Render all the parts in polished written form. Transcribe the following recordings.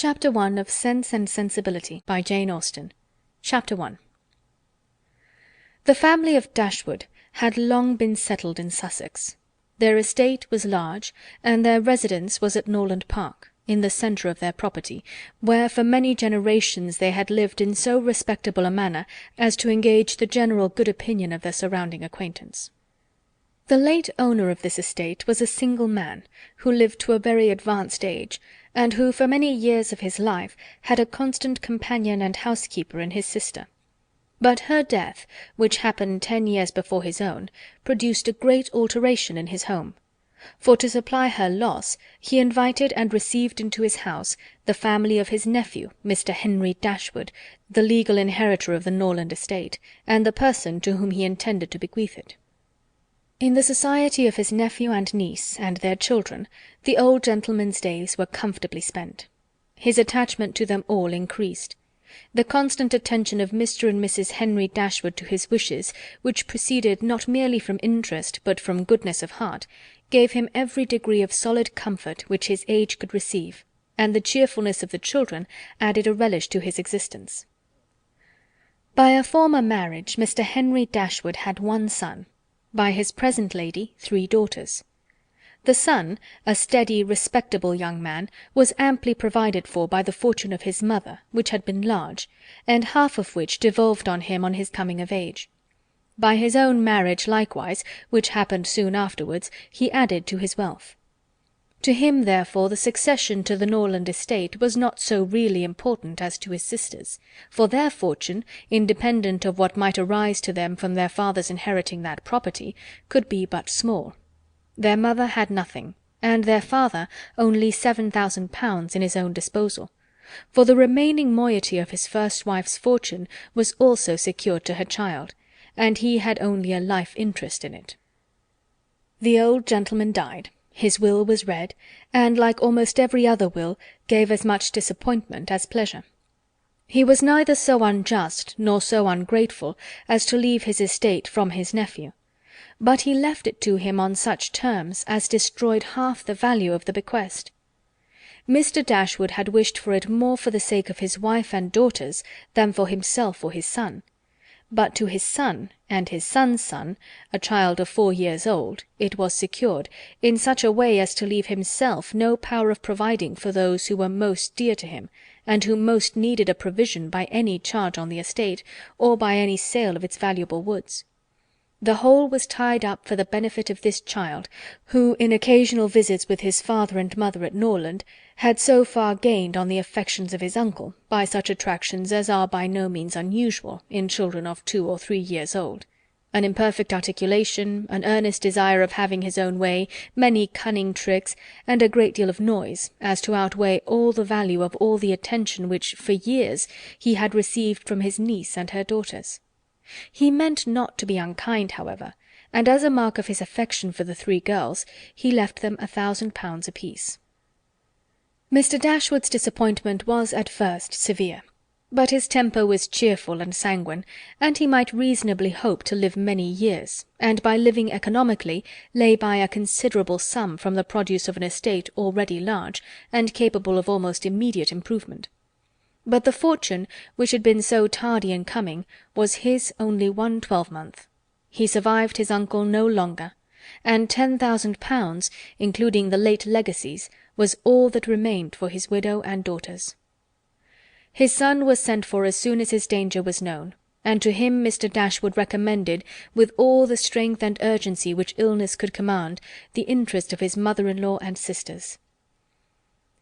Chapter 1 of Sense and Sensibility by Jane Austen. Chapter 1. The family of Dashwood had long been settled in Sussex. Their estate was large, and their residence was at Norland Park, in the centre of their property, where for many generations they had lived in so respectable a manner as to engage the general good opinion of their surrounding acquaintance. The late owner of this estate was a single man, who lived to a very advanced age, and who for many years of his life had a constant companion and housekeeper in his sister. But her death, which happened 10 years before his own, produced a great alteration in his home; for to supply her loss, he invited and received into his house the family of his nephew, Mr. Henry Dashwood, the legal inheritor of the Norland estate, and the person to whom he intended to bequeath it. In the society of his nephew and niece, and their children, the old gentleman's days were comfortably spent. His attachment to them all increased. The constant attention of Mr. and Mrs. Henry Dashwood to his wishes, which proceeded not merely from interest but from goodness of heart, gave him every degree of solid comfort which his age could receive, and the cheerfulness of the children added a relish to his existence. By a former marriage Mr. Henry Dashwood had one son; by his present lady 3 daughters. The son, a steady, respectable young man, was amply provided for by the fortune of his mother, which had been large, and half of which devolved on him on his coming of age. By his own marriage likewise, which happened soon afterwards, he added to his wealth. To him, therefore, the succession to the Norland estate was not so really important as to his sisters, for their fortune, independent of what might arise to them from their father's inheriting that property, could be but small. Their mother had nothing, and their father only £7,000 in his own disposal, for the remaining moiety of his first wife's fortune was also secured to her child, and he had only a life interest in it. The old gentleman died. His will was read, and, like almost every other will, gave as much disappointment as pleasure. He was neither so unjust nor so ungrateful as to leave his estate from his nephew, but he left it to him on such terms as destroyed half the value of the bequest. Mr. Dashwood had wished for it more for the sake of his wife and daughters than for himself or his son. But to his son, and his son's son, a child of 4 years old, it was secured, in such a way as to leave himself no power of providing for those who were most dear to him, and who most needed a provision by any charge on the estate, or by any sale of its valuable woods. The whole was tied up for the benefit of this child, who, in occasional visits with his father and mother at Norland, had so far gained on the affections of his uncle, by such attractions as are by no means unusual in children of 2 or 3 years old: an imperfect articulation, an earnest desire of having his own way, many cunning tricks, and a great deal of noise, as to outweigh all the value of all the attention which, for years, he had received from his niece and her daughters. He meant not to be unkind, however, and as a mark of his affection for the 3 girls, he left them £1,000 apiece. Mr. Dashwood's disappointment was at first severe, but his temper was cheerful and sanguine, and he might reasonably hope to live many years, and by living economically lay by a considerable sum from the produce of an estate already large, and capable of almost immediate improvement. But the fortune, which had been so tardy in coming, was his only 1 12-month. He survived his uncle no longer, and £10,000, including the late legacies, was all that remained for his widow and daughters. His son was sent for as soon as his danger was known, and to him Mr. Dashwood recommended, with all the strength and urgency which illness could command, the interest of his mother-in-law and sisters.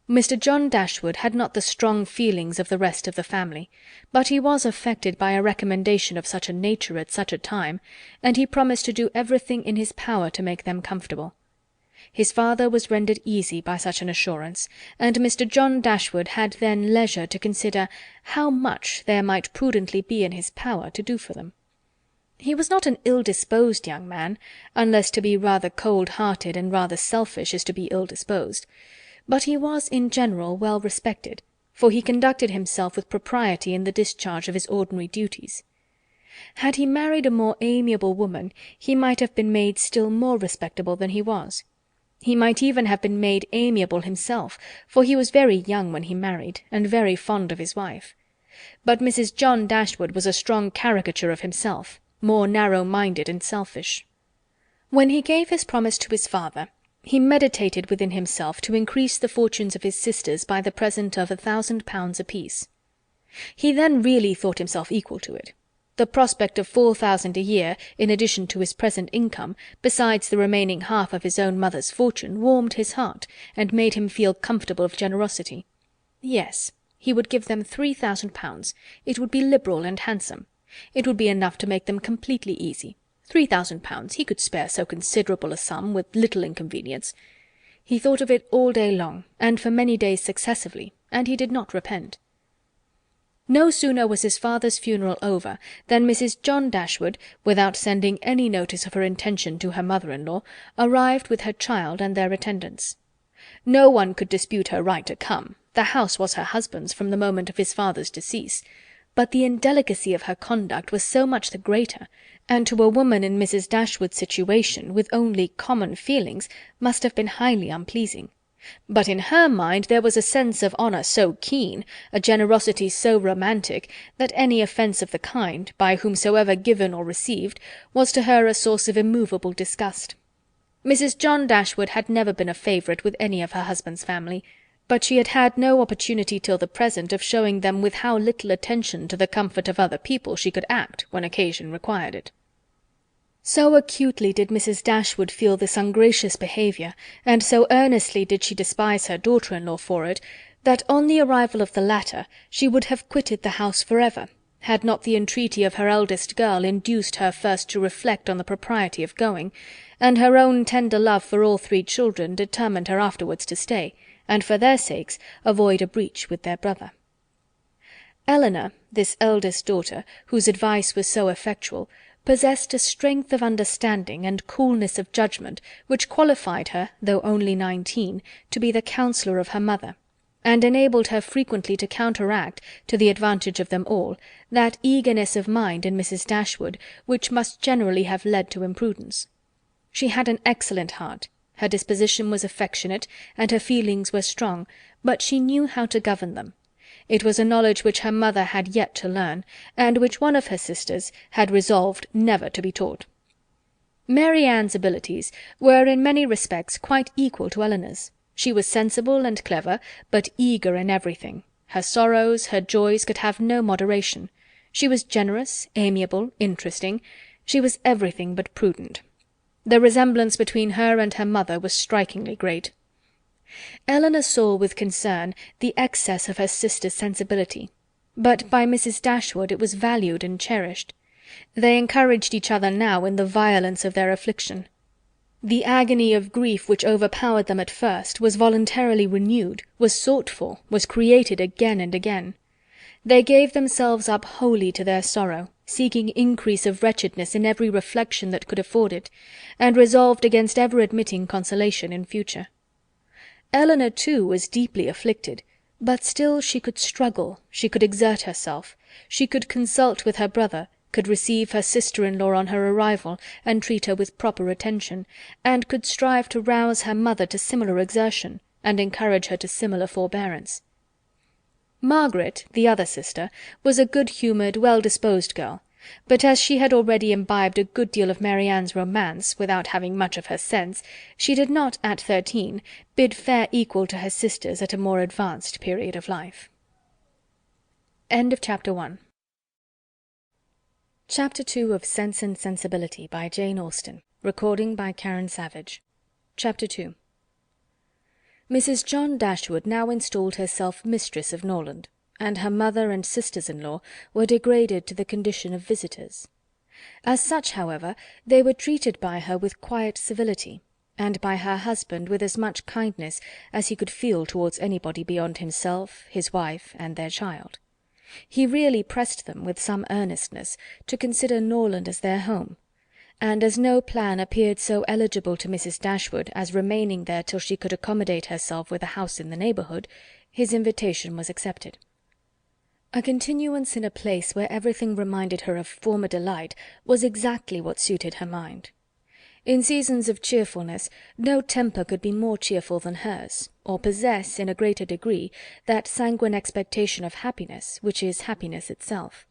Mr. John Dashwood had not the strong feelings of the rest of the family, but he was affected by a recommendation of such a nature at such a time, and he promised to do everything in his power to make them comfortable. His father was rendered easy by such an assurance, and Mr. John Dashwood had then leisure to consider how much there might prudently be in his power to do for them. He was not an ill-disposed young man, unless to be rather cold-hearted and rather selfish is to be ill-disposed, but he was in general well respected, for he conducted himself with propriety in the discharge of his ordinary duties. Had he married a more amiable woman, he might have been made still more respectable than he was. He might even have been made amiable himself, for he was very young when he married, and very fond of his wife. But Mrs. John Dashwood was a strong caricature of himself, more narrow-minded and selfish. When he gave his promise to his father, he meditated within himself to increase the fortunes of his sisters by the present of £1,000 apiece. He then really thought himself equal to it. The prospect of 4,000 a year, in addition to his present income, besides the remaining half of his own mother's fortune, warmed his heart, and made him feel comfortable of generosity. Yes, he would give them £3,000. It would be liberal and handsome. It would be enough to make them completely easy. £3,000, he could spare so considerable a sum, with little inconvenience. He thought of it all day long, and for many days successively, and he did not repent. No sooner was his father's funeral over than Mrs. John Dashwood, without sending any notice of her intention to her mother-in-law, arrived with her child and their attendants. No one could dispute her right to come. The house was her husband's from the moment of his father's decease, but the indelicacy of her conduct was so much the greater, and to a woman in Mrs. Dashwood's situation, with only common feelings, must have been highly unpleasing. But in her mind there was a sense of honour so keen, a generosity so romantic, that any offence of the kind, by whomsoever given or received, was to her a source of immovable disgust. Mrs. John Dashwood had never been a favourite with any of her husband's family, but she had had no opportunity till the present of showing them with how little attention to the comfort of other people she could act when occasion required it. So acutely did Mrs. Dashwood feel this ungracious behaviour, and so earnestly did she despise her daughter-in-law for it, that on the arrival of the latter she would have quitted the house for ever, had not the entreaty of her eldest girl induced her first to reflect on the propriety of going, and her own tender love for all three children determined her afterwards to stay, and for their sakes avoid a breach with their brother. Eleanor, this eldest daughter, whose advice was so effectual, possessed a strength of understanding and coolness of judgment which qualified her, though only 19, to be the counsellor of her mother, and enabled her frequently to counteract, to the advantage of them all, that eagerness of mind in Mrs. Dashwood which must generally have led to imprudence. She had an excellent heart, her disposition was affectionate, and her feelings were strong, but she knew how to govern them. It was a knowledge which her mother had yet to learn, and which one of her sisters had resolved never to be taught. Mary Ann's abilities were in many respects quite equal to Eleanor's. She was sensible and clever, but eager in everything. Her sorrows, her joys could have no moderation. She was generous, amiable, interesting. She was everything but prudent. The resemblance between her and her mother was strikingly great. Eleanor saw with concern the excess of her sister's sensibility, but by Mrs. Dashwood it was valued and cherished. They encouraged each other now in the violence of their affliction. The agony of grief which overpowered them at first was voluntarily renewed, was sought for, was created again and again. They gave themselves up wholly to their sorrow, seeking increase of wretchedness in every reflection that could afford it, and resolved against ever admitting consolation in future. Eleanor, too, was deeply afflicted, but still she could struggle, she could exert herself, she could consult with her brother, could receive her sister-in-law on her arrival, and treat her with proper attention, and could strive to rouse her mother to similar exertion, and encourage her to similar forbearance. Margaret, the other sister, was a good-humoured, well-disposed girl, but as she had already imbibed a good deal of Mary Ann's romance, without having much of her sense, she did not, at 13, bid fair equal to her sisters at a more advanced period of life. Chapter 2 of Sense and Sensibility, by Jane Austen. Recording by Karen Savage. Chapter 2. Mrs. John Dashwood now installed herself mistress of Norland, and her mother and sisters-in-law were degraded to the condition of visitors. As such, however, they were treated by her with quiet civility, and by her husband with as much kindness as he could feel towards anybody beyond himself, his wife, and their child. He really pressed them, with some earnestness, to consider Norland as their home, and as no plan appeared so eligible to Mrs. Dashwood as remaining there till she could accommodate herself with a house in the neighbourhood, his invitation was accepted. A continuance in a place where everything reminded her of former delight was exactly what suited her mind. In seasons of cheerfulness, no temper could be more cheerful than hers, or possess, in a greater degree, that sanguine expectation of happiness, which is happiness itself.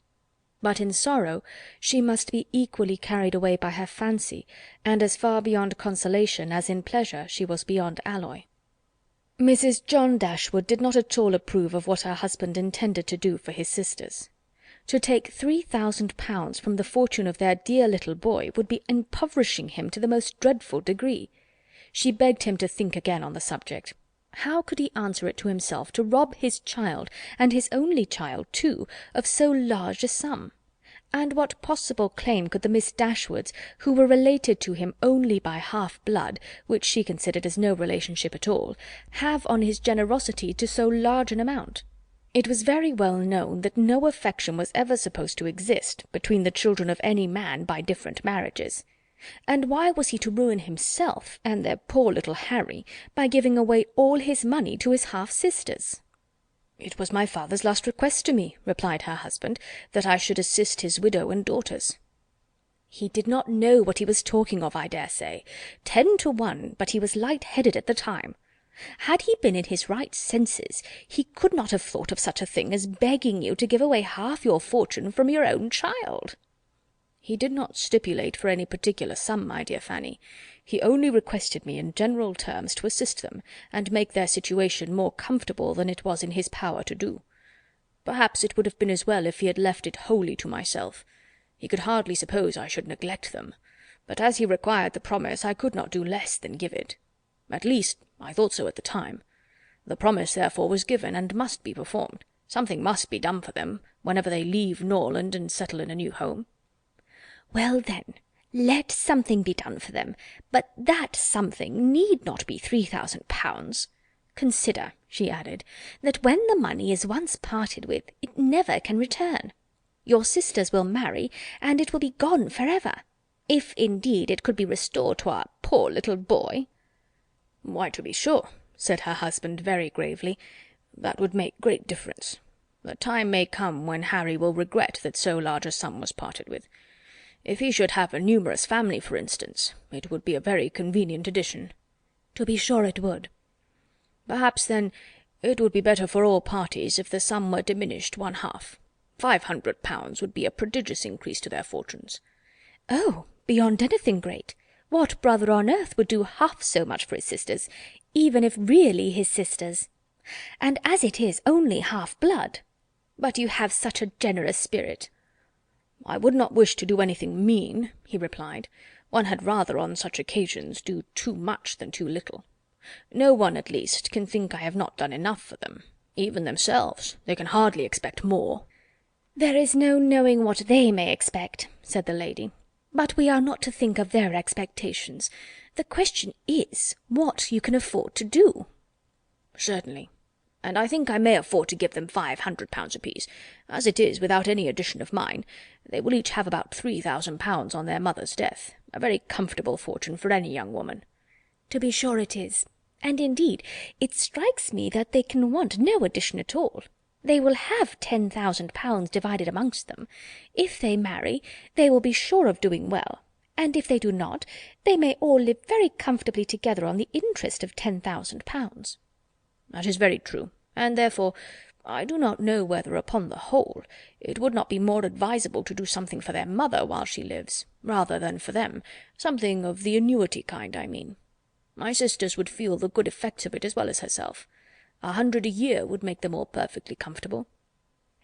But in sorrow she must be equally carried away by her fancy, and as far beyond consolation as in pleasure she was beyond alloy. Mrs. John Dashwood did not at all approve of what her husband intended to do for his sisters. To take £3,000 from the fortune of their dear little boy would be impoverishing him to the most dreadful degree. She begged him to think again on the subject. How could he answer it to himself to rob his child, and his only child too, of so large a sum? And what possible claim could the Miss Dashwoods, who were related to him only by half-blood, which she considered as no relationship at all, have on his generosity to so large an amount? It was very well known that no affection was ever supposed to exist between the children of any man by different marriages. And why was he to ruin himself and their poor little Harry by giving away all his money to his half-sisters? "It was my father's last request to me," replied her husband, "that I should assist his widow and daughters." "He did not know what he was talking of, I dare say. 10 to 1, but he was light-headed at the time. Had he been in his right senses, he could not have thought of such a thing as begging you to give away half your fortune from your own child." "He did not stipulate for any particular sum, my dear Fanny. He only requested me in general terms to assist them, and make their situation more comfortable than it was in his power to do. Perhaps it would have been as well if he had left it wholly to myself. He could hardly suppose I should neglect them, but as he required the promise, I could not do less than give it. At least, I thought so at the time. The promise, therefore, was given, and must be performed. Something must be done for them, whenever they leave Norland and settle in a new home." "Well, then, let something be done for them, but that something need not be £3,000. Consider," she added, "that when the money is once parted with, it never can return. Your sisters will marry, and it will be gone for ever, if indeed it could be restored to our poor little boy." "Why, to be sure," said her husband very gravely, "that would make great difference. The time may come when Harry will regret that so large a sum was parted with. If he should have a numerous family, for instance, it would be a very convenient addition." "To be sure it would." "Perhaps, then, it would be better for all parties if the sum were diminished one half. £500 would be a prodigious increase to their fortunes." "Oh, beyond anything great! What brother on earth would do half so much for his sisters, even if really his sisters? And as it is only half-blood. But you have such a generous spirit." "I would not wish to do anything mean," he replied. "One had rather on such occasions do too much than too little. No one, at least, can think I have not done enough for them. Even themselves, they can hardly expect more." "There is no knowing what they may expect," said the lady. "But we are not to think of their expectations. The question is, what you can afford to do." "Certainly. And I think I may afford to give them £500 apiece. As it is, without any addition of mine, they will each have about £3,000 on their mother's death, a very comfortable fortune for any young woman." "To be sure it is. And indeed it strikes me that they can want no addition at all. They will have £10,000 divided amongst them. If they marry, they will be sure of doing well, and if they do not, they may all live very comfortably together on the interest of £10,000. "That is very true, and therefore I do not know whether, upon the whole, it would not be more advisable to do something for their mother while she lives, rather than for them, something of the annuity kind, I mean. My sisters would feel the good effects of it as well as herself. 100 a year would make them all perfectly comfortable."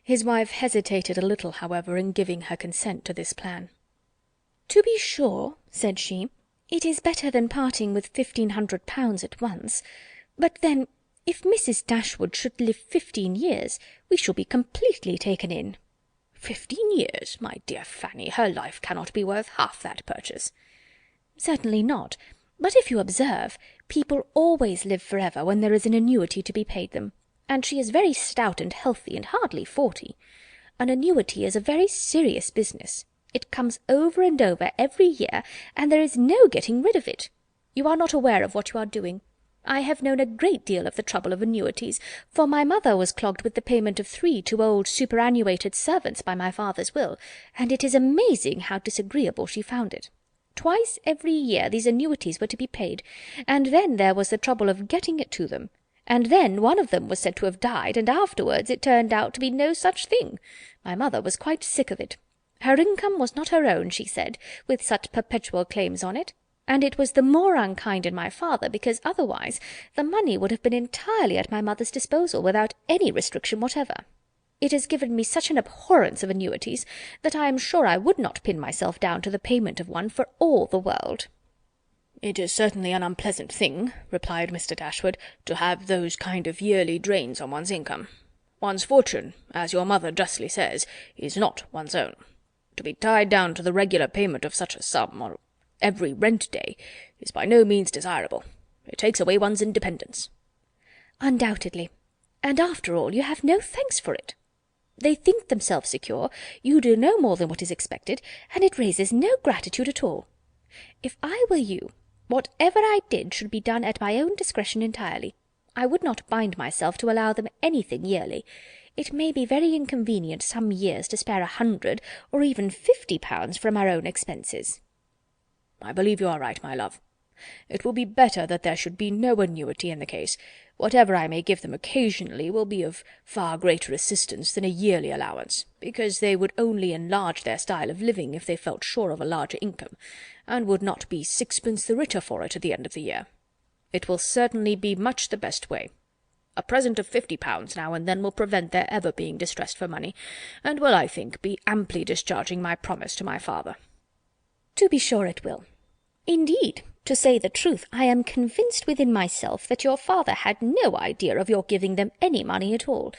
His wife hesitated a little, however, in giving her consent to this plan. "To be sure," said she, "it is better than parting with £1,500 at once. But then, if Mrs. Dashwood should live 15 years, we shall be completely taken in." "15 years, my dear Fanny, her life cannot be worth half that purchase." "Certainly not. But if you observe, people always live for ever when there is an annuity to be paid them, and she is very stout and healthy, and hardly 40. An annuity is a very serious business. It comes over and over every year, and there is no getting rid of it. You are not aware of what you are doing. I have known a great deal of the trouble of annuities, for my mother was clogged with the payment of 3 to old superannuated servants by my father's will, and it is amazing how disagreeable she found it. Twice every year these annuities were to be paid, and then there was the trouble of getting it to them, and then one of them was said to have died, and afterwards it turned out to be no such thing. My mother was quite sick of it. Her income was not her own, she said, with such perpetual claims on it, and it was the more unkind in my father, because otherwise the money would have been entirely at my mother's disposal, without any restriction whatever. It has given me such an abhorrence of annuities, that I am sure I would not pin myself down to the payment of one for all the world." "It is certainly an unpleasant thing," replied Mr. Dashwood, "to have those kind of yearly drains on one's income. One's fortune, as your mother justly says, is not one's own. To be tied down to the regular payment of such a sum, or every rent day, is by no means desirable. It takes away one's independence." "Undoubtedly. And after all, you have no thanks for it. They think themselves secure, you do no more than what is expected, and it raises no gratitude at all. If I were you, whatever I did should be done at my own discretion entirely. I would not bind myself to allow them anything yearly. It may be very inconvenient some years to spare 100 or even 50 pounds from our own expenses." "I believe you are right, my love. It will be better that there should be no annuity in the case. Whatever I may give them occasionally will be of far greater assistance than a yearly allowance, because they would only enlarge their style of living if they felt sure of a larger income, and would not be sixpence the richer for it at the end of the year. It will certainly be much the best way. A present of £50 now and then will prevent their ever being distressed for money, and will, I think, be amply discharging my promise to my father." "To be sure it will. Indeed, to say the truth, I am convinced within myself that your father had no idea of your giving them any money at all.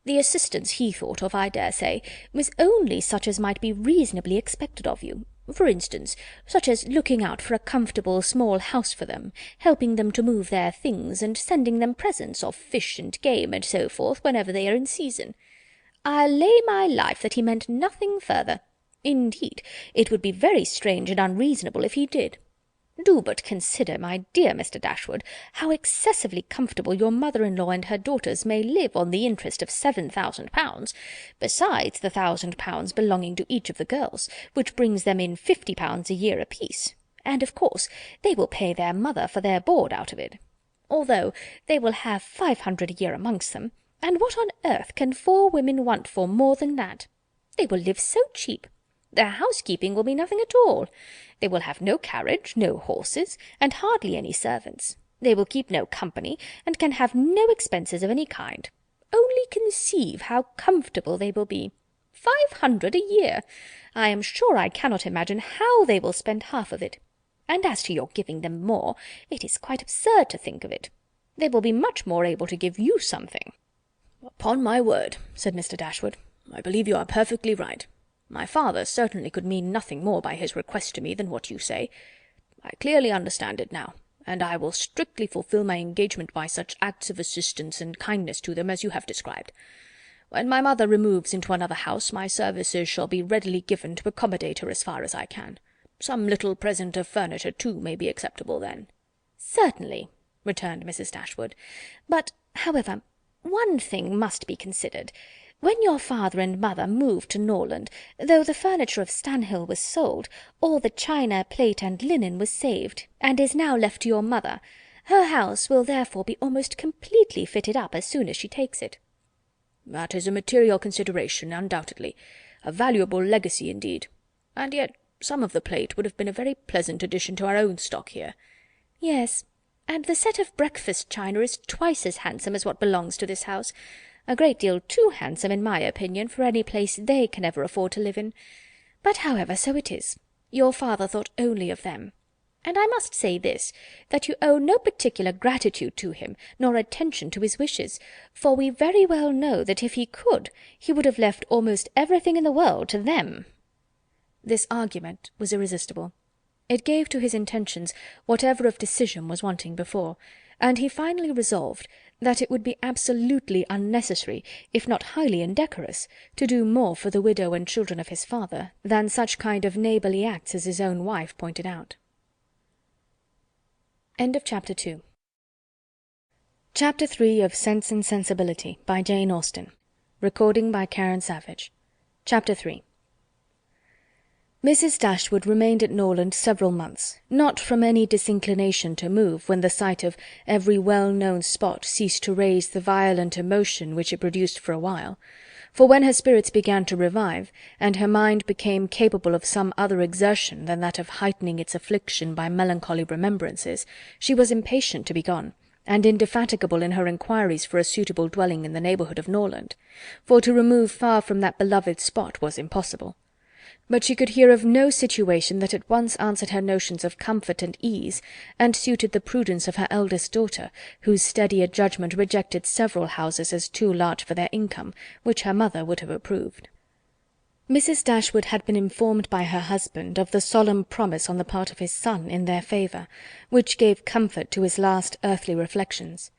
The assistance he thought of, I dare say, was only such as might be reasonably expected of you. For instance, such as looking out for a comfortable small house for them, helping them to move their things, and sending them presents of fish and game and so forth whenever they are in season. I'll lay my life that he meant nothing further. Indeed, it would be very strange and unreasonable if he did. Do but consider, my dear Mr. Dashwood, how excessively comfortable your mother-in-law and her daughters may live on the interest of 7,000 pounds, besides the 1,000 pounds belonging to each of the girls, which brings them in 50 pounds a year apiece, and of course they will pay their mother for their board out of it, although they will have 500 a year amongst them, and what on earth can 4 women want for more than that? They will live so cheap. Their housekeeping will be nothing at all. They will have no carriage, no horses, and hardly any servants. They will keep no company, and can have no expenses of any kind. Only conceive how comfortable they will be. 500 a year! I am sure I cannot imagine how they will spend half of it. And as to your giving them more, it is quite absurd to think of it. They will be much more able to give you something." "Upon my word," said Mr. Dashwood, "I believe you are perfectly right. My father certainly could mean nothing more by his request to me than what you say. I clearly understand it now, and I will strictly fulfil my engagement by such acts of assistance and kindness to them as you have described. When my mother removes into another house, my services shall be readily given to accommodate her as far as I can. Some little present of furniture, too, may be acceptable then." "Certainly," returned Mrs. Dashwood. "But, however, one thing must be considered. When your father and mother moved to Norland, though the furniture of Stanhill was sold, all the china, plate, and linen was saved, and is now left to your mother. Her house will therefore be almost completely fitted up as soon as she takes it." "That is a material consideration, undoubtedly. A valuable legacy indeed. And yet some of the plate would have been a very pleasant addition to our own stock here." "Yes, and the set of breakfast china is twice as handsome as what belongs to this house. A great deal too handsome, in my opinion, for any place they can ever afford to live in. But, however, so it is. Your father thought only of them. And I must say this, that you owe no particular gratitude to him, nor attention to his wishes, for we very well know that if he could, he would have left almost everything in the world to them." This argument was irresistible. It gave to his intentions whatever of decision was wanting before, and he finally resolved that it would be absolutely unnecessary, if not highly indecorous, to do more for the widow and children of his father than such kind of neighbourly acts as his own wife pointed out. End of Chapter 2. Chapter 3 of Sense and Sensibility by Jane Austen. Recording by Karen Savage. Chapter 3. Mrs. Dashwood remained at Norland several months, not from any disinclination to move when the sight of every well-known spot ceased to raise the violent emotion which it produced for a while, for when her spirits began to revive, and her mind became capable of some other exertion than that of heightening its affliction by melancholy remembrances, she was impatient to be gone, and indefatigable in her inquiries for a suitable dwelling in the neighbourhood of Norland, for to remove far from that beloved spot was impossible. But she could hear of no situation that at once answered her notions of comfort and ease, and suited the prudence of her eldest daughter, whose steadier judgment rejected several houses as too large for their income, which her mother would have approved. Mrs. Dashwood had been informed by her husband of the solemn promise on the part of his son in their favour, which gave comfort to his last earthly reflections.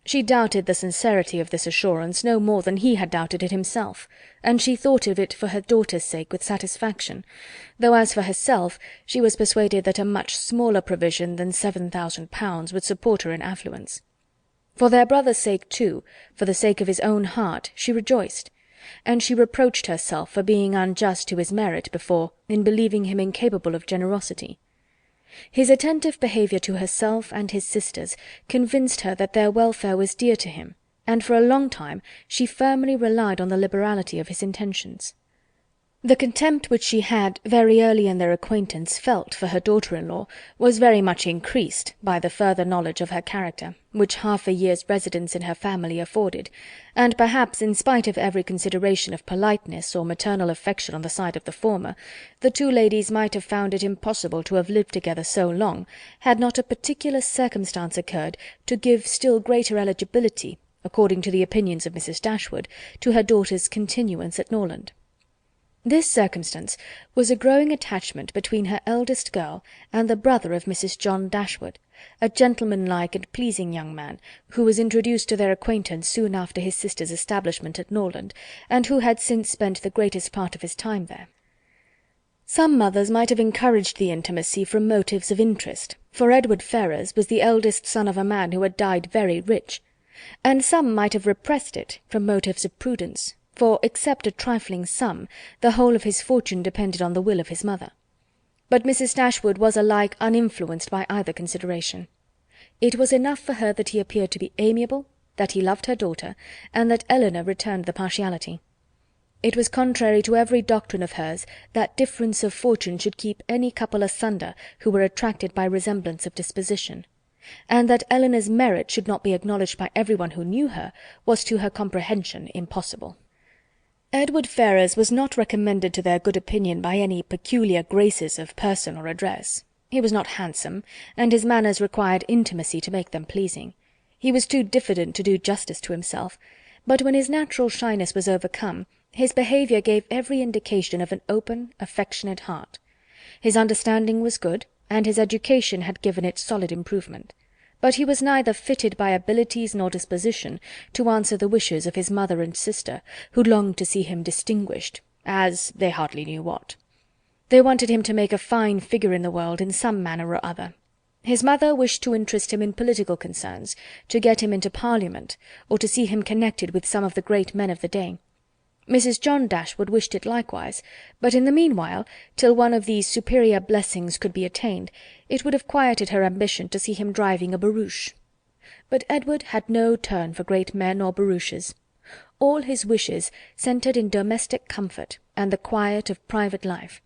She doubted the sincerity of this assurance no more than he had doubted it himself, and she thought of it for her daughter's sake with satisfaction, though as for herself she was persuaded that a much smaller provision than £7,000 would support her in affluence. For their brother's sake too, for the sake of his own heart, she rejoiced, and she reproached herself for being unjust to his merit before in believing him incapable of generosity. His attentive behaviour to herself and his sisters convinced her that their welfare was dear to him, and for a long time she firmly relied on the liberality of his intentions. The contempt which she had, very early in their acquaintance, felt for her daughter-in-law was very much increased by the further knowledge of her character, which half a year's residence in her family afforded, and perhaps in spite of every consideration of politeness or maternal affection on the side of the former, the two ladies might have found it impossible to have lived together so long, had not a particular circumstance occurred to give still greater eligibility, according to the opinions of Mrs. Dashwood, to her daughter's continuance at Norland. This circumstance was a growing attachment between her eldest girl and the brother of Mrs. John Dashwood, a gentlemanlike and pleasing young man, who was introduced to their acquaintance soon after his sister's establishment at Norland, and who had since spent the greatest part of his time there. Some mothers might have encouraged the intimacy from motives of interest, for Edward Ferrars was the eldest son of a man who had died very rich, and some might have repressed it from motives of prudence, for, except a trifling sum, the whole of his fortune depended on the will of his mother. But Mrs. Dashwood was alike uninfluenced by either consideration. It was enough for her that he appeared to be amiable, that he loved her daughter, and that Elinor returned the partiality. It was contrary to every doctrine of hers that difference of fortune should keep any couple asunder who were attracted by resemblance of disposition, and that Elinor's merit should not be acknowledged by every one who knew her was to her comprehension impossible. Edward Ferrars was not recommended to their good opinion by any peculiar graces of person or address. He was not handsome, and his manners required intimacy to make them pleasing. He was too diffident to do justice to himself, but when his natural shyness was overcome, his behaviour gave every indication of an open, affectionate heart. His understanding was good, and his education had given it solid improvement. But he was neither fitted by abilities nor disposition to answer the wishes of his mother and sister, who longed to see him distinguished, as they hardly knew what. They wanted him to make a fine figure in the world in some manner or other. His mother wished to interest him in political concerns, to get him into Parliament, or to see him connected with some of the great men of the day. Mrs. John Dashwood wished it likewise, but in the meanwhile, till one of these superior blessings could be attained, it would have quieted her ambition to see him driving a barouche. But Edward had no turn for great men or barouches. All his wishes centred in domestic comfort and the quiet of private life.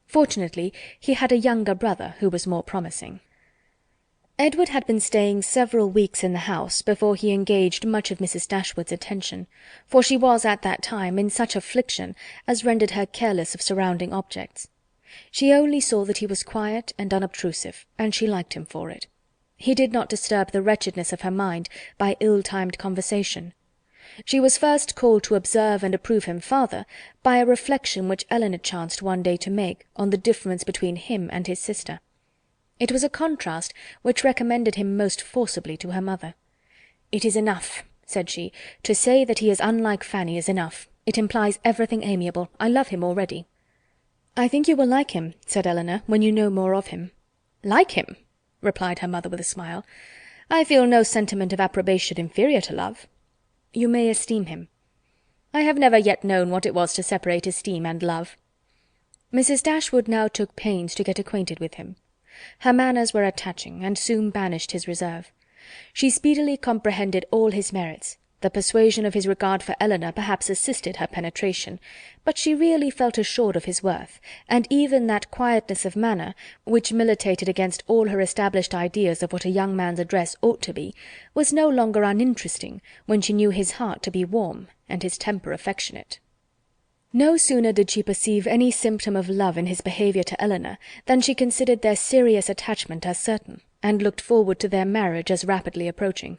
Fortunately, he had a younger brother who was more promising. Edward had been staying several weeks in the house before he engaged much of Mrs. Dashwood's attention, for she was at that time in such affliction as rendered her careless of surrounding objects. She only saw that he was quiet and unobtrusive, and she liked him for it. He did not disturb the wretchedness of her mind by ill-timed conversation. She was first called to observe and approve him farther by a reflection which Elinor chanced one day to make on the difference between him and his sister. It was a contrast which recommended him most forcibly to her mother. "It is enough," said she, "to say that he is unlike Fanny is enough. It implies everything amiable. I love him already." "I think you will like him," said Elinor, "when you know more of him." "Like him?" replied her mother with a smile. "I feel no sentiment of approbation inferior to love." "You may esteem him." "I have never yet known what it was to separate esteem and love." Mrs. Dashwood now took pains to get acquainted with him. Her manners were attaching, and soon banished his reserve. She speedily comprehended all his merits. The persuasion of his regard for Elinor perhaps assisted her penetration, but she really felt assured of his worth, and even that quietness of manner, which militated against all her established ideas of what a young man's address ought to be, was no longer uninteresting when she knew his heart to be warm and his temper affectionate. No sooner did she perceive any symptom of love in his behaviour to Elinor than she considered their serious attachment as certain, and looked forward to their marriage as rapidly approaching.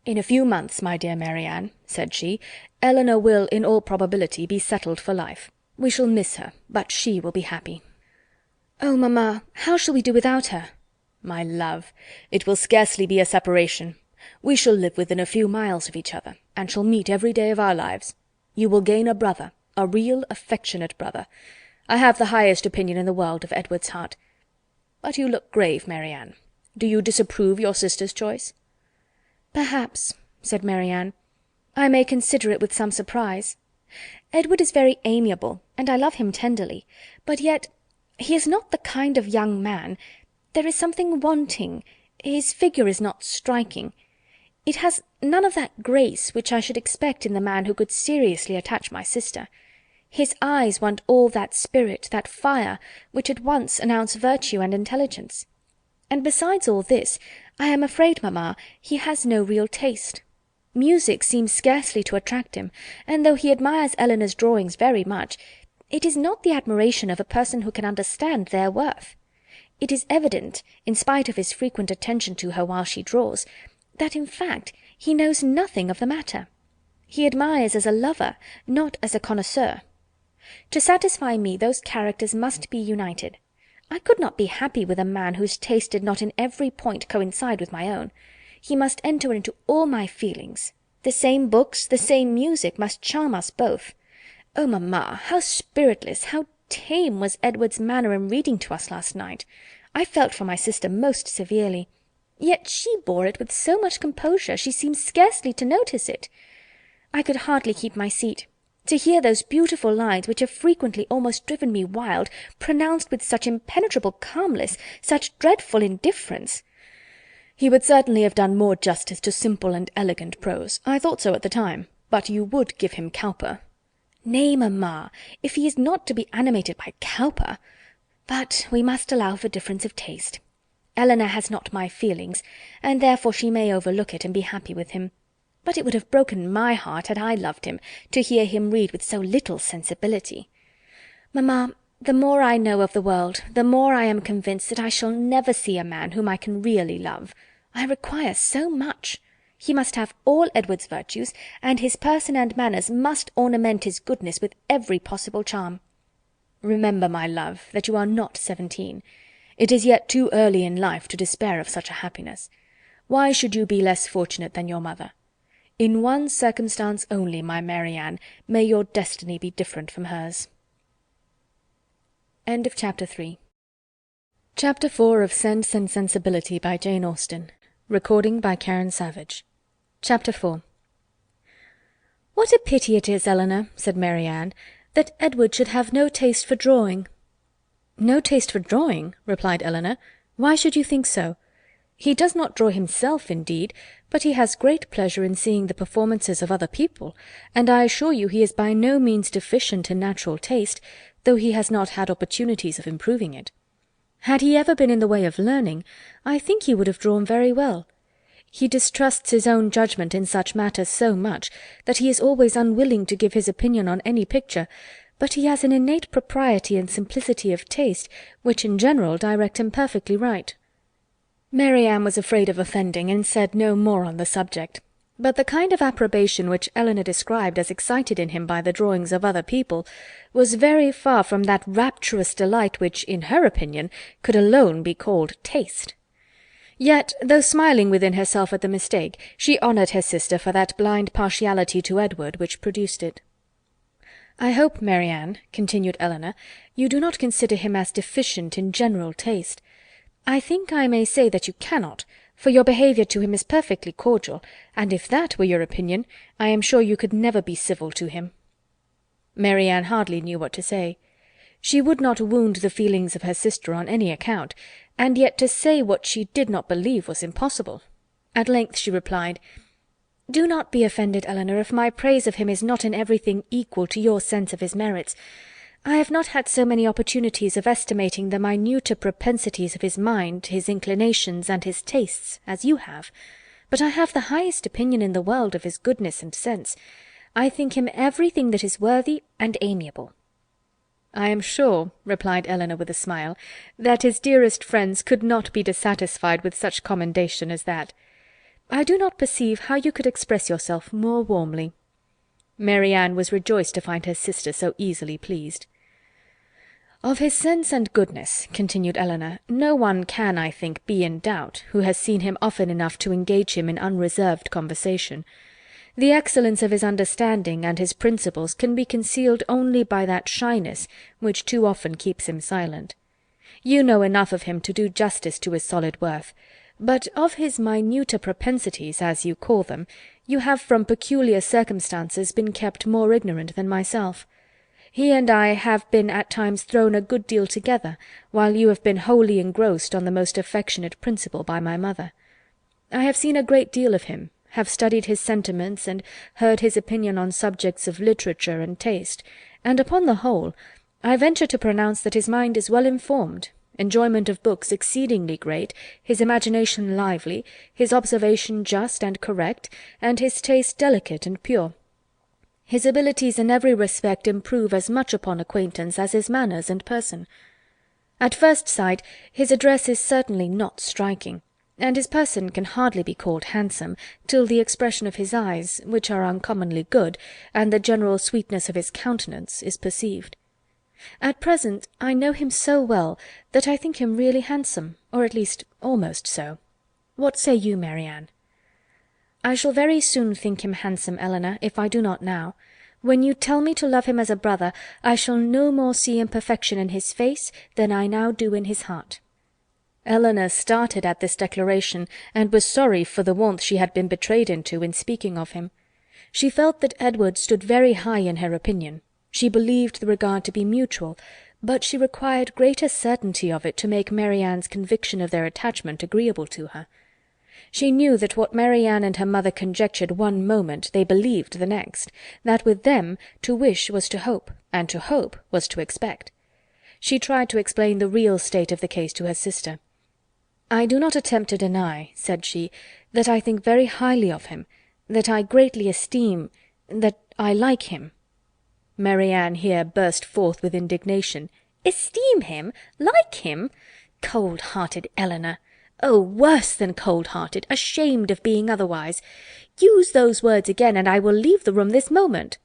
"In a few months, my dear Marianne," said she, "Elinor will, in all probability, be settled for life. We shall miss her, but she will be happy." "Oh, mamma, how shall we do without her?" "My love, it will scarcely be a separation. We shall live within a few miles of each other, and shall meet every day of our lives. You will gain a brother, a real affectionate brother. I have the highest opinion in the world of Edward's heart. But you look grave, Marianne. Do you disapprove your sister's choice?" "Perhaps," said Marianne, "I may consider it with some surprise. Edward is very amiable, and I love him tenderly, but yet he is not the kind of young man. There is something wanting. His figure is not striking. It has none of that grace which I should expect in the man who could seriously attach my sister. His eyes want all that spirit, that fire, which at once announce virtue and intelligence. And besides all this, I am afraid, mamma, he has no real taste. Music seems scarcely to attract him, and though he admires Elinor's drawings very much, it is not the admiration of a person who can understand their worth. It is evident, in spite of his frequent attention to her while she draws, that in fact he knows nothing of the matter. He admires as a lover, not as a connoisseur. To satisfy me, those characters must be united. I could not be happy with a man whose taste did not in every point coincide with my own. He must enter into all my feelings. The same books, the same music, must charm us both. Oh, mamma, how spiritless, how tame was Edward's manner in reading to us last night! I felt for my sister most severely. Yet she bore it with so much composure, she seemed scarcely to notice it. I could hardly keep my seat. To hear those beautiful lines, which have frequently almost driven me wild, pronounced with such impenetrable calmness, such dreadful indifference. He would certainly have done more justice to simple and elegant prose. I thought so at the time, but you would give him Cowper. Nay, mamma, if he is not to be animated by Cowper. But we must allow for difference of taste. Elinor has not my feelings, and therefore she may overlook it and be happy with him. But it would have broken my heart, had I loved him, to hear him read with so little sensibility. Mamma, the more I know of the world, the more I am convinced that I shall never see a man whom I can really love. I require so much. He must have all Edward's virtues, and his person and manners must ornament his goodness with every possible charm. Remember, my love, that you are not 17. It is yet too early in life to despair of such a happiness. Why should you be less fortunate than your mother? In one circumstance only, my Marianne, may your destiny be different from hers. End of Chapter 3. Chapter 4 of Sense and Sensibility by Jane Austen. Recording by Karen Savage. Chapter 4. "What a pity it is, Elinor," said Marianne, "that Edward should have no taste for drawing." "No taste for drawing?" replied Elinor. "Why should you think so? He does not draw himself, indeed, but he has great pleasure in seeing the performances of other people, and I assure you he is by no means deficient in natural taste, though he has not had opportunities of improving it. Had he ever been in the way of learning, I think he would have drawn very well. He distrusts his own judgment in such matters so much, that he is always unwilling to give his opinion on any picture, but he has an innate propriety and simplicity of taste, which in general direct him perfectly right." Marianne was afraid of offending, and said no more on the subject. But the kind of approbation which Elinor described as excited in him by the drawings of other people was very far from that rapturous delight which, in her opinion, could alone be called taste. Yet, though smiling within herself at the mistake, she honoured her sister for that blind partiality to Edward which produced it. "I hope, Marianne," continued Elinor, "you do not consider him as deficient in general taste. I think I may say that you cannot, for your behaviour to him is perfectly cordial, and if that were your opinion, I am sure you could never be civil to him." Marianne hardly knew what to say. She would not wound the feelings of her sister on any account, and yet to say what she did not believe was impossible. At length she replied, "Do not be offended, Elinor, if my praise of him is not in everything equal to your sense of his merits. I have not had so many opportunities of estimating the minuter propensities of his mind, his inclinations, and his tastes, as you have, but I have the highest opinion in the world of his goodness and sense. I think him everything that is worthy and amiable." "I am sure," replied Elinor with a smile, "that his dearest friends could not be dissatisfied with such commendation as that. I do not perceive how you could express yourself more warmly." Marianne was rejoiced to find her sister so easily pleased. "Of his sense and goodness," continued Elinor, "no one can, I think, be in doubt, who has seen him often enough to engage him in unreserved conversation. The excellence of his understanding and his principles can be concealed only by that shyness which too often keeps him silent. You know enough of him to do justice to his solid worth, but of his minuter propensities, as you call them, you have from peculiar circumstances been kept more ignorant than myself. He and I have been at times thrown a good deal together, while you have been wholly engrossed on the most affectionate principle by my mother. I have seen a great deal of him, have studied his sentiments, and heard his opinion on subjects of literature and taste, and upon the whole, I venture to pronounce that his mind is well informed, enjoyment of books exceedingly great, his imagination lively, his observation just and correct, and his taste delicate and pure. His abilities in every respect improve as much upon acquaintance as his manners and person. At first sight his address is certainly not striking, and his person can hardly be called handsome, till the expression of his eyes, which are uncommonly good, and the general sweetness of his countenance, is perceived. At present I know him so well that I think him really handsome, or at least almost so. What say you, Marianne?" "I shall very soon think him handsome, Elinor, if I do not now. When you tell me to love him as a brother, I shall no more see imperfection in his face than I now do in his heart." Elinor started at this declaration, and was sorry for the warmth she had been betrayed into in speaking of him. She felt that Edward stood very high in her opinion. She believed the regard to be mutual, but she required greater certainty of it to make Marianne's conviction of their attachment agreeable to her. She knew that what Marianne and her mother conjectured one moment they believed the next, that with them to wish was to hope, and to hope was to expect. She tried to explain the real state of the case to her sister. "I do not attempt to deny," said she, "that I think very highly of him, that I greatly esteem, that I like him." Marianne here burst forth with indignation. "Esteem him? Like him? Cold-hearted Elinor! Oh, worse than cold-hearted, ashamed of being otherwise! Use those words again, and I will leave the room this moment."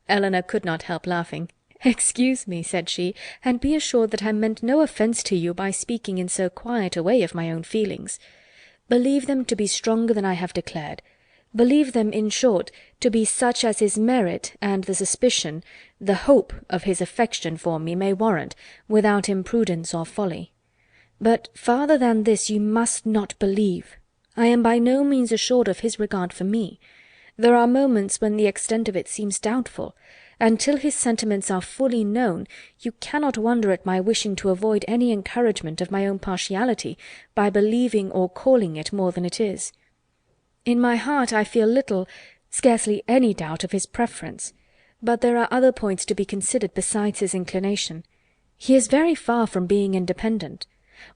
Elinor could not help laughing. "Excuse me," said she, "and be assured that I meant no offence to you by speaking in so quiet a way of my own feelings. Believe them to be stronger than I have declared. Believe them, in short, to be such as his merit and the suspicion, the hope of his affection for me may warrant, without imprudence or folly. But farther than this you must not believe. I am by no means assured of his regard for me. There are moments when the extent of it seems doubtful, and till his sentiments are fully known, you cannot wonder at my wishing to avoid any encouragement of my own partiality by believing or calling it more than it is. In my heart I feel little, scarcely any doubt of his preference, but there are other points to be considered besides his inclination. He is very far from being independent.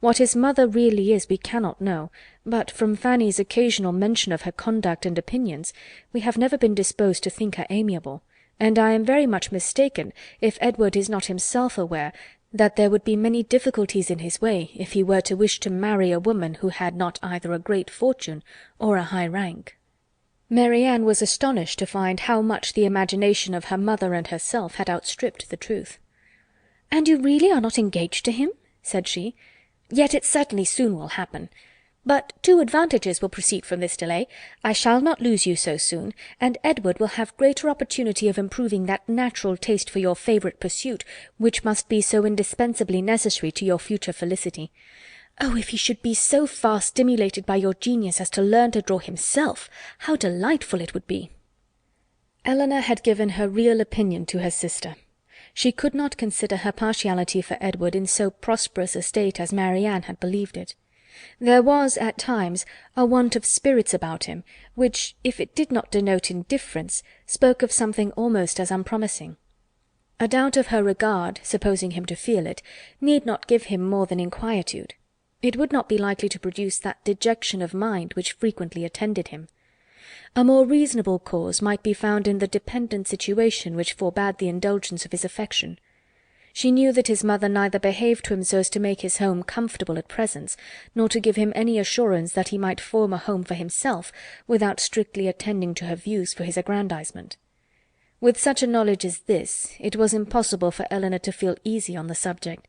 What his mother really is we cannot know, but from Fanny's occasional mention of her conduct and opinions, we have never been disposed to think her amiable, and I am very much mistaken if Edward is not himself aware that there would be many difficulties in his way if he were to wish to marry a woman who had not either a great fortune or a high rank." Marianne was astonished to find how much the imagination of her mother and herself had outstripped the truth. "And you really are not engaged to him?" said she. "Yet it certainly soon will happen. But two advantages will proceed from this delay. I shall not lose you so soon, and Edward will have greater opportunity of improving that natural taste for your favourite pursuit, which must be so indispensably necessary to your future felicity. Oh, if he should be so far stimulated by your genius as to learn to draw himself, how delightful it would be!" Elinor had given her real opinion to her sister. She could not consider her partiality for Edward in so prosperous a state as Marianne had believed it. There was, at times, a want of spirits about him, which, if it did not denote indifference, spoke of something almost as unpromising. A doubt of her regard, supposing him to feel it, need not give him more than inquietude. It would not be likely to produce that dejection of mind which frequently attended him. A more reasonable cause might be found in the dependent situation which forbade the indulgence of his affection. She knew that his mother neither behaved to him so as to make his home comfortable at present, nor to give him any assurance that he might form a home for himself without strictly attending to her views for his aggrandizement. With such a knowledge as this, it was impossible for Elinor to feel easy on the subject.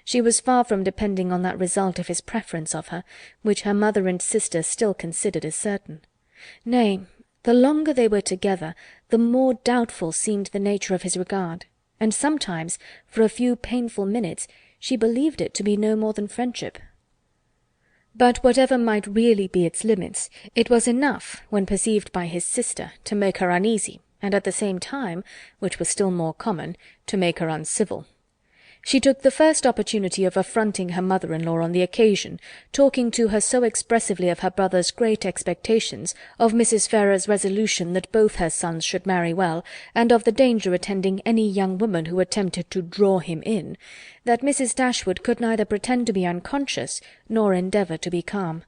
She was far from depending on that result of his preference of her, which her mother and sister still considered as certain. Nay, the longer they were together, the more doubtful seemed the nature of his regard, and sometimes, for a few painful minutes, she believed it to be no more than friendship. But whatever might really be its limits, it was enough, when perceived by his sister, to make her uneasy, and at the same time, which was still more common, to make her uncivil. She took the first opportunity of affronting her mother-in-law on the occasion, talking to her so expressively of her brother's great expectations, of Mrs. Ferrars's resolution that both her sons should marry well, and of the danger attending any young woman who attempted to draw him in, that Mrs. Dashwood could neither pretend to be unconscious nor endeavour to be calm.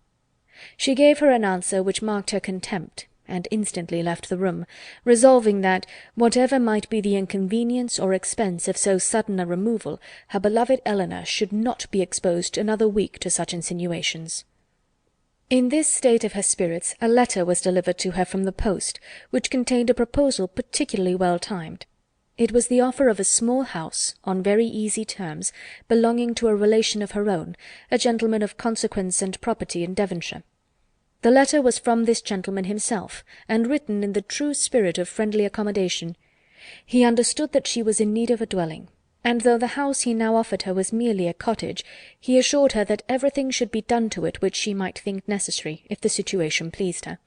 She gave her an answer which marked her contempt, and instantly left the room, resolving that, whatever might be the inconvenience or expense of so sudden a removal, her beloved Elinor should not be exposed another week to such insinuations. In this state of her spirits a letter was delivered to her from the post, which contained a proposal particularly well timed. It was the offer of a small house, on very easy terms, belonging to a relation of her own, a gentleman of consequence and property in Devonshire. The letter was from this gentleman himself, and written in the true spirit of friendly accommodation. He understood that she was in need of a dwelling, and though the house he now offered her was merely a cottage, he assured her that everything should be done to it which she might think necessary, if the situation pleased her.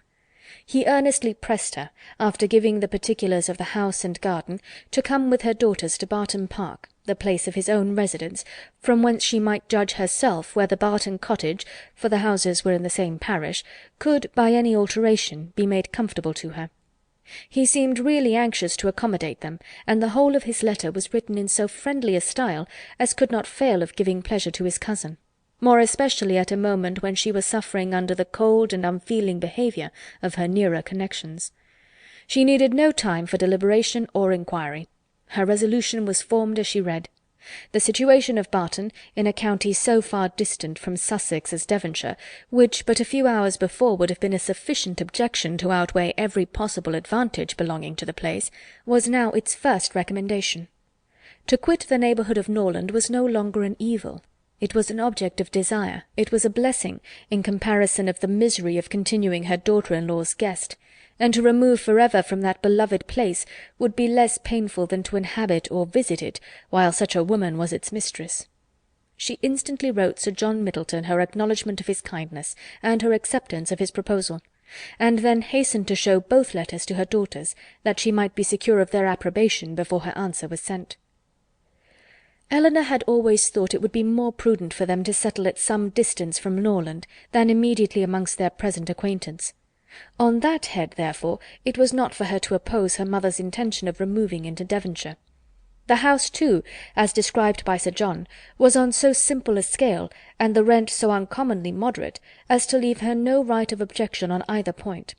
He earnestly pressed her, after giving the particulars of the house and garden, to come with her daughters to Barton Park, the place of his own residence, from whence she might judge herself whether Barton Cottage, for the houses were in the same parish, could, by any alteration, be made comfortable to her. He seemed really anxious to accommodate them, and the whole of his letter was written in so friendly a style as could not fail of giving pleasure to his cousin, more especially at a moment when she was suffering under the cold and unfeeling behaviour of her nearer connections. She needed no time for deliberation or inquiry. Her resolution was formed as she read. The situation of Barton, in a county so far distant from Sussex as Devonshire, which but a few hours before would have been a sufficient objection to outweigh every possible advantage belonging to the place, was now its first recommendation. To quit the neighbourhood of Norland was no longer an evil. It was an object of desire, it was a blessing, in comparison of the misery of continuing her daughter-in-law's guest, and to remove for ever from that beloved place would be less painful than to inhabit or visit it while such a woman was its mistress. She instantly wrote Sir John Middleton her acknowledgment of his kindness, and her acceptance of his proposal, and then hastened to show both letters to her daughters, that she might be secure of their approbation before her answer was sent. Elinor had always thought it would be more prudent for them to settle at some distance from Norland than immediately amongst their present acquaintance. On that head, therefore, it was not for her to oppose her mother's intention of removing into Devonshire. The house, too, as described by Sir John, was on so simple a scale, and the rent so uncommonly moderate, as to leave her no right of objection on either point;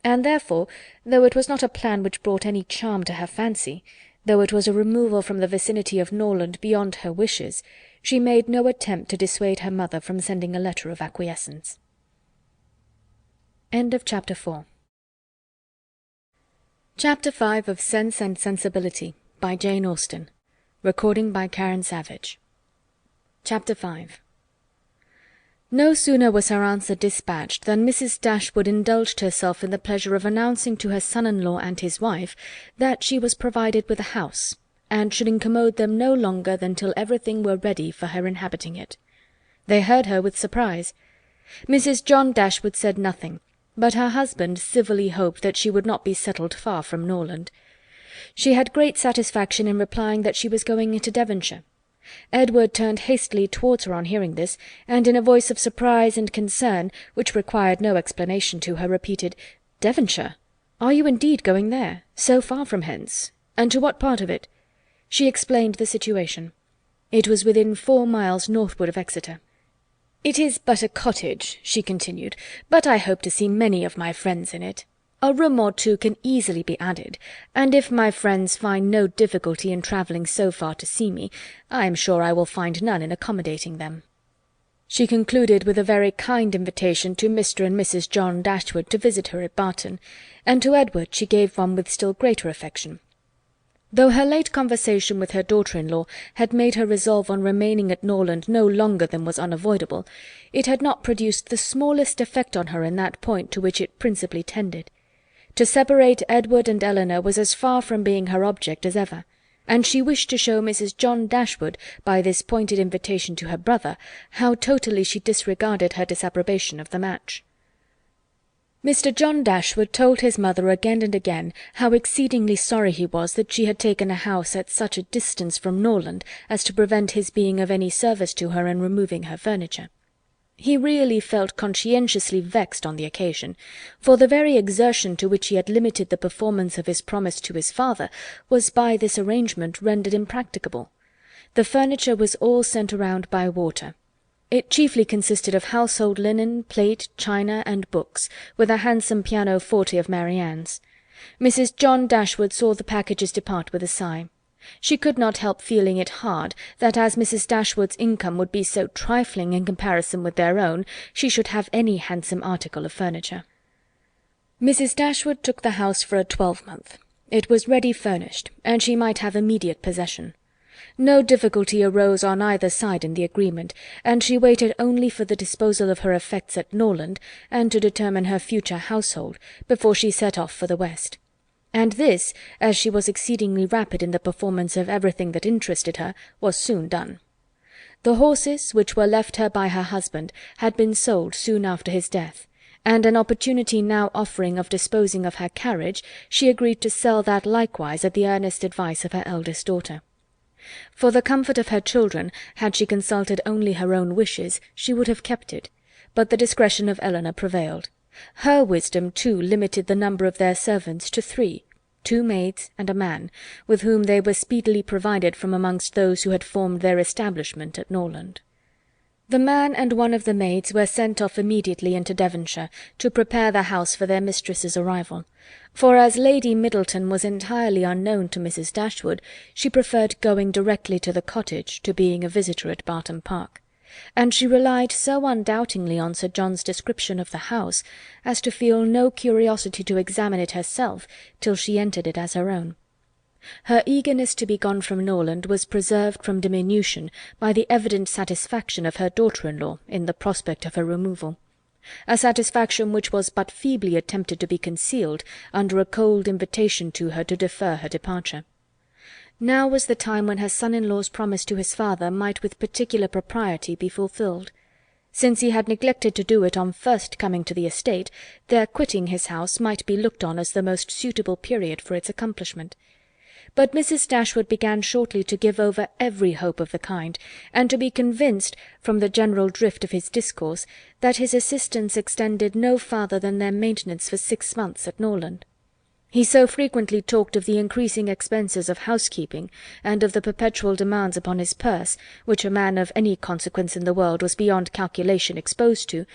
and therefore, though it was not a plan which brought any charm to her fancy, though it was a removal from the vicinity of Norland beyond her wishes, she made no attempt to dissuade her mother from sending a letter of acquiescence. Chapter 4. Chapter 5 of Sense and Sensibility, by Jane Austen. Recording by Karen Savage. Chapter 5. No sooner was her answer dispatched than Mrs. Dashwood indulged herself in the pleasure of announcing to her son-in-law and his wife that she was provided with a house, and should incommode them no longer than till everything were ready for her inhabiting it. They heard her with surprise. Mrs. John Dashwood said nothing, but her husband civilly hoped that she would not be settled far from Norland. She had great satisfaction in replying that she was going into Devonshire. Edward turned hastily towards her on hearing this, and in a voice of surprise and concern, which required no explanation to her, repeated, "Devonshire? Are you indeed going there? So far from hence? And to what part of it?" She explained the situation. It was within 4 miles northward of Exeter. "It is but a cottage," she continued, "but I hope to see many of my friends in it. A room or two can easily be added, and if my friends find no difficulty in travelling so far to see me, I am sure I will find none in accommodating them." She concluded with a very kind invitation to Mr. and Mrs. John Dashwood to visit her at Barton, and to Edward she gave one with still greater affection. Though her late conversation with her daughter-in-law had made her resolve on remaining at Norland no longer than was unavoidable, it had not produced the smallest effect on her in that point to which it principally tended. To separate Edward and Elinor was as far from being her object as ever, and she wished to show Mrs. John Dashwood, by this pointed invitation to her brother, how totally she disregarded her disapprobation of the match. Mr. John Dashwood told his mother again and again how exceedingly sorry he was that she had taken a house at such a distance from Norland as to prevent his being of any service to her in removing her furniture. He really felt conscientiously vexed on the occasion, for the very exertion to which he had limited the performance of his promise to his father was by this arrangement rendered impracticable. The furniture was all sent around by water. It chiefly consisted of household linen, plate, china, and books, with a handsome pianoforte of Marianne's. Mrs. John Dashwood saw the packages depart with a sigh. She could not help feeling it hard that as Mrs. Dashwood's income would be so trifling in comparison with their own, she should have any handsome article of furniture. Mrs. Dashwood took the house for a 12-month. It was ready furnished, and she might have immediate possession. No difficulty arose on either side in the agreement, and she waited only for the disposal of her effects at Norland, and to determine her future household, before she set off for the west. And this, as she was exceedingly rapid in the performance of everything that interested her, was soon done. The horses, which were left her by her husband, had been sold soon after his death, and an opportunity now offering of disposing of her carriage, she agreed to sell that likewise at the earnest advice of her eldest daughter. For the comfort of her children, had she consulted only her own wishes, she would have kept it, but the discretion of Elinor prevailed. Her wisdom, too, limited the number of their servants to 3, 2 maids and a man, with whom they were speedily provided from amongst those who had formed their establishment at Norland. The man and one of the maids were sent off immediately into Devonshire, to prepare the house for their mistress's arrival, for as Lady Middleton was entirely unknown to Mrs. Dashwood, she preferred going directly to the cottage to being a visitor at Barton Park, and she relied so undoubtingly on Sir John's description of the house as to feel no curiosity to examine it herself till she entered it as her own. Her eagerness to be gone from Norland was preserved from diminution by the evident satisfaction of her daughter-in-law in the prospect of her removal, a satisfaction which was but feebly attempted to be concealed under a cold invitation to her to defer her departure. Now was the time when her son-in-law's promise to his father might with particular propriety be fulfilled. Since he had neglected to do it on first coming to the estate, their quitting his house might be looked on as the most suitable period for its accomplishment. But Mrs. Dashwood began shortly to give over every hope of the kind, and to be convinced, from the general drift of his discourse, that his assistance extended no farther than their maintenance for 6 months at Norland. He so frequently talked of the increasing expenses of housekeeping, and of the perpetual demands upon his purse, which a man of any consequence in the world was beyond calculation exposed to,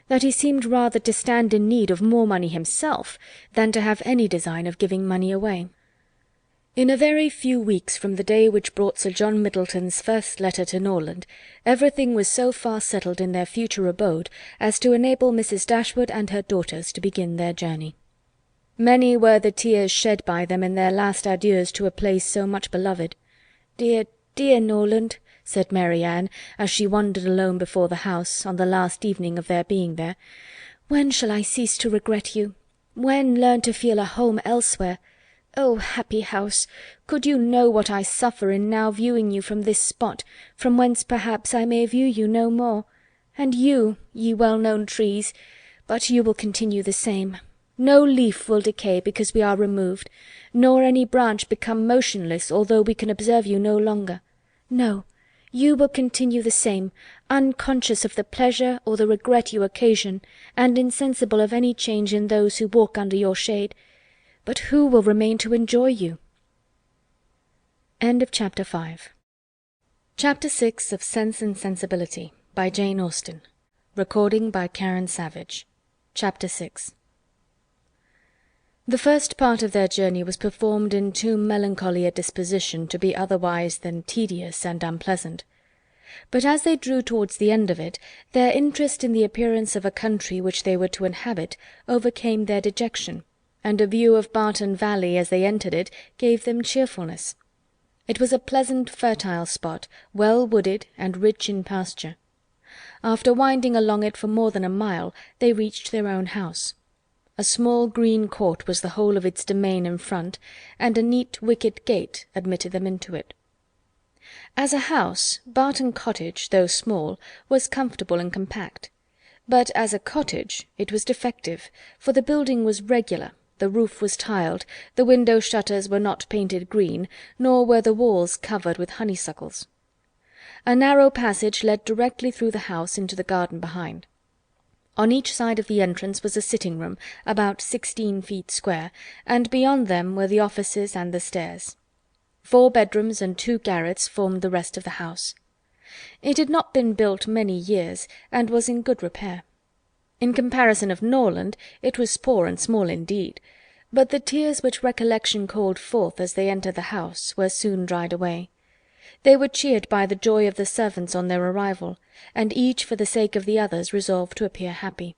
that he seemed rather to stand in need of more money himself than to have any design of giving money away. In a very few weeks from the day which brought Sir John Middleton's first letter to Norland, everything was so far settled in their future abode as to enable Mrs. Dashwood and her daughters to begin their journey. Many were the tears shed by them in their last adieus to a place so much beloved. "Dear, dear Norland," said Marianne, as she wandered alone before the house, on the last evening of their being there, "when shall I cease to regret you? When learn to feel a home elsewhere? Oh, happy house! Could you know what I suffer in now viewing you from this spot, from whence perhaps I may view you no more, and you, ye well-known trees, but you will continue the same. No leaf will decay because we are removed, nor any branch become motionless although we can observe you no longer. No, you will continue the same, unconscious of the pleasure or the regret you occasion, and insensible of any change in those who walk under your shade. But who will remain to enjoy you? End of Chapter 5. Chapter 6 of Sense and Sensibility by Jane Austen. Recording by Karen Savage. Chapter 6. The first part of their journey was performed in too melancholy a disposition to be otherwise than tedious and unpleasant. But as they drew towards the end of it, their interest in the appearance of a country which they were to inhabit overcame their dejection, and a view of Barton Valley as they entered it gave them cheerfulness. It was a pleasant fertile spot, well wooded and rich in pasture. After winding along it for more than a mile, they reached their own house. A small green court was the whole of its domain in front, and a neat wicket gate admitted them into it. As a house, Barton Cottage, though small, was comfortable and compact. But as a cottage it was defective, for the building was regular, the roof was tiled, the window shutters were not painted green, nor were the walls covered with honeysuckles. A narrow passage led directly through the house into the garden behind. On each side of the entrance was a sitting-room, about 16 feet square, and beyond them were the offices and the stairs. 4 bedrooms and 2 garrets formed the rest of the house. It had not been built many years, and was in good repair. In comparison of Norland, it was poor and small indeed, but the tears which recollection called forth as they entered the house were soon dried away. They were cheered by the joy of the servants on their arrival, and each for the sake of the others resolved to appear happy.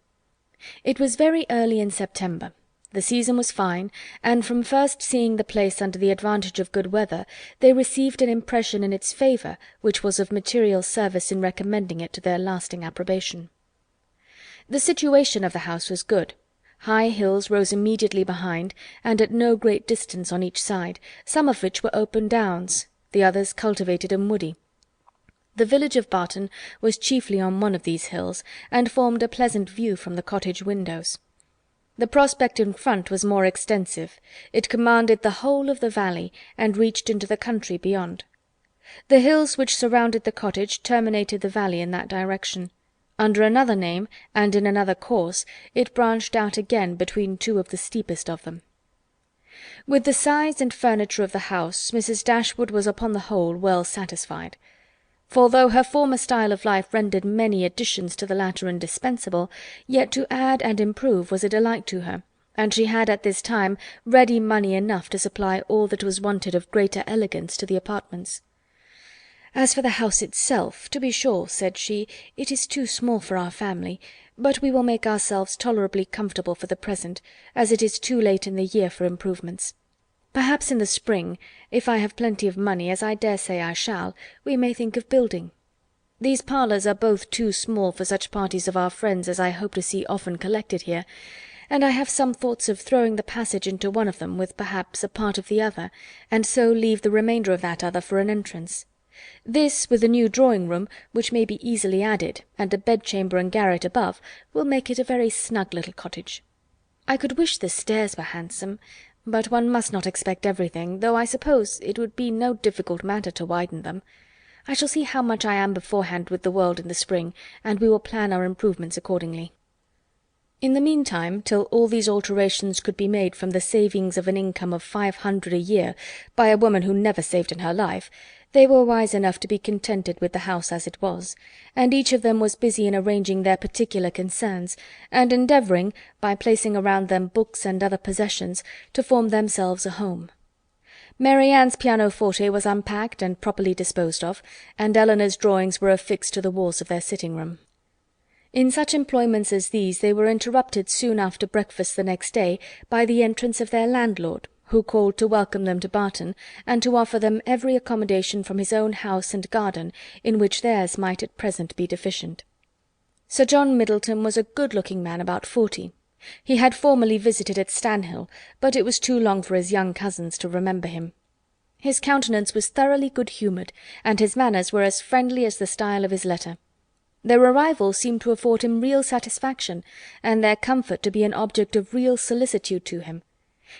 It was very early in September. The season was fine, and from first seeing the place under the advantage of good weather, they received an impression in its favour which was of material service in recommending it to their lasting approbation. The situation of the house was good. High hills rose immediately behind, and at no great distance on each side, some of which were open downs, the others cultivated and woody. The village of Barton was chiefly on one of these hills, and formed a pleasant view from the cottage windows. The prospect in front was more extensive. It commanded the whole of the valley, and reached into the country beyond. The hills which surrounded the cottage terminated the valley in that direction. Under another name, and in another course, it branched out again between 2 of the steepest of them. With the size and furniture of the house, Mrs. Dashwood was upon the whole well satisfied. For though her former style of life rendered many additions to the latter indispensable, yet to add and improve was a delight to her, and she had at this time ready money enough to supply all that was wanted of greater elegance to the apartments. "As for the house itself, to be sure," said she, "it is too small for our family, but we will make ourselves tolerably comfortable for the present, as it is too late in the year for improvements. Perhaps in the spring, if I have plenty of money, as I dare say I shall, we may think of building. These parlours are both too small for such parties of our friends as I hope to see often collected here, and I have some thoughts of throwing the passage into one of them with perhaps a part of the other, and so leave the remainder of that other for an entrance. This, with a new drawing-room, which may be easily added, and a bedchamber and garret above, will make it a very snug little cottage. I could wish the stairs were handsome, but one must not expect everything, though I suppose it would be no difficult matter to widen them. I shall see how much I am beforehand with the world in the spring, and we will plan our improvements accordingly." In the meantime, till all these alterations could be made from the savings of an income of 500 a year by a woman who never saved in her life, they were wise enough to be contented with the house as it was, and each of them was busy in arranging their particular concerns, and endeavouring, by placing around them books and other possessions, to form themselves a home. Mary Ann's pianoforte was unpacked and properly disposed of, and Elinor's drawings were affixed to the walls of their sitting-room. In such employments as these they were interrupted soon after breakfast the next day by the entrance of their landlord, who called to welcome them to Barton, and to offer them every accommodation from his own house and garden, in which theirs might at present be deficient. Sir John Middleton was a good-looking man about 40. He had formerly visited at Stanhill, but it was too long for his young cousins to remember him. His countenance was thoroughly good-humoured, and his manners were as friendly as the style of his letter. Their arrival seemed to afford him real satisfaction, and their comfort to be an object of real solicitude to him.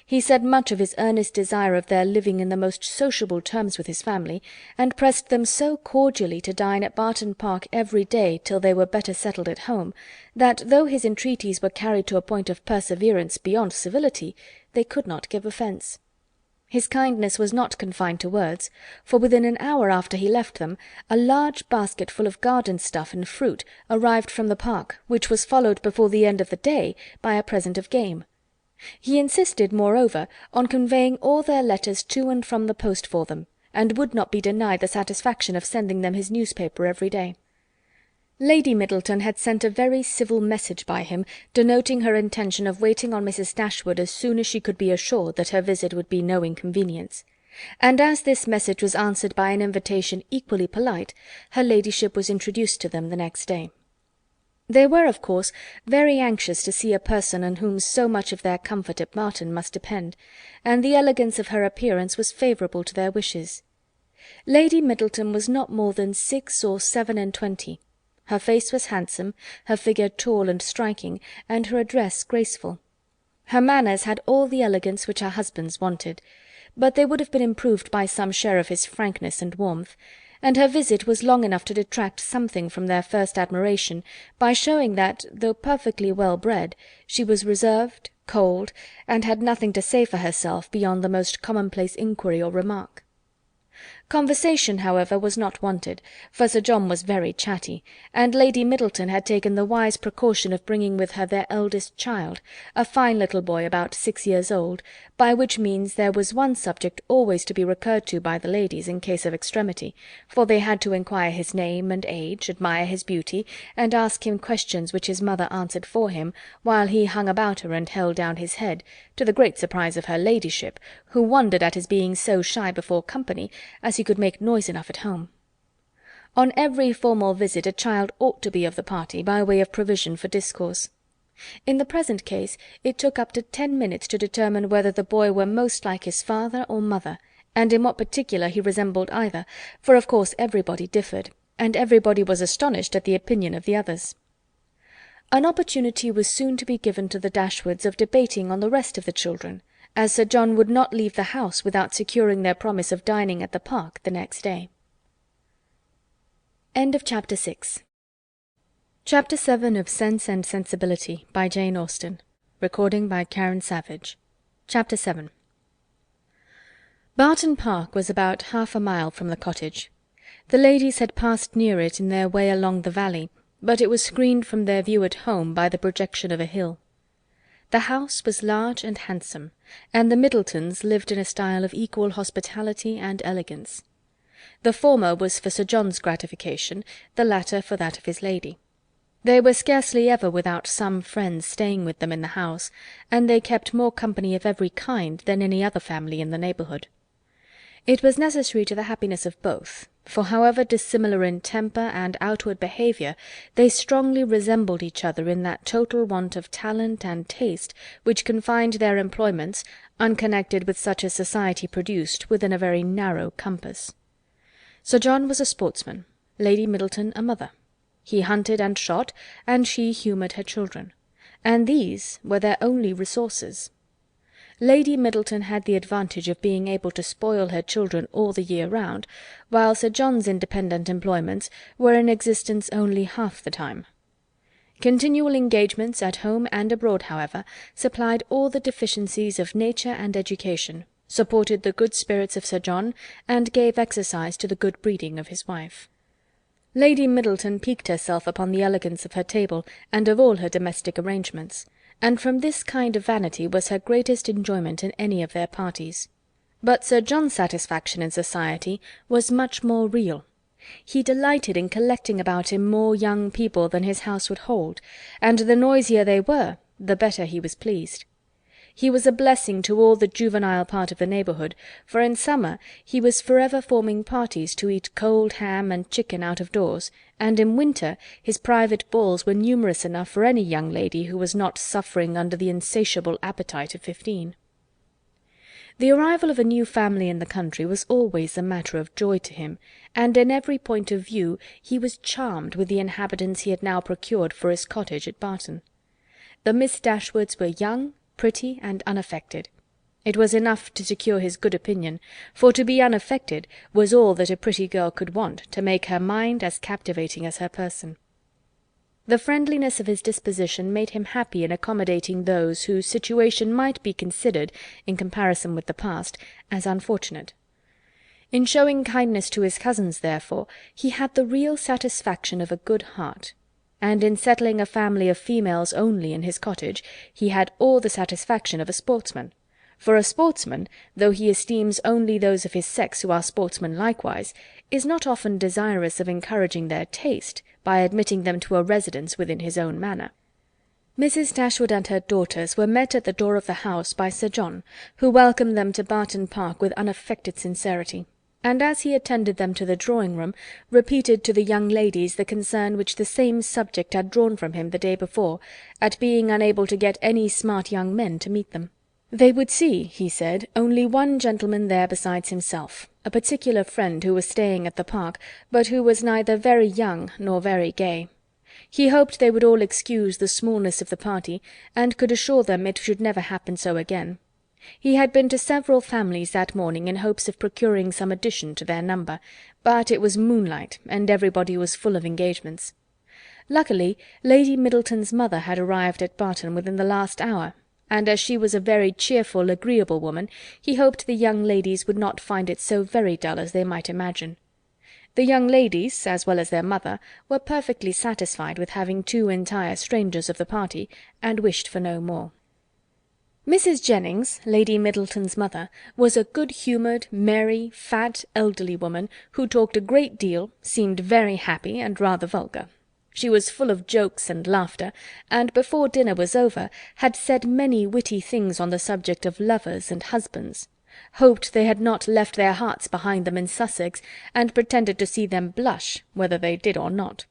He said much of his earnest desire of their living in the most sociable terms with his family, and pressed them so cordially to dine at Barton Park every day till they were better settled at home, that though his entreaties were carried to a point of perseverance beyond civility, they could not give offence. His kindness was not confined to words, for within an hour after he left them, a large basket full of garden stuff and fruit arrived from the park, which was followed before the end of the day by a present of game. He insisted, moreover, on conveying all their letters to and from the post for them, and would not be denied the satisfaction of sending them his newspaper every day. Lady Middleton had sent a very civil message by him, denoting her intention of waiting on Mrs. Dashwood as soon as she could be assured that her visit would be no inconvenience; and as this message was answered by an invitation equally polite, her ladyship was introduced to them the next day. They were, of course, very anxious to see a person on whom so much of their comfort at Barton must depend, and the elegance of her appearance was favourable to their wishes. Lady Middleton was not more than 6 or 27. Her face was handsome, her figure tall and striking, and her address graceful. Her manners had all the elegance which her husband's wanted, but they would have been improved by some share of his frankness and warmth, and her visit was long enough to detract something from their first admiration by showing that, though perfectly well bred, she was reserved, cold, and had nothing to say for herself beyond the most commonplace inquiry or remark. Conversation, however, was not wanted, for Sir John was very chatty, and Lady Middleton had taken the wise precaution of bringing with her their eldest child, a fine little boy about 6 years old, by which means there was one subject always to be recurred to by the ladies in case of extremity, for they had to inquire his name and age, admire his beauty, and ask him questions which his mother answered for him, while he hung about her and held down his head, to the great surprise of her ladyship, who wondered at his being so shy before company, as he could make noise enough at home. On every formal visit a child ought to be of the party, by way of provision for discourse. In the present case it took up to 10 minutes to determine whether the boy were most like his father or mother, and in what particular he resembled either, for of course everybody differed, and everybody was astonished at the opinion of the others. An opportunity was soon to be given to the Dashwoods of debating on the rest of the children, as Sir John would not leave the house without securing their promise of dining at the park the next day. Chapter 7 of Sense and Sensibility, by Jane Austen. Recording by Karen Savage. Chapter 7. Barton Park was about half a mile from the cottage. The ladies had passed near it in their way along the valley, but it was screened from their view at home by the projection of a hill. The house was large and handsome, and the Middletons lived in a style of equal hospitality and elegance. The former was for Sir John's gratification, the latter for that of his lady. They were scarcely ever without some friends staying with them in the house, and they kept more company of every kind than any other family in the neighbourhood. It was necessary to the happiness of both, for however dissimilar in temper and outward behaviour, they strongly resembled each other in that total want of talent and taste which confined their employments, unconnected with such as society produced, within a very narrow compass. Sir John was a sportsman, Lady Middleton a mother. He hunted and shot, and she humoured her children, and these were their only resources. Lady Middleton had the advantage of being able to spoil her children all the year round, while Sir John's independent employments were in existence only half the time. Continual engagements at home and abroad, however, supplied all the deficiencies of nature and education, supported the good spirits of Sir John, and gave exercise to the good breeding of his wife. Lady Middleton piqued herself upon the elegance of her table and of all her domestic arrangements, and from this kind of vanity was her greatest enjoyment in any of their parties. But Sir John's satisfaction in society was much more real. He delighted in collecting about him more young people than his house would hold, and the noisier they were, the better he was pleased. He was a blessing to all the juvenile part of the neighbourhood, for in summer he was forever forming parties to eat cold ham and chicken out of doors, and in winter his private balls were numerous enough for any young lady who was not suffering under the insatiable appetite of 15. The arrival of a new family in the country was always a matter of joy to him, and in every point of view he was charmed with the inhabitants he had now procured for his cottage at Barton. The Miss Dashwoods were young, pretty, and unaffected. It was enough to secure his good opinion, for to be unaffected was all that a pretty girl could want to make her mind as captivating as her person. The friendliness of his disposition made him happy in accommodating those whose situation might be considered, in comparison with the past, as unfortunate. In showing kindness to his cousins, therefore, he had the real satisfaction of a good heart, and in settling a family of females only in his cottage, he had all the satisfaction of a sportsman. For a sportsman, though he esteems only those of his sex who are sportsmen likewise, is not often desirous of encouraging their taste by admitting them to a residence within his own manor. Mrs. Dashwood and her daughters were met at the door of the house by Sir John, who welcomed them to Barton Park with unaffected sincerity, and as he attended them to the drawing-room, repeated to the young ladies the concern which the same subject had drawn from him the day before, at being unable to get any smart young men to meet them. They would see, he said, only one gentleman there besides himself, a particular friend who was staying at the Park, but who was neither very young nor very gay. He hoped they would all excuse the smallness of the party, and could assure them it should never happen so again. He had been to several families that morning in hopes of procuring some addition to their number, but it was moonlight, and everybody was full of engagements. Luckily, Lady Middleton's mother had arrived at Barton within the last hour, and as she was a very cheerful, agreeable woman, he hoped the young ladies would not find it so very dull as they might imagine. The young ladies, as well as their mother, were perfectly satisfied with having two entire strangers of the party, and wished for no more. Mrs. Jennings, Lady Middleton's mother, was a good-humoured, merry, fat, elderly woman, who talked a great deal, seemed very happy, and rather vulgar. She was full of jokes and laughter, and before dinner was over had said many witty things on the subject of lovers and husbands, hoped they had not left their hearts behind them in Sussex, and pretended to see them blush, whether they did or not.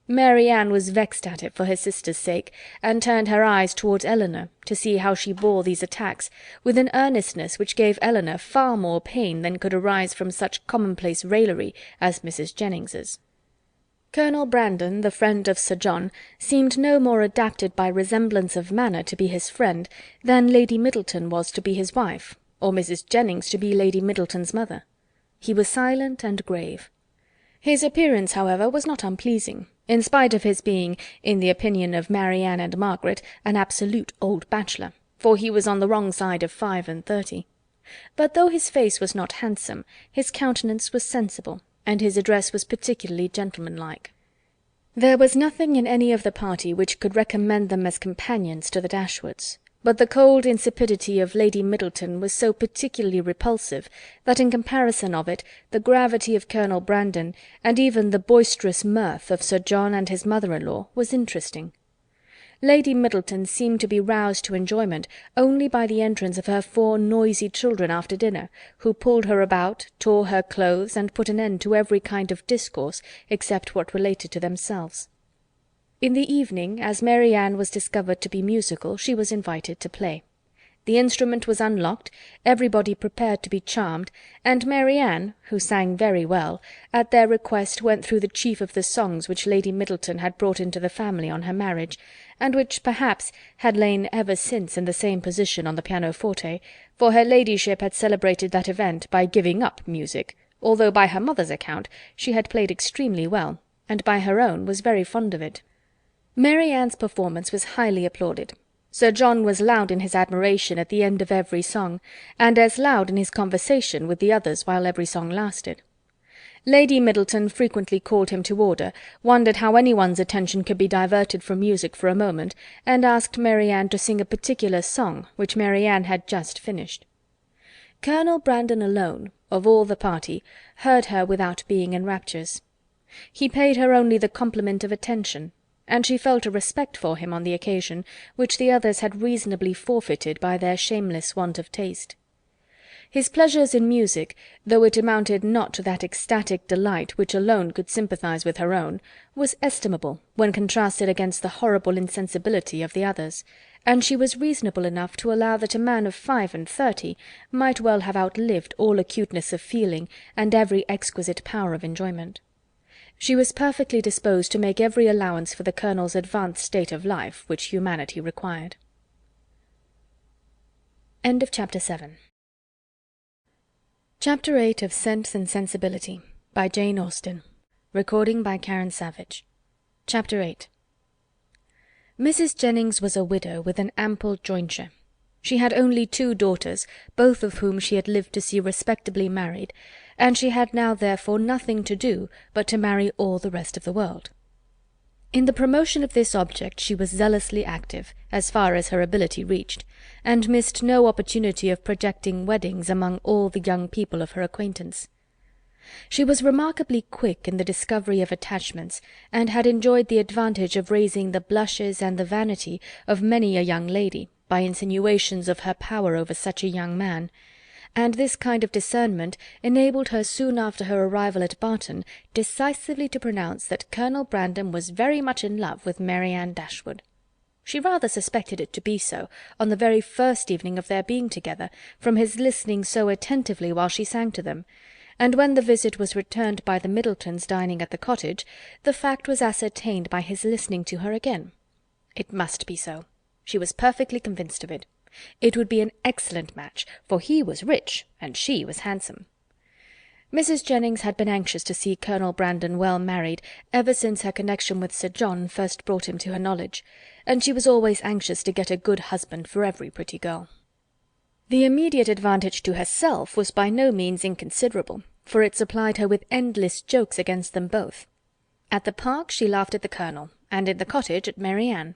Mary Ann was vexed at it for her sister's sake, and turned her eyes towards Elinor, to see how she bore these attacks, with an earnestness which gave Elinor far more pain than could arise from such commonplace raillery as Mrs. Jennings's. Colonel Brandon, the friend of Sir John, seemed no more adapted by resemblance of manner to be his friend than Lady Middleton was to be his wife, or Mrs. Jennings to be Lady Middleton's mother. He was silent and grave. His appearance, however, was not unpleasing, in spite of his being, in the opinion of Marianne and Margaret, an absolute old bachelor, for he was on the wrong side of 35. But though his face was not handsome, his countenance was sensible, and his address was particularly gentlemanlike. There was nothing in any of the party which could recommend them as companions to the Dashwoods, but the cold insipidity of Lady Middleton was so particularly repulsive that in comparison of it the gravity of Colonel Brandon, and even the boisterous mirth of Sir John and his mother-in-law, was interesting. Lady Middleton seemed to be roused to enjoyment only by the entrance of her 4 noisy children after dinner, who pulled her about, tore her clothes, and put an end to every kind of discourse except what related to themselves. In the evening, as Mary Ann was discovered to be musical, she was invited to play. The instrument was unlocked, everybody prepared to be charmed, and Mary Ann, who sang very well, at their request went through the chief of the songs which Lady Middleton had brought into the family on her marriage, and which, perhaps, had lain ever since in the same position on the pianoforte, for her ladyship had celebrated that event by giving up music, although by her mother's account she had played extremely well, and by her own was very fond of it. Mary Ann's performance was highly applauded. Sir John was loud in his admiration at the end of every song, and as loud in his conversation with the others while every song lasted. Lady Middleton frequently called him to order, wondered how anyone's attention could be diverted from music for a moment, and asked Mary Ann to sing a particular song, which Mary Ann had just finished. Colonel Brandon alone, of all the party, heard her without being in raptures. He paid her only the compliment of attention, and she felt a respect for him on the occasion, which the others had reasonably forfeited by their shameless want of taste. His pleasures in music, though it amounted not to that ecstatic delight which alone could sympathize with her own, was estimable when contrasted against the horrible insensibility of the others, and she was reasonable enough to allow that a man of 35 might well have outlived all acuteness of feeling and every exquisite power of enjoyment. She was perfectly disposed to make every allowance for the Colonel's advanced state of life which humanity required. End of Chapter 7. Chapter 8 of Sense and Sensibility by Jane Austen. Recording by Karen Savage. Chapter 8. Mrs. Jennings was a widow with an ample jointure. She had only 2 daughters, both of whom she had lived to see respectably married, and she had now therefore nothing to do but to marry all the rest of the world. In the promotion of this object she was zealously active, as far as her ability reached, and missed no opportunity of projecting weddings among all the young people of her acquaintance. She was remarkably quick in the discovery of attachments, and had enjoyed the advantage of raising the blushes and the vanity of many a young lady by insinuations of her power over such a young man, and this kind of discernment enabled her soon after her arrival at Barton decisively to pronounce that Colonel Brandon was very much in love with Mary Anne Dashwood. She rather suspected it to be so, on the very first evening of their being together, from his listening so attentively while she sang to them, and when the visit was returned by the Middletons dining at the cottage, the fact was ascertained by his listening to her again. It must be so. She was perfectly convinced of it. It would be an excellent match, for he was rich and she was handsome. Mrs. Jennings had been anxious to see Colonel Brandon well married ever since her connection with Sir John first brought him to her knowledge, and she was always anxious to get a good husband for every pretty girl. The immediate advantage to herself was by no means inconsiderable, for it supplied her with endless jokes against them both. At the park she laughed at the Colonel, and in the cottage at Mary Anne.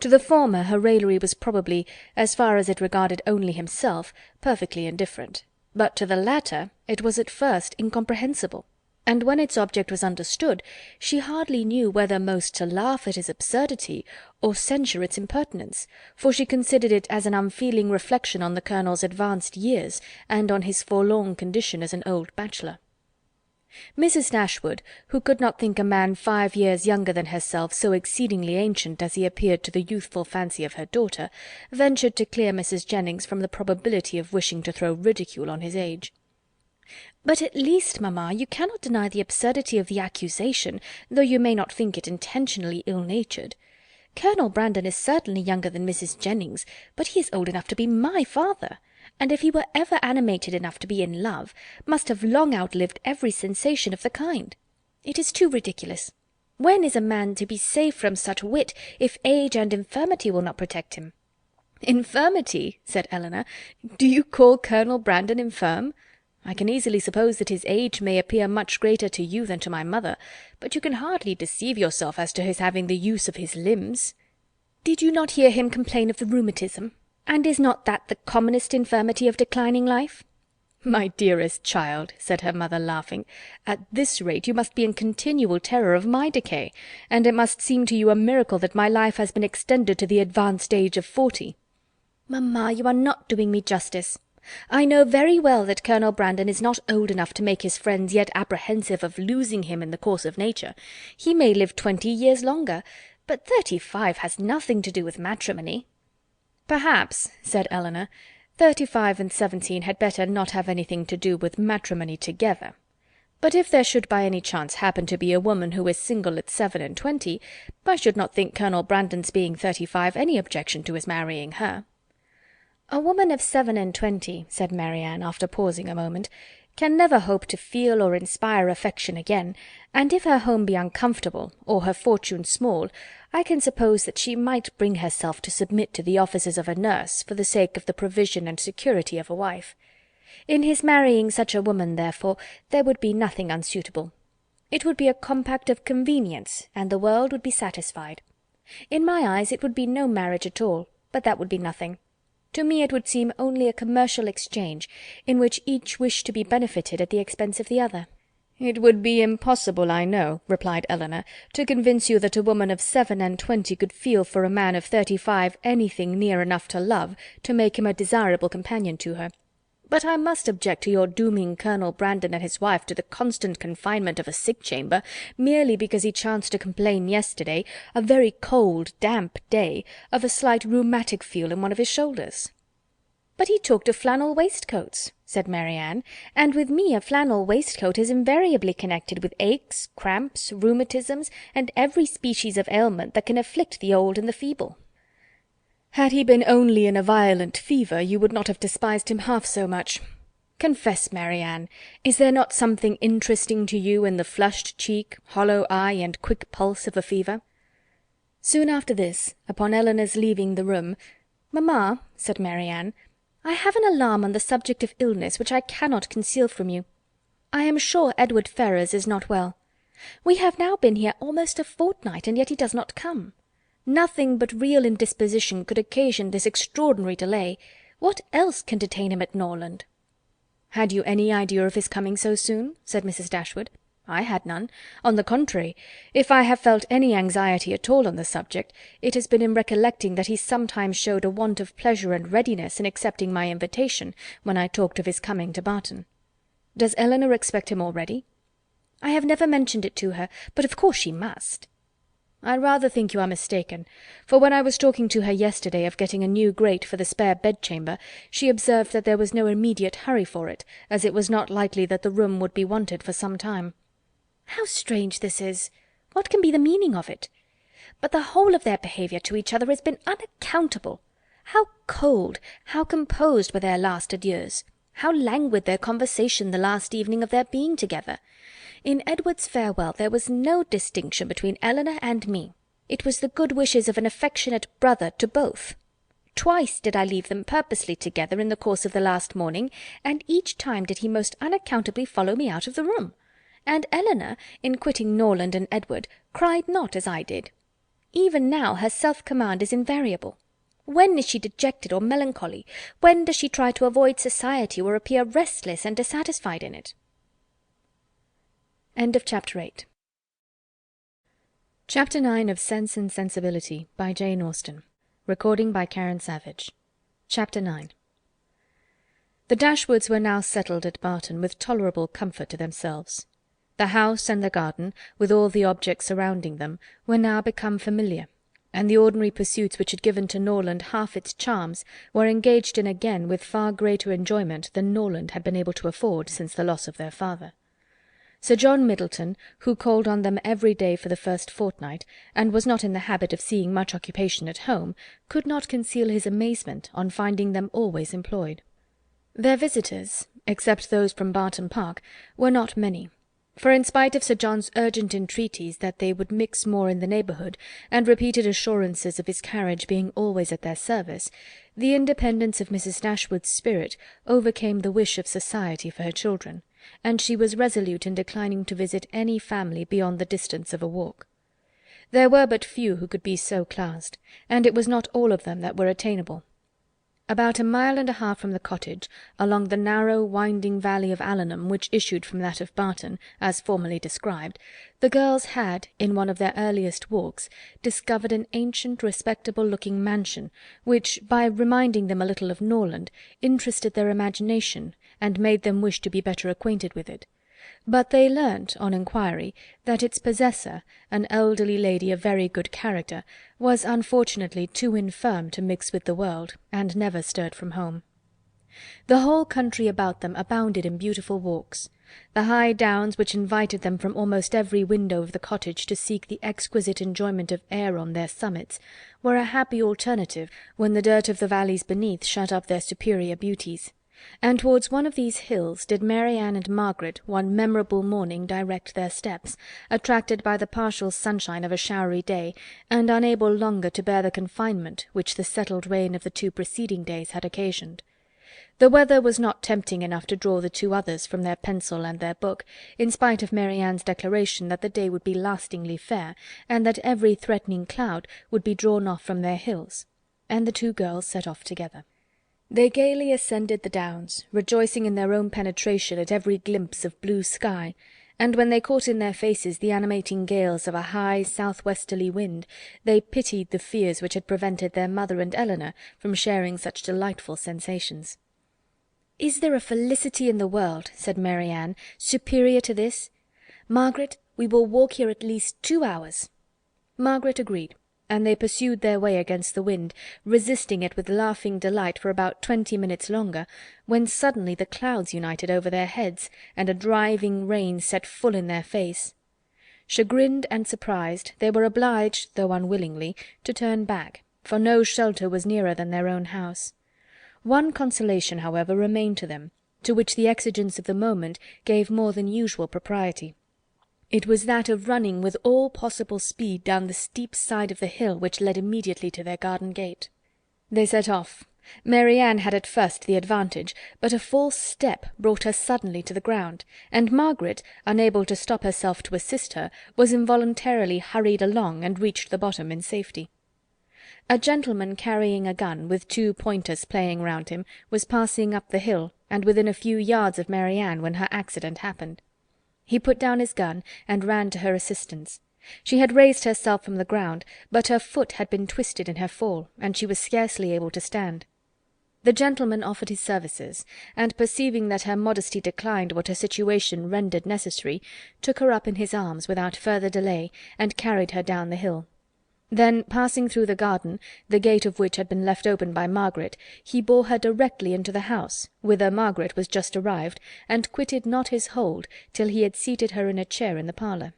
To the former her raillery was probably, as far as it regarded only himself, perfectly indifferent, but to the latter it was at first incomprehensible, and when its object was understood, she hardly knew whether most to laugh at his absurdity or censure its impertinence, for she considered it as an unfeeling reflection on the Colonel's advanced years, and on his forlorn condition as an old bachelor. Mrs. Dashwood, who could not think a man 5 years younger than herself so exceedingly ancient as he appeared to the youthful fancy of her daughter, ventured to clear Mrs. Jennings from the probability of wishing to throw ridicule on his age. "But at least, mamma, you cannot deny the absurdity of the accusation, though you may not think it intentionally ill-natured. Colonel Brandon is certainly younger than Mrs. Jennings, but he is old enough to be my father, and if he were ever animated enough to be in love, must have long outlived every sensation of the kind. It is too ridiculous. When is a man to be safe from such wit, if age and infirmity will not protect him?" "Infirmity!" said Elinor. "Do you call Colonel Brandon infirm? I can easily suppose that his age may appear much greater to you than to my mother, but you can hardly deceive yourself as to his having the use of his limbs." "Did you not hear him complain of the rheumatism? And is not that the commonest infirmity of declining life?" "My dearest child," said her mother, laughing, "at this rate you must be in continual terror of my decay, and it must seem to you a miracle that my life has been extended to the advanced age of 40. "Mamma, you are not doing me justice. I know very well that Colonel Brandon is not old enough to make his friends yet apprehensive of losing him in the course of nature. He may live 20 years longer, but 35 has nothing to do with matrimony." "Perhaps," said Elinor, 35 and 17 had better not have anything to do with matrimony together. But if there should by any chance happen to be a woman who is single at 27, I should not think Colonel Brandon's being 35 any objection to his marrying her." "A woman of 27, said Marianne, after pausing a moment, "can never hope to feel or inspire affection again, and if her home be uncomfortable, or her fortune small, I can suppose that she might bring herself to submit to the offices of a nurse for the sake of the provision and security of a wife. In his marrying such a woman, therefore, there would be nothing unsuitable. It would be a compact of convenience, and the world would be satisfied. In my eyes it would be no marriage at all, but that would be nothing. To me it would seem only a commercial exchange, in which each wished to be benefited at the expense of the other." "It would be impossible, I know," replied Elinor, "to convince you that a woman of 27 could feel for a man of 35 anything near enough to love to make him a desirable companion to her. But I must object to your dooming Colonel Brandon and his wife to the constant confinement of a sick-chamber, merely because he chanced to complain yesterday, a very cold, damp day, of a slight rheumatic feel in one of his shoulders." "But he talked of flannel waistcoats," said Marianne, "and with me a flannel waistcoat is invariably connected with aches, cramps, rheumatisms, and every species of ailment that can afflict the old and the feeble." "Had he been only in a violent fever, you would not have despised him half so much. Confess, Marianne, is there not something interesting to you in the flushed cheek, hollow eye, and quick pulse of a fever?" Soon after this, upon Elinor's leaving the room, "Mamma," said Marianne, "I have an alarm on the subject of illness which I cannot conceal from you. I am sure Edward Ferrars is not well. We have now been here almost a fortnight, and yet he does not come. Nothing but real indisposition could occasion this extraordinary delay. What else can detain him at Norland?" "Had you any idea of his coming so soon?" said Mrs. Dashwood. "I had none. On the contrary, if I have felt any anxiety at all on the subject, it has been in recollecting that he sometimes showed a want of pleasure and readiness in accepting my invitation, when I talked of his coming to Barton. Does Elinor expect him already?" "I have never mentioned it to her, but of course she must." "I rather think you are mistaken, for when I was talking to her yesterday of getting a new grate for the spare bedchamber, she observed that there was no immediate hurry for it, as it was not likely that the room would be wanted for some time." "How strange this is! What can be the meaning of it? But the whole of their behaviour to each other has been unaccountable. How cold, how composed were their last adieus! How languid their conversation the last evening of their being together! In Edward's farewell there was no distinction between Elinor and me. It was the good wishes of an affectionate brother to both. Twice did I leave them purposely together in the course of the last morning, and each time did he most unaccountably follow me out of the room. And Elinor, in quitting Norland and Edward, cried not as I did. Even now her self-command is invariable. When is she dejected or melancholy? When does she try to avoid society, or appear restless and dissatisfied in it?" End of Chapter 8. Chapter 9 of Sense and Sensibility by Jane Austen. Recording by Karen Savage. Chapter 9. The Dashwoods were now settled at Barton with tolerable comfort to themselves. The house and the garden, with all the objects surrounding them, were now become familiar, and the ordinary pursuits which had given to Norland half its charms were engaged in again with far greater enjoyment than Norland had been able to afford since the loss of their father. Sir John Middleton, who called on them every day for the first fortnight, and was not in the habit of seeing much occupation at home, could not conceal his amazement on finding them always employed. Their visitors, except those from Barton Park, were not many, for in spite of Sir John's urgent entreaties that they would mix more in the neighbourhood, and repeated assurances of his carriage being always at their service, the independence of Mrs. Dashwood's spirit overcame the wish of society for her children, and she was resolute in declining to visit any family beyond the distance of a walk. There were but few who could be so classed, and it was not all of them that were attainable. About 1.5 miles from the cottage, along the narrow winding valley of Allenham which issued from that of Barton, as formerly described, the girls had, in one of their earliest walks, discovered an ancient respectable-looking mansion, which, by reminding them a little of Norland, interested their imagination, and made them wish to be better acquainted with it. But they learnt, on inquiry, that its possessor, an elderly lady of very good character, was unfortunately too infirm to mix with the world, and never stirred from home. The whole country about them abounded in beautiful walks. The high downs which invited them from almost every window of the cottage to seek the exquisite enjoyment of air on their summits, were a happy alternative when the dirt of the valleys beneath shut up their superior beauties. And towards one of these hills did Marianne and Margaret one memorable morning direct their steps, attracted by the partial sunshine of a showery day, and unable longer to bear the confinement which the settled rain of the 2 preceding days had occasioned. The weather was not tempting enough to draw the 2 others from their pencil and their book, in spite of Marianne's declaration that the day would be lastingly fair, and that every threatening cloud would be drawn off from their hills, and the 2 girls set off together. They gaily ascended the downs, rejoicing in their own penetration at every glimpse of blue sky, and when they caught in their faces the animating gales of a high south-westerly wind, they pitied the fears which had prevented their mother and Elinor from sharing such delightful sensations. Is there a felicity in the world, said Mary Ann, superior to this? Margaret, we will walk here at least 2 hours. Margaret agreed, and they pursued their way against the wind, resisting it with laughing delight for about 20 minutes longer, when suddenly the clouds united over their heads, and a driving rain set full in their face. Chagrined and surprised, they were obliged, though unwillingly, to turn back, for no shelter was nearer than their own house. One consolation, however, remained to them, to which the exigence of the moment gave more than usual propriety. It was that of running with all possible speed down the steep side of the hill which led immediately to their garden gate. They set off. Mary Ann had at first the advantage, but a false step brought her suddenly to the ground, and Margaret, unable to stop herself to assist her, was involuntarily hurried along, and reached the bottom in safety. A gentleman carrying a gun, with 2 pointers playing round him, was passing up the hill, and within a few yards of Mary Ann when her accident happened. He put down his gun, and ran to her assistance. She had raised herself from the ground, but her foot had been twisted in her fall, and she was scarcely able to stand. The gentleman offered his services, and perceiving that her modesty declined what her situation rendered necessary, took her up in his arms without further delay, and carried her down the hill. Then, passing through the garden, the gate of which had been left open by Margaret, he bore her directly into the house, whither Margaret was just arrived, and quitted not his hold till he had seated her in a chair in the parlour.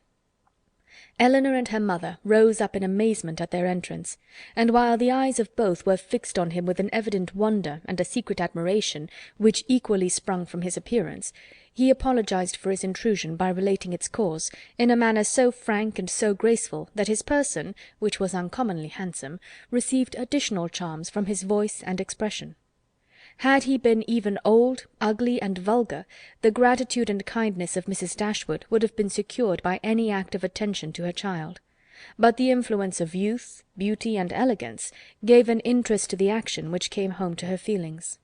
Elinor and her mother rose up in amazement at their entrance, and while the eyes of both were fixed on him with an evident wonder and a secret admiration, which equally sprung from his appearance, he apologized for his intrusion by relating its cause, in a manner so frank and so graceful that his person, which was uncommonly handsome, received additional charms from his voice and expression. Had he been even old, ugly, and vulgar, the gratitude and kindness of Mrs. Dashwood would have been secured by any act of attention to her child. But the influence of youth, beauty, and elegance gave an interest to the action which came home to her feelings.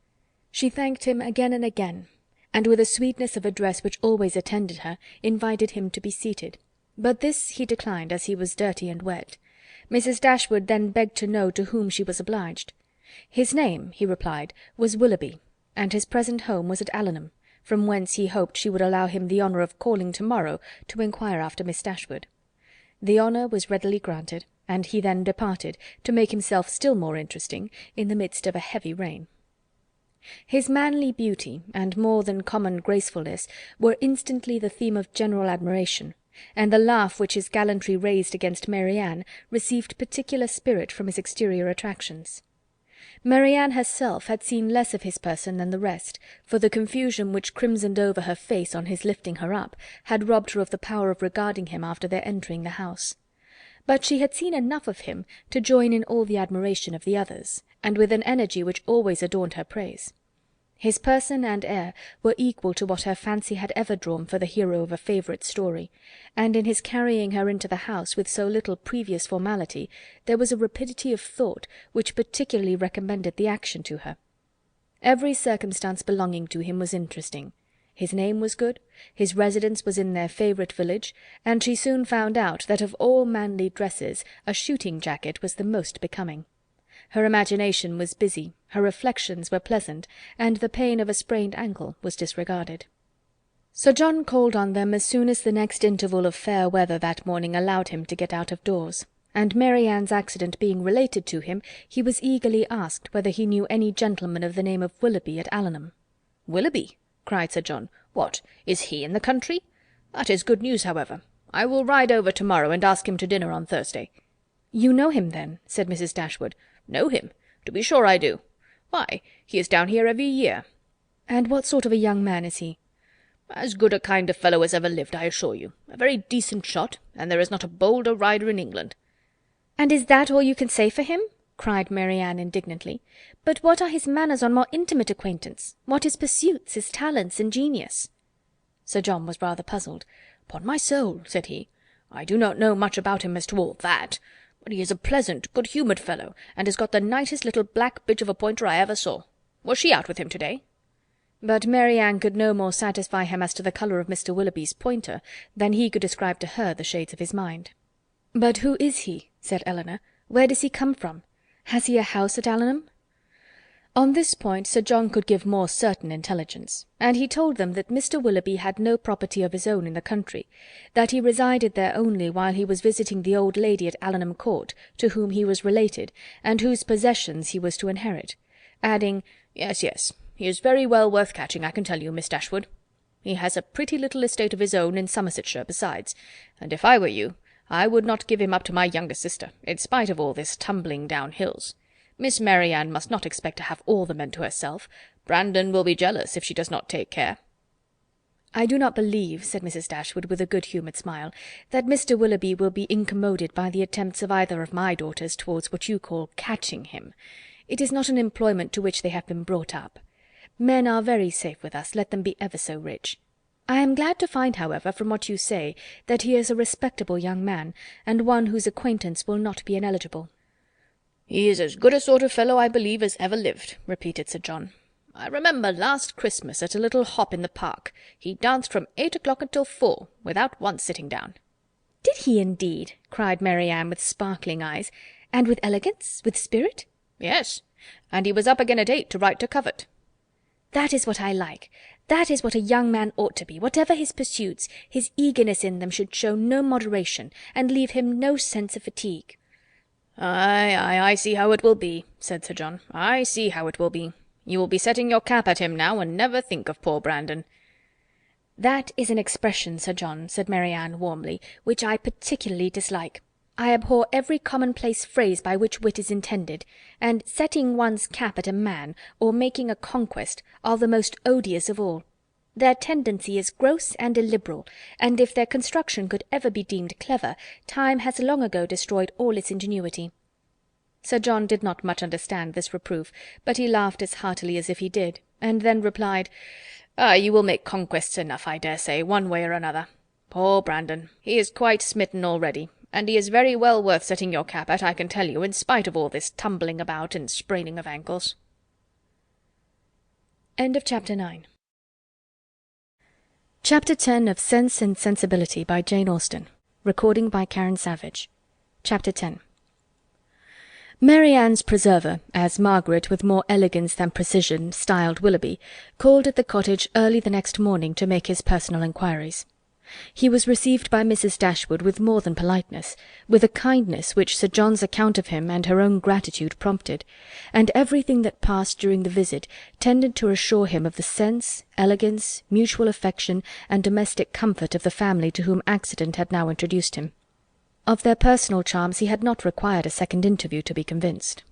She thanked him again and again, and with a sweetness of address which always attended her, invited him to be seated. But this he declined, as he was dirty and wet. Mrs. Dashwood then begged to know to whom she was obliged. His name, he replied, was Willoughby, and his present home was at Allenham, from whence he hoped she would allow him the honour of calling to-morrow to inquire after Miss Dashwood. The honour was readily granted, and he then departed, to make himself still more interesting, in the midst of a heavy rain. His manly beauty and more than common gracefulness were instantly the theme of general admiration, and the laugh which his gallantry raised against Mary Ann received particular spirit from his exterior attractions. Mary Ann herself had seen less of his person than the rest, for the confusion which crimsoned over her face on his lifting her up had robbed her of the power of regarding him after their entering the house. But she had seen enough of him to join in all the admiration of the others, and with an energy which always adorned her praise. His person and air were equal to what her fancy had ever drawn for the hero of a favourite story, and in his carrying her into the house with so little previous formality there was a rapidity of thought which particularly recommended the action to her. Every circumstance belonging to him was interesting. His name was good, his residence was in their favourite village, and she soon found out that of all manly dresses a shooting jacket was the most becoming. Her imagination was busy, her reflections were pleasant, and the pain of a sprained ankle was disregarded. Sir John called on them as soon as the next interval of fair weather that morning allowed him to get out of doors, and Mary Ann's accident being related to him, he was eagerly asked whether he knew any gentleman of the name of Willoughby at Allenham. "Willoughby!" cried Sir John. "What, is he in the country? That is good news, however. I will ride over to-morrow, and ask him to dinner on Thursday." "You know him, then?" said Mrs. Dashwood. "Know him? To be sure I do. Why, he is down here every year." "And what sort of a young man is he?" "As good a kind of fellow as ever lived, I assure you. A very decent shot, and there is not a bolder rider in England." "And is that all you can say for him?" cried Mary Ann indignantly. "But what are his manners on more intimate acquaintance? What his pursuits, his talents and genius?" Sir John was rather puzzled. "Upon my soul," said he, "I do not know much about him as to all that, but he is a pleasant, good-humoured fellow, and has got the nicest little black bitch of a pointer I ever saw. Was she out with him to-day?" But Mary Ann could no more satisfy him as to the colour of Mr. Willoughby's pointer than he could describe to her the shades of his mind. "But who is he?" said Elinor. "Where does he come from? Has he a house at Allenham?" On this point Sir John could give more certain intelligence, and he told them that Mr. Willoughby had no property of his own in the country, that he resided there only while he was visiting the old lady at Allenham Court, to whom he was related, and whose possessions he was to inherit, adding, "Yes, yes, he is very well worth catching, I can tell you, Miss Dashwood. He has a pretty little estate of his own in Somersetshire besides, and if I were you, I would not give him up to my younger sister, in spite of all this tumbling down hills. Miss Mary Ann must not expect to have all the men to herself. Brandon will be jealous if she does not take care." "I do not believe," said Mrs. Dashwood, with a good-humoured smile, "that Mr. Willoughby will be incommoded by the attempts of either of my daughters towards what you call catching him. It is not an employment to which they have been brought up. Men are very safe with us, let them be ever so rich. I am glad to find, however, from what you say, that he is a respectable young man, and one whose acquaintance will not be ineligible." "He is as good a sort of fellow, I believe, as ever lived," repeated Sir John. "I remember last Christmas, at a little hop in the park, he danced from 8 o'clock until 4, without once sitting down." "Did he indeed?" cried Mary Ann with sparkling eyes. "And with elegance? With spirit?" "Yes, and he was up again at 8 to write to Covert." "That is what I like. That is what a young man ought to be. Whatever his pursuits, his eagerness in them should show no moderation, and leave him no sense of fatigue." "Ay, ay, I see how it will be," said Sir John. "I see how it will be. You will be setting your cap at him now, and never think of poor Brandon." "That is an expression, Sir John," said Mary Ann warmly, "which I particularly dislike. I abhor every commonplace phrase by which wit is intended, and setting one's cap at a man, or making a conquest, are the most odious of all. Their tendency is gross and illiberal, and if their construction could ever be deemed clever, time has long ago destroyed all its ingenuity." Sir John did not much understand this reproof, but he laughed as heartily as if he did, and then replied, "You will make conquests enough, I dare say, one way or another. Poor Brandon! He is quite smitten already, and he is very well worth setting your cap at, I can tell you, in spite of all this tumbling about and spraining of ankles." Chapter 10 of Sense and Sensibility by Jane Austen. Recording by Karen Savage. Chapter 10. Mary Ann's preserver, as Margaret, with more elegance than precision, styled Willoughby, called at the cottage early the next morning to make his personal inquiries. He was received by Mrs. Dashwood with more than politeness, with a kindness which Sir John's account of him and her own gratitude prompted, and everything that passed during the visit tended to assure him of the sense, elegance, mutual affection, and domestic comfort of the family to whom accident had now introduced him. Of their personal charms he had not required a second interview to be convinced.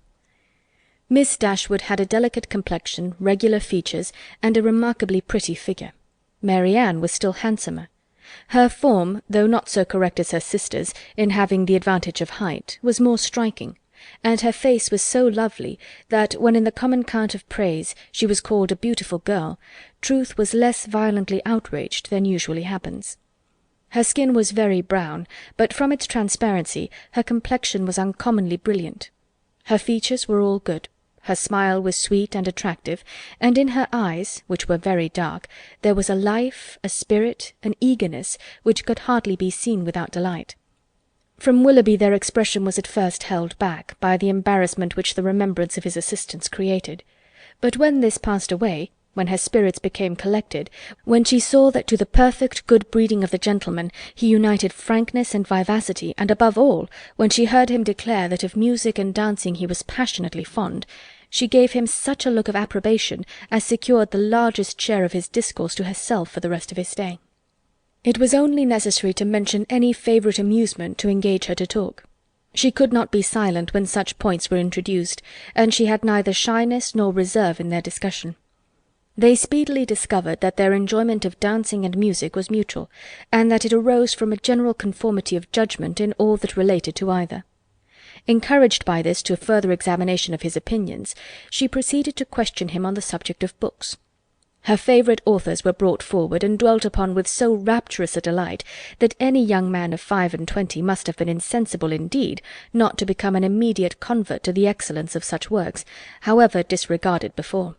Miss Dashwood had a delicate complexion, regular features, and a remarkably pretty figure. Mary Ann was still handsomer. Her form, though not so correct as her sister's, in having the advantage of height, was more striking, and her face was so lovely that, when in the common cant of praise she was called a beautiful girl, truth was less violently outraged than usually happens. Her skin was very brown, but from its transparency her complexion was uncommonly brilliant. Her features were all good. Her smile was sweet and attractive, and in her eyes, which were very dark, there was a life, a spirit, an eagerness, which could hardly be seen without delight. From Willoughby their expression was at first held back, by the embarrassment which the remembrance of his assistance created. But when this passed away, when her spirits became collected, when she saw that to the perfect good breeding of the gentleman he united frankness and vivacity, and above all, when she heard him declare that of music and dancing he was passionately fond, she gave him such a look of approbation as secured the largest share of his discourse to herself for the rest of his stay. It was only necessary to mention any favourite amusement to engage her to talk. She could not be silent when such points were introduced, and she had neither shyness nor reserve in their discussion. They speedily discovered that their enjoyment of dancing and music was mutual, and that it arose from a general conformity of judgment in all that related to either. Encouraged by this to a further examination of his opinions, she proceeded to question him on the subject of books. Her favourite authors were brought forward and dwelt upon with so rapturous a delight that any young man of 25 must have been insensible indeed not to become an immediate convert to the excellence of such works, however disregarded before.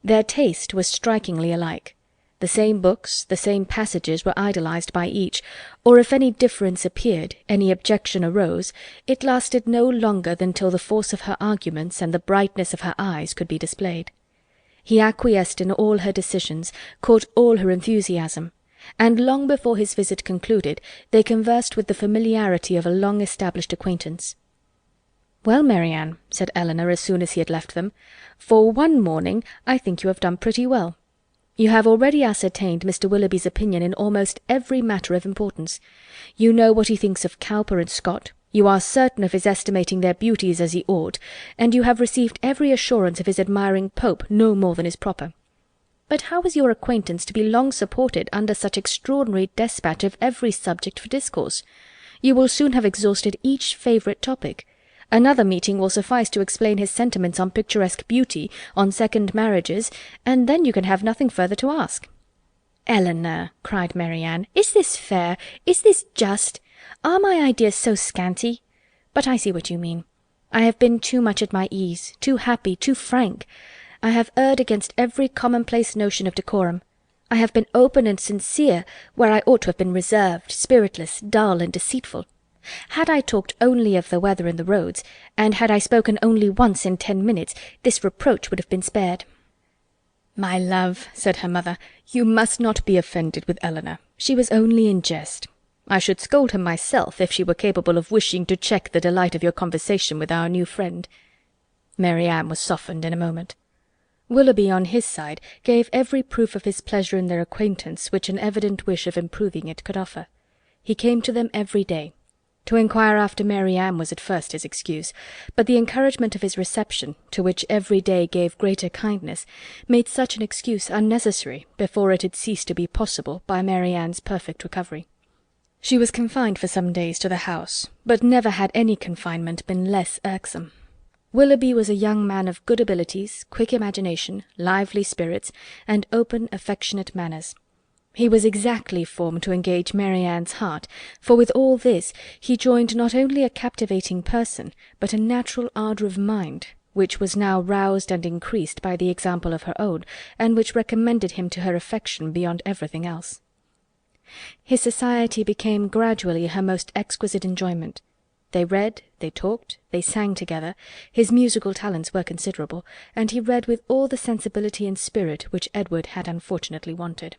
Their taste was strikingly alike. The same books, the same passages were idolized by each, or if any difference appeared, any objection arose, it lasted no longer than till the force of her arguments and the brightness of her eyes could be displayed. He acquiesced in all her decisions, caught all her enthusiasm, and long before his visit concluded, they conversed with the familiarity of a long-established acquaintance. "Well, Marianne," said Elinor as soon as he had left them, "for one morning I think you have done pretty well. You have already ascertained Mr. Willoughby's opinion in almost every matter of importance. You know what he thinks of Cowper and Scott, you are certain of his estimating their beauties as he ought, and you have received every assurance of his admiring Pope no more than is proper. But how is your acquaintance to be long supported under such extraordinary despatch of every subject for discourse? You will soon have exhausted each favourite topic. Another meeting will suffice to explain his sentiments on picturesque beauty, on second marriages, and then you can have nothing further to ask." "Elinor," cried Marianne, "is this fair? Is this just? Are my ideas so scanty? But I see what you mean. I have been too much at my ease, too happy, too frank. I have erred against every commonplace notion of decorum. I have been open and sincere where I ought to have been reserved, spiritless, dull, and deceitful. Had I talked only of the weather and the roads, and had I spoken only once in 10 minutes, this reproach would have been spared." "My love," said her mother, "you must not be offended with Elinor. She was only in jest. I should scold her myself if she were capable of wishing to check the delight of your conversation with our new friend." Marianne was softened in a moment. Willoughby, on his side, gave every proof of his pleasure in their acquaintance which an evident wish of improving it could offer. He came to them every day. To inquire after Marianne was at first his excuse, but the encouragement of his reception, to which every day gave greater kindness, made such an excuse unnecessary before it had ceased to be possible by Marianne's perfect recovery. She was confined for some days to the house, but never had any confinement been less irksome. Willoughby was a young man of good abilities, quick imagination, lively spirits, and open, affectionate manners. He was exactly formed to engage Marianne's heart, for with all this he joined not only a captivating person, but a natural ardour of mind, which was now roused and increased by the example of her own, and which recommended him to her affection beyond everything else. His society became gradually her most exquisite enjoyment. They read, they talked, they sang together. His musical talents were considerable, and he read with all the sensibility and spirit which Edward had unfortunately wanted.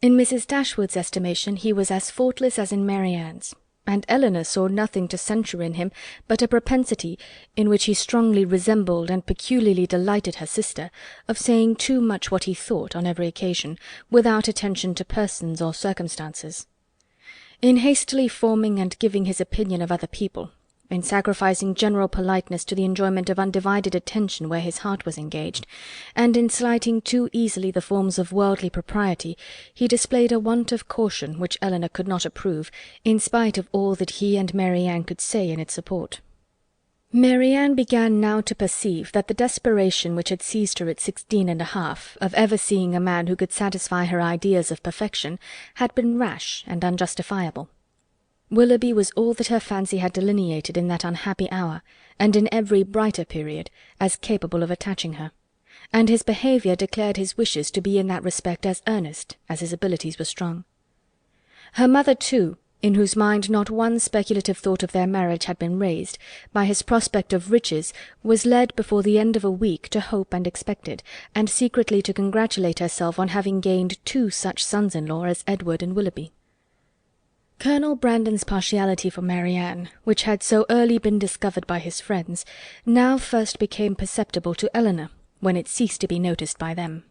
In Mrs. Dashwood's estimation he was as faultless as in Marianne's, and Elinor saw nothing to censure in him but a propensity, in which he strongly resembled and peculiarly delighted her sister, of saying too much what he thought on every occasion, without attention to persons or circumstances. In hastily forming and giving his opinion of other people, in sacrificing general politeness to the enjoyment of undivided attention where his heart was engaged, and in slighting too easily the forms of worldly propriety, he displayed a want of caution which Elinor could not approve, in spite of all that he and Marianne could say in its support. Marianne began now to perceive that the desperation which had seized her at 16 1/2, of ever seeing a man who could satisfy her ideas of perfection, had been rash and unjustifiable. Willoughby was all that her fancy had delineated in that unhappy hour, and in every brighter period, as capable of attaching her, and his behaviour declared his wishes to be in that respect as earnest as his abilities were strong. Her mother, too, in whose mind not one speculative thought of their marriage had been raised, by his prospect of riches, was led before the end of a week to hope and expect it, and secretly to congratulate herself on having gained 2 such sons-in-law as Edward and Willoughby. Colonel Brandon's partiality for Marianne, which had so early been discovered by his friends, now first became perceptible to Elinor, when it ceased to be noticed by them.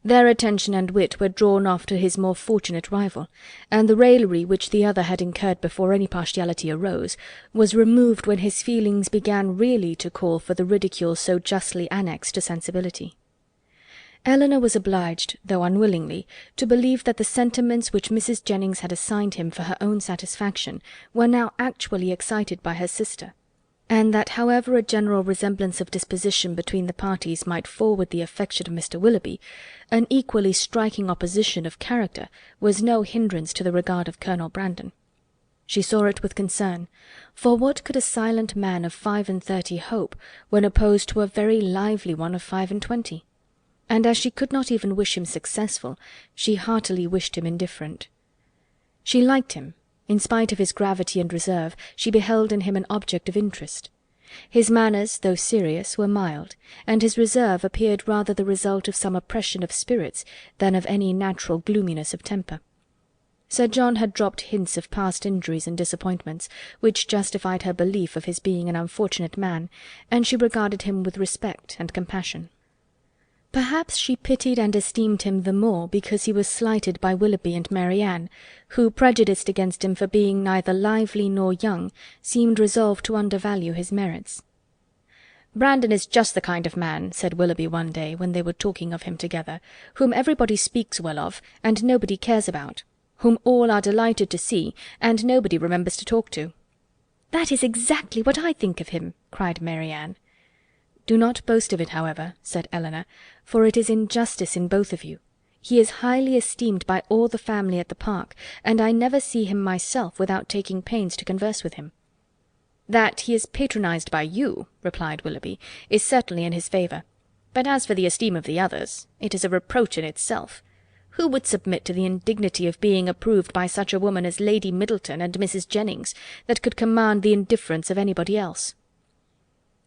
Their attention and wit were drawn off to his more fortunate rival, and the raillery which the other had incurred before any partiality arose, was removed when his feelings began really to call for the ridicule so justly annexed to sensibility. Elinor was obliged, though unwillingly, to believe that the sentiments which Mrs. Jennings had assigned him for her own satisfaction were now actually excited by her sister, and that however a general resemblance of disposition between the parties might forward the affection of Mr. Willoughby, an equally striking opposition of character was no hindrance to the regard of Colonel Brandon. She saw it with concern, for what could a silent man of 35 hope when opposed to a very lively one of 25? and as she could not even wish him successful, she heartily wished him indifferent. She liked him. In spite of his gravity and reserve, she beheld in him an object of interest. His manners, though serious, were mild, and his reserve appeared rather the result of some oppression of spirits than of any natural gloominess of temper. Sir John had dropped hints of past injuries and disappointments, which justified her belief of his being an unfortunate man, and she regarded him with respect and compassion. Perhaps she pitied and esteemed him the more because he was slighted by Willoughby and Marianne, who, prejudiced against him for being neither lively nor young, seemed resolved to undervalue his merits. "Brandon is just the kind of man," said Willoughby one day, when they were talking of him together, "whom everybody speaks well of, and nobody cares about, whom all are delighted to see, and nobody remembers to talk to." "That is exactly what I think of him," cried Marianne. "Do not boast of it, however," said Elinor, "for it is injustice in both of you. He is highly esteemed by all the family at the Park, and I never see him myself without taking pains to converse with him." "That he is patronized by you," replied Willoughby, "is certainly in his favour. But as for the esteem of the others, it is a reproach in itself. Who would submit to the indignity of being approved by such a woman as Lady Middleton and Mrs. Jennings, that could command the indifference of anybody else?"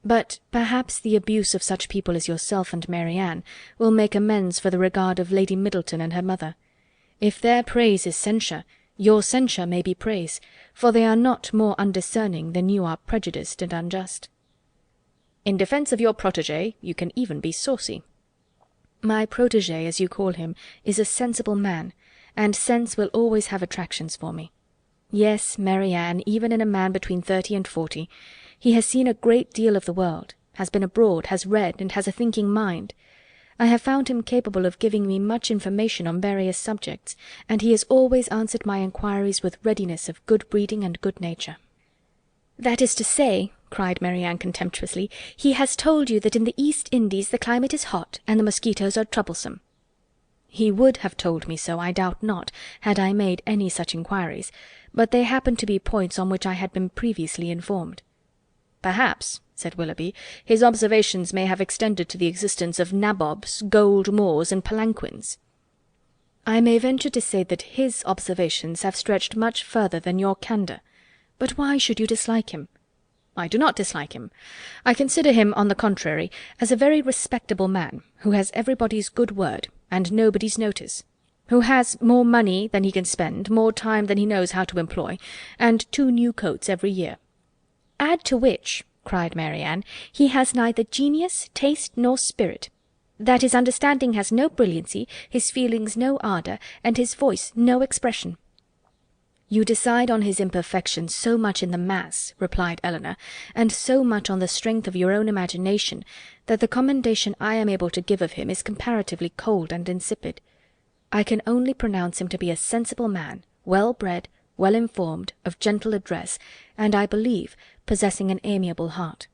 "But perhaps the abuse of such people as yourself and Marianne will make amends for the regard of Lady Middleton and her mother. If their praise is censure, your censure may be praise, for they are not more undiscerning than you are prejudiced and unjust." "In defence of your protégé, you can even be saucy." "My protégé, as you call him, is a sensible man, and sense will always have attractions for me. Yes, Marianne, even in a man between 30 and 40, he has seen a great deal of the world, has been abroad, has read, and has a thinking mind. I have found him capable of giving me much information on various subjects, and he has always answered my inquiries with readiness of good breeding and good nature." "That is to say," cried Marianne contemptuously, "he has told you that in the East Indies the climate is hot, and the mosquitoes are troublesome." "He would have told me so, I doubt not, had I made any such inquiries, but they happened to be points on which I had been previously informed." "Perhaps," said Willoughby, "his observations may have extended to the existence of nabobs, gold moors, and palanquins." "I may venture to say that his observations have stretched much further than your candour. But why should you dislike him?" "I do not dislike him. I consider him, on the contrary, as a very respectable man, who has everybody's good word, and nobody's notice, who has more money than he can spend, more time than he knows how to employ, and 2 new coats every year." "Add to which," cried Marianne, "he has neither genius, taste, nor spirit; that his understanding has no brilliancy, his feelings no ardour, and his voice no expression." "You decide on his imperfections so much in the mass," replied Elinor, "and so much on the strength of your own imagination, that the commendation I am able to give of him is comparatively cold and insipid. I can only pronounce him to be a sensible man, well bred, well informed, of gentle address, and, I believe, possessing an amiable heart."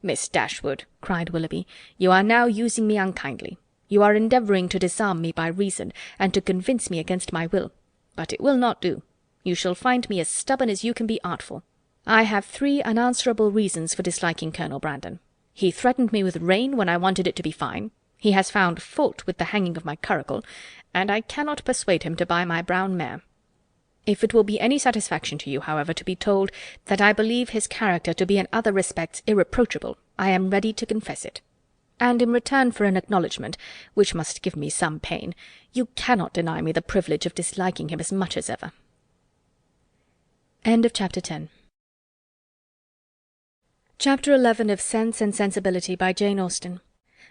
"Miss Dashwood," cried Willoughby, "you are now using me unkindly. You are endeavouring to disarm me by reason, and to convince me against my will. But it will not do. You shall find me as stubborn as you can be artful. I have 3 unanswerable reasons for disliking Colonel Brandon. He threatened me with rain when I wanted it to be fine. He has found fault with the hanging of my curricle, and I cannot persuade him to buy my brown mare. If it will be any satisfaction to you, however, to be told that I believe his character to be in other respects irreproachable, I am ready to confess it. And in return for an acknowledgment, which must give me some pain, you cannot deny me the privilege of disliking him as much as ever." End of Chapter 10. Chapter 11 of Sense and Sensibility by Jane Austen.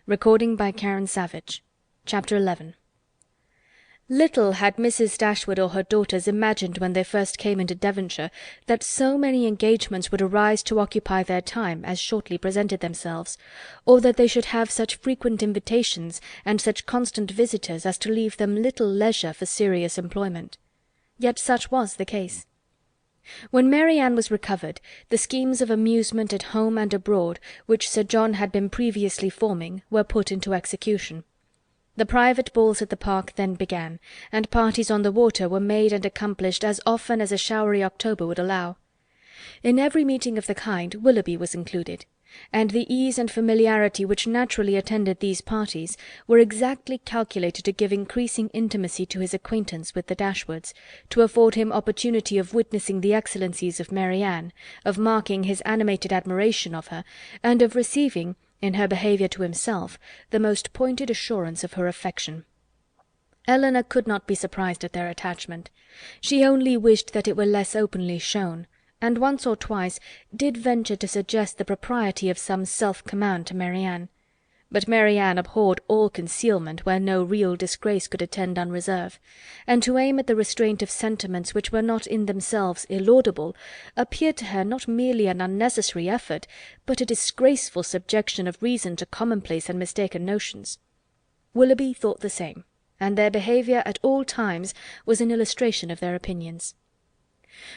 Recording by Karen Savage. Chapter 11. Little had Mrs. Dashwood or her daughters imagined when they first came into Devonshire that so many engagements would arise to occupy their time as shortly presented themselves, or that they should have such frequent invitations and such constant visitors as to leave them little leisure for serious employment. Yet such was the case. When Marianne was recovered, the schemes of amusement at home and abroad, which Sir John had been previously forming, were put into execution. The private balls at the Park then began, and parties on the water were made and accomplished as often as a showery October would allow. In every meeting of the kind Willoughby was included, and the ease and familiarity which naturally attended these parties were exactly calculated to give increasing intimacy to his acquaintance with the Dashwoods, to afford him opportunity of witnessing the excellencies of Marianne, of marking his animated admiration of her, and of receiving, in her behaviour to himself, the most pointed assurance of her affection. Elinor could not be surprised at their attachment. She only wished that it were less openly shown, and once or twice did venture to suggest the propriety of some self-command to Marianne. But Marianne abhorred all concealment where no real disgrace could attend unreserve, and to aim at the restraint of sentiments which were not in themselves illaudable appeared to her not merely an unnecessary effort, but a disgraceful subjection of reason to commonplace and mistaken notions. Willoughby thought the same, and their behaviour at all times was an illustration of their opinions.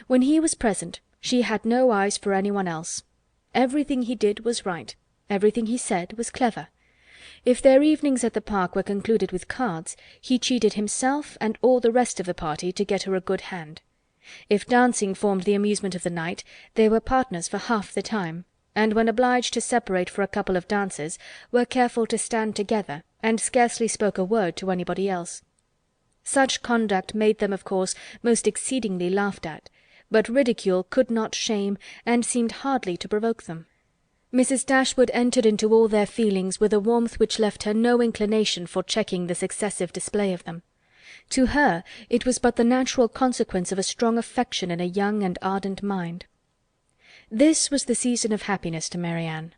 When he was present, she had no eyes for any one else. Everything he did was right, everything he said was clever. If their evenings at the park were concluded with cards, he cheated himself and all the rest of the party to get her a good hand. If dancing formed the amusement of the night, they were partners for half the time, and when obliged to separate for a couple of dances, were careful to stand together, and scarcely spoke a word to anybody else. Such conduct made them, of course, most exceedingly laughed at, but ridicule could not shame, and seemed hardly to provoke them. Mrs. Dashwood entered into all their feelings with a warmth which left her no inclination for checking this excessive display of them. To her it was but the natural consequence of a strong affection in a young and ardent mind. This was the season of happiness to Marianne.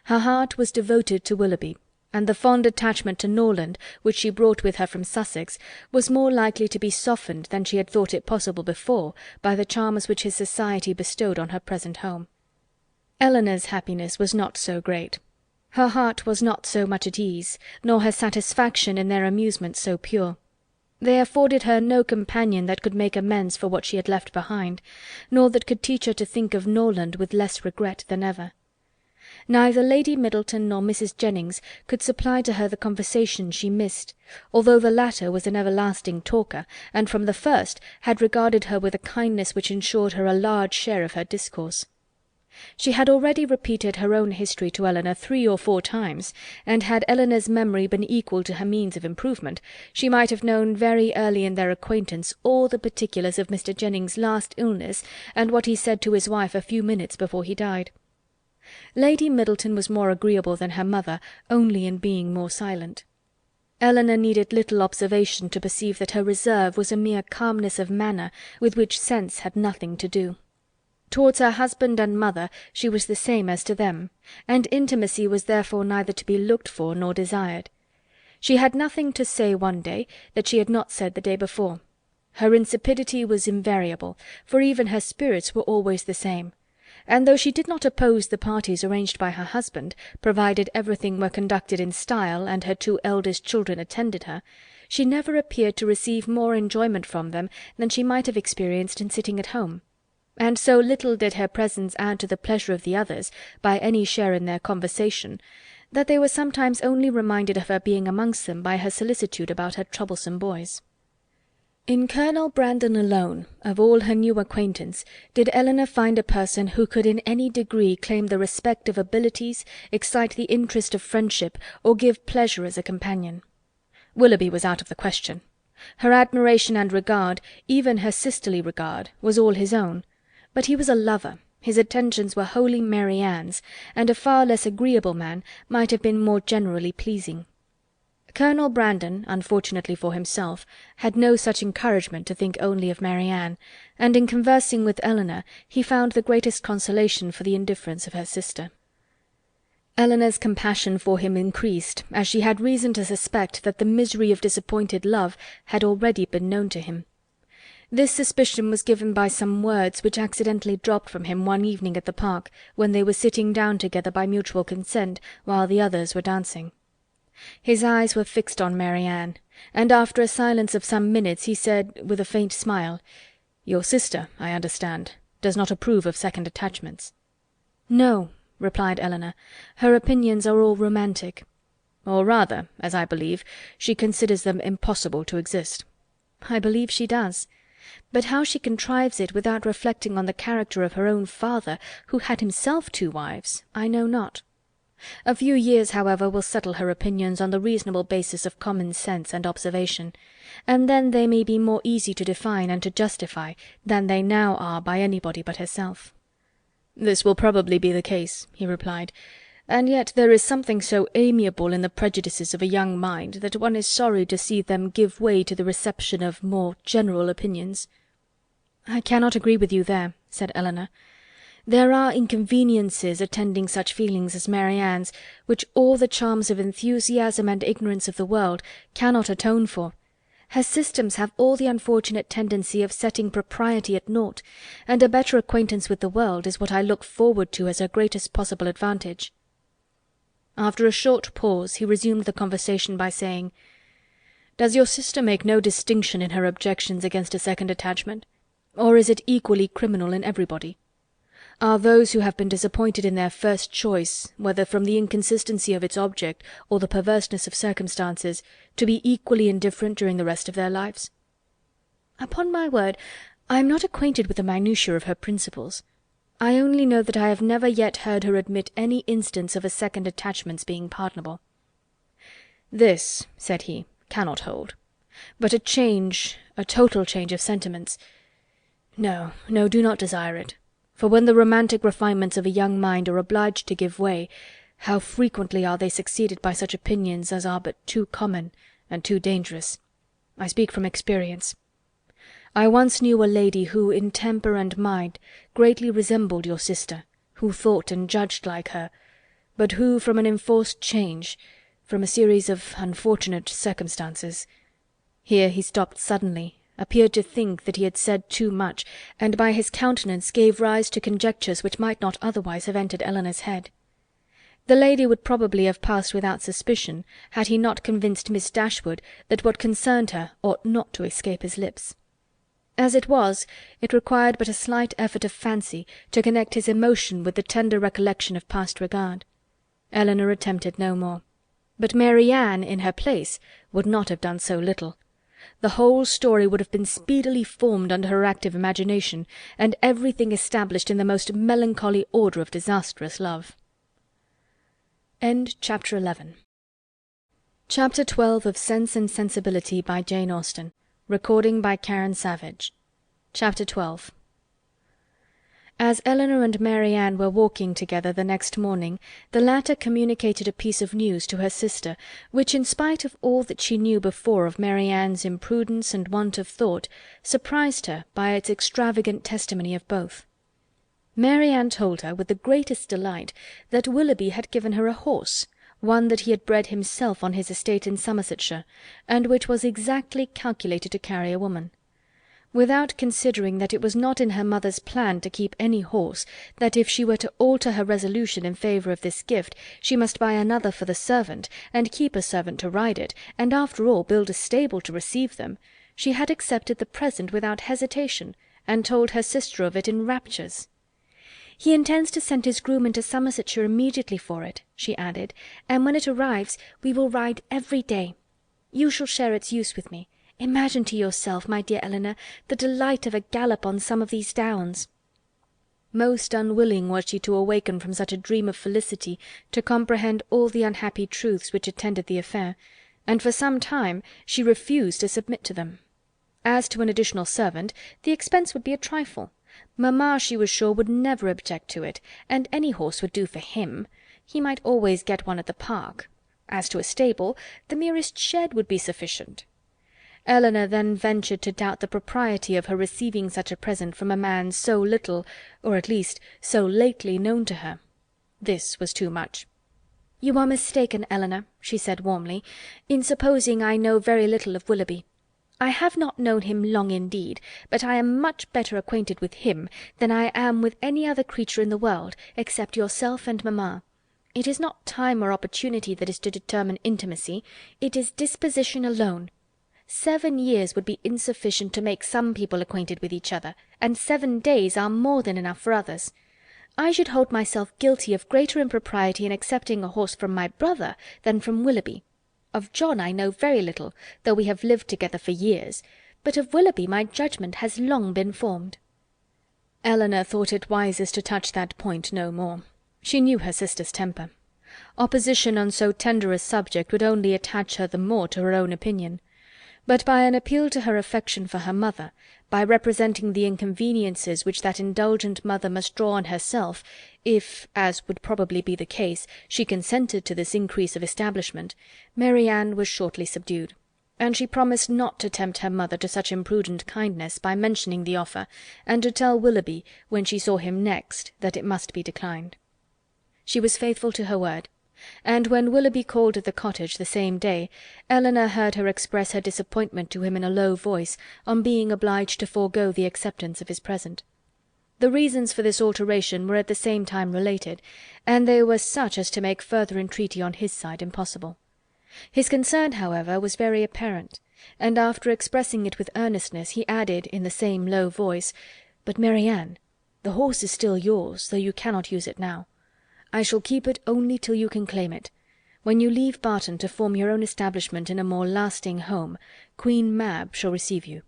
Her heart was devoted to Willoughby, and the fond attachment to Norland, which she brought with her from Sussex, was more likely to be softened than she had thought it possible before by the charms which his society bestowed on her present home. Elinor's happiness was not so great. Her heart was not so much at ease, nor her satisfaction in their amusement so pure. They afforded her no companion that could make amends for what she had left behind, nor that could teach her to think of Norland with less regret than ever. Neither Lady Middleton nor Mrs. Jennings could supply to her the conversation she missed, although the latter was an everlasting talker, and from the first had regarded her with a kindness which ensured her a large share of her discourse. She had already repeated her own history to Elinor 3 or 4 times, and had Elinor's memory been equal to her means of improvement, she might have known very early in their acquaintance all the particulars of Mr. Jennings' last illness, and what he said to his wife a few minutes before he died. Lady Middleton was more agreeable than her mother, only in being more silent. Elinor needed little observation to perceive that her reserve was a mere calmness of manner with which sense had nothing to do. Towards her husband and mother she was the same as to them, and intimacy was therefore neither to be looked for nor desired. She had nothing to say one day that she had not said the day before. Her insipidity was invariable, for even her spirits were always the same, and though she did not oppose the parties arranged by her husband, provided everything were conducted in style and her 2 eldest children attended her, she never appeared to receive more enjoyment from them than she might have experienced in sitting at home. And so little did her presence add to the pleasure of the others, by any share in their conversation, that they were sometimes only reminded of her being amongst them by her solicitude about her troublesome boys. In Colonel Brandon alone, of all her new acquaintance, did Elinor find a person who could in any degree claim the respect of abilities, excite the interest of friendship, or give pleasure as a companion. Willoughby was out of the question. Her admiration and regard, even her sisterly regard, was all his own. But he was a lover, his attentions were wholly Marianne's, and a far less agreeable man might have been more generally pleasing. Colonel Brandon, unfortunately for himself, had no such encouragement to think only of Marianne, and in conversing with Elinor he found the greatest consolation for the indifference of her sister. Elinor's compassion for him increased, as she had reason to suspect that the misery of disappointed love had already been known to him. This suspicion was given by some words which accidentally dropped from him one evening at the park, when they were sitting down together by mutual consent, while the others were dancing. His eyes were fixed on Marianne, and after a silence of some minutes he said, with a faint smile, "Your sister, I understand, does not approve of second attachments." "No," replied Elinor, "her opinions are all romantic." "Or rather, as I believe, she considers them impossible to exist." "I believe she does. But how she contrives it without reflecting on the character of her own father, who had himself 2 wives, I know not. A few years, however, will settle her opinions on the reasonable basis of common sense and observation, and then they may be more easy to define and to justify than they now are by anybody but herself. "This will probably be the case," he replied, "and yet there is something so amiable in the prejudices of a young mind that one is sorry to see them give way to the reception of more general opinions." "I cannot agree with you there," said Elinor. "There are inconveniences attending such feelings as Marianne's, which all the charms of enthusiasm and ignorance of the world cannot atone for. Her systems have all the unfortunate tendency of setting propriety at naught, and a better acquaintance with the world is what I look forward to as her greatest possible advantage." After a short pause he resumed the conversation by saying, "Does your sister make no distinction in her objections against a second attachment, or is it equally criminal in everybody? Are those who have been disappointed in their first choice, whether from the inconsistency of its object or the perverseness of circumstances, to be equally indifferent during the rest of their lives?" "Upon my word, I am not acquainted with the minutiae of her principles. I only know that I have never yet heard her admit any instance of a second attachment's being pardonable." "This," said he, "cannot hold. But a change, a total change of sentiments— No, no, do not desire it. For when the romantic refinements of a young mind are obliged to give way, how frequently are they succeeded by such opinions as are but too common and too dangerous. I speak from experience. I once knew a lady who, in temper and mind, greatly resembled your sister, who thought and judged like her, but who, from an enforced change, from a series of unfortunate circumstances—" Here he stopped suddenly, appeared to think that he had said too much, and by his countenance gave rise to conjectures which might not otherwise have entered Elinor's head. The lady would probably have passed without suspicion, had he not convinced Miss Dashwood that what concerned her ought not to escape his lips. As it was, it required but a slight effort of fancy to connect his emotion with the tender recollection of past regard. Elinor attempted no more. But Marianne, in her place, would not have done so little. The whole story would have been speedily formed under her active imagination, and everything established in the most melancholy order of disastrous love. Chapter 11 Chapter 12 of Sense and Sensibility by Jane Austen. Recording by Karen Savage. Chapter 12. As Elinor and Marianne were walking together the next morning, the latter communicated a piece of news to her sister, which, in spite of all that she knew before of Marianne's imprudence and want of thought, surprised her by its extravagant testimony of both. Marianne told her, with the greatest delight, that Willoughby had given her a horse, one that he had bred himself on his estate in Somersetshire, and which was exactly calculated to carry a woman. Without considering that it was not in her mother's plan to keep any horse, that if she were to alter her resolution in favour of this gift, she must buy another for the servant, and keep a servant to ride it, and after all build a stable to receive them, she had accepted the present without hesitation, and told her sister of it in raptures. "He intends to send his groom into Somersetshire immediately for it," she added, "and when it arrives we will ride every day. You shall share its use with me. Imagine to yourself, my dear Elinor, the delight of a gallop on some of these downs." Most unwilling was she to awaken from such a dream of felicity to comprehend all the unhappy truths which attended the affair, and for some time she refused to submit to them. As to an additional servant, the expense would be a trifle. Mamma, she was sure, would never object to it, and any horse would do for him. He might always get one at the park. As to a stable, the merest shed would be sufficient. Elinor then ventured to doubt the propriety of her receiving such a present from a man so little, or at least so lately, known to her. This was too much. "You are mistaken, Elinor," she said warmly, "in supposing I know very little of Willoughby. I have not known him long indeed, but I am much better acquainted with him than I am with any other creature in the world, except yourself and mamma. It is not time or opportunity that is to determine intimacy, it is disposition alone. 7 years would be insufficient to make some people acquainted with each other, and 7 days are more than enough for others. I should hold myself guilty of greater impropriety in accepting a horse from my brother than from Willoughby. Of John I know very little, though we have lived together for years, but of Willoughby my judgment has long been formed." Elinor thought it wisest to touch that point no more. She knew her sister's temper. Opposition on so tender a subject would only attach her the more to her own opinion. But by an appeal to her affection for her mother, by representing the inconveniences which that indulgent mother must draw on herself, if, as would probably be the case, she consented to this increase of establishment, Marianne was shortly subdued, and she promised not to tempt her mother to such imprudent kindness by mentioning the offer, and to tell Willoughby, when she saw him next, that it must be declined. She was faithful to her word, and when Willoughby called at the cottage the same day, Elinor heard her express her disappointment to him in a low voice on being obliged to forego the acceptance of his present. The reasons for this alteration were at the same time related, and they were such as to make further entreaty on his side impossible. His concern, however, was very apparent, and after expressing it with earnestness, he added, in the same low voice, "But, Marianne, the horse is still yours, though you cannot use it now. I shall keep it only till you can claim it. When you leave Barton to form your own establishment in a more lasting home, Queen Mab shall receive you."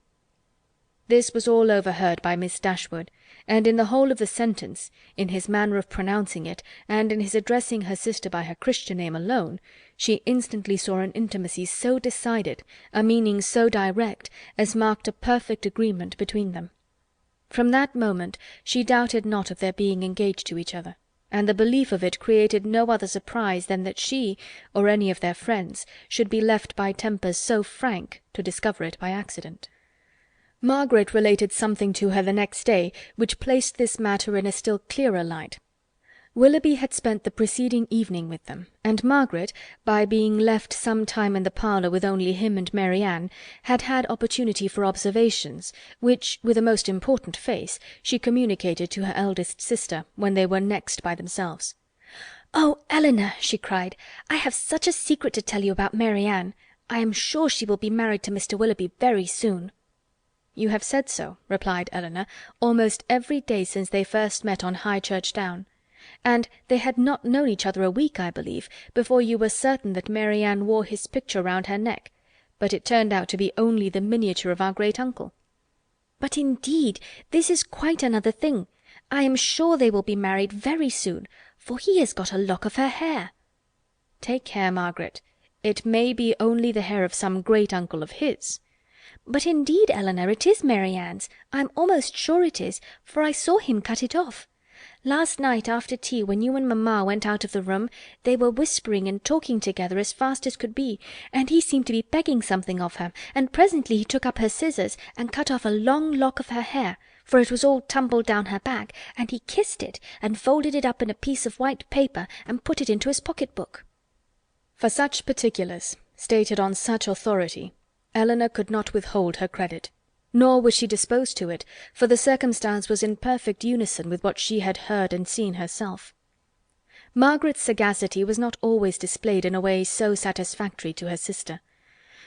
This was all overheard by Miss Dashwood, and in the whole of the sentence, in his manner of pronouncing it, and in his addressing her sister by her Christian name alone, she instantly saw an intimacy so decided, a meaning so direct, as marked a perfect agreement between them. From that moment she doubted not of their being engaged to each other, and the belief of it created no other surprise than that she, or any of their friends, should be left by tempers so frank to discover it by accident. Margaret related something to her the next day which placed this matter in a still clearer light. Willoughby had spent the preceding evening with them, and Margaret, by being left some time in the parlour with only him and Marianne, had had opportunity for observations, which, with a most important face, she communicated to her eldest sister, when they were next by themselves. "Oh, Elinor," she cried, "I have such a secret to tell you about Marianne. I am sure she will be married to Mr. Willoughby very soon." "You have said so," replied Elinor, "almost every day since they first met on High Church Down. And they had not known each other a week, I believe, before you were certain that Marianne wore his picture round her neck, but it turned out to be only the miniature of our great uncle." "But indeed this is quite another thing. I am sure they will be married very soon, for he has got a lock of her hair." "Take care, Margaret. It may be only the hair of some great uncle of his." "But indeed, Elinor, it is Marianne's. I'm almost sure it is, for I saw him cut it off. Last night after tea, when you and mamma went out of the room, they were whispering and talking together as fast as could be, and he seemed to be begging something of her, and presently he took up her scissors and cut off a long lock of her hair, for it was all tumbled down her back, and he kissed it and folded it up in a piece of white paper and put it into his pocket-book." For such particulars, stated on such authority, Elinor could not withhold her credit. Nor was she disposed to it, for the circumstance was in perfect unison with what she had heard and seen herself. Margaret's sagacity was not always displayed in a way so satisfactory to her sister.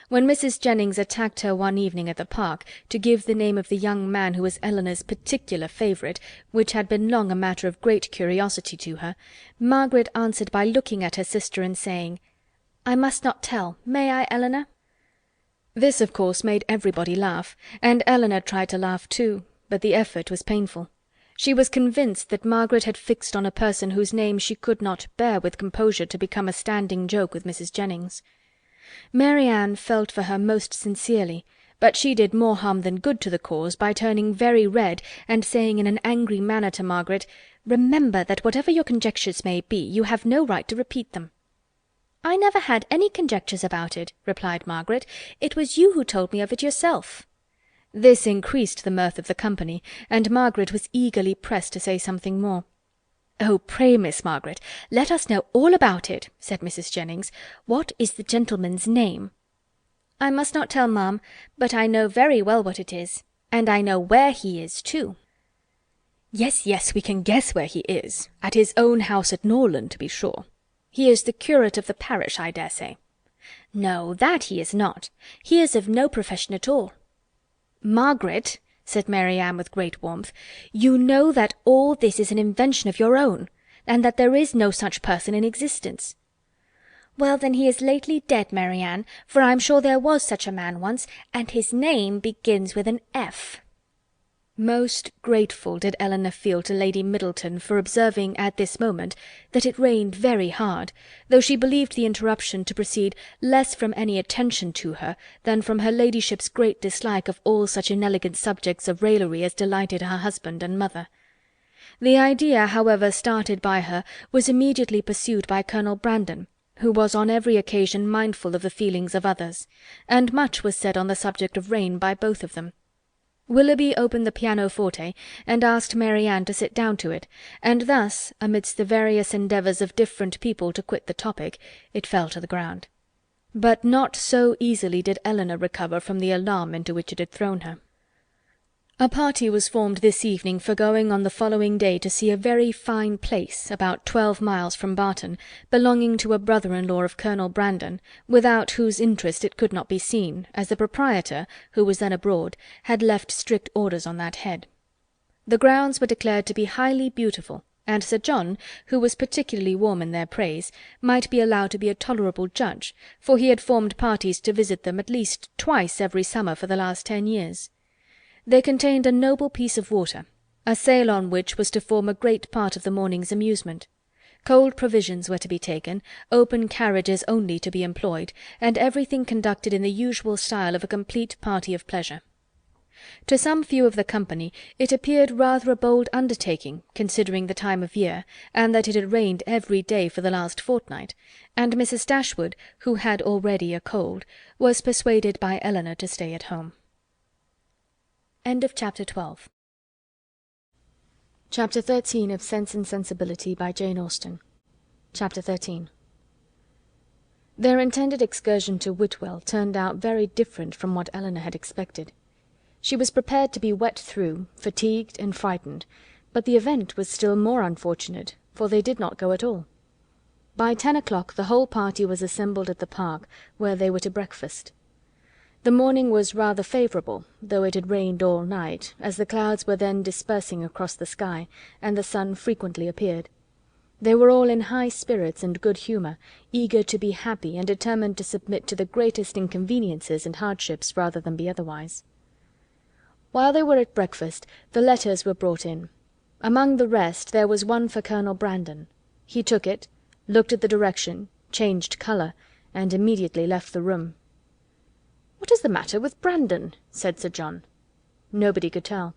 When Mrs. Jennings attacked her one evening at the park, to give the name of the young man who was Elinor's particular favourite, which had been long a matter of great curiosity to her, Margaret answered by looking at her sister and saying, "I must not tell, may I, Elinor?" This, of course, made everybody laugh, and Elinor tried to laugh too, but the effort was painful. She was convinced that Margaret had fixed on a person whose name she could not bear with composure to become a standing joke with Mrs. Jennings. Marianne felt for her most sincerely, but she did more harm than good to the cause by turning very red and saying in an angry manner to Margaret, "Remember that whatever your conjectures may be, you have no right to repeat them." "I never had any conjectures about it," replied Margaret. "It was you who told me of it yourself." This increased the mirth of the company, and Margaret was eagerly pressed to say something more. "Oh, pray, Miss Margaret, let us know all about it," said Mrs. Jennings. "What is the gentleman's name?" "I must not tell, ma'am, but I know very well what it is, and I know where he is too." "Yes, yes, we can guess where he is. At his own house at Norland, to be sure. He is the curate of the parish, I dare say." "No, that he is not. He is of no profession at all." "Margaret," said Marianne with great warmth, "you know that all this is an invention of your own, and that there is no such person in existence." "Well, then he is lately dead, Marianne, for I'm sure there was such a man once, and his name begins with an F." Most grateful did Elinor feel to Lady Middleton for observing at this moment that it rained very hard, though she believed the interruption to proceed less from any attention to her than from her ladyship's great dislike of all such inelegant subjects of raillery as delighted her husband and mother. The idea, however, started by her, was immediately pursued by Colonel Brandon, who was on every occasion mindful of the feelings of others, and much was said on the subject of rain by both of them. Willoughby opened the pianoforte and asked Marianne to sit down to it, and thus, amidst the various endeavours of different people to quit the topic, it fell to the ground. But not so easily did Elinor recover from the alarm into which it had thrown her. A party was formed this evening for going on the following day to see a very fine place, about 12 miles from Barton, belonging to a brother-in-law of Colonel Brandon, without whose interest it could not be seen, as the proprietor, who was then abroad, had left strict orders on that head. The grounds were declared to be highly beautiful, and Sir John, who was particularly warm in their praise, might be allowed to be a tolerable judge, for he had formed parties to visit them at least twice every summer for the last 10 years. They contained a noble piece of water, a sail on which was to form a great part of the morning's amusement. Cold provisions were to be taken, open carriages only to be employed, and everything conducted in the usual style of a complete party of pleasure. To some few of the company it appeared rather a bold undertaking, considering the time of year, and that it had rained every day for the last fortnight, and Mrs. Dashwood, who had already a cold, was persuaded by Elinor to stay at home. End of chapter 12. Chapter 13 of Sense and Sensibility by Jane Austen. Chapter 13. Their intended excursion to Whitwell turned out very different from what Elinor had expected. She was prepared to be wet through, fatigued and frightened, but the event was still more unfortunate, for they did not go at all. By 10 o'clock the whole party was assembled at the park, where they were to breakfast. The morning was rather favourable, though it had rained all night, as the clouds were then dispersing across the sky, and the sun frequently appeared. They were all in high spirits and good humour, eager to be happy, and determined to submit to the greatest inconveniences and hardships rather than be otherwise. While they were at breakfast, the letters were brought in. Among the rest there was one for Colonel Brandon. He took it, looked at the direction, changed colour, and immediately left the room. "What is the matter with Brandon?" said Sir John. Nobody could tell.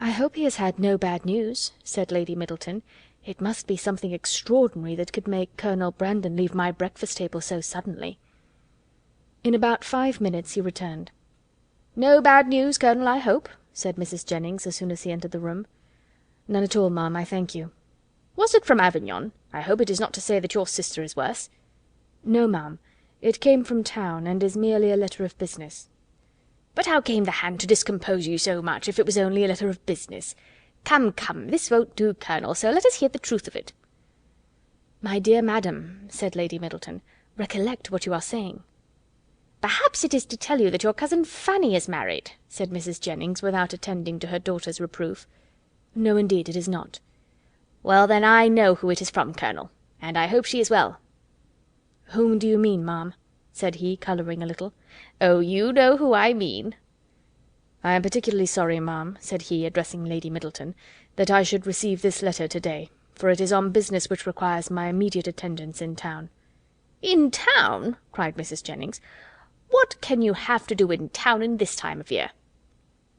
"I hope he has had no bad news," said Lady Middleton. "It must be something extraordinary that could make Colonel Brandon leave my breakfast-table so suddenly." In about 5 minutes he returned. "No bad news, Colonel, I hope?" said Mrs. Jennings, as soon as he entered the room. "None at all, ma'am, I thank you." "Was it from Avignon? I hope it is not to say that your sister is worse." "No, ma'am. It came from town, and is merely a letter of business." "But how came the hand to discompose you so much, if it was only a letter of business? Come, come, this won't do, Colonel, so let us hear the truth of it." "My dear madam," said Lady Middleton, "recollect what you are saying." "Perhaps it is to tell you that your cousin Fanny is married," said Mrs. Jennings, without attending to her daughter's reproof. "No, indeed, it is not." "Well, then, I know who it is from, Colonel, and I hope she is well." "Whom do you mean, ma'am?" said he, colouring a little. "Oh, you know who I mean." "I am particularly sorry, ma'am," said he, addressing Lady Middleton, "that I should receive this letter to-day, for it is on business which requires my immediate attendance in town." "In town!" cried Mrs. Jennings. "What can you have to do in town in this time of year?"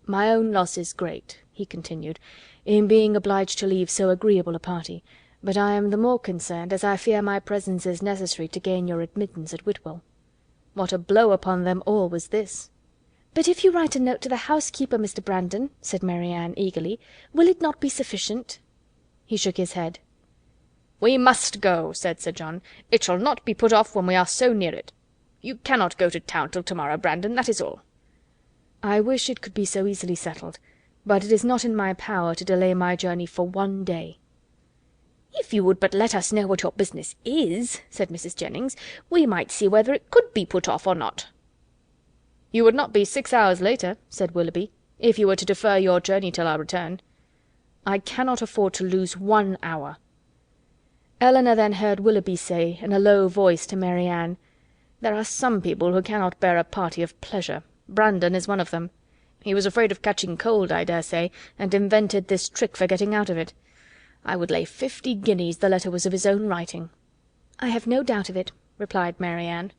"My own loss is great," he continued, "in being obliged to leave so agreeable a party, but I am the more concerned as I fear my presence is necessary to gain your admittance at Whitwell." What a blow upon them all was this! "But if you write a note to the housekeeper, Mr. Brandon," said Marianne eagerly, "will it not be sufficient?" He shook his head. "We must go," said Sir John. "It shall not be put off when we are so near it. You cannot go to town till to-morrow, Brandon, that is all." "I wish it could be so easily settled, but it is not in my power to delay my journey for 1 day." "If you would but let us know what your business is," said Mrs. Jennings, "we might see whether it could be put off or not." "You would not be 6 hours later," said Willoughby, "if you were to defer your journey till our return." "I cannot afford to lose 1 hour." Elinor then heard Willoughby say in a low voice to Mary Ann, "There are some people who cannot bear a party of pleasure. Brandon is one of them. He was afraid of catching cold, I dare say, and invented this trick for getting out of it. I would lay 50 guineas the letter was of his own writing." "I have no doubt of it," replied Mary Ann.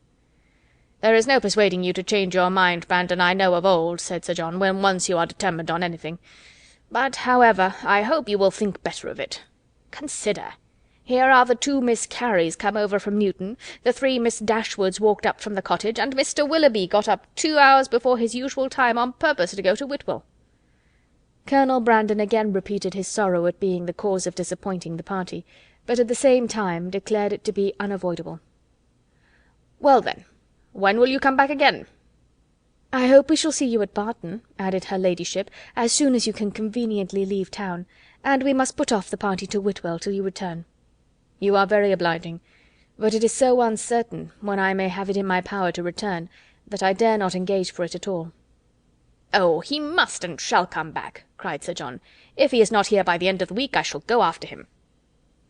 "There is no persuading you to change your mind, Brandon, I know of old," said Sir John, "when once you are determined on anything. But, however, I hope you will think better of it. Consider! Here are the 2 Miss Careys come over from Newton, the 3 Miss Dashwoods walked up from the cottage, and Mr. Willoughby got up 2 hours before his usual time on purpose to go to Whitwell." Colonel Brandon again repeated his sorrow at being the cause of disappointing the party, but at the same time declared it to be unavoidable. "Well then, when will you come back again?" "I hope we shall see you at Barton," added her ladyship, "as soon as you can conveniently leave town, and we must put off the party to Whitwell till you return." "You are very obliging, but it is so uncertain when I may have it in my power to return, that I dare not engage for it at all." "Oh, he must and shall come back," cried Sir John. "If he is not here by the end of the week, I shall go after him."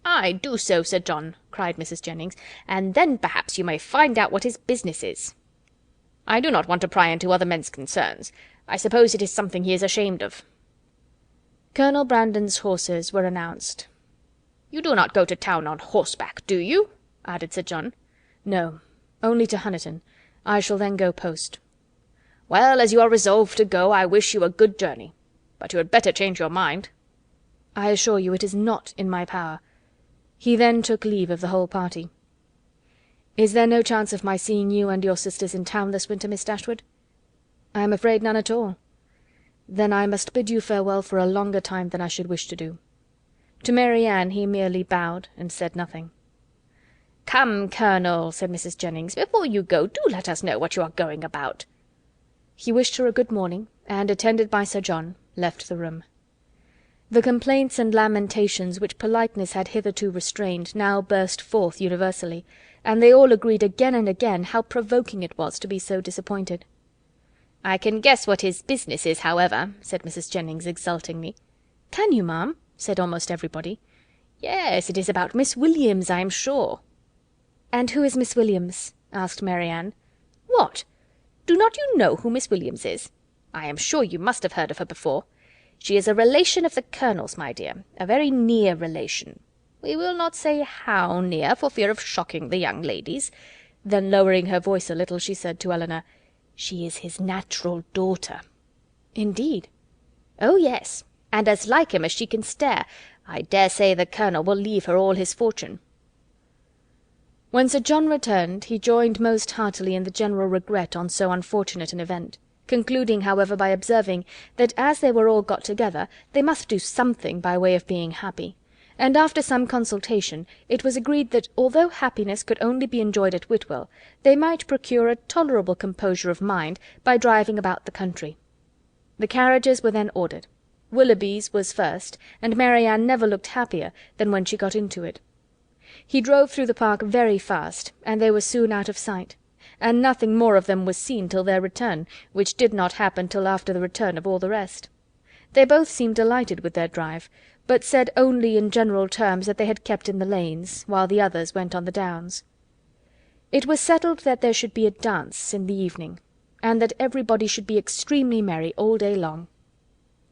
"Aye, do so, Sir John," cried Mrs. Jennings, "and then perhaps you may find out what his business is." "I do not want to pry into other men's concerns. I suppose it is something he is ashamed of." Colonel Brandon's horses were announced. "You do not go to town on horseback, do you?" added Sir John. "No, only to Honiton. I shall then go post." "Well, as you are resolved to go, I wish you a good journey. But you had better change your mind." "I assure you it is not in my power." He then took leave of the whole party. "Is there no chance of my seeing you and your sisters in town this winter, Miss Dashwood?" "I am afraid none at all." "Then I must bid you farewell for a longer time than I should wish to do." To Mary Ann he merely bowed and said nothing. "Come, Colonel," said Mrs. Jennings, "before you go, do let us know what you are going about." He wished her a good morning, and, attended by Sir John, left the room. The complaints and lamentations which politeness had hitherto restrained now burst forth universally, and they all agreed again and again how provoking it was to be so disappointed. "I can guess what his business is, however," said Mrs. Jennings exultingly. "Can you, ma'am?" said almost everybody. "Yes, it is about Miss Williams, I am sure." "And who is Miss Williams?" asked Mary Ann. "What! Do not you know who Miss Williams is? I am sure you must have heard of her before. She is a relation of the Colonel's, my dear, a very near relation. We will not say how near, for fear of shocking the young ladies." Then, lowering her voice a little, she said to Elinor, "She is his natural daughter." "Indeed?" "Oh, yes, and as like him as she can stare. I dare say the Colonel will leave her all his fortune." When Sir John returned, he joined most heartily in the general regret on so unfortunate an event, concluding, however, by observing that as they were all got together, they must do something by way of being happy, and after some consultation it was agreed that although happiness could only be enjoyed at Whitwell, they might procure a tolerable composure of mind by driving about the country. The carriages were then ordered. Willoughby's was first, and Mary Ann never looked happier than when she got into it. He drove through the park very fast, and they were soon out of sight, and nothing more of them was seen till their return, which did not happen till after the return of all the rest. They both seemed delighted with their drive, but said only in general terms that they had kept in the lanes, while the others went on the downs. It was settled that there should be a dance in the evening, and that everybody should be extremely merry all day long.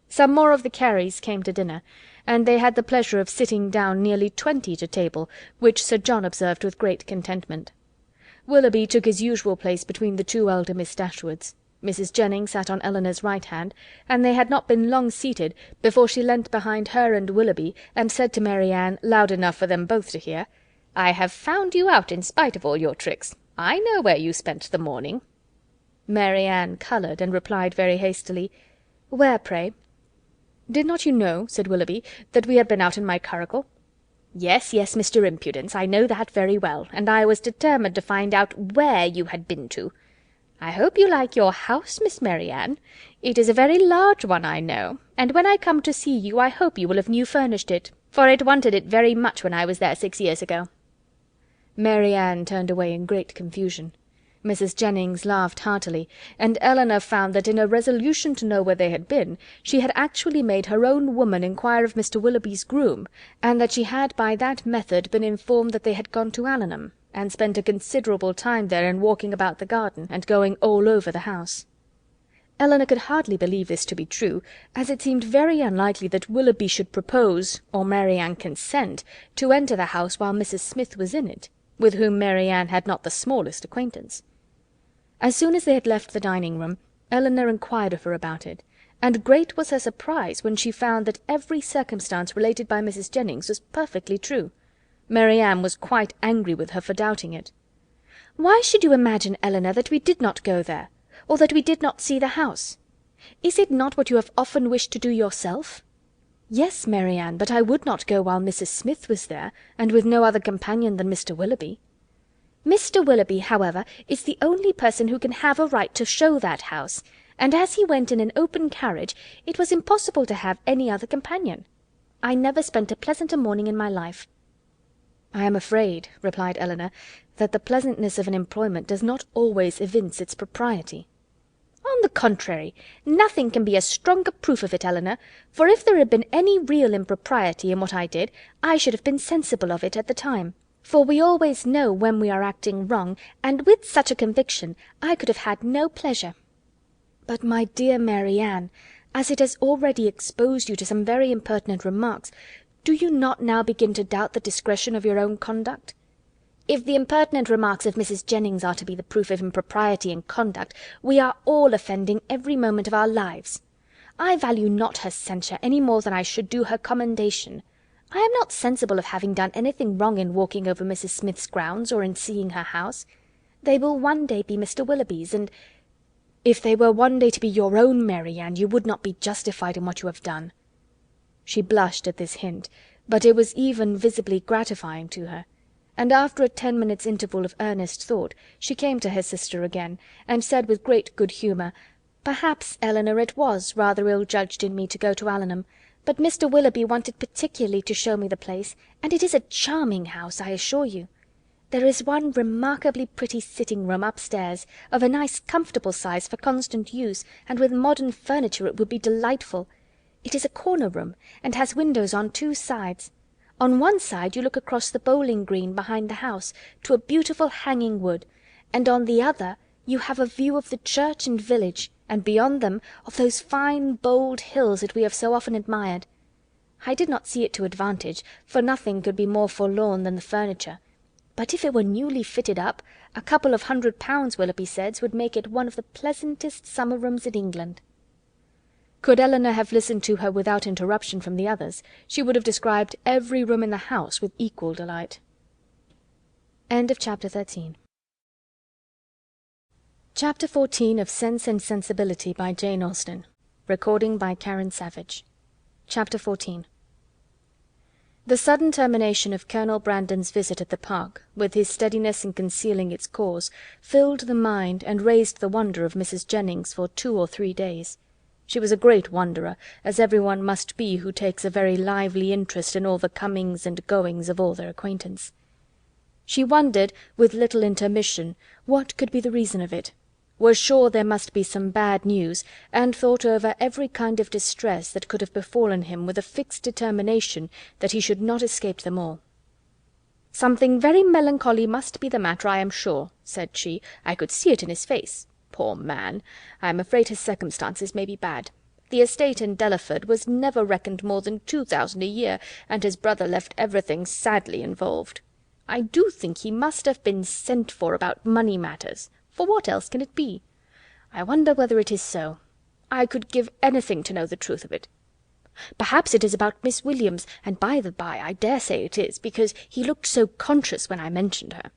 Some more of the Careys came to dinner, and they had the pleasure of sitting down nearly 20 to table, which Sir John observed with great contentment. Willoughby took his usual place between the 2 elder Miss Dashwoods. Mrs. Jennings sat on Elinor's right hand, and they had not been long seated before she leant behind her and Willoughby, and said to Mary Ann, loud enough for them both to hear, "I have found you out in spite of all your tricks. I know where you spent the morning." Mary Ann coloured, and replied very hastily, "Where, pray?" "Did not you know," said Willoughby, "that we had been out in my curricle?" "Yes, yes, Mr. Impudence, I know that very well, and I was determined to find out where you had been to. I hope you like your house, Miss Mary Ann. It is a very large one, I know, and when I come to see you I hope you will have new furnished it, for it wanted it very much when I was there 6 years ago." Mary Ann turned away in great confusion. Mrs. Jennings laughed heartily, and Elinor found that in a resolution to know where they had been, she had actually made her own woman inquire of Mr. Willoughby's groom, and that she had by that method been informed that they had gone to Allenham, and spent a considerable time there in walking about the garden, and going all over the house. Elinor could hardly believe this to be true, as it seemed very unlikely that Willoughby should propose, or Marianne consent, to enter the house while Mrs. Smith was in it, with whom Marianne had not the smallest acquaintance. As soon as they had left the dining-room, Elinor inquired of her about it, and great was her surprise when she found that every circumstance related by Mrs. Jennings was perfectly true. Marianne was quite angry with her for doubting it. "Why should you imagine, Elinor, that we did not go there, or that we did not see the house? Is it not what you have often wished to do yourself?" "Yes, Marianne, but I would not go while Mrs. Smith was there, and with no other companion than Mr. Willoughby." "Mr. Willoughby, however, is the only person who can have a right to show that house, and as he went in an open carriage, it was impossible to have any other companion. I never spent a pleasanter morning in my life." "I am afraid," replied Elinor, "that the pleasantness of an employment does not always evince its propriety." "On the contrary, nothing can be a stronger proof of it, Elinor, for if there had been any real impropriety in what I did, I should have been sensible of it at the time, for we always know when we are acting wrong, and with such a conviction I could have had no pleasure." "But, my dear Marianne, as it has already exposed you to some very impertinent remarks, do you not now begin to doubt the discretion of your own conduct?" "If the impertinent remarks of Mrs. Jennings are to be the proof of impropriety in conduct, we are all offending every moment of our lives. I value not her censure any more than I should do her commendation. I am not sensible of having done anything wrong in walking over Mrs. Smith's grounds, or in seeing her house. They will one day be Mr. Willoughby's, and—" "If they were one day to be your own, Marianne, you would not be justified in what you have done." She blushed at this hint, but it was even visibly gratifying to her, and after a 10 minutes' interval of earnest thought, she came to her sister again, and said with great good humour, "Perhaps, Elinor, it was rather ill-judged in me to go to Allenham, but Mr. Willoughby wanted particularly to show me the place, and it is a charming house, I assure you. There is one remarkably pretty sitting-room upstairs, of a nice comfortable size for constant use, and with modern furniture it would be delightful. It is a corner room, and has windows on 2 sides. On one side you look across the bowling green behind the house, to a beautiful hanging wood, and on the other you have a view of the church and village, and beyond them of those fine bold hills that we have so often admired. I did not see it to advantage, for nothing could be more forlorn than the furniture, but if it were newly fitted up, a couple of £100, Willoughby says, would make it one of the pleasantest summer rooms in England." Could Elinor have listened to her without interruption from the others, she would have described every room in the house with equal delight. Chapter 14 of Sense and Sensibility by Jane Austen. Recording by Karen Savage. Chapter 14. The sudden termination of Colonel Brandon's visit at the park, with his steadiness in concealing its cause, filled the mind and raised the wonder of Mrs. Jennings for 2 or 3 days. She was a great wonderer, as every one must be who takes a very lively interest in all the comings and goings of all their acquaintance. She wondered, with little intermission, what could be the reason of it, was sure there must be some bad news, and thought over every kind of distress that could have befallen him with a fixed determination that he should not escape them all. "Something very melancholy must be the matter, I am sure," said she. "I could see it in his face. Poor man! I am afraid his circumstances may be bad. The estate in Delaford was never reckoned more than 2,000 a year, and his brother left everything sadly involved. I do think he must have been sent for about money matters, for what else can it be? I wonder whether it is so. I could give anything to know the truth of it. Perhaps it is about Miss Williams, and by the by, I dare say it is, because he looked so conscious when I mentioned her.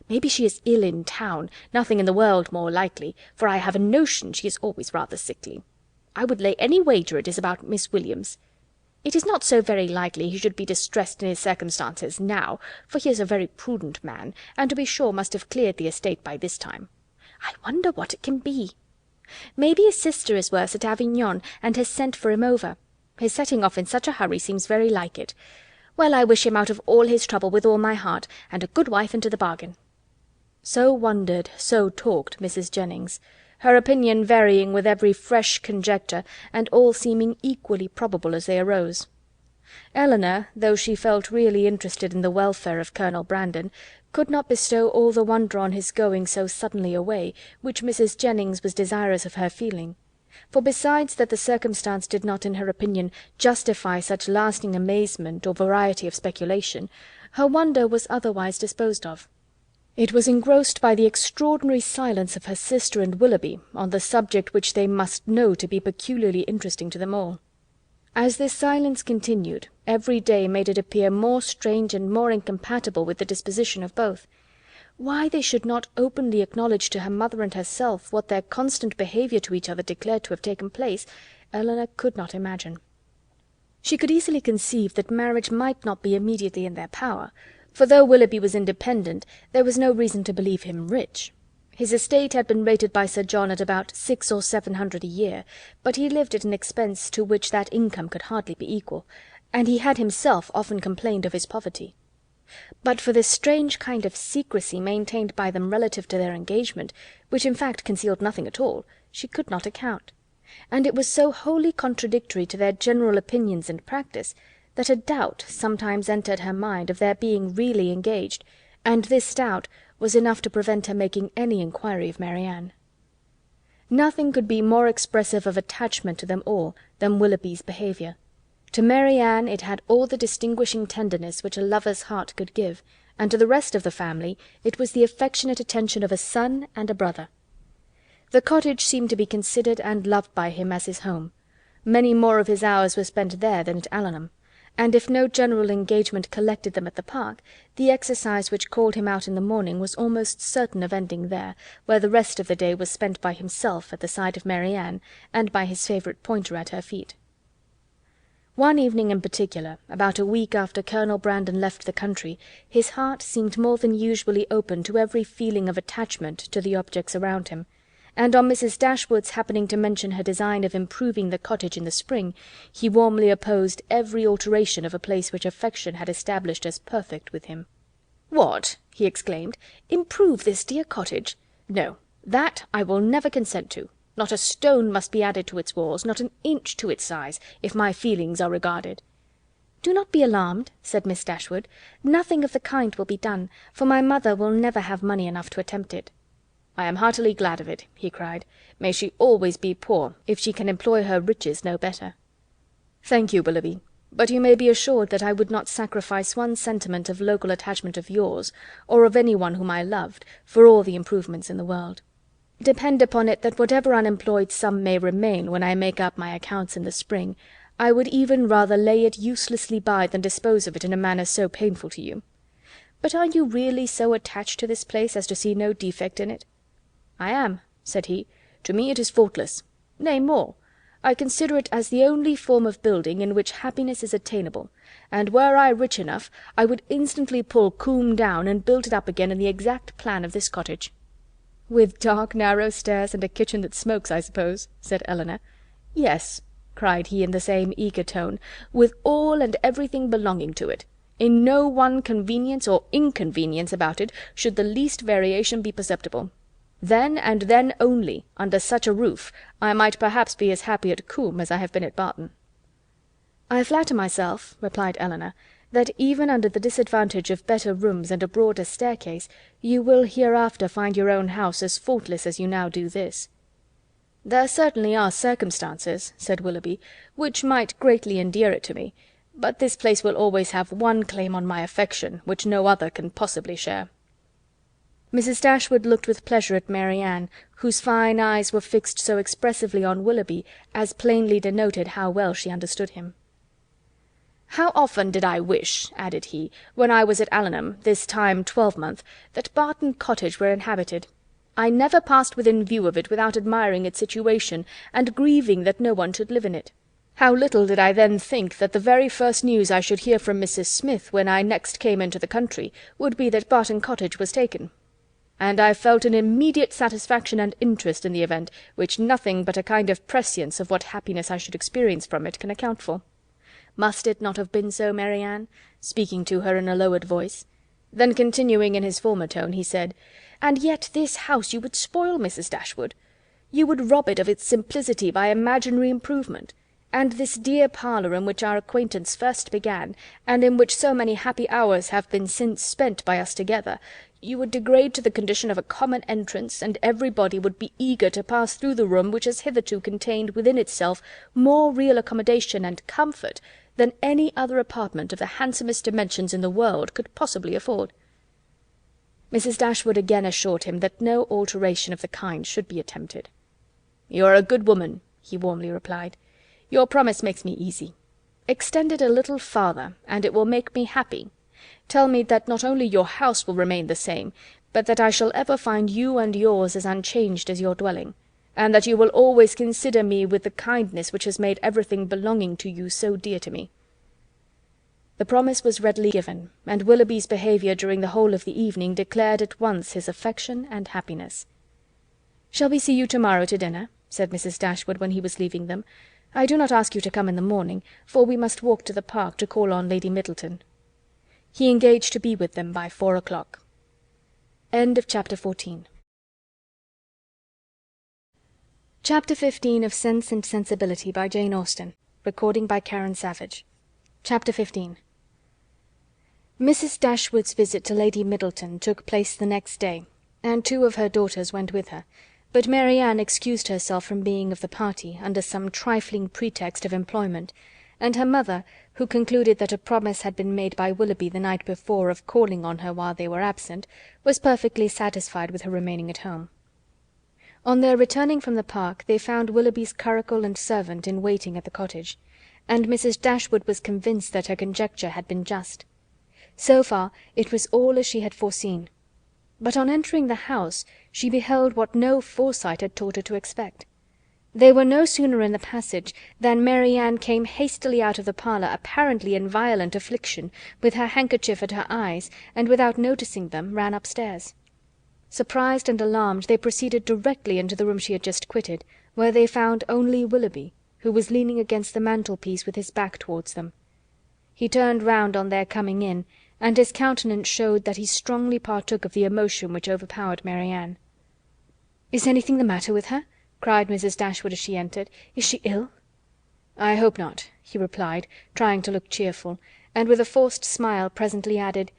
Maybe she is ill in town, nothing in the world more likely, for I have a notion she is always rather sickly. I would lay any wager it is about Miss Williams. It is not so very likely he should be distressed in his circumstances now, for he is a very prudent man, and to be sure must have cleared the estate by this time. I wonder what it can be. Maybe his sister is worse at Avignon, and has sent for him over. His setting off in such a hurry seems very like it. Well, I wish him out of all his trouble with all my heart, and a good wife into the bargain." So wondered, so talked Mrs. Jennings, her opinion varying with every fresh conjecture, and all seeming equally probable as they arose. Elinor, though she felt really interested in the welfare of Colonel Brandon, could not bestow all the wonder on his going so suddenly away, which Mrs. Jennings was desirous of her feeling; for besides that the circumstance did not, in her opinion, justify such lasting amazement or variety of speculation, her wonder was otherwise disposed of. It was engrossed by the extraordinary silence of her sister and Willoughby on the subject which they must know to be peculiarly interesting to them all. As this silence continued, every day made it appear more strange and more incompatible with the disposition of both. Why they should not openly acknowledge to her mother and herself what their constant behaviour to each other declared to have taken place, Elinor could not imagine. She could easily conceive that marriage might not be immediately in their power, for though Willoughby was independent, there was no reason to believe him rich. His estate had been rated by Sir John at about 600 or 700 a year, but he lived at an expense to which that income could hardly be equal, and he had himself often complained of his poverty. But for this strange kind of secrecy maintained by them relative to their engagement, which in fact concealed nothing at all, she could not account; and it was so wholly contradictory to their general opinions and practice, that a doubt sometimes entered her mind of their being really engaged, and this doubt was enough to prevent her making any inquiry of Marianne. Nothing could be more expressive of attachment to them all than Willoughby's behaviour. To Marianne it had all the distinguishing tenderness which a lover's heart could give, and to the rest of the family it was the affectionate attention of a son and a brother. The cottage seemed to be considered and loved by him as his home. Many more of his hours were spent there than at Allenham, and if no general engagement collected them at the park, the exercise which called him out in the morning was almost certain of ending there, where the rest of the day was spent by himself at the side of Marianne, and by his favourite pointer at her feet. One evening in particular, about a week after Colonel Brandon left the country, his heart seemed more than usually open to every feeling of attachment to the objects around him, and on Mrs. Dashwood's happening to mention her design of improving the cottage in the spring, he warmly opposed every alteration of a place which affection had established as perfect with him. "What!" he exclaimed, "improve this dear cottage? No, that I will never consent to. Not a stone must be added to its walls, not an inch to its size, if my feelings are regarded." "Do not be alarmed," said Miss Dashwood. "Nothing of the kind will be done, for my mother will never have money enough to attempt it." "I am heartily glad of it," he cried. "May she always be poor, if she can employ her riches no better." "Thank you, Willoughby, but you may be assured that I would not sacrifice one sentiment of local attachment of yours, or of any one whom I loved, for all the improvements in the world. Depend upon it that whatever unemployed sum may remain when I make up my accounts in the spring, I would even rather lay it uselessly by than dispose of it in a manner so painful to you. But are you really so attached to this place as to see no defect in it?" "I am," said he. "To me it is faultless. Nay, more, I consider it as the only form of building in which happiness is attainable, and were I rich enough, I would instantly pull Combe down and build it up again in the exact plan of this cottage." "With dark narrow stairs and a kitchen that smokes, I suppose," said Elinor. "Yes," cried he in the same eager tone, "with all and everything belonging to it. In no one convenience or inconvenience about it should the least variation be perceptible. Then, and then only, under such a roof, I might perhaps be as happy at Combe as I have been at Barton." "I flatter myself," replied Elinor, "that even under the disadvantage of better rooms and a broader staircase, you will hereafter find your own house as faultless as you now do this." "There certainly are circumstances," said Willoughby, "which might greatly endear it to me, but this place will always have one claim on my affection which no other can possibly share." Mrs. Dashwood looked with pleasure at Marianne, whose fine eyes were fixed so expressively on Willoughby as plainly denoted how well she understood him. "How often did I wish," added he, "when I was at Allenham, this time twelvemonth, that Barton Cottage were inhabited! I never passed within view of it without admiring its situation, and grieving that no one should live in it. How little did I then think that the very first news I should hear from Mrs. Smith, when I next came into the country, would be that Barton Cottage was taken! And I felt an immediate satisfaction and interest in the event, which nothing but a kind of prescience of what happiness I should experience from it can account for. Must it not have been so, Marianne?" speaking to her in a lowered voice. Then continuing in his former tone, he said, And yet this house you would spoil, Mrs. Dashwood. You would rob it of its simplicity by imaginary improvement. And this dear parlour in which our acquaintance first began, and in which so many happy hours have been since spent by us together, you would degrade to the condition of a common entrance, and everybody would be eager to pass through the room which has hitherto contained within itself more real accommodation and comfort than any other apartment of the handsomest dimensions in the world could possibly afford." Mrs. Dashwood again assured him that no alteration of the kind should be attempted. "You are a good woman," he warmly replied. "Your promise makes me easy. Extend it a little farther, and it will make me happy. Tell me that not only your house will remain the same, but that I shall ever find you and yours as unchanged as your dwelling, and that you will always consider me with the kindness which has made everything belonging to you so dear to me." The promise was readily given, and Willoughby's behaviour during the whole of the evening declared at once his affection and happiness. "Shall we see you to-morrow to dinner?" said Mrs. Dashwood when he was leaving them. "I do not ask you to come in the morning, for we must walk to the park to call on Lady Middleton." He engaged to be with them by 4 o'clock. Chapter 15 of Sense and Sensibility by Jane Austen. Recording by Karen Savage. Chapter 15. Mrs. Dashwood's visit to Lady Middleton took place the next day, and 2 of her daughters went with her, but Mary Ann excused herself from being of the party under some trifling pretext of employment, and her mother, who concluded that a promise had been made by Willoughby the night before of calling on her while they were absent, was perfectly satisfied with her remaining at home. On their returning from the park they found Willoughby's curricle and servant in waiting at the cottage, and Mrs. Dashwood was convinced that her conjecture had been just. So far it was all as she had foreseen. But on entering the house she beheld what no foresight had taught her to expect. They were no sooner in the passage than Mary Ann came hastily out of the parlour, apparently in violent affliction, with her handkerchief at her eyes, and without noticing them ran upstairs. Surprised and alarmed, they proceeded directly into the room she had just quitted, where they found only Willoughby, who was leaning against the mantelpiece with his back towards them. He turned round on their coming in, and his countenance showed that he strongly partook of the emotion which overpowered Mary Ann. "Is anything the matter with her?" cried Mrs. Dashwood as she entered. "Is she ill?" "I hope not," he replied, trying to look cheerful, and with a forced smile presently added,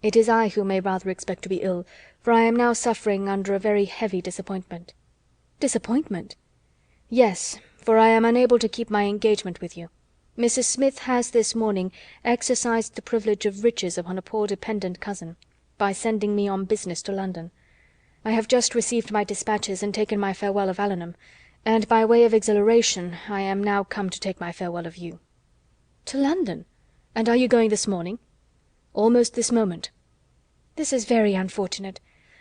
"It is I who may rather expect to be ill, for I am now suffering under a very heavy disappointment." "Disappointment?" "Yes, for I am unable to keep my engagement with you. Mrs. Smith has this morning exercised the privilege of riches upon a poor dependent cousin, by sending me on business to London. I have just received my dispatches and taken my farewell of Allenham, and by way of exhilaration I am now come to take my farewell of you." "To London? And are you going this morning?" "Almost this moment." "This is very unfortunate.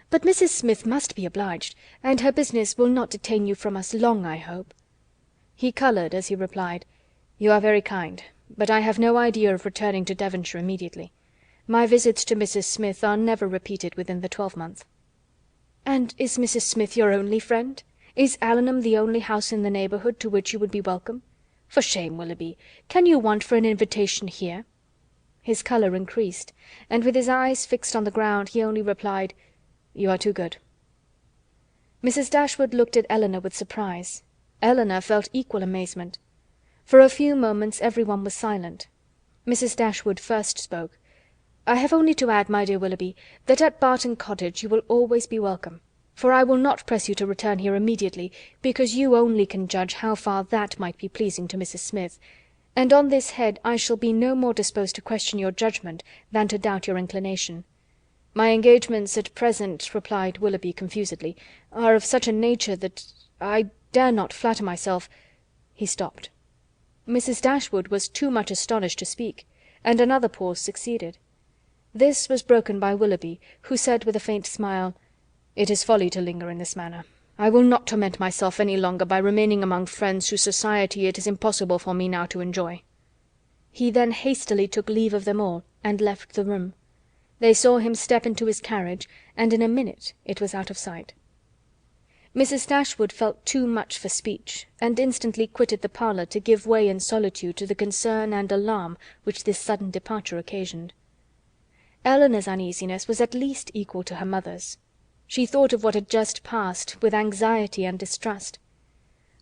But Mrs. Smith must be obliged, and her business will not detain you from us long, I hope." He coloured as he replied, "You are very kind, but I have no idea of returning to Devonshire immediately. My visits to Mrs. Smith are never repeated within the 12-month." "And is Mrs. Smith your only friend? Is Allenham the only house in the neighbourhood to which you would be welcome? For shame, Willoughby! Can you want for an invitation here?" His colour increased, and with his eyes fixed on the ground he only replied, "You are too good." Mrs. Dashwood looked at Elinor with surprise. Elinor felt equal amazement. For a few moments every one was silent. Mrs. Dashwood first spoke. "I have only to add, my dear Willoughby, that at Barton Cottage you will always be welcome, for I will not press you to return here immediately, because you only can judge how far that might be pleasing to Mrs. Smith, and on this head I shall be no more disposed to question your judgment than to doubt your inclination. My engagements at present," replied Willoughby confusedly, "are of such a nature that I dare not flatter myself—" He stopped. Mrs. Dashwood was too much astonished to speak, and another pause succeeded. This was broken by Willoughby, who said with a faint smile, "It is folly to linger in this manner. I will not torment myself any longer by remaining among friends whose society it is impossible for me now to enjoy." He then hastily took leave of them all, and left the room. They saw him step into his carriage, and in a minute it was out of sight. Mrs. Dashwood felt too much for speech, and instantly quitted the parlour to give way in solitude to the concern and alarm which this sudden departure occasioned. Elinor's uneasiness was at least equal to her mother's. She thought of what had just passed with anxiety and distrust.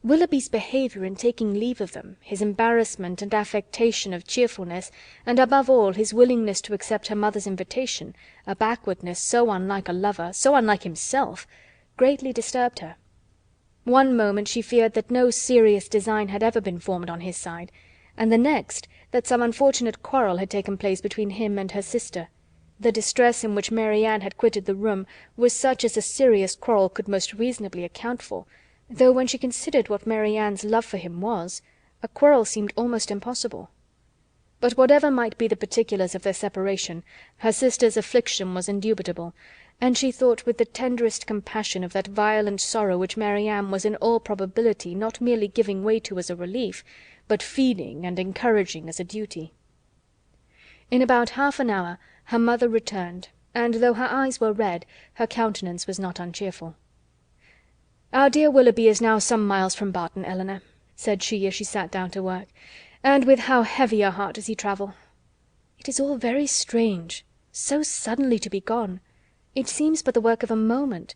Willoughby's behaviour in taking leave of them, his embarrassment and affectation of cheerfulness, and above all his willingness to accept her mother's invitation, a backwardness so unlike a lover, so unlike himself, greatly disturbed her. One moment she feared that no serious design had ever been formed on his side, and the next that some unfortunate quarrel had taken place between him and her sister. The distress in which Mary Ann had quitted the room was such as a serious quarrel could most reasonably account for, though when she considered what Mary Ann's love for him was, a quarrel seemed almost impossible. But whatever might be the particulars of their separation, her sister's affliction was indubitable, and she thought with the tenderest compassion of that violent sorrow which Mary Ann was in all probability not merely giving way to as a relief, but feeling and encouraging as a duty. In about half an hour her mother returned, and though her eyes were red, her countenance was not uncheerful. "Our dear Willoughby is now some miles from Barton, Eleanor," said she as she sat down to work, "and with how heavy a heart does he travel! It is all very strange, so suddenly to be gone. It seems but the work of a moment.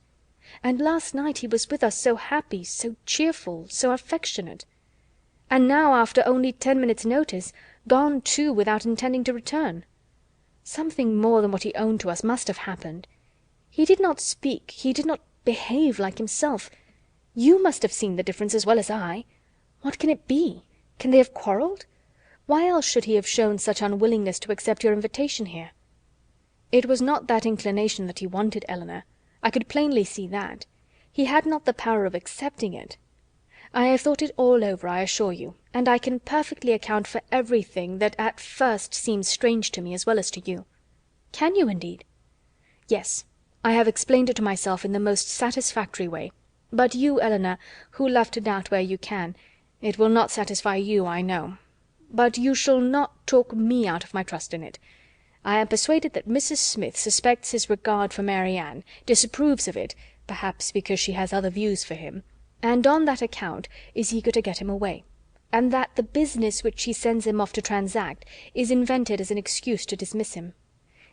And last night he was with us so happy, so cheerful, so affectionate. And now, after only 10 minutes' notice, gone too without intending to return. Something more than what he owned to us must have happened. He did not speak, he did not behave like himself. You must have seen the difference as well as I. What can it be? Can they have quarrelled? Why else should he have shown such unwillingness to accept your invitation here?" "It was not that inclination that he wanted, Eleanor. I could plainly see that. He had not the power of accepting it. I have thought it all over, I assure you, and I can perfectly account for everything that at first seems strange to me as well as to you." "Can you, indeed?" "Yes. I have explained it to myself in the most satisfactory way. But you, Eleanor, who love to doubt where you can, it will not satisfy you, I know. But you shall not talk me out of my trust in it. I am persuaded that Mrs. Smith suspects his regard for Mary Ann, disapproves of it, perhaps because she has other views for him, and on that account is eager to get him away, and that the business which she sends him off to transact is invented as an excuse to dismiss him.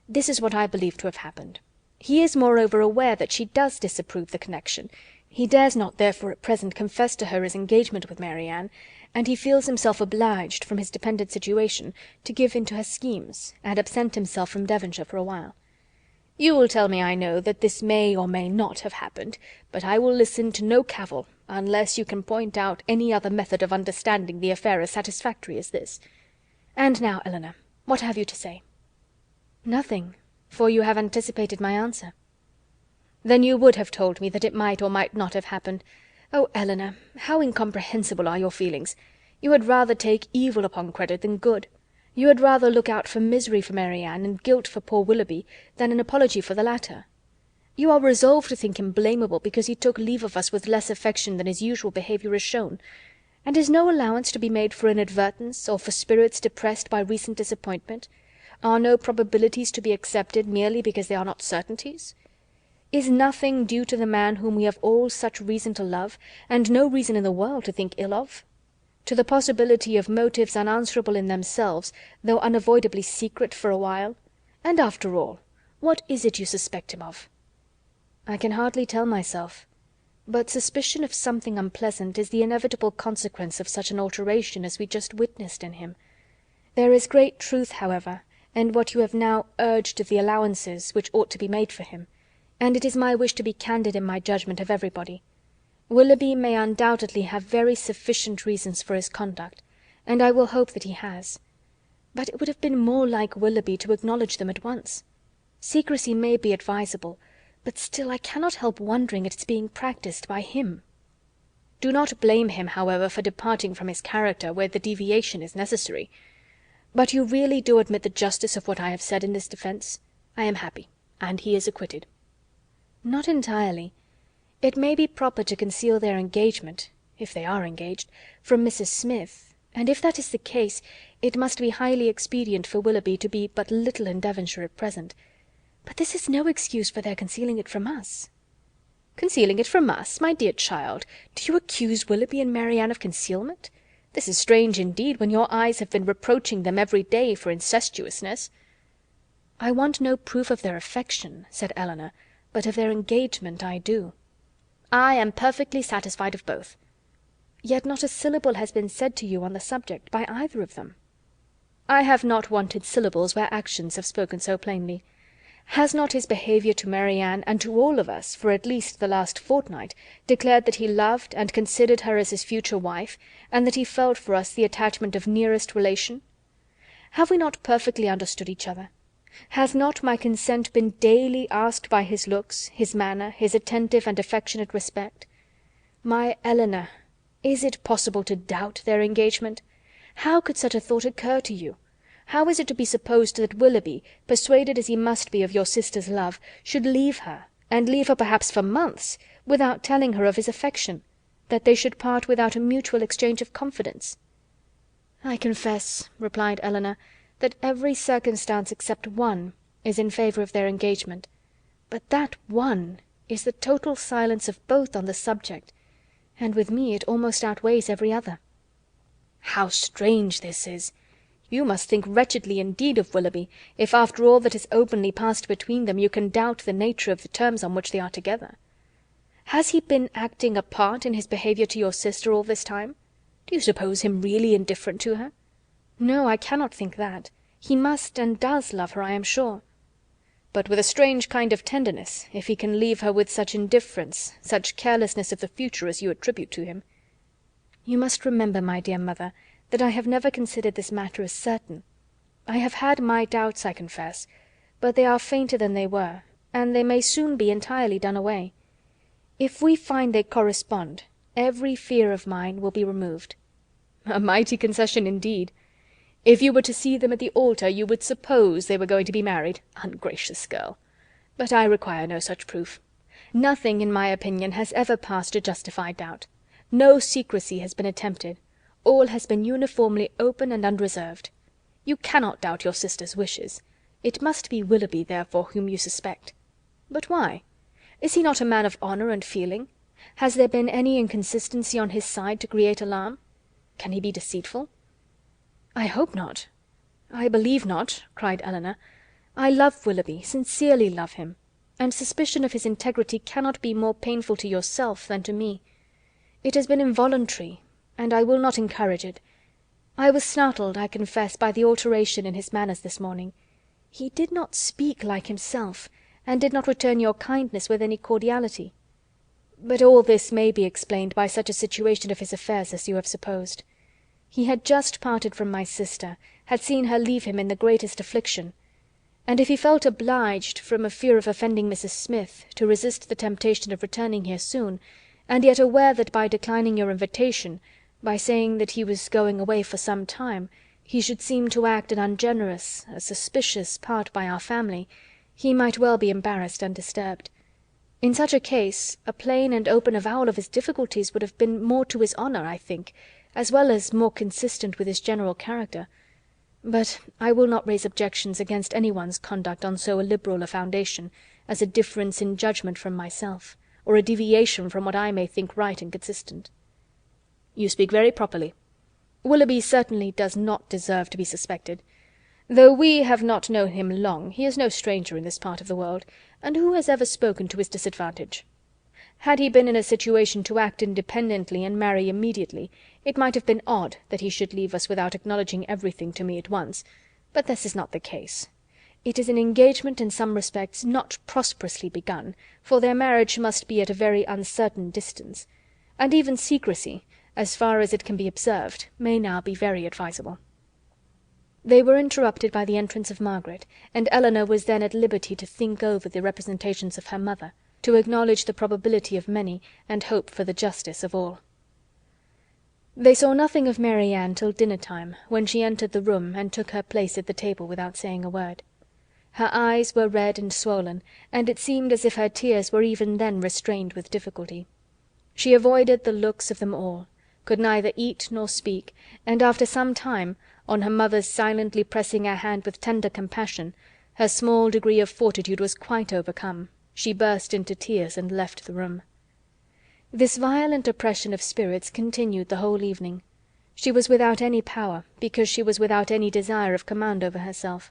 This is what I believe to have happened. He is moreover aware that she does disapprove the connection. He dares not therefore at present confess to her his engagement with Mary Ann, and he feels himself obliged, from his dependent situation, to give in to her schemes, and absent himself from Devonshire for a while. You will tell me, I know, that this may or may not have happened, but I will listen to no cavil, unless you can point out any other method of understanding the affair as satisfactory as this. And now, Eleanor, what have you to say?" "Nothing, for you have anticipated my answer." "Then you would have told me that it might or might not have happened. Oh, Eleanor, how incomprehensible are your feelings! You had rather take evil upon credit than good. You had rather look out for misery for Mary Ann and guilt for poor Willoughby than an apology for the latter. You are resolved to think him blamable because he took leave of us with less affection than his usual behaviour has shown. And is no allowance to be made for inadvertence, or for spirits depressed by recent disappointment? Are no probabilities to be accepted merely because they are not certainties? Is nothing due to the man whom we have all such reason to love, and no reason in the world to think ill of? To the possibility of motives unanswerable in themselves, though unavoidably secret for a while? And after all, what is it you suspect him of?" "I can hardly tell myself. But suspicion of something unpleasant is the inevitable consequence of such an alteration as we just witnessed in him. There is great truth, however, in what you have now urged of the allowances which ought to be made for him, and it is my wish to be candid in my judgment of everybody. Willoughby may undoubtedly have very sufficient reasons for his conduct, and I will hope that he has. But it would have been more like Willoughby to acknowledge them at once. Secrecy may be advisable, but still I cannot help wondering at its being practised by him. Do not blame him, however, for departing from his character where the deviation is necessary. But you really do admit the justice of what I have said in this defence? I am happy, and he is acquitted." "Not entirely. It may be proper to conceal their engagement, if they are engaged, from Mrs. Smith, and if that is the case, it must be highly expedient for Willoughby to be but little in Devonshire at present. But this is no excuse for their concealing it from us." "Concealing it from us, my dear child! Do you accuse Willoughby and Mary Ann of concealment? This is strange indeed, when your eyes have been reproaching them every day for incestuousness." "I want no proof of their affection," said Eleanor, but of their engagement I do." "I am perfectly satisfied of both." "Yet not a syllable has been said to you on the subject by either of them." "I have not wanted syllables where actions have spoken so plainly. Has not his behaviour to Marianne, and to all of us, for at least the last fortnight, declared that he loved and considered her as his future wife, and that he felt for us the attachment of nearest relation? Have we not perfectly understood each other? Has not my consent been daily asked by his looks, his manner, his attentive and affectionate respect? My Eleanor, is it possible to doubt their engagement? How could such a thought occur to you? How is it to be supposed that Willoughby, persuaded as he must be of your sister's love, should leave her, and leave her perhaps for months, without telling her of his affection, that they should part without a mutual exchange of confidence?" "I confess," replied Eleanor, "that every circumstance except one is in favour of their engagement, but that one is the total silence of both on the subject, and with me it almost outweighs every other." "How strange this is! You must think wretchedly indeed of Willoughby, if after all that has openly passed between them you can doubt the nature of the terms on which they are together. Has he been acting a part in his behaviour to your sister all this time? Do you suppose him really indifferent to her?" "No, I cannot think that. He must and does love her, I am sure." "But with a strange kind of tenderness, if he can leave her with such indifference, such carelessness of the future as you attribute to him." "You must remember, my dear mother, that I have never considered this matter as certain. I have had my doubts, I confess, but they are fainter than they were, and they may soon be entirely done away. If we find they correspond, every fear of mine will be removed." "A mighty concession indeed! If you were to see them at the altar, you would suppose they were going to be married. Ungracious girl! But I require no such proof. Nothing, in my opinion, has ever passed to justify doubt. No secrecy has been attempted. All has been uniformly open and unreserved. You cannot doubt your sister's wishes. It must be Willoughby, therefore, whom you suspect. But why? Is he not a man of honour and feeling? Has there been any inconsistency on his side to create alarm? Can he be deceitful?" "I hope not. I believe not," cried Eleanor. "I love Willoughby, sincerely love him, and suspicion of his integrity cannot be more painful to yourself than to me. It has been involuntary, and I will not encourage it. I was startled, I confess, by the alteration in his manners this morning. He did not speak like himself, and did not return your kindness with any cordiality. But all this may be explained by such a situation of his affairs as you have supposed. He had just parted from my sister, had seen her leave him in the greatest affliction, and if he felt obliged, from a fear of offending Mrs. Smith, to resist the temptation of returning here soon, and yet aware that by declining your invitation, by saying that he was going away for some time, he should seem to act an ungenerous, a suspicious part by our family, he might well be embarrassed and disturbed. In such a case, a plain and open avowal of his difficulties would have been more to his honour, I think, as well as more consistent with his general character. But I will not raise objections against anyone's conduct on so illiberal a foundation as a difference in judgment from myself, or a deviation from what I may think right and consistent." "You speak very properly. Willoughby certainly does not deserve to be suspected. Though we have not known him long, he is no stranger in this part of the world, and who has ever spoken to his disadvantage? Had he been in a situation to act independently and marry immediately, it might have been odd that he should leave us without acknowledging everything to me at once, but this is not the case. It is an engagement in some respects not prosperously begun, for their marriage must be at a very uncertain distance, and even secrecy, as far as it can be observed, may now be very advisable." They were interrupted by the entrance of Margaret, and Eleanor was then at liberty to think over the representations of her mother, to acknowledge the probability of many, and hope for the justice of all. They saw nothing of Marianne till dinner-time, when she entered the room and took her place at the table without saying a word. Her eyes were red and swollen, and it seemed as if her tears were even then restrained with difficulty. She avoided the looks of them all, could neither eat nor speak, and after some time, on her mother's silently pressing her hand with tender compassion, her small degree of fortitude was quite overcome. She burst into tears and left the room. This violent oppression of spirits continued the whole evening. She was without any power, because she was without any desire of command over herself.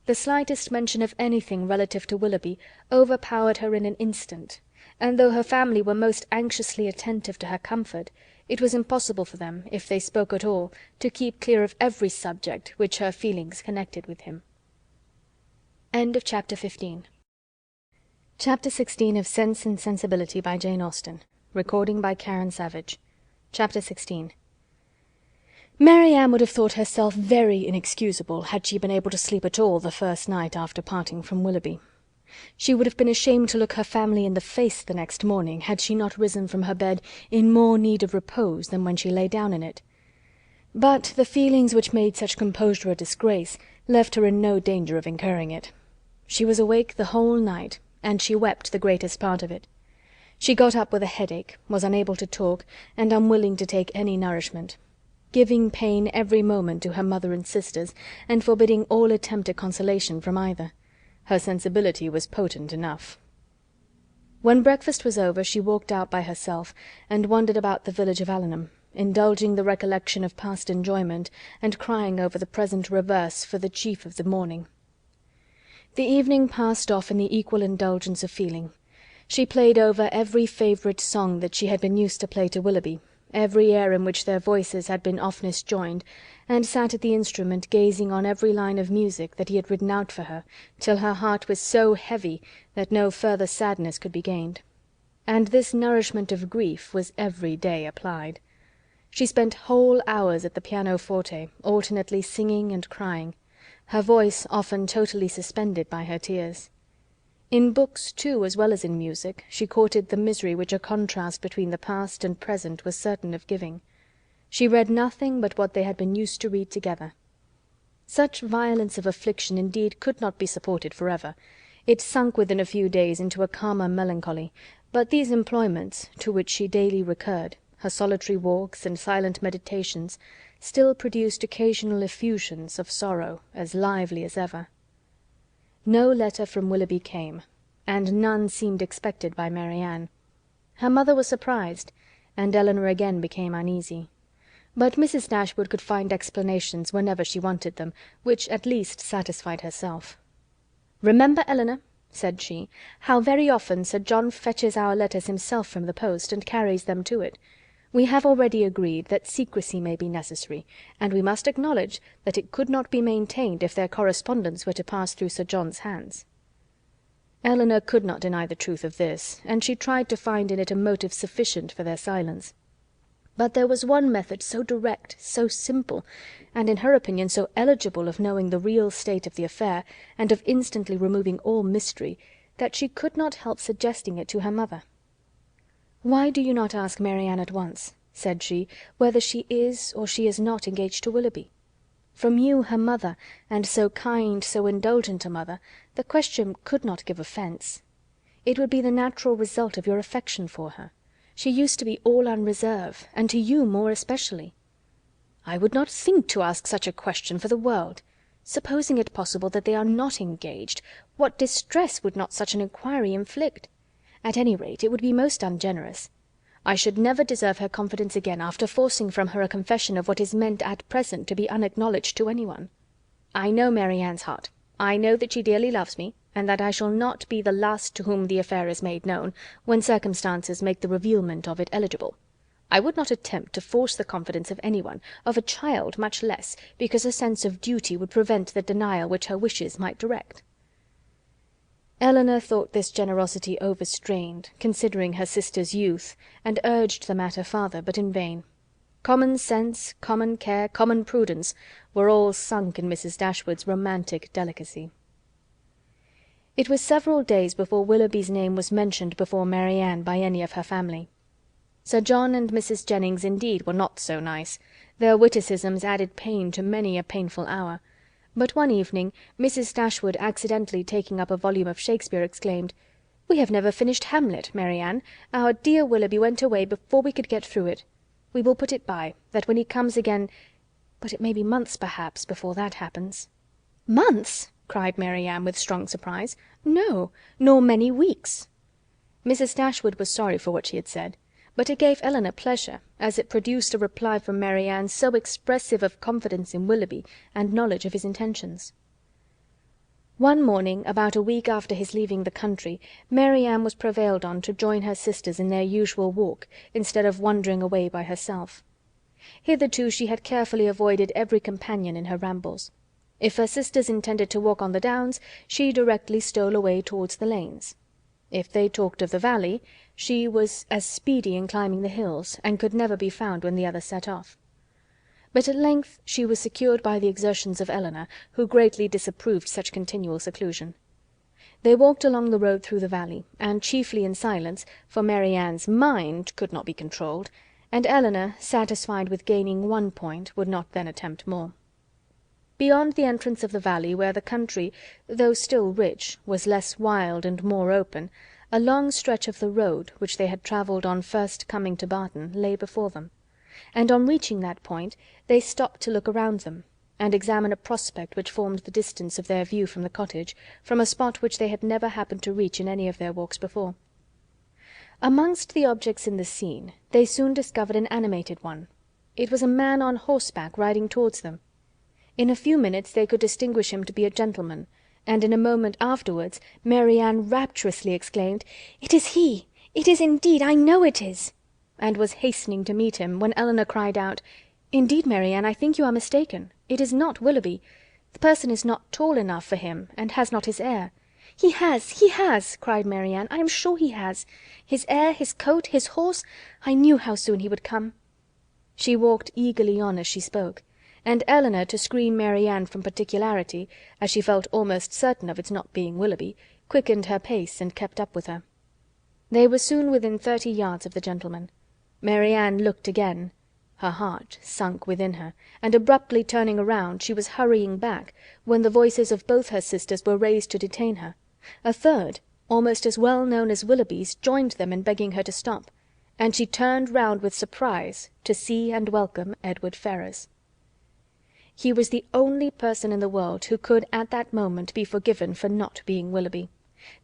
The slightest mention of anything relative to Willoughby overpowered her in an instant, and though her family were most anxiously attentive to her comfort, it was impossible for them, if they spoke at all, to keep clear of every subject which her feelings connected with him. Chapter 16 of Sense and Sensibility by Jane Austen. Recording by Karen Savage. Chapter 16. Mary Ann would have thought herself very inexcusable had she been able to sleep at all the first night after parting from Willoughby. She would have been ashamed to look her family in the face the next morning had she not risen from her bed in more need of repose than when she lay down in it. But the feelings which made such composure a disgrace left her in no danger of incurring it. She was awake the whole night, and she wept the greatest part of it. She got up with a headache, was unable to talk, and unwilling to take any nourishment, giving pain every moment to her mother and sisters, and forbidding all attempt at consolation from either. Her sensibility was potent enough. When breakfast was over, she walked out by herself, and wandered about the village of Allenham, indulging the recollection of past enjoyment, and crying over the present reverse for the chief of the morning. The evening passed off in the equal indulgence of feeling. She played over every favourite song that she had been used to play to Willoughby, every air in which their voices had been oftenest joined, and sat at the instrument gazing on every line of music that he had written out for her, till her heart was so heavy that no further sadness could be gained. And this nourishment of grief was every day applied. She spent whole hours at the pianoforte, alternately singing and crying, her voice often totally suspended by her tears. In books, too, as well as in music, she courted the misery which a contrast between the past and present was certain of giving. She read nothing but what they had been used to read together. Such violence of affliction indeed could not be supported for ever. It sunk within a few days into a calmer melancholy, but these employments, to which she daily recurred, her solitary walks and silent meditations, still produced occasional effusions of sorrow as lively as ever. No letter from Willoughby came, and none seemed expected by Mary Ann. Her mother was surprised, and Elinor again became uneasy. But Mrs. Dashwood could find explanations whenever she wanted them, which at least satisfied herself. "Remember, Elinor," said she, "how very often Sir John fetches our letters himself from the post, and carries them to it. We have already agreed that secrecy may be necessary, and we must acknowledge that it could not be maintained if their correspondence were to pass through Sir John's hands." Elinor could not deny the truth of this, and she tried to find in it a motive sufficient for their silence. But there was one method so direct, so simple, and in her opinion so eligible of knowing the real state of the affair, and of instantly removing all mystery, that she could not help suggesting it to her mother. "Why do you not ask Mary Ann at once," said she, "whether she is or she is not engaged to Willoughby? From you, her mother, and so kind, so indulgent a mother, the question could not give offence. It would be the natural result of your affection for her. She used to be all unreserve, and to you more especially." "I would not think to ask such a question for the world. Supposing it possible that they are not engaged, what distress would not such an inquiry inflict? At any rate, it would be most ungenerous. I should never deserve her confidence again after forcing from her a confession of what is meant at present to be unacknowledged to anyone. I know Mary Ann's heart. I know that she dearly loves me, and that I shall not be the last to whom the affair is made known, when circumstances make the revealment of it eligible. I would not attempt to force the confidence of anyone, of a child much less, because a sense of duty would prevent the denial which her wishes might direct." Elinor thought this generosity overstrained, considering her sister's youth, and urged the matter farther, but in vain. Common sense, common care, common prudence, were all sunk in Mrs. Dashwood's romantic delicacy. It was several days before Willoughby's name was mentioned before Mary Ann by any of her family. Sir John and Mrs. Jennings indeed were not so nice. Their witticisms added pain to many a painful hour. But one evening Mrs. Dashwood, accidentally taking up a volume of Shakespeare, exclaimed, "We have never finished Hamlet, Mary Ann. Our dear Willoughby went away before we could get through it. We will put it by, that when he comes again, but it may be months, perhaps, before that happens." "Months!" cried Mary Ann with strong surprise. "No, nor many weeks." Mrs. Dashwood was sorry for what she had said, but it gave Elinor pleasure, as it produced a reply from Mary Ann so expressive of confidence in Willoughby and knowledge of his intentions. One morning, about a week after his leaving the country, Mary Ann was prevailed on to join her sisters in their usual walk, instead of wandering away by herself. Hitherto she had carefully avoided every companion in her rambles. If her sisters intended to walk on the downs, she directly stole away towards the lanes. If they talked of the valley, she was as speedy in climbing the hills, and could never be found when the others set off. But at length she was secured by the exertions of Elinor, who greatly disapproved such continual seclusion. They walked along the road through the valley, and chiefly in silence, for Mary Ann's mind could not be controlled, and Elinor, satisfied with gaining one point, would not then attempt more. Beyond the entrance of the valley, where the country, though still rich, was less wild and more open, a long stretch of the road, which they had travelled on first coming to Barton, lay before them, and on reaching that point they stopped to look around them, and examine a prospect which formed the distance of their view from the cottage, from a spot which they had never happened to reach in any of their walks before. Amongst the objects in the scene, they soon discovered an animated one. It was a man on horseback riding towards them. In a few minutes they could distinguish him to be a gentleman, and in a moment afterwards Mary Ann rapturously exclaimed, "It is he! It is indeed! I know it is!" and was hastening to meet him, when Elinor cried out, "Indeed, Mary Ann, I think you are mistaken. It is not Willoughby. The person is not tall enough for him, and has not his air." "He has!" cried Mary Ann. "I am sure he has. His air, his coat, his horse. I knew how soon he would come." She walked eagerly on as she spoke, and Elinor, to screen Mary Ann from particularity, as she felt almost certain of its not being Willoughby, quickened her pace and kept up with her. They were soon within 30 yards of the gentleman. Mary Ann looked again. Her heart sunk within her, and abruptly turning around, she was hurrying back, when the voices of both her sisters were raised to detain her. A third, almost as well known as Willoughby's, joined them in begging her to stop, and she turned round with surprise to see and welcome Edward Ferrars. He was the only person in the world who could at that moment be forgiven for not being Willoughby,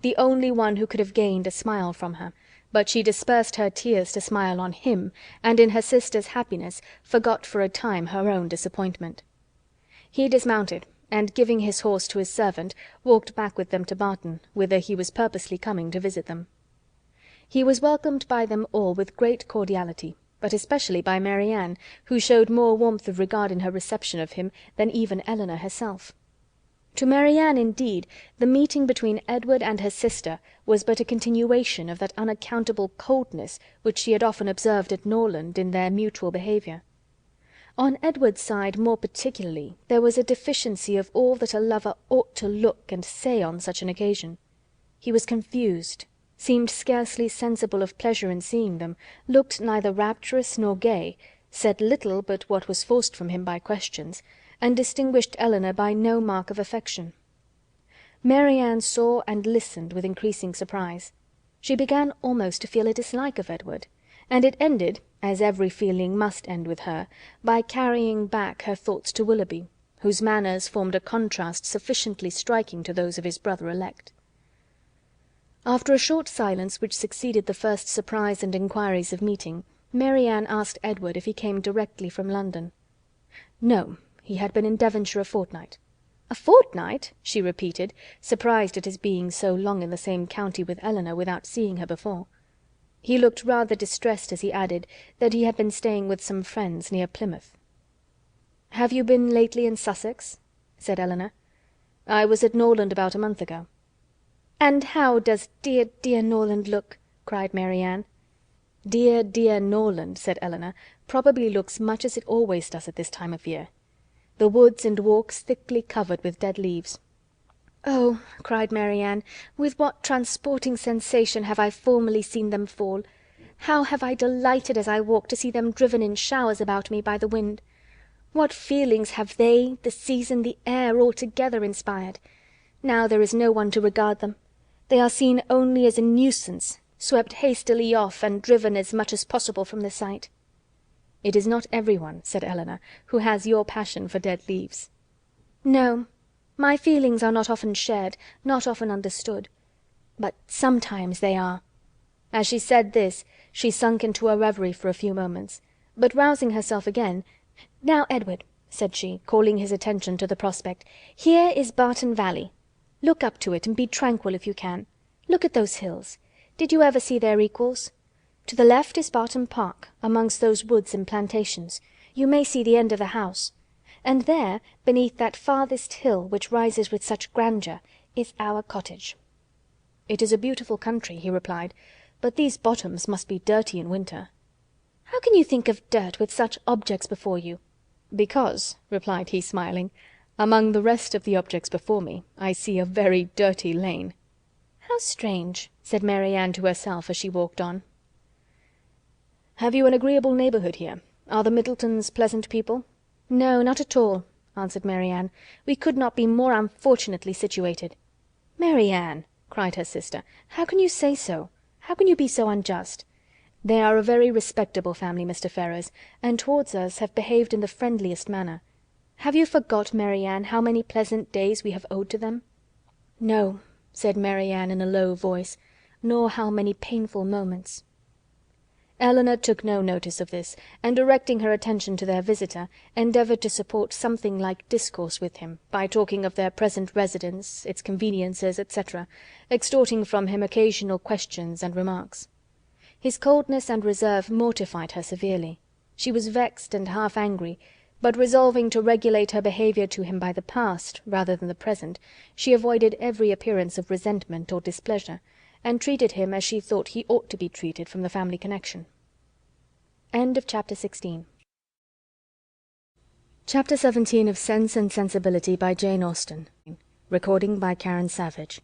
the only one who could have gained a smile from her, but she dispersed her tears to smile on him, and in her sister's happiness forgot for a time her own disappointment. He dismounted, and giving his horse to his servant, walked back with them to Barton, whither he was purposely coming to visit them. He was welcomed by them all with great cordiality, but especially by Mary Ann, who showed more warmth of regard in her reception of him than even Elinor herself. To Mary Ann, indeed, the meeting between Edward and her sister was but a continuation of that unaccountable coldness which she had often observed at Norland in their mutual behaviour. On Edward's side more particularly there was a deficiency of all that a lover ought to look and say on such an occasion. He was confused, seemed scarcely sensible of pleasure in seeing them, looked neither rapturous nor gay, said little but what was forced from him by questions, and distinguished Elinor by no mark of affection. Mary Ann saw and listened with increasing surprise. She began almost to feel a dislike of Edward, and it ended, as every feeling must end with her, by carrying back her thoughts to Willoughby, whose manners formed a contrast sufficiently striking to those of his brother-elect. After a short silence which succeeded the first surprise and inquiries of meeting, Mary Ann asked Edward if he came directly from London. No, he had been in Devonshire a fortnight. "A fortnight!" she repeated, surprised at his being so long in the same county with Elinor without seeing her before. He looked rather distressed as he added that he had been staying with some friends near Plymouth. "Have you been lately in Sussex?" said Elinor. "I was at Norland about a month ago." "And how does dear, dear Norland look?" cried Mary Ann. "Dear, dear Norland," said Elinor, "probably looks much as it always does at this time of year. The woods and walks thickly covered with dead leaves." "Oh," cried Mary Ann, "with what transporting sensation have I formerly seen them fall! How have I delighted as I walked to see them driven in showers about me by the wind! What feelings have they, the season, the air, all together inspired! Now there is no one to regard them. They are seen only as a nuisance, swept hastily off and driven as much as possible from the sight." "It is not everyone," said Elinor, "who has your passion for dead leaves." "No. My feelings are not often shared, not often understood. But sometimes they are." As she said this, she sunk into a reverie for a few moments, but rousing herself again, "Now, Edward," said she, calling his attention to the prospect, "here is Barton Valley. Look up to it, and be tranquil if you can. Look at those hills. Did you ever see their equals? To the left is Barton Park, amongst those woods and plantations. You may see the end of the house. And there, beneath that farthest hill which rises with such grandeur, is our cottage." "It is a beautiful country," he replied, "but these bottoms must be dirty in winter." "How can you think of dirt with such objects before you?" "Because," replied he, smiling, "among the rest of the objects before me, I see a very dirty lane." "How strange!" said Mary Ann to herself as she walked on. "Have you an agreeable neighbourhood here? Are the Middletons pleasant people?" "No, not at all," answered Mary Ann. "We could not be more unfortunately situated." "Mary Ann!" cried her sister, "how can you say so? How can you be so unjust? They are a very respectable family, Mr. Ferrars, and towards us have behaved in the friendliest manner. Have you forgot, Mary Ann, how many pleasant days we have owed to them?" "No," said Mary Ann in a low voice, "nor how many painful moments." Elinor took no notice of this, and directing her attention to their visitor, endeavoured to support something like discourse with him, by talking of their present residence, its conveniences, etc., extorting from him occasional questions and remarks. His coldness and reserve mortified her severely. She was vexed and half angry, but resolving to regulate her behaviour to him by the past rather than the present, she avoided every appearance of resentment or displeasure, and treated him as she thought he ought to be treated from the family connection. Chapter 17 of Sense and Sensibility by Jane Austen. Recording by Karen Savage.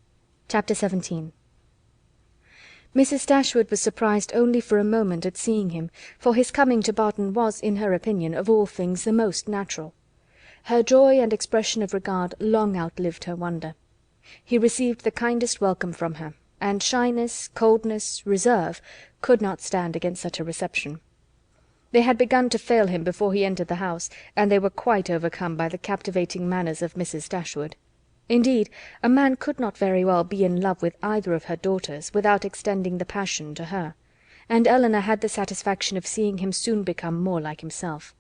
Chapter 17. Mrs. Dashwood was surprised only for a moment at seeing him, for his coming to Barton was, in her opinion, of all things the most natural. Her joy and expression of regard long outlived her wonder. He received the kindest welcome from her, and shyness, coldness, reserve could not stand against such a reception. They had begun to fail him before he entered the house, and they were quite overcome by the captivating manners of Mrs. Dashwood. Indeed, a man could not very well be in love with either of her daughters without extending the passion to her, and Elinor had the satisfaction of seeing him soon become more like himself.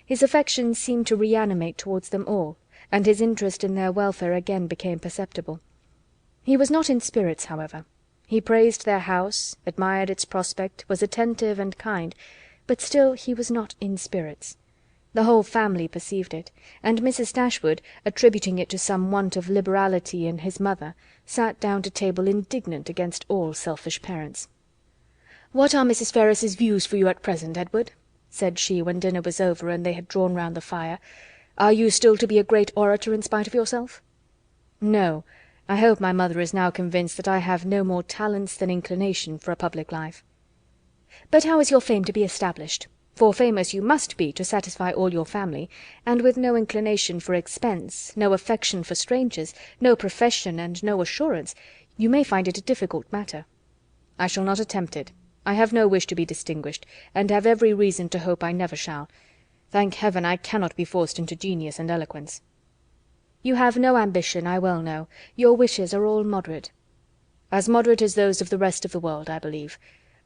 His affection seemed to reanimate towards them all, and his interest in their welfare again became perceptible. He was not in spirits, however. He praised their house, admired its prospect, was attentive and kind, but still he was not in spirits. The whole family perceived it, and Mrs. Dashwood, attributing it to some want of liberality in his mother, sat down to table indignant against all selfish parents. "What are Mrs. Ferrars's views for you at present, Edward?" said she, when dinner was over and they had drawn round the fire. "Are you still to be a great orator in spite of yourself?" "No. I hope my mother is now convinced that I have no more talents than inclination for a public life." "But how is your fame to be established? For famous you must be to satisfy all your family, and with no inclination for expense, no affection for strangers, no profession, and no assurance, you may find it a difficult matter." "I shall not attempt it. I have no wish to be distinguished, and have every reason to hope I never shall. Thank heaven, I cannot be forced into genius and eloquence." "You have no ambition, I well know. Your wishes are all moderate." "As moderate as those of the rest of the world, I believe.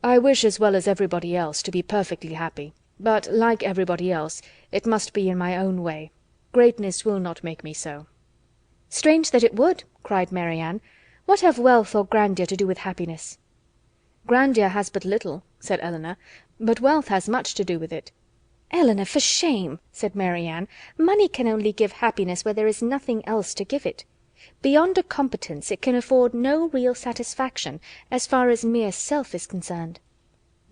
I wish, as well as everybody else, to be perfectly happy, but, like everybody else, it must be in my own way. Greatness will not make me so." "Strange that it would!" cried Mary Ann. "What have wealth or grandeur to do with happiness?" "Grandeur has but little," said Elinor, "but wealth has much to do with it." "Elinor, for shame!" said Mary Ann. "Money can only give happiness where there is nothing else to give it. Beyond a competence it can afford no real satisfaction, as far as mere self is concerned."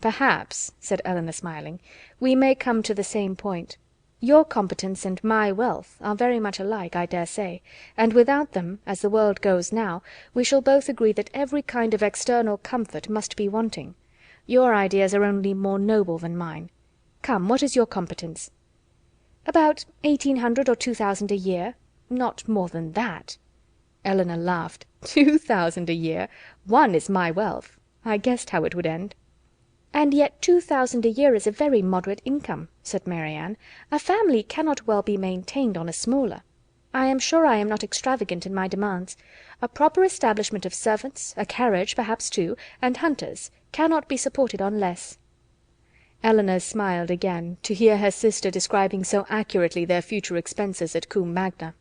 "Perhaps," said Elinor, smiling, "we may come to the same point. Your competence and my wealth are very much alike, I dare say, and without them, as the world goes now, we shall both agree that every kind of external comfort must be wanting. Your ideas are only more noble than mine. Come, what is your competence?" "About 1,800 or 2,000 a year. Not more than that." Elinor laughed. "2,000 a year! One is my wealth. I guessed how it would end." "And yet 2,000 a year is a very moderate income," said Mary Ann. "A family cannot well be maintained on a smaller. I am sure I am not extravagant in my demands. A proper establishment of servants, a carriage, perhaps two, and hunters, cannot be supported on less." Elinor smiled again, to hear her sister describing so accurately their future expenses at Combe Magna.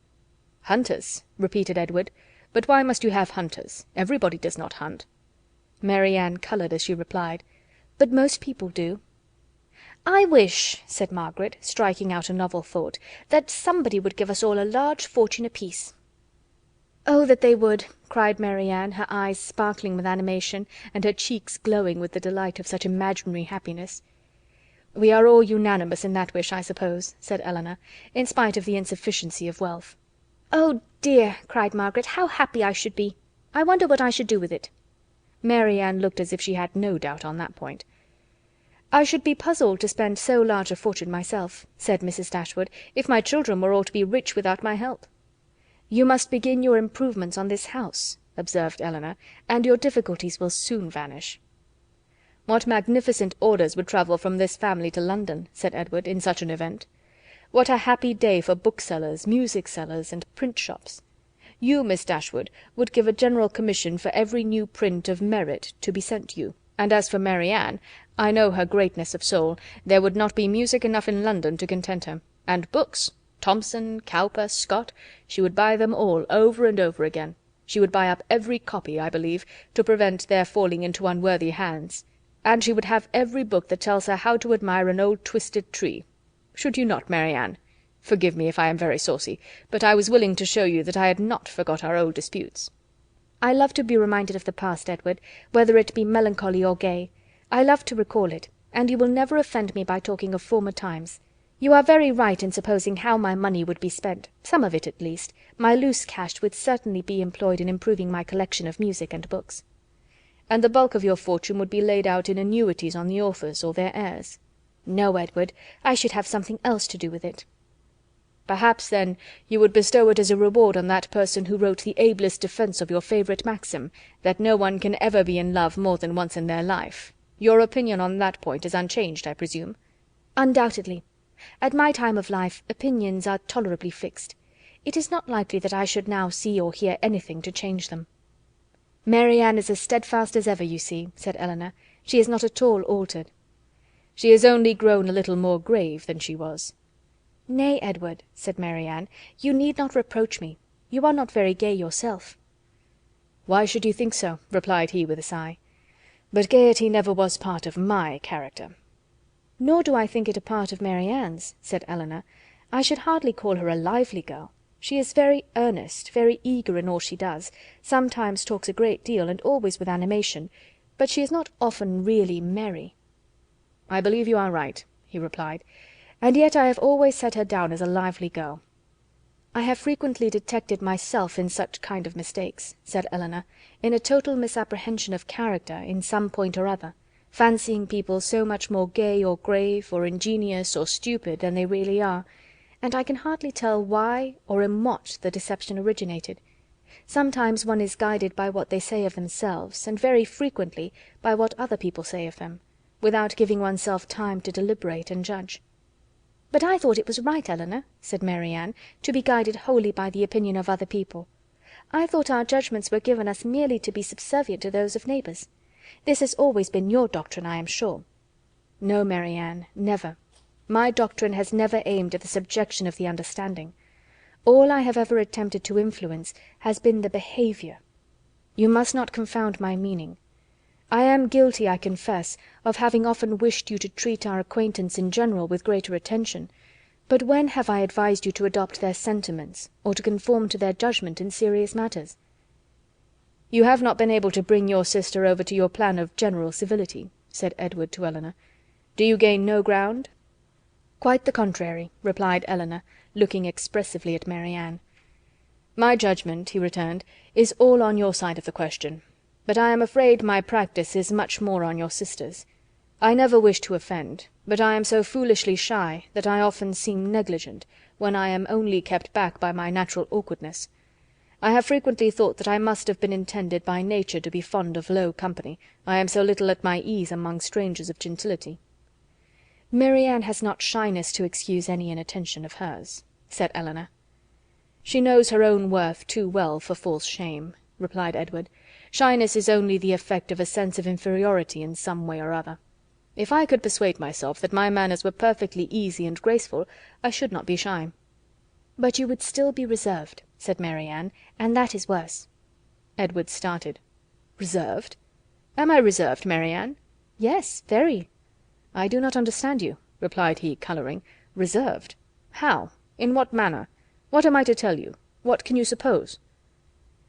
"Hunters?" repeated Edward. But why must you have hunters? Everybody does not hunt." Marianne coloured as she replied, "But most people do." "I wish," said Margaret, striking out a novel thought, "that somebody would give us all a large fortune apiece." "Oh, that they would!" cried Marianne, her eyes sparkling with animation and her cheeks glowing with the delight of such imaginary happiness. "We are all unanimous in that wish, I suppose," said Elinor, "in spite of the insufficiency of wealth." "Oh, dear!" cried Margaret, "how happy I should be! I wonder what I should do with it." Marianne looked as if she had no doubt on that point. "I should be puzzled to spend so large a fortune myself," said Mrs. Dashwood, "if my children were all to be rich without my help." "You must begin your improvements on this house," observed Elinor, "and your difficulties will soon vanish." "What magnificent orders would travel from this family to London," said Edward, "in such an event! What a happy day for booksellers, music sellers, and print shops! You, Miss Dashwood, would give a general commission for every new print of merit to be sent you, and as for Marianne, I know her greatness of soul, there would not be music enough in London to content her. And books, Thomson, Cowper, Scott, she would buy them all over and over again. She would buy up every copy, I believe, to prevent their falling into unworthy hands. And she would have every book that tells her how to admire an old twisted tree. Should you not, Marianne? Forgive me if I am very saucy, but I was willing to show you that I had not forgot our old disputes." "I love to be reminded of the past, Edward, whether it be melancholy or gay. I love to recall it, and you will never offend me by talking of former times. You are very right in supposing how my money would be spent, some of it at least. My loose cash would certainly be employed in improving my collection of music and books." "And the bulk of your fortune would be laid out in annuities on the authors or their heirs." "No, Edward, I should have something else to do with it." "Perhaps, then, you would bestow it as a reward on that person who wrote the ablest defense of your favorite maxim, that no one can ever be in love more than once in their life. Your opinion on that point is unchanged, I presume?" "Undoubtedly. At my time of life opinions are tolerably fixed. It is not likely that I should now see or hear anything to change them." "Marianne is as steadfast as ever, you see," said Elinor. "She is not at all altered." "She has only grown a little more grave than she was." "Nay, Edward," said Marianne, "you need not reproach me. You are not very gay yourself." "Why should you think so?" replied he with a sigh. "But gaiety never was part of my character." "Nor do I think it a part of Marianne's," said Elinor. "I should hardly call her a lively girl. She is very earnest, very eager in all she does, sometimes talks a great deal, and always with animation, but she is not often really merry." "I believe you are right," he replied, "and yet I have always set her down as a lively girl." "I have frequently detected myself in such kind of mistakes," said Elinor, "in a total misapprehension of character in some point or other, fancying people so much more gay or grave, or ingenious or stupid than they really are, and I can hardly tell why or in what the deception originated. Sometimes one is guided by what they say of themselves, and very frequently by what other people say of them, without giving oneself time to deliberate and judge." "But I thought it was right, Elinor," said Marianne, "to be guided wholly by the opinion of other people. I thought our judgments were given us merely to be subservient to those of neighbours. This has always been your doctrine, I am sure." "No, Marianne, never. My doctrine has never aimed at the subjection of the understanding. All I have ever attempted to influence has been the behaviour. You must not confound my meaning. I am guilty, I confess, of having often wished you to treat our acquaintance in general with greater attention, but when have I advised you to adopt their sentiments, or to conform to their judgment in serious matters?" "You have not been able to bring your sister over to your plan of general civility," said Edward to Elinor. "Do you gain no ground?" "Quite the contrary," replied Elinor, looking expressively at Marianne. "My judgment," he returned, "is all on your side of the question, but I am afraid my practice is much more on your sister's. I never wish to offend, but I am so foolishly shy that I often seem negligent, when I am only kept back by my natural awkwardness. I have frequently thought that I must have been intended by nature to be fond of low company, I am so little at my ease among strangers of gentility." "Marianne has not shyness to excuse any inattention of hers," said Elinor. "She knows her own worth too well for false shame," replied Edward. "Shyness is only the effect of a sense of inferiority in some way or other. If I could persuade myself that my manners were perfectly easy and graceful, I should not be shy." "But you would still be reserved," said Marianne, "and that is worse. Edward started. "Reserved? Am I reserved, Marianne?" "Yes, very." "I do not understand you," replied he, colouring. "Reserved? How? In what manner? What am I to tell you? What can you suppose?"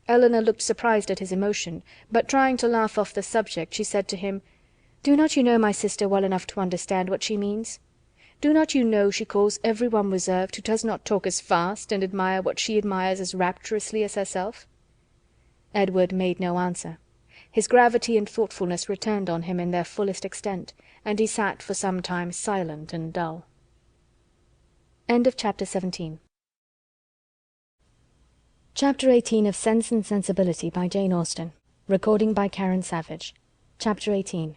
Elinor looked surprised at his emotion, but trying to laugh off the subject, she said to him, "Do not you know my sister well enough to understand what she means? Do not you know she calls every one reserved who does not talk as fast and admire what she admires as rapturously as herself?" Edward made no answer. His gravity and thoughtfulness returned on him in their fullest extent, and he sat for some time silent and dull. Chapter 18 of Sense and Sensibility by Jane Austen. Recording by Karen Savage. Chapter 18.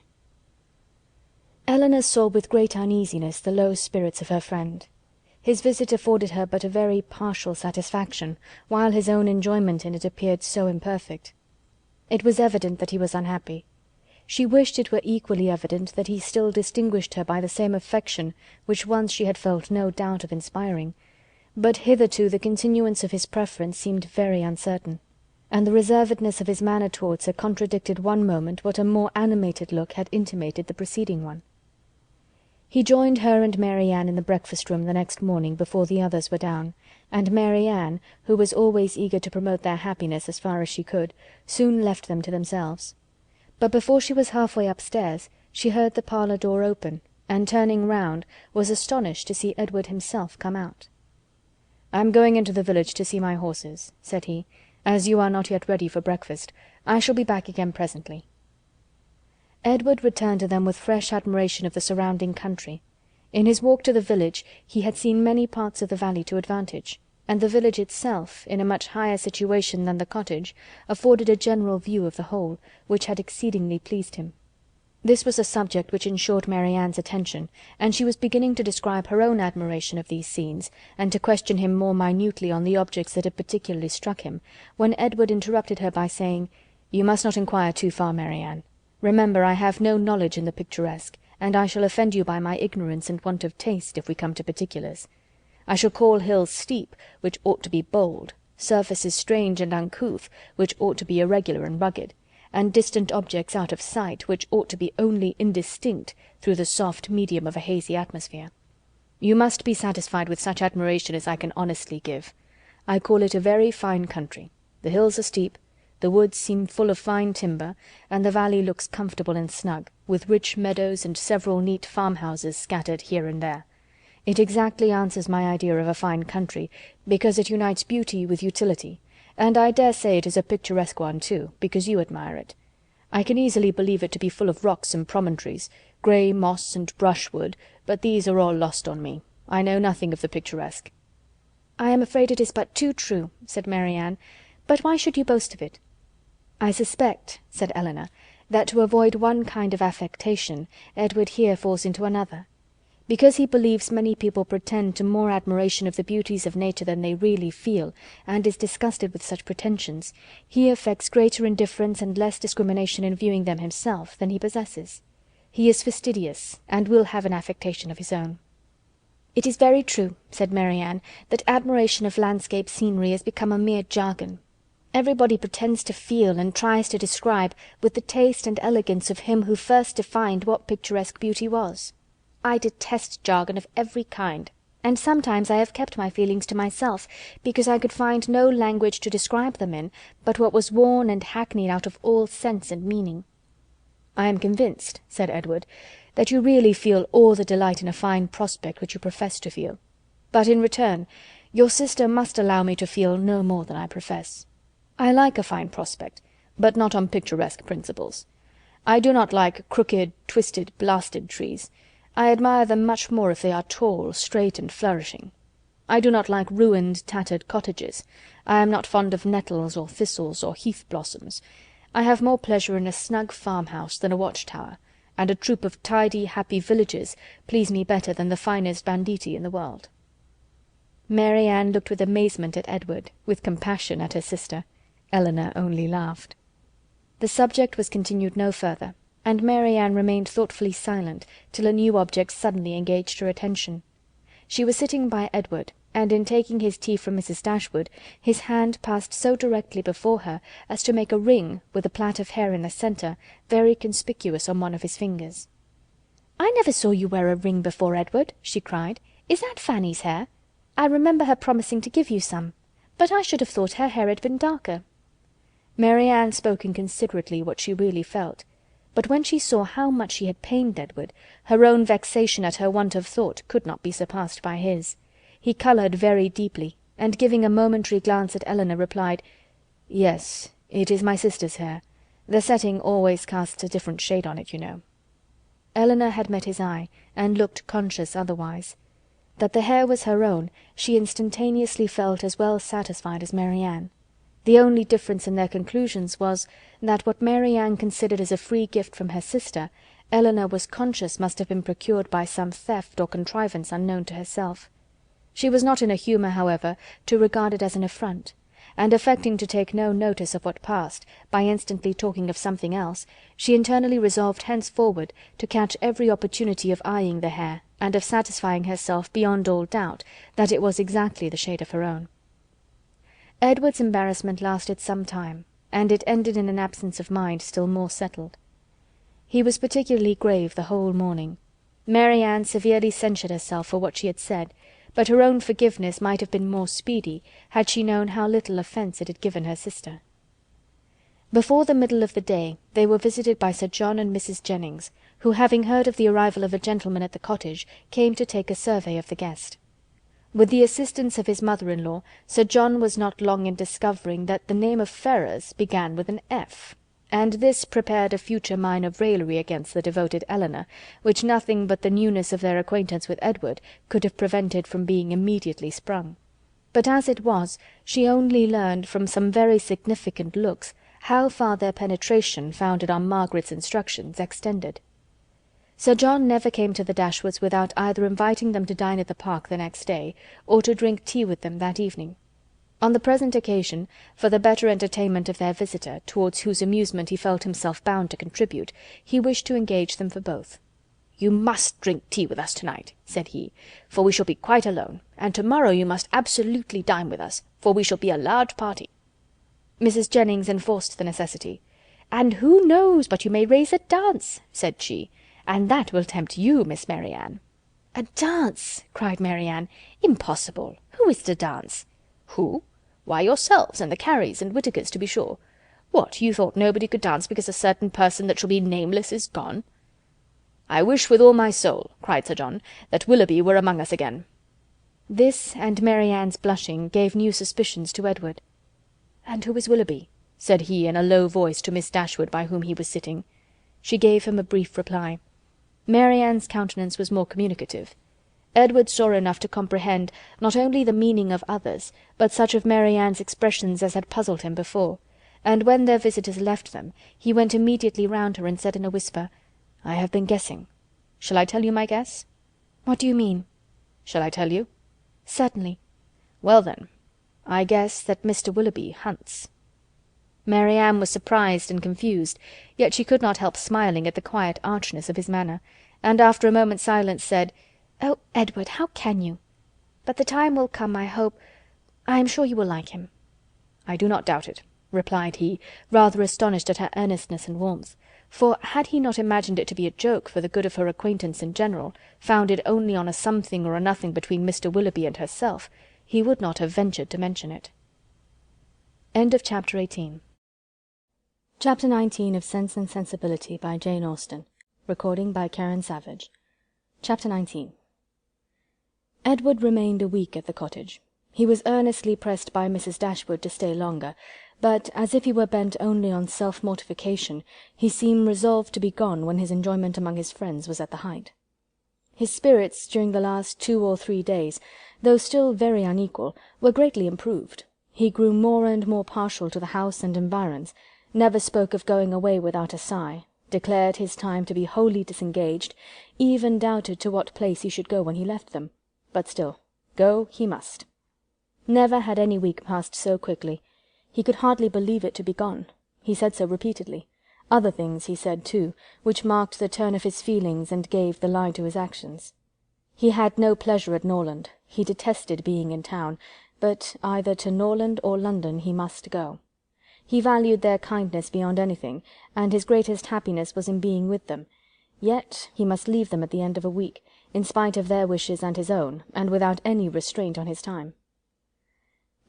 Elinor saw with great uneasiness the low spirits of her friend. His visit afforded her but a very partial satisfaction, while his own enjoyment in it appeared so imperfect. It was evident that he was unhappy. She wished it were equally evident that he still distinguished her by the same affection which once she had felt no doubt of inspiring, but hitherto the continuance of his preference seemed very uncertain, and the reservedness of his manner towards her contradicted one moment what a more animated look had intimated the preceding one. He joined her and Mary Ann in the breakfast-room the next morning before the others were down, and Mary Ann, who was always eager to promote their happiness as far as she could, soon left them to themselves. But before she was half-way upstairs, she heard the parlour door open, and turning round, was astonished to see Edward himself come out. "I am going into the village to see my horses," said he, "as you are not yet ready for breakfast. I shall be back again presently." Edward returned to them with fresh admiration of the surrounding country. In his walk to the village he had seen many parts of the valley to advantage, and the village itself, in a much higher situation than the cottage, afforded a general view of the whole, which had exceedingly pleased him. This was a subject which ensured Mary Ann's attention, and she was beginning to describe her own admiration of these scenes, and to question him more minutely on the objects that had particularly struck him, when Edward interrupted her by saying, "You must not inquire too far, Mary Ann. Remember, I have no knowledge in the picturesque, and I shall offend you by my ignorance and want of taste, if we come to particulars. I shall call hills steep, which ought to be bold, surfaces strange and uncouth, which ought to be irregular and rugged, and distant objects out of sight, which ought to be only indistinct through the soft medium of a hazy atmosphere. You must be satisfied with such admiration as I can honestly give. I call it a very fine country. The hills are steep, the woods seem full of fine timber, and the valley looks comfortable and snug, with rich meadows and several neat farmhouses scattered here and there. It exactly answers my idea of a fine country, because it unites beauty with utility, and I dare say it is a picturesque one too, because you admire it. I can easily believe it to be full of rocks and promontories, grey moss and brushwood, but these are all lost on me. I know nothing of the picturesque." "I am afraid it is but too true," said Mary Ann, "but why should you boast of it?" "I suspect," said Elinor, "that to avoid one kind of affectation, Edward here falls into another. Because he believes many people pretend to more admiration of the beauties of nature than they really feel, and is disgusted with such pretensions, he affects greater indifference and less discrimination in viewing them himself than he possesses. He is fastidious, and will have an affectation of his own." "It is very true," said Mary Ann, "that admiration of landscape scenery has become a mere jargon. Everybody pretends to feel and tries to describe with the taste and elegance of him who first defined what picturesque beauty was. I detest jargon of every kind, and sometimes I have kept my feelings to myself, because I could find no language to describe them in but what was worn and hackneyed out of all sense and meaning." "I am convinced," said Edward, "that you really feel all the delight in a fine prospect which you profess to feel. But in return, your sister must allow me to feel no more than I profess. I like a fine prospect, but not on picturesque principles. I do not like crooked, twisted, blasted trees. I admire them much more if they are tall, straight, and flourishing. I do not like ruined, tattered cottages. I am not fond of nettles, or thistles, or heath blossoms. I have more pleasure in a snug farmhouse than a watch-tower, and a troop of tidy, happy villages please me better than the finest banditti in the world." Mary Ann looked with amazement at Edward, with compassion at her sister. Elinor only laughed. The subject was continued no further, and Mary Ann remained thoughtfully silent till a new object suddenly engaged her attention. She was sitting by Edward, and in taking his tea from Mrs. Dashwood, his hand passed so directly before her as to make a ring, with a plait of hair in the centre, very conspicuous on one of his fingers. "I never saw you wear a ring before, Edward," she cried. "Is that Fanny's hair? I remember her promising to give you some, but I should have thought her hair had been darker." Mary Ann spoke inconsiderately what she really felt, but when she saw how much she had pained Edward, her own vexation at her want of thought could not be surpassed by his. He coloured very deeply, and giving a momentary glance at Elinor, replied, "Yes, it is my sister's hair. The setting always casts a different shade on it, you know." Elinor had met his eye, and looked conscious otherwise. That the hair was her own, she instantaneously felt as well satisfied as Mary Ann. The only difference in their conclusions was, that what Mary Ann considered as a free gift from her sister, Elinor was conscious must have been procured by some theft or contrivance unknown to herself. She was not in a humour, however, to regard it as an affront, and affecting to take no notice of what passed, by instantly talking of something else, she internally resolved henceforward to catch every opportunity of eyeing the hair, and of satisfying herself beyond all doubt that it was exactly the shade of her own. Edward's embarrassment lasted some time, and it ended in an absence of mind still more settled. He was particularly grave the whole morning. Mary Ann severely censured herself for what she had said, but her own forgiveness might have been more speedy had she known how little offence it had given her sister. Before the middle of the day they were visited by Sir John and Mrs. Jennings, who, having heard of the arrival of a gentleman at the cottage, came to take a survey of the guest. With the assistance of his mother-in-law, Sir John was not long in discovering that the name of Ferrars began with an F, and this prepared a future mine of raillery against the devoted Elinor, which nothing but the newness of their acquaintance with Edward could have prevented from being immediately sprung. But as it was, she only learned from some very significant looks how far their penetration, founded on Margaret's instructions, extended. Sir John never came to the Dashwoods without either inviting them to dine at the Park the next day, or to drink tea with them that evening. On the present occasion, for the better entertainment of their visitor, towards whose amusement he felt himself bound to contribute, he wished to engage them for both. "You must drink tea with us to-night," said he, "for we shall be quite alone, and to-morrow you must absolutely dine with us, for we shall be a large party." Mrs. Jennings enforced the necessity. "And who knows but you may raise a dance," said she, "and that will tempt you, Miss Mary Ann." "A dance!" cried Mary Ann. "Impossible! Who is to dance?" "Who? Why, yourselves, and the Careys and Whittakers, to be sure. What, you thought nobody could dance because a certain person that shall be nameless is gone?" "I wish with all my soul," cried Sir John, "that Willoughby were among us again." This, and Mary Ann's blushing, gave new suspicions to Edward. "And who is Willoughby?" said he in a low voice to Miss Dashwood, by whom he was sitting. She gave him a brief reply. Mary Ann's countenance was more communicative. Edward saw enough to comprehend not only the meaning of others, but such of Mary Ann's expressions as had puzzled him before, and when their visitors left them, he went immediately round her and said in a whisper, "I have been guessing. Shall I tell you my guess?" "What do you mean?" "Shall I tell you?" "Certainly." "Well then, I guess that Mr. Willoughby hunts." Mary Ann was surprised and confused, yet she could not help smiling at the quiet archness of his manner, and after a moment's silence said, "Oh, Edward, how can you? But the time will come, I hope. I am sure you will like him." "I do not doubt it," replied he, rather astonished at her earnestness and warmth, for had he not imagined it to be a joke for the good of her acquaintance in general, founded only on a something or a nothing between Mr. Willoughby and herself, he would not have ventured to mention it. Chapter 19 of Sense and Sensibility by Jane Austen. Recording by Karen Savage. Chapter 19. Edward remained a week at the cottage. He was earnestly pressed by Mrs. Dashwood to stay longer, but, as if he were bent only on self-mortification, he seemed resolved to be gone when his enjoyment among his friends was at the height. His spirits during the last 2 or 3 days, though still very unequal, were greatly improved. He grew more and more partial to the house and environs, never spoke of going away without a sigh, declared his time to be wholly disengaged, even doubted to what place he should go when he left them, but still, go he must. Never had any week passed so quickly. He could hardly believe it to be gone. He said so repeatedly. Other things he said too, which marked the turn of his feelings and gave the lie to his actions. He had no pleasure at Norland. He detested being in town, but either to Norland or London he must go. He valued their kindness beyond anything, and his greatest happiness was in being with them. Yet he must leave them at the end of a week, in spite of their wishes and his own, and without any restraint on his time.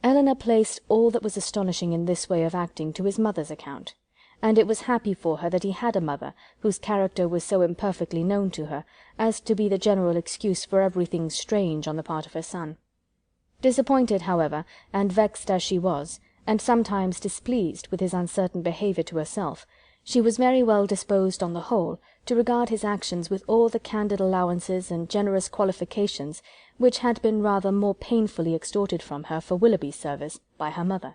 Elinor placed all that was astonishing in this way of acting to his mother's account, and it was happy for her that he had a mother whose character was so imperfectly known to her as to be the general excuse for everything strange on the part of her son. Disappointed, however, and vexed as she was, and sometimes displeased with his uncertain behaviour to herself, she was very well disposed on the whole to regard his actions with all the candid allowances and generous qualifications which had been rather more painfully extorted from her for Willoughby's service by her mother.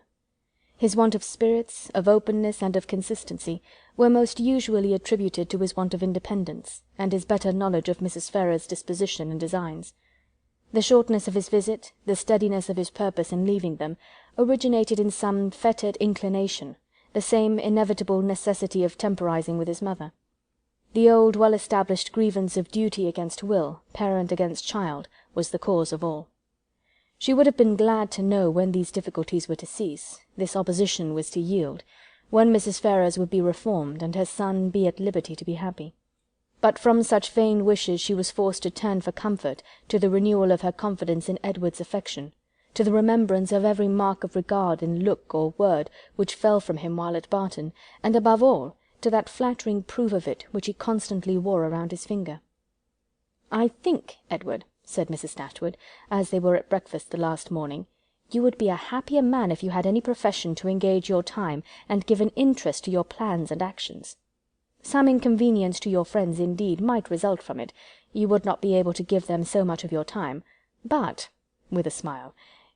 His want of spirits, of openness, and of consistency were most usually attributed to his want of independence, and his better knowledge of Mrs. Ferrars's disposition and designs. The shortness of his visit, the steadiness of his purpose in leaving them, originated in some fettered inclination, the same inevitable necessity of temporizing with his mother. The old well-established grievance of duty against will, parent against child, was the cause of all. She would have been glad to know when these difficulties were to cease, this opposition was to yield, when Mrs. Ferrars would be reformed, and her son be at liberty to be happy. But from such vain wishes she was forced to turn for comfort to the renewal of her confidence in Edward's affection, to the remembrance of every mark of regard in look or word which fell from him while at Barton, and above all to that flattering proof of it which he constantly wore around his finger. "I think, Edward," said Mrs. Dashwood, as they were at breakfast the last morning, "you would be a happier man if you had any profession to engage your time and give an interest to your plans and actions. Some inconvenience to your friends, indeed, might result from it. You would not be able to give them so much of your time, but," with a smile,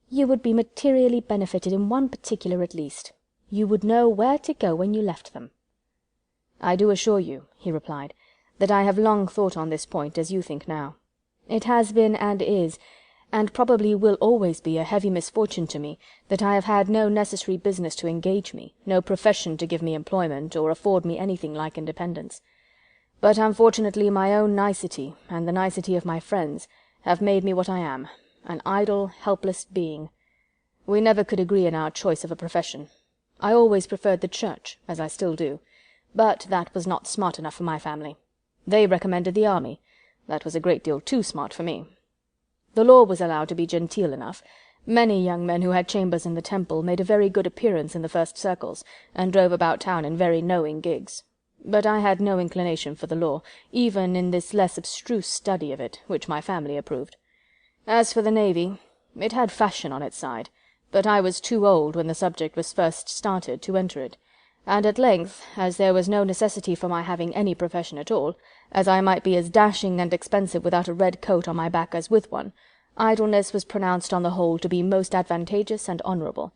"you would be materially benefited in one particular at least. You would know where to go when you left them." "I do assure you," he replied, "that I have long thought on this point as you think now. It has been and is, and probably will always be, a heavy misfortune to me that I have had no necessary business to engage me, no profession to give me employment, or afford me anything like independence. But unfortunately my own nicety, and the nicety of my friends, have made me what I am, an idle, helpless being. We never could agree in our choice of a profession. I always preferred the church, as I still do, but that was not smart enough for my family. They recommended the army. That was a great deal too smart for me. The law was allowed to be genteel enough. Many young men who had chambers in the Temple made a very good appearance in the first circles, and drove about town in very knowing gigs. But I had no inclination for the law, even in this less abstruse study of it, which my family approved. As for the navy, it had fashion on its side, but I was too old, when the subject was first started, to enter it, and at length, as there was no necessity for my having any profession at all, as I might be as dashing and expensive without a red coat on my back as with one, idleness was pronounced on the whole to be most advantageous and honourable,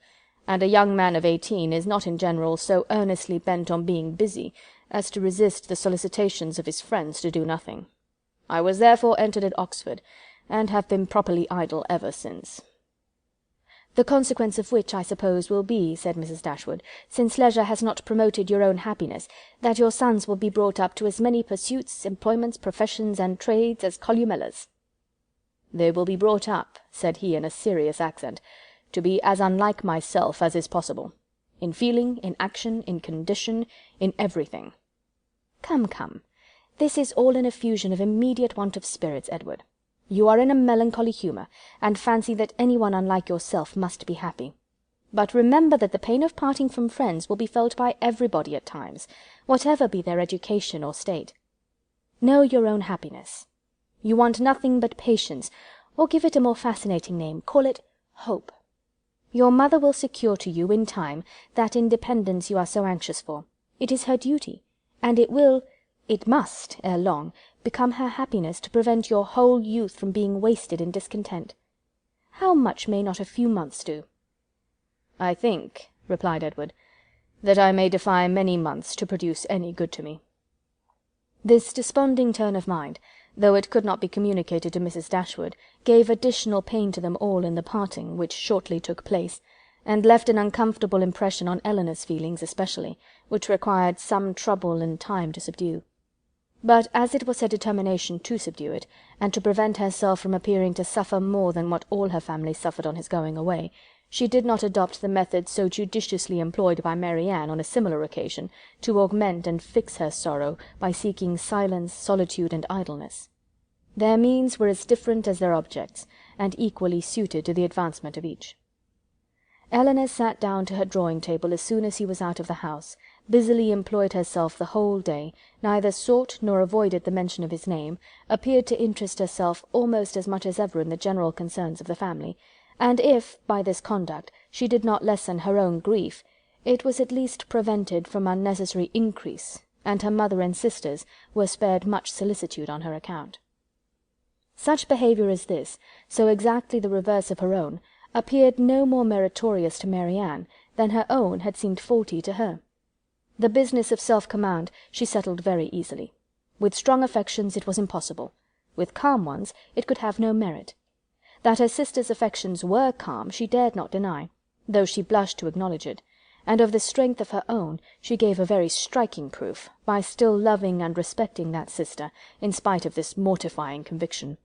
and a young man of 18 is not in general so earnestly bent on being busy as to resist the solicitations of his friends to do nothing. I was therefore entered at Oxford, and have been properly idle ever since." "The consequence of which, I suppose, will be," said Mrs. Dashwood, "since leisure has not promoted your own happiness, that your sons will be brought up to as many pursuits, employments, professions, and trades as Columella's." "They will be brought up," said he in a serious accent, "to be as unlike myself as is possible. In feeling, in action, in condition, in everything." "Come, come, this is all an effusion of immediate want of spirits, Edward. You are in a melancholy humour, and fancy that any one unlike yourself must be happy. But remember that the pain of parting from friends will be felt by everybody at times, whatever be their education or state. Know your own happiness. You want nothing but patience, or give it a more fascinating name, call it hope. Your mother will secure to you, in time, that independence you are so anxious for. It is her duty, and it must, ere long, become her happiness to prevent your whole youth from being wasted in discontent. How much may not a few months do?" "I think," replied Edward, "that I may defy many months to produce any good to me." This desponding turn of mind, though it could not be communicated to Mrs. Dashwood, gave additional pain to them all in the parting which shortly took place, and left an uncomfortable impression on Elinor's feelings especially, which required some trouble and time to subdue. But as it was her determination to subdue it, and to prevent herself from appearing to suffer more than what all her family suffered on his going away, she did not adopt the method so judiciously employed by Mary Ann on a similar occasion, to augment and fix her sorrow by seeking silence, solitude, and idleness. Their means were as different as their objects, and equally suited to the advancement of each. Elinor sat down to her drawing-table as soon as he was out of the house, busily employed herself the whole day, neither sought nor avoided the mention of his name, appeared to interest herself almost as much as ever in the general concerns of the family, and if, by this conduct, she did not lessen her own grief, it was at least prevented from unnecessary increase, and her mother and sisters were spared much solicitude on her account. Such behaviour as this, so exactly the reverse of her own, appeared no more meritorious to Mary Ann than her own had seemed faulty to her. The business of self-command she settled very easily. With strong affections it was impossible. With calm ones it could have no merit. That her sister's affections were calm she dared not deny, though she blushed to acknowledge it, and of the strength of her own she gave a very striking proof, by still loving and respecting that sister, in spite of this mortifying conviction.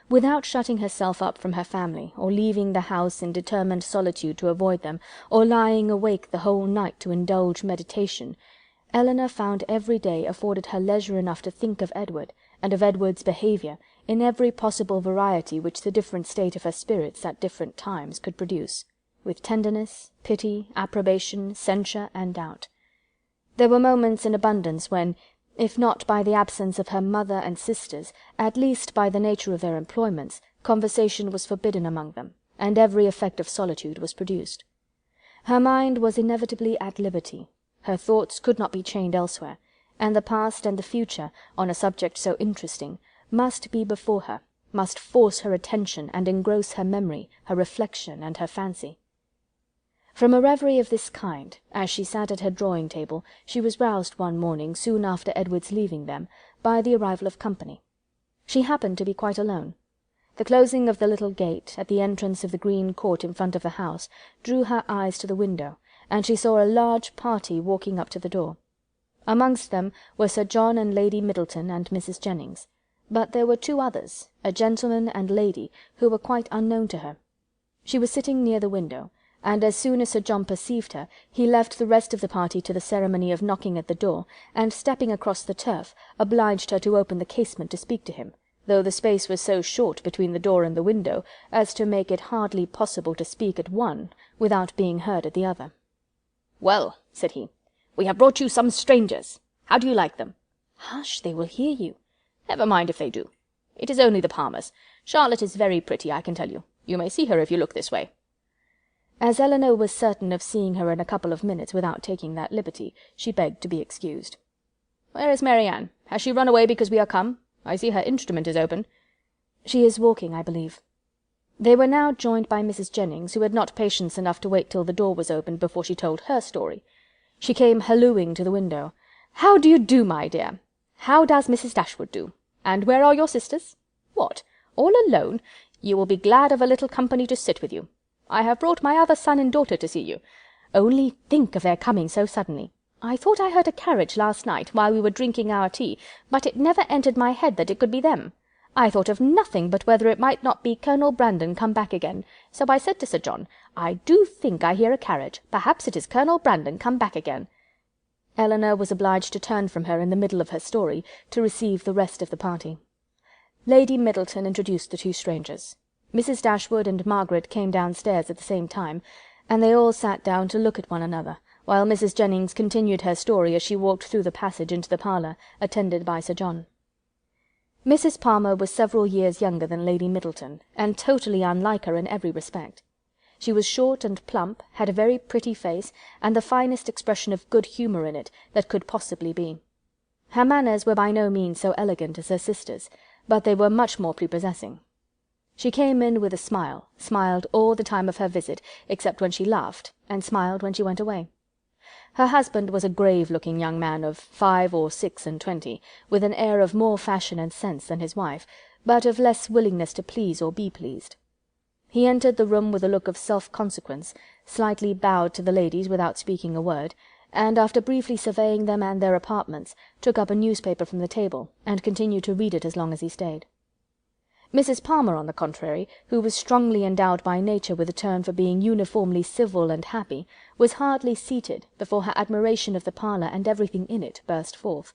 Without shutting herself up from her family, or leaving the house in determined solitude to avoid them, or lying awake the whole night to indulge meditation, Elinor found every day afforded her leisure enough to think of Edward, and of Edward's behaviour, in every possible variety which the different state of her spirits at different times could produce, with tenderness, pity, approbation, censure, and doubt. There were moments in abundance when, if not by the absence of her mother and sisters, at least by the nature of their employments, conversation was forbidden among them, and every effect of solitude was produced. Her mind was inevitably at liberty, her thoughts could not be chained elsewhere, and the past and the future, on a subject so interesting, must be before her, must force her attention and engross her memory, her reflection, and her fancy. From a reverie of this kind, as she sat at her drawing-table, she was roused one morning, soon after Edward's leaving them, by the arrival of company. She happened to be quite alone. The closing of the little gate, at the entrance of the green court in front of the house, drew her eyes to the window, and she saw a large party walking up to the door. Amongst them were Sir John and Lady Middleton and Mrs. Jennings, but there were two others, a gentleman and lady, who were quite unknown to her. She was sitting near the window, and as soon as Sir John perceived her, he left the rest of the party to the ceremony of knocking at the door, and stepping across the turf, obliged her to open the casement to speak to him, though the space was so short between the door and the window as to make it hardly possible to speak at one without being heard at the other. "Well," said he, "we have brought you some strangers. How do you like them?" "Hush, they will hear you." "Never mind if they do. It is only the Palmers. Charlotte is very pretty, I can tell you. You may see her if you look this way." As Elinor was certain of seeing her in a couple of minutes without taking that liberty, she begged to be excused. "Where is Mary Ann? Has she run away because we are come? I see her instrument is open." "She is walking, I believe." They were now joined by Mrs. Jennings, who had not patience enough to wait till the door was opened before she told her story. She came hallooing to the window. "How do you do, my dear? How does Mrs. Dashwood do? And where are your sisters? What, all alone? You will be glad of a little company to sit with you. I have brought my other son and daughter to see you. Only think of their coming so suddenly. I thought I heard a carriage last night while we were drinking our tea, but it never entered my head that it could be them. I thought of nothing but whether it might not be Colonel Brandon come back again, so I said to Sir John, 'I do think I hear a carriage. Perhaps it is Colonel Brandon come back again.'" Elinor was obliged to turn from her in the middle of her story, to receive the rest of the party. Lady Middleton introduced the two strangers. Mrs. Dashwood and Margaret came downstairs at the same time, and they all sat down to look at one another, while Mrs. Jennings continued her story as she walked through the passage into the parlour, attended by Sir John. Mrs. Palmer was several years younger than Lady Middleton, and totally unlike her in every respect. She was short and plump, had a very pretty face, and the finest expression of good humour in it that could possibly be. Her manners were by no means so elegant as her sister's, but they were much more prepossessing. She came in with a smile, smiled all the time of her visit, except when she laughed, and smiled when she went away. Her husband was a grave-looking young man of 5 or 26, with an air of more fashion and sense than his wife, but of less willingness to please or be pleased. He entered the room with a look of self-consequence, slightly bowed to the ladies without speaking a word, and after briefly surveying them and their apartments, took up a newspaper from the table, and continued to read it as long as he stayed. Mrs. Palmer, on the contrary, who was strongly endowed by nature with a turn for being uniformly civil and happy, was hardly seated before her admiration of the parlour and everything in it burst forth.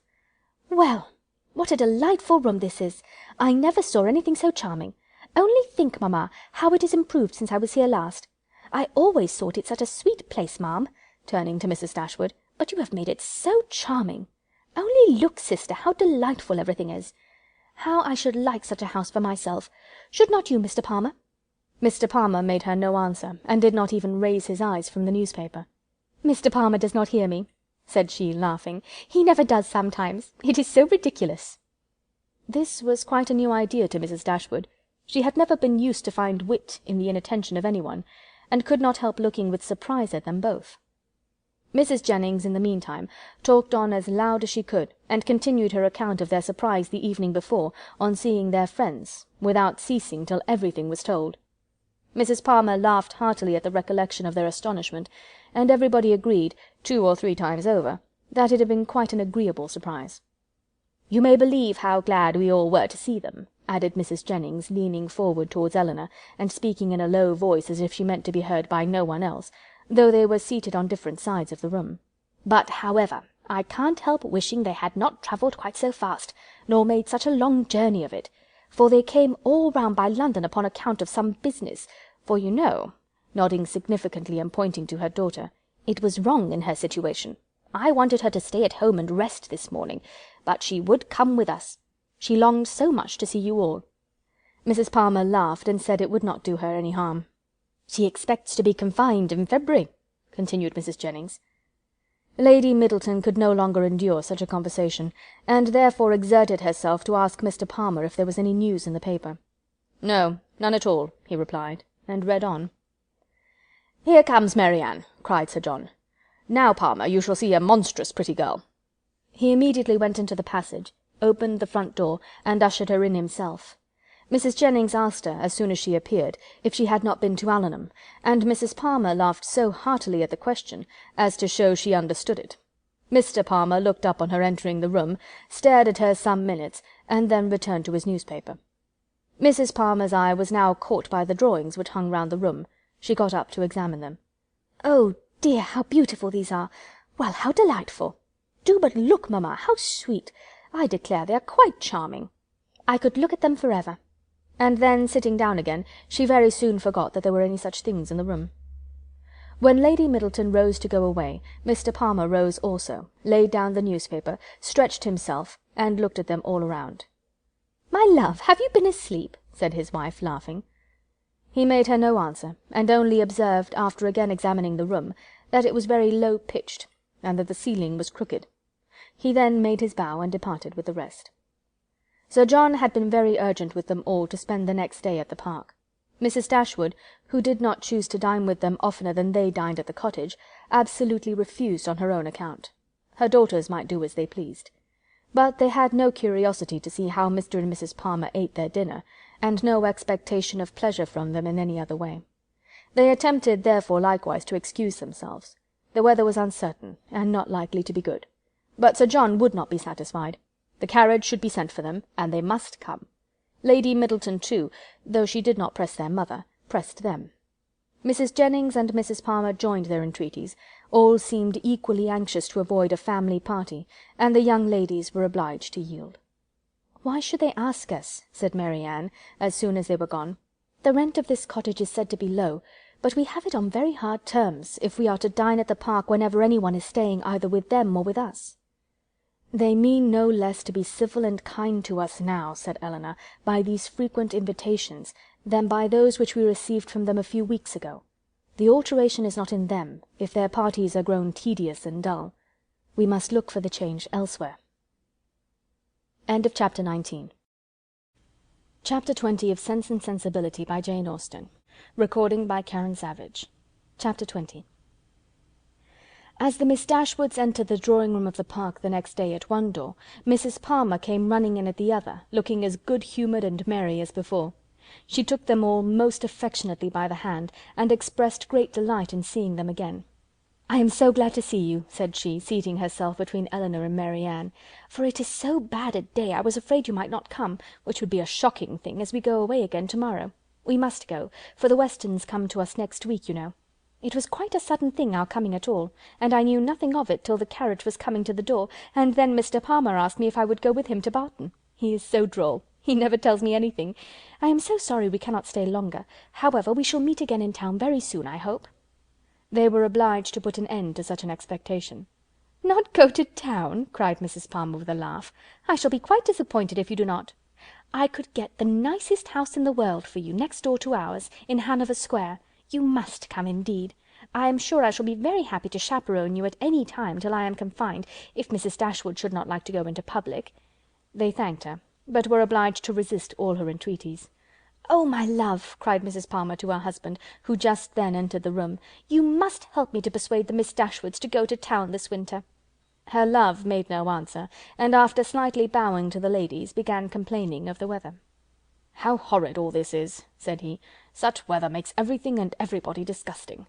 "Well, what a delightful room this is! I never saw anything so charming. Only think, mamma, how it is improved since I was here last. I always thought it such a sweet place, ma'am," turning to Mrs. Dashwood, "but you have made it so charming. Only look, sister, how delightful everything is. How I should like such a house for myself. Should not you, Mr. Palmer?" Mr. Palmer made her no answer, and did not even raise his eyes from the newspaper. "Mr. Palmer does not hear me," said she, laughing. "He never does sometimes. It is so ridiculous." This was quite a new idea to Mrs. Dashwood. She had never been used to find wit in the inattention of anyone, and could not help looking with surprise at them both. Mrs. Jennings, in the meantime, talked on as loud as she could, and continued her account of their surprise the evening before on seeing their friends, without ceasing till everything was told. Mrs. Palmer laughed heartily at the recollection of their astonishment, and everybody agreed, 2 or 3 times over, that it had been quite an agreeable surprise. "You may believe how glad we all were to see them," added Mrs. Jennings, leaning forward towards Elinor, and speaking in a low voice as if she meant to be heard by no one else, though they were seated on different sides of the room. "But, however, I can't help wishing they had not travelled quite so fast, nor made such a long journey of it, for they came all round by London upon account of some business, for you know," nodding significantly and pointing to her daughter, "it was wrong in her situation. I wanted her to stay at home and rest this morning, but she would come with us. She longed so much to see you all." Mrs. Palmer laughed, and said it would not do her any harm. "She expects to be confined in February," continued Mrs. Jennings. Lady Middleton could no longer endure such a conversation, and therefore exerted herself to ask Mr. Palmer if there was any news in the paper. "No, none at all," he replied, and read on. "Here comes Marianne," cried Sir John. "Now, Palmer, you shall see a monstrous pretty girl." He immediately went into the passage, opened the front door, and ushered her in himself. Mrs. Jennings asked her, as soon as she appeared, if she had not been to Allenham, and Mrs. Palmer laughed so heartily at the question as to show she understood it. Mr. Palmer looked up on her entering the room, stared at her some minutes, and then returned to his newspaper. Mrs. Palmer's eye was now caught by the drawings which hung round the room. She got up to examine them. "Oh dear, how beautiful these are! Well, how delightful! Do but look, mamma, how sweet! I declare they are quite charming. I could look at them for ever." And then, sitting down again, she very soon forgot that there were any such things in the room. When Lady Middleton rose to go away, Mr. Palmer rose also, laid down the newspaper, stretched himself, and looked at them all around. "My love, have you been asleep?" said his wife, laughing. He made her no answer, and only observed, after again examining the room, that it was very low-pitched, and that the ceiling was crooked. He then made his bow, and departed with the rest. Sir John had been very urgent with them all to spend the next day at the park. Mrs. Dashwood, who did not choose to dine with them oftener than they dined at the cottage, absolutely refused on her own account. Her daughters might do as they pleased. But they had no curiosity to see how Mr. and Mrs. Palmer ate their dinner, and no expectation of pleasure from them in any other way. They attempted therefore likewise to excuse themselves. The weather was uncertain, and not likely to be good. But Sir John would not be satisfied. The carriage should be sent for them, and they must come. Lady Middleton too, though she did not press their mother, pressed them. Mrs. Jennings and Mrs. Palmer joined their entreaties. All seemed equally anxious to avoid a family party, and the young ladies were obliged to yield. "Why should they ask us?" said Mary Ann, as soon as they were gone. "The rent of this cottage is said to be low, but we have it on very hard terms, if we are to dine at the park whenever anyone is staying either with them or with us." "They mean no less to be civil and kind to us now," said Elinor, "by these frequent invitations, than by those which we received from them a few weeks ago. The alteration is not in them, if their parties are grown tedious and dull. We must look for the change elsewhere." End of Chapter 19. Chapter 20 of Sense and Sensibility by Jane Austen. Recording by Karen Savage. Chapter 20. As the Miss Dashwoods entered the drawing-room of the park the next day at one door, Mrs. Palmer came running in at the other, looking as good-humoured and merry as before. She took them all most affectionately by the hand, and expressed great delight in seeing them again. "I am so glad to see you," said she, seating herself between Eleanor and Mary Ann, "for it is so bad a day I was afraid you might not come, which would be a shocking thing, as we go away again to-morrow. We must go, for the Westons come to us next week, you know. It was quite a sudden thing, our coming at all, and I knew nothing of it till the carriage was coming to the door, and then Mr. Palmer asked me if I would go with him to Barton. He is so droll. He never tells me anything. I am so sorry we cannot stay longer. However, we shall meet again in town very soon, I hope." They were obliged to put an end to such an expectation. "Not go to town!" cried Mrs. Palmer with a laugh. "I shall be quite disappointed if you do not. I could get the nicest house in the world for you, next door to ours, in Hanover Square. You must come, indeed. I am sure I shall be very happy to chaperon you at any time till I am confined, if Mrs. Dashwood should not like to go into public." They thanked her, but were obliged to resist all her entreaties. "Oh, my love!" cried Mrs. Palmer to her husband, who just then entered the room, "you must help me to persuade the Miss Dashwoods to go to town this winter." Her love made no answer, and after slightly bowing to the ladies, began complaining of the weather. "How horrid all this is!" said he. "Such weather makes everything and everybody disgusting.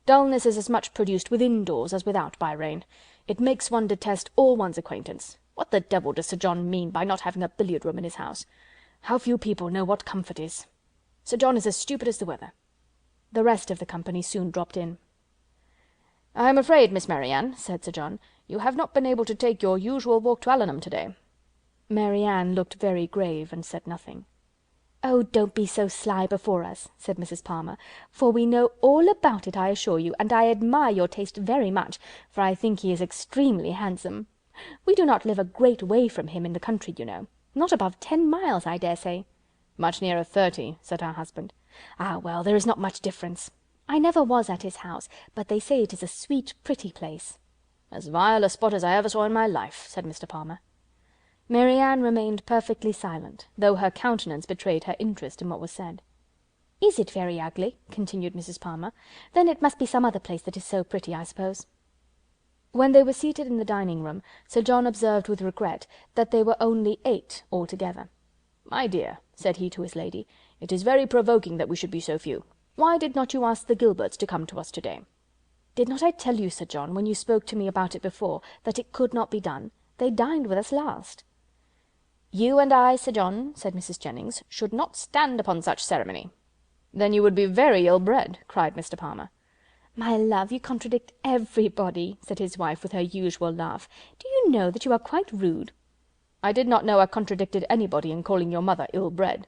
Dullness is as much produced within doors as without by rain. It makes one detest all one's acquaintance. What the devil does Sir John mean by not having a billiard room in his house? How few people know what comfort is! Sir John is as stupid as the weather." The rest of the company soon dropped in. "I am afraid, Miss Mary Ann," said Sir John, "you have not been able to take your usual walk to Allenham to-day." Mary Ann looked very grave and said nothing. "Oh, don't be so sly before us," said Mrs. Palmer, "for we know all about it, I assure you, and I admire your taste very much, for I think he is extremely handsome. We do not live a great way from him in the country, you know. Not above 10 miles, I dare say." "Much nearer 30, said her husband. "Ah, well, there is not much difference. I never was at his house, but they say it is a sweet, pretty place." "As vile a spot as I ever saw in my life," said Mr. Palmer. Mary Ann remained perfectly silent, though her countenance betrayed her interest in what was said. "Is it very ugly?" continued Mrs. Palmer. "Then it must be some other place that is so pretty, I suppose." When they were seated in the dining-room, Sir John observed with regret that they were only 8 altogether. "My dear," said he to his lady, "it is very provoking that we should be so few. Why did not you ask the Gilberts to come to us to-day?" "Did not I tell you, Sir John, when you spoke to me about it before, that it could not be done? They dined with us last." "You and I, Sir John," said Mrs. Jennings, "should not stand upon such ceremony." "Then you would be very ill-bred," cried Mr. Palmer. "My love, you contradict everybody," said his wife with her usual laugh. "Do you know that you are quite rude?" "I did not know I contradicted anybody in calling your mother ill-bred."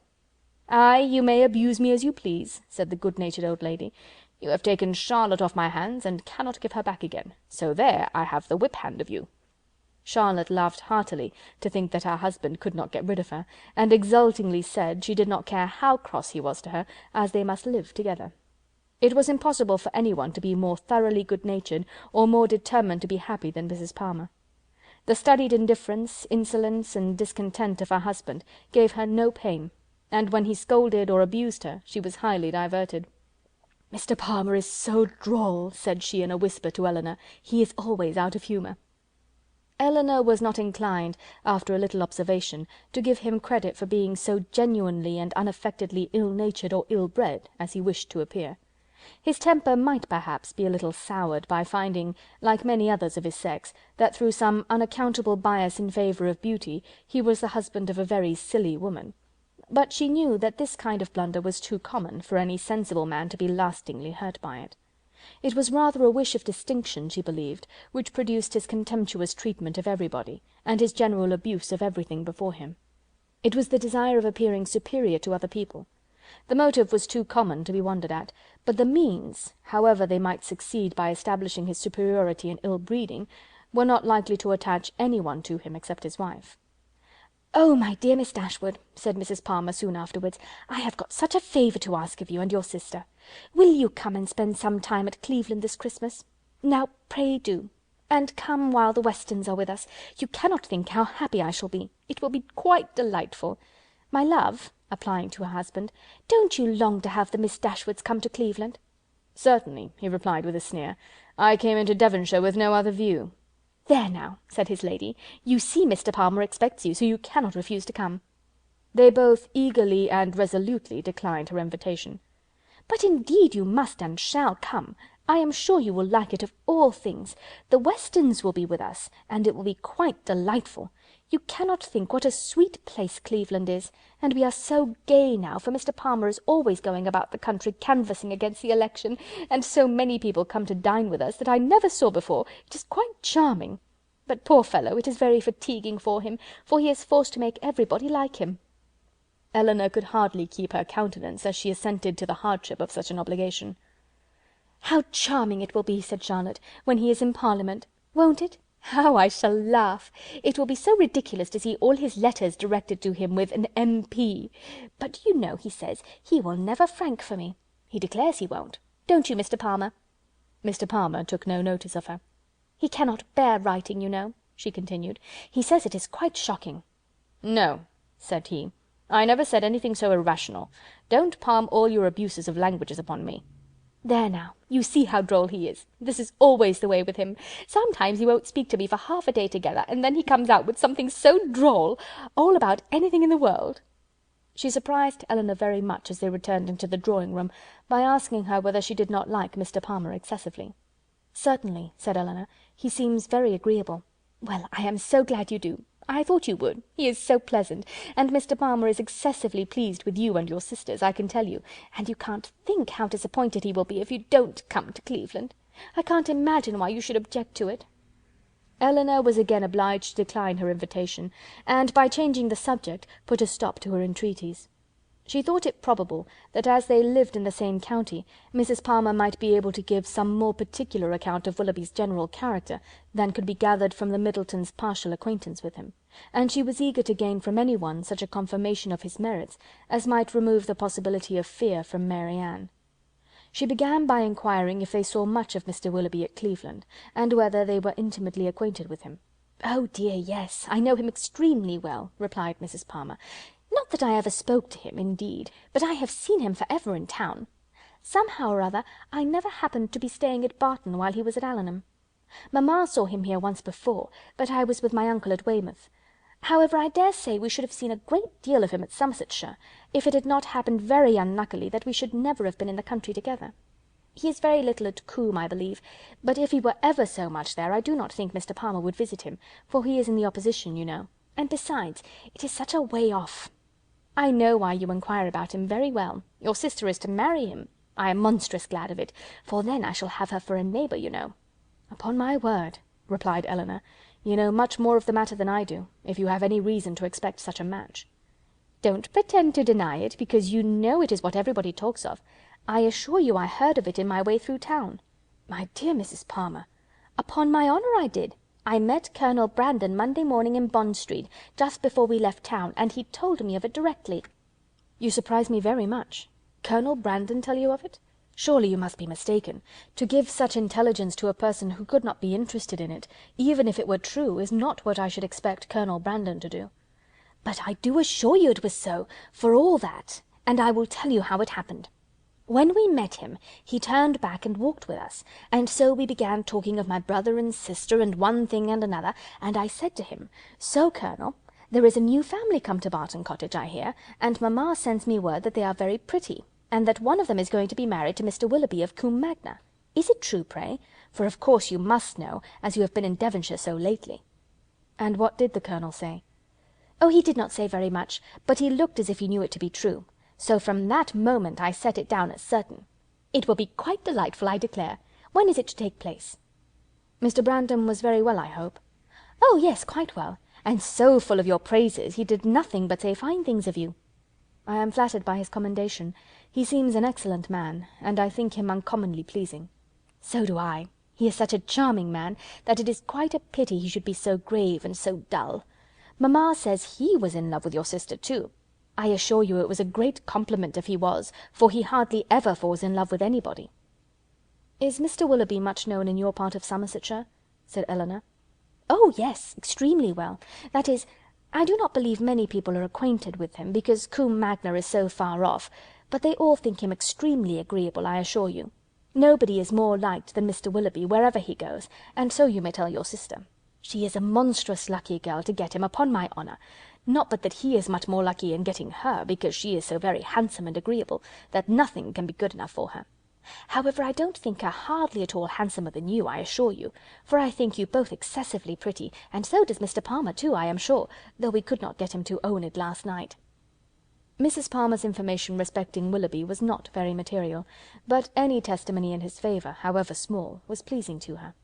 "Aye, you may abuse me as you please," said the good-natured old lady. "You have taken Charlotte off my hands, and cannot give her back again. So there I have the whip-hand of you." Charlotte laughed heartily to think that her husband could not get rid of her, and exultingly said she did not care how cross he was to her, as they must live together. It was impossible for anyone to be more thoroughly good-natured or more determined to be happy than Mrs. Palmer. The studied indifference, insolence, and discontent of her husband gave her no pain, and when he scolded or abused her, she was highly diverted. "Mr. Palmer is so droll," said she in a whisper to Elinor. "He is always out of humour." Elinor was not inclined, after a little observation, to give him credit for being so genuinely and unaffectedly ill-natured or ill-bred as he wished to appear. His temper might perhaps be a little soured by finding, like many others of his sex, that through some unaccountable bias in favour of beauty he was the husband of a very silly woman, but she knew that this kind of blunder was too common for any sensible man to be lastingly hurt by it. It was rather a wish of distinction, she believed, which produced his contemptuous treatment of everybody, and his general abuse of everything before him. It was the desire of appearing superior to other people. The motive was too common to be wondered at, but the means, however they might succeed by establishing his superiority in ill-breeding, were not likely to attach anyone to him except his wife. "Oh, my dear Miss Dashwood," said Mrs. Palmer soon afterwards, "I have got such a favour to ask of you and your sister. Will you come and spend some time at Cleveland this Christmas? Now, pray do. And come while the Westons are with us. You cannot think how happy I shall be. It will be quite delightful. My love," applying to her husband, "don't you long to have the Miss Dashwoods come to Cleveland?" "Certainly," he replied with a sneer. "I came into Devonshire with no other view." "There now," said his lady, "you see Mr. Palmer expects you, so you cannot refuse to come." They both eagerly and resolutely declined her invitation. "But indeed you must and shall come. I am sure you will like it of all things. The Westons will be with us, and it will be quite delightful. You cannot think what a sweet place Cleveland is, and we are so gay now, for Mr. Palmer is always going about the country canvassing against the election, and so many people come to dine with us that I never saw before. It is quite charming. But poor fellow, it is very fatiguing for him, for he is forced to make everybody like him." Elinor could hardly keep her countenance as she assented to the hardship of such an obligation. "How charming it will be," said Charlotte, "when he is in Parliament! Won't it? How I shall laugh! It will be so ridiculous to see all his letters directed to him with an M.P. But you know, he says, he will never frank for me. He declares he won't. Don't you, Mr. Palmer?" Mr. Palmer took no notice of her. "He cannot bear writing, you know," she continued. "He says it is quite shocking." "No," said he, "I never said anything so irrational. Don't palm all your abuses of languages upon me." "There now, you see how droll he is. This is always the way with him. Sometimes he won't speak to me for half a day together, and then he comes out with something so droll, all about anything in the world." She surprised Elinor very much as they returned into the drawing-room by asking her whether she did not like Mr. Palmer excessively. "Certainly," said Elinor, "he seems very agreeable." "Well, I am so glad you do. I thought you would. He is so pleasant, and Mr. Palmer is excessively pleased with you and your sisters, I can tell you, and you can't think how disappointed he will be if you don't come to Cleveland. I can't imagine why you should object to it." Elinor was again obliged to decline her invitation, and, by changing the subject, put a stop to her entreaties. She thought it probable that as they lived in the same county, Mrs. Palmer might be able to give some more particular account of Willoughby's general character than could be gathered from the Middletons' partial acquaintance with him, and she was eager to gain from any one such a confirmation of his merits as might remove the possibility of fear from Mary Ann. She began by inquiring if they saw much of Mr. Willoughby at Cleveland, and whether they were intimately acquainted with him. "Oh dear, yes, I know him extremely well," replied Mrs. Palmer. "Not that I ever spoke to him, indeed, but I have seen him for ever in town. Somehow or other, I never happened to be staying at Barton while he was at Allenham. Mamma saw him here once before, but I was with my uncle at Weymouth. However, I dare say we should have seen a great deal of him at Somersetshire, if it had not happened very unluckily that we should never have been in the country together. He is very little at Combe, I believe, but if he were ever so much there, I do not think Mr. Palmer would visit him, for he is in the opposition, you know, and besides, it is such a way off. I know why you inquire about him very well. Your sister is to marry him. I am monstrous glad of it, for then I shall have her for a neighbour, you know." "Upon my word," replied Elinor, "you know much more of the matter than I do, if you have any reason to expect such a match." "Don't pretend to deny it, because you know it is what everybody talks of. I assure you I heard of it in my way through town." "My dear Mrs. Palmer!" "Upon my honour I did. I met Colonel Brandon Monday morning in Bond Street, just before we left town, and he told me of it directly." "You surprise me very much. Colonel Brandon tell you of it? Surely you must be mistaken. To give such intelligence to a person who could not be interested in it, even if it were true, is not what I should expect Colonel Brandon to do." "But I do assure you it was so, for all that, and I will tell you how it happened. When we met him, he turned back and walked with us, and so we began talking of my brother and sister, and one thing and another, and I said to him, 'So, Colonel, there is a new family come to Barton Cottage, I hear, and mamma sends me word that they are very pretty, and that one of them is going to be married to Mr. Willoughby of Combe Magna. Is it true, pray? For of course you must know, as you have been in Devonshire so lately.'" "And what did the Colonel say?" "Oh, he did not say very much, but he looked as if he knew it to be true. So from that moment I set it down as certain. It will be quite delightful, I declare. When is it to take place?" "Mr. Brandon was very well, I hope?" "Oh, yes, quite well, and so full of your praises, he did nothing but say fine things of you." "I am flattered by his commendation. He seems an excellent man, and I think him uncommonly pleasing." "So do I. He is such a charming man, that it is quite a pity he should be so grave and so dull. Mamma says he was in love with your sister too. I assure you it was a great compliment if he was, for he hardly ever falls in love with anybody." "Is Mr. Willoughby much known in your part of Somersetshire?" said Elinor. "Oh, yes, extremely well. That is, I do not believe many people are acquainted with him, because Combe Magna is so far off, but they all think him extremely agreeable, I assure you. Nobody is more liked than Mr. Willoughby wherever he goes, and so you may tell your sister. She is a monstrous lucky girl to get him, upon my honour. Not but that he is much more lucky in getting her, because she is so very handsome and agreeable, that nothing can be good enough for her. However, I don't think her hardly at all handsomer than you, I assure you, for I think you both excessively pretty, and so does Mr. Palmer too, I am sure, though we could not get him to own it last night." Mrs. Palmer's information respecting Willoughby was not very material, but any testimony in his favour, however small, was pleasing to her.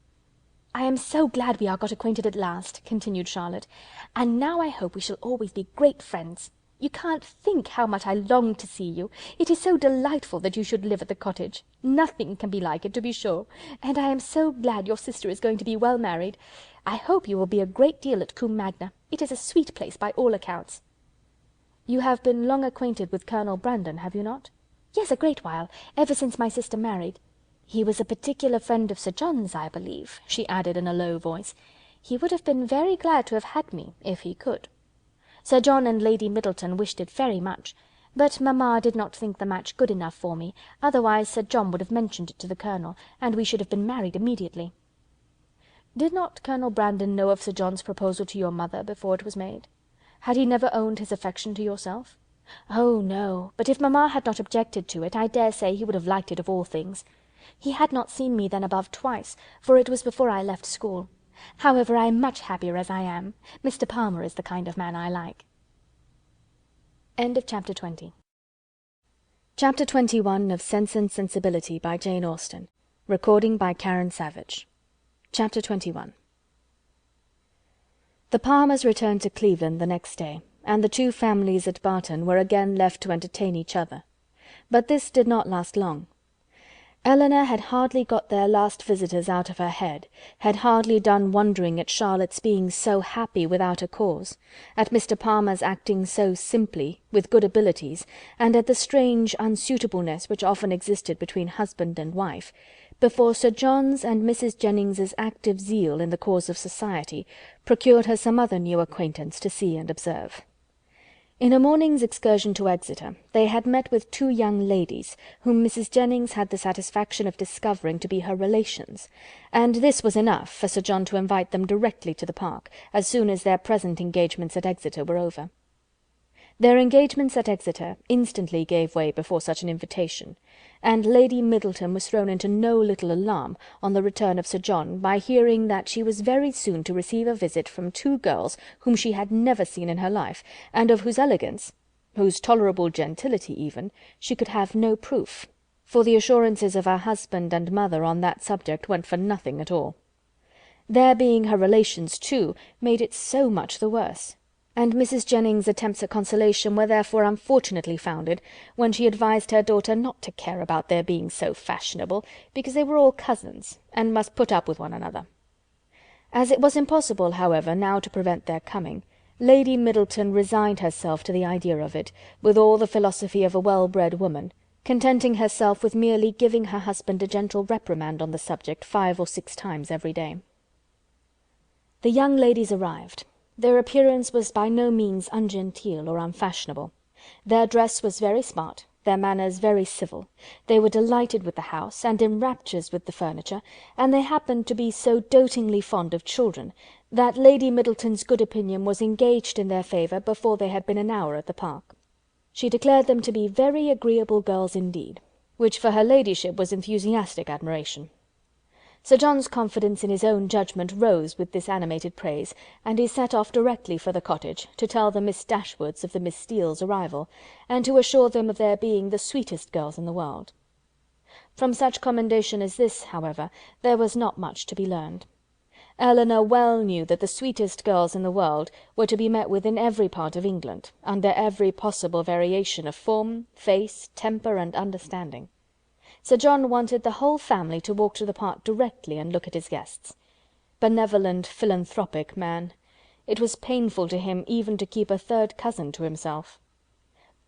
"I am so glad we are got acquainted at last," continued Charlotte, "and now I hope we shall always be great friends. You can't think how much I long to see you. It is so delightful that you should live at the cottage. Nothing can be like it, to be sure, and I am so glad your sister is going to be well married. I hope you will be a great deal at Combe Magna. It is a sweet place by all accounts." "You have been long acquainted with Colonel Brandon, have you not?" "Yes, a great while, ever since my sister married. He was a particular friend of Sir John's, I believe," she added in a low voice. "He would have been very glad to have had me, if he could. Sir John and Lady Middleton wished it very much, but mamma did not think the match good enough for me, otherwise Sir John would have mentioned it to the Colonel, and we should have been married immediately." "Did not Colonel Brandon know of Sir John's proposal to your mother before it was made? Had he never owned his affection to yourself?" "Oh, no, but if mamma had not objected to it, I dare say he would have liked it of all things. He had not seen me then above twice, for it was before I left school. However, I am much happier as I am. Mr. Palmer is the kind of man I like." Chapter 20. Chapter 21 of Sense and Sensibility by Jane Austen. Recording by Karen Savage. Chapter 21. The Palmers returned to Cleveland the next day, and the two families at Barton were again left to entertain each other. But this did not last long. Elinor had hardly got their last visitors out of her head, had hardly done wondering at Charlotte's being so happy without a cause, at Mr. Palmer's acting so simply, with good abilities, and at the strange unsuitableness which often existed between husband and wife, before Sir John's and Mrs. Jennings's active zeal in the cause of society procured her some other new acquaintance to see and observe. In a morning's excursion to Exeter they had met with two young ladies, whom Mrs. Jennings had the satisfaction of discovering to be her relations, and this was enough for Sir John to invite them directly to the park, as soon as their present engagements at Exeter were over. Their engagements at Exeter instantly gave way before such an invitation, and Lady Middleton was thrown into no little alarm on the return of Sir John by hearing that she was very soon to receive a visit from two girls whom she had never seen in her life, and of whose elegance, whose tolerable gentility even, she could have no proof, for the assurances of her husband and mother on that subject went for nothing at all. Their being her relations too made it so much the worse, and Mrs. Jennings's attempts at consolation were therefore unfortunately founded when she advised her daughter not to care about their being so fashionable, because they were all cousins, and must put up with one another. As it was impossible, however, now to prevent their coming, Lady Middleton resigned herself to the idea of it, with all the philosophy of a well-bred woman, contenting herself with merely giving her husband a gentle reprimand on the subject 5 or 6 times every day. The young ladies arrived. Their appearance was by no means ungenteel or unfashionable. Their dress was very smart, their manners very civil. They were delighted with the house, and in raptures with the furniture, and they happened to be so dotingly fond of children, that Lady Middleton's good opinion was engaged in their favour before they had been an hour at the park. She declared them to be very agreeable girls indeed, which for her ladyship was enthusiastic admiration. Sir John's confidence in his own judgment rose with this animated praise, and he set off directly for the cottage, to tell the Miss Dashwoods of the Miss Steeles' arrival, and to assure them of their being the sweetest girls in the world. From such commendation as this, however, there was not much to be learned. Elinor well knew that the sweetest girls in the world were to be met with in every part of England, under every possible variation of form, face, temper, and understanding. Sir John wanted the whole family to walk to the park directly and look at his guests. Benevolent, philanthropic man! It was painful to him even to keep a third cousin to himself.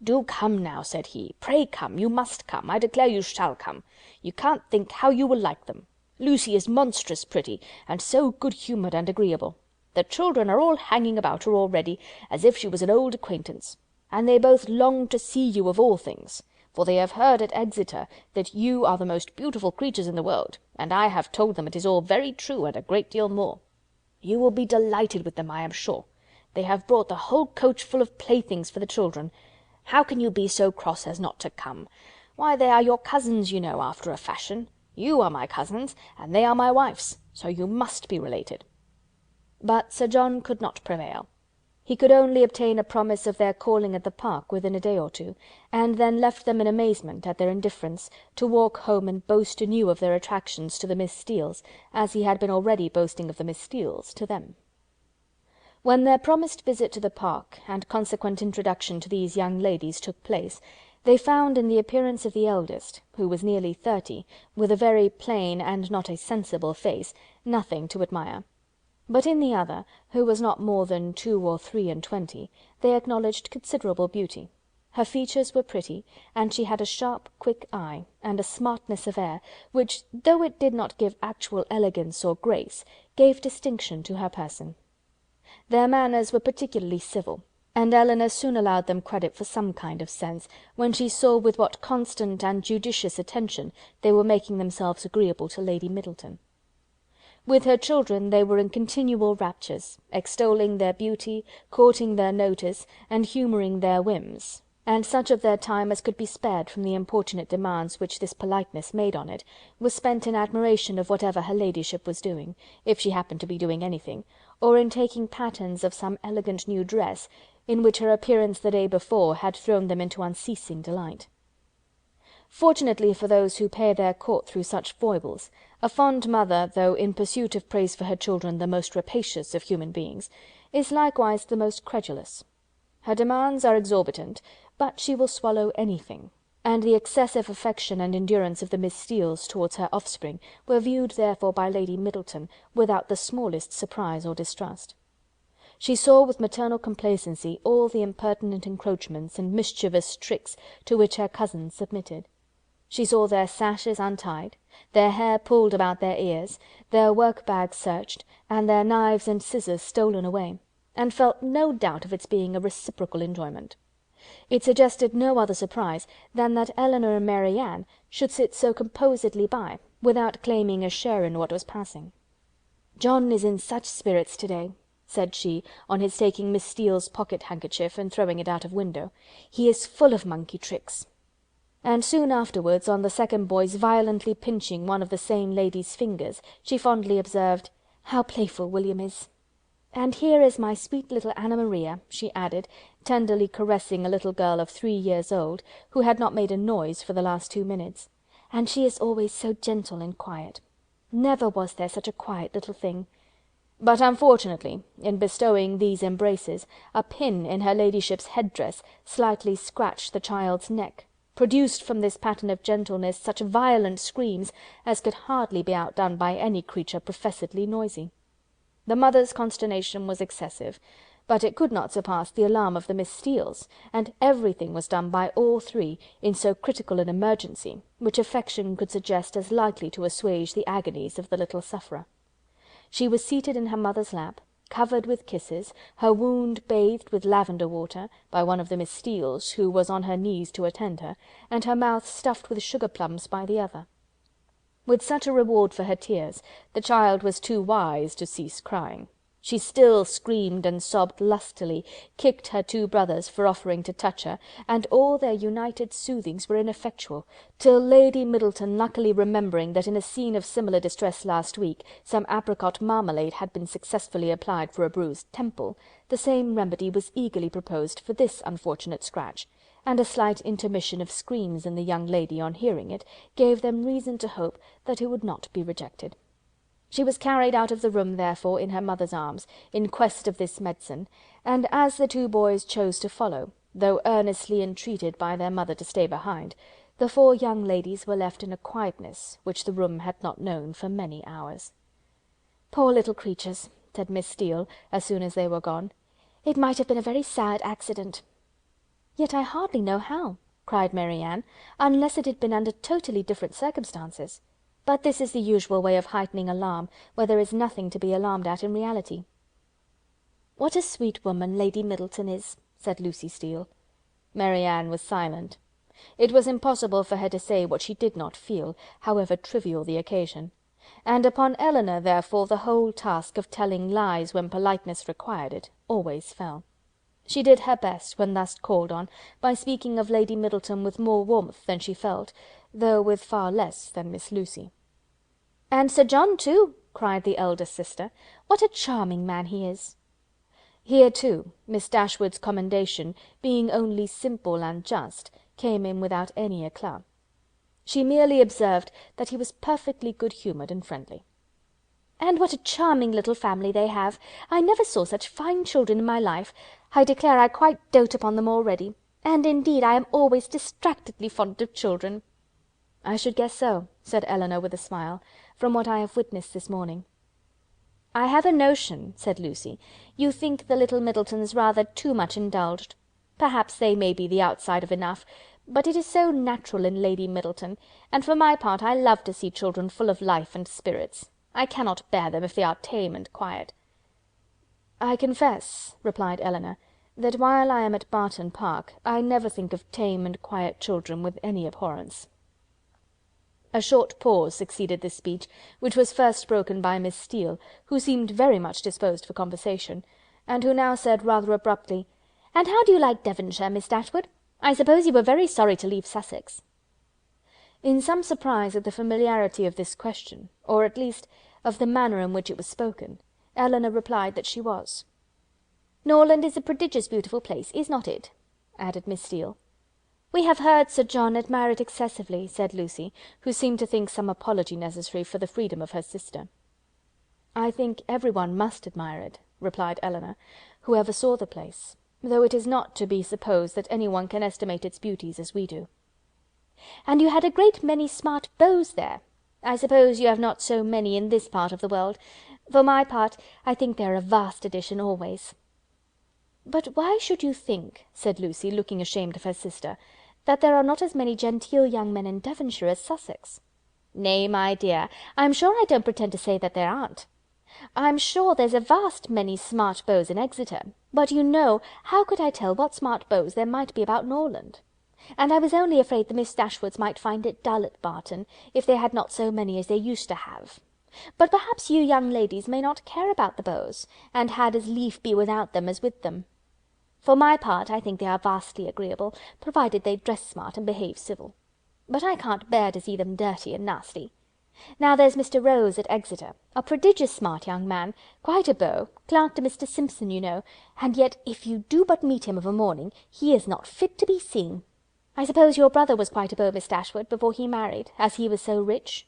"Do come now," said he. "Pray come, you must come. I declare you shall come. You can't think how you will like them. Lucy is monstrous pretty, and so good-humoured and agreeable. The children are all hanging about her already, as if she was an old acquaintance, and they both long to see you of all things, for they have heard at Exeter that you are the most beautiful creatures in the world, and I have told them it is all very true, and a great deal more. You will be delighted with them, I am sure. They have brought the whole coach full of playthings for the children. How can you be so cross as not to come? Why, they are your cousins, you know, after a fashion. You are my cousins, and they are my wife's, so you must be related." But Sir John could not prevail. He could only obtain a promise of their calling at the park within a day or two, and then left them in amazement at their indifference, to walk home and boast anew of their attractions to the Miss Steeles, as he had been already boasting of the Miss Steeles to them. When their promised visit to the park, and consequent introduction to these young ladies, took place, they found in the appearance of the eldest, who was nearly 30, with a very plain and not a sensible face, nothing to admire. But in the other, who was not more than 2 or 3 and 20, they acknowledged considerable beauty. Her features were pretty, and she had a sharp, quick eye, and a smartness of air, which, though it did not give actual elegance or grace, gave distinction to her person. Their manners were particularly civil, and Elinor soon allowed them credit for some kind of sense, when she saw with what constant and judicious attention they were making themselves agreeable to Lady Middleton. With her children they were in continual raptures, extolling their beauty, courting their notice, and humouring their whims, and such of their time as could be spared from the importunate demands which this politeness made on it, was spent in admiration of whatever her ladyship was doing, if she happened to be doing anything, or in taking patterns of some elegant new dress, in which her appearance the day before had thrown them into unceasing delight. Fortunately for those who pay their court through such foibles, a fond mother, though in pursuit of praise for her children the most rapacious of human beings, is likewise the most credulous. Her demands are exorbitant, but she will swallow anything, and the excessive affection and endurance of the Miss Steeles towards her offspring were viewed therefore by Lady Middleton without the smallest surprise or distrust. She saw with maternal complacency all the impertinent encroachments and mischievous tricks to which her cousins submitted. She saw their sashes untied, their hair pulled about their ears, their work-bags searched, and their knives and scissors stolen away, and felt no doubt of its being a reciprocal enjoyment. It suggested no other surprise than that Elinor and Mary Ann should sit so composedly by, without claiming a share in what was passing. "John is in such spirits to-day," said she, on his taking Miss Steele's pocket-handkerchief and throwing it out of window. "He is full of monkey tricks." And soon afterwards, on the second boy's violently pinching one of the same lady's fingers, she fondly observed, "How playful William is! And here is my sweet little Anna Maria," she added, tenderly caressing a little girl of 3 years old, who had not made a noise for the last 2 minutes, "and she is always so gentle and quiet. Never was there such a quiet little thing." But unfortunately, in bestowing these embraces, a pin in her ladyship's head-dress slightly scratched the child's neck, produced from this pattern of gentleness such violent screams as could hardly be outdone by any creature professedly noisy. The mother's consternation was excessive, but it could not surpass the alarm of the Miss Steeles, and everything was done by all three in so critical an emergency, which affection could suggest as likely to assuage the agonies of the little sufferer. She was seated in her mother's lap, covered with kisses, her wound bathed with lavender water, by one of the Miss Steeles, who was on her knees to attend her, and her mouth stuffed with sugar plums by the other. With such a reward for her tears, the child was too wise to cease crying. She still screamed and sobbed lustily, kicked her 2 brothers for offering to touch her, and all their united soothings were ineffectual, till Lady Middleton, luckily remembering that in a scene of similar distress last week some apricot marmalade had been successfully applied for a bruised temple, the same remedy was eagerly proposed for this unfortunate scratch, and a slight intermission of screams in the young lady on hearing it gave them reason to hope that it would not be rejected. She was carried out of the room, therefore, in her mother's arms, in quest of this medicine, and as the 2 boys chose to follow, though earnestly entreated by their mother to stay behind, the 4 young ladies were left in a quietness which the room had not known for many hours. "Poor little creatures," said Miss Steele, as soon as they were gone. "It might have been a very sad accident." "Yet I hardly know how," cried Mary Ann, "unless it had been under totally different circumstances. But this is the usual way of heightening alarm, where there is nothing to be alarmed at in reality." "What a sweet woman Lady Middleton is," said Lucy Steele. Mary Ann was silent. It was impossible for her to say what she did not feel, however trivial the occasion. and upon Elinor, therefore, the whole task of telling lies when politeness required it, always fell. She did her best, when thus called on, by speaking of Lady Middleton with more warmth than she felt, though with far less than Miss Lucy. "And Sir John too," cried the eldest sister. "What a charming man he is!" Here, too, Miss Dashwood's commendation, being only simple and just, came in without any éclat. She merely observed that he was perfectly good-humoured and friendly. "And what a charming little family they have! I never saw such fine children in my life. I declare I quite dote upon them already. And indeed I am always distractedly fond of children." "I should guess so," said Elinor with a smile, "from what I have witnessed this morning." "I have a notion," said Lucy, "you think the little Middletons rather too much indulged. Perhaps they may be the outside of enough, but it is so natural in Lady Middleton, and for my part I love to see children full of life and spirits. I cannot bear them if they are tame and quiet." "I confess," replied Elinor, "that while I am at Barton Park, I never think of tame and quiet children with any abhorrence." A short pause succeeded this speech, which was first broken by Miss Steele, who seemed very much disposed for conversation, and who now said rather abruptly, "And how do you like Devonshire, Miss Dashwood? I suppose you were very sorry to leave Sussex." In some surprise at the familiarity of this question, or at least of the manner in which it was spoken, Elinor replied that she was. "Norland is a prodigious beautiful place, is not it?" added Miss Steele. "We have heard Sir John admire it excessively," said Lucy, who seemed to think some apology necessary for the freedom of her sister. "I think everyone must admire it," replied Elinor, "whoever saw the place, though it is not to be supposed that anyone can estimate its beauties as we do." "And you had a great many smart beaux there. I suppose you have not so many in this part of the world. For my part, I think they are a vast addition always." "But why should you think," said Lucy, looking ashamed of her sister, "that there are not as many genteel young men in Devonshire as Sussex?" "Nay, my dear, I'm sure I don't pretend to say that there aren't. I'm sure there's a vast many smart beaux in Exeter, but you know, how could I tell what smart beaux there might be about Norland? And I was only afraid the Miss Dashwoods might find it dull at Barton, if they had not so many as they used to have. But perhaps you young ladies may not care about the beaux, and had as lief be without them as with them. For my part, I think they are vastly agreeable, provided they dress smart and behave civil. But I can't bear to see them dirty and nasty. Now there's Mr. Rose at Exeter, a prodigious smart young man, quite a beau, clerk to Mr. Simpson, you know, and yet if you do but meet him of a morning, he is not fit to be seen. I suppose your brother was quite a beau, Miss Dashwood, before he married, as he was so rich?"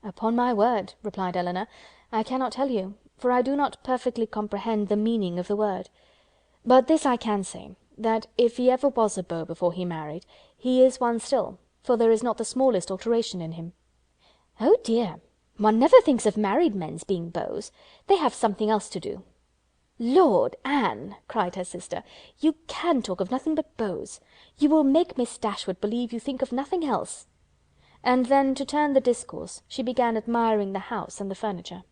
"Upon my word," replied Elinor, "I cannot tell you, for I do not perfectly comprehend the meaning of the word. But this I can say, that if he ever was a beau before he married, he is one still, for there is not the smallest alteration in him." "Oh dear! One never thinks of married men's being beaux. They have something else to do." "Lord, Anne!" cried her sister, "you can talk of nothing but beaux. You will make Miss Dashwood believe you think of nothing else." And then, to turn the discourse, she began admiring the house and the furniture.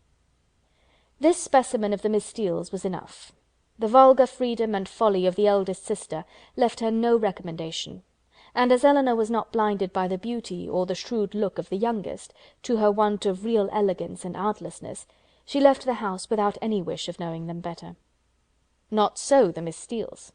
This specimen of the Miss Steeles was enough. The vulgar freedom and folly of the eldest sister left her no recommendation, and as Elinor was not blinded by the beauty or the shrewd look of the youngest, to her want of real elegance and artlessness, she left the house without any wish of knowing them better. Not so the Miss Steeles.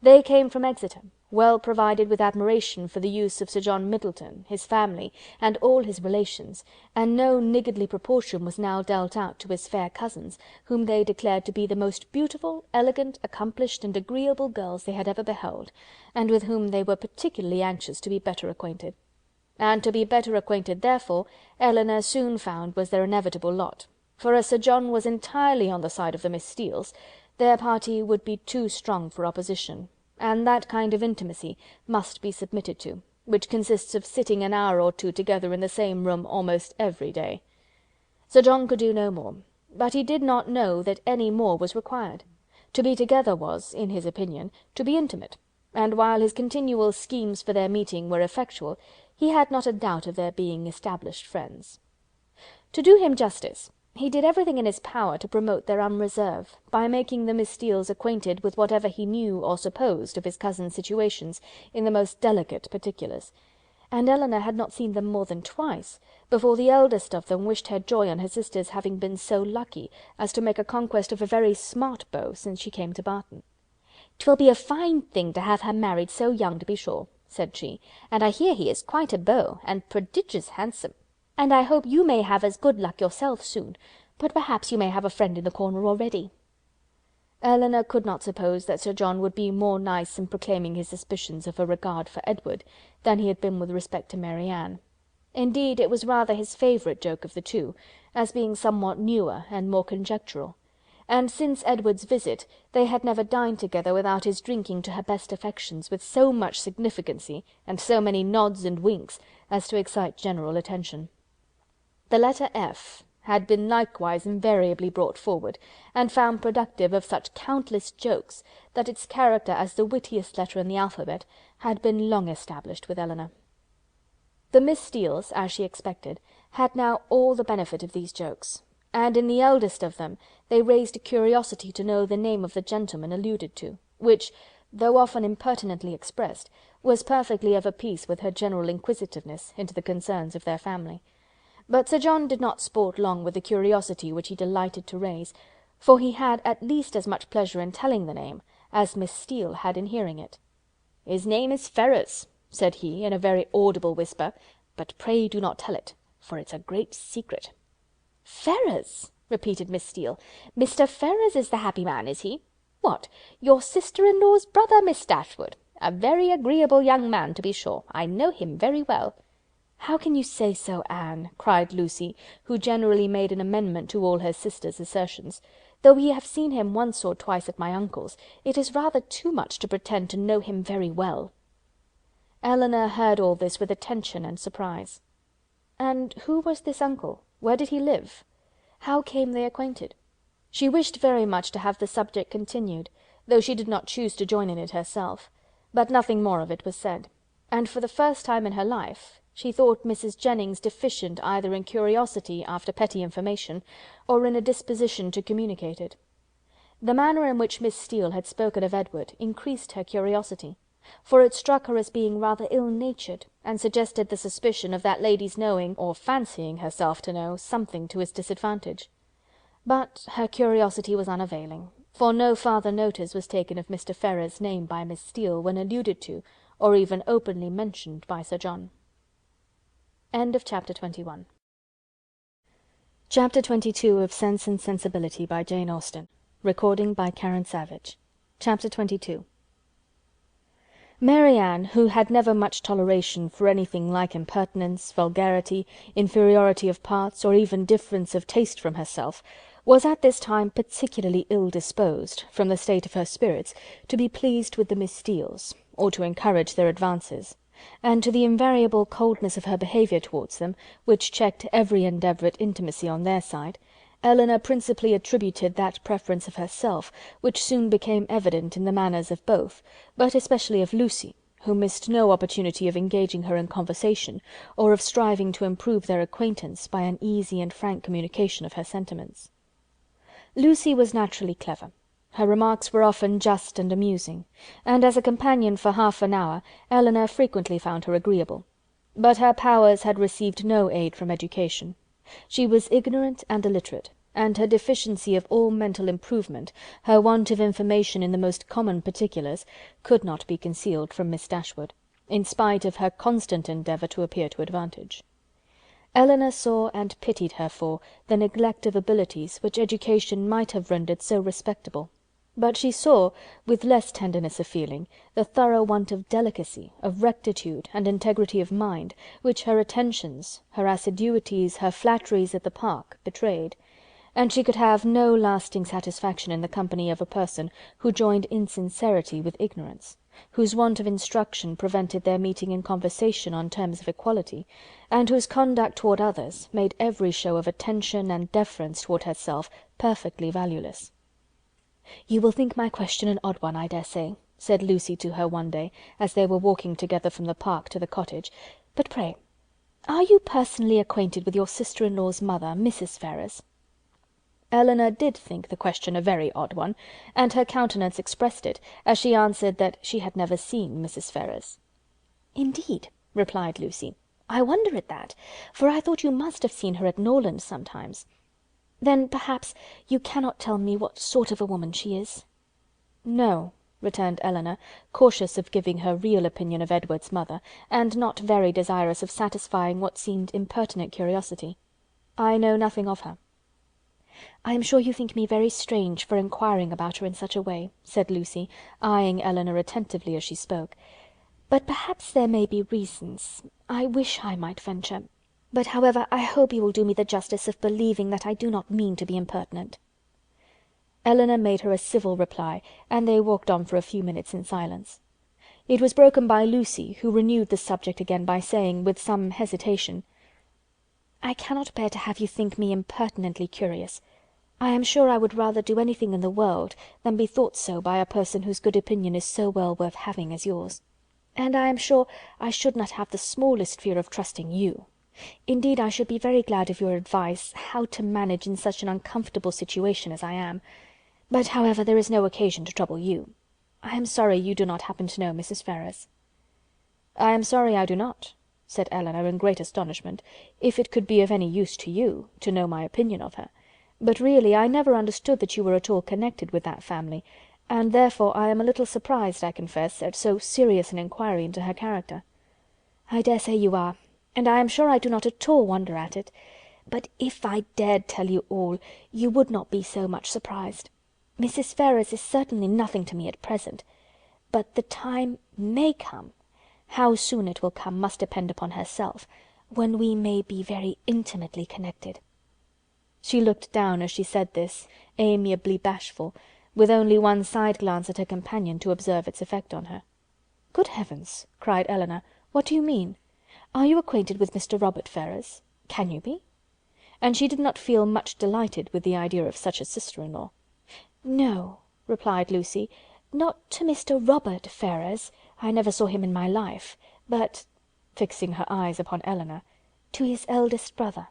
They came from Exeter, well provided with admiration for the use of Sir John Middleton, his family, and all his relations, and no niggardly proportion was now dealt out to his fair cousins, whom they declared to be the most beautiful, elegant, accomplished, and agreeable girls they had ever beheld, and with whom they were particularly anxious to be better acquainted. And to be better acquainted, therefore, Elinor soon found was their inevitable lot, for as Sir John was entirely on the side of the Miss Steeles, their party would be too strong for opposition, and that kind of intimacy must be submitted to, which consists of sitting an hour or two together in the same room almost every day. Sir John could do no more, but he did not know that any more was required. To be together was, in his opinion, to be intimate, and while his continual schemes for their meeting were effectual, he had not a doubt of their being established friends. To do him justice, he did everything in his power to promote their unreserve, by making the Miss Steeles acquainted with whatever he knew or supposed of his cousins' situations in the most delicate particulars, and Elinor had not seen them more than twice, before the eldest of them wished her joy on her sister's having been so lucky as to make a conquest of a very smart beau since she came to Barton. "'Twill be a fine thing to have her married so young, to be sure," said she, "and I hear he is quite a beau, and prodigious handsome. And I hope you may have as good luck yourself soon, but perhaps you may have a friend in the corner already." Elinor could not suppose that Sir John would be more nice in proclaiming his suspicions of a regard for Edward than he had been with respect to Mary Ann. Indeed, it was rather his favourite joke of the two, as being somewhat newer and more conjectural, and since Edward's visit they had never dined together without his drinking to her best affections with so much significancy and so many nods and winks as to excite general attention. The letter F had been likewise invariably brought forward, and found productive of such countless jokes, that its character as the wittiest letter in the alphabet had been long established with Elinor. The Miss Steeles, as she expected, had now all the benefit of these jokes, and in the eldest of them they raised a curiosity to know the name of the gentleman alluded to, which, though often impertinently expressed, was perfectly of a piece with her general inquisitiveness into the concerns of their family. But Sir John did not sport long with the curiosity which he delighted to raise, for he had at least as much pleasure in telling the name as Miss Steele had in hearing it. "His name is Ferrars," said he, in a very audible whisper, "but pray do not tell it, for it's a great secret." "Ferrars!" repeated Miss Steele. "Mr. Ferrars is the happy man, is he? What, your sister-in-law's brother, Miss Dashwood? A very agreeable young man, to be sure. I know him very well." "How can you say so, Anne?" cried Lucy, who generally made an amendment to all her sister's assertions. "Though we have seen him once or twice at my uncle's, it is rather too much to pretend to know him very well." Elinor heard all this with attention and surprise. And who was this uncle? Where did he live? How came they acquainted? She wished very much to have the subject continued, though she did not choose to join in it herself, but nothing more of it was said, and for the first time in her life she thought Mrs. Jennings deficient either in curiosity after petty information, or in a disposition to communicate it. The manner in which Miss Steele had spoken of Edward increased her curiosity, for it struck her as being rather ill-natured, and suggested the suspicion of that lady's knowing, or fancying herself to know, something to his disadvantage. But her curiosity was unavailing, for no farther notice was taken of Mr. Ferrars's name by Miss Steele when alluded to, or even openly mentioned by Sir John. Chapter 21. Chapter 22 of Sense and Sensibility by Jane Austen. Recording by Karen Savage. Chapter 22. Mary Ann, who had never much toleration for anything like impertinence, vulgarity, inferiority of parts, or even difference of taste from herself, was at this time particularly ill-disposed, from the state of her spirits, to be pleased with the Miss Steeles, or to encourage their advances, and to the invariable coldness of her behaviour towards them, which checked every endeavour at intimacy on their side, Elinor principally attributed that preference of herself which soon became evident in the manners of both, but especially of Lucy, who missed no opportunity of engaging her in conversation, or of striving to improve their acquaintance by an easy and frank communication of her sentiments. Lucy was naturally clever. Her remarks were often just and amusing, and as a companion for half an hour Elinor frequently found her agreeable. But her powers had received no aid from education. She was ignorant and illiterate, and her deficiency of all mental improvement, her want of information in the most common particulars, could not be concealed from Miss Dashwood, in spite of her constant endeavour to appear to advantage. Elinor saw and pitied her for the neglect of abilities which education might have rendered so respectable, but she saw, with less tenderness of feeling, the thorough want of delicacy, of rectitude, and integrity of mind, which her attentions, her assiduities, her flatteries at the Park, betrayed, and she could have no lasting satisfaction in the company of a person who joined insincerity with ignorance, whose want of instruction prevented their meeting in conversation on terms of equality, and whose conduct toward others made every show of attention and deference toward herself perfectly valueless. "You will think my question an odd one, I dare say," said Lucy to her one day, as they were walking together from the Park to the cottage, "but pray, are you personally acquainted with your sister-in-law's mother, Mrs. Ferrars?" Elinor did think the question a very odd one, and her countenance expressed it, as she answered that she had never seen Mrs. Ferrars. "Indeed! replied Lucy. "I wonder at that, for I thought you must have seen her at Norland sometimes. Then perhaps you cannot tell me what sort of a woman she is?" "No," returned Eleanor, cautious of giving her real opinion of Edward's mother, and not very desirous of satisfying what seemed impertinent curiosity. "I know nothing of her." "I am sure you think me very strange for inquiring about her in such a way," said Lucy, eyeing Eleanor attentively as she spoke. "But perhaps there may be reasons. I wish I might venture. But however, I hope you will do me the justice of believing that I do not mean to be impertinent." Eleanor made her a civil reply, and they walked on for a few minutes in silence. It was broken by Lucy, who renewed the subject again by saying, with some hesitation: "I cannot bear to have you think me impertinently curious. I am sure I would rather do anything in the world than be thought so by a person whose good opinion is so well worth having as yours. And I am sure I should not have the smallest fear of trusting you. Indeed, I should be very glad of your advice how to manage in such an uncomfortable situation as I am. But however, there is no occasion to trouble you. I am sorry you do not happen to know Mrs. Ferrars." "I am sorry I do not," said Eleanor in great astonishment, "if it could be of any use to you to know my opinion of her. But really I never understood that you were at all connected with that family, and therefore I am a little surprised, I confess, at so serious an inquiry into her character." "I dare say you are, and I am sure I do not at all wonder at it. But if I dared tell you all, you would not be so much surprised. Mrs. Ferrars is certainly nothing to me at present, but the time may come, how soon it will come must depend upon herself, when we may be very intimately connected." She looked down as she said this, amiably bashful, with only one side glance at her companion to observe its effect on her. "Good heavens!" cried Eleanor, "what do you mean? Are you acquainted with Mr. Robert Ferrars? Can you be?" And she did not feel much delighted with the idea of such a sister-in-law. "No," replied Lucy, "not to Mr. Robert Ferrars, I never saw him in my life, but," fixing her eyes upon Eleanor, "to his eldest brother."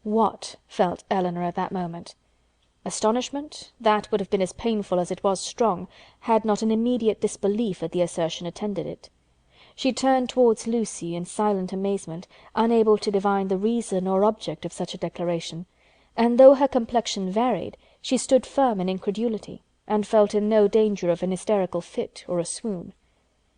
What felt Eleanor at that moment? Astonishment, that would have been as painful as it was strong, had not an immediate disbelief at the assertion attended it. She turned towards Lucy in silent amazement, unable to divine the reason or object of such a declaration, and though her complexion varied, she stood firm in incredulity, and felt in no danger of an hysterical fit or a swoon.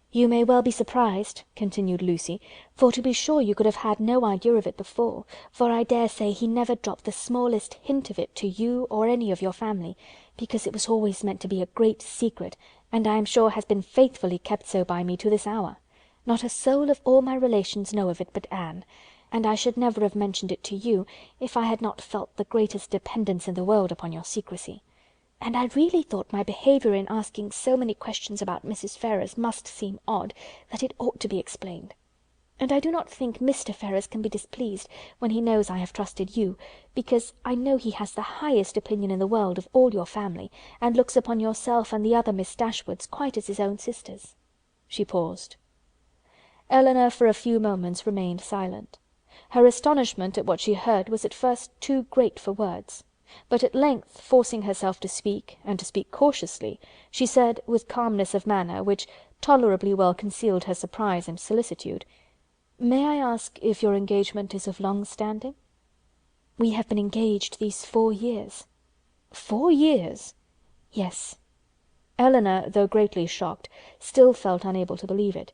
"You may well be surprised," continued Lucy, "for to be sure you could have had no idea of it before, for I dare say he never dropped the smallest hint of it to you or any of your family, because it was always meant to be a great secret, and I am sure has been faithfully kept so by me to this hour. Not a soul of all my relations know of it but Anne, and I should never have mentioned it to you if I had not felt the greatest dependence in the world upon your secrecy. And I really thought my behaviour in asking so many questions about Mrs. Ferrars must seem odd, that it ought to be explained. And I do not think Mr. Ferrars can be displeased when he knows I have trusted you, because I know he has the highest opinion in the world of all your family, and looks upon yourself and the other Miss Dashwoods quite as his own sisters." She paused. Eleanor for a few moments remained silent. Her astonishment at what she heard was at first too great for words, but at length, forcing herself to speak, and to speak cautiously, she said, with calmness of manner which tolerably well concealed her surprise and solicitude, "May I ask if your engagement is of long standing?" "We have been engaged these 4 years." "4 years?" "Yes." Eleanor, though greatly shocked, still felt unable to believe it.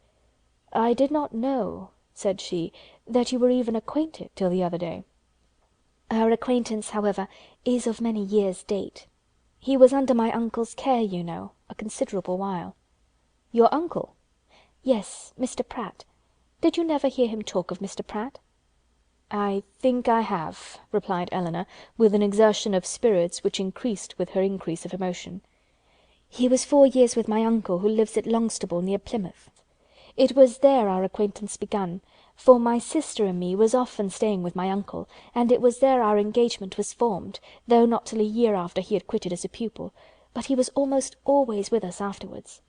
"I did not know," said she, "that you were even acquainted till the other day." "Our acquaintance, however, is of many years' date. He was under my uncle's care, you know, a considerable while." "Your uncle?" "Yes, Mr. Pratt. Did you never hear him talk of Mr. Pratt?" "I think I have," replied Eleanor, with an exertion of spirits which increased with her increase of emotion. "He was 4 years with my uncle, who lives at Longstable, near Plymouth. It was there our acquaintance begun, for my sister and me was often staying with my uncle, and it was there our engagement was formed, though not till a year after he had quitted as a pupil, but he was almost always with us afterwards.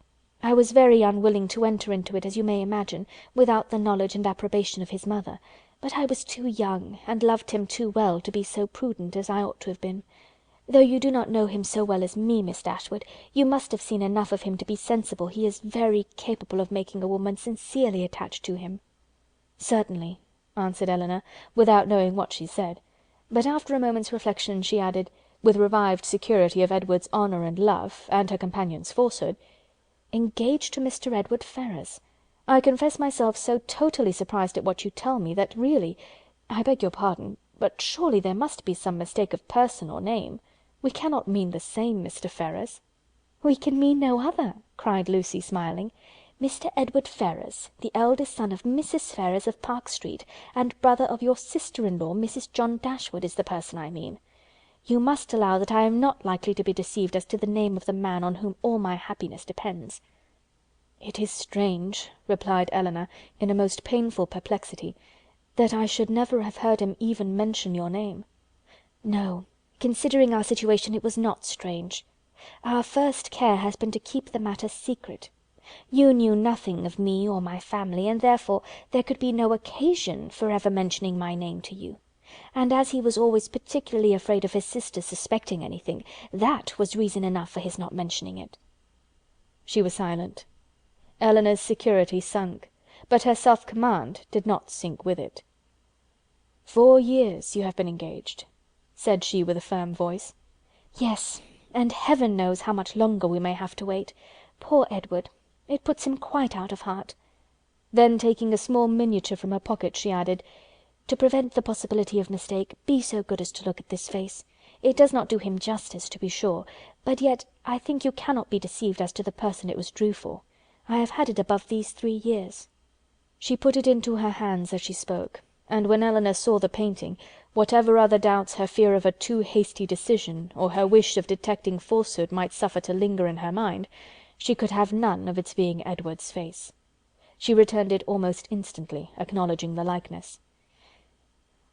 I was very unwilling to enter into it, as you may imagine, without the knowledge and approbation of his mother, but I was too young, and loved him too well, to be so prudent as I ought to have been. Though you do not know him so well as me, Miss Dashwood, you must have seen enough of him to be sensible he is very capable of making a woman sincerely attached to him." "Certainly," answered Elinor, without knowing what she said; but after a moment's reflection she added, with revived security of Edward's honour and love, and her companion's falsehood, "Engaged to Mr. Edward Ferrars! I confess myself so totally surprised at what you tell me, that really, I beg your pardon, but surely there must be some mistake of person or name. We cannot mean the same Mr. Ferrars." "We can mean no other," cried Lucy, smiling. "Mr. Edward Ferrars, the eldest son of Mrs. Ferrars of Park Street, and brother of your sister-in-law, Mrs. John Dashwood, is the person I mean. You must allow that I am not likely to be deceived as to the name of the man on whom all my happiness depends." "It is strange," replied Elinor, in a most painful perplexity, "that I should never have heard him even mention your name." "No, considering our situation, it was not strange. Our first care has been to keep the matter secret. You knew nothing of me or my family, and therefore there could be no occasion for ever mentioning my name to you. And as he was always particularly afraid of his sister suspecting anything, that was reason enough for his not mentioning it." She was silent. Elinor's security sunk, but her self-command did not sink with it. "4 years you have been engaged," said she with a firm voice. "Yes, and heaven knows how much longer we may have to wait. Poor Edward! It puts him quite out of heart." Then taking a small miniature from her pocket, she added, "To prevent the possibility of mistake, be so good as to look at this face. It does not do him justice, to be sure, but yet I think you cannot be deceived as to the person it was drew for. I have had it above these 3 years." She put it into her hands as she spoke, and when Elinor saw the painting, whatever other doubts her fear of a too hasty decision, or her wish of detecting falsehood might suffer to linger in her mind, she could have none of its being Edward's face. She returned it almost instantly, acknowledging the likeness.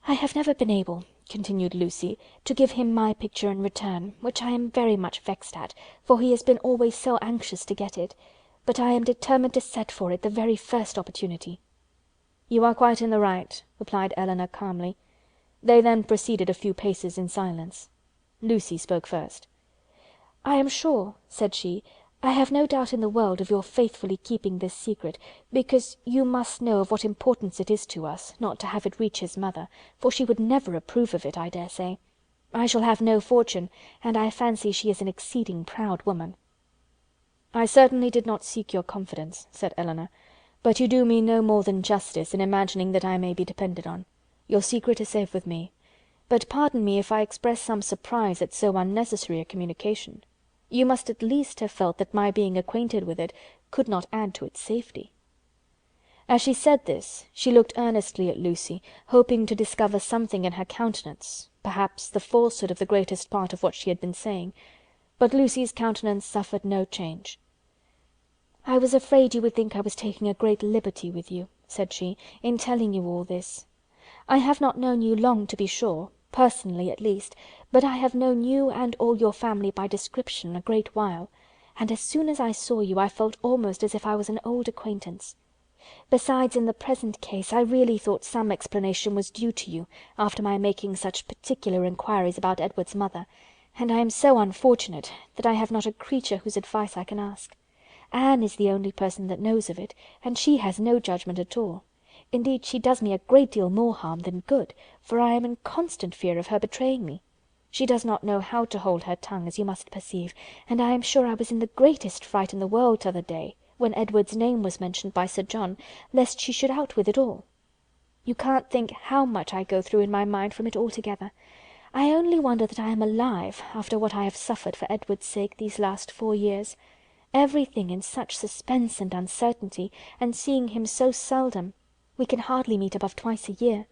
"I have never been able," continued Lucy, "to give him my picture in return, which I am very much vexed at, for he has been always so anxious to get it, but I am determined to set for it the very first opportunity." "You are quite in the right," replied Elinor calmly. They then proceeded a few paces in silence. Lucy spoke first. "I am sure," said she, "I have no doubt in the world of your faithfully keeping this secret, because you must know of what importance it is to us, not to have it reach his mother, for she would never approve of it, I dare say. I shall have no fortune, and I fancy she is an exceeding proud woman." "I certainly did not seek your confidence," said Elinor, "but you do me no more than justice in imagining that I may be depended on. Your secret is safe with me. But pardon me if I express some surprise at so unnecessary a communication. You must at least have felt that my being acquainted with it could not add to its safety." As she said this, she looked earnestly at Lucy, hoping to discover something in her countenance, perhaps the falsehood of the greatest part of what she had been saying, but Lucy's countenance suffered no change. "I was afraid you would think I was taking a great liberty with you," said she, "in telling you all this. I have not known you long, to be sure, personally at least, but I have known you and all your family by description a great while, and as soon as I saw you I felt almost as if I was an old acquaintance. Besides, in the present case, I really thought some explanation was due to you, after my making such particular inquiries about Edward's mother, and I am so unfortunate that I have not a creature whose advice I can ask. Anne is the only person that knows of it, and she has no judgment at all. Indeed, she does me a great deal more harm than good, for I am in constant fear of her betraying me. She does not know how to hold her tongue, as you must perceive, and I am sure I was in the greatest fright in the world t'other day, when Edward's name was mentioned by Sir John, lest she should out with it all. You can't think how much I go through in my mind from it altogether. I only wonder that I am alive, after what I have suffered for Edward's sake these last 4 years. Everything in such suspense and uncertainty, and seeing him so seldom. We can hardly meet above twice a year.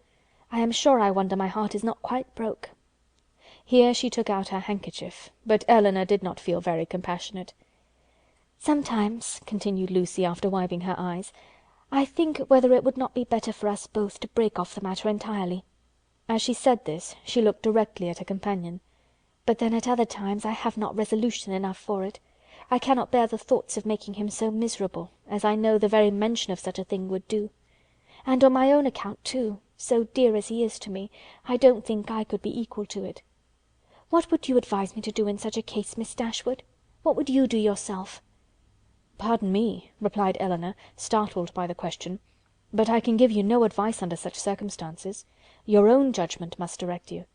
I am sure I wonder my heart is not quite broke." Here she took out her handkerchief, but Elinor did not feel very compassionate. "Sometimes," continued Lucy, after wiping her eyes, "I think whether it would not be better for us both to break off the matter entirely." As she said this, she looked directly at her companion. "But then at other times I have not resolution enough for it. I cannot bear the thoughts of making him so miserable, as I know the very mention of such a thing would do. And on my own account too, so dear as he is to me, I don't think I could be equal to it. What would you advise me to do in such a case, Miss Dashwood? What would you do yourself?" "Pardon me," replied Elinor, startled by the question, "but I can give you no advice under such circumstances. Your own judgment must direct you."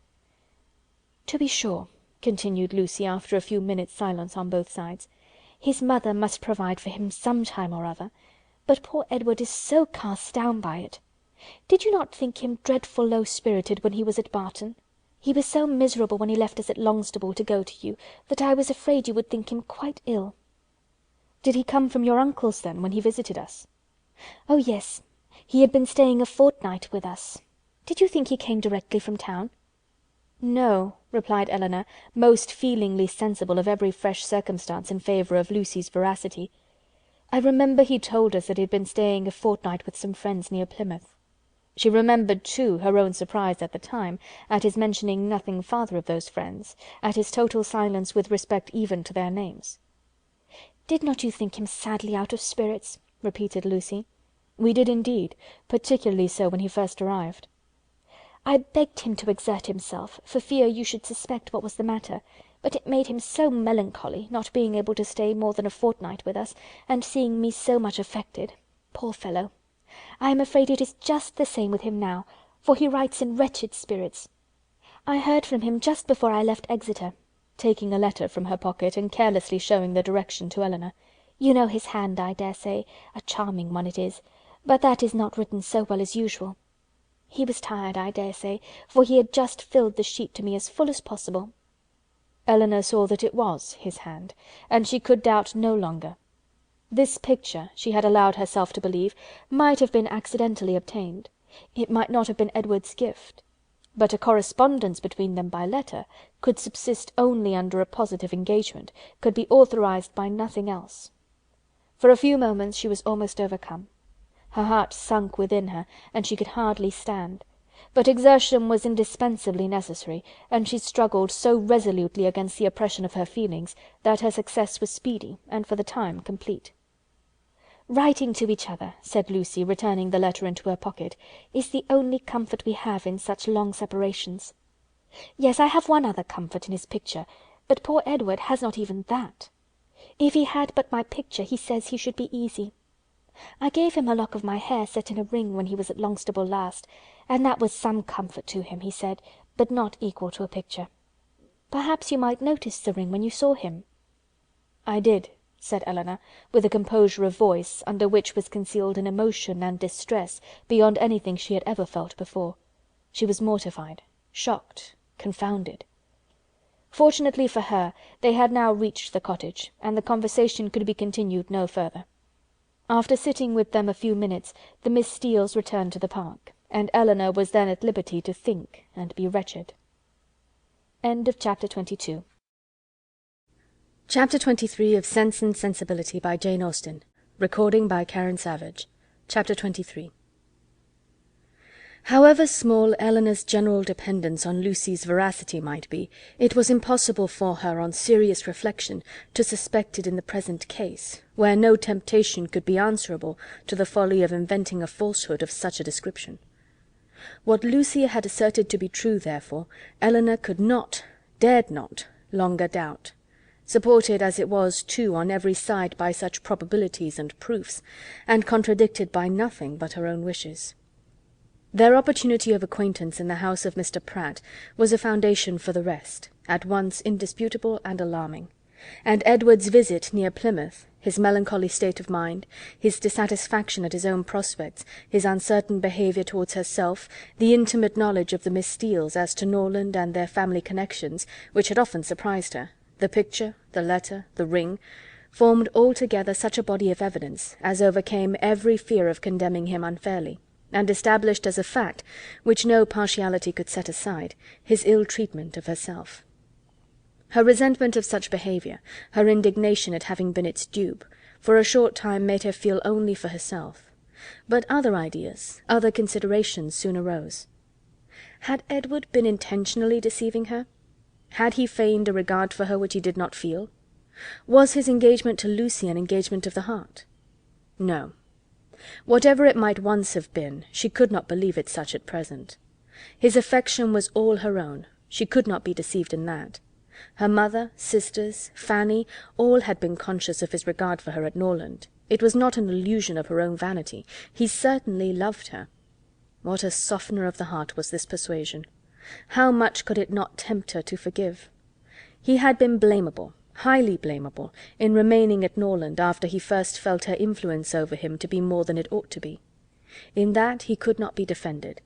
"To be sure," continued Lucy, after a few minutes' silence on both sides, "his mother must provide for him some time or other, but poor Edward is so cast down by it. Did you not think him dreadful low-spirited when he was at Barton? He was so miserable when he left us at Longstaple to go to you, that I was afraid you would think him quite ill." "Did he come from your uncle's, then, when he visited us?" "Oh, yes. He had been staying a fortnight with us. Did you think he came directly from town?" "No," replied Elinor, most feelingly sensible of every fresh circumstance in favour of Lucy's veracity. "I remember he told us that he had been staying a fortnight with some friends near Plymouth." She remembered, too, her own surprise at the time, at his mentioning nothing farther of those friends, at his total silence with respect even to their names. "Did not you think him sadly out of spirits?" repeated Lucy. "We did indeed, particularly so when he first arrived." "I begged him to exert himself, for fear you should suspect what was the matter, but it made him so melancholy, not being able to stay more than a fortnight with us, and seeing me so much affected. Poor fellow! I am afraid it is just the same with him now, for he writes in wretched spirits. I heard from him just before I left Exeter," taking a letter from her pocket, and carelessly showing the direction to Elinor. "You know his hand, I dare say, a charming one it is, but that is not written so well as usual. He was tired, I dare say, for he had just filled the sheet to me as full as possible." Elinor saw that it was his hand, and she could doubt no longer. This picture, she had allowed herself to believe, might have been accidentally obtained. It might not have been Edward's gift. But a correspondence between them by letter could subsist only under a positive engagement, could be authorized by nothing else. For a few moments she was almost overcome. Her heart sunk within her, and she could hardly stand. But exertion was indispensably necessary, and she struggled so resolutely against the oppression of her feelings, that her success was speedy, and for the time complete. "Writing to each other," said Lucy, returning the letter into her pocket, "is the only comfort we have in such long separations. Yes, I have one other comfort in his picture, but poor Edward has not even that. If he had but my picture, he says he should be easy. I gave him a lock of my hair set in a ring when he was at Longstaple last, and that was some comfort to him, he said, but not equal to a picture. Perhaps you might notice the ring when you saw him." "I did," said Elinor, with a composure of voice, under which was concealed an emotion and distress beyond anything she had ever felt before. She was mortified, shocked, confounded. Fortunately for her, they had now reached the cottage, and the conversation could be continued no further. After sitting with them a few minutes, the Miss Steeles returned to the park, and Elinor was then at liberty to think and be wretched. Chapter 22. Chapter 23 of Sense and Sensibility by Jane Austen. Recording by Karen Savage. Chapter 23. However small Elinor's general dependence on Lucy's veracity might be, it was impossible for her, on serious reflection, to suspect it in the present case, where no temptation could be answerable to the folly of inventing a falsehood of such a description. What Lucy had asserted to be true, therefore, Elinor could not, dared not, longer doubt, supported as it was too on every side by such probabilities and proofs, and contradicted by nothing but her own wishes. Their opportunity of acquaintance in the house of Mr. Pratt was a foundation for the rest, at once indisputable and alarming; and Edward's visit near Plymouth, his melancholy state of mind, his dissatisfaction at his own prospects, his uncertain behaviour towards herself, the intimate knowledge of the Miss Steeles as to Norland and their family connections, which had often surprised her, the picture, the letter, the ring, formed altogether such a body of evidence as overcame every fear of condemning him unfairly, and established as a fact, which no partiality could set aside, his ill-treatment of herself. Her resentment of such behaviour, her indignation at having been its dupe, for a short time made her feel only for herself; but other ideas, other considerations soon arose. Had Edward been intentionally deceiving her? Had he feigned a regard for her which he did not feel? Was his engagement to Lucy an engagement of the heart? No. Whatever it might once have been, she could not believe it such at present. His affection was all her own, she could not be deceived in that. Her mother, sisters, Fanny, all had been conscious of his regard for her at Norland. It was not an illusion of her own vanity. He certainly loved her. What a softener of the heart was this persuasion! How much could it not tempt her to forgive? He had been blamable, highly blamable, in remaining at Norland after he first felt her influence over him to be more than it ought to be. In that he could not be defended.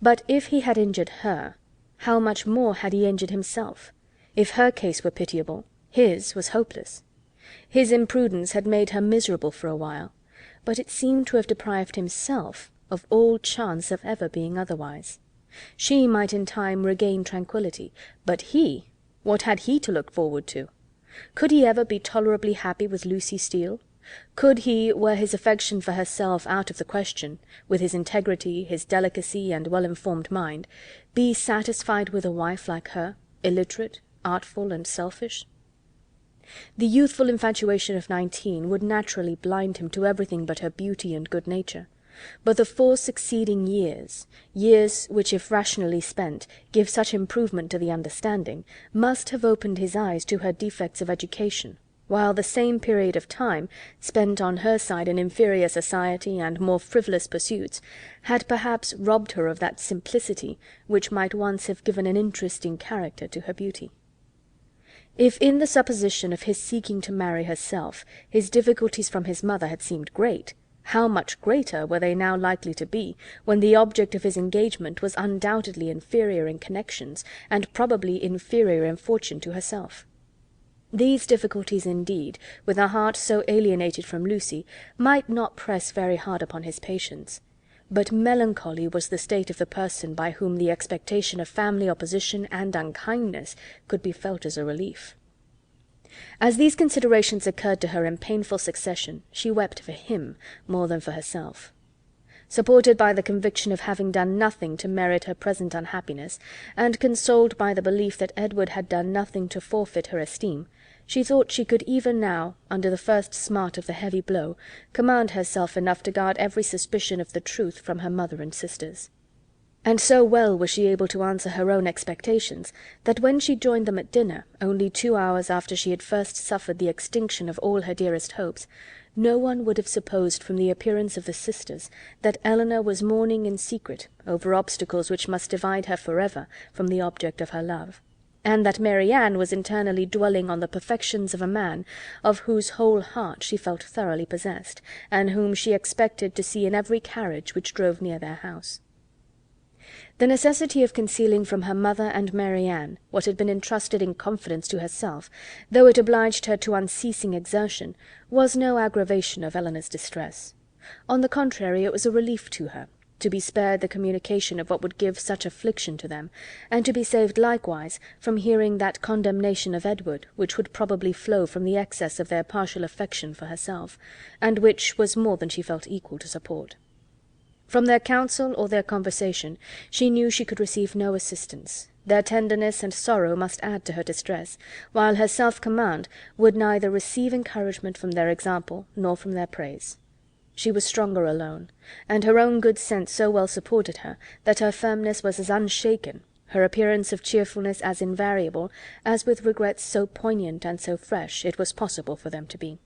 But if he had injured her, how much more had he injured himself? If her case were pitiable, his was hopeless. His imprudence had made her miserable for a while, but it seemed to have deprived himself of all chance of ever being otherwise. She might in time regain tranquillity, but he, what had he to look forward to? Could he ever be tolerably happy with Lucy Steele? Could he, were his affection for herself out of the question, with his integrity, his delicacy, and well-informed mind, be satisfied with a wife like her, illiterate, artful, and selfish? The youthful infatuation of 19 would naturally blind him to everything but her beauty and good nature. But the 4 succeeding years, years which if rationally spent give such improvement to the understanding, must have opened his eyes to her defects of education, while the same period of time, spent on her side in inferior society and more frivolous pursuits, had perhaps robbed her of that simplicity which might once have given an interesting character to her beauty. If in the supposition of his seeking to marry herself his difficulties from his mother had seemed great, how much greater were they now likely to be, when the object of his engagement was undoubtedly inferior in connections, and probably inferior in fortune to herself. These difficulties indeed, with a heart so alienated from Lucy, might not press very hard upon his patience, but melancholy was the state of the person by whom the expectation of family opposition and unkindness could be felt as a relief. As these considerations occurred to her in painful succession, she wept for him more than for herself. Supported by the conviction of having done nothing to merit her present unhappiness, and consoled by the belief that Edward had done nothing to forfeit her esteem, she thought she could even now, under the first smart of the heavy blow, command herself enough to guard every suspicion of the truth from her mother and sisters. And so well was she able to answer her own expectations, that when she joined them at dinner, only 2 hours after she had first suffered the extinction of all her dearest hopes, no one would have supposed from the appearance of the sisters that Elinor was mourning in secret over obstacles which must divide her forever from the object of her love, and that Mary Ann was internally dwelling on the perfections of a man of whose whole heart she felt thoroughly possessed, and whom she expected to see in every carriage which drove near their house. The necessity of concealing from her mother and Mary Ann what had been entrusted in confidence to herself, though it obliged her to unceasing exertion, was no aggravation of Elinor's distress. On the contrary, it was a relief to her, to be spared the communication of what would give such affliction to them, and to be saved likewise from hearing that condemnation of Edward which would probably flow from the excess of their partial affection for herself, and which was more than she felt equal to support. From their counsel or their conversation she knew she could receive no assistance. Their tenderness and sorrow must add to her distress, while her self-command would neither receive encouragement from their example nor from their praise. She was stronger alone, and her own good sense so well supported her that her firmness was as unshaken, her appearance of cheerfulness as invariable, as with regrets so poignant and so fresh it was possible for them to be.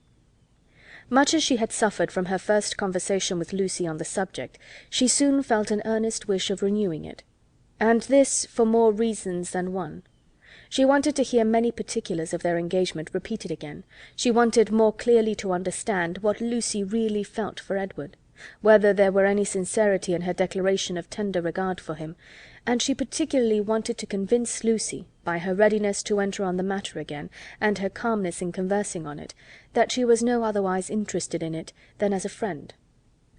Much as she had suffered from her first conversation with Lucy on the subject, she soon felt an earnest wish of renewing it, and this for more reasons than one. She wanted to hear many particulars of their engagement repeated again. She wanted more clearly to understand what Lucy really felt for Edward, whether there were any sincerity in her declaration of tender regard for him, and she particularly wanted to convince Lucy, by her readiness to enter on the matter again, and her calmness in conversing on it, that she was no otherwise interested in it than as a friend,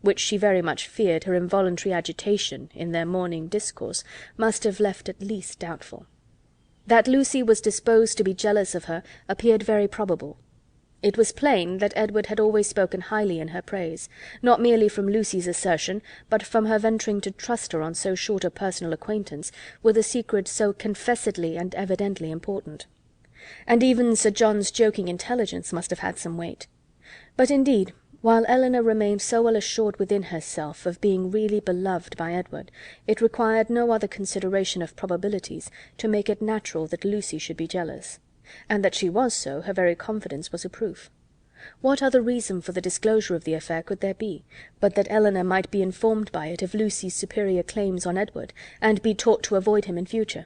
which she very much feared her involuntary agitation in their morning discourse must have left at least doubtful. That Lucy was disposed to be jealous of her appeared very probable. It was plain that Edward had always spoken highly in her praise, not merely from Lucy's assertion, but from her venturing to trust her on so short a personal acquaintance, with a secret so confessedly and evidently important. And even Sir John's joking intelligence must have had some weight. But indeed, while Elinor remained so well assured within herself of being really beloved by Edward, it required no other consideration of probabilities to make it natural that Lucy should be jealous. and that she was so, her very confidence was a proof. What other reason for the disclosure of the affair could there be, but that Elinor might be informed by it of Lucy's superior claims on Edward, and be taught to avoid him in future?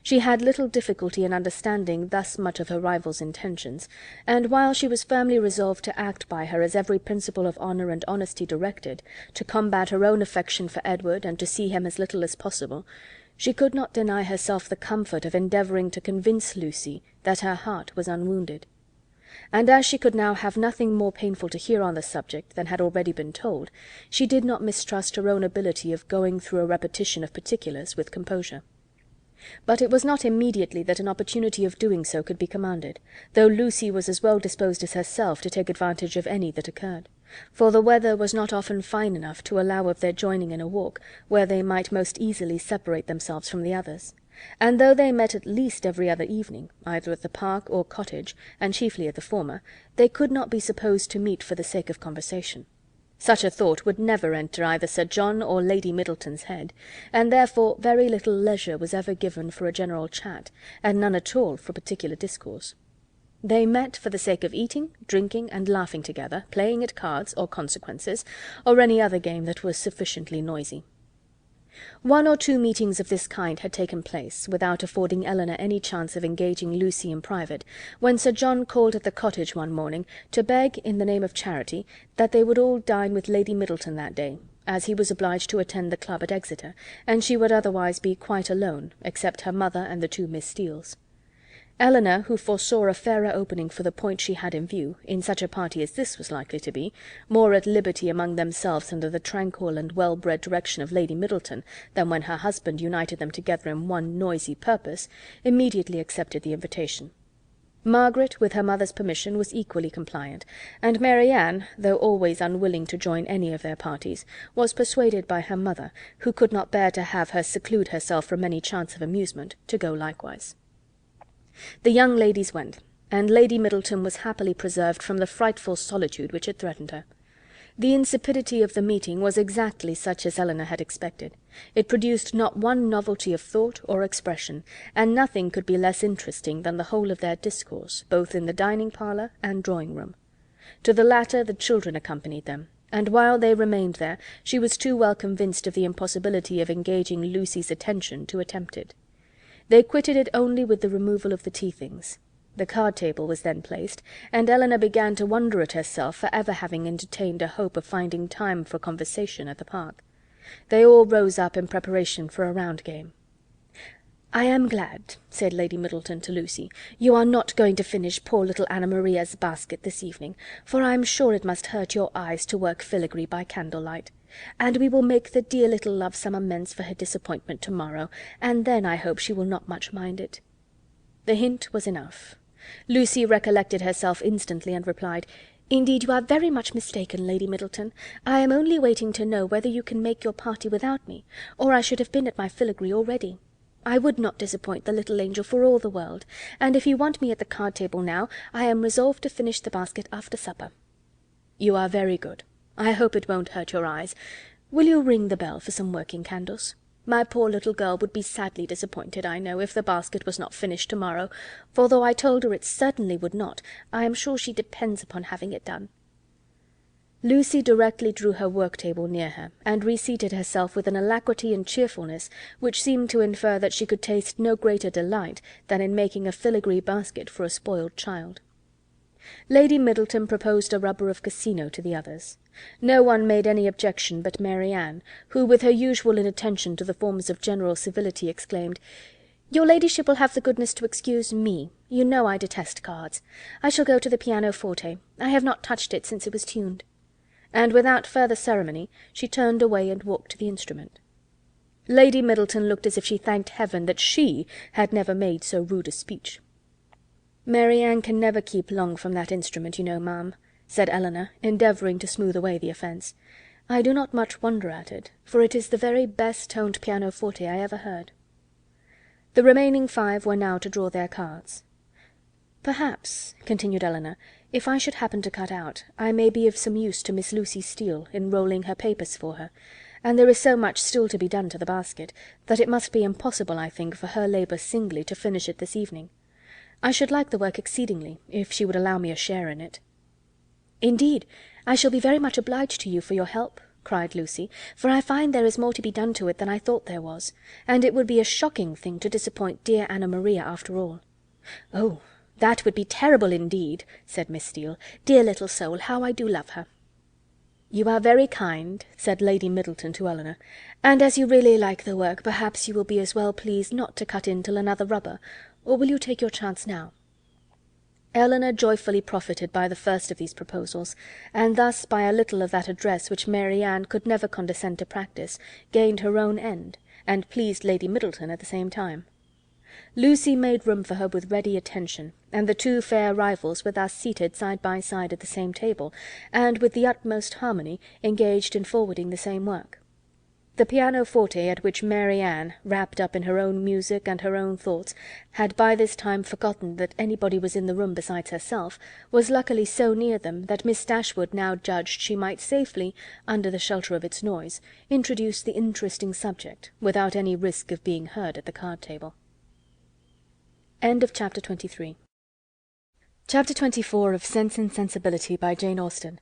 She had little difficulty in understanding thus much of her rival's intentions, and while she was firmly resolved to act by her as every principle of honour and honesty directed, to combat her own affection for Edward, and to see him as little as possible, she could not deny herself the comfort of endeavouring to convince Lucy that her heart was unwounded. And as she could now have nothing more painful to hear on the subject than had already been told, she did not mistrust her own ability of going through a repetition of particulars with composure. But it was not immediately that an opportunity of doing so could be commanded, though Lucy was as well disposed as herself to take advantage of any that occurred, for the weather was not often fine enough to allow of their joining in a walk, where they might most easily separate themselves from the others; and though they met at least every other evening, either at the park or cottage, and chiefly at the former, they could not be supposed to meet for the sake of conversation. Such a thought would never enter either Sir John or Lady Middleton's head, and therefore very little leisure was ever given for a general chat, and none at all for particular discourse. They met for the sake of eating, drinking, and laughing together, playing at cards, or consequences, or any other game that was sufficiently noisy. One or two meetings of this kind had taken place, without affording Elinor any chance of engaging Lucy in private, when Sir John called at the cottage one morning to beg, in the name of charity, that they would all dine with Lady Middleton that day, as he was obliged to attend the club at Exeter, and she would otherwise be quite alone, except her mother and the two Miss Steeles. Elinor, who foresaw a fairer opening for the point she had in view, in such a party as this was likely to be, more at liberty among themselves under the tranquil and well-bred direction of Lady Middleton than when her husband united them together in one noisy purpose, immediately accepted the invitation. Margaret, with her mother's permission, was equally compliant, and Mary Ann, though always unwilling to join any of their parties, was persuaded by her mother, who could not bear to have her seclude herself from any chance of amusement, to go likewise. The young ladies went, and Lady Middleton was happily preserved from the frightful solitude which had threatened her. The insipidity of the meeting was exactly such as Elinor had expected. It produced not one novelty of thought or expression, and nothing could be less interesting than the whole of their discourse, both in the dining-parlour and drawing-room. To the latter the children accompanied them, and while they remained there she was too well convinced of the impossibility of engaging Lucy's attention to attempt it. They quitted it only with the removal of the tea-things. The card-table was then placed, and Elinor began to wonder at herself for ever having entertained a hope of finding time for conversation at the park. They all rose up in preparation for a round game. "I am glad," said Lady Middleton to Lucy, "you are not going to finish poor little Anna Maria's basket this evening, for I am sure it must hurt your eyes to work filigree by candlelight. And we will make the dear little love some amends for her disappointment to-morrow, and then I hope she will not much mind it." The hint was enough. Lucy recollected herself instantly, and replied, "Indeed you are very much mistaken, Lady Middleton. I am only waiting to know whether you can make your party without me, or I should have been at my filigree already. I would not disappoint the little angel for all the world, and if you want me at the card-table now, I am resolved to finish the basket after supper." "You are very good. I hope it won't hurt your eyes. Will you ring the bell for some working candles? My poor little girl would be sadly disappointed, I know, if the basket was not finished to-morrow, for though I told her it certainly would not, I am sure she depends upon having it done." Lucy directly drew her work-table near her, and reseated herself with an alacrity and cheerfulness which seemed to infer that she could taste no greater delight than in making a filigree basket for a spoiled child. Lady Middleton proposed a rubber of Casino to the others. No one made any objection but Mary Ann, who, with her usual inattention to the forms of general civility, exclaimed, "Your ladyship will have the goodness to excuse me. You know I detest cards. I shall go to the pianoforte. I have not touched it since it was tuned." And without further ceremony she turned away and walked to the instrument. Lady Middleton looked as if she thanked heaven that she had never made so rude a speech. "Mary Ann can never keep long from that instrument, you know, ma'am," said Elinor, endeavouring to smooth away the offence. "I do not much wonder at it, for it is the very best toned pianoforte I ever heard." The remaining 5 were now to draw their cards. "Perhaps," continued Elinor, "if I should happen to cut out, I may be of some use to Miss Lucy Steele in rolling her papers for her, and there is so much still to be done to the basket, that it must be impossible, I think, for her labour singly to finish it this evening. I should like the work exceedingly, if she would allow me a share in it." "Indeed, I shall be very much obliged to you for your help," cried Lucy, "for I find there is more to be done to it than I thought there was, and it would be a shocking thing to disappoint dear Anna Maria after all." "Oh, that would be terrible indeed," said Miss Steele. "Dear little soul, how I do love her." "You are very kind," said Lady Middleton to Elinor, "and as you really like the work, perhaps you will be as well pleased not to cut in till another rubber, or will you take your chance now?" Elinor joyfully profited by the first of these proposals, and thus by a little of that address which Mary Ann could never condescend to practice, gained her own end, and pleased Lady Middleton at the same time. Lucy made room for her with ready attention, and the two fair rivals were thus seated side by side at the same table, and with the utmost harmony engaged in forwarding the same work. The pianoforte, at which Mary Ann, wrapped up in her own music and her own thoughts, had by this time forgotten that anybody was in the room besides herself, was luckily so near them that Miss Dashwood now judged she might safely, under the shelter of its noise, introduce the interesting subject, without any risk of being heard at the card-table. Chapter 24 of Sense and Sensibility by Jane Austen.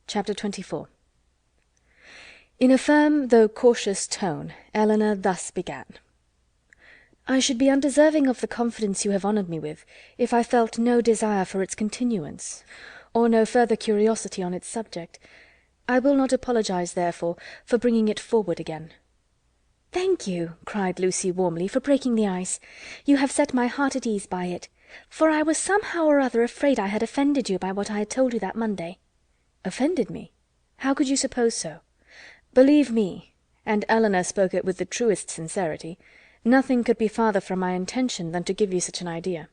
Chapter 24. In a firm though cautious tone, Elinor thus began: "I should be undeserving of the confidence you have honoured me with, if I felt no desire for its continuance, or no further curiosity on its subject. I will not apologize, therefore, for bringing it forward again." "Thank you," cried Lucy warmly, "for breaking the ice. You have set my heart at ease by it, for I was somehow or other afraid I had offended you by what I had told you that Monday." "Offended me? How could you suppose so? Believe me," and Elinor spoke it with the truest sincerity, "nothing could be farther from my intention than to give you such an idea.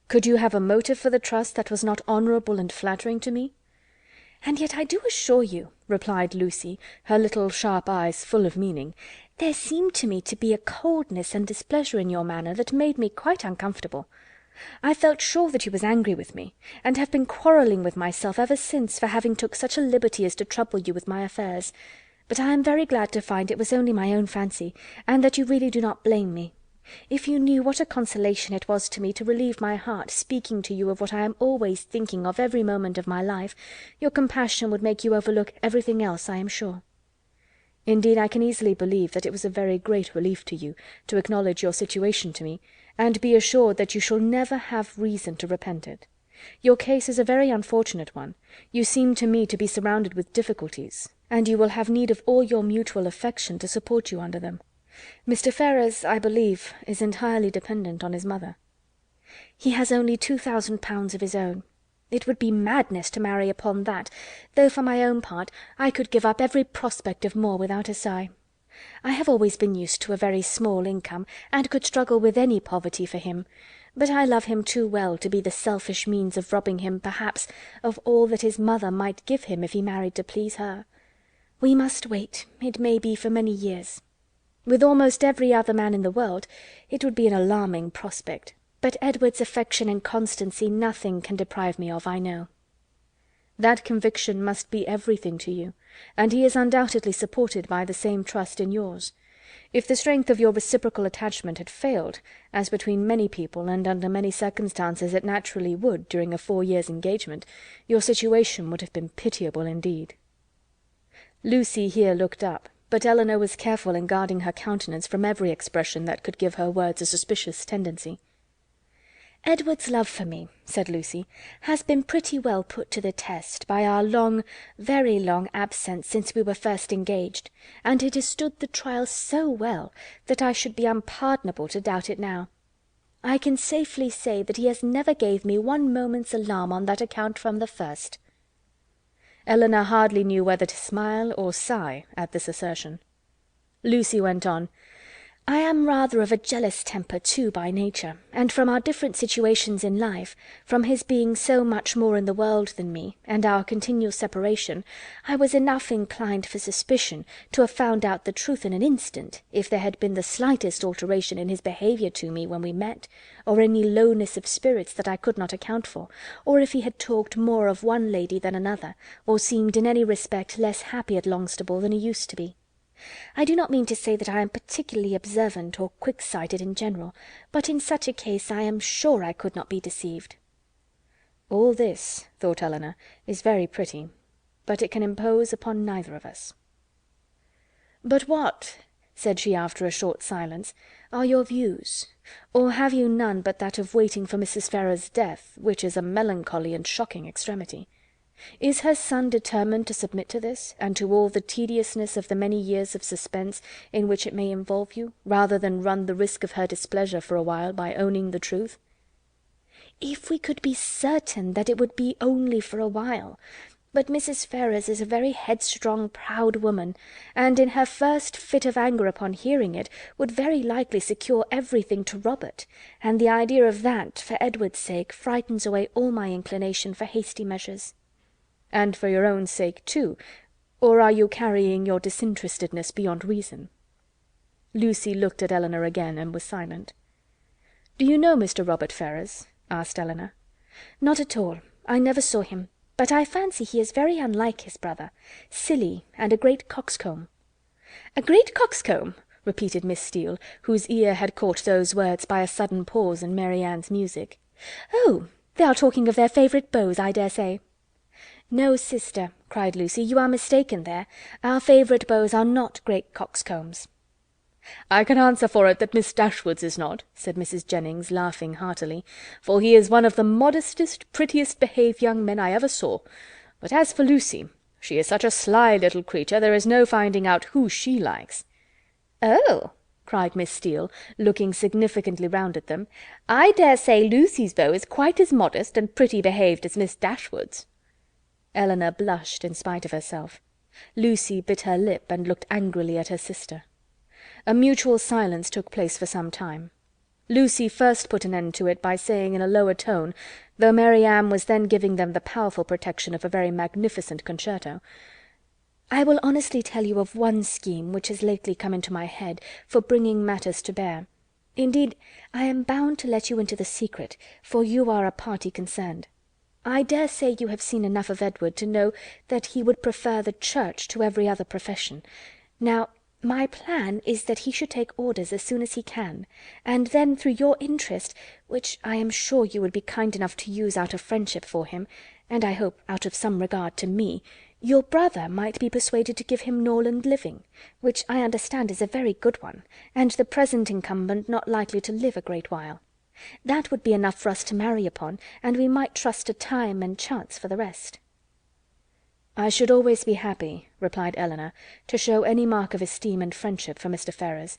Could you have a motive for the trust that was not honourable and flattering to me?" "And yet I do assure you," replied Lucy, her little sharp eyes full of meaning, "there seemed to me to be a coldness and displeasure in your manner that made me quite uncomfortable. I felt sure that you was angry with me, and have been quarrelling with myself ever since for having took such a liberty as to trouble you with my affairs. But I am very glad to find it was only my own fancy, and that you really do not blame me. If you knew what a consolation it was to me to relieve my heart speaking to you of what I am always thinking of every moment of my life, your compassion would make you overlook everything else, I am sure." "Indeed, I can easily believe that it was a very great relief to you to acknowledge your situation to me, and be assured that you shall never have reason to repent it. Your case is a very unfortunate one. You seem to me to be surrounded with difficulties, and you will have need of all your mutual affection to support you under them. Mr. Ferrars, I believe, is entirely dependent on his mother." "He has only £2000 of his own. It would be madness to marry upon that, though for my own part I could give up every prospect of more without a sigh. I have always been used to a very small income, and could struggle with any poverty for him, but I love him too well to be the selfish means of robbing him, perhaps, of all that his mother might give him if he married to please her. We must wait, it may be for many years. With almost every other man in the world it would be an alarming prospect, but Edward's affection and constancy nothing can deprive me of, I know." "That conviction must be everything to you, and he is undoubtedly supported by the same trust in yours. If the strength of your reciprocal attachment had failed, as between many people and under many circumstances it naturally would during a 4 years' engagement, your situation would have been pitiable indeed." Lucy here looked up, but Elinor was careful in guarding her countenance from every expression that could give her words a suspicious tendency. "Edward's love for me," said Lucy, "has been pretty well put to the test by our long, very long absence since we were first engaged, and it has stood the trial so well that I should be unpardonable to doubt it now. I can safely say that he has never gave me one moment's alarm on that account from the first." Elinor hardly knew whether to smile or sigh at this assertion. Lucy went on: "I am rather of a jealous temper too by nature, and from our different situations in life, from his being so much more in the world than me, and our continual separation, I was enough inclined for suspicion to have found out the truth in an instant, if there had been the slightest alteration in his behaviour to me when we met, or any lowness of spirits that I could not account for, or if he had talked more of one lady than another, or seemed in any respect less happy at Longstaple than he used to be. I do not mean to say that I am particularly observant or quick-sighted in general, but in such a case I am sure I could not be deceived." "All this," thought Elinor, "is very pretty, but it can impose upon neither of us." "But what," said she after a short silence, "are your views? Or have you none but that of waiting for Mrs. Ferrars's death, which is a melancholy and shocking extremity? Is her son determined to submit to this, and to all the tediousness of the many years of suspense in which it may involve you, rather than run the risk of her displeasure for a while by owning the truth?" "If we could be certain that it would be only for a while. But Mrs. Ferrars is a very headstrong, proud woman, and in her first fit of anger upon hearing it, would very likely secure everything to Robert, and the idea of that, for Edward's sake, frightens away all my inclination for hasty measures." "And for your own sake too, or are you carrying your disinterestedness beyond reason?" Lucy looked at Elinor again, and was silent. "Do you know Mr. Robert Ferrars?" asked Elinor. "Not at all. I never saw him, but I fancy he is very unlike his brother. Silly, and a great coxcomb." "A great coxcomb!" repeated Miss Steele, whose ear had caught those words by a sudden pause in Mary Ann's music. "Oh! They are talking of their favourite beaux, I dare say." "No, sister," cried Lucy, "you are mistaken there. Our favourite beaux are not great coxcombs." "I can answer for it that Miss Dashwood's is not," said Mrs. Jennings, laughing heartily, "for he is one of the modestest, prettiest behaved young men I ever saw. But as for Lucy, she is such a sly little creature, there is no finding out who she likes." "Oh!" cried Miss Steele, looking significantly round at them, "I dare say Lucy's beau is quite as modest and pretty behaved as Miss Dashwood's." Elinor blushed in spite of herself. Lucy bit her lip and looked angrily at her sister. A mutual silence took place for some time. Lucy first put an end to it by saying in a lower tone, though Mary Ann was then giving them the powerful protection of a very magnificent concerto: "I will honestly tell you of one scheme which has lately come into my head, for bringing matters to bear. Indeed, I am bound to let you into the secret, for you are a party concerned. I dare say you have seen enough of Edward to know that he would prefer the church to every other profession. Now, my plan is that he should take orders as soon as he can, and then through your interest, which I am sure you would be kind enough to use out of friendship for him, and I hope out of some regard to me, your brother might be persuaded to give him Norland living, which I understand is a very good one, and the present incumbent not likely to live a great while. That would be enough for us to marry upon, and we might trust to time and chance for the rest." "I should always be happy," replied Elinor, "to show any mark of esteem and friendship for Mr. Ferrars.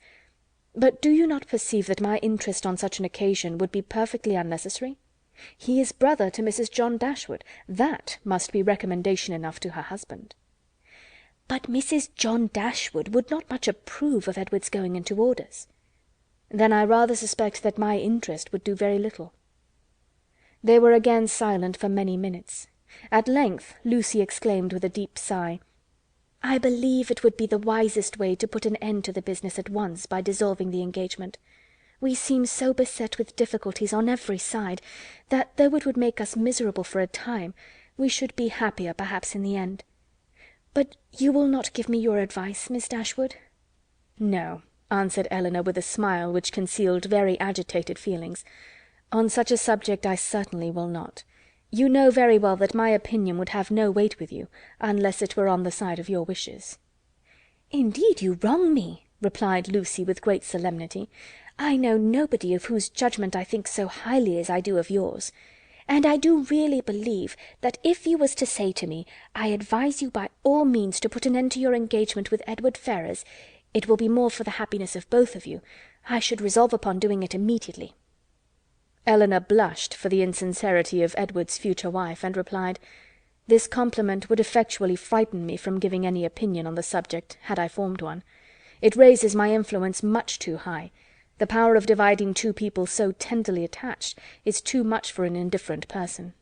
But do you not perceive that my interest on such an occasion would be perfectly unnecessary? He is brother to Mrs. John Dashwood. That must be recommendation enough to her husband." "But Mrs. John Dashwood would not much approve of Edward's going into orders." "Then I rather suspect that my interest would do very little." They were again silent for many minutes. At length Lucy exclaimed with a deep sigh: "I believe it would be the wisest way to put an end to the business at once by dissolving the engagement. We seem so beset with difficulties on every side, that though it would make us miserable for a time, we should be happier perhaps in the end. But you will not give me your advice, Miss Dashwood?" "No," answered Elinor with a smile which concealed very agitated feelings. "On such a subject I certainly will not. You know very well that my opinion would have no weight with you, unless it were on the side of your wishes." "Indeed you wrong me," replied Lucy with great solemnity. "I know nobody of whose judgment I think so highly as I do of yours. And I do really believe that if you was to say to me, 'I advise you by all means to put an end to your engagement with Edward Ferrars, it will be more for the happiness of both of you,' I should resolve upon doing it immediately." Elinor blushed for the insincerity of Edward's future wife, and replied, "This compliment would effectually frighten me from giving any opinion on the subject, had I formed one. It raises my influence much too high. The power of dividing two people so tenderly attached is too much for an indifferent person."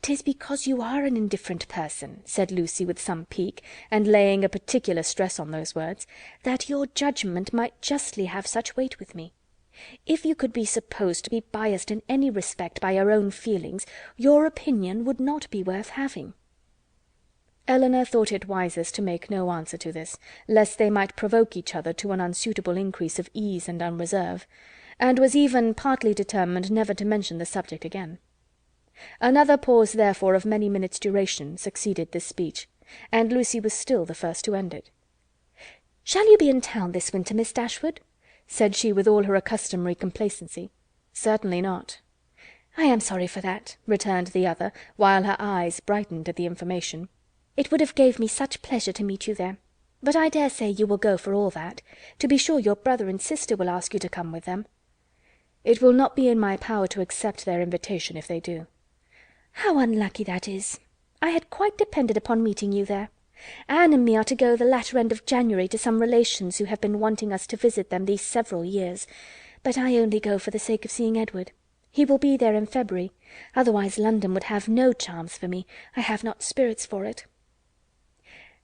"'Tis because you are an indifferent person," said Lucy with some pique, and laying a particular stress on those words, "that your judgment might justly have such weight with me. If you could be supposed to be biassed in any respect by your own feelings, your opinion would not be worth having." Elinor thought it wisest to make no answer to this, lest they might provoke each other to an unsuitable increase of ease and unreserve, and was even partly determined never to mention the subject again. Another pause therefore of many minutes' duration succeeded this speech, and Lucy was still the first to end it. "Shall you be in town this winter, Miss Dashwood?" said she with all her customary complacency. "Certainly not." "I am sorry for that," returned the other, while her eyes brightened at the information. "It would have gave me such pleasure to meet you there. But I dare say you will go for all that. To be sure your brother and sister will ask you to come with them." "It will not be in my power to accept their invitation if they do." "How unlucky that is! I had quite depended upon meeting you there. Anne and me are to go the latter end of January to some relations who have been wanting us to visit them these several years, but I only go for the sake of seeing Edward. He will be there in February, otherwise London would have no charms for me. I have not spirits for it."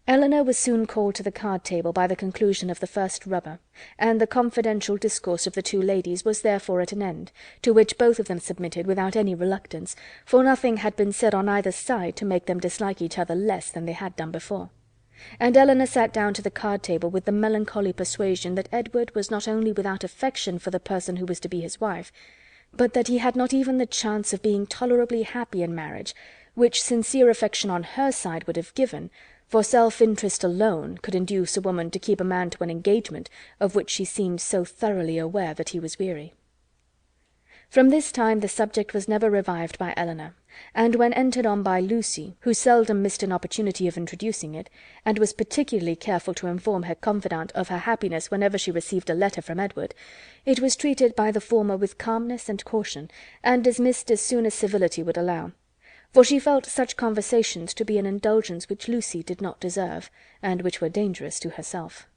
Elinor was soon called to the card table by the conclusion of the first rubber, and the confidential discourse of the two ladies was therefore at an end, to which both of them submitted without any reluctance, for nothing had been said on either side to make them dislike each other less than they had done before. And Elinor sat down to the card table with the melancholy persuasion that Edward was not only without affection for the person who was to be his wife, but that he had not even the chance of being tolerably happy in marriage, which sincere affection on her side would have given, for self-interest alone could induce a woman to keep a man to an engagement of which she seemed so thoroughly aware that he was weary. From this time the subject was never revived by Elinor, and when entered on by Lucy, who seldom missed an opportunity of introducing it, and was particularly careful to inform her confidante of her happiness whenever she received a letter from Edward, it was treated by the former with calmness and caution, and dismissed as soon as civility would allow, for she felt such conversations to be an indulgence which Lucy did not deserve, and which were dangerous to herself.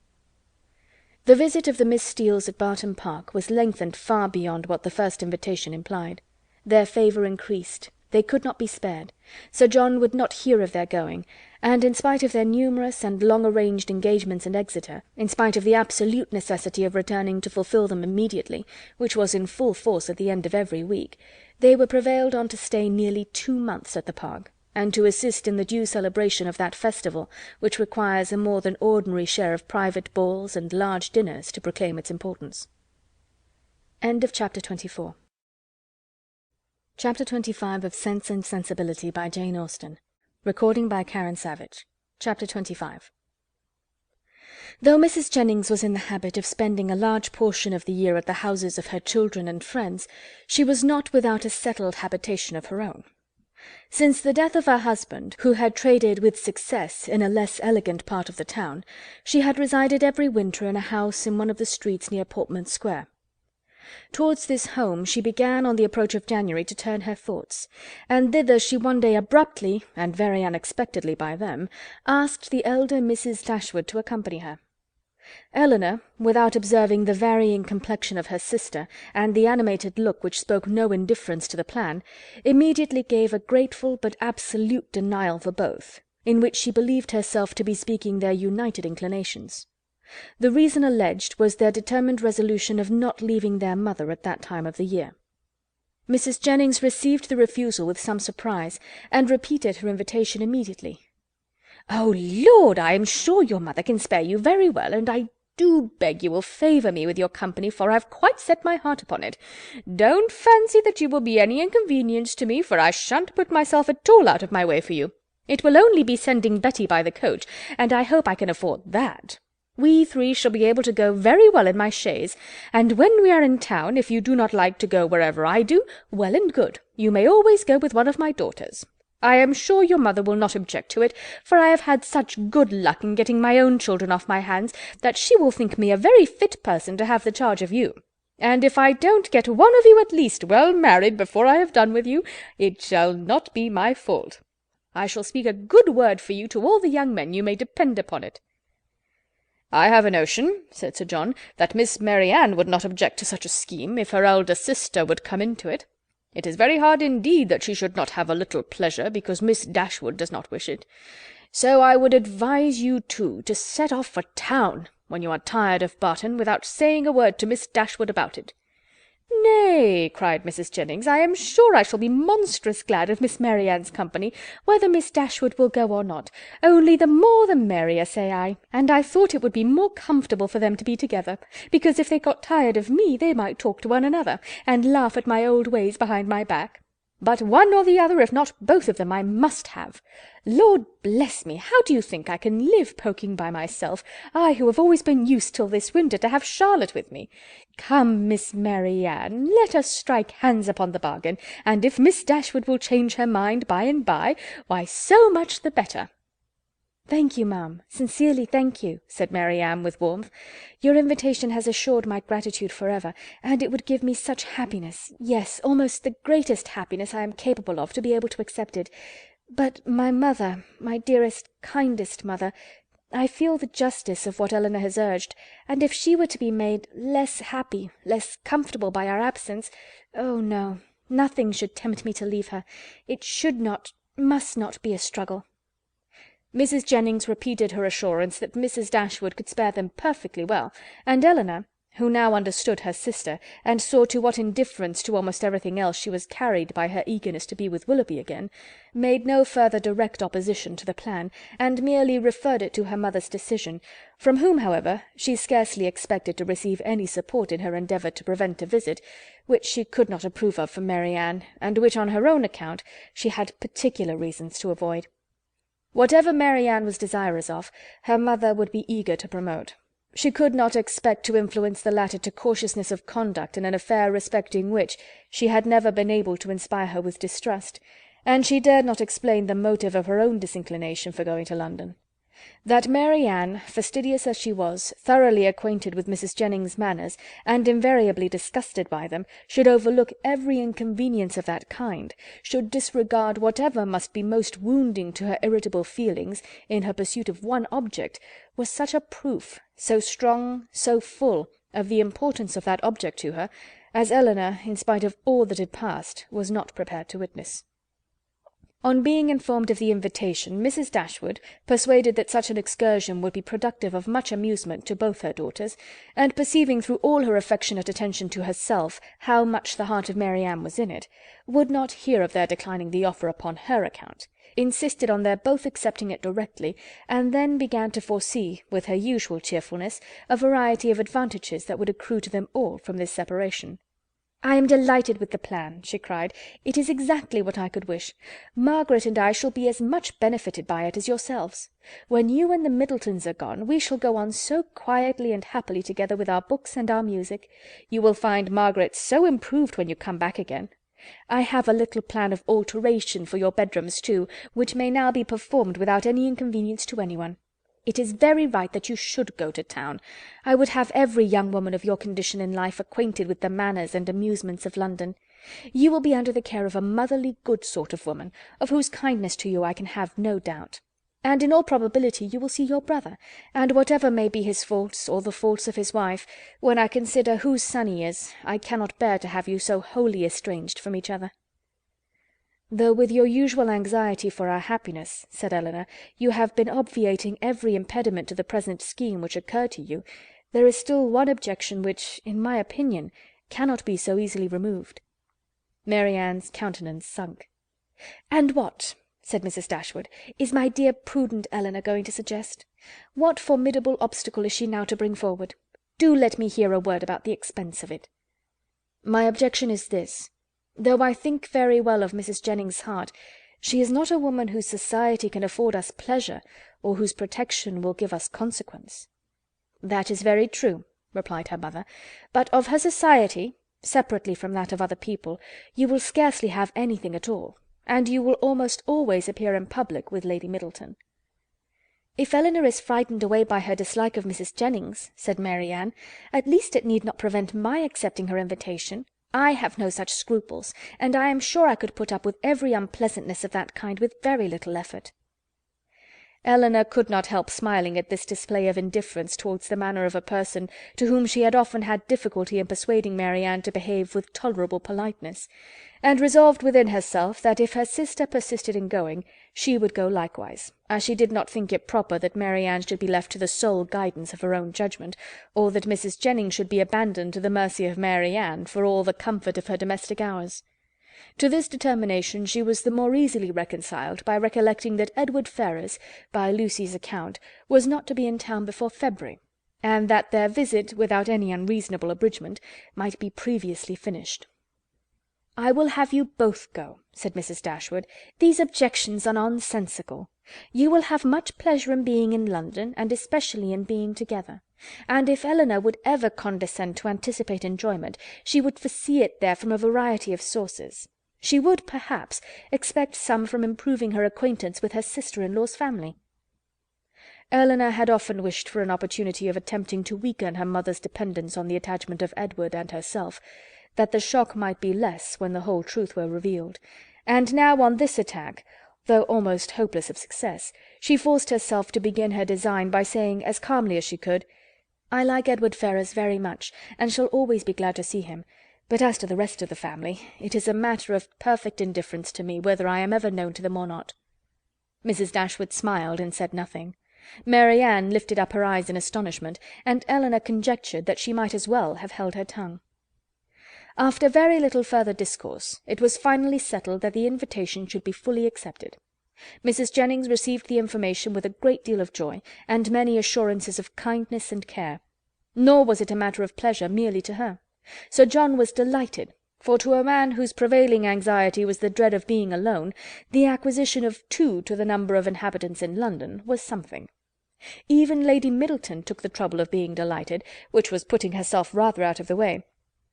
The visit of the Miss Steeles at Barton Park was lengthened far beyond what the first invitation implied. Their favour increased. They could not be spared. Sir John would not hear of their going, and in spite of their numerous and long-arranged engagements in Exeter, in spite of the absolute necessity of returning to fulfil them immediately, which was in full force at the end of every week, they were prevailed on to stay nearly 2 months at the Park, and to assist in the due celebration of that festival which requires a more than ordinary share of private balls and large dinners to proclaim its importance. End of chapter 24. Chapter 25 of Sense and Sensibility by Jane Austen. Recording by Karen Savage. Chapter 25. Though Mrs. Jennings was in the habit of spending a large portion of the year at the houses of her children and friends, she was not without a settled habitation of her own. Since the death of her husband, who had traded with success in a less elegant part of the town, she had resided every winter in a house in one of the streets near Portman Square. Towards this home she began on the approach of January to turn her thoughts, and thither she one day abruptly, and very unexpectedly by them, asked the elder Mrs. Dashwood to accompany her. Elinor, without observing the varying complexion of her sister, and the animated look which spoke no indifference to the plan, immediately gave a grateful but absolute denial for both, in which she believed herself to be speaking their united inclinations. The reason alleged was their determined resolution of not leaving their mother at that time of the year. Mrs. Jennings received the refusal with some surprise, and repeated her invitation immediately. "Oh Lord, I am sure your mother can spare you very well, and I do beg you will favour me with your company, for I've quite set my heart upon it. Don't fancy that you will be any inconvenience to me, for I shan't put myself at all out of my way for you. It will only be sending Betty by the coach, and I hope I can afford that. We 3 shall be able to go very well in my chaise, and when we are in town, if you do not like to go wherever I do, well and good, you may always go with one of my daughters. I am sure your mother will not object to it, for I have had such good luck in getting my own children off my hands, that she will think me a very fit person to have the charge of you. And if I don't get one of you at least well married before I have done with you, it shall not be my fault. I shall speak a good word for you to all the young men, you may depend upon it." "I have a notion," said Sir John, "that Miss Mary Ann would not object to such a scheme, if her elder sister would come into it. It is very hard indeed that she should not have a little pleasure, because Miss Dashwood does not wish it. So I would advise you two to set off for town, when you are tired of Barton, without saying a word to Miss Dashwood about it. "Nay," cried Mrs. Jennings, "I am sure I shall be monstrous glad of Miss Mary Ann's company, whether Miss Dashwood will go or not. Only the more the merrier, say I. And I thought it would be more comfortable for them to be together, because if they got tired of me they might talk to one another, and laugh at my old ways behind my back. But one or the other, if not both of them, I must have. Lord bless me, how do you think I can live poking by myself, I who have always been used till this winter to have Charlotte with me? Come, Miss Mary Ann, let us strike hands upon the bargain, and if Miss Dashwood will change her mind by and by, why so much the better." "Thank you, ma'am, sincerely thank you," said Mary Ann with warmth. "Your invitation has assured my gratitude forever, and it would give me such happiness, yes, almost the greatest happiness I am capable of, to be able to accept it. But my mother, my dearest, kindest mother, I feel the justice of what Elinor has urged, and if she were to be made less happy, less comfortable by our absence, oh no, nothing should tempt me to leave her. It should not, must not be a struggle." Mrs. Jennings repeated her assurance that Mrs. Dashwood could spare them perfectly well, and Elinor, who now understood her sister, and saw to what indifference to almost everything else she was carried by her eagerness to be with Willoughby again, made no further direct opposition to the plan, and merely referred it to her mother's decision, from whom, however, she scarcely expected to receive any support in her endeavour to prevent a visit, which she could not approve of from Mary Ann, and which on her own account she had particular reasons to avoid. Whatever Mary Ann was desirous of, her mother would be eager to promote. She could not expect to influence the latter to cautiousness of conduct in an affair respecting which she had never been able to inspire her with distrust, and she dared not explain the motive of her own disinclination for going to London. That Mary Ann, fastidious as she was, thoroughly acquainted with Mrs. Jennings's manners, and invariably disgusted by them, should overlook every inconvenience of that kind, should disregard whatever must be most wounding to her irritable feelings, in her pursuit of one object, was such a proof, so strong, so full, of the importance of that object to her, as Elinor, in spite of all that had passed, was not prepared to witness. On being informed of the invitation, Mrs. Dashwood, persuaded that such an excursion would be productive of much amusement to both her daughters, and perceiving through all her affectionate attention to herself how much the heart of Mary Ann was in it, would not hear of their declining the offer upon her account, insisted on their both accepting it directly, and then began to foresee, with her usual cheerfulness, a variety of advantages that would accrue to them all from this separation. "I am delighted with the plan," she cried. "It is exactly what I could wish. Margaret and I shall be as much benefited by it as yourselves. When you and the Middletons are gone, we shall go on so quietly and happily together with our books and our music. You will find Margaret so improved when you come back again. I have a little plan of alteration for your bedrooms too, which may now be performed without any inconvenience to anyone. It is very right that you should go to town. I would have every young woman of your condition in life acquainted with the manners and amusements of London. You will be under the care of a motherly good sort of woman, of whose kindness to you I can have no doubt. And in all probability you will see your brother, and whatever may be his faults, or the faults of his wife, when I consider whose son he is, I cannot bear to have you so wholly estranged from each other." "Though with your usual anxiety for our happiness," said Elinor, "you have been obviating every impediment to the present scheme which occurred to you, there is still one objection which, in my opinion, cannot be so easily removed." Mary Ann's countenance sunk. "And what," said Mrs. Dashwood, "is my dear prudent Elinor going to suggest? What formidable obstacle is she now to bring forward? Do let me hear a word about the expense of it." "My objection is this. Though I think very well of Mrs. Jennings's heart, she is not a woman whose society can afford us pleasure, or whose protection will give us consequence." "That is very true," replied her mother, "but of her society, separately from that of other people, you will scarcely have anything at all, and you will almost always appear in public with Lady Middleton." "If Elinor is frightened away by her dislike of Mrs. Jennings," said Mary Ann, "at least it need not prevent my accepting her invitation. I have no such scruples, and I am sure I could put up with every unpleasantness of that kind with very little effort." Elinor could not help smiling at this display of indifference towards the manner of a person to whom she had often had difficulty in persuading Marianne to behave with tolerable politeness, and resolved within herself that if her sister persisted in going, she would go likewise, as she did not think it proper that Marianne should be left to the sole guidance of her own judgment, or that Mrs. Jennings should be abandoned to the mercy of Marianne for all the comfort of her domestic hours. To this determination she was the more easily reconciled by recollecting that Edward Ferrars, by Lucy's account, was not to be in town before February, and that their visit, without any unreasonable abridgment, might be previously finished. "I will have you both go," said Mrs. Dashwood. "These objections are nonsensical. You will have much pleasure in being in London, and especially in being together. And if Elinor would ever condescend to anticipate enjoyment, she would foresee it there from a variety of sources. She would, perhaps, expect some from improving her acquaintance with her sister-in-law's family." Elinor had often wished for an opportunity of attempting to weaken her mother's dependence on the attachment of Edward and herself, that the shock might be less when the whole truth were revealed, and now on this attack, though almost hopeless of success, she forced herself to begin her design by saying as calmly as she could, "I like Edward Ferrars very much, and shall always be glad to see him, but as to the rest of the family, it is a matter of perfect indifference to me whether I am ever known to them or not." Mrs. Dashwood smiled and said nothing. Marianne lifted up her eyes in astonishment, and Elinor conjectured that she might as well have held her tongue. After very little further discourse, it was finally settled that the invitation should be fully accepted. Mrs. Jennings received the information with a great deal of joy, and many assurances of kindness and care. Nor was it a matter of pleasure merely to her. Sir John was delighted, for to a man whose prevailing anxiety was the dread of being alone, the acquisition of 2 to the number of inhabitants in London was something. Even Lady Middleton took the trouble of being delighted, which was putting herself rather out of the way.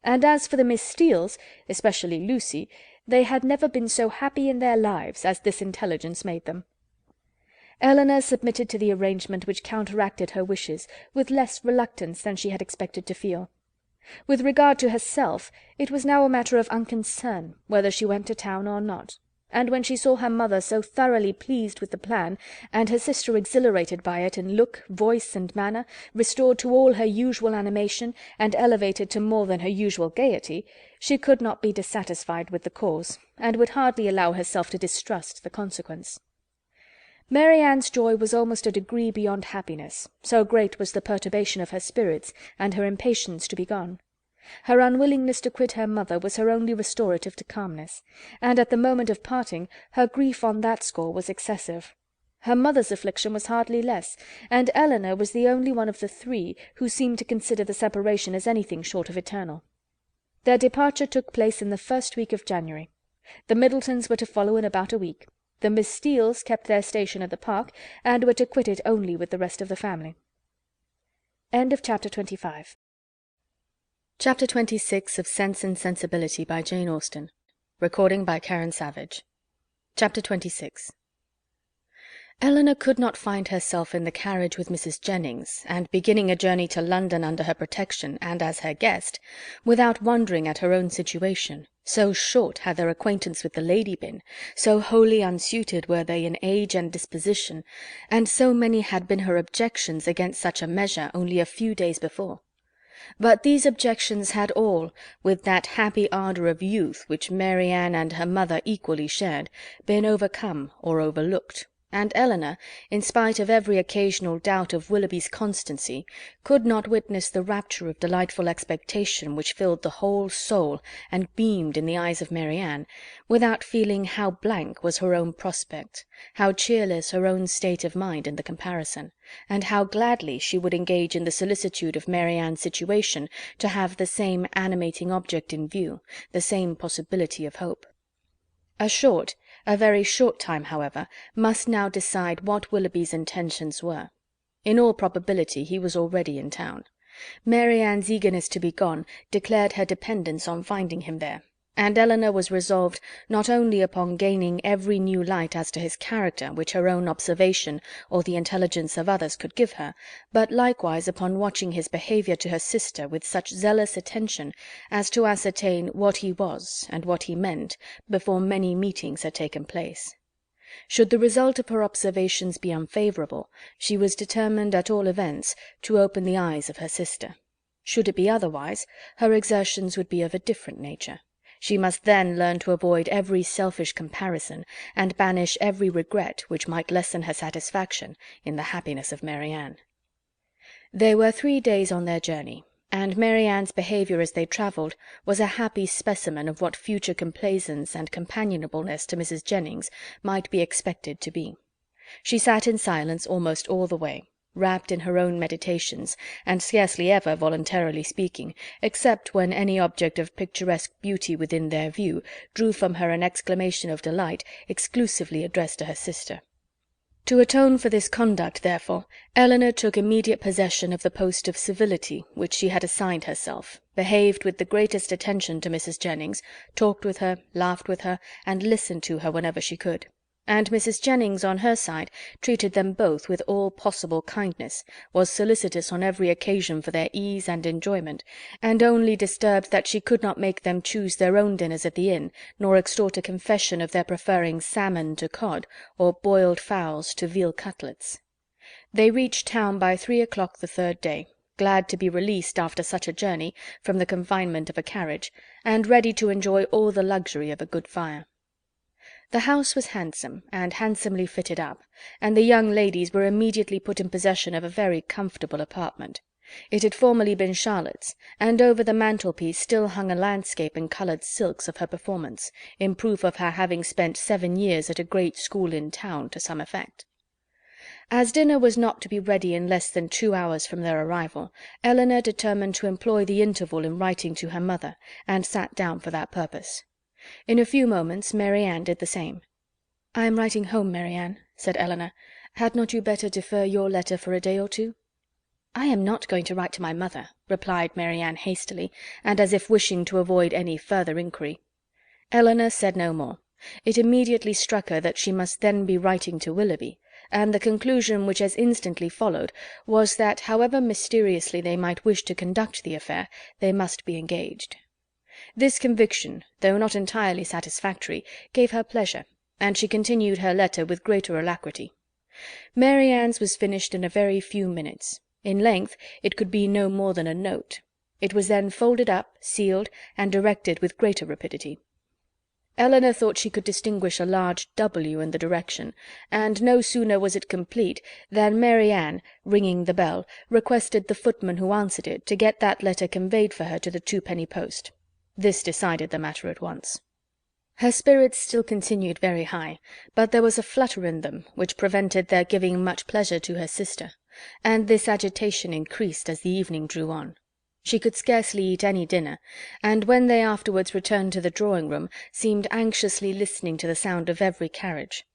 And as for the Miss Steeles, especially Lucy, they had never been so happy in their lives as this intelligence made them. Elinor submitted to the arrangement which counteracted her wishes with less reluctance than she had expected to feel. With regard to herself, it was now a matter of unconcern whether she went to town or not, and when she saw her mother so thoroughly pleased with the plan, and her sister exhilarated by it in look, voice, and manner, restored to all her usual animation, and elevated to more than her usual gaiety, she could not be dissatisfied with the cause, and would hardly allow herself to distrust the consequence. Marianne's joy was almost a degree beyond happiness, so great was the perturbation of her spirits, and her impatience to be gone. Her unwillingness to quit her mother was her only restorative to calmness, and at the moment of parting her grief on that score was excessive. Her mother's affliction was hardly less, and Elinor was the only one of the 3 who seemed to consider the separation as anything short of eternal. Their departure took place in the first week of January. The Middletons were to follow in about a week. The Miss Steeles kept their station at the Park, and were to quit it only with the rest of the family. End of chapter 25. Chapter 26 of Sense and Sensibility by Jane Austen. Recording by Karen Savage. Chapter 26. Elinor could not find herself in the carriage with Mrs. Jennings, and beginning a journey to London under her protection and as her guest, without wondering at her own situation, so short had their acquaintance with the lady been, so wholly unsuited were they in age and disposition, and so many had been her objections against such a measure only a few days before. But these objections had all, with that happy ardour of youth which Marianne and her mother equally shared, been overcome or overlooked, and Elinor, in spite of every occasional doubt of Willoughby's constancy, could not witness the rapture of delightful expectation which filled the whole soul and beamed in the eyes of Marianne, without feeling how blank was her own prospect, how cheerless her own state of mind in the comparison, and how gladly she would engage in the solicitude of Marianne's situation to have the same animating object in view, the same possibility of hope. A very short time, however, must now decide what Willoughby's intentions were. In all probability he was already in town. Marianne's eagerness to be gone declared her dependence on finding him there, and Elinor was resolved not only upon gaining every new light as to his character which her own observation or the intelligence of others could give her, but likewise upon watching his behaviour to her sister with such zealous attention as to ascertain what he was and what he meant before many meetings had taken place. Should the result of her observations be unfavourable, she was determined at all events to open the eyes of her sister. Should it be otherwise, her exertions would be of a different nature. She must then learn to avoid every selfish comparison, and banish every regret which might lessen her satisfaction in the happiness of Marianne. They were 3 days on their journey, and Marianne's behaviour as they travelled was a happy specimen of what future complaisance and companionableness to Mrs. Jennings might be expected to be. She sat in silence almost all the way, wrapped in her own meditations, and scarcely ever voluntarily speaking, except when any object of picturesque beauty within their view drew from her an exclamation of delight exclusively addressed to her sister. To atone for this conduct, therefore, Elinor took immediate possession of the post of civility which she had assigned herself, behaved with the greatest attention to Mrs. Jennings, talked with her, laughed with her, and listened to her whenever she could. And Mrs. Jennings, on her side, treated them both with all possible kindness, was solicitous on every occasion for their ease and enjoyment, and only disturbed that she could not make them choose their own dinners at the inn, nor extort a confession of their preferring salmon to cod, or boiled fowls to veal cutlets. They reached town by 3 o'clock the 3rd day, glad to be released after such a journey from the confinement of a carriage, and ready to enjoy all the luxury of a good fire. The house was handsome, and handsomely fitted up, and the young ladies were immediately put in possession of a very comfortable apartment. It had formerly been Charlotte's, and over the mantelpiece still hung a landscape in coloured silks of her performance, in proof of her having spent 7 years at a great school in town to some effect. As dinner was not to be ready in less than 2 hours from their arrival, Elinor determined to employ the interval in writing to her mother, and sat down for that purpose. In a few moments Marianne did the same. "I am writing home, Marianne," said Elinor. "Had not you better defer your letter for a day or two?" "I am not going to write to my mother," replied Marianne hastily, and as if wishing to avoid any further inquiry. Elinor said no more. It immediately struck her that she must then be writing to Willoughby, and the conclusion which as instantly followed was that, however mysteriously they might wish to conduct the affair, they must be engaged. This conviction, though not entirely satisfactory, gave her pleasure, and she continued her letter with greater alacrity. Marianne's was finished in a very few minutes. In length it could be no more than a note. It was then folded up, sealed, and directed with greater rapidity. Elinor thought she could distinguish a large W in the direction, and no sooner was it complete than Marianne, ringing the bell, requested the footman who answered it to get that letter conveyed for her to the twopenny post. This decided the matter at once. Her spirits still continued very high, but there was a flutter in them which prevented their giving much pleasure to her sister, and this agitation increased as the evening drew on. She could scarcely eat any dinner, and when they afterwards returned to the drawing-room, seemed anxiously listening to the sound of every carriage.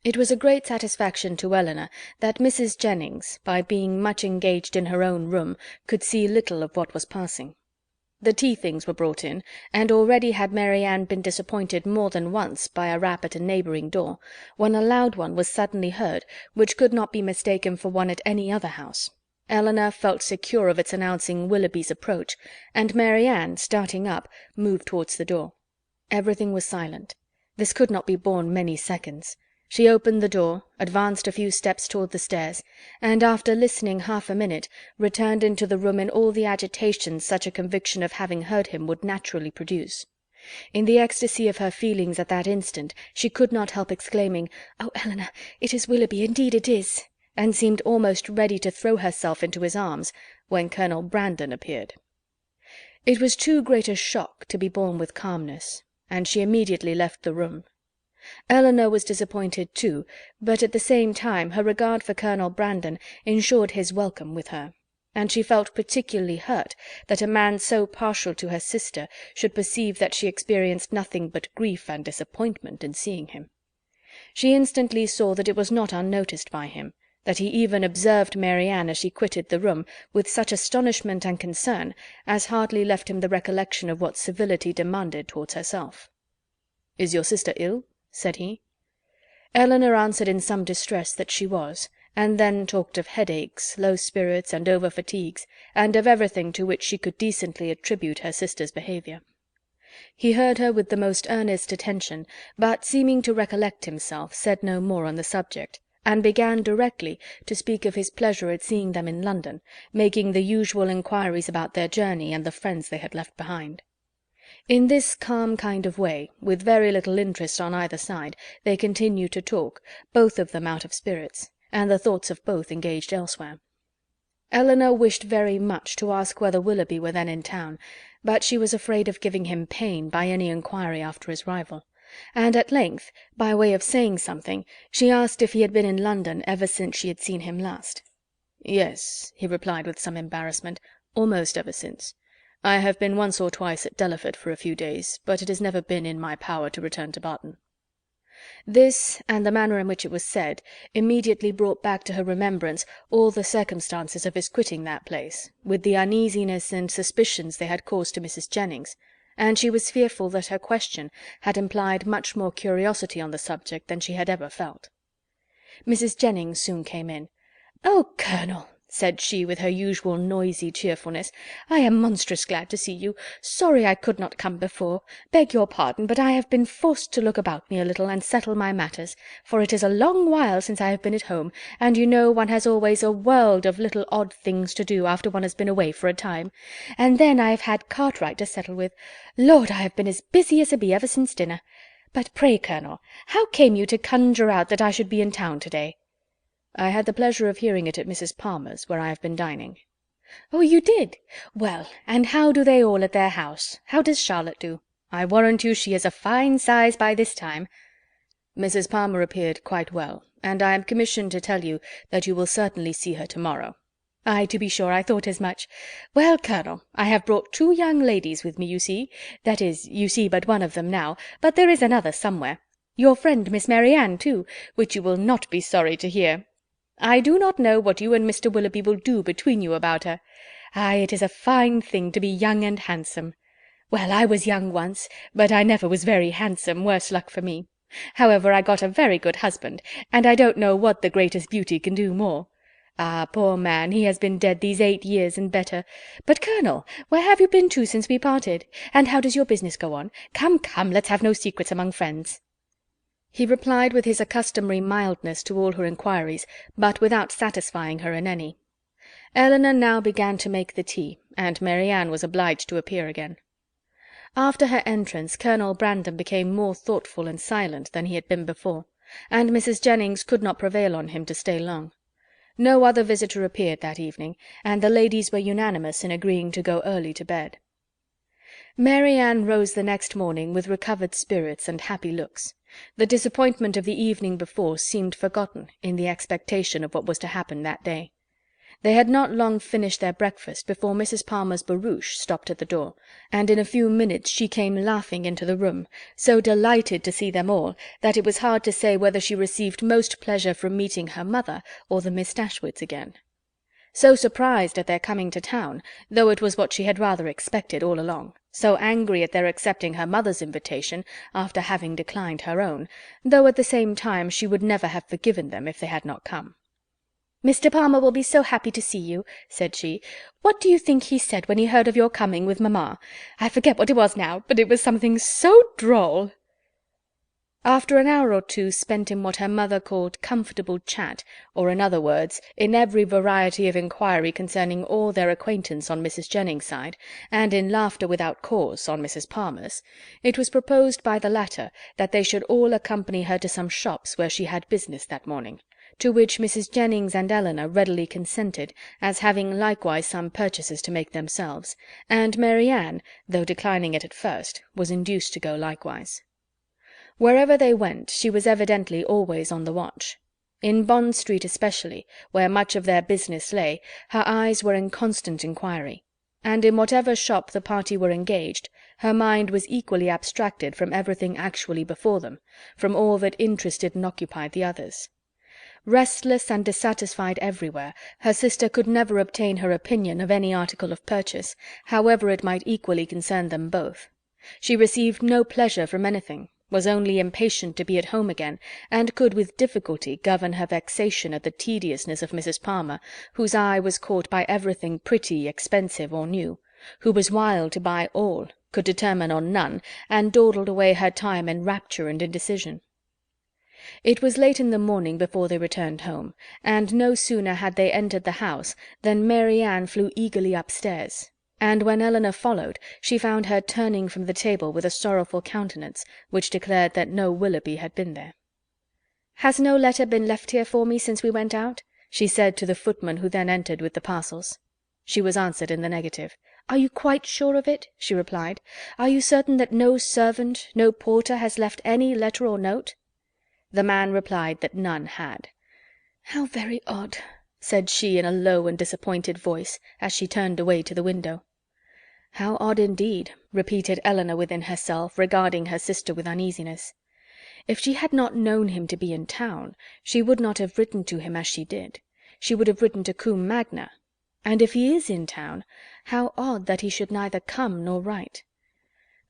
It was a great satisfaction to Elinor that Mrs. Jennings, by being much engaged in her own room, could see little of what was passing. The tea-things were brought in, and already had Marianne been disappointed more than once by a rap at a neighbouring door, when a loud one was suddenly heard, which could not be mistaken for one at any other house. Elinor felt secure of its announcing Willoughby's approach, and Marianne, starting up, moved towards the door. Everything was silent. This could not be borne many seconds. She opened the door, advanced a few steps toward the stairs, and after listening half a minute, returned into the room in all the agitation such a conviction of having heard him would naturally produce. In the ecstasy of her feelings at that instant, she could not help exclaiming, "Oh, Elinor, it is Willoughby, indeed it is!" and seemed almost ready to throw herself into his arms, when Colonel Brandon appeared. It was too great a shock to be borne with calmness, and she immediately left the room. Elinor was disappointed too, but at the same time her regard for Colonel Brandon ensured his welcome with her, and she felt particularly hurt that a man so partial to her sister should perceive that she experienced nothing but grief and disappointment in seeing him. She instantly saw that it was not unnoticed by him, that he even observed Marianne as she quitted the room with such astonishment and concern as hardly left him the recollection of what civility demanded towards herself. "Is your sister ill?" said he. Elinor answered in some distress that she was, and then talked of headaches, low spirits, and over-fatigues, and of everything to which she could decently attribute her sister's behaviour. He heard her with the most earnest attention, but seeming to recollect himself, said no more on the subject, and began directly to speak of his pleasure at seeing them in London, making the usual inquiries about their journey and the friends they had left behind. In this calm kind of way, with very little interest on either side, they continued to talk, both of them out of spirits, and the thoughts of both engaged elsewhere. Elinor wished very much to ask whether Willoughby were then in town, but she was afraid of giving him pain by any inquiry after his rival, and at length, by way of saying something, she asked if he had been in London ever since she had seen him last. "Yes," he replied with some embarrassment, "almost ever since. I have been once or twice at Delaford for a few days, but it has never been in my power to return to Barton." This, and the manner in which it was said, immediately brought back to her remembrance all the circumstances of his quitting that place, with the uneasiness and suspicions they had caused to Mrs. Jennings, and she was fearful that her question had implied much more curiosity on the subject than she had ever felt. Mrs. Jennings soon came in. "Oh, Colonel," said she, with her usual noisy cheerfulness, "I am monstrous glad to see you. Sorry I could not come before. Beg your pardon, but I have been forced to look about me a little and settle my matters, for it is a long while since I have been at home, and you know one has always a world of little odd things to do after one has been away for a time. And then I have had Cartwright to settle with. Lord, I have been as busy as a bee ever since dinner. But pray, Colonel, how came you to conjure out that I should be in town to-day?" "I had the pleasure of hearing it at Mrs. Palmer's, where I have been dining." "Oh, you did? Well, and how do they all at their house? How does Charlotte do? I warrant you she is a fine size by this time." "Mrs. Palmer appeared quite well, and I am commissioned to tell you that you will certainly see her to-morrow." "Ay, to be sure, I thought as much. Well, Colonel, I have brought 2 young ladies with me, you see. That is, you see but one of them now, but there is another somewhere. Your friend Miss Marianne, too, which you will not be sorry to hear. I do not know what you and Mr. Willoughby will do between you about her. Ay, it is a fine thing to be young and handsome. Well, I was young once, but I never was very handsome, worse luck for me. However, I got a very good husband, and I don't know what the greatest beauty can do more. Ah, poor man, he has been dead these 8 years and better. But, Colonel, where have you been to since we parted? And how does your business go on? Come, come, let's have no secrets among friends." He replied with his accustomary mildness to all her inquiries, but without satisfying her in any. Elinor now began to make the tea, and Marianne was obliged to appear again. After her entrance, Colonel Brandon became more thoughtful and silent than he had been before, and Mrs. Jennings could not prevail on him to stay long. No other visitor appeared that evening, and the ladies were unanimous in agreeing to go early to bed. Marianne rose the next morning with recovered spirits and happy looks. The disappointment of the evening before seemed forgotten in the expectation of what was to happen that day. They had not long finished their breakfast before Mrs. Palmer's barouche stopped at the door, and in a few minutes she came laughing into the room, so delighted to see them all that it was hard to say whether she received most pleasure from meeting her mother or the Miss Dashwoods again. So surprised at their coming to town, though it was what she had rather expected all along, so angry at their accepting her mother's invitation after having declined her own, though at the same time she would never have forgiven them if they had not come. "Mr. Palmer will be so happy to see you," said she. "What do you think he said when he heard of your coming with mamma? I forget what it was now, but it was something so droll." After an hour or two spent in what her mother called comfortable chat, or in other words, in every variety of inquiry concerning all their acquaintance on Mrs. Jennings's side, and in laughter without cause on Mrs. Palmer's, it was proposed by the latter that they should all accompany her to some shops where she had business that morning, to which Mrs. Jennings and Elinor readily consented, as having likewise some purchases to make themselves, and Marianne, though declining it at first, was induced to go likewise. Wherever they went, she was evidently always on the watch. In Bond Street especially, where much of their business lay, her eyes were in constant inquiry, and in whatever shop the party were engaged, her mind was equally abstracted from everything actually before them, from all that interested and occupied the others. Restless and dissatisfied everywhere, her sister could never obtain her opinion of any article of purchase, however it might equally concern them both. She received no pleasure from anything, was only impatient to be at home again, and could with difficulty govern her vexation at the tediousness of Mrs. Palmer, whose eye was caught by everything pretty, expensive, or new, who was wild to buy all, could determine on none, and dawdled away her time in rapture and indecision. It was late in the morning before they returned home, and no sooner had they entered the house than Mary Ann flew eagerly upstairs, and when Elinor followed, she found her turning from the table with a sorrowful countenance, which declared that no Willoughby had been there. "Has no letter been left here for me since we went out?" she said to the footman who then entered with the parcels. She was answered in the negative. "Are you quite sure of it?" she replied. "Are you certain that no servant, no porter, has left any letter or note?" The man replied that none had. "How very odd," said she in a low and disappointed voice, as she turned away to the window. "How odd indeed," repeated Elinor within herself, regarding her sister with uneasiness. If she had not known him to be in town, she would not have written to him as she did. She would have written to Combe Magna. And if he is in town, how odd that he should neither come nor write.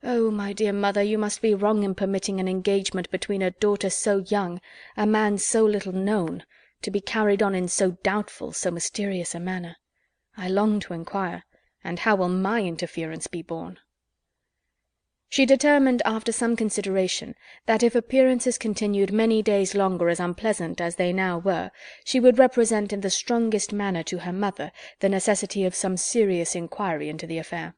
Oh, my dear mother, you must be wrong in permitting an engagement between a daughter so young, a man so little known, to be carried on in so doubtful, so mysterious a manner. I long to inquire, and how will my interference be borne?" She determined, after some consideration, that if appearances continued many days longer as unpleasant as they now were, she would represent in the strongest manner to her mother the necessity of some serious inquiry into the affair.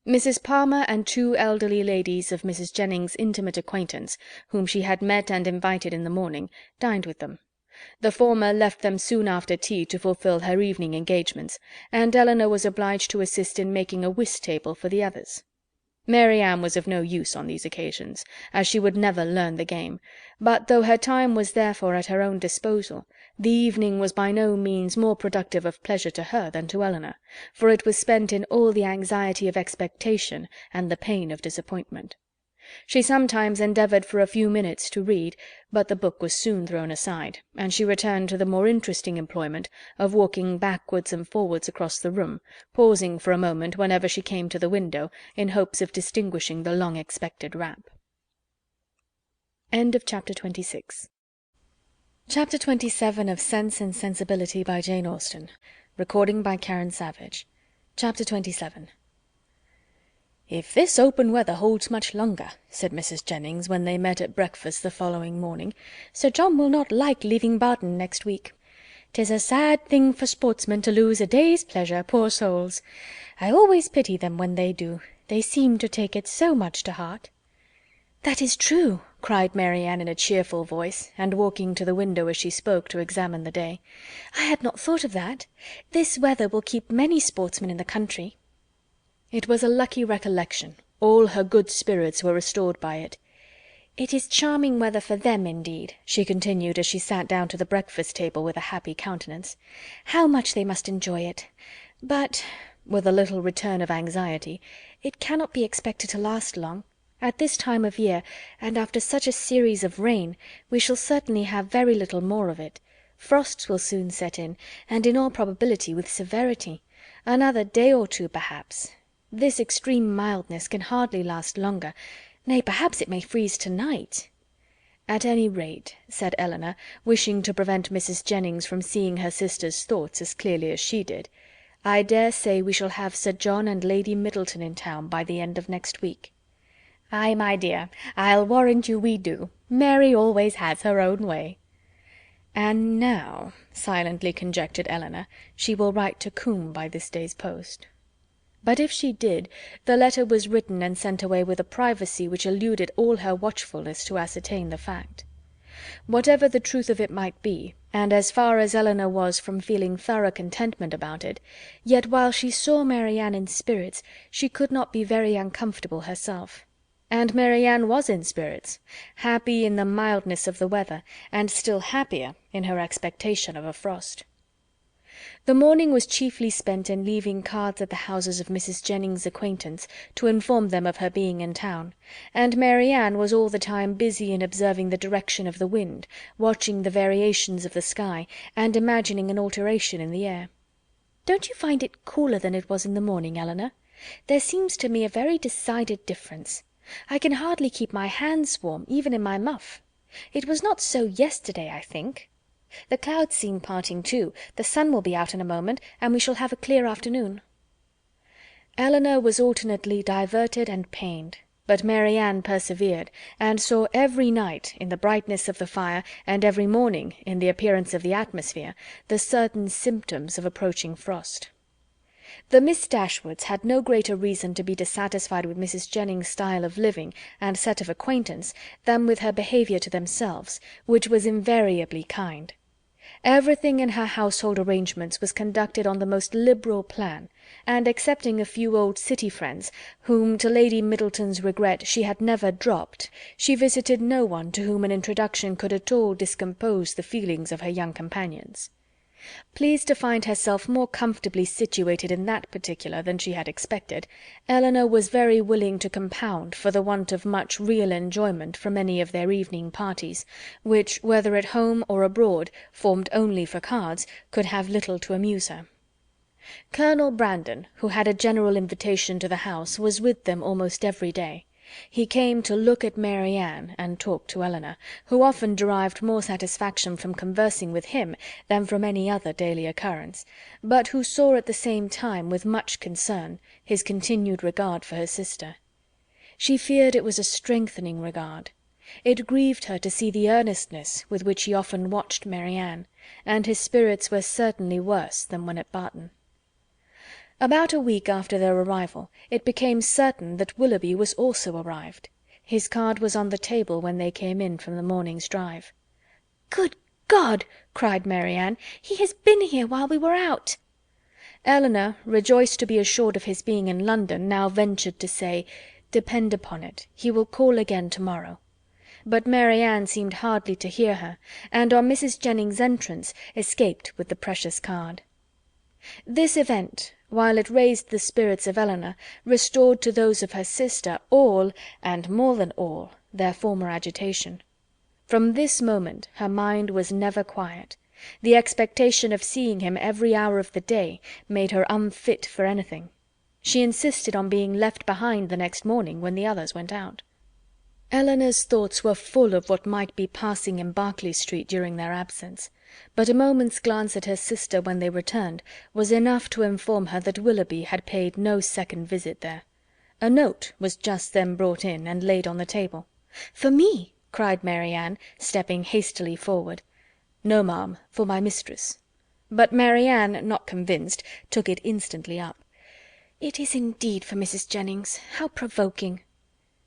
Mrs. Palmer and two elderly ladies of Mrs. Jennings's intimate acquaintance, whom she had met and invited in the morning, dined with them. The former left them soon after tea to fulfil her evening engagements, and Elinor was obliged to assist in making a whist table for the others. Mary Ann was of no use on these occasions, as she would never learn the game, but though her time was therefore at her own disposal, the evening was by no means more productive of pleasure to her than to Elinor, for it was spent in all the anxiety of expectation and the pain of disappointment. She sometimes endeavoured for a few minutes to read, but the book was soon thrown aside, and she returned to the more interesting employment of walking backwards and forwards across the room, pausing for a moment whenever she came to the window, in hopes of distinguishing the long-expected rap. Chapter 27 of Sense and Sensibility by Jane Austen. Chapter 27. "If this open weather holds much longer," said Mrs. Jennings, when they met at breakfast the following morning, "Sir John will not like leaving Barton next week. 'Tis a sad thing for sportsmen to lose a day's pleasure, poor souls. I always pity them when they do. They seem to take it so much to heart." "That is true," cried Mary Ann in a cheerful voice, and walking to the window as she spoke to examine the day. "I had not thought of that. This weather will keep many sportsmen in the country." It was a lucky recollection. All her good spirits were restored by it. "It is charming weather for them, indeed," she continued as she sat down to the breakfast table with a happy countenance. "How much they must enjoy it! But," with a little return of anxiety, "it cannot be expected to last long. At this time of year, and after such a series of rain, we shall certainly have very little more of it. Frosts will soon set in, and in all probability with severity. Another day or two, perhaps. This extreme mildness can hardly last longer. Nay, perhaps it may freeze to-night." "At any rate," said Elinor, wishing to prevent Mrs. Jennings from seeing her sister's thoughts as clearly as she did, "I dare say we shall have Sir John and Lady Middleton in town by the end of next week." "Ay, my dear, I'll warrant you we do. Mary always has her own way." "And now," silently conjectured Elinor, "she will write to Combe by this day's post." But if she did, the letter was written and sent away with a privacy which eluded all her watchfulness to ascertain the fact. Whatever the truth of it might be, and as far as Elinor was from feeling thorough contentment about it, yet while she saw Mary Ann in spirits, she could not be very uncomfortable herself. And Mary Ann was in spirits, happy in the mildness of the weather, and still happier in her expectation of a frost. The morning was chiefly spent in leaving cards at the houses of Mrs. Jennings's acquaintance to inform them of her being in town, and Mary Ann was all the time busy in observing the direction of the wind, watching the variations of the sky, and imagining an alteration in the air. "Don't you find it cooler than it was in the morning, Elinor? There seems to me a very decided difference. I can hardly keep my hands warm, even in my muff. It was not so yesterday, I think. The clouds seem parting too, the sun will be out in a moment, and we shall have a clear afternoon." Elinor was alternately diverted and pained, but Mary Ann persevered, and saw every night, in the brightness of the fire, and every morning, in the appearance of the atmosphere, the certain symptoms of approaching frost. The Miss Dashwoods had no greater reason to be dissatisfied with Mrs. Jennings's style of living and set of acquaintance than with her behaviour to themselves, which was invariably kind. Everything in her household arrangements was conducted on the most liberal plan, and excepting a few old city friends, whom to Lady Middleton's regret she had never dropped, she visited no one to whom an introduction could at all discompose the feelings of her young companions. Pleased to find herself more comfortably situated in that particular than she had expected, Elinor was very willing to compound for the want of much real enjoyment from any of their evening parties, which, whether at home or abroad, formed only for cards, could have little to amuse her. Colonel Brandon, who had a general invitation to the house, was with them almost every day. He came to look at Mary Ann and talk to Elinor, who often derived more satisfaction from conversing with him than from any other daily occurrence, but who saw at the same time, with much concern, his continued regard for her sister. She feared it was a strengthening regard. It grieved her to see the earnestness with which he often watched Mary Ann, and his spirits were certainly worse than when at Barton. About a week after their arrival, it became certain that Willoughby was also arrived. His card was on the table when they came in from the morning's drive. "Good God!" cried Mary Ann. "He has been here while we were out." Elinor, rejoiced to be assured of his being in London, now ventured to say, "Depend upon it, he will call again to-morrow." But Mary Ann seemed hardly to hear her, and on Mrs. Jennings's entrance escaped with the precious card. This event, while it raised the spirits of Elinor, restored to those of her sister all, and more than all, their former agitation. From this moment her mind was never quiet. The expectation of seeing him every hour of the day made her unfit for anything. She insisted on being left behind the next morning when the others went out. Elinor's thoughts were full of what might be passing in Berkeley Street during their absence, but a moment's glance at her sister when they returned was enough to inform her that Willoughby had paid no second visit there. A note was just then brought in and laid on the table. "For me?" cried Mary Ann, stepping hastily forward. "No, ma'am, for my mistress." But Mary Ann, not convinced, took it instantly up. "It is indeed for Mrs. Jennings. How provoking!"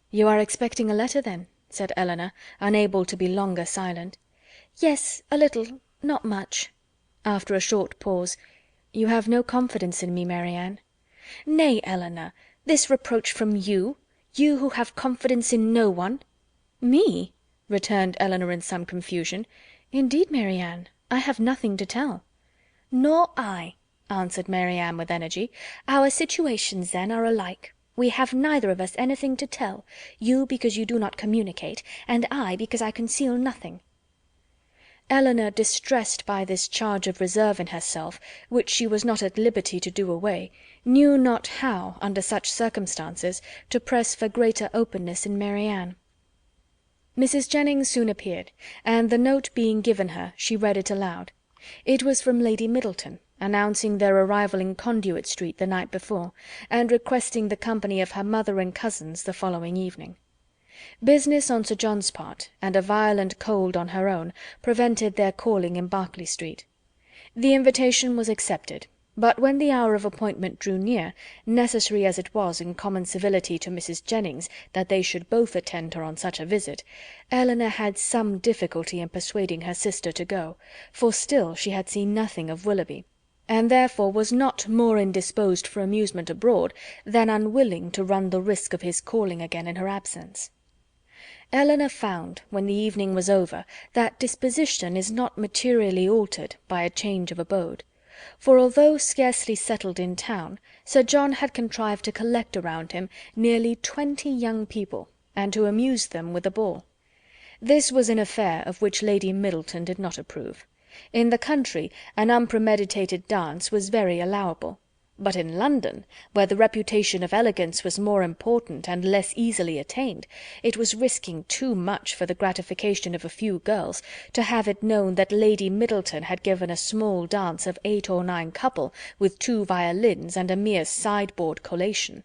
"You are expecting a letter, then?" said Elinor, unable to be longer silent. "Yes, a little. Not much." After a short pause, "You have no confidence in me, Mary Ann?" "Nay, Elinor, this reproach from you, you who have confidence in no one?" "Me?" returned Elinor in some confusion. "Indeed, Mary Ann, I have nothing to tell." "Nor I," answered Mary Ann with energy. "Our situations, then, are alike. We have neither of us anything to tell, you because you do not communicate, and I because I conceal nothing." Elinor, distressed by this charge of reserve in herself, which she was not at liberty to do away, knew not how, under such circumstances, to press for greater openness in Mary Ann. Mrs. Jennings soon appeared, and the note being given her, she read it aloud. It was from Lady Middleton, announcing their arrival in Conduit Street the night before, and requesting the company of her mother and cousins the following evening. Business on Sir John's part, and a violent cold on her own, prevented their calling in Berkeley Street. The invitation was accepted, but when the hour of appointment drew near, necessary as it was in common civility to Mrs. Jennings that they should both attend her on such a visit, Elinor had some difficulty in persuading her sister to go, for still she had seen nothing of Willoughby, and therefore was not more indisposed for amusement abroad than unwilling to run the risk of his calling again in her absence. Elinor found, when the evening was over, that disposition is not materially altered by a change of abode; for although scarcely settled in town, Sir John had contrived to collect around him nearly 20 young people, and to amuse them with a ball. This was an affair of which Lady Middleton did not approve. In the country an unpremeditated dance was very allowable, But in London, where the reputation of elegance was more important and less easily attained, it was risking too much for the gratification of a few girls to have it known that Lady Middleton had given a small dance of 8 or 9 couple, with 2 violins and a mere sideboard collation.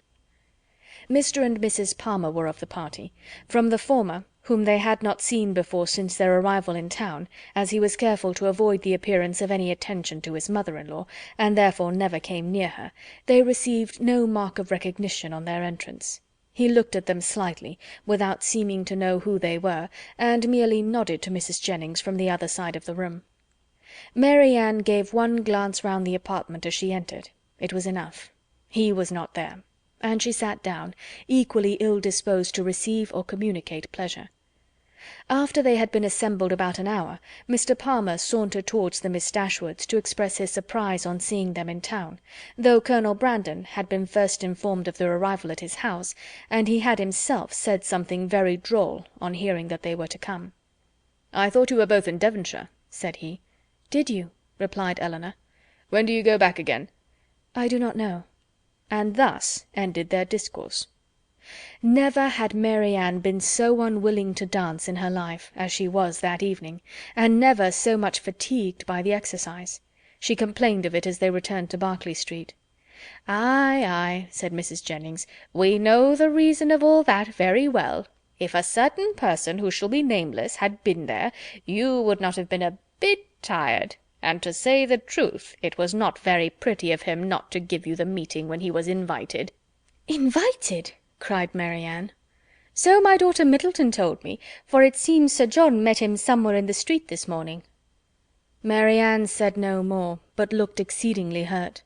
Mr. and Mrs. Palmer were of the party. From the former, whom they had not seen before since their arrival in town, as he was careful to avoid the appearance of any attention to his mother-in-law, and therefore never came near her, they received no mark of recognition on their entrance. He looked at them slightly, without seeming to know who they were, and merely nodded to Mrs. Jennings from the other side of the room. Mary Ann gave one glance round the apartment as she entered. It was enough. He was not there. And she sat down, equally ill-disposed to receive or communicate pleasure. After they had been assembled about an hour, Mr. Palmer sauntered towards the Miss Dashwoods to express his surprise on seeing them in town, though Colonel Brandon had been first informed of their arrival at his house, and he had himself said something very droll on hearing that they were to come. "I thought you were both in Devonshire," said he. "Did you?" replied Elinor. "When do you go back again?" "I do not know." And thus ended their discourse. Never had Mary Ann been so unwilling to dance in her life as she was that evening, and never so much fatigued by the exercise. She complained of it as they returned to Berkeley Street. "Ay, ay," said Mrs. Jennings, "we know the reason of all that very well. If a certain person, who shall be nameless, had been there, you would not have been a bit tired. And to say the truth, it was not very pretty of him not to give you the meeting when he was invited." "Invited!" cried Mary Ann. "So my daughter Middleton told me, for it seems Sir John met him somewhere in the street this morning." Mary Ann said no more, but looked exceedingly hurt.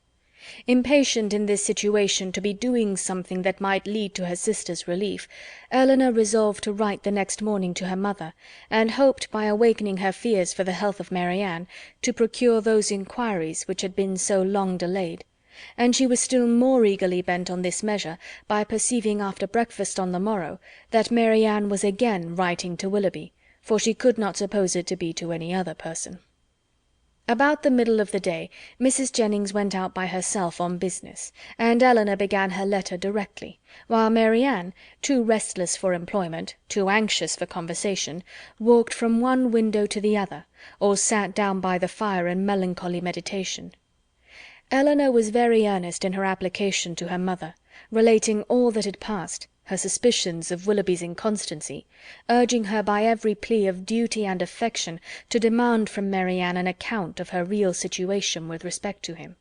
Impatient in this situation to be doing something that might lead to her sister's relief, Elinor resolved to write the next morning to her mother, and hoped, by awakening her fears for the health of Mary Ann, to procure those inquiries which had been so long delayed; and she was still more eagerly bent on this measure by perceiving after breakfast on the morrow that Mary Ann was again writing to Willoughby, for she could not suppose it to be to any other person. About the middle of the day Mrs. Jennings went out by herself on business, and Elinor began her letter directly, while Mary Ann, too restless for employment, too anxious for conversation, walked from one window to the other, or sat down by the fire in melancholy meditation. Elinor was very earnest in her application to her mother, relating all that had passed, her suspicions of Willoughby's inconstancy, urging her by every plea of duty and affection to demand from Mary Ann an account of her real situation with respect to him.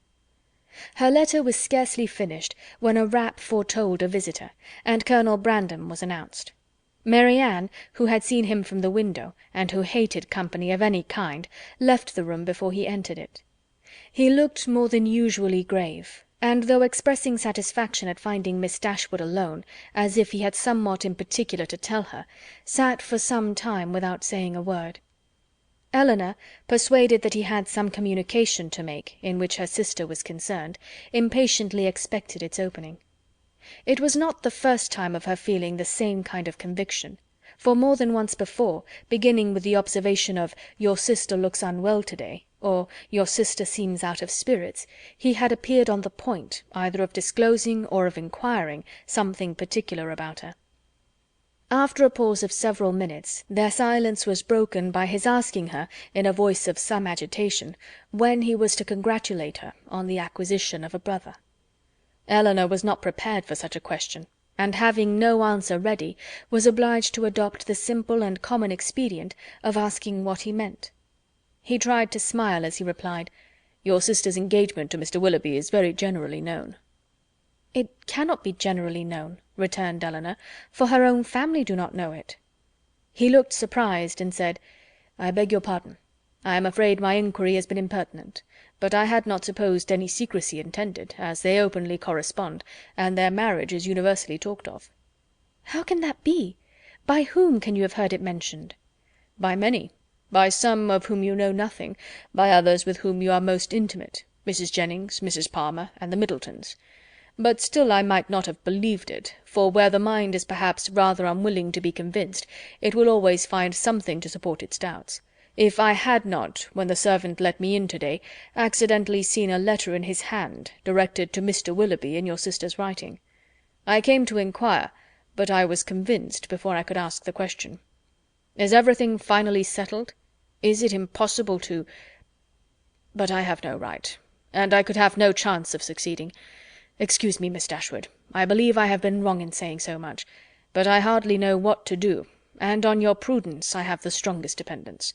Her letter was scarcely finished when a rap foretold a visitor, and Colonel Brandon was announced. Mary Ann, who had seen him from the window, and who hated company of any kind, left the room before he entered it. He looked more than usually grave, and though expressing satisfaction at finding Miss Dashwood alone, as if he had somewhat in particular to tell her, sat for some time without saying a word. Elinor, persuaded that he had some communication to make in which her sister was concerned, impatiently expected its opening. It was not the first time of her feeling the same kind of conviction, for more than once before, beginning with the observation of "Your sister looks unwell to-day," or "Your sister seems out of spirits," he had appeared on the point either of disclosing or of inquiring something particular about her. After a pause of several minutes, their silence was broken by his asking her, in a voice of some agitation, when he was to congratulate her on the acquisition of a brother. Elinor was not prepared for such a question, and having no answer ready, was obliged to adopt the simple and common expedient of asking what he meant. He tried to smile as he replied, "Your sister's engagement to Mr. Willoughby is very generally known." "It cannot be generally known," returned Elinor, "for her own family do not know it." He looked surprised, and said, "I beg your pardon. I am afraid my inquiry has been impertinent, but I had not supposed any secrecy intended, as they openly correspond, and their marriage is universally talked of." "How can that be? By whom can you have heard it mentioned?" "By many. By some of whom you know nothing, by others with whom you are most intimate, Mrs. Jennings, Mrs. Palmer, and the Middletons. But still I might not have believed it, for where the mind is perhaps rather unwilling to be convinced, it will always find something to support its doubts. if I had not, when the servant let me in to-day, accidentally seen a letter in his hand, directed to Mr. Willoughby in your sister's writing. I came to inquire, but I was convinced before I could ask the question. Is everything finally settled? Is it impossible to— But I have no right, and I could have no chance of succeeding. Excuse me, Miss Dashwood, I believe I have been wrong in saying so much, but I hardly know what to do, and on your prudence I have the strongest dependence.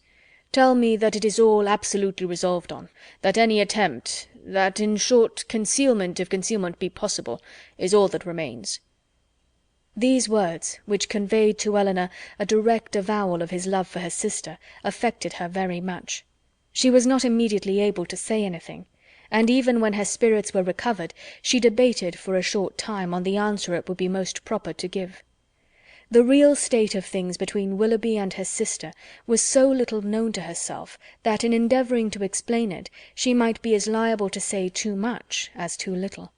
Tell me that it is all absolutely resolved on, that any attempt, that, in short, concealment, if concealment be possible, is all that remains." These words, which conveyed to Elinor a direct avowal of his love for her sister, affected her very much. She was not immediately able to say anything, and even when her spirits were recovered, she debated for a short time on the answer it would be most proper to give. The real state of things between Willoughby and her sister was so little known to herself that in endeavouring to explain it she might be as liable to say too much as too little.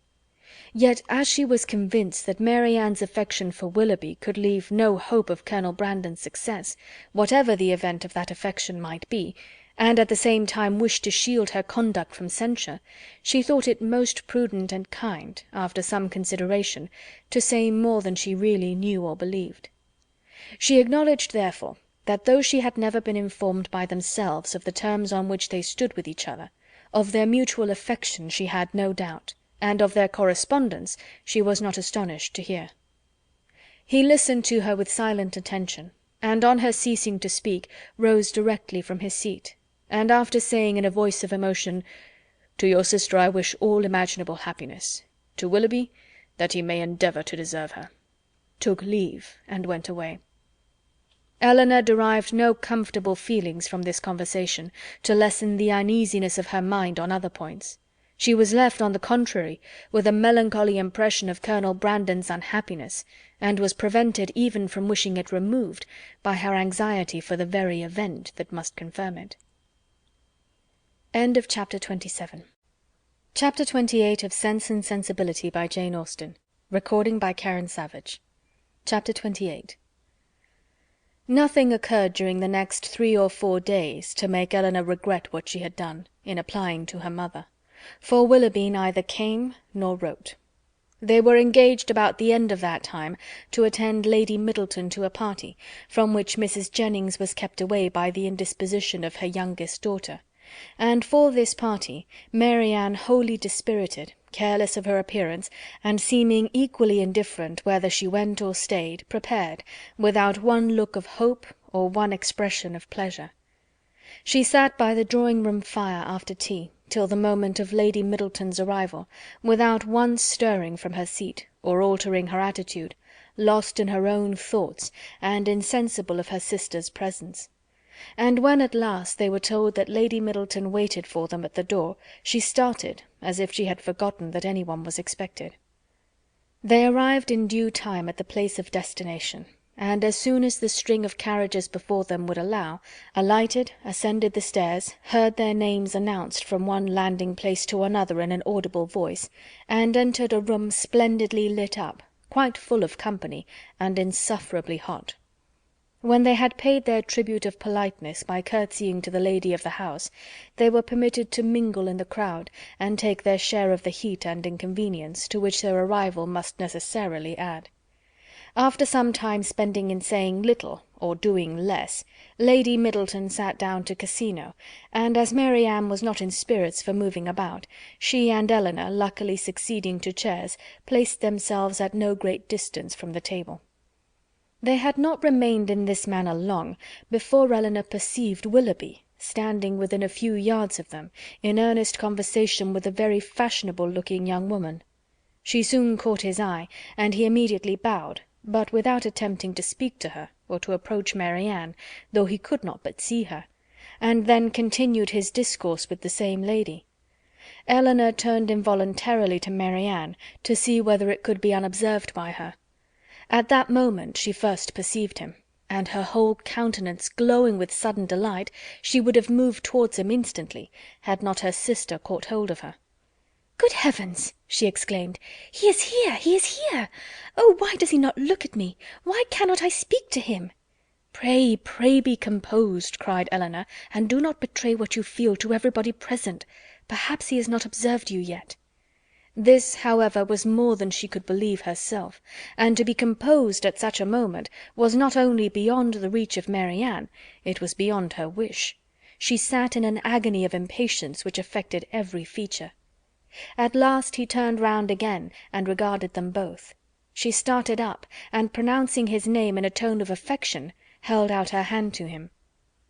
Yet as she was convinced that Mary Ann's affection for Willoughby could leave no hope of Colonel Brandon's success, whatever the event of that affection might be, and at the same time wished to shield her conduct from censure, she thought it most prudent and kind, after some consideration, to say more than she really knew or believed. She acknowledged, therefore, that though she had never been informed by themselves of the terms on which they stood with each other, of their mutual affection she had no doubt, and of their correspondence she was not astonished to hear. He listened to her with silent attention, and on her ceasing to speak rose directly from his seat, and after saying in a voice of emotion, "To your sister I wish all imaginable happiness, to Willoughby, that he may endeavour to deserve her," took leave and went away. Elinor derived no comfortable feelings from this conversation to lessen the uneasiness of her mind on other points. She was left, on the contrary, with a melancholy impression of Colonel Brandon's unhappiness, and was prevented even from wishing it removed by her anxiety for the very event that must confirm it. End of Chapter 27. Chapter 28 of Sense and Sensibility by Jane Austen. Recording by Karen Savage. Chapter 28. Nothing occurred during the next 3 or 4 days to make Elinor regret what she had done, in applying to her mother, for Willoughby neither came nor wrote. They were engaged about the end of that time to attend Lady Middleton to a party, from which Mrs. Jennings was kept away by the indisposition of her youngest daughter, and for this party Mary Ann, wholly dispirited, careless of her appearance, and seeming equally indifferent whether she went or stayed, prepared, without one look of hope or one expression of pleasure. She sat by the drawing-room fire after tea till the moment of Lady Middleton's arrival, without once stirring from her seat or altering her attitude, lost in her own thoughts and insensible of her sister's presence. And when at last they were told that Lady Middleton waited for them at the door, she started as if she had forgotten that any one was expected. They arrived in due time at the place of destination, and as soon as the string of carriages before them would allow, alighted, ascended the stairs, heard their names announced from one landing-place to another in an audible voice, and entered a room splendidly lit up, quite full of company, and insufferably hot. When they had paid their tribute of politeness by curtsying to the lady of the house, they were permitted to mingle in the crowd, and take their share of the heat and inconvenience, to which their arrival must necessarily add. After some time spending in saying little or doing less, Lady Middleton sat down to Casino, and as Mary Ann was not in spirits for moving about, she and Elinor, luckily succeeding to chairs, placed themselves at no great distance from the table. They had not remained in this manner long before Elinor perceived Willoughby standing within a few yards of them, in earnest conversation with a very fashionable-looking young woman. She soon caught his eye, and he immediately bowed, but without attempting to speak to her, or to approach Mary Ann, though he could not but see her, and then continued his discourse with the same lady. Elinor turned involuntarily to Mary Ann, to see whether it could be unobserved by her. At that moment she first perceived him, and her whole countenance glowing with sudden delight, she would have moved towards him instantly, had not her sister caught hold of her. "Good heavens!" she exclaimed, "he is here! He is here! Oh, why does he not look at me? Why cannot I speak to him?" "Pray, pray be composed," cried Elinor, "and do not betray what you feel to everybody present. Perhaps he has not observed you yet." This, however, was more than she could believe herself, and to be composed at such a moment was not only beyond the reach of Marianne, it was beyond her wish. She sat in an agony of impatience which affected every feature. At last he turned round again and regarded them both. She started up, and pronouncing his name in a tone of affection, held out her hand to him.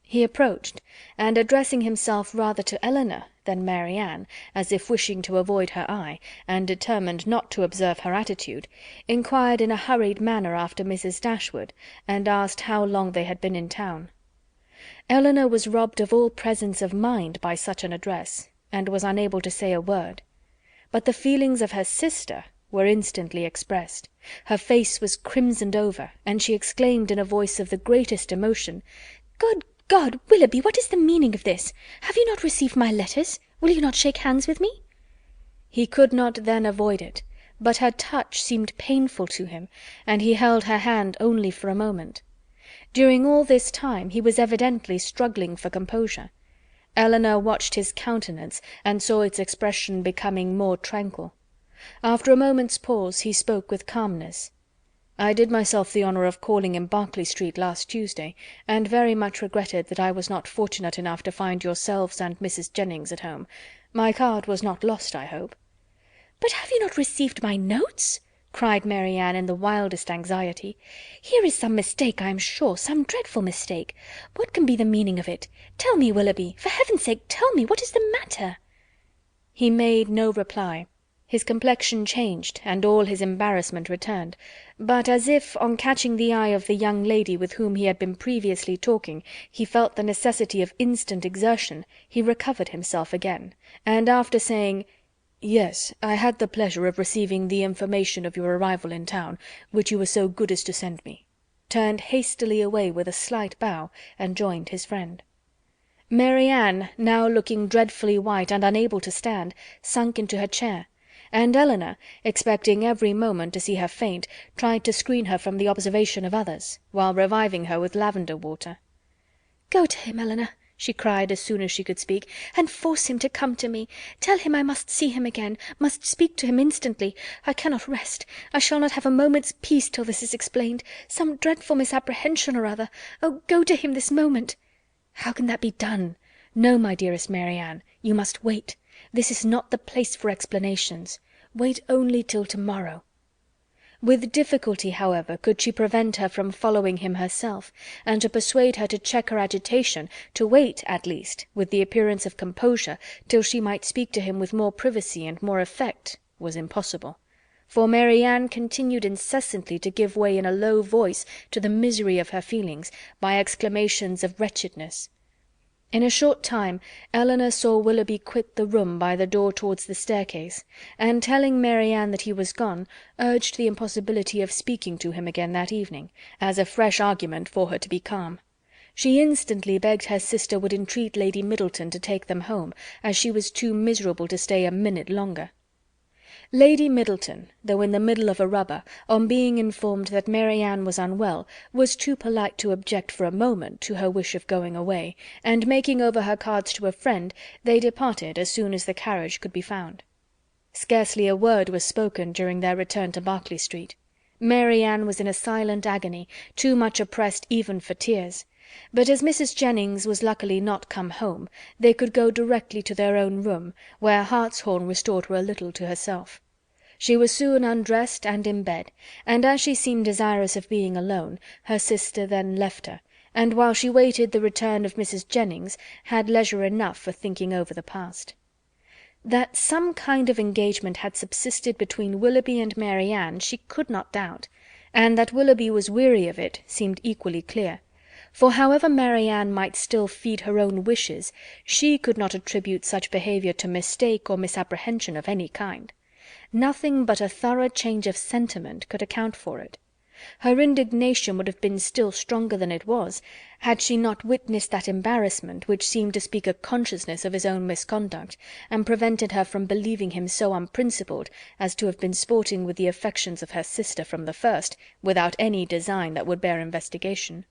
He approached, and addressing himself rather to Elinor than Marianne, as if wishing to avoid her eye, and determined not to observe her attitude, inquired in a hurried manner after Mrs. Dashwood, and asked how long they had been in town. Elinor was robbed of all presence of mind by such an address, and was unable to say a word. But the feelings of her sister were instantly expressed. Her face was crimsoned over, and she exclaimed in a voice of the greatest emotion, "Good God, Willoughby, what is the meaning of this? Have you not received my letters? Will you not shake hands with me?" He could not then avoid it, but her touch seemed painful to him, and he held her hand only for a moment. During all this time he was evidently struggling for composure. Elinor watched his countenance, and saw its expression becoming more tranquil. After a moment's pause he spoke with calmness. "I did myself the honour of calling in Berkeley Street last Tuesday, and very much regretted that I was not fortunate enough to find yourselves and Mrs. Jennings at home. My card was not lost, I hope." "But have you not received my notes?" cried Marianne in the wildest anxiety. "Here is some mistake, I am sure, some dreadful mistake. What can be the meaning of it? Tell me, Willoughby, for heaven's sake, tell me, what is the matter?" He made no reply. His complexion changed, and all his embarrassment returned, but as if, on catching the eye of the young lady with whom he had been previously talking, he felt the necessity of instant exertion, he recovered himself again, and after saying, "Yes, I had the pleasure of receiving the information of your arrival in town, which you were so good as to send me," turned hastily away with a slight bow, and joined his friend. Marianne, now looking dreadfully white and unable to stand, sunk into her chair, and Elinor, expecting every moment to see her faint, tried to screen her from the observation of others, while reviving her with lavender water. "Go to him, Elinor," she cried as soon as she could speak, "and force him to come to me. Tell him I must see him again, must speak to him instantly. I cannot rest. I shall not have a moment's peace till this is explained. Some dreadful misapprehension or other. Oh, go to him this moment." "How can that be done? No, my dearest Marianne, you must wait. This is not the place for explanations. Wait only till to-morrow." With difficulty, however, could she prevent her from following him herself, and to persuade her to check her agitation, to wait, at least, with the appearance of composure, till she might speak to him with more privacy and more effect, was impossible; for Marianne continued incessantly to give way in a low voice to the misery of her feelings, by exclamations of wretchedness. In a short time Elinor saw Willoughby quit the room by the door towards the staircase, and telling Marianne that he was gone, urged the impossibility of speaking to him again that evening, as a fresh argument for her to be calm. She instantly begged her sister would entreat Lady Middleton to take them home, as she was too miserable to stay a minute longer. Lady Middleton, though in the middle of a rubber, on being informed that Marianne was unwell, was too polite to object for a moment to her wish of going away, and making over her cards to a friend, they departed as soon as the carriage could be found. Scarcely a word was spoken during their return to Berkeley Street. Marianne was in a silent agony, too much oppressed even for tears; but as Mrs. Jennings was luckily not come home, they could go directly to their own room, where hartshorn restored her a little to herself. She was soon undressed and in bed, and as she seemed desirous of being alone, her sister then left her, and while she waited the return of Mrs. Jennings, had leisure enough for thinking over the past. That some kind of engagement had subsisted between Willoughby and Marianne she could not doubt, and that Willoughby was weary of it seemed equally clear; for however Marianne might still feed her own wishes, she could not attribute such behaviour to mistake or misapprehension of any kind. Nothing but a thorough change of sentiment could account for it. Her indignation would have been still stronger than it was, had she not witnessed that embarrassment which seemed to speak a consciousness of his own misconduct, and prevented her from believing him so unprincipled as to have been sporting with the affections of her sister from the first, without any design that would bear investigation.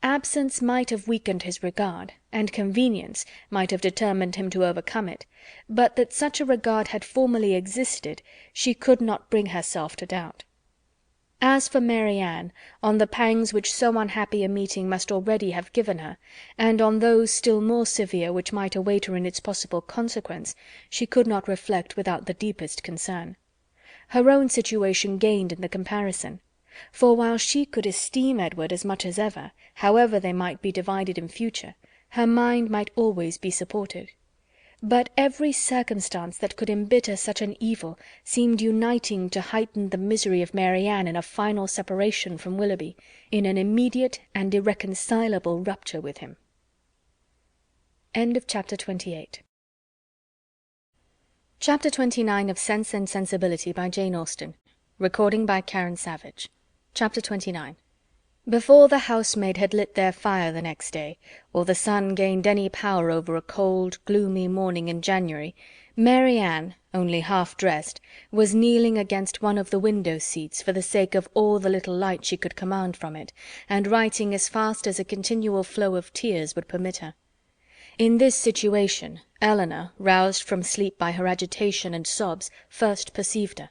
Absence might have weakened his regard, and convenience might have determined him to overcome it, but that such a regard had formerly existed she could not bring herself to doubt. As for Mary Anne, on the pangs which so unhappy a meeting must already have given her, and on those still more severe which might await her in its possible consequence, she could not reflect without the deepest concern. Her own situation gained in the comparison; for while she could esteem Edward as much as ever, however they might be divided in future, her mind might always be supported. But every circumstance that could embitter such an evil seemed uniting to heighten the misery of Mary Anne in a final separation from Willoughby, in an immediate and irreconcilable rupture with him. Chapter 28. Chapter 29 of Sense and Sensibility by Jane Austen. Recording by Karen Savage. Chapter 29. Before the housemaid had lit their fire the next day, or the sun gained any power over a cold, gloomy morning in January, Mary Anne, only half dressed, was kneeling against one of the window-seats for the sake of all the little light she could command from it, and writing as fast as a continual flow of tears would permit her. In this situation Elinor, roused from sleep by her agitation and sobs, first perceived her,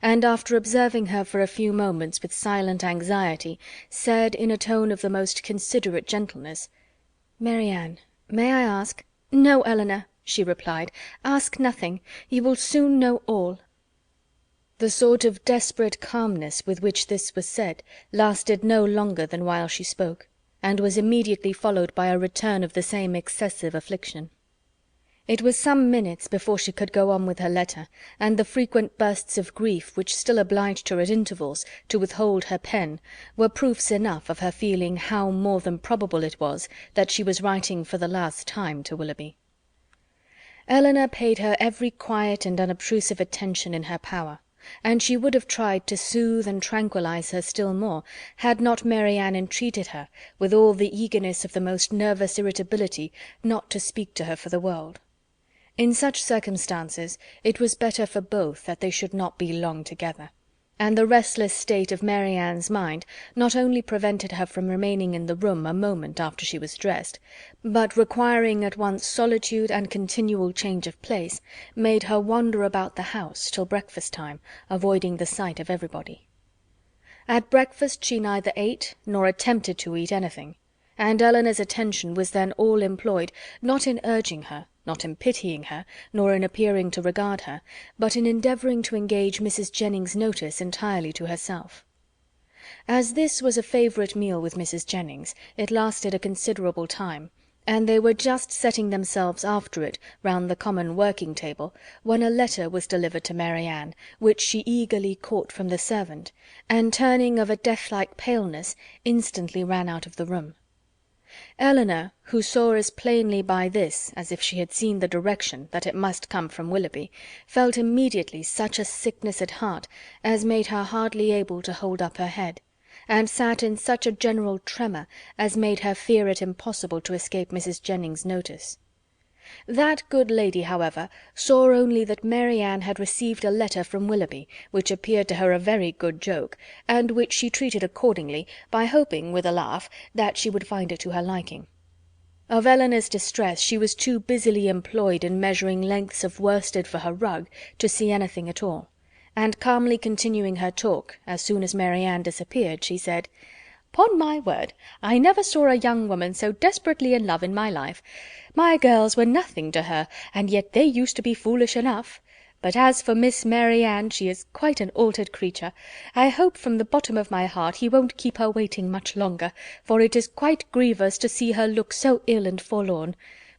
and after observing her for a few moments with silent anxiety, said in a tone of the most considerate gentleness, "Mary Anne, may I ask—" "No, Elinor," she replied, "ask nothing. You will soon know all." The sort of desperate calmness with which this was said lasted no longer than while she spoke, and was immediately followed by a return of the same excessive affliction. It was some minutes before she could go on with her letter, and the frequent bursts of grief which still obliged her at intervals to withhold her pen were proofs enough of her feeling how more than probable it was that she was writing for the last time to Willoughby. Elinor paid her every quiet and unobtrusive attention in her power, and she would have tried to soothe and tranquillize her still more, had not Mary Anne entreated her, with all the eagerness of the most nervous irritability, not to speak to her for the world. In such circumstances it was better for both that they should not be long together, and the restless state of Mary Anne's mind not only prevented her from remaining in the room a moment after she was dressed, but, requiring at once solitude and continual change of place, made her wander about the house till breakfast time, avoiding the sight of everybody. At breakfast she neither ate nor attempted to eat anything, and Elinor's attention was then all employed, not in urging her, not in pitying her, nor in appearing to regard her, but in endeavouring to engage Mrs. Jennings's notice entirely to herself. As this was a favourite meal with Mrs. Jennings, it lasted a considerable time, and they were just setting themselves after it round the common working table, when a letter was delivered to Mary Anne, which she eagerly caught from the servant, and turning of a death-like paleness, instantly ran out of the room. Elinor, who saw as plainly by this as if she had seen the direction that it must come from Willoughby, felt immediately such a sickness at heart as made her hardly able to hold up her head, and sat in such a general tremor as made her fear it impossible to escape Mrs. Jennings's notice. That good lady, however, saw only that Mary Anne had received a letter from Willoughby, which appeared to her a very good joke, and which she treated accordingly, by hoping, with a laugh, that she would find it to her liking. Of Elinor's distress she was too busily employed in measuring lengths of worsted for her rug to see anything at all, and calmly continuing her talk, as soon as Mary Anne disappeared, she said, "'Pon my word, I never saw a young woman so desperately in love in my life. My girls were nothing to her, and yet they used to be foolish enough. But as for Miss Mary Anne, she is quite an altered creature. I hope from the bottom of my heart he won't keep her waiting much longer, for it is quite grievous to see her look so ill and forlorn.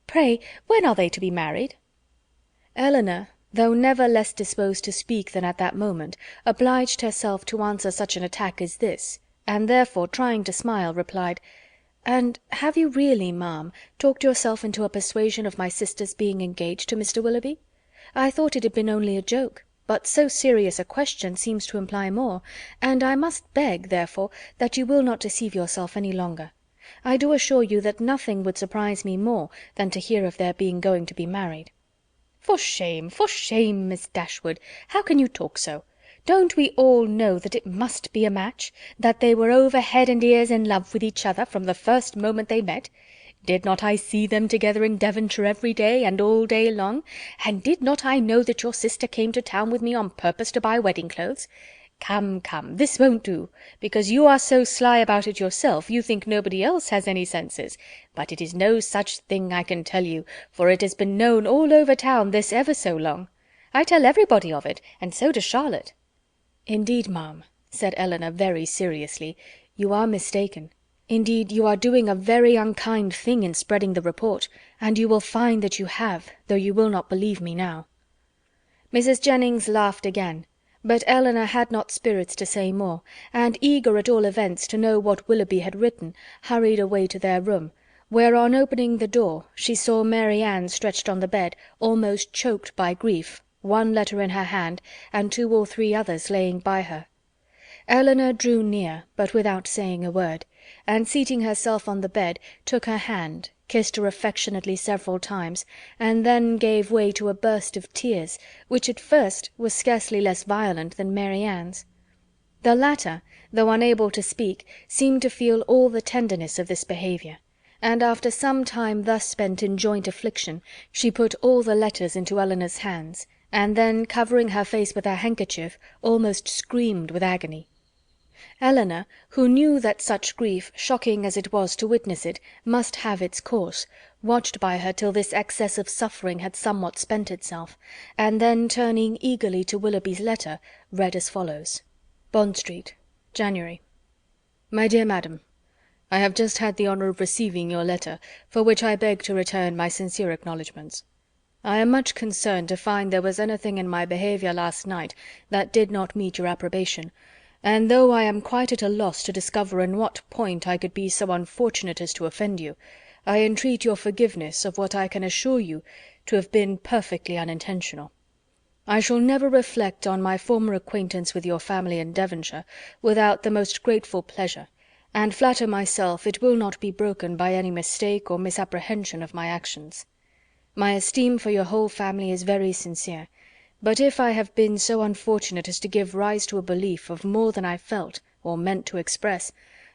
Pray, when are they to be married?" Elinor, though never less disposed to speak than at that moment, obliged herself to answer such an attack as this, and therefore, trying to smile, replied, "And have you really, ma'am, talked yourself into a persuasion of my sister's being engaged to Mr. Willoughby? I thought it had been only a joke, but so serious a question seems to imply more, and I must beg, therefore, that you will not deceive yourself any longer. I do assure you that nothing would surprise me more than to hear of their being going to be married." For shame, Miss Dashwood! How can you talk so? Don't we all know that it must be a match, that they were over head and ears in love with each other from the first moment they met? Did not I see them together in Devonshire every day and all day long? And did not I know that your sister came to town with me on purpose to buy wedding clothes? Come, come, this won't do, because you are so sly about it yourself, you think nobody else has any senses. But it is no such thing, I can tell you, for it has been known all over town this ever so long. I tell everybody of it, and so does Charlotte." "Indeed, ma'am," said Elinor very seriously, "you are mistaken. Indeed, you are doing a very unkind thing in spreading the report, and you will find that you have, though you will not believe me now." Mrs. Jennings laughed again, but Elinor had not spirits to say more, and eager at all events to know what Willoughby had written, hurried away to their room, where on opening the door she saw Mary Ann stretched on the bed, almost choked by grief, one letter in her hand, and 2 or 3 others laying by her. Elinor drew near, but without saying a word, and seating herself on the bed, took her hand, kissed her affectionately several times, and then gave way to a burst of tears, which at first was scarcely less violent than Mary Ann's. The latter, though unable to speak, seemed to feel all the tenderness of this behaviour, and after some time thus spent in joint affliction, she put all the letters into Elinor's hands, and then, covering her face with her handkerchief, almost screamed with agony. Elinor, who knew that such grief, shocking as it was to witness it, must have its course, watched by her till this excess of suffering had somewhat spent itself, and then turning eagerly to Willoughby's letter, read as follows: Bond Street, January. My dear Madam, I have just had the honour of receiving your letter, for which I beg to return my sincere acknowledgments. I am much concerned to find there was anything in my behaviour last night that did not meet your approbation, and though I am quite at a loss to discover in what point I could be so unfortunate as to offend you, I entreat your forgiveness of what I can assure you to have been perfectly unintentional. I shall never reflect on my former acquaintance with your family in Devonshire without the most grateful pleasure, and flatter myself it will not be broken by any mistake or misapprehension of my actions. My esteem for your whole family is very sincere, but if I have been so unfortunate as to give rise to a belief of more than I felt or meant to express,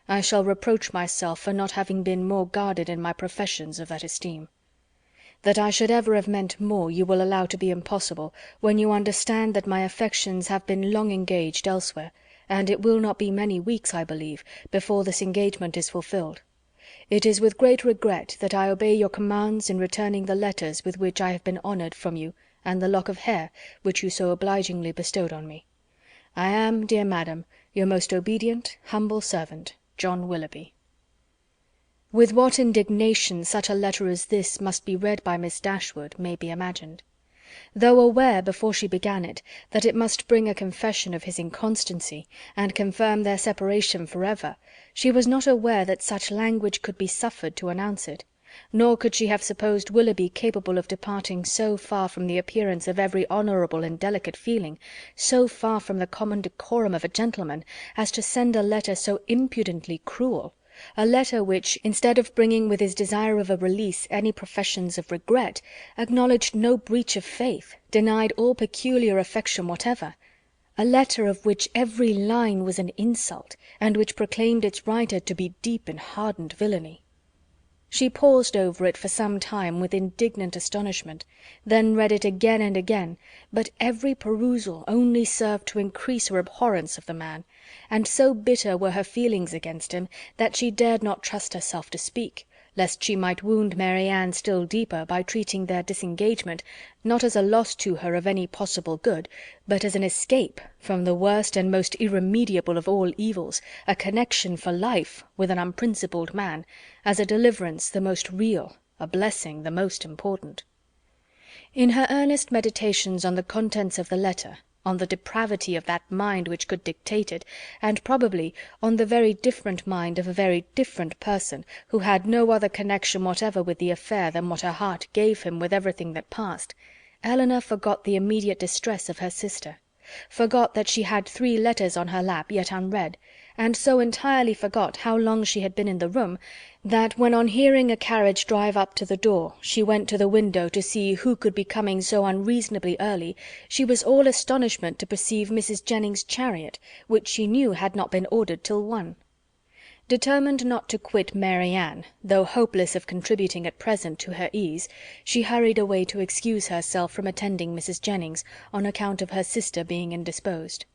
I shall reproach myself for not having been more guarded in my professions of that esteem. That I should ever have meant more you will allow to be impossible, when you understand that my affections have been long engaged elsewhere, and it will not be many weeks, I believe, before this engagement is fulfilled. It is with great regret that I obey your commands in returning the letters with which I have been honoured from you, and the lock of hair which you so obligingly bestowed on me. I am, dear madam, your most obedient, humble servant, John Willoughby. With what indignation such a letter as this must be read by Miss Dashwood may be imagined. Though aware, before she began it, that it must bring a confession of his inconstancy, and confirm their separation for ever, she was not aware that such language could be suffered to announce it, nor could she have supposed Willoughby capable of departing so far from the appearance of every honourable and delicate feeling, so far from the common decorum of a gentleman, as to send a letter so impudently cruel, a letter which, instead of bringing with his desire of a release any professions of regret, acknowledged no breach of faith, denied all peculiar affection whatever, a letter of which every line was an insult, and which proclaimed its writer to be deep in hardened villainy. She paused over it for some time with indignant astonishment, then read it again and again, but every perusal only served to increase her abhorrence of the man, and so bitter were her feelings against him that she dared not trust herself to speak, lest she might wound Mary Ann still deeper by treating their disengagement not as a loss to her of any possible good, but as an escape from the worst and most irremediable of all evils, a connection for life with an unprincipled man, as a deliverance the most real, a blessing the most important. In her earnest meditations on the contents of the letter, on the depravity of that mind which could dictate it, and probably on the very different mind of a very different person who had no other connection whatever with the affair than what her heart gave him with everything that passed, Elinor forgot the immediate distress of her sister, forgot that she had 3 letters on her lap yet unread, and so entirely forgot how long she had been in the room, that when on hearing a carriage drive up to the door she went to the window to see who could be coming so unreasonably early, she was all astonishment to perceive Mrs. Jennings's chariot, which she knew had not been ordered till 1. Determined not to quit Mary Ann, though hopeless of contributing at present to her ease, she hurried away to excuse herself from attending Mrs. Jennings, on account of her sister being indisposed.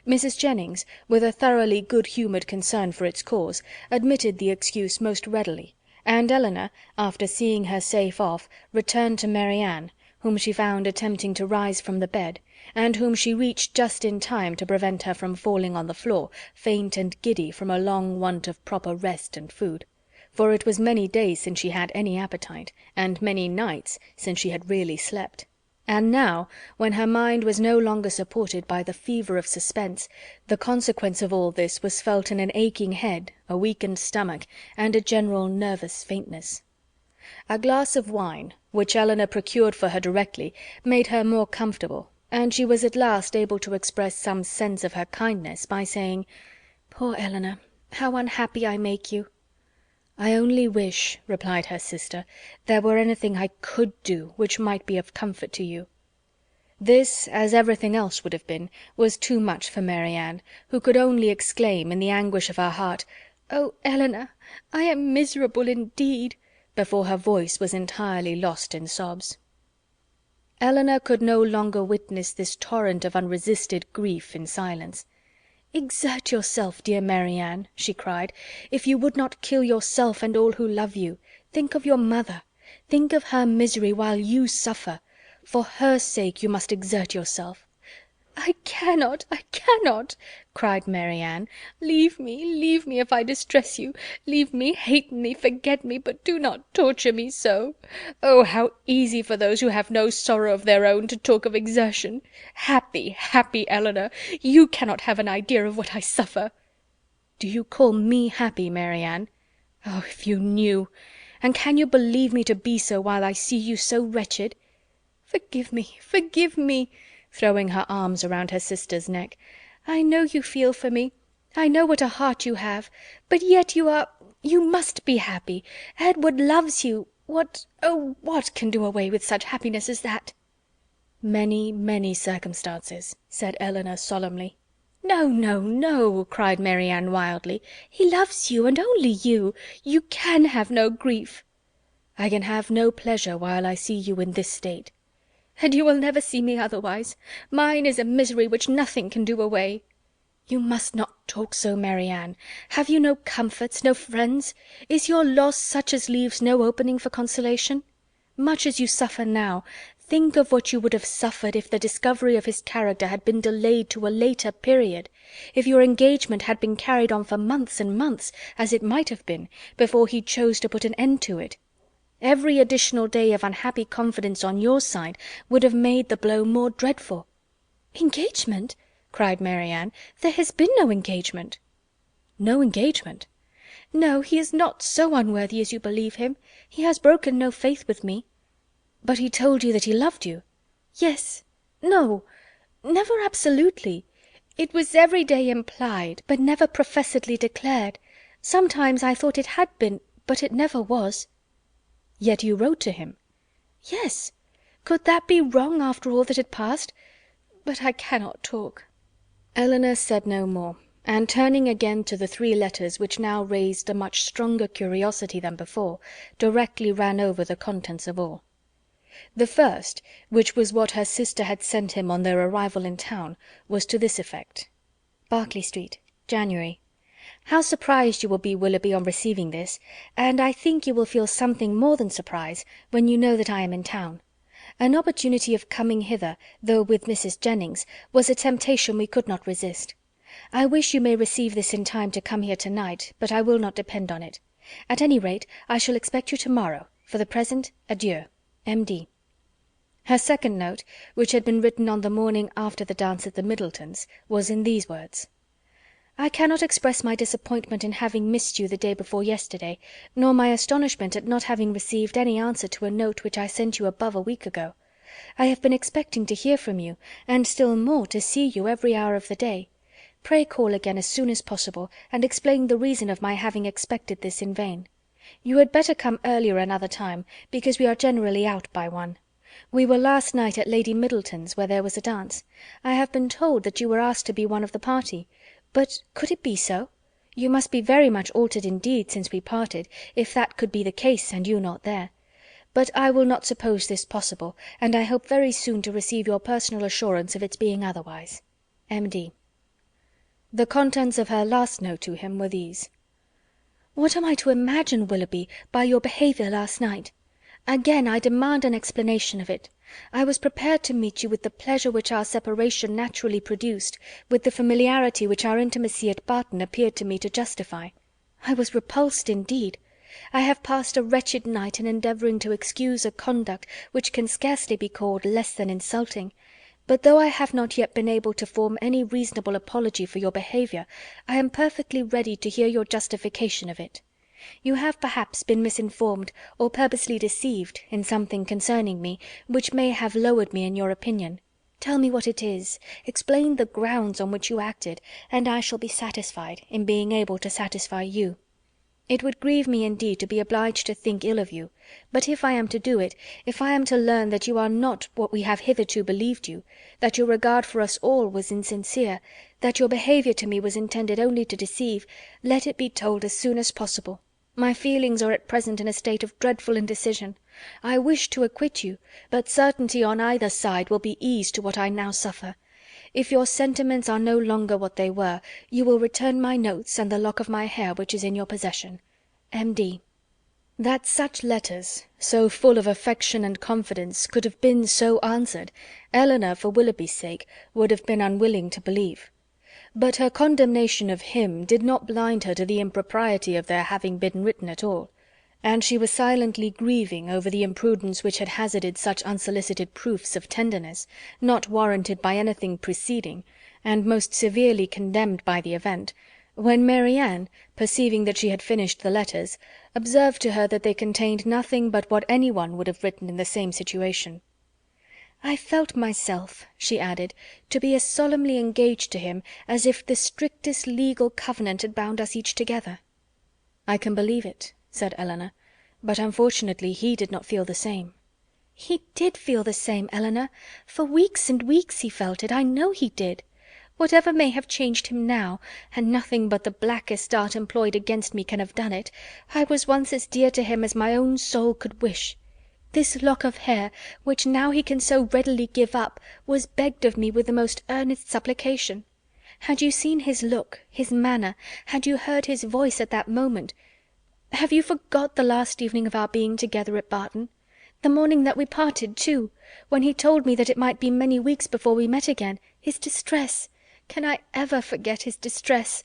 Mrs. Jennings, with a thoroughly good-humoured concern for its cause, admitted the excuse most readily, and Elinor, after seeing her safe off, returned to Mary Ann, whom she found attempting to rise from the bed, and whom she reached just in time to prevent her from falling on the floor, faint and giddy from a long want of proper rest and food; for it was many days since she had any appetite, and many nights since she had really slept. And now, when her mind was no longer supported by the fever of suspense, the consequence of all this was felt in an aching head, a weakened stomach, and a general nervous faintness. A glass of wine, which Elinor procured for her directly, made her more comfortable, and she was at last able to express some sense of her kindness by saying, "Poor Elinor, how unhappy I make you!" "I only wish," replied her sister, "there were anything I could do which might be of comfort to you." This, as everything else would have been, was too much for Mary Ann, who could only exclaim, in the anguish of her heart, "Oh, Elinor, I am miserable indeed," before her voice was entirely lost in sobs. Elinor could no longer witness this torrent of unresisted grief in silence. "Exert yourself, dear Mary Ann," she cried, "if you would not kill yourself and all who love you. Think of your mother. Think of her misery while you suffer. For her sake you must exert yourself." "I cannot, I cannot," cried Mary Ann. Leave me if I distress you. Leave me, hate me, forget me, but do not torture me so. Oh, how easy for those who have no sorrow of their own to talk of exertion! Happy, happy Elinor! You cannot have an idea of what I suffer." "Do you call me happy, Mary Ann? Oh, if you knew! And can you believe me to be so while I see you so wretched? Forgive me," throwing her arms around her sister's neck. "I know you feel for me. I know what a heart you have. But yet you must be happy. Edward loves you. What, oh, what can do away with such happiness as that?" "Many, many circumstances," said Elinor solemnly. "No, no, no," cried Mary Ann wildly. "He loves you, and only you. You can have no grief." "I can have no pleasure while I see you in this state." "And you will never see me otherwise. Mine is a misery which nothing can do away." "You must not talk so, Mary Ann. Have you no comforts, no friends? Is your loss such as leaves no opening for consolation? Much as you suffer now, think of what you would have suffered if the discovery of his character had been delayed to a later period, if your engagement had been carried on for months and months, as it might have been, before he chose to put an end to it. Every additional day of unhappy confidence on your side would have made the blow more dreadful." "Engagement!" cried Mary Ann. "There has been no engagement." "No engagement?" "No, he is not so unworthy as you believe him. He has broken no faith with me." "But he told you that he loved you?" "Yes. No, never absolutely. It was every day implied, but never professedly declared. Sometimes I thought it had been, but it never was." "Yet you wrote to him?" "Yes. Could that be wrong after all that had passed? But I cannot talk." Elinor said no more, and turning again to the 3 letters which now raised a much stronger curiosity than before, directly ran over the contents of all. The first, which was what her sister had sent him on their arrival in town, was to this effect: "Berkeley Street, January. How surprised you will be, Willoughby, on receiving this, and I think you will feel something more than surprise when you know that I am in town. An opportunity of coming hither, though with Mrs. Jennings, was a temptation we could not resist. I wish you may receive this in time to come here to-night, but I will not depend on it. At any rate, I shall expect you to-morrow. For the present, adieu. M.D." Her second note, which had been written on the morning after the dance at the Middletons, was in these words: "I cannot express my disappointment in having missed you the day before yesterday, nor my astonishment at not having received any answer to a note which I sent you above a week ago. I have been expecting to hear from you, and still more to see you every hour of the day. Pray call again as soon as possible, and explain the reason of my having expected this in vain. You had better come earlier another time, because we are generally out by 1. We were last night at Lady Middleton's, where there was a dance. I have been told that you were asked to be one of the party. But could it be so? You must be very much altered indeed since we parted, if that could be the case and you not there. But I will not suppose this possible, and I hope very soon to receive your personal assurance of its being otherwise. M.D. The contents of her last note to him were these: "What am I to imagine, Willoughby, by your behaviour last night? Again I demand an explanation of it. I was prepared to meet you with the pleasure which our separation naturally produced, with the familiarity which our intimacy at Barton appeared to me to justify. I was repulsed indeed. I have passed a wretched night in endeavouring to excuse a conduct which can scarcely be called less than insulting. But though I have not yet been able to form any reasonable apology for your behaviour, I am perfectly ready to hear your justification of it. You have perhaps been misinformed, or purposely deceived, in something concerning me, which may have lowered me in your opinion. Tell me what it is, explain the grounds on which you acted, and I shall be satisfied, in being able to satisfy you. It would grieve me indeed to be obliged to think ill of you, but if I am to do it, if I am to learn that you are not what we have hitherto believed you, that your regard for us all was insincere, that your behaviour to me was intended only to deceive, let it be told as soon as possible. My feelings are at present in a state of dreadful indecision. I wish to acquit you, but certainty on either side will be ease to what I now suffer. If your sentiments are no longer what they were, you will return my notes and the lock of my hair which is in your possession. M.D. That such letters, so full of affection and confidence, could have been so answered, Elinor, for Willoughby's sake, would have been unwilling to believe. But her condemnation of him did not blind her to the impropriety of their having been written at all, and she was silently grieving over the imprudence which had hazarded such unsolicited proofs of tenderness, not warranted by anything preceding, and most severely condemned by the event, when Marianne, perceiving that she had finished the letters, observed to her that they contained nothing but what any one would have written in the same situation. "I felt myself," she added, "to be as solemnly engaged to him as if the strictest legal covenant had bound us each together." "I can believe it," said Elinor, "but unfortunately he did not feel the same." "He did feel the same, Elinor. For weeks and weeks he felt it, I know he did. Whatever may have changed him now, and nothing but the blackest art employed against me can have done it, I was once as dear to him as my own soul could wish. This lock of hair, which now he can so readily give up, was begged of me with the most earnest supplication. Had you seen his look, his manner, had you heard his voice at that moment— Have you forgot the last evening of our being together at Barton? The morning that we parted, too, when he told me that it might be many weeks before we met again. His distress! Can I ever forget his distress?"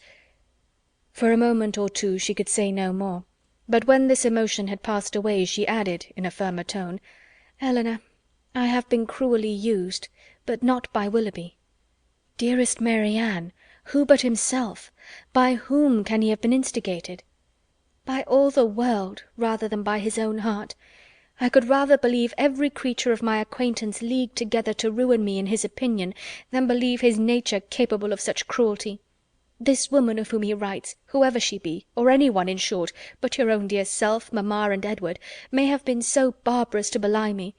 For a moment or two she could say no more, but when this emotion had passed away, she added, in a firmer tone, "Elinor, I have been cruelly used, but not by Willoughby." "Dearest Marianne, who but himself? By whom can he have been instigated?" "By all the world, rather than by his own heart. I could rather believe every creature of my acquaintance leagued together to ruin me in his opinion, than believe his nature capable of such cruelty. This woman of whom he writes, whoever she be, or any one, in short, but your own dear self, mamma, and Edward, may have been so barbarous to belie me.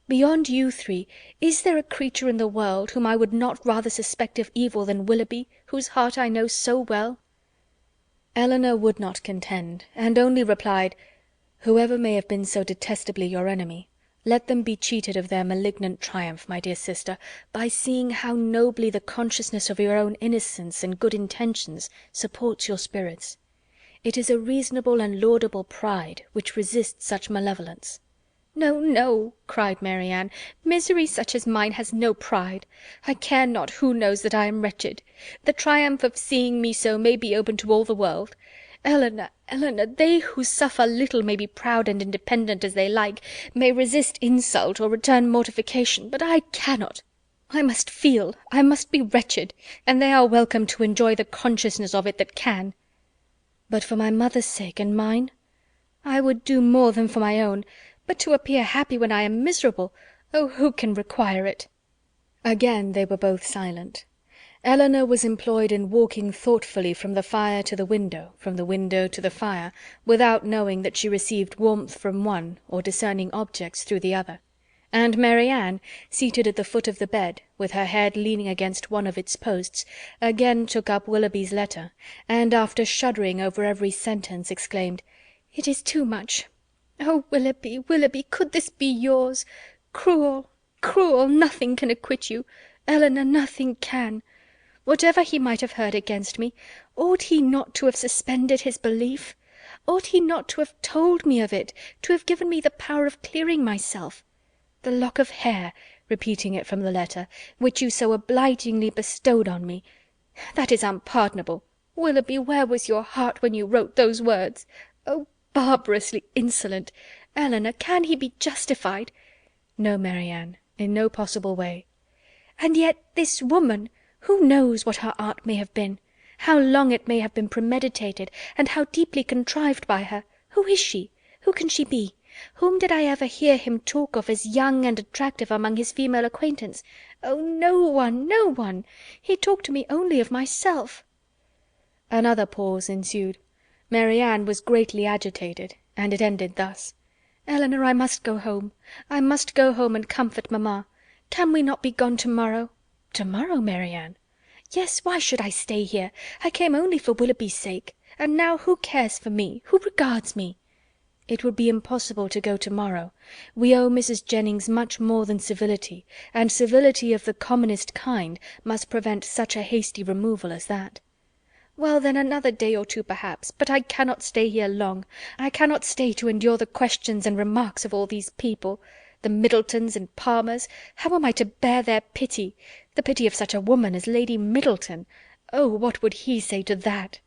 Beyond you three, is there a creature in the world whom I would not rather suspect of evil than Willoughby, whose heart I know so well?" Elinor would not contend, and only replied, "Whoever may have been so detestably your enemy, let them be cheated of their malignant triumph, my dear sister, by seeing how nobly the consciousness of your own innocence and good intentions supports your spirits. It is a reasonable and laudable pride which resists such malevolence." "No, no," cried Marianne, "misery such as mine has no pride. I care not who knows that I am wretched. The triumph of seeing me so may be open to all the world. Elinor, Elinor, they who suffer little may be proud and independent as they like, may resist insult or return mortification, but I cannot. I must feel, I must be wretched, and they are welcome to enjoy the consciousness of it that can." "But for my mother's sake and mine?" "I would do more than for my own, but to appear happy when I am miserable, oh, who can require it?" Again they were both silent. Eleanor was employed in walking thoughtfully from the fire to the window, from the window to the fire, without knowing that she received warmth from one, or discerning objects through the other; and Marianne, seated at the foot of the bed, with her head leaning against one of its posts, again took up Willoughby's letter, and after shuddering over every sentence, exclaimed, "It is too much! Oh, Willoughby, Willoughby, could this be yours? Cruel, cruel! Nothing can acquit you. Eleanor, nothing can. Whatever he might have heard against me, ought he not to have suspended his belief? Ought he not to have told me of it, to have given me the power of clearing myself? The lock of hair," repeating it from the letter, "which you so obligingly bestowed on me, that is unpardonable. Willoughby, where was your heart when you wrote those words? Oh, barbarously insolent! Eleanor, can he be justified?" "No, Marianne, in no possible way." "And yet this woman, who knows what her art may have been? How long it may have been premeditated, and how deeply contrived by her? Who is she? Who can she be? Whom did I ever hear him talk of as young and attractive among his female acquaintance? Oh, no one, no one! He talked to me only of myself." Another pause ensued. Marianne was greatly agitated, and it ended thus: "Eleanor, I must go home. I must go home and comfort mamma. Can we not be gone to-morrow?" "To-morrow, Marianne?" "Yes, why should I stay here? I came only for Willoughby's sake. And now who cares for me? Who regards me?" "It would be impossible to go to-morrow. We owe Mrs. Jennings much more than civility, and civility of the commonest kind must prevent such a hasty removal as that." "Well, then, another day or two perhaps, but I cannot stay here long. I cannot stay to endure the questions and remarks of all these people. The Middletons and Palmers, how am I to bear their pity? The pity of such a woman as Lady Middleton! Oh, what would he say to that?"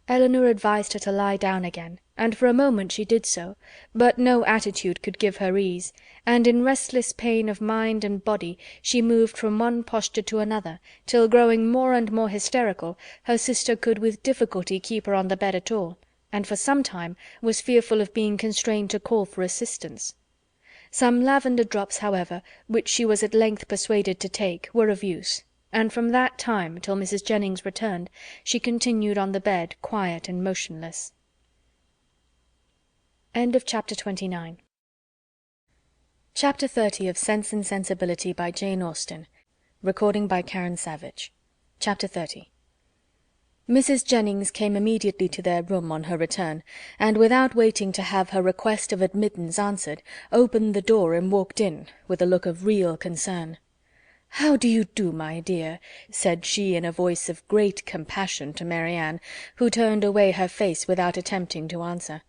Eleanor advised her to lie down again, and for a moment she did so, but no attitude could give her ease, and in restless pain of mind and body she moved from one posture to another, till, growing more and more hysterical, her sister could with difficulty keep her on the bed at all, and for some time was fearful of being constrained to call for assistance. Some lavender drops, however, which she was at length persuaded to take, were of use, and from that time till Mrs. Jennings returned, she continued on the bed quiet and motionless. Chapter 30 of Sense and Sensibility by Jane Austen. Chapter 30. Mrs. Jennings came immediately to their room on her return, and without waiting to have her request of admittance answered, opened the door and walked in, with a look of real concern. "How do you do, my dear?" said she in a voice of great compassion to Marianne, who turned away her face without attempting to answer.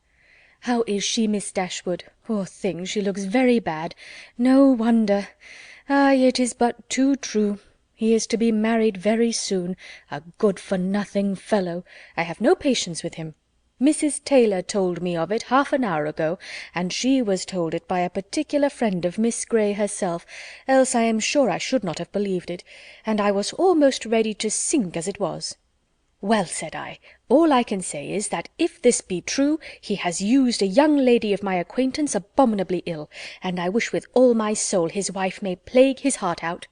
"How is she, Miss Dashwood? Poor thing, she looks very bad. No wonder. Ay, it is but too true. He is to be married very soon. A good-for-nothing fellow. I have no patience with him. Mrs. Taylor told me of it half an hour ago, and she was told it by a particular friend of Miss Grey herself, else I am sure I should not have believed it, and I was almost ready to sink as it was. Well, said I, all I can say is, that if this be true, he has used a young lady of my acquaintance abominably ill, and I wish with all my soul his wife may plague his heart out.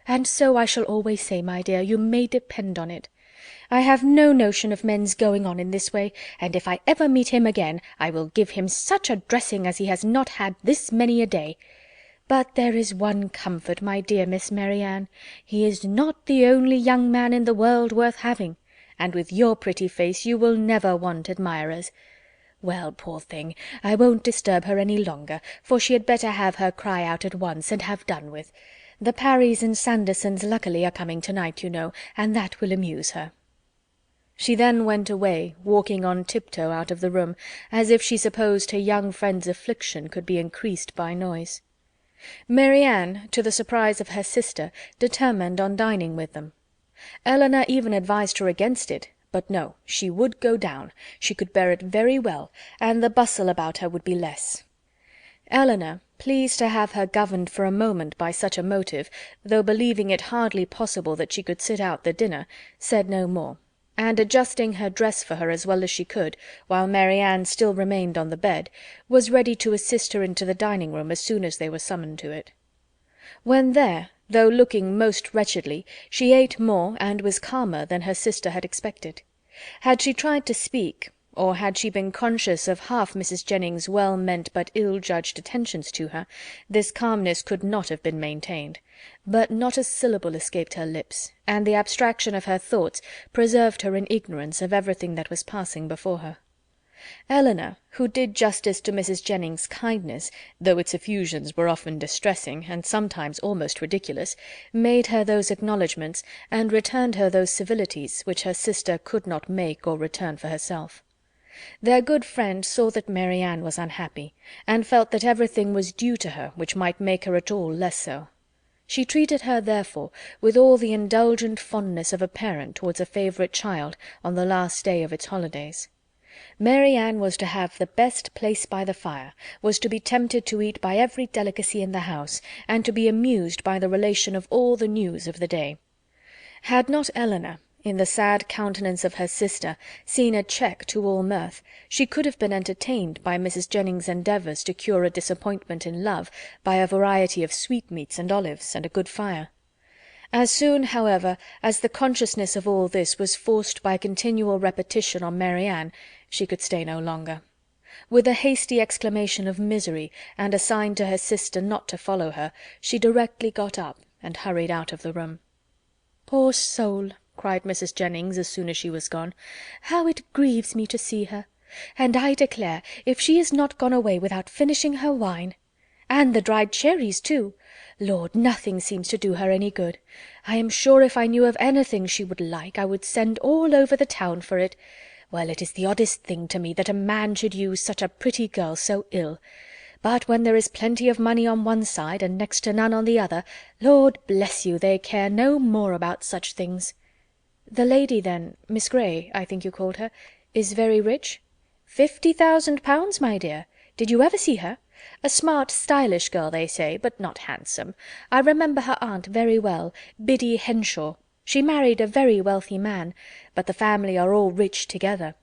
And so I shall always say, my dear, you may depend on it. I have no notion of men's going on in this way, and if I ever meet him again, I will give him such a dressing as he has not had this many a day. But there is one comfort, my dear Miss Marianne, he is not the only young man in the world worth having, and with your pretty face you will never want admirers. Well, poor thing, I won't disturb her any longer, for she had better have her cry out at once, and have done with. The Parrys and Sandersons luckily are coming to-night, you know, and that will amuse her." She then went away, walking on tiptoe out of the room, as if she supposed her young friend's affliction could be increased by noise. Marianne, to the surprise of her sister, determined on dining with them. Eleanor even advised her against it, but no, she would go down, she could bear it very well, and the bustle about her would be less. Eleanor, pleased to have her governed for a moment by such a motive, though believing it hardly possible that she could sit out the dinner, said no more, and adjusting her dress for her as well as she could, while Marianne still remained on the bed, was ready to assist her into the dining-room as soon as they were summoned to it. When there, Though looking most wretchedly, she ate more and was calmer than her sister had expected. Had she tried to speak, or had she been conscious of half Mrs. Jennings's well-meant but ill-judged attentions to her, this calmness could not have been maintained. But not a syllable escaped her lips, and the abstraction of her thoughts preserved her in ignorance of everything that was passing before her. Elinor, who did justice to Mrs. Jennings's kindness, though its effusions were often distressing, and sometimes almost ridiculous, made her those acknowledgments, and returned her those civilities, which her sister could not make or return for herself. Their good friend saw that Mary Ann was unhappy, and felt that everything was due to her which might make her at all less so. She treated her, therefore, with all the indulgent fondness of a parent towards a favourite child on the last day of its holidays. Mary Ann was to have the best place by the fire, was to be tempted to eat by every delicacy in the house, and to be amused by the relation of all the news of the day. Had not Elinor, in the sad countenance of her sister, seen a check to all mirth, she could have been entertained by Mrs. Jennings's endeavours to cure a disappointment in love by a variety of sweetmeats and olives and a good fire. As soon, however, as the consciousness of all this was forced by continual repetition on Mary Ann, she could stay no longer. With a hasty exclamation of misery, and a sign to her sister not to follow her, she directly got up and hurried out of the room. "Poor soul!" cried Mrs. Jennings, as soon as she was gone. "How it grieves me to see her! And I declare, if she is not gone away without finishing her wine! And the dried cherries, too! Lord, nothing seems to do her any good. I am sure if I knew of anything she would like, I would send all over the town for it. Well, it is the oddest thing to me that a man should use such a pretty girl so ill. But when there is plenty of money on one side and next to none on the other, Lord bless you, they care no more about such things." "The lady, then, Miss Grey, I think you called her, is very rich?" "£50,000, my dear. Did you ever see her? A smart, stylish girl, they say, but not handsome. I remember her aunt very well, Biddy Henshaw. She married a very wealthy man, but the family are all rich together.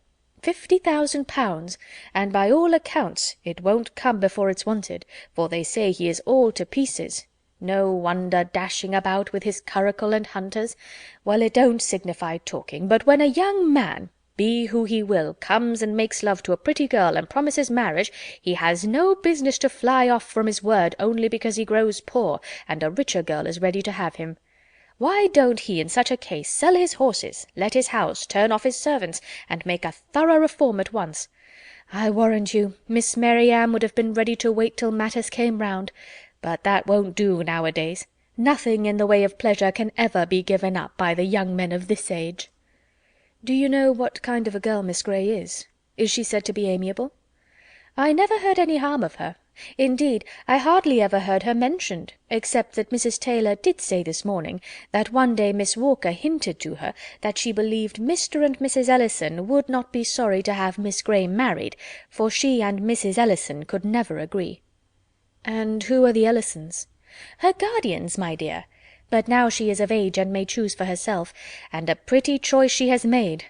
£50,000, and by all accounts it won't come before it's wanted, for they say he is all to pieces. No wonder, dashing about with his curricle and hunters. Well, it don't signify talking, but when a young man, be who he will, comes and makes love to a pretty girl and promises marriage, he has no business to fly off from his word only because he grows poor and a richer girl is ready to have him. Why don't he, in such a case, sell his horses, let his house, turn off his servants, and make a thorough reform at once? I warrant you, Miss Mary Ann would have been ready to wait till matters came round, but that won't do nowadays. Nothing in the way of pleasure can ever be given up by the young men of this age." "Do you know what kind of a girl Miss Grey is? Is she said to be amiable?" "I never heard any harm of her. Indeed, I hardly ever heard her mentioned, except that Mrs. Taylor did say this morning that one day Miss Walker hinted to her that she believed Mr. and Mrs. Ellison would not be sorry to have Miss Grey married, for she and Mrs. Ellison could never agree." "And who are the Ellisons?" "Her guardians, my dear. But now she is of age and may choose for herself, and a pretty choice she has made.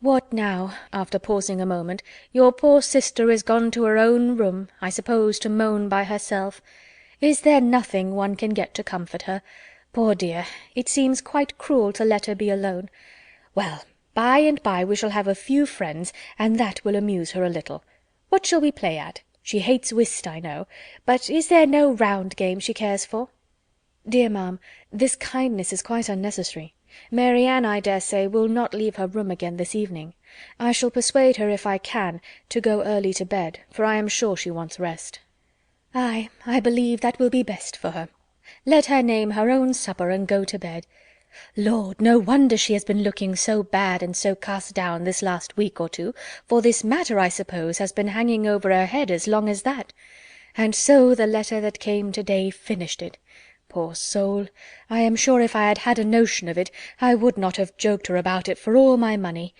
What now?" after pausing a moment, "your poor sister is gone to her own room, I suppose to moan by herself. Is there nothing one can get to comfort her? Poor dear, it seems quite cruel to let her be alone. Well, by and by we shall have a few friends, and that will amuse her a little. What shall we play at? She hates whist, I know, but is there no round game she cares for?" "Dear ma'am, this kindness is quite unnecessary. Mary Ann, I dare say, will not leave her room again this evening. I shall persuade her, if I can, to go early to bed, for I am sure she wants rest." "Ay, I believe that will be best for her. Let her name her own supper and go to bed. Lord, no wonder she has been looking so bad and so cast down this last week or two, for this matter, I suppose, has been hanging over her head as long as that. And so the letter that came to-day finished it. Poor soul! I am sure if I had had a notion of it, I would not have joked her about it for all my money.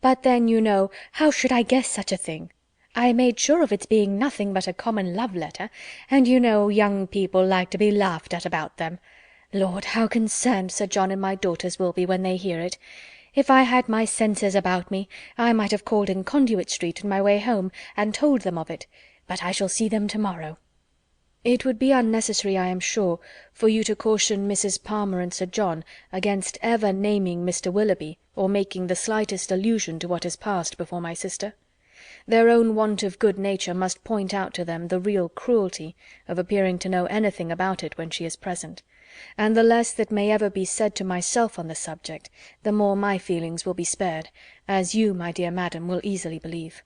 But then, you know, how should I guess such a thing? I made sure of its being nothing but a common love letter, and you know young people like to be laughed at about them. Lord, how concerned Sir John and my daughters will be when they hear it. If I had my senses about me, I might have called in Conduit Street on my way home, and told them of it, but I shall see them to-morrow." It would be unnecessary, I am sure, for you to caution Mrs. Palmer and Sir John against ever naming Mr. Willoughby, or making the slightest allusion to what has passed before my sister. Their own want of good nature must point out to them the real cruelty of appearing to know anything about it when she is present, and the less that may ever be said to myself on the subject, the more my feelings will be spared, as you, my dear madam, will easily believe.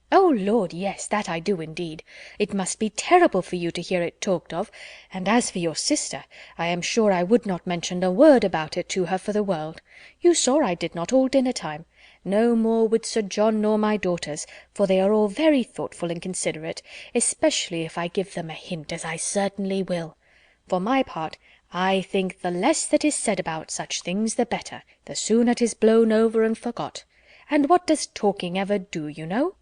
"Oh Lord, yes, that I do indeed. It must be terrible for you to hear it talked of, and as for your sister, I am sure I would not mention a word about it to her for the world. You saw I did not all dinner time. No more would Sir John nor my daughters, for they are all very thoughtful and considerate, especially if I give them a hint, as I certainly will. For my part, I think the less that is said about such things the better, the sooner 'tis blown over and forgot. And what does talking ever do, you know?"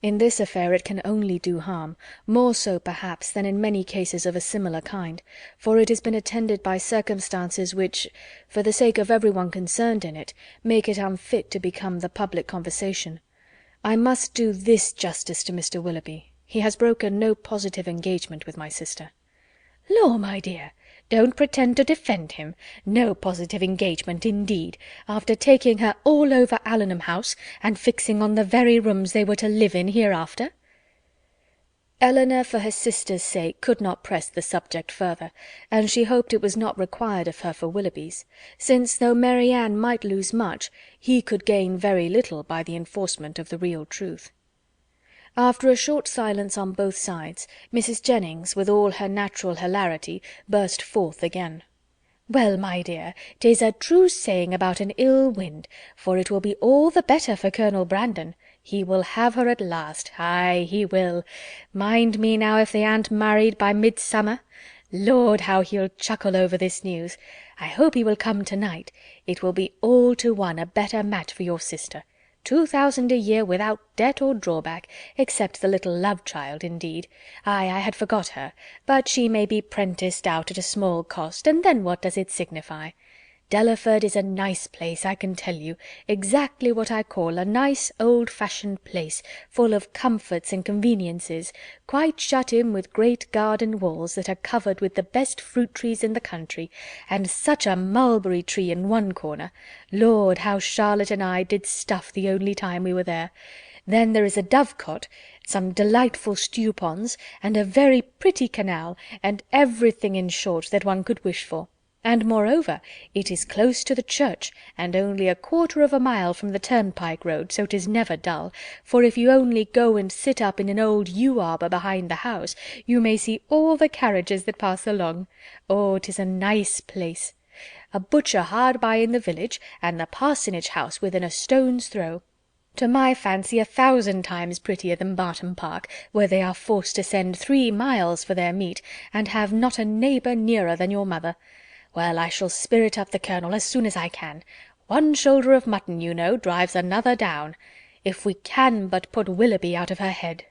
In this affair it can only do harm, more so perhaps than in many cases of a similar kind, for it has been attended by circumstances which, for the sake of every one concerned in it, make it unfit to become the public conversation. I must do this justice to Mr. Willoughby: he has broken no positive engagement with my sister. "Law, my dear, don't pretend to defend him. No positive engagement, indeed, after taking her all over Allenham House, and fixing on the very rooms they were to live in hereafter." Eleanor, for her sister's sake, could not press the subject further, and she hoped it was not required of her for Willoughby's, since, though Mary Ann might lose much, he could gain very little by the enforcement of the real truth. After a short silence on both sides, Mrs. Jennings, with all her natural hilarity, burst forth again. "Well, my dear, 'tis a true saying about an ill wind, for it will be all the better for Colonel Brandon. He will have her at last, aye, he will. Mind me now if they aren't married by midsummer. Lord, how he'll chuckle over this news. I hope he will come to-night. It will be all to one a better match for your sister. 2,000 a year without debt or drawback, except the little love-child, indeed. Aye, I had forgot her, but she may be prenticed out at a small cost, and then what does it signify? Delaford is a nice place, I can tell you, exactly what I call a nice old-fashioned place, full of comforts and conveniences, quite shut in with great garden walls that are covered with the best fruit-trees in the country, and such a mulberry tree in one corner. Lord, how Charlotte and I did stuff the only time we were there. Then there is a dovecot, some delightful stew-ponds, and a very pretty canal, and everything, in short, that one could wish for. And moreover, it is close to the church, and only 1/4 mile from the turnpike road, so 'tis never dull, for if you only go and sit up in an old yew arbour behind the house, you may see all the carriages that pass along. Oh, 'tis a nice place. A butcher hard by in the village, and the parsonage house within a stone's throw. To my fancy 1,000 times prettier than Barton Park, where they are forced to send 3 miles for their meat, and have not a neighbour nearer than your mother. Well, I shall spirit up the Colonel as soon as I can. One shoulder of mutton, you know, drives another down. If we can but put Willoughby out of her head."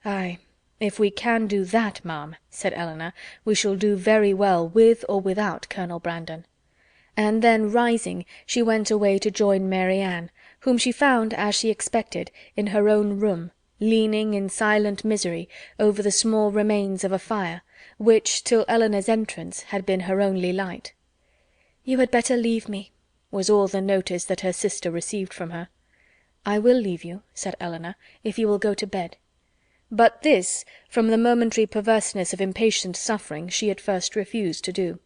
"Aye, if we can do that, ma'am," said Eleanor, "we shall do very well with or without Colonel Brandon." And then, rising, she went away to join Mary Ann, whom she found, as she expected, in her own room, leaning in silent misery over the small remains of a fire, which, till Eleanor's entrance, had been her only light. "You had better leave me," was all the notice that her sister received from her. "I will leave you," said Eleanor, "if you will go to bed." But this, from the momentary perverseness of impatient suffering, she at first refused to do.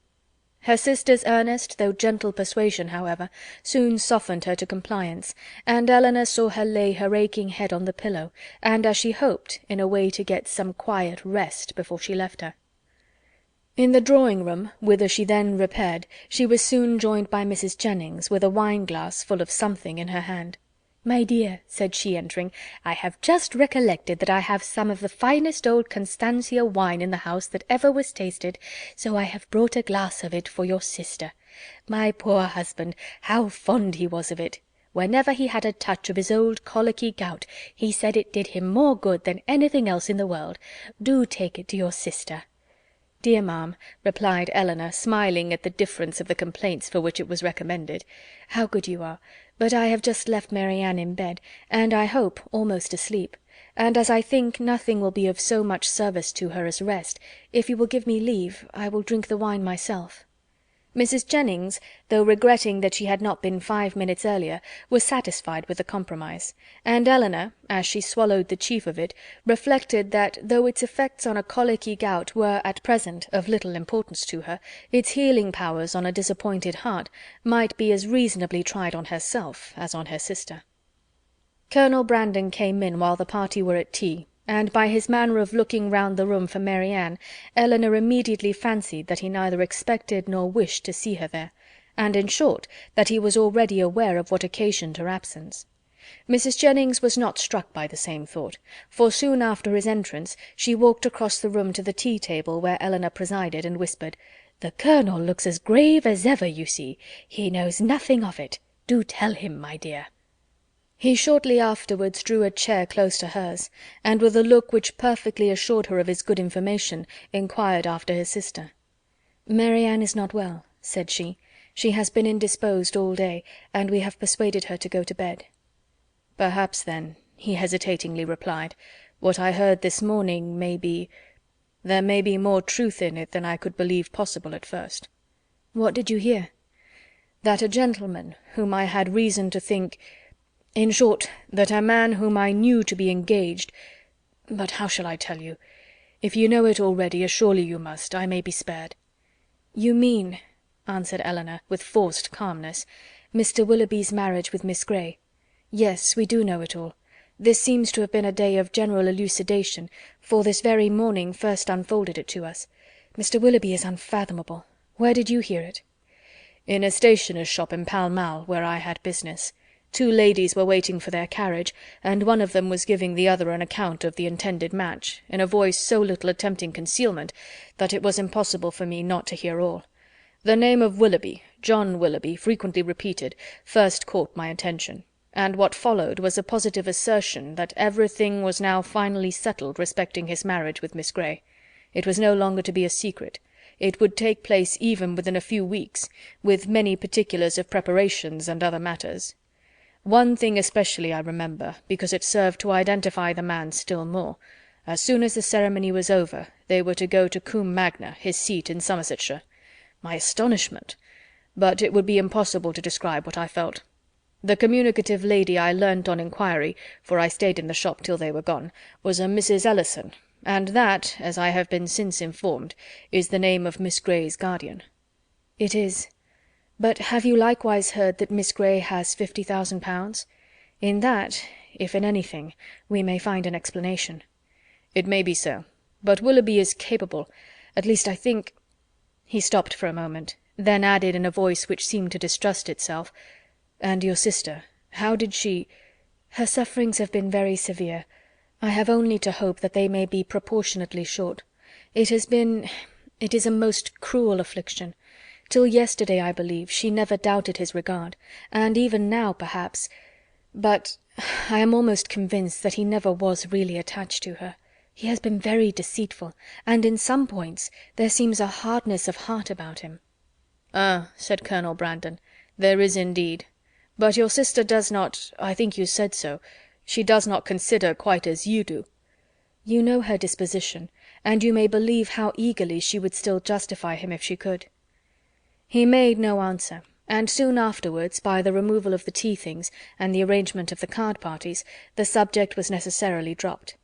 Her sister's earnest though gentle persuasion, however, soon softened her to compliance, and Eleanor saw her lay her aching head on the pillow, and, as she hoped, in a way to get some quiet rest before she left her. In the drawing-room, whither she then repaired, she was soon joined by Mrs. Jennings, with a wine-glass full of something in her hand. "My dear," said she, entering, "I have just recollected that I have some of the finest old Constantia wine in the house that ever was tasted, so I have brought a glass of it for your sister. My poor husband, how fond he was of it! Whenever he had a touch of his old colicky gout, he said it did him more good than anything else in the world. Do take it to your sister." "Dear ma'am," replied Eleanor, smiling at the difference of the complaints for which it was recommended, "how good you are! But I have just left Mary Ann in bed, and I hope almost asleep. and as I think nothing will be of so much service to her as rest, if you will give me leave, I will drink the wine myself." Mrs. Jennings, though regretting that she had not been 5 minutes earlier, was satisfied with the compromise, and Elinor, as she swallowed the chief of it, reflected that though its effects on a colicky gout were at present of little importance to her, its healing powers on a disappointed heart might be as reasonably tried on herself as on her sister. Colonel Brandon came in while the party were at tea, and by his manner of looking round the room for Mary Ann, Elinor immediately fancied that he neither expected nor wished to see her there, and in short, that he was already aware of what occasioned her absence. Mrs. Jennings was not struck by the same thought, for soon after his entrance she walked across the room to the tea-table where Elinor presided, and whispered, "The Colonel looks as grave as ever, you see. He knows nothing of it. Do tell him, my dear." He shortly afterwards drew a chair close to hers, and with a look which perfectly assured her of his good information, inquired after his sister. "Mary Ann is not well," said she. "She has been indisposed all day, and we have persuaded her to go to bed." "Perhaps, then," he hesitatingly replied, "what I heard this morning may be— there may be more truth in it than I could believe possible at first." "What did you hear?" "That a gentleman, whom I had reason to think— in short, that a man whom I knew to be engaged— but how shall I tell you? If you know it already, as surely you must, I may be spared." "You mean," answered Elinor, with forced calmness, "Mr. Willoughby's marriage with Miss Grey. Yes, we do know it all. This seems to have been a day of general elucidation, for this very morning first unfolded it to us. Mr. Willoughby is unfathomable. Where did you hear it?" "In a stationer's shop in Pall Mall, where I had business. 2 ladies were waiting for their carriage, and one of them was giving the other an account of the intended match, in a voice so little attempting concealment that it was impossible for me not to hear all. The name of Willoughby, John Willoughby, frequently repeated, first caught my attention, and what followed was a positive assertion that everything was now finally settled respecting his marriage with Miss Grey. It was no longer to be a secret. It would take place even within a few weeks, with many particulars of preparations and other matters. One thing especially I remember, because it served to identify the man still more. As soon as the ceremony was over, they were to go to Combe Magna, his seat in Somersetshire. My astonishment! But it would be impossible to describe what I felt. The communicative lady I learnt on inquiry, for I stayed in the shop till they were gone, was a Mrs. Ellison, and that, as I have been since informed, is the name of Miss Grey's guardian." "It is. But have you likewise heard that Miss Grey has £50,000? In that, if in anything, we may find an explanation." "It may be so. But Willoughby is capable— at least I think—" He stopped for a moment, then added in a voice which seemed to distrust itself, "And your sister, how did she—" "Her sufferings have been very severe. I have only to hope that they may be proportionately short. It is a most cruel affliction. Till yesterday, I believe, she never doubted his regard, and even now, perhaps— but I am almost convinced that he never was really attached to her. He has been very deceitful, and in some points there seems a hardness of heart about him." "Ah," said Colonel Brandon, "there is indeed. But your sister does not— I think you said so— she does not consider quite as you do." "You know her disposition, and you may believe how eagerly she would still justify him if she could." He made no answer, and soon afterwards, by the removal of the tea things and the arrangement of the card parties, the subject was necessarily dropped.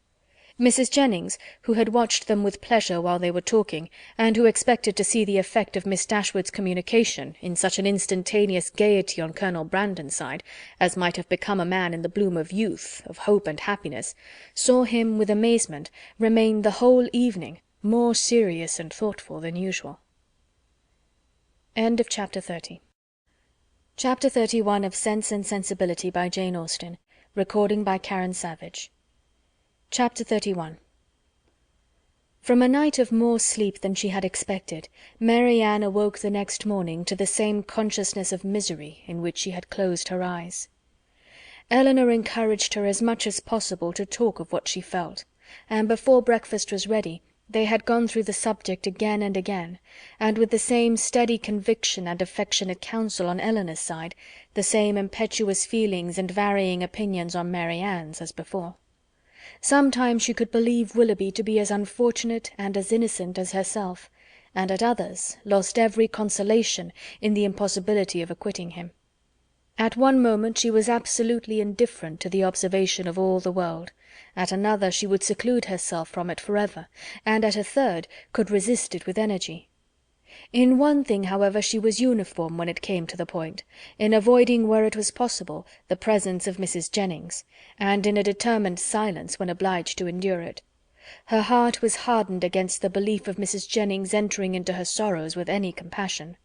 Mrs. Jennings, who had watched them with pleasure while they were talking, and who expected to see the effect of Miss Dashwood's communication in such an instantaneous gaiety on Colonel Brandon's side, as might have become a man in the bloom of youth, of hope and happiness, saw him, with amazement, remain the whole evening more serious and thoughtful than usual. End of Chapter 30. Chapter 31 of Sense and Sensibility by Jane Austen. Recording by Karen Savage. Chapter 31. From a night of more sleep than she had expected, Mary Ann awoke the next morning to the same consciousness of misery in which she had closed her eyes. Elinor encouraged her as much as possible to talk of what she felt, and before breakfast was ready they had gone through the subject again and again, and with the same steady conviction and affectionate counsel on Elinor's side, the same impetuous feelings and varying opinions on Mary Ann's as before. Sometimes she could believe Willoughby to be as unfortunate and as innocent as herself, and at others lost every consolation in the impossibility of acquitting him. At one moment she was absolutely indifferent to the observation of all the world, at another she would seclude herself from it for ever, and at a third could resist it with energy. In one thing, however, she was uniform when it came to the point, in avoiding where it was possible the presence of Mrs. Jennings, and in a determined silence when obliged to endure it. Her heart was hardened against the belief of Mrs. Jennings entering into her sorrows with any compassion.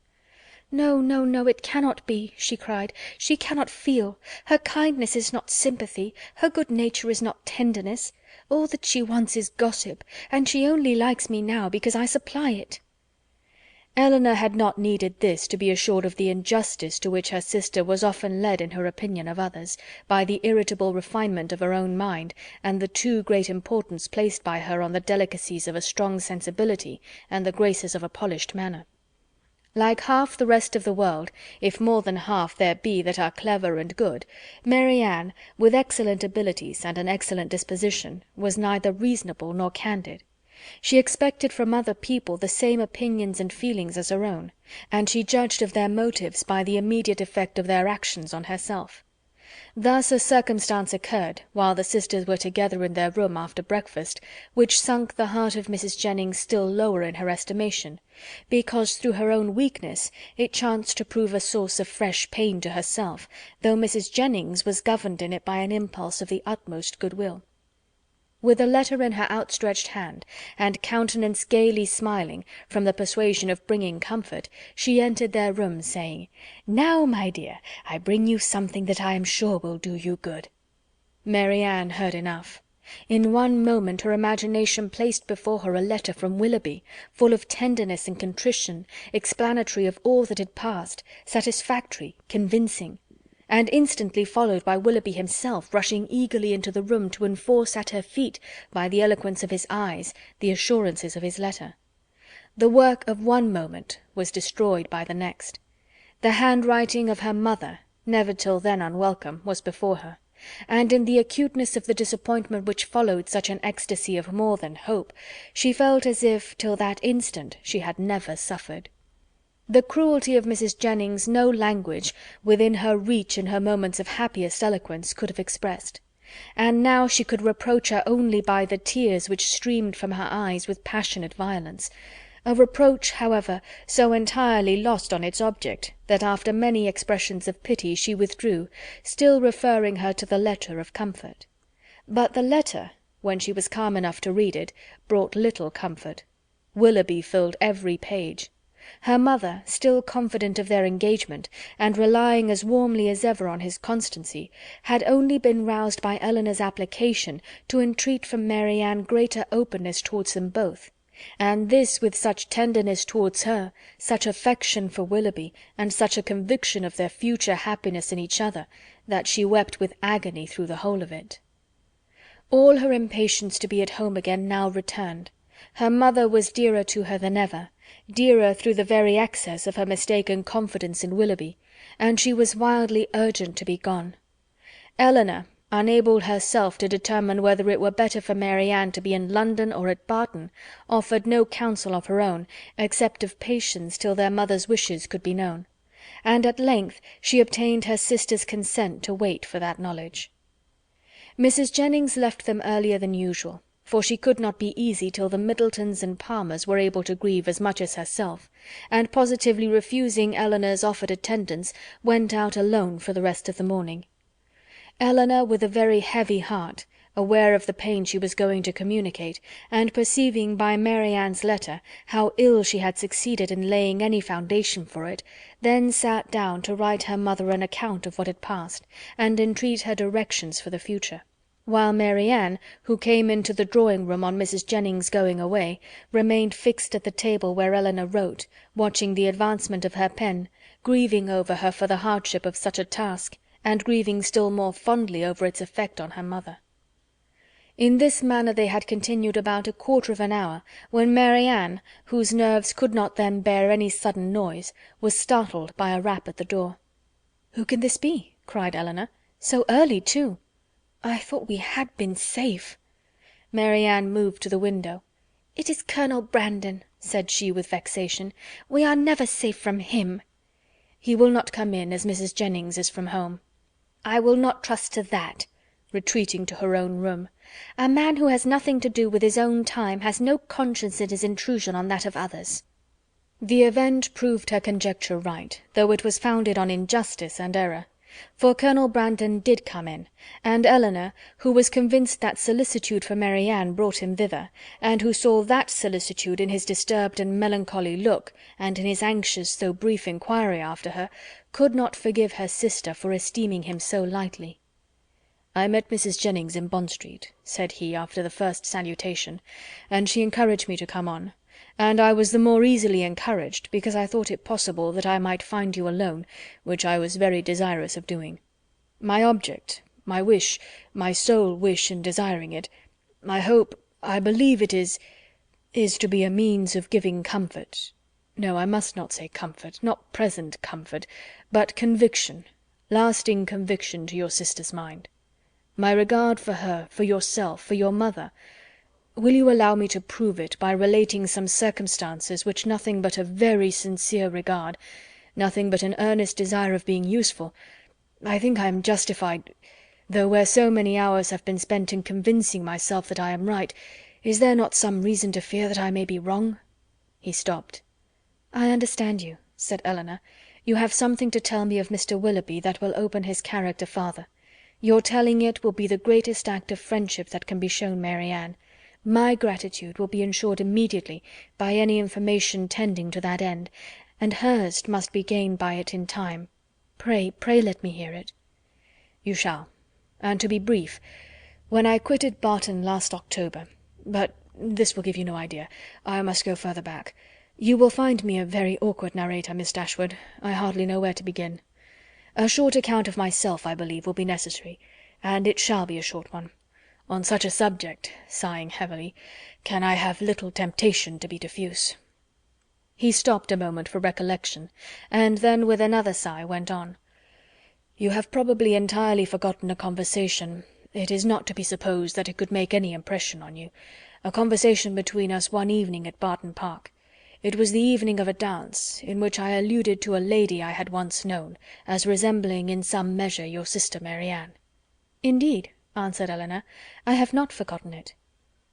"No, no, no, it cannot be," she cried. "She cannot feel. Her kindness is not sympathy, her good nature is not tenderness. All that she wants is gossip, and she only likes me now because I supply it." Elinor had not needed this to be assured of the injustice to which her sister was often led in her opinion of others, by the irritable refinement of her own mind, and the too great importance placed by her on the delicacies of a strong sensibility and the graces of a polished manner. Like half the rest of the world, if more than half there be that are clever and good, Mary Ann, with excellent abilities and an excellent disposition, was neither reasonable nor candid. She expected from other people the same opinions and feelings as her own, and she judged of their motives by the immediate effect of their actions on herself. Thus a circumstance occurred, while the sisters were together in their room after breakfast, which sunk the heart of Mrs. Jennings still lower in her estimation, because through her own weakness it chanced to prove a source of fresh pain to herself, though Mrs. Jennings was governed in it by an impulse of the utmost goodwill. With a letter in her outstretched hand, and countenance gaily smiling, from the persuasion of bringing comfort, she entered their room, saying, "Now, my dear, I bring you something that I am sure will do you good." Mary Ann heard enough. In one moment her imagination placed before her a letter from Willoughby, full of tenderness and contrition, explanatory of all that had passed, satisfactory, convincing, and instantly followed by Willoughby himself rushing eagerly into the room to enforce at her feet, by the eloquence of his eyes, the assurances of his letter. The work of one moment was destroyed by the next. The handwriting of her mother, never till then unwelcome, was before her, and in the acuteness of the disappointment which followed such an ecstasy of more than hope, she felt as if till that instant she had never suffered. The cruelty of Mrs. Jennings no language, within her reach in her moments of happiest eloquence, could have expressed; and now she could reproach her only by the tears which streamed from her eyes with passionate violence; a reproach, however, so entirely lost on its object, that after many expressions of pity she withdrew, still referring her to the letter of comfort. But the letter, when she was calm enough to read it, brought little comfort. Willoughby filled every page. Her mother, still confident of their engagement, and relying as warmly as ever on his constancy, had only been roused by Elinor's application to entreat from Mary Ann greater openness towards them both, and this with such tenderness towards her, such affection for Willoughby, and such a conviction of their future happiness in each other, that she wept with agony through the whole of it. All her impatience to be at home again now returned. Her mother was dearer to her than ever, dearer through the very excess of her mistaken confidence in Willoughby, and she was wildly urgent to be gone. Elinor, unable herself to determine whether it were better for Mary Ann to be in London or at Barton, offered no counsel of her own, except of patience till their mother's wishes could be known; and at length she obtained her sister's consent to wait for that knowledge. Mrs. Jennings left them earlier than usual, for she could not be easy till the Middletons and Palmers were able to grieve as much as herself, and positively refusing Elinor's offered attendance, went out alone for the rest of the morning. Elinor, with a very heavy heart, aware of the pain she was going to communicate, and perceiving by Mary Ann's letter how ill she had succeeded in laying any foundation for it, then sat down to write her mother an account of what had passed, and entreat her directions for the future; while Mary Ann, who came into the drawing-room on Mrs. Jennings going away, remained fixed at the table where Elinor wrote, watching the advancement of her pen, grieving over her for the hardship of such a task, and grieving still more fondly over its effect on her mother. In this manner they had continued about a quarter of an hour, when Mary Ann, whose nerves could not then bear any sudden noise, was startled by a rap at the door. "Who can this be?" cried Elinor. "So early, too! I thought we had been safe." Mary Ann moved to the window. "It is Colonel Brandon," said she with vexation. "We are never safe from him." "He will not come in, as Mrs. Jennings is from home." "I will not trust to that," retreating to her own room. "A man who has nothing to do with his own time has no conscience in his intrusion on that of others." The event proved her conjecture right, though it was founded on injustice and error. For Colonel Brandon did come in, and Eleanor, who was convinced that solicitude for Mary Ann brought him thither, and who saw that solicitude in his disturbed and melancholy look, and in his anxious though brief inquiry after her, could not forgive her sister for esteeming him so lightly. "I met Mrs. Jennings in Bond Street," said he, after the first salutation, "and she encouraged me to come on. And I was the more easily encouraged because I thought it possible that I might find you alone, which I was very desirous of doing. My object, my wish, my sole wish in desiring it, I hope, I believe it is to be a means of giving comfort. No, I must not say comfort, not present comfort, but conviction, lasting conviction to your sister's mind. My regard for her, for yourself, for your mother, will you allow me to prove it by relating some circumstances which nothing but a very sincere regard, nothing but an earnest desire of being useful, I think I am justified, though where so many hours have been spent in convincing myself that I am right, is there not some reason to fear that I may be wrong?" He stopped. "I understand you," said Eleanor. "You have something to tell me of Mr. Willoughby that will open his character farther. Your telling it will be the greatest act of friendship that can be shown Mary Ann. My gratitude will be ensured immediately by any information tending to that end, and hers must be gained by it in time. Pray, pray let me hear it." "You shall. And to be brief, when I quitted Barton last October, but this will give you no idea. I must go further back. You will find me a very awkward narrator, Miss Dashwood. I hardly know where to begin. A short account of myself, I believe, will be necessary, and it shall be a short one. On such a subject," sighing heavily, "can I have little temptation to be diffuse." He stopped a moment for recollection, and then with another sigh went on. "You have probably entirely forgotten a conversation. It is not to be supposed that it could make any impression on you. A conversation between us one evening at Barton Park. It was the evening of a dance, in which I alluded to a lady I had once known, as resembling in some measure your sister Mary Ann." "Indeed," answered Eleanor, "I have not forgotten it."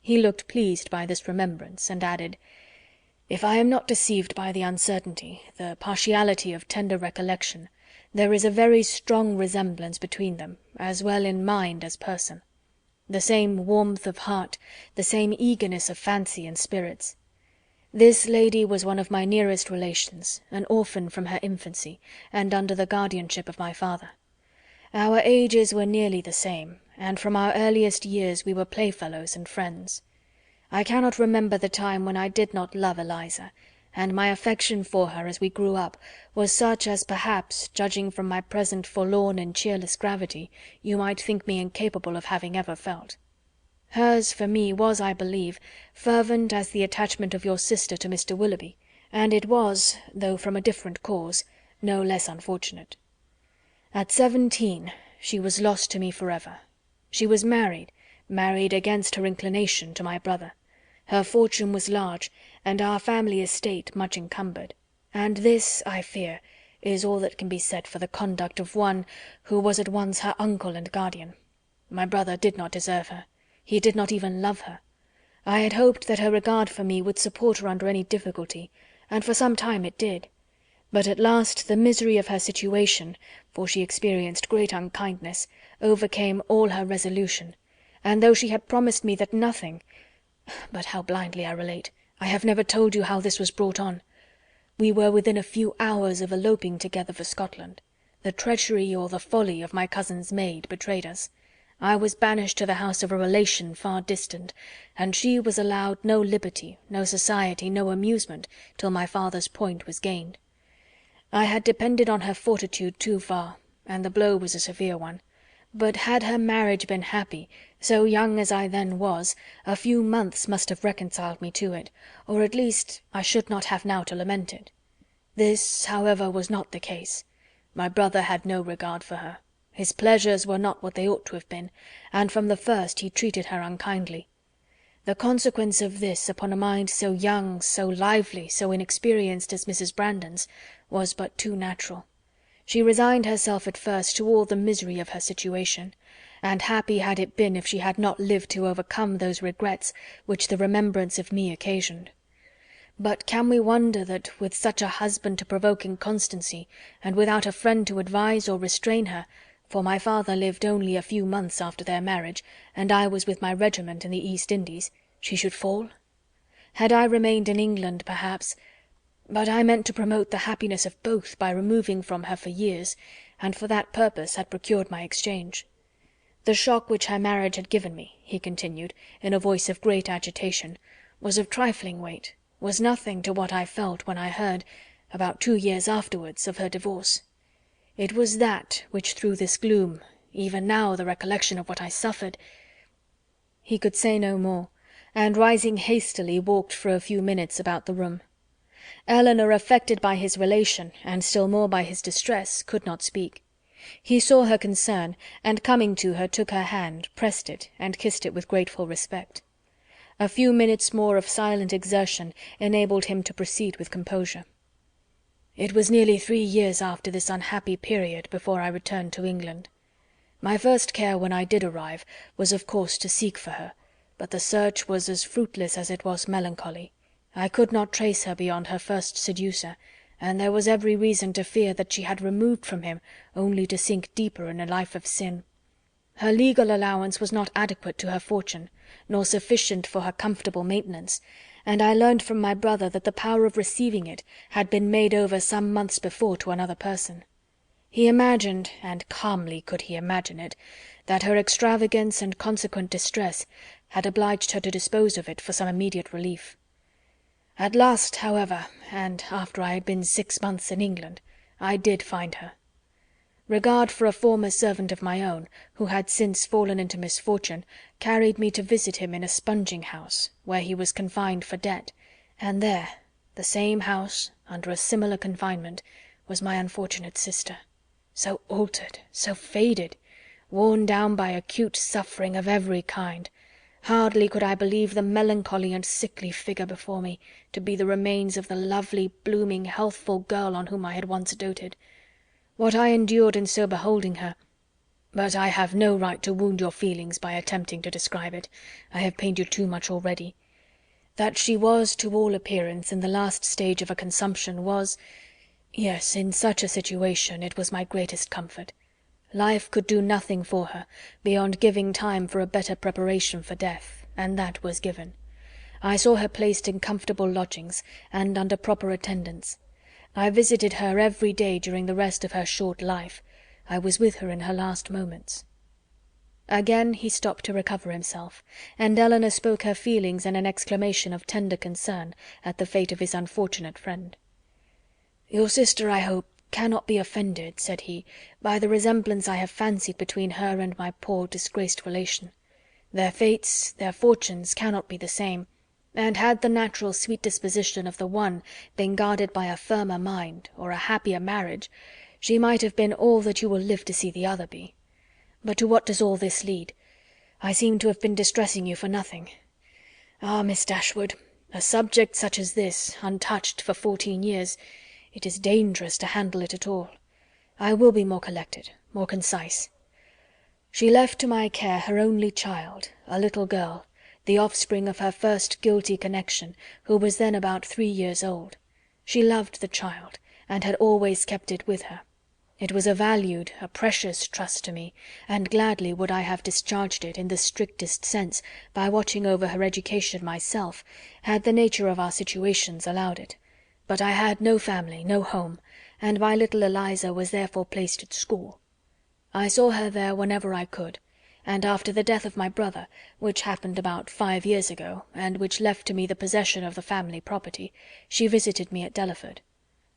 He looked pleased by this remembrance, and added, "If I am not deceived by the uncertainty, the partiality of tender recollection, there is a very strong resemblance between them, as well in mind as person. The same warmth of heart, the same eagerness of fancy and spirits. This lady was one of my nearest relations, an orphan from her infancy, and under the guardianship of my father. Our ages were nearly the same, and from our earliest years we were playfellows and friends. I cannot remember the time when I did not love Eliza, and my affection for her as we grew up was such as perhaps, judging from my present forlorn and cheerless gravity, you might think me incapable of having ever felt. Hers for me was, I believe, fervent as the attachment of your sister to Mr. Willoughby, and it was, though from a different cause, no less unfortunate. At 17 she was lost to me forever. She was married against her inclination, to my brother. Her fortune was large, and our family estate much encumbered, and this, I fear, is all that can be said for the conduct of one who was at once her uncle and guardian. My brother did not deserve her. He did not even love her. I had hoped that her regard for me would support her under any difficulty, and for some time it did. But at last the misery of her situation, for she experienced great unkindness, overcame all her resolution, and though she had promised me that nothing— but how blindly I relate! I have never told you how this was brought on. We were within a few hours of eloping together for Scotland. The treachery or the folly of my cousin's maid betrayed us. I was banished to the house of a relation far distant, and she was allowed no liberty, no society, no amusement, till my father's point was gained. I had depended on her fortitude too far, and the blow was a severe one. But had her marriage been happy, so young as I then was, a few months must have reconciled me to it, or at least I should not have now to lament it. This, however, was not the case. My brother had no regard for her. His pleasures were not what they ought to have been, and from the first he treated her unkindly. The consequence of this upon a mind so young, so lively, so inexperienced as Mrs. Brandon's, was but too natural. She resigned herself at first to all the misery of her situation, and happy had it been if she had not lived to overcome those regrets which the remembrance of me occasioned. But can we wonder that, with such a husband to provoke inconstancy, and without a friend to advise or restrain her, for my father lived only a few months after their marriage, and I was with my regiment in the East Indies, she should fall? Had I remained in England, perhaps... But I meant to promote the happiness of both by removing from her for years, and for that purpose had procured my exchange. The shock which her marriage had given me," he continued, in a voice of great agitation, "was of trifling weight, was nothing to what I felt when I heard, about 2 years afterwards, of her divorce. It was that which threw this gloom, even now the recollection of what I suffered—" He could say no more, and rising hastily walked for a few minutes about the room. Eleanor, affected by his relation, and still more by his distress, could not speak. He saw her concern, and coming to her took her hand, pressed it, and kissed it with grateful respect. A few minutes more of silent exertion enabled him to proceed with composure. "It was nearly 3 years after this unhappy period before I returned to England. My first care when I did arrive was of course to seek for her, but the search was as fruitless as it was melancholy. I could not trace her beyond her first seducer, and there was every reason to fear that she had removed from him only to sink deeper in a life of sin. Her legal allowance was not adequate to her fortune, nor sufficient for her comfortable maintenance, and I learned from my brother that the power of receiving it had been made over some months before to another person. He imagined, and calmly could he imagine it, that her extravagance and consequent distress had obliged her to dispose of it for some immediate relief. At last, however, and after I had been 6 months in England, I did find her. Regard for a former servant of my own, who had since fallen into misfortune, carried me to visit him in a sponging house, where he was confined for debt, and there, the same house, under a similar confinement, was my unfortunate sister, so altered, so faded, worn down by acute suffering of every kind. Hardly could I believe the melancholy and sickly figure before me to be the remains of the lovely, blooming, healthful girl on whom I had once doted. What I endured in so beholding her— But I have no right to wound your feelings by attempting to describe it. I have pained you too much already. That she was, to all appearance, in the last stage of a consumption was— Yes, in such a situation it was my greatest comfort. Life could do nothing for her, beyond giving time for a better preparation for death, and that was given. I saw her placed in comfortable lodgings, and under proper attendance. I visited her every day during the rest of her short life. I was with her in her last moments." Again he stopped to recover himself, and Eleanor spoke her feelings in an exclamation of tender concern at the fate of his unfortunate friend. "Your sister, I hope, cannot be offended," said he, "by the resemblance I have fancied between her and my poor disgraced relation. Their fates, their fortunes, cannot be the same, and had the natural sweet disposition of the one been guarded by a firmer mind, or a happier marriage, she might have been all that you will live to see the other be. But to what does all this lead? I seem to have been distressing you for nothing. Ah, Miss Dashwood, a subject such as this, untouched for 14 years, it is dangerous to handle it at all. I will be more collected, more concise. She left to my care her only child, a little girl, the offspring of her first guilty connection, who was then about 3 years old. She loved the child, and had always kept it with her. It was a valued, a precious trust to me, and gladly would I have discharged it, in the strictest sense, by watching over her education myself, had the nature of our situations allowed it. But I had no family, no home, and my little Eliza was therefore placed at school. I saw her there whenever I could, and after the death of my brother, which happened about 5 years ago, and which left to me the possession of the family property, she visited me at Delaford.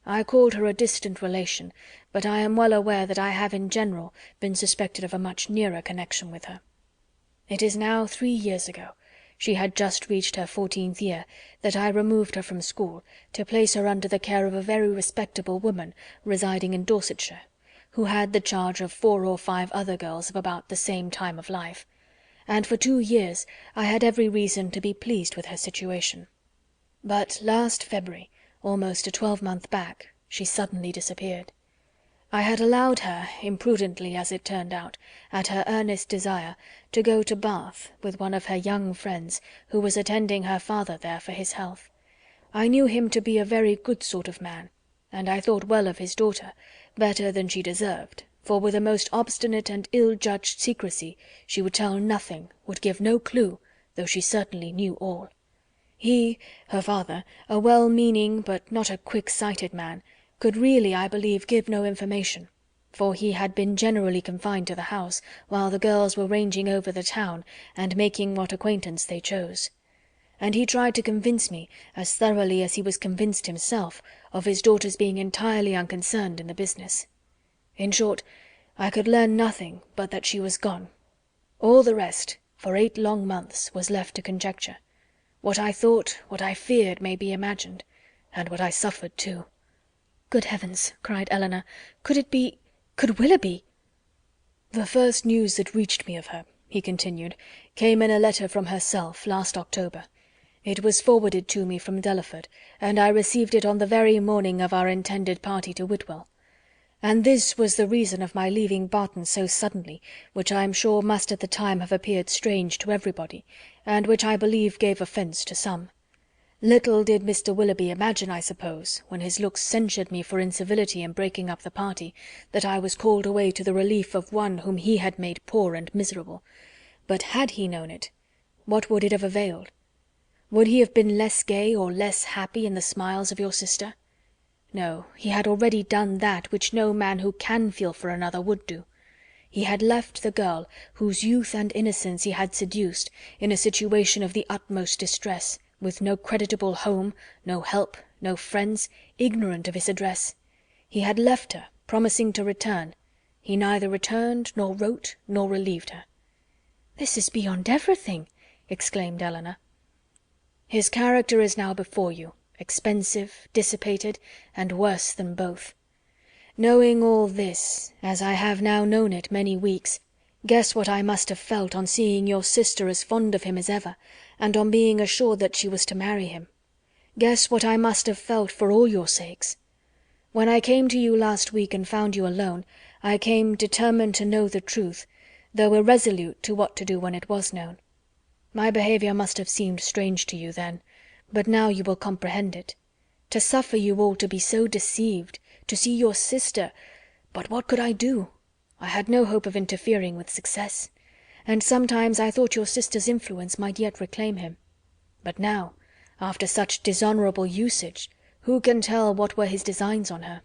I called her a distant relation, but I am well aware that I have in general been suspected of a much nearer connection with her. It is now 3 years ago, she had just reached her 14th year, that I removed her from school, to place her under the care of a very respectable woman residing in Dorsetshire, who had the charge of 4 or 5 other girls of about the same time of life. and for 2 years I had every reason to be pleased with her situation. But last February, almost a 12-month back, she suddenly disappeared. I had allowed her, imprudently as it turned out, at her earnest desire, to go to Bath with one of her young friends, who was attending her father there for his health. I knew him to be a very good sort of man, and I thought well of his daughter, better than she deserved, for with a most obstinate and ill-judged secrecy she would tell nothing, would give no clue, though she certainly knew all. He, her father, a well-meaning but not a quick-sighted man, could really, I believe, give no information, for he had been generally confined to the house, while the girls were ranging over the town and making what acquaintance they chose. And he tried to convince me, as thoroughly as he was convinced himself, of his daughter's being entirely unconcerned in the business. In short, I could learn nothing but that she was gone. All the rest, for 8 long months, was left to conjecture. What I thought, what I feared, may be imagined, and what I suffered too. "Good heavens!" cried Eleanor. "Could Willoughby—" "The first news that reached me of her," he continued, "came in a letter from herself last October. It was forwarded to me from Delaford, and I received it on the very morning of our intended party to Whitwell. And this was the reason of my leaving Barton so suddenly, which I am sure must at the time have appeared strange to everybody, and which I believe gave offence to some. Little did Mr. Willoughby imagine, I suppose, when his looks censured me for incivility in breaking up the party, that I was called away to the relief of one whom he had made poor and miserable. But had he known it, what would it have availed? Would he have been less gay or less happy in the smiles of your sister? No, he had already done that which no man who can feel for another would do. He had left the girl, whose youth and innocence he had seduced, in a situation of the utmost distress, with no creditable home, no help, no friends, ignorant of his address. He had left her, promising to return. He neither returned, nor wrote, nor relieved her." "This is beyond everything!" exclaimed Eleanor. "His character is now before you, expensive, dissipated, and worse than both. Knowing all this, as I have now known it many weeks, guess what I must have felt on seeing your sister as fond of him as ever, and on being assured that she was to marry him. Guess what I must have felt for all your sakes. When I came to you last week and found you alone, I came determined to know the truth, though irresolute to what to do when it was known. My behaviour must have seemed strange to you then, but now you will comprehend it. To suffer you all to be so deceived, to see your sister— But what could I do? I had no hope of interfering with success, and sometimes I thought your sister's influence might yet reclaim him. But now, after such dishonourable usage, who can tell what were his designs on her?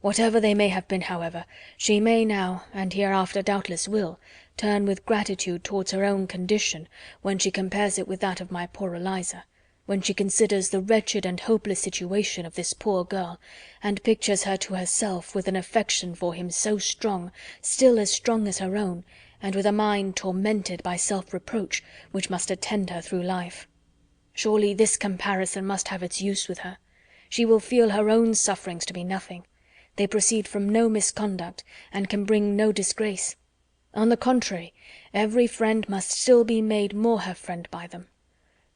Whatever they may have been, however, she may now, and hereafter doubtless will, turn with gratitude towards her own condition when she compares it with that of my poor Eliza, when she considers the wretched and hopeless situation of this poor girl, and pictures her to herself with an affection for him so strong, still as strong as her own, and with a mind tormented by self-reproach, which must attend her through life. Surely this comparison must have its use with her. She will feel her own sufferings to be nothing. They proceed from no misconduct, and can bring no disgrace. On the contrary, every friend must still be made more her friend by them.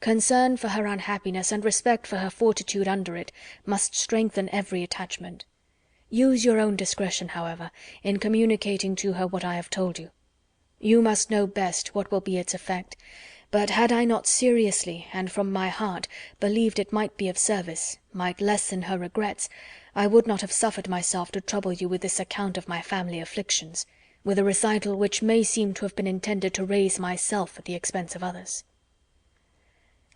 Concern for her unhappiness and respect for her fortitude under it must strengthen every attachment. Use your own discretion, however, in communicating to her what I have told you. You must know best what will be its effect, but had I not seriously, and from my heart, believed it might be of service, might lessen her regrets, I would not have suffered myself to trouble you with this account of my family afflictions, with a recital which may seem to have been intended to raise myself at the expense of others."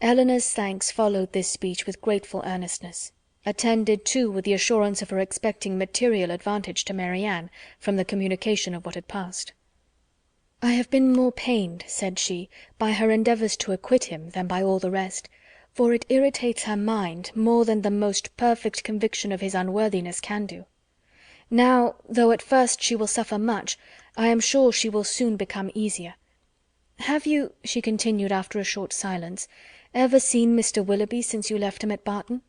Elinor's thanks followed this speech with grateful earnestness, attended too with the assurance of her expecting material advantage to Marianne from the communication of what had passed. "I have been more pained," said she, "by her endeavours to acquit him than by all the rest, for it irritates her mind more than the most perfect conviction of his unworthiness can do. Now, though at first she will suffer much, I am sure she will soon become easier. Have you," she continued after a short silence, "ever seen Mr. Willoughby since you left him at Barton?"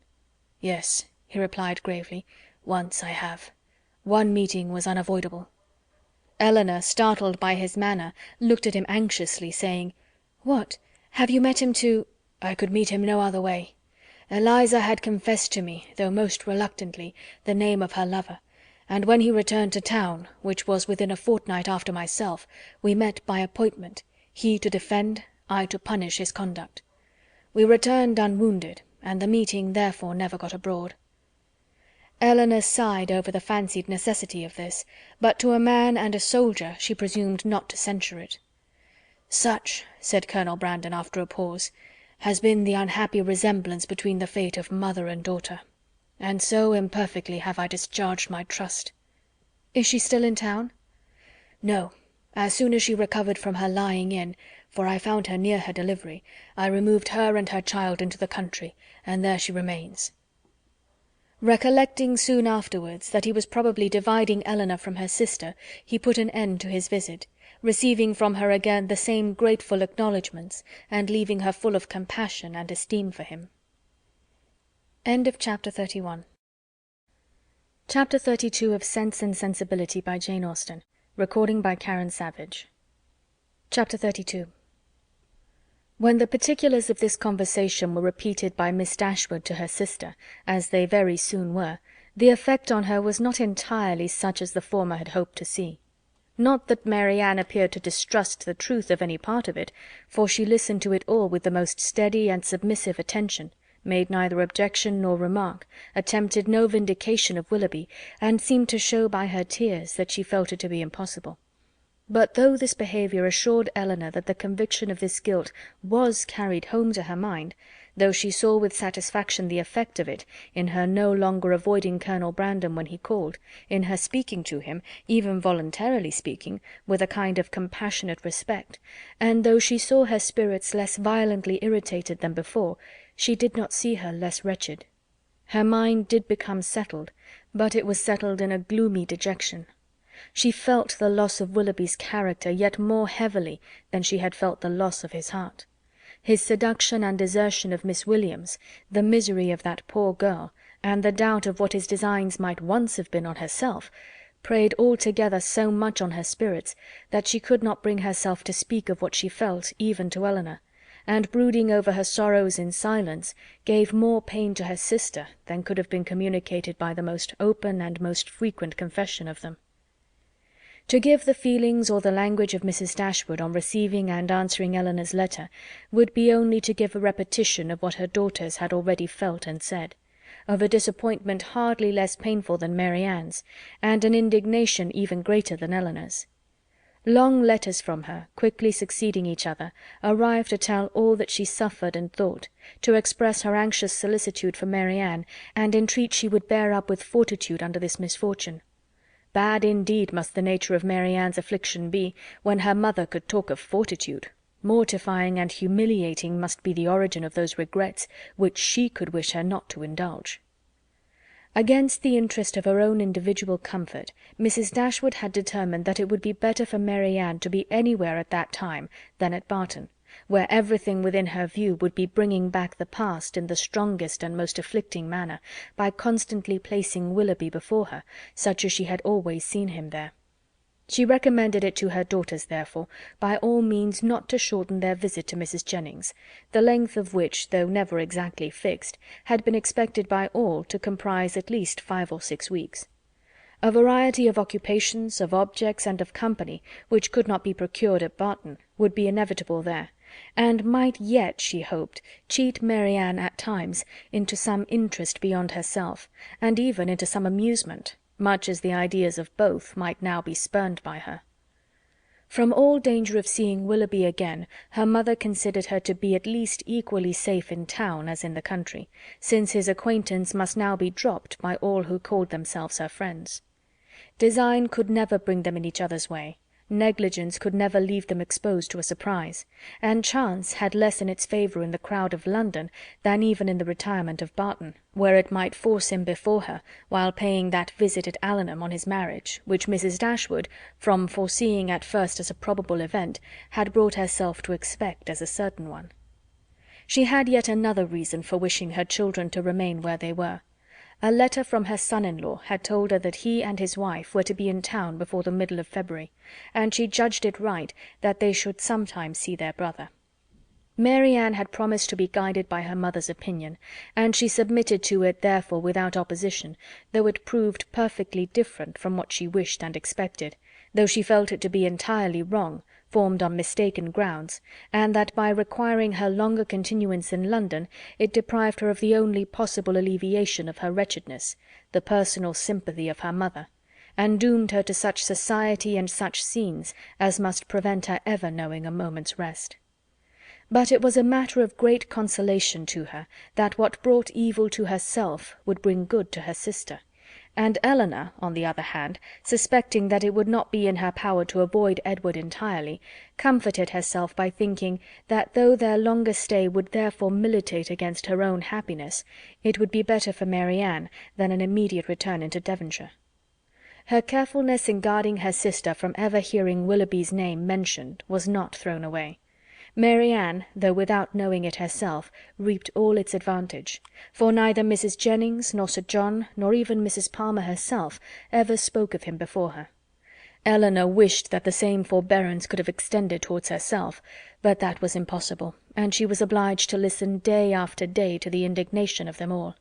"Yes," he replied gravely, "once I have. One meeting was unavoidable." Eleanor, startled by his manner, looked at him anxiously, saying, "What? Have you met him to—" "I could meet him no other way. Eliza had confessed to me, though most reluctantly, the name of her lover, and when he returned to town, which was within a fortnight after myself, we met by appointment, he to defend, I to punish his conduct. We returned unwounded, and the meeting therefore never got abroad." Eleanor sighed over the fancied necessity of this, but to a man and a soldier she presumed not to censure it. "Such," said Colonel Brandon after a pause, "has been the unhappy resemblance between the fate of mother and daughter, and so imperfectly have I discharged my trust." "Is she still in town?" "No. As soon as she recovered from her lying in, for I found her near her delivery, I removed her and her child into the country, and there she remains." Recollecting soon afterwards that he was probably dividing Eleanor from her sister, he put an end to his visit, receiving from her again the same grateful acknowledgments, and leaving her full of compassion and esteem for him. Chapter 32 of Sense and Sensibility by Jane Austen. Recording by Karen Savage. Chapter 32. When the particulars of this conversation were repeated by Miss Dashwood to her sister, as they very soon were, the effect on her was not entirely such as the former had hoped to see. Not that Mary Ann appeared to distrust the truth of any part of it, for she listened to it all with the most steady and submissive attention, made neither objection nor remark, attempted no vindication of Willoughby, and seemed to show by her tears that she felt it to be impossible. But though this behaviour assured Eleanor that the conviction of this guilt was carried home to her mind, though she saw with satisfaction the effect of it, in her no longer avoiding Colonel Brandon when he called, in her speaking to him, even voluntarily speaking, with a kind of compassionate respect, and though she saw her spirits less violently irritated than before, she did not see her less wretched. Her mind did become settled, but it was settled in a gloomy dejection. She felt the loss of Willoughby's character yet more heavily than she had felt the loss of his heart. His seduction and desertion of Miss Williams, the misery of that poor girl, and the doubt of what his designs might once have been on herself, preyed altogether so much on her spirits that she could not bring herself to speak of what she felt even to Eleanor, and brooding over her sorrows in silence gave more pain to her sister than could have been communicated by the most open and most frequent confession of them. To give the feelings or the language of Mrs. Dashwood on receiving and answering Eleanor's letter would be only to give a repetition of what her daughters had already felt and said, of a disappointment hardly less painful than Mary Ann's, and an indignation even greater than Eleanor's. Long letters from her, quickly succeeding each other, arrived to tell all that she suffered and thought, to express her anxious solicitude for Mary Ann, and entreat she would bear up with fortitude under this misfortune. Bad indeed must the nature of Mary Ann's affliction be, when her mother could talk of fortitude. Mortifying and humiliating must be the origin of those regrets which she could wish her not to indulge. Against the interest of her own individual comfort, Mrs. Dashwood had determined that it would be better for Mary Ann to be anywhere at that time than at Barton, where everything within her view would be bringing back the past in the strongest and most afflicting manner, by constantly placing Willoughby before her, such as she had always seen him there. She recommended it to her daughters, therefore, by all means not to shorten their visit to Mrs. Jennings, the length of which, though never exactly fixed, had been expected by all to comprise at least 5 or 6 weeks. A variety of occupations, of objects, and of company, which could not be procured at Barton, would be inevitable there, and might yet, she hoped, cheat Mary Ann at times into some interest beyond herself, and even into some amusement, much as the ideas of both might now be spurned by her. From all danger of seeing Willoughby again, her mother considered her to be at least equally safe in town as in the country, since his acquaintance must now be dropped by all who called themselves her friends. Design could never bring them in each other's way, negligence could never leave them exposed to a surprise, and chance had less in its favour in the crowd of London than even in the retirement of Barton, where it might force him before her while paying that visit at Allenham on his marriage, which Mrs. Dashwood, from foreseeing at first as a probable event, had brought herself to expect as a certain one. She had yet another reason for wishing her children to remain where they were. A letter from her son-in-law had told her that he and his wife were to be in town before the middle of February, and she judged it right that they should sometime see their brother. Mary Ann had promised to be guided by her mother's opinion, and she submitted to it therefore without opposition, though it proved perfectly different from what she wished and expected, though she felt it to be entirely wrong, formed on mistaken grounds, and that by requiring her longer continuance in London it deprived her of the only possible alleviation of her wretchedness, the personal sympathy of her mother, and doomed her to such society and such scenes as must prevent her ever knowing a moment's rest. But it was a matter of great consolation to her that what brought evil to herself would bring good to her sister, and Elinor, on the other hand, suspecting that it would not be in her power to avoid Edward entirely, comforted herself by thinking that though their longer stay would therefore militate against her own happiness, it would be better for Mary Ann than an immediate return into Devonshire. Her carefulness in guarding her sister from ever hearing Willoughby's name mentioned was not thrown away. Mary Ann, though without knowing it herself, reaped all its advantage, for neither Mrs. Jennings, nor Sir John, nor even Mrs. Palmer herself, ever spoke of him before her. Elinor wished that the same forbearance could have extended towards herself, but that was impossible, and she was obliged to listen day after day to the indignation of them all.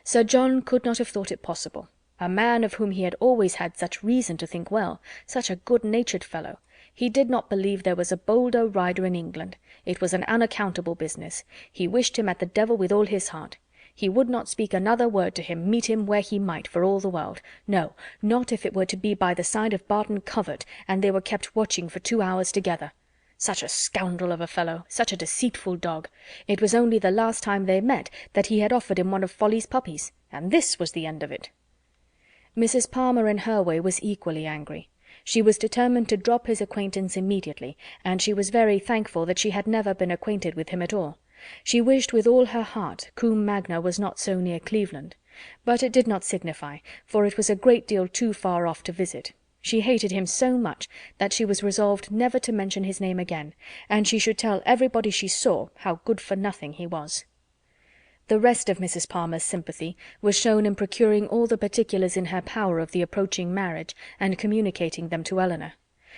Sir John could not have thought it possible. A man of whom he had always had such reason to think well, such a good-natured fellow. He did not believe there was a bolder rider in England. It was an unaccountable business. He wished him at the devil with all his heart. He would not speak another word to him, meet him where he might, for all the world. No, not if it were to be by the side of Barton Covert, and they were kept watching for 2 hours together. Such a scoundrel of a fellow, such a deceitful dog. It was only the last time they met that he had offered him one of Folly's puppies, and this was the end of it. Mrs. Palmer in her way was equally angry. She was determined to drop his acquaintance immediately, and she was very thankful that she had never been acquainted with him at all. She wished with all her heart Combe Magna was not so near Cleveland. But it did not signify, for it was a great deal too far off to visit. She hated him so much that she was resolved never to mention his name again, and she should tell everybody she saw how good-for-nothing he was. The rest of Mrs. Palmer's sympathy was shown in procuring all the particulars in her power of the approaching marriage and communicating them to Elinor.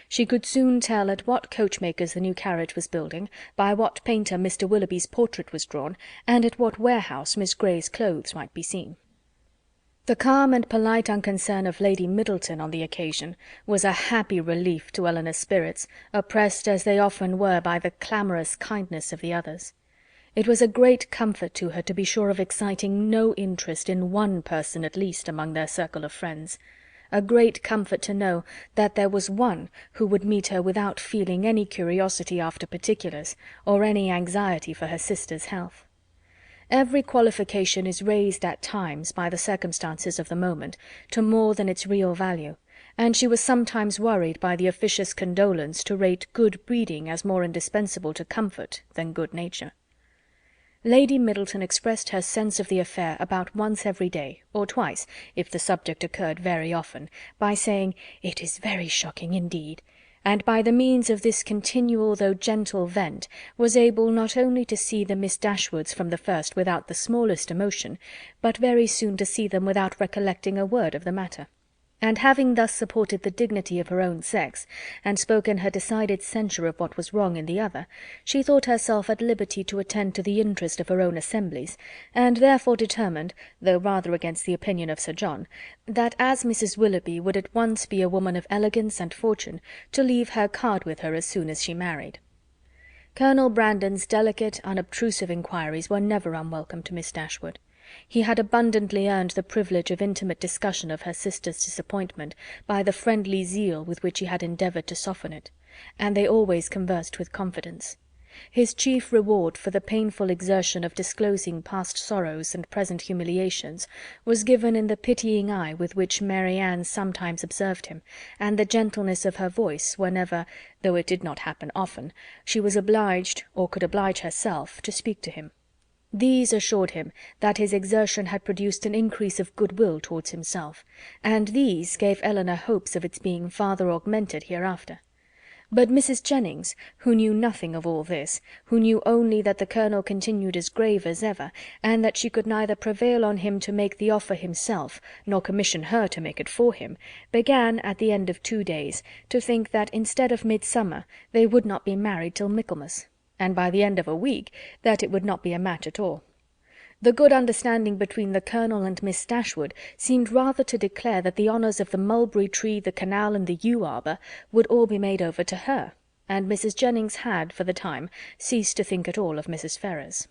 She could soon tell at what coachmaker's the new carriage was building, by what painter Mr. Willoughby's portrait was drawn, and at what warehouse Miss Grey's clothes might be seen. The calm and polite unconcern of Lady Middleton on the occasion was a happy relief to Elinor's spirits, oppressed as they often were by the clamorous kindness of the others. It was a great comfort to her to be sure of exciting no interest in one person at least among their circle of friends, a great comfort to know that there was one who would meet her without feeling any curiosity after particulars, or any anxiety for her sister's health. Every qualification is raised at times by the circumstances of the moment to more than its real value, and she was sometimes worried by the officious condolence to rate good breeding as more indispensable to comfort than good nature. Lady Middleton expressed her sense of the affair about once every day, or twice, if the subject occurred very often, by saying, "It is very shocking indeed," and by the means of this continual though gentle vent was able not only to see the Miss Dashwoods from the first without the smallest emotion, but very soon to see them without recollecting a word of the matter. And having thus supported the dignity of her own sex, and spoken her decided censure of what was wrong in the other, she thought herself at liberty to attend to the interest of her own assemblies, and therefore determined, though rather against the opinion of Sir John, that as Mrs. Willoughby would at once be a woman of elegance and fortune, to leave her card with her as soon as she married. Colonel Brandon's delicate, unobtrusive inquiries were never unwelcome to Miss Dashwood. He had abundantly earned the privilege of intimate discussion of her sister's disappointment by the friendly zeal with which he had endeavoured to soften it, and they always conversed with confidence. His chief reward for the painful exertion of disclosing past sorrows and present humiliations was given in the pitying eye with which Mary Ann sometimes observed him, and the gentleness of her voice whenever, though it did not happen often, she was obliged, or could oblige herself, to speak to him. These assured him that his exertion had produced an increase of goodwill towards himself, and these gave Elinor hopes of its being farther augmented hereafter. But Mrs. Jennings, who knew nothing of all this, who knew only that the colonel continued as grave as ever, and that she could neither prevail on him to make the offer himself, nor commission her to make it for him, began, at the end of 2 days, to think that instead of midsummer they would not be married till Michaelmas, and by the end of a week that it would not be a match at all. The good understanding between the colonel and Miss Dashwood seemed rather to declare that the honours of the mulberry tree, the canal, and the yew arbour would all be made over to her, and Mrs. Jennings had, for the time, ceased to think at all of Mrs. Ferrars.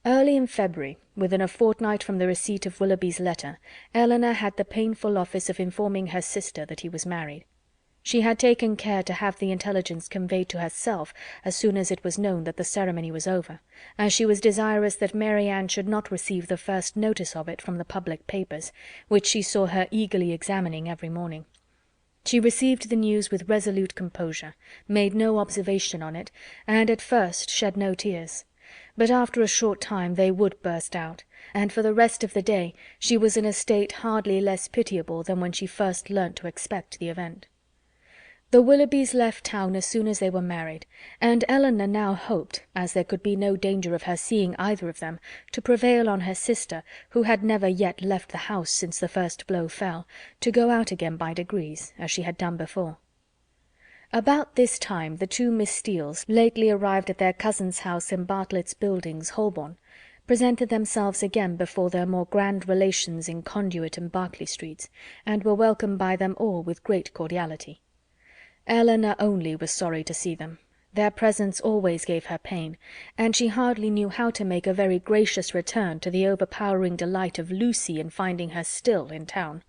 Early in February, within a fortnight from the receipt of Willoughby's letter, Elinor had the painful office of informing her sister that he was married. She had taken care to have the intelligence conveyed to herself as soon as it was known that the ceremony was over, as she was desirous that Mary Ann should not receive the first notice of it from the public papers, which she saw her eagerly examining every morning. She received the news with resolute composure, made no observation on it, and at first shed no tears. But after a short time they would burst out, and for the rest of the day she was in a state hardly less pitiable than when she first learnt to expect the event. The Willoughbys left town as soon as they were married, and Elinor now hoped, as there could be no danger of her seeing either of them, to prevail on her sister, who had never yet left the house since the first blow fell, to go out again by degrees, as she had done before. About this time the two Miss Steeles, lately arrived at their cousin's house in Bartlett's Buildings, Holborn, presented themselves again before their more grand relations in Conduit and Berkeley Streets, and were welcomed by them all with great cordiality. Elinor only was sorry to see them. Their presence always gave her pain, and she hardly knew how to make a very gracious return to the overpowering delight of Lucy in finding her still in town.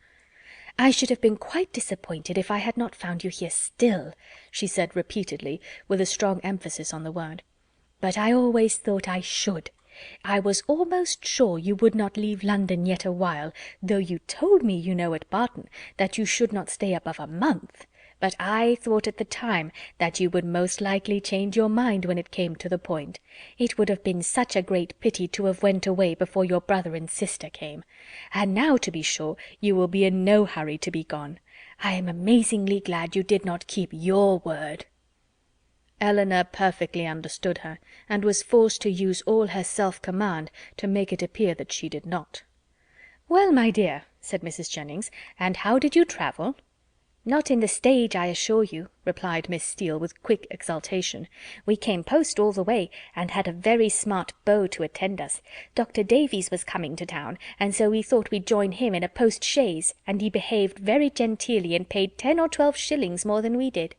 "I should have been quite disappointed if I had not found you here still," she said repeatedly, with a strong emphasis on the word. "But I always thought I should. I was almost sure you would not leave London yet a while, though you told me, you know, at Barton, that you should not stay above a month. But I thought at the time that you would most likely change your mind when it came to the point. It would have been such a great pity to have went away before your brother and sister came. And now, to be sure, you will be in no hurry to be gone. I am amazingly glad you did not keep your word." Elinor perfectly understood her, and was forced to use all her self-command to make it appear that she did not. "Well, my dear," said Mrs. Jennings, "and how did you travel?" "Not in the stage, I assure you," replied Miss Steele with quick exultation. "We came post all the way, and had a very smart beau to attend us. Dr. Davies was coming to town, and so we thought we'd join him in a post-chaise, and he behaved very genteelly and paid 10 or 12 shillings more than we did."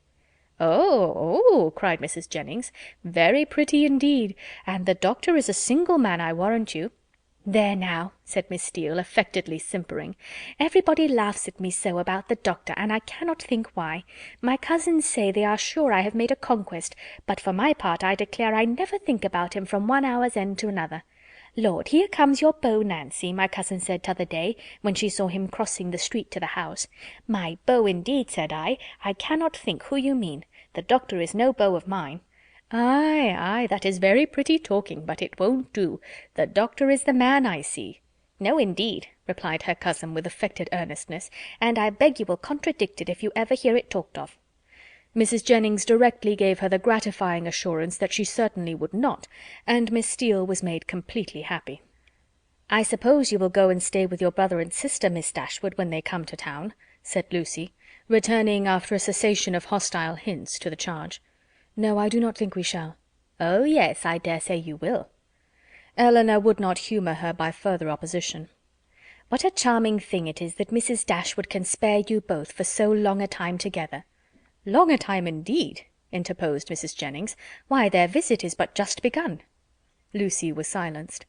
"Oh," cried Mrs. Jennings, "very pretty indeed, and the doctor is a single man, I warrant you." "There now," said Miss Steele, affectedly simpering. "Everybody laughs at me so about the doctor, and I cannot think why. My cousins say they are sure I have made a conquest, but for my part I declare I never think about him from one hour's end to another. 'Lord, here comes your beau, Nancy,' my cousin said t'other day, when she saw him crossing the street to the house. 'My beau, indeed,' said I cannot think who you mean. The doctor is no beau of mine.' 'Ay, ay, that is very pretty talking, but it won't do. The doctor is the man, I see.' 'No, indeed,' replied her cousin with affected earnestness, 'and I beg you will contradict it if you ever hear it talked of.' Mrs. Jennings directly gave her the gratifying assurance that she certainly would not, and Miss Steele was made completely happy. "I suppose you will go and stay with your brother and sister, Miss Dashwood, when they come to town," said Lucy, returning after a cessation of hostile hints to the charge. "No, I do not think we shall." "Oh, yes, I dare say you will." Elinor would not humour her by further opposition. "What a charming thing it is that Mrs. Dashwood can spare you both for so long a time together." "Long a time indeed," interposed Mrs. Jennings. "Why, their visit is but just begun." Lucy was silenced.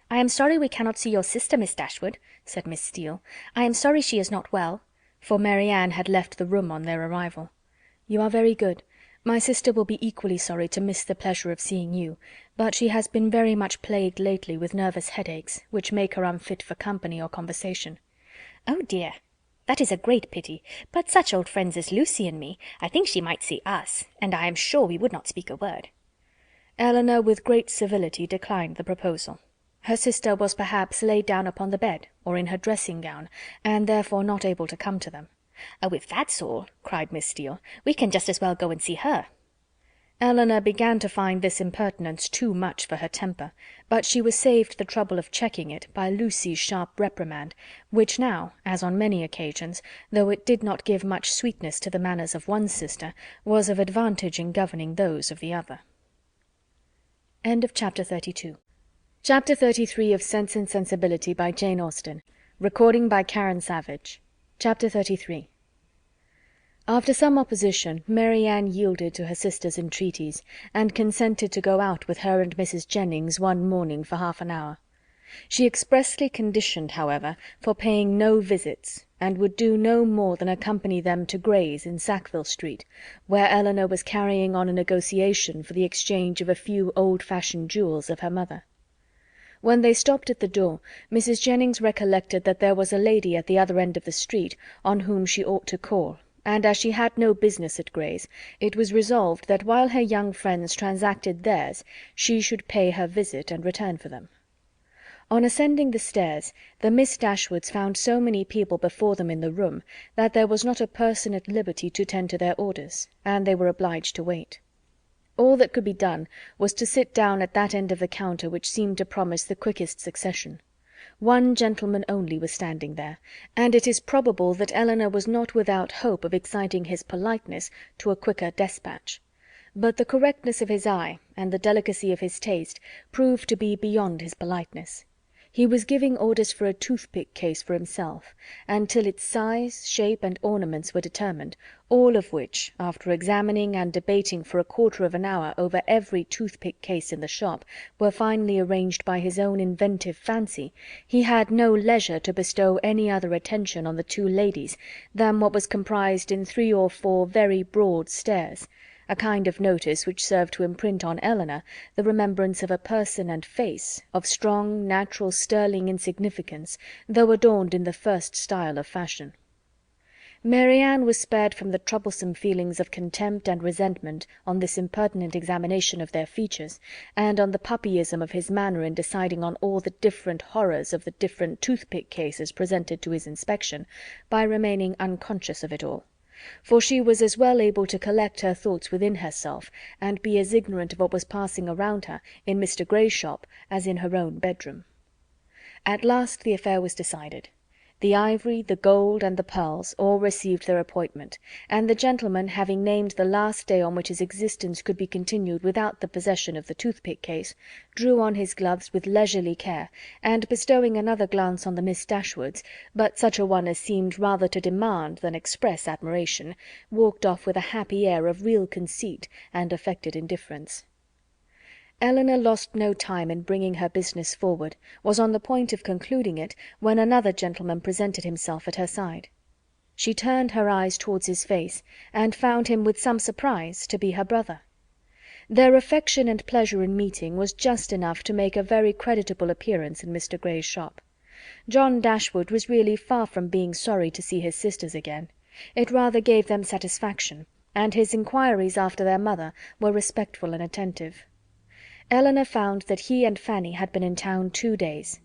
"I am sorry we cannot see your sister, Miss Dashwood," said Miss Steele. "I am sorry she is not well," for Mary Ann had left the room on their arrival. "You are very good. My sister will be equally sorry to miss the pleasure of seeing you, but she has been very much plagued lately with nervous headaches, which make her unfit for company or conversation." "Oh, dear! That is a great pity, but such old friends as Lucy and me, I think she might see us, and I am sure we would not speak a word." Elinor with great civility declined the proposal. Her sister was perhaps laid down upon the bed, or in her dressing gown, and therefore not able to come to them. "Oh, if that's all," cried Miss Steele, "we can just as well go and see her." Eleanor began to find this impertinence too much for her temper, but she was saved the trouble of checking it by Lucy's sharp reprimand, which now, as on many occasions, though it did not give much sweetness to the manners of one sister, was of advantage in governing those of the other. Chapter 33 of Sense and Sensibility by Jane Austen. Recording by Karen Savage. Chapter 33. After some opposition, Mary Ann yielded to her sister's entreaties, and consented to go out with her and Mrs. Jennings one morning for half an hour. She expressly conditioned, however, for paying no visits, and would do no more than accompany them to Gray's in Sackville Street, where Eleanor was carrying on a negotiation for the exchange of a few old-fashioned jewels of her mother. When they stopped at the door, Mrs. Jennings recollected that there was a lady at the other end of the street on whom she ought to call, and as she had no business at Gray's, it was resolved that while her young friends transacted theirs, she should pay her visit and return for them. On ascending the stairs, the Miss Dashwoods found so many people before them in the room that there was not a person at liberty to tend to their orders, and they were obliged to wait. All that could be done was to sit down at that end of the counter which seemed to promise the quickest succession. One gentleman only was standing there, and it is probable that Eleanor was not without hope of exciting his politeness to a quicker despatch. But the correctness of his eye and the delicacy of his taste proved to be beyond his politeness. He was giving orders for a toothpick case for himself, and till its size, shape, and ornaments were determined, all of which, after examining and debating for a quarter of an hour over every toothpick case in the shop, were finally arranged by his own inventive fancy, he had no leisure to bestow any other attention on the two ladies than what was comprised in 3 or 4 very broad stares, a kind of notice which served to imprint on Eleanor the remembrance of a person and face of strong, natural, sterling insignificance, though adorned in the first style of fashion. Mary Ann was spared from the troublesome feelings of contempt and resentment on this impertinent examination of their features, and on the puppyism of his manner in deciding on all the different horrors of the different toothpick cases presented to his inspection, by remaining unconscious of it all. For she was as well able to collect her thoughts within herself, and be as ignorant of what was passing around her in Mr. Gray's shop as in her own bedroom. At last the affair was decided. The ivory, the gold, and the pearls all received their appointment, and the gentleman, having named the last day on which his existence could be continued without the possession of the toothpick case, drew on his gloves with leisurely care, and bestowing another glance on the Miss Dashwoods, but such a one as seemed rather to demand than express admiration, walked off with a happy air of real conceit and affected indifference. Eleanor lost no time in bringing her business forward, was on the point of concluding it, when another gentleman presented himself at her side. She turned her eyes towards his face, and found him with some surprise to be her brother. Their affection and pleasure in meeting was just enough to make a very creditable appearance in Mr. Gray's shop. John Dashwood was really far from being sorry to see his sisters again. It rather gave them satisfaction, and his inquiries after their mother were respectful and attentive. Eleanor found that he and Fanny had been in town 2 days.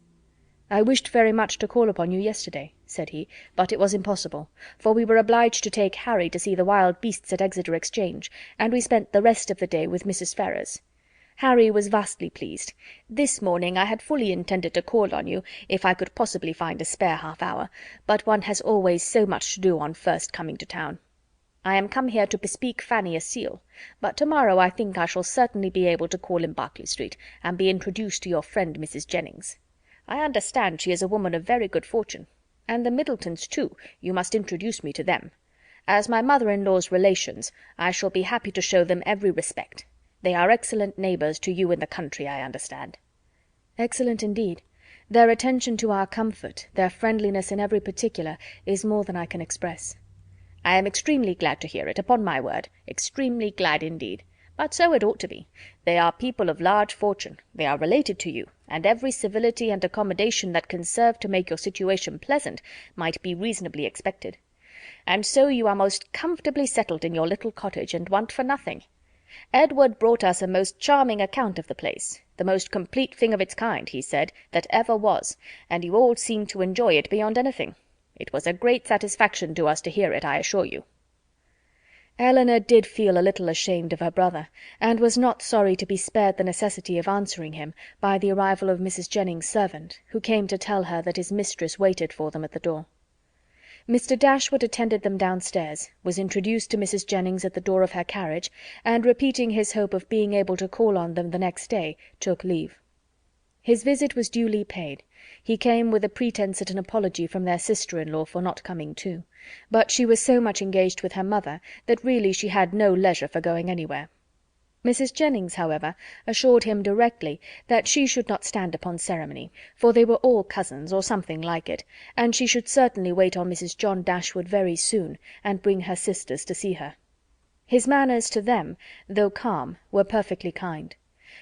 "I wished very much to call upon you yesterday," said he, "but it was impossible, for we were obliged to take Harry to see the wild beasts at Exeter Exchange, and we spent the rest of the day with Mrs. Ferrars. Harry was vastly pleased. This morning I had fully intended to call on you, if I could possibly find a spare half-hour, but one has always so much to do on first coming to town. I am come here to bespeak Fanny a seal, but to-morrow I think I shall certainly be able to call in Berkeley Street, and be introduced to your friend Mrs. Jennings. I understand she is a woman of very good fortune. And the Middletons, too, you must introduce me to them. As my mother-in-law's relations, I shall be happy to show them every respect. They are excellent neighbours to you in the country, I understand." "Excellent indeed. Their attention to our comfort, their friendliness in every particular, is more than I can express." "I am extremely glad to hear it, upon my word, extremely glad indeed. But so it ought to be. They are people of large fortune, they are related to you, and every civility and accommodation that can serve to make your situation pleasant might be reasonably expected. And so you are most comfortably settled in your little cottage, and want for nothing. Edward brought us a most charming account of the place, the most complete thing of its kind, he said, that ever was, and you all seemed to enjoy it beyond anything. It was a great satisfaction to us to hear it, I assure you." Eleanor did feel a little ashamed of her brother, and was not sorry to be spared the necessity of answering him by the arrival of Mrs. Jennings's servant, who came to tell her that his mistress waited for them at the door. Mr. Dashwood attended them downstairs, was introduced to Mrs. Jennings at the door of her carriage, and repeating his hope of being able to call on them the next day, took leave. His visit was duly paid. He came with a pretence at an apology from their sister-in-law for not coming too, but she was so much engaged with her mother that really she had no leisure for going anywhere. Mrs. Jennings, however, assured him directly that she should not stand upon ceremony, for they were all cousins, or something like it, and she should certainly wait on Mrs. John Dashwood very soon, and bring her sisters to see her. His manners to them, though calm, were perfectly kind.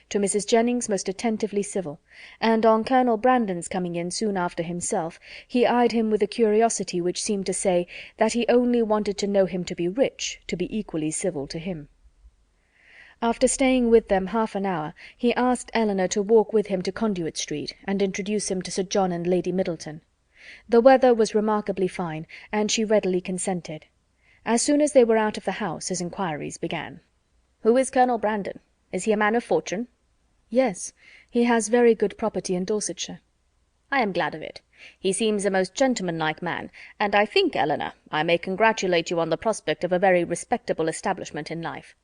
To Mrs. Jennings most attentively civil, and on Colonel Brandon's coming in soon after himself, he eyed him with a curiosity which seemed to say that he only wanted to know him to be rich, to be equally civil to him. After staying with them half an hour, he asked Eleanor to walk with him to Conduit Street, and introduce him to Sir John and Lady Middleton. The weather was remarkably fine, and she readily consented. As soon as they were out of the house, his inquiries began. "Who is Colonel Brandon? Is he a man of fortune?" "Yes, he has very good property in Dorsetshire." "I am glad of it. He seems a most gentlemanlike man, and I think, Eleanor, I may congratulate you on the prospect of a very respectable establishment in life."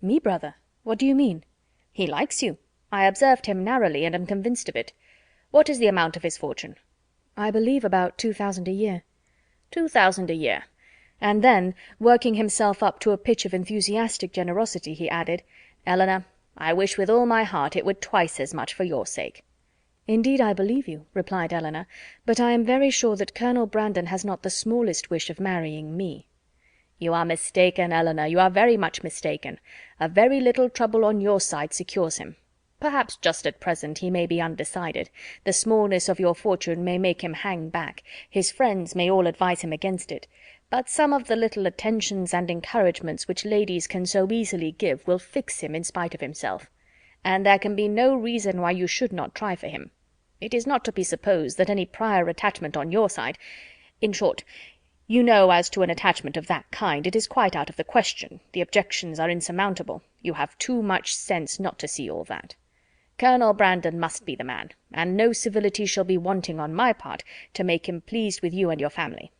"Me, brother? What do you mean?" "He likes you. I observed him narrowly, and am convinced of it. What is the amount of his fortune?" "I believe about 2,000 a year." 2,000 a year. And then, working himself up to a pitch of enthusiastic generosity, he added, "Eleanor, I wish with all my heart it were twice as much for your sake." "Indeed, I believe you," replied Eleanor, "but I am very sure that Colonel Brandon has not the smallest wish of marrying me." "You are mistaken, Eleanor, you are very much mistaken. A very little trouble on your side secures him. Perhaps just at present he may be undecided. The smallness of your fortune may make him hang back, his friends may all advise him against it, but some of the little attentions and encouragements which ladies can so easily give will fix him in spite of himself. And there can be no reason why you should not try for him. It is not to be supposed that any prior attachment on your side— In short, you know, as to an attachment of that kind, it is quite out of the question, the objections are insurmountable, you have too much sense not to see all that. Colonel Brandon must be the man, and no civility shall be wanting on my part to make him pleased with you and your family.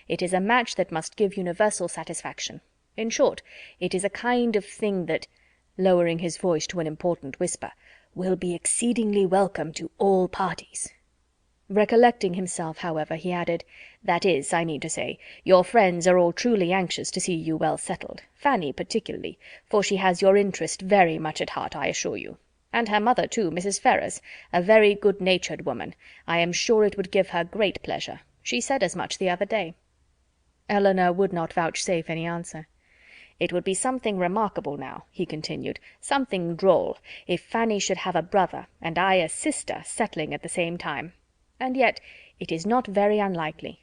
It is a match that must give universal satisfaction. In short, it is a kind of thing that," lowering his voice to an important whisper, "will be exceedingly welcome to all parties." Recollecting himself, however, he added, "That is, I mean to say, your friends are all truly anxious to see you well settled, Fanny particularly, for she has your interest very much at heart, I assure you. And her mother, too, Mrs. Ferrars, a very good-natured woman. I am sure it would give her great pleasure. She said as much the other day." Eleanor would not vouchsafe any answer. "It would be something remarkable now," he continued, "something droll, if Fanny should have a brother, and I a sister, settling at the same time. And yet it is not very unlikely."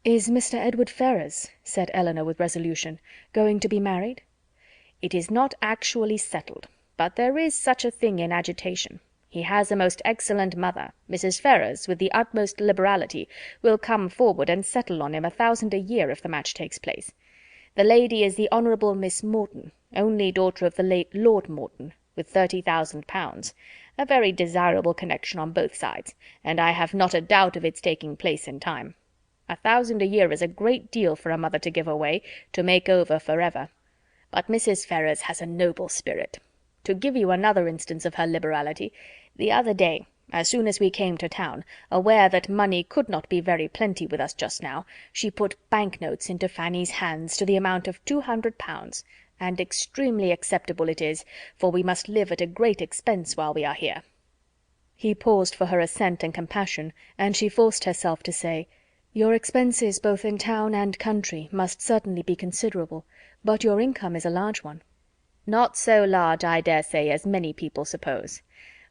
"Is Mr. Edward Ferrars," said Eleanor with resolution, "going to be married?" "It is not actually settled, but there is such a thing in agitation. He has a most excellent mother. Mrs. Ferrars, with the utmost liberality, will come forward and settle on him 1,000 a year if the match takes place. The lady is the Honourable Miss Morton, only daughter of the late Lord Morton, with 30,000 pounds, a very desirable connection on both sides, and I have not a doubt of its taking place in time. 1,000 a year is a great deal for a mother to give away, to make over for ever. But Mrs. Ferrars has a noble spirit. To give you another instance of her liberality, the other day, as soon as we came to town, aware that money could not be very plenty with us just now, she put bank-notes into Fanny's hands to the amount of 200 pounds, and extremely acceptable it is, for we must live at a great expense while we are here." He paused for her assent and compassion, and she forced herself to say, "Your expenses both in town and country must certainly be considerable, but your income is a large one." "Not so large, I dare say, as many people suppose.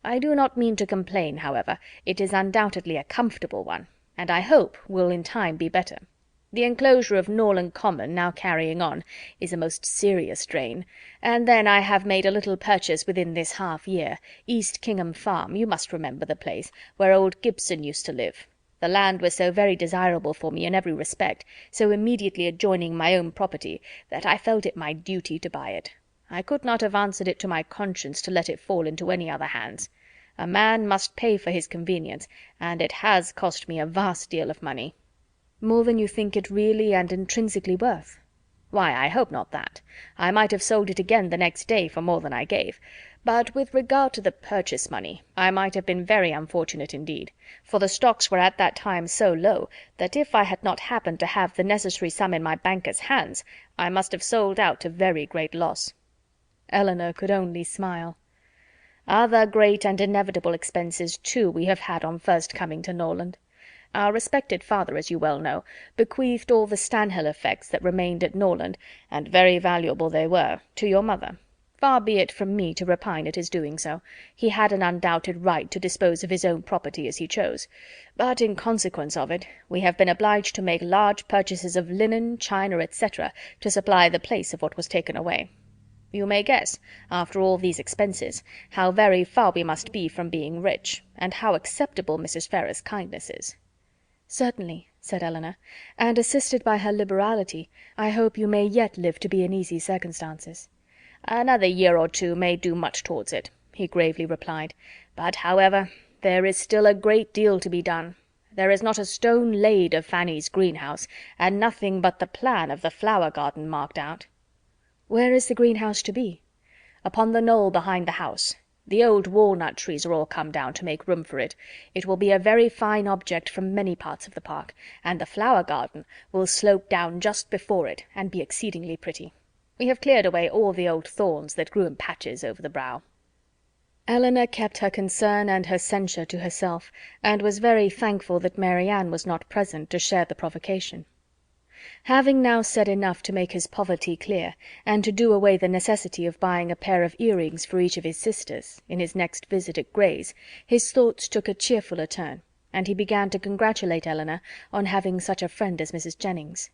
I do not mean to complain, however. It is undoubtedly a comfortable one, and I hope will in time be better. The enclosure of Norland Common, now carrying on, is a most serious drain, and then I have made a little purchase within this half year, East Kingham Farm, you must remember the place, where old Gibson used to live. The land was so very desirable for me in every respect, so immediately adjoining my own property, that I felt it my duty to buy it. I could not have answered it to my conscience to let it fall into any other hands. A man must pay for his convenience, and it has cost me a vast deal of money." "More than you think it really and intrinsically worth?" "Why, I hope not that. I might have sold it again the next day for more than I gave. But with regard to the purchase money, I might have been very unfortunate indeed, for the stocks were at that time so low that if I had not happened to have the necessary sum in my banker's hands, I must have sold out to very great loss." Elinor could only smile. "Other great and inevitable expenses, too, we have had on first coming to Norland. Our respected father, as you well know, bequeathed all the Stanhill effects that remained at Norland, and very valuable they were, to your mother. Far be it from me to repine at his doing so. He had an undoubted right to dispose of his own property as he chose. But in consequence of it, we have been obliged to make large purchases of linen, china, etc., to supply the place of what was taken away. You may guess, after all these expenses, how very far we must be from being rich, and how acceptable Mrs. Ferrars's kindness is." "Certainly," said Elinor, "and assisted by her liberality, I hope you may yet live to be in easy circumstances." "Another year or two may do much towards it," he gravely replied. "But, however, there is still a great deal to be done. There is not a stone laid of Fanny's greenhouse, and nothing but the plan of the flower garden marked out." "Where is the greenhouse to be?" "Upon the knoll behind the house. The old walnut trees are all come down to make room for it. It will be a very fine object from many parts of the park, and the flower garden will slope down just before it, and be exceedingly pretty. We have cleared away all the old thorns that grew in patches over the brow." Elinor kept her concern and her censure to herself, and was very thankful that Mary Ann was not present to share the provocation. Having now said enough to make his poverty clear, and to do away the necessity of buying a pair of earrings for each of his sisters, in his next visit at Gray's, his thoughts took a cheerfuller turn, and he began to congratulate Elinor on having such a friend as Mrs. Jennings.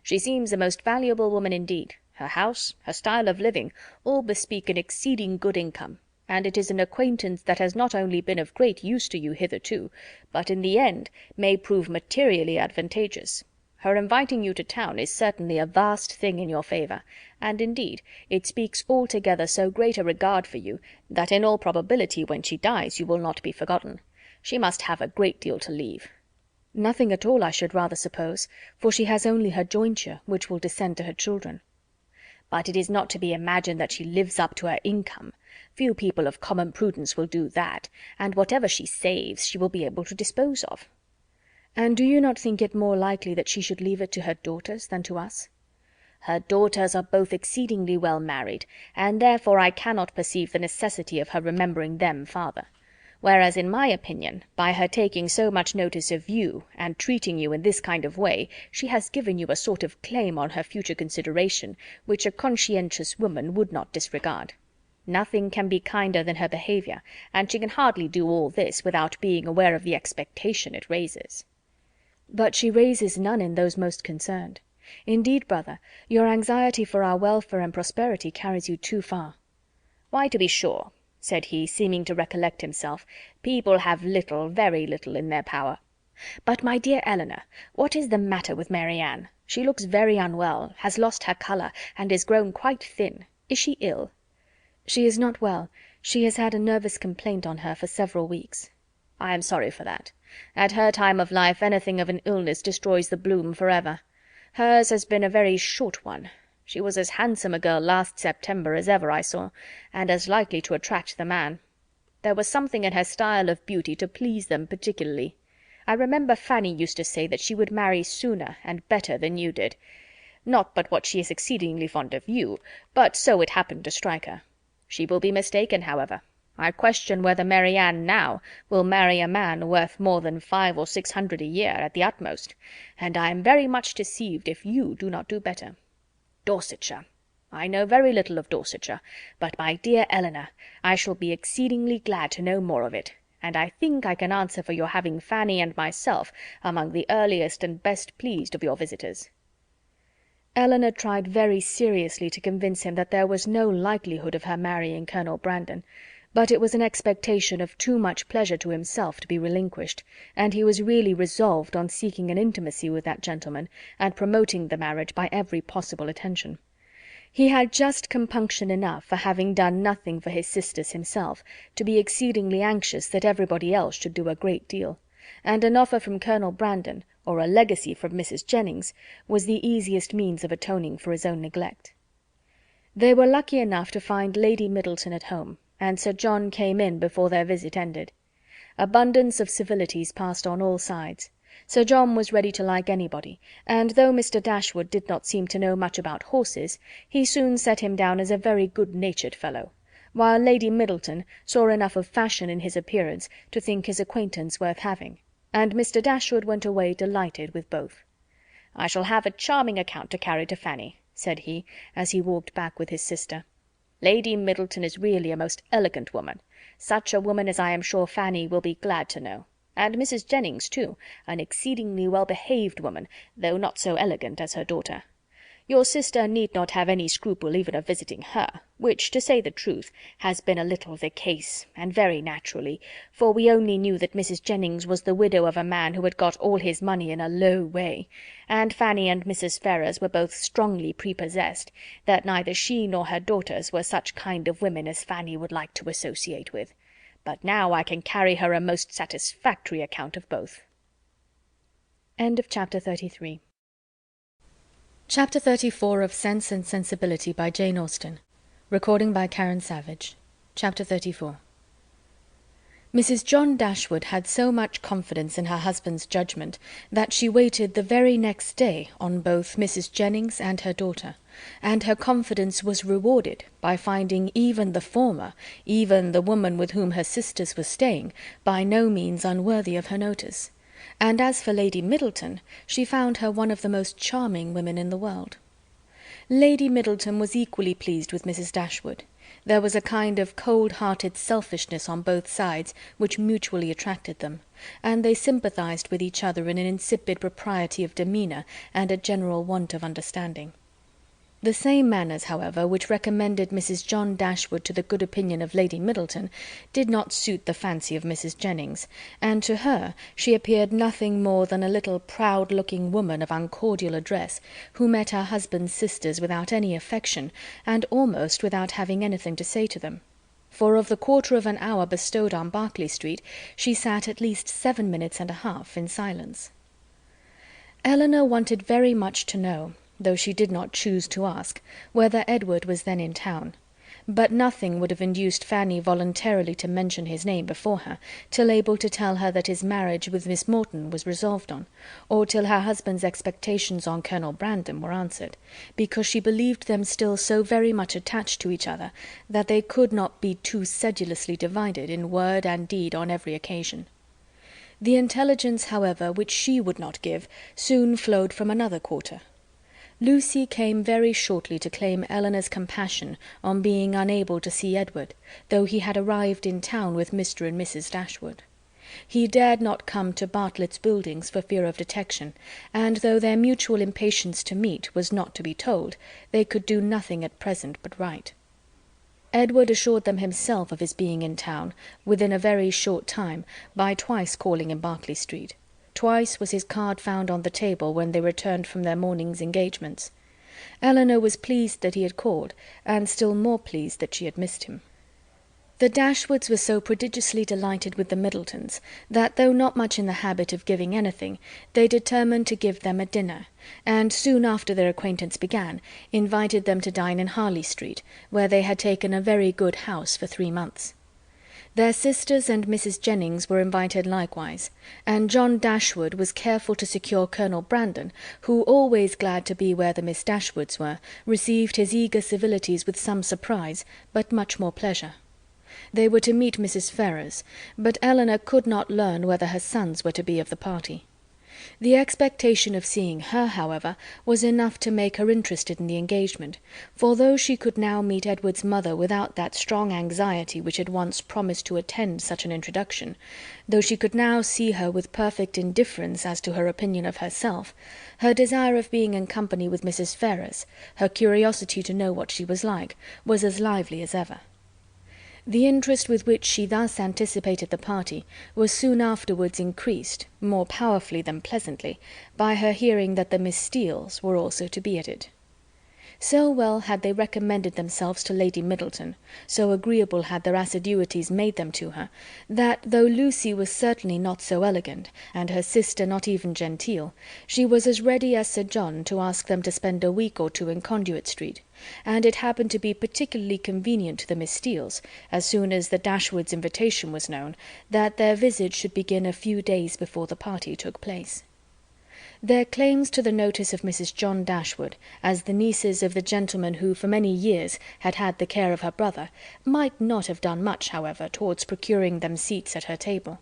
"She seems a most valuable woman indeed. Her house, her style of living, all bespeak an exceeding good income, and it is an acquaintance that has not only been of great use to you hitherto, but in the end may prove materially advantageous. Her inviting you to town is certainly a vast thing in your favor, and indeed it speaks altogether so great a regard for you that in all probability when she dies you will not be forgotten. She must have a great deal to leave." "Nothing at all, I should rather suppose, for she has only her jointure, which will descend to her children." "But it is not to be imagined that she lives up to her income. Few people of common prudence will do that, and whatever she saves she will be able to dispose of." "And do you not think it more likely that she should leave it to her daughters than to us?" "Her daughters are both exceedingly well married, and therefore I cannot perceive the necessity of her remembering them farther. Whereas, in my opinion, by her taking so much notice of you, and treating you in this kind of way, she has given you a sort of claim on her future consideration, which a conscientious woman would not disregard. Nothing can be kinder than her behavior, and she can hardly do all this without being aware of the expectation it raises." "But she raises none in those most concerned. Indeed, brother, your anxiety for our welfare and prosperity carries you too far." "Why, to be sure," said he, seeming to recollect himself, "people have little, very little, in their power. But, my dear Elinor, what is the matter with Mary Ann? She looks very unwell, has lost her color, and is grown quite thin. Is she ill?" "She is not well. She has had a nervous complaint on her for several weeks." "I am sorry for that. At her time of life anything of an illness destroys the bloom forever. Hers has been a very short one. She was as handsome a girl last September as ever I saw, and as likely to attract the man. There was something in her style of beauty to please them particularly. I remember Fanny used to say that she would marry sooner and better than you did. Not but what she is exceedingly fond of you, but so it happened to strike her. She will be mistaken, however. I question whether Mary Ann now will marry a man worth more than 500 or 600 a year at the utmost, and I am very much deceived if you do not do better. Dorsetshire. I know very little of Dorsetshire, but, my dear Elinor, I shall be exceedingly glad to know more of it, and I think I can answer for your having Fanny and myself among the earliest and best pleased of your visitors." Elinor tried very seriously to convince him that there was no likelihood of her marrying Colonel Brandon, but it was an expectation of too much pleasure to himself to be relinquished, and he was really resolved on seeking an intimacy with that gentleman, and promoting the marriage by every possible attention. He had just compunction enough for having done nothing for his sisters himself, to be exceedingly anxious that everybody else should do a great deal, and an offer from Colonel Brandon, or a legacy from Mrs. Jennings, was the easiest means of atoning for his own neglect. They were lucky enough to find Lady Middleton at home, and Sir John came in before their visit ended. Abundance of civilities passed on all sides. Sir John was ready to like anybody, and though Mr. Dashwood did not seem to know much about horses, he soon set him down as a very good-natured fellow, while Lady Middleton saw enough of fashion in his appearance to think his acquaintance worth having, and Mr. Dashwood went away delighted with both. "I shall have a charming account to carry to Fanny," said he, as he walked back with his sister. "Lady Middleton is really a most elegant woman, such a woman as I am sure Fanny will be glad to know. And Mrs. Jennings, too, an exceedingly well-behaved woman, though not so elegant as her daughter. Your sister need not have any scruple even of visiting her, which, to say the truth, has been a little the case, and very naturally, for we only knew that Mrs. Jennings was the widow of a man who had got all his money in a low way, and Fanny and Mrs. Ferrars were both strongly prepossessed, that neither she nor her daughters were such kind of women as Fanny would like to associate with. But now I can carry her a most satisfactory account of both." End of chapter 33. Chapter 34 of Sense and Sensibility by Jane Austen. Recording by Karen Savage. Chapter 34. Mrs. John Dashwood had so much confidence in her husband's judgment that she waited the very next day on both Mrs. Jennings and her daughter, and her confidence was rewarded by finding even the former, even the woman with whom her sisters were staying, by no means unworthy of her notice. And as for Lady Middleton, she found her one of the most charming women in the world. Lady Middleton was equally pleased with Mrs. Dashwood. There was a kind of cold-hearted selfishness on both sides which mutually attracted them, and they sympathized with each other in an insipid propriety of demeanour and a general want of understanding. The same manners, however, which recommended Mrs. John Dashwood to the good opinion of Lady Middleton, did not suit the fancy of Mrs. Jennings, and to her she appeared nothing more than a little proud-looking woman of uncordial address, who met her husband's sisters without any affection, and almost without having anything to say to them. For of the quarter of an hour bestowed on Berkeley Street, she sat at least 7 minutes and a half in silence. Elinor wanted very much to know, though she did not choose to ask, whether Edward was then in town, but nothing would have induced Fanny voluntarily to mention his name before her, till able to tell her that his marriage with Miss Morton was resolved on, or till her husband's expectations on Colonel Brandon were answered, because she believed them still so very much attached to each other that they could not be too sedulously divided in word and deed on every occasion. The intelligence, however, which she would not give, soon flowed from another quarter. Lucy came very shortly to claim Elinor's compassion on being unable to see Edward, though he had arrived in town with Mr. and Mrs. Dashwood. He dared not come to Bartlett's Buildings for fear of detection, and though their mutual impatience to meet was not to be told, they could do nothing at present but write. Edward assured them himself of his being in town, within a very short time, by twice calling in Berkeley Street. Twice was his card found on the table when they returned from their morning's engagements. Elinor was pleased that he had called, and still more pleased that she had missed him. The Dashwoods were so prodigiously delighted with the Middletons, that though not much in the habit of giving anything, they determined to give them a dinner, and soon after their acquaintance began, invited them to dine in Harley Street, where they had taken a very good house for 3 months. Their sisters and Mrs. Jennings were invited likewise, and John Dashwood was careful to secure Colonel Brandon, who, always glad to be where the Miss Dashwoods were, received his eager civilities with some surprise, but much more pleasure. They were to meet Mrs. Ferrars, but Elinor could not learn whether her sons were to be of the party. The expectation of seeing her, however, was enough to make her interested in the engagement, for though she could now meet Edward's mother without that strong anxiety which had once promised to attend such an introduction, though she could now see her with perfect indifference as to her opinion of herself, her desire of being in company with Mrs. Ferrars, her curiosity to know what she was like, was as lively as ever. The interest with which she thus anticipated the party was soon afterwards increased, more powerfully than pleasantly, by her hearing that the Miss Steeles were also to be at it. So well had they recommended themselves to Lady Middleton, so agreeable had their assiduities made them to her, that though Lucy was certainly not so elegant, and her sister not even genteel, she was as ready as Sir John to ask them to spend a week or two in Conduit Street, and it happened to be particularly convenient to the Miss Steeles, as soon as the Dashwoods' invitation was known, that their visit should begin a few days before the party took place. Their claims to the notice of Mrs. John Dashwood, as the nieces of the gentleman who for many years had had the care of her brother, might not have done much, however, towards procuring them seats at her table,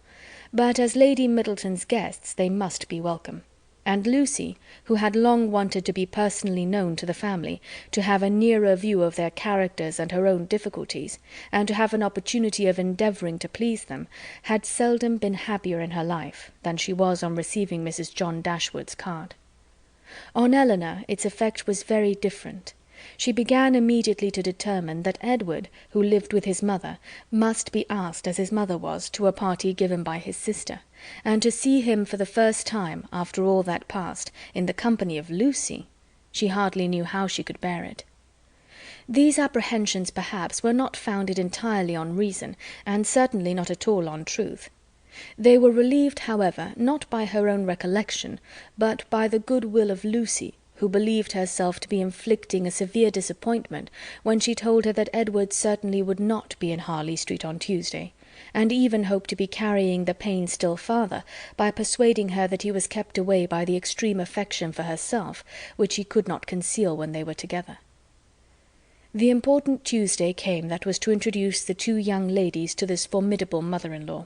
but as Lady Middleton's guests they must be welcome; and Lucy, who had long wanted to be personally known to the family, to have a nearer view of their characters and her own difficulties, and to have an opportunity of endeavouring to please them, had seldom been happier in her life than she was on receiving Mrs. John Dashwood's card. On Elinor its effect was very different. She began immediately to determine that Edward, who lived with his mother, must be asked, as his mother was, to a party given by his sister, and to see him for the first time, after all that passed, in the company of Lucy, she hardly knew how she could bear it. These apprehensions, perhaps, were not founded entirely on reason, and certainly not at all on truth. They were relieved, however, not by her own recollection, but by the good will of Lucy, who believed herself to be inflicting a severe disappointment when she told her that Edward certainly would not be in Harley Street on Tuesday, and even hoped to be carrying the pain still farther by persuading her that he was kept away by the extreme affection for herself which he could not conceal when they were together. The important Tuesday came that was to introduce the two young ladies to this formidable mother-in-law.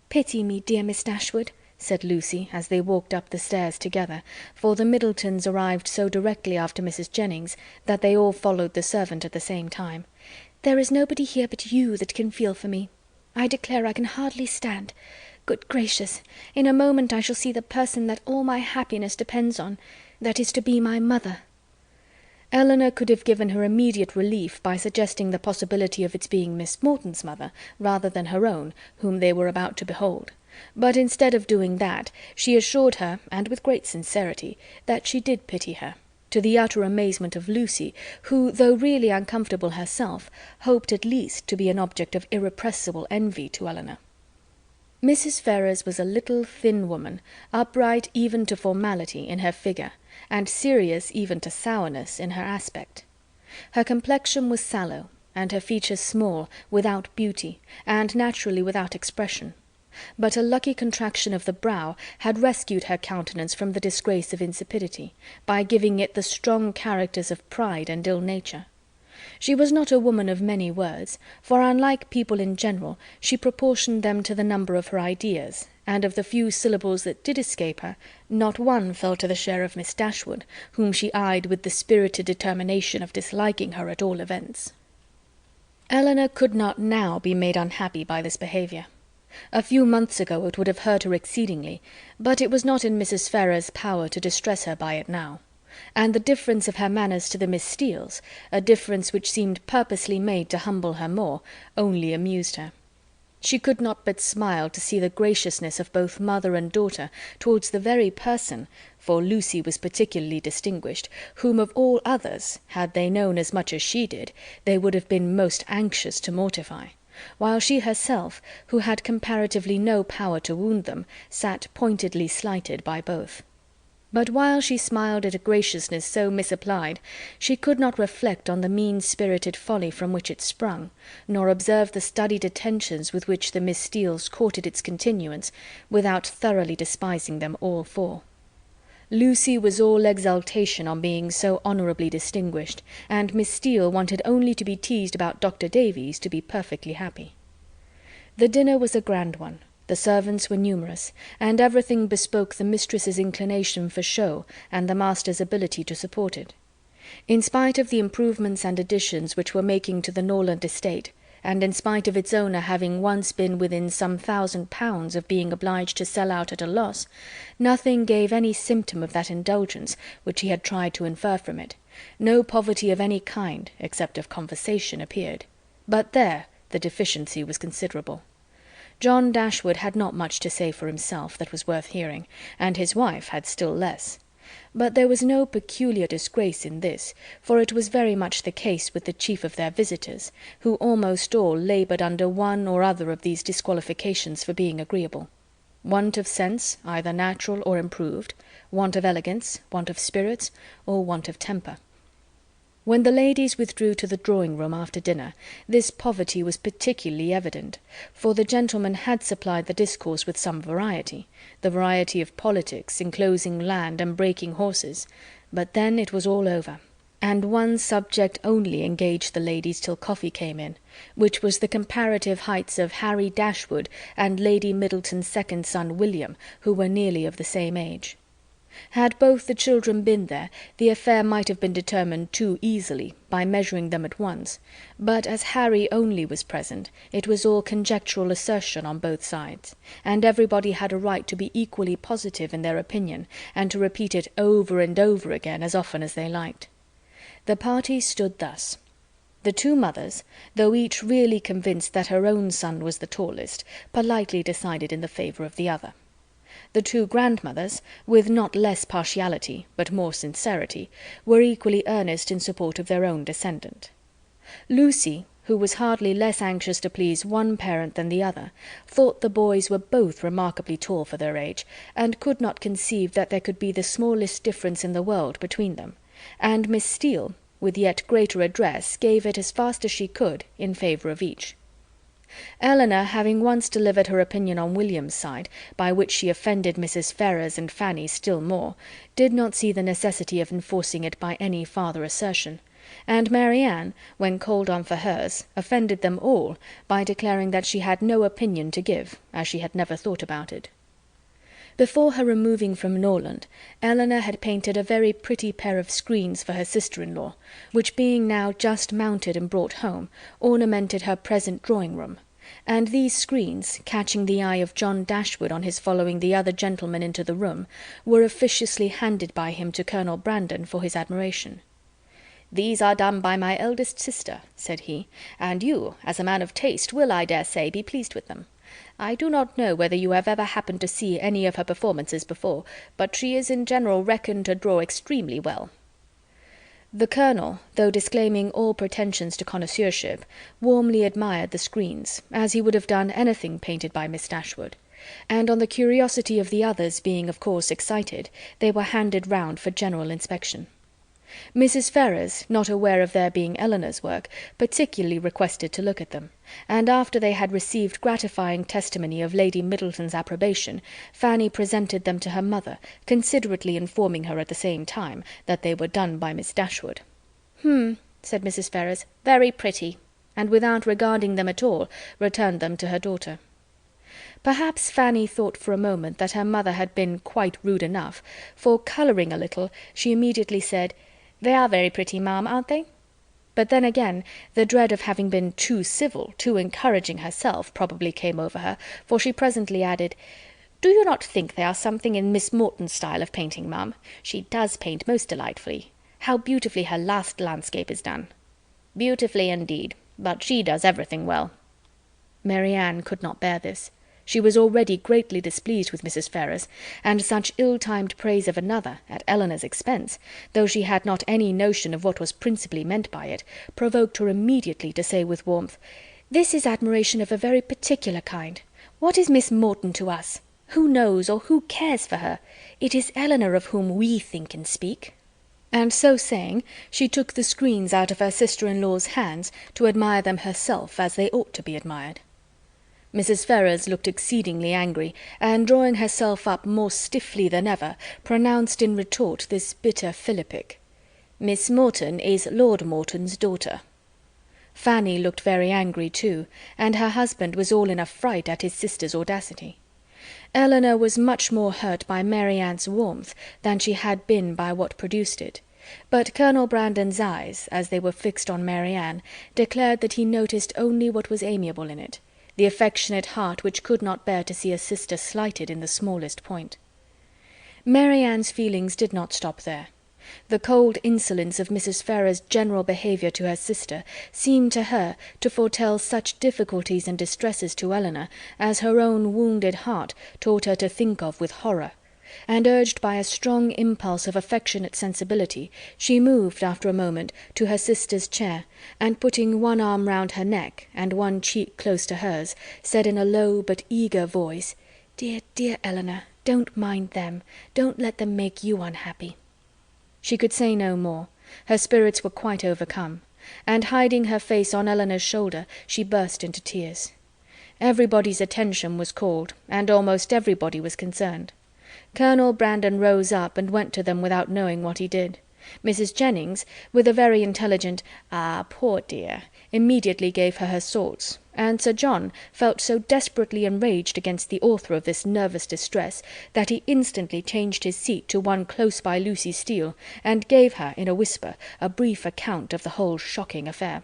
"Pity me, dear Miss Dashwood," said Lucy, as they walked up the stairs together, for the Middletons arrived so directly after Mrs. Jennings that they all followed the servant at the same time. "There is nobody here but you that can feel for me. I declare I can hardly stand. Good gracious! In a moment I shall see the person that all my happiness depends on, that is to be my mother." Elinor could have given her immediate relief by suggesting the possibility of its being Miss Morton's mother, rather than her own, whom they were about to behold; but instead of doing that, she assured her, and with great sincerity, that she did pity her, to the utter amazement of Lucy, who, though really uncomfortable herself, hoped at least to be an object of irrepressible envy to Elinor. Mrs. Ferrars was a little thin woman, upright even to formality in her figure, and serious even to sourness in her aspect. Her complexion was sallow, and her features small, without beauty, and naturally without expression; but a lucky contraction of the brow had rescued her countenance from the disgrace of insipidity, by giving it the strong characters of pride and ill nature. She was not a woman of many words, for unlike people in general, she proportioned them to the number of her ideas, and of the few syllables that did escape her, not one fell to the share of Miss Dashwood, whom she eyed with the spirited determination of disliking her at all events. Elinor could not now be made unhappy by this behaviour. A few months ago it would have hurt her exceedingly, but it was not in Mrs. Ferrars's power to distress her by it now; and the difference of her manners to the Miss Steeles, a difference which seemed purposely made to humble her more, only amused her. She could not but smile to see the graciousness of both mother and daughter towards the very person, for Lucy was particularly distinguished, whom of all others, had they known as much as she did, they would have been most anxious to mortify; while she herself, who had comparatively no power to wound them, sat pointedly slighted by both. But while she smiled at a graciousness so misapplied, she could not reflect on the mean-spirited folly from which it sprung, nor observe the studied attentions with which the Miss Steeles courted its continuance, without thoroughly despising them all four. Lucy was all exultation on being so honourably distinguished, and Miss Steele wanted only to be teased about Dr. Davies to be perfectly happy. The dinner was a grand one. The servants were numerous, and everything bespoke the mistress's inclination for show and the master's ability to support it. In spite of the improvements and additions which were making to the Norland estate, and in spite of its owner having once been within some £1,000 of being obliged to sell out at a loss, nothing gave any symptom of that indulgence which he had tried to infer from it; no poverty of any kind, except of conversation, appeared; but there the deficiency was considerable. John Dashwood had not much to say for himself that was worth hearing, and his wife had still less. But there was no peculiar disgrace in this, for it was very much the case with the chief of their visitors, who almost all laboured under one or other of these disqualifications for being agreeable: want of sense, either natural or improved; want of elegance; want of spirits; or want of temper. When the ladies withdrew to the drawing-room after dinner, this poverty was particularly evident, for the gentlemen had supplied the discourse with some variety, the variety of politics, enclosing land, and breaking horses; but then it was all over, and one subject only engaged the ladies till coffee came in, which was the comparative heights of Harry Dashwood and Lady Middleton's second son William, who were nearly of the same age. Had both the children been there, the affair might have been determined too easily, by measuring them at once, but as Harry only was present, it was all conjectural assertion on both sides, and everybody had a right to be equally positive in their opinion, and to repeat it over and over again as often as they liked. The party stood thus: the two mothers, though each really convinced that her own son was the tallest, politely decided in the favour of the other. The two grandmothers, with not less partiality, but more sincerity, were equally earnest in support of their own descendant. Lucy, who was hardly less anxious to please one parent than the other, thought the boys were both remarkably tall for their age, and could not conceive that there could be the smallest difference in the world between them, and Miss Steele, with yet greater address, gave it as fast as she could in favour of each. Elinor, having once delivered her opinion on William's side, by which she offended Mrs. Ferrars and Fanny still more, did not see the necessity of enforcing it by any farther assertion, and Marianne, when called on for hers, offended them all by declaring that she had no opinion to give, as she had never thought about it. Before her removing from Norland, Elinor had painted a very pretty pair of screens for her sister-in-law, which being now just mounted and brought home, ornamented her present drawing-room; and these screens, catching the eye of John Dashwood on his following the other gentlemen into the room, were officiously handed by him to Colonel Brandon for his admiration. "These are done by my eldest sister," said he, "and you, as a man of taste, will, I dare say, be pleased with them. I do not know whether you have ever happened to see any of her performances before, but she is in general reckoned to draw extremely well." The Colonel, though disclaiming all pretensions to connoisseurship, warmly admired the screens, as he would have done anything painted by Miss Dashwood; and on the curiosity of the others being of course excited, they were handed round for general inspection. Mrs. Ferrars, not aware of their being Elinor's work, particularly requested to look at them, and after they had received gratifying testimony of Lady Middleton's approbation, Fanny presented them to her mother, considerately informing her at the same time that they were done by Miss Dashwood. Said Mrs. Ferrars, "very pretty," and without regarding them at all, returned them to her daughter. Perhaps Fanny thought for a moment that her mother had been quite rude enough, for, colouring a little, she immediately said, "They are very pretty, ma'am, aren't they?" But then again, the dread of having been too civil, too encouraging herself, probably came over her, for she presently added, "Do you not think they are something in Miss Morton's style of painting, ma'am? She does paint most delightfully. How beautifully her last landscape is done." "Beautifully indeed, but she does everything well." Marianne could not bear this. She was already greatly displeased with Mrs. Ferrars, and such ill-timed praise of another, at Elinor's expense, though she had not any notion of what was principally meant by it, provoked her immediately to say with warmth, "This is admiration of a very particular kind. What is Miss Morton to us? Who knows or who cares for her? It is Elinor of whom we think and speak." And so saying, she took the screens out of her sister-in-law's hands to admire them herself as they ought to be admired. Mrs. Ferrars looked exceedingly angry, and drawing herself up more stiffly than ever, pronounced in retort this bitter philippic: "Miss Morton is Lord Morton's daughter." Fanny looked very angry too, and her husband was all in a fright at his sister's audacity. Elinor was much more hurt by Marianne's warmth than she had been by what produced it, but Colonel Brandon's eyes, as they were fixed on Marianne, declared that he noticed only what was amiable in it, the affectionate heart which could not bear to see a sister slighted in the smallest point. Marianne's feelings did not stop there. The cold insolence of Mrs. Ferrars's general behaviour to her sister seemed to her to foretell such difficulties and distresses to Elinor as her own wounded heart taught her to think of with horror; and urged by a strong impulse of affectionate sensibility, she moved, after a moment, to her sister's chair, and putting one arm round her neck, and one cheek close to hers, said in a low but eager voice, "Dear, dear Elinor, don't mind them. Don't let them make you unhappy." She could say no more. Her spirits were quite overcome, and hiding her face on Elinor's shoulder, she burst into tears. Everybody's attention was called, and almost everybody was concerned. Colonel Brandon rose up and went to them without knowing what he did. Mrs. Jennings, with a very intelligent "Ah, poor dear," immediately gave her salts, and Sir John felt so desperately enraged against the author of this nervous distress that he instantly changed his seat to one close by Lucy Steele, and gave her, in a whisper, a brief account of the whole shocking affair.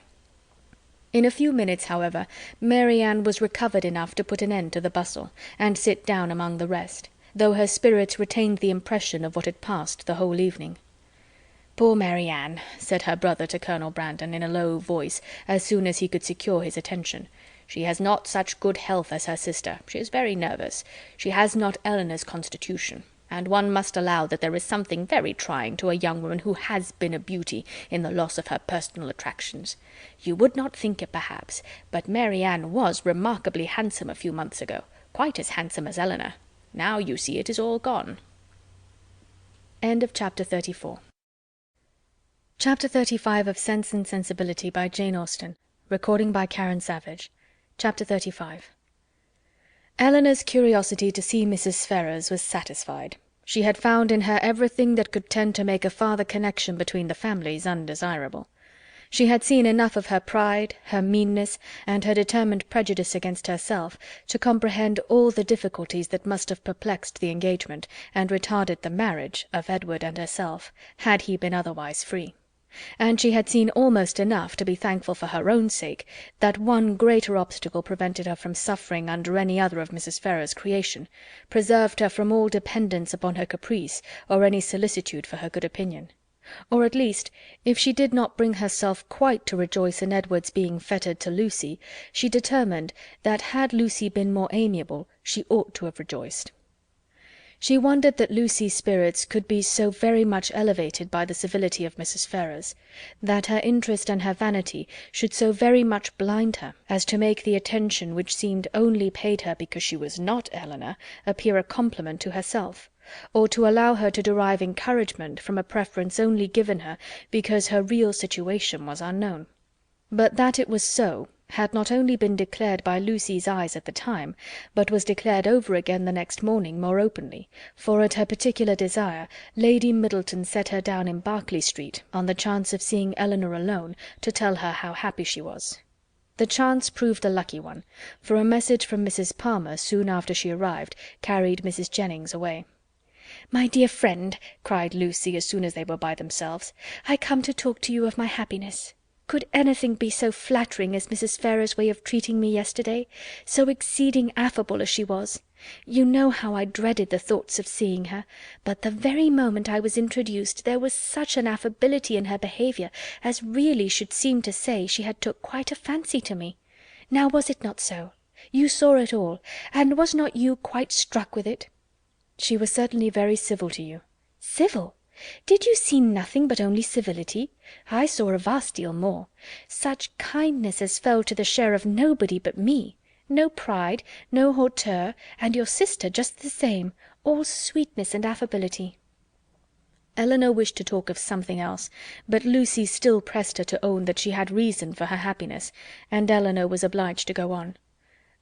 In a few minutes, however, Mary Ann was recovered enough to put an end to the bustle, and sit down among the rest, though her spirits retained the impression of what had passed the whole evening. "Poor Mary Ann," said her brother to Colonel Brandon, in a low voice, as soon as he could secure his attention. "She has not such good health as her sister. She is very nervous. She has not Elinor's constitution, and one must allow that there is something very trying to a young woman who has been a beauty in the loss of her personal attractions. You would not think it, perhaps, but Mary Ann was remarkably handsome a few months ago, quite as handsome as Elinor. Now you see it is all gone." End of chapter 34. Chapter 35 of Sense and Sensibility by Jane Austen. Recording by Karen Savage. Chapter 35. Elinor's curiosity to see Mrs. Ferrars was satisfied. She had found in her everything that could tend to make a farther connection between the families undesirable. She had seen enough of her pride, her meanness, and her determined prejudice against herself, to comprehend all the difficulties that must have perplexed the engagement, and retarded the marriage, of Edward and herself, had he been otherwise free. And she had seen almost enough to be thankful for her own sake that one greater obstacle prevented her from suffering under any other of Mrs. Ferrars's creation, preserved her from all dependence upon her caprice, or any solicitude for her good opinion. Or at least, if she did not bring herself quite to rejoice in Edward's being fettered to Lucy, she determined that had Lucy been more amiable, she ought to have rejoiced. She wondered that Lucy's spirits could be so very much elevated by the civility of Mrs. Ferrars, that her interest and her vanity should so very much blind her as to make the attention which seemed only paid her because she was not Elinor appear a compliment to herself, or to allow her to derive encouragement from a preference only given her because her real situation was unknown. But that it was so had not only been declared by Lucy's eyes at the time, but was declared over again the next morning more openly, for at her particular desire Lady Middleton set her down in Berkeley Street, on the chance of seeing Elinor alone, to tell her how happy she was. The chance proved a lucky one, for a message from Mrs. Palmer soon after she arrived carried Mrs. Jennings away. "My dear friend," cried Lucy as soon as they were by themselves, "I come to talk to you of my happiness. Could anything be so flattering as Mrs. Ferrars's way of treating me yesterday? So exceeding affable as she was. You know how I dreaded the thoughts of seeing her, but the very moment I was introduced there was such an affability in her behaviour as really should seem to say she had took quite a fancy to me. Now was it not so? You saw it all, and was not you quite struck with it?" "She was certainly very civil to you." "Civil! Did you see nothing but only civility? I saw a vast deal more. Such kindness as fell to the share of nobody but me. No pride, no hauteur, and your sister just the same, all sweetness and affability." Elinor wished to talk of something else, but Lucy still pressed her to own that she had reason for her happiness, and Elinor was obliged to go on.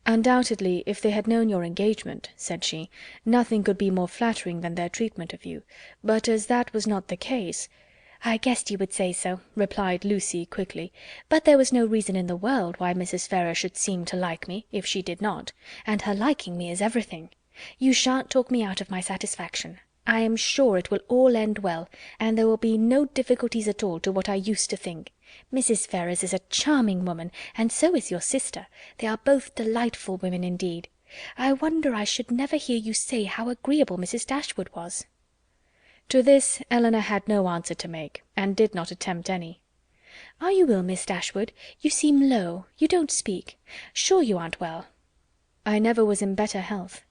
"Undoubtedly, if they had known your engagement," said she, "nothing could be more flattering than their treatment of you, but as that was not the case—" "I guessed you would say so," replied Lucy quickly, "but there was no reason in the world why Mrs. Ferrars should seem to like me, if she did not, and her liking me is everything. You shan't talk me out of my satisfaction. I am sure it will all end well, and there will be no difficulties at all to what I used to think. Mrs. Ferrars is a charming woman, and so is your sister. They are both delightful women indeed. I wonder I should never hear you say how agreeable Mrs. Dashwood was." To this Elinor had no answer to make, and did not attempt any. "Are you ill, Miss Dashwood? You seem low. You don't speak. Sure you aren't well?" "I never was in better health."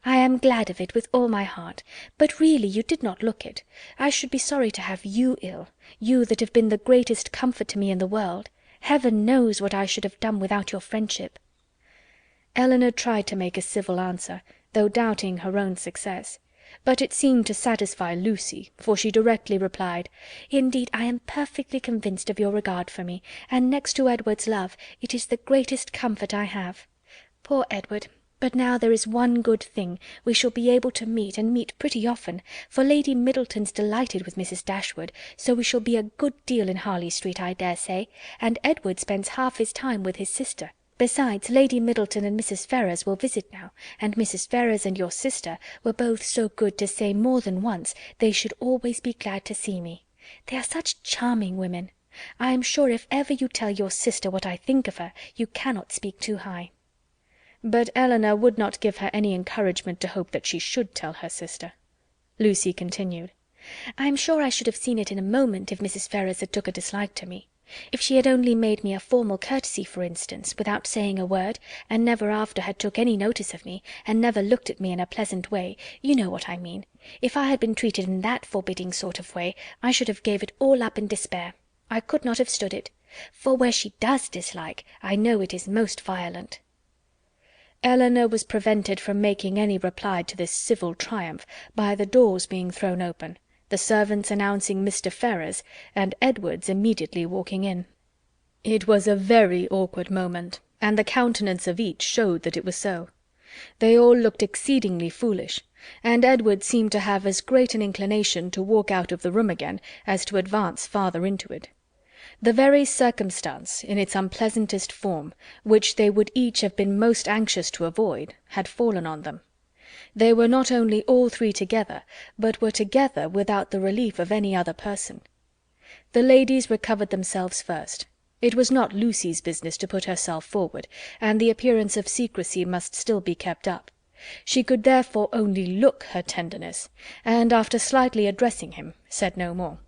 "I am glad of it with all my heart. But really you did not look it. I should be sorry to have you ill, you that have been the greatest comfort to me in the world. Heaven knows what I should have done without your friendship." Elinor tried to make a civil answer, though doubting her own success. But it seemed to satisfy Lucy, for she directly replied, "Indeed, I am perfectly convinced of your regard for me, and next to Edward's love, it is the greatest comfort I have. Poor Edward! But now there is one good thing, we shall be able to meet, and meet pretty often, for Lady Middleton's delighted with Mrs. Dashwood, so we shall be a good deal in Harley Street, I dare say, and Edward spends half his time with his sister. Besides, Lady Middleton and Mrs. Ferrars will visit now, and Mrs. Ferrars and your sister were both so good to say more than once they should always be glad to see me. They are such charming women. I am sure if ever you tell your sister what I think of her, you cannot speak too high." But Elinor would not give her any encouragement to hope that she should tell her sister. Lucy continued, "I am sure I should have seen it in a moment if Mrs. Ferrars had took a dislike to me. If she had only made me a formal courtesy, for instance, without saying a word, and never after had took any notice of me, and never looked at me in a pleasant way, you know what I mean. If I had been treated in that forbidding sort of way, I should have gave it all up in despair. I could not have stood it. For where she does dislike, I know it is most violent." Elinor was prevented from making any reply to this civil triumph by the doors being thrown open, the servants announcing Mr. Ferrars, and Edward's immediately walking in. It was a very awkward moment, and the countenance of each showed that it was so. They all looked exceedingly foolish, and Edward seemed to have as great an inclination to walk out of the room again as to advance farther into it. The very circumstance, in its unpleasantest form, which they would each have been most anxious to avoid, had fallen on them. They were not only all three together, but were together without the relief of any other person. The ladies recovered themselves first. It was not Lucy's business to put herself forward, and the appearance of secrecy must still be kept up. She could therefore only look her tenderness, and after slightly addressing him, said no more.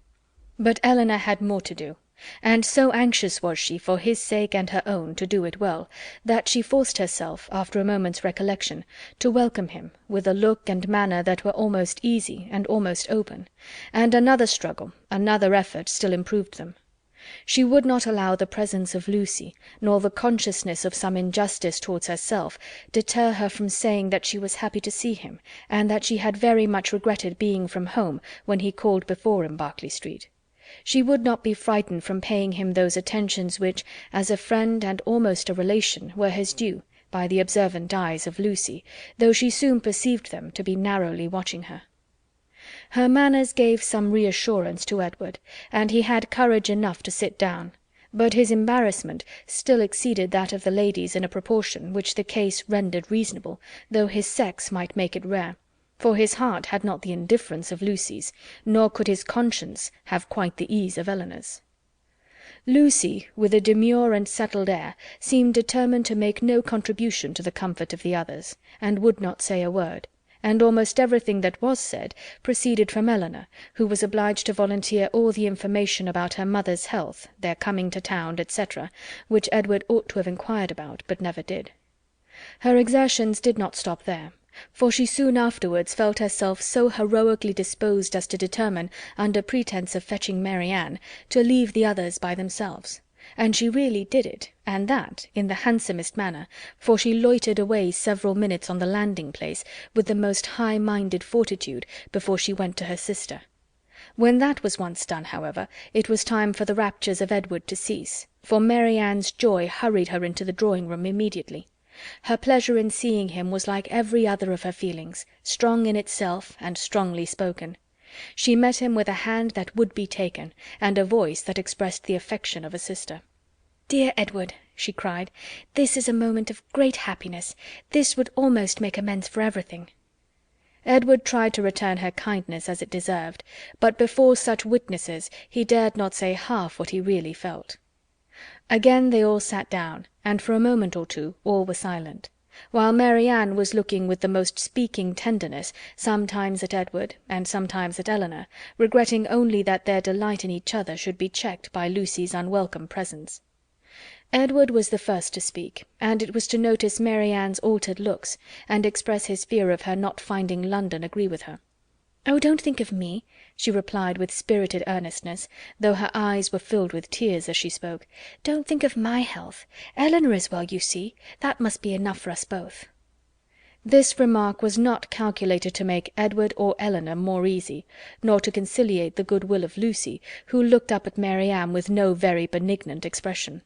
But Elinor had more to do, and so anxious was she, for his sake and her own, to do it well, that she forced herself, after a moment's recollection, to welcome him with a look and manner that were almost easy and almost open, and another struggle, another effort, still improved them. She would not allow the presence of Lucy, nor the consciousness of some injustice towards herself, deter her from saying that she was happy to see him, and that she had very much regretted being from home when he called before in Berkeley Street. She would not be frightened from paying him those attentions which, as a friend and almost a relation, were his due, by the observant eyes of Lucy, though she soon perceived them to be narrowly watching her. Her manners gave some reassurance to Edward, and he had courage enough to sit down, but his embarrassment still exceeded that of the ladies in a proportion which the case rendered reasonable, though his sex might make it rare, for his heart had not the indifference of Lucy's, nor could his conscience have quite the ease of Elinor's. Lucy, with a demure and settled air, seemed determined to make no contribution to the comfort of the others, and would not say a word, and almost everything that was said proceeded from Elinor, who was obliged to volunteer all the information about her mother's health, their coming to town, etc., which Edward ought to have inquired about, but never did. Her exertions did not stop there, for she soon afterwards felt herself so heroically disposed as to determine, under pretence of fetching Mary Ann, to leave the others by themselves; and she really did it, and that in the handsomest manner, for she loitered away several minutes on the landing-place with the most high-minded fortitude before she went to her sister. When that was once done, however, it was time for the raptures of Edward to cease, for Mary Ann's joy hurried her into the drawing-room immediately. Her pleasure in seeing him was like every other of her feelings, strong in itself and strongly spoken. She met him with a hand that would be taken, and a voice that expressed the affection of a sister. "Dear Edward," she cried, "this is a moment of great happiness. This would almost make amends for everything." Edward tried to return her kindness as it deserved, but before such witnesses he dared not say half what he really felt. Again they all sat down, and for a moment or two all were silent. while Mary Ann was looking with the most speaking tenderness, sometimes at Edward and sometimes at Eleanor, regretting only that their delight in each other should be checked by Lucy's unwelcome presence. Edward was the first to speak, and it was to notice Mary Ann's altered looks, and express his fear of her not finding London agree with her. "Oh, don't think of me," she replied with spirited earnestness, though her eyes were filled with tears as she spoke. "Don't think of my health. Eleanor is well, you see. That must be enough for us both." This remark was not calculated to make Edward or Eleanor more easy, nor to conciliate the good will of Lucy, who looked up at Mary Ann with no very benignant expression.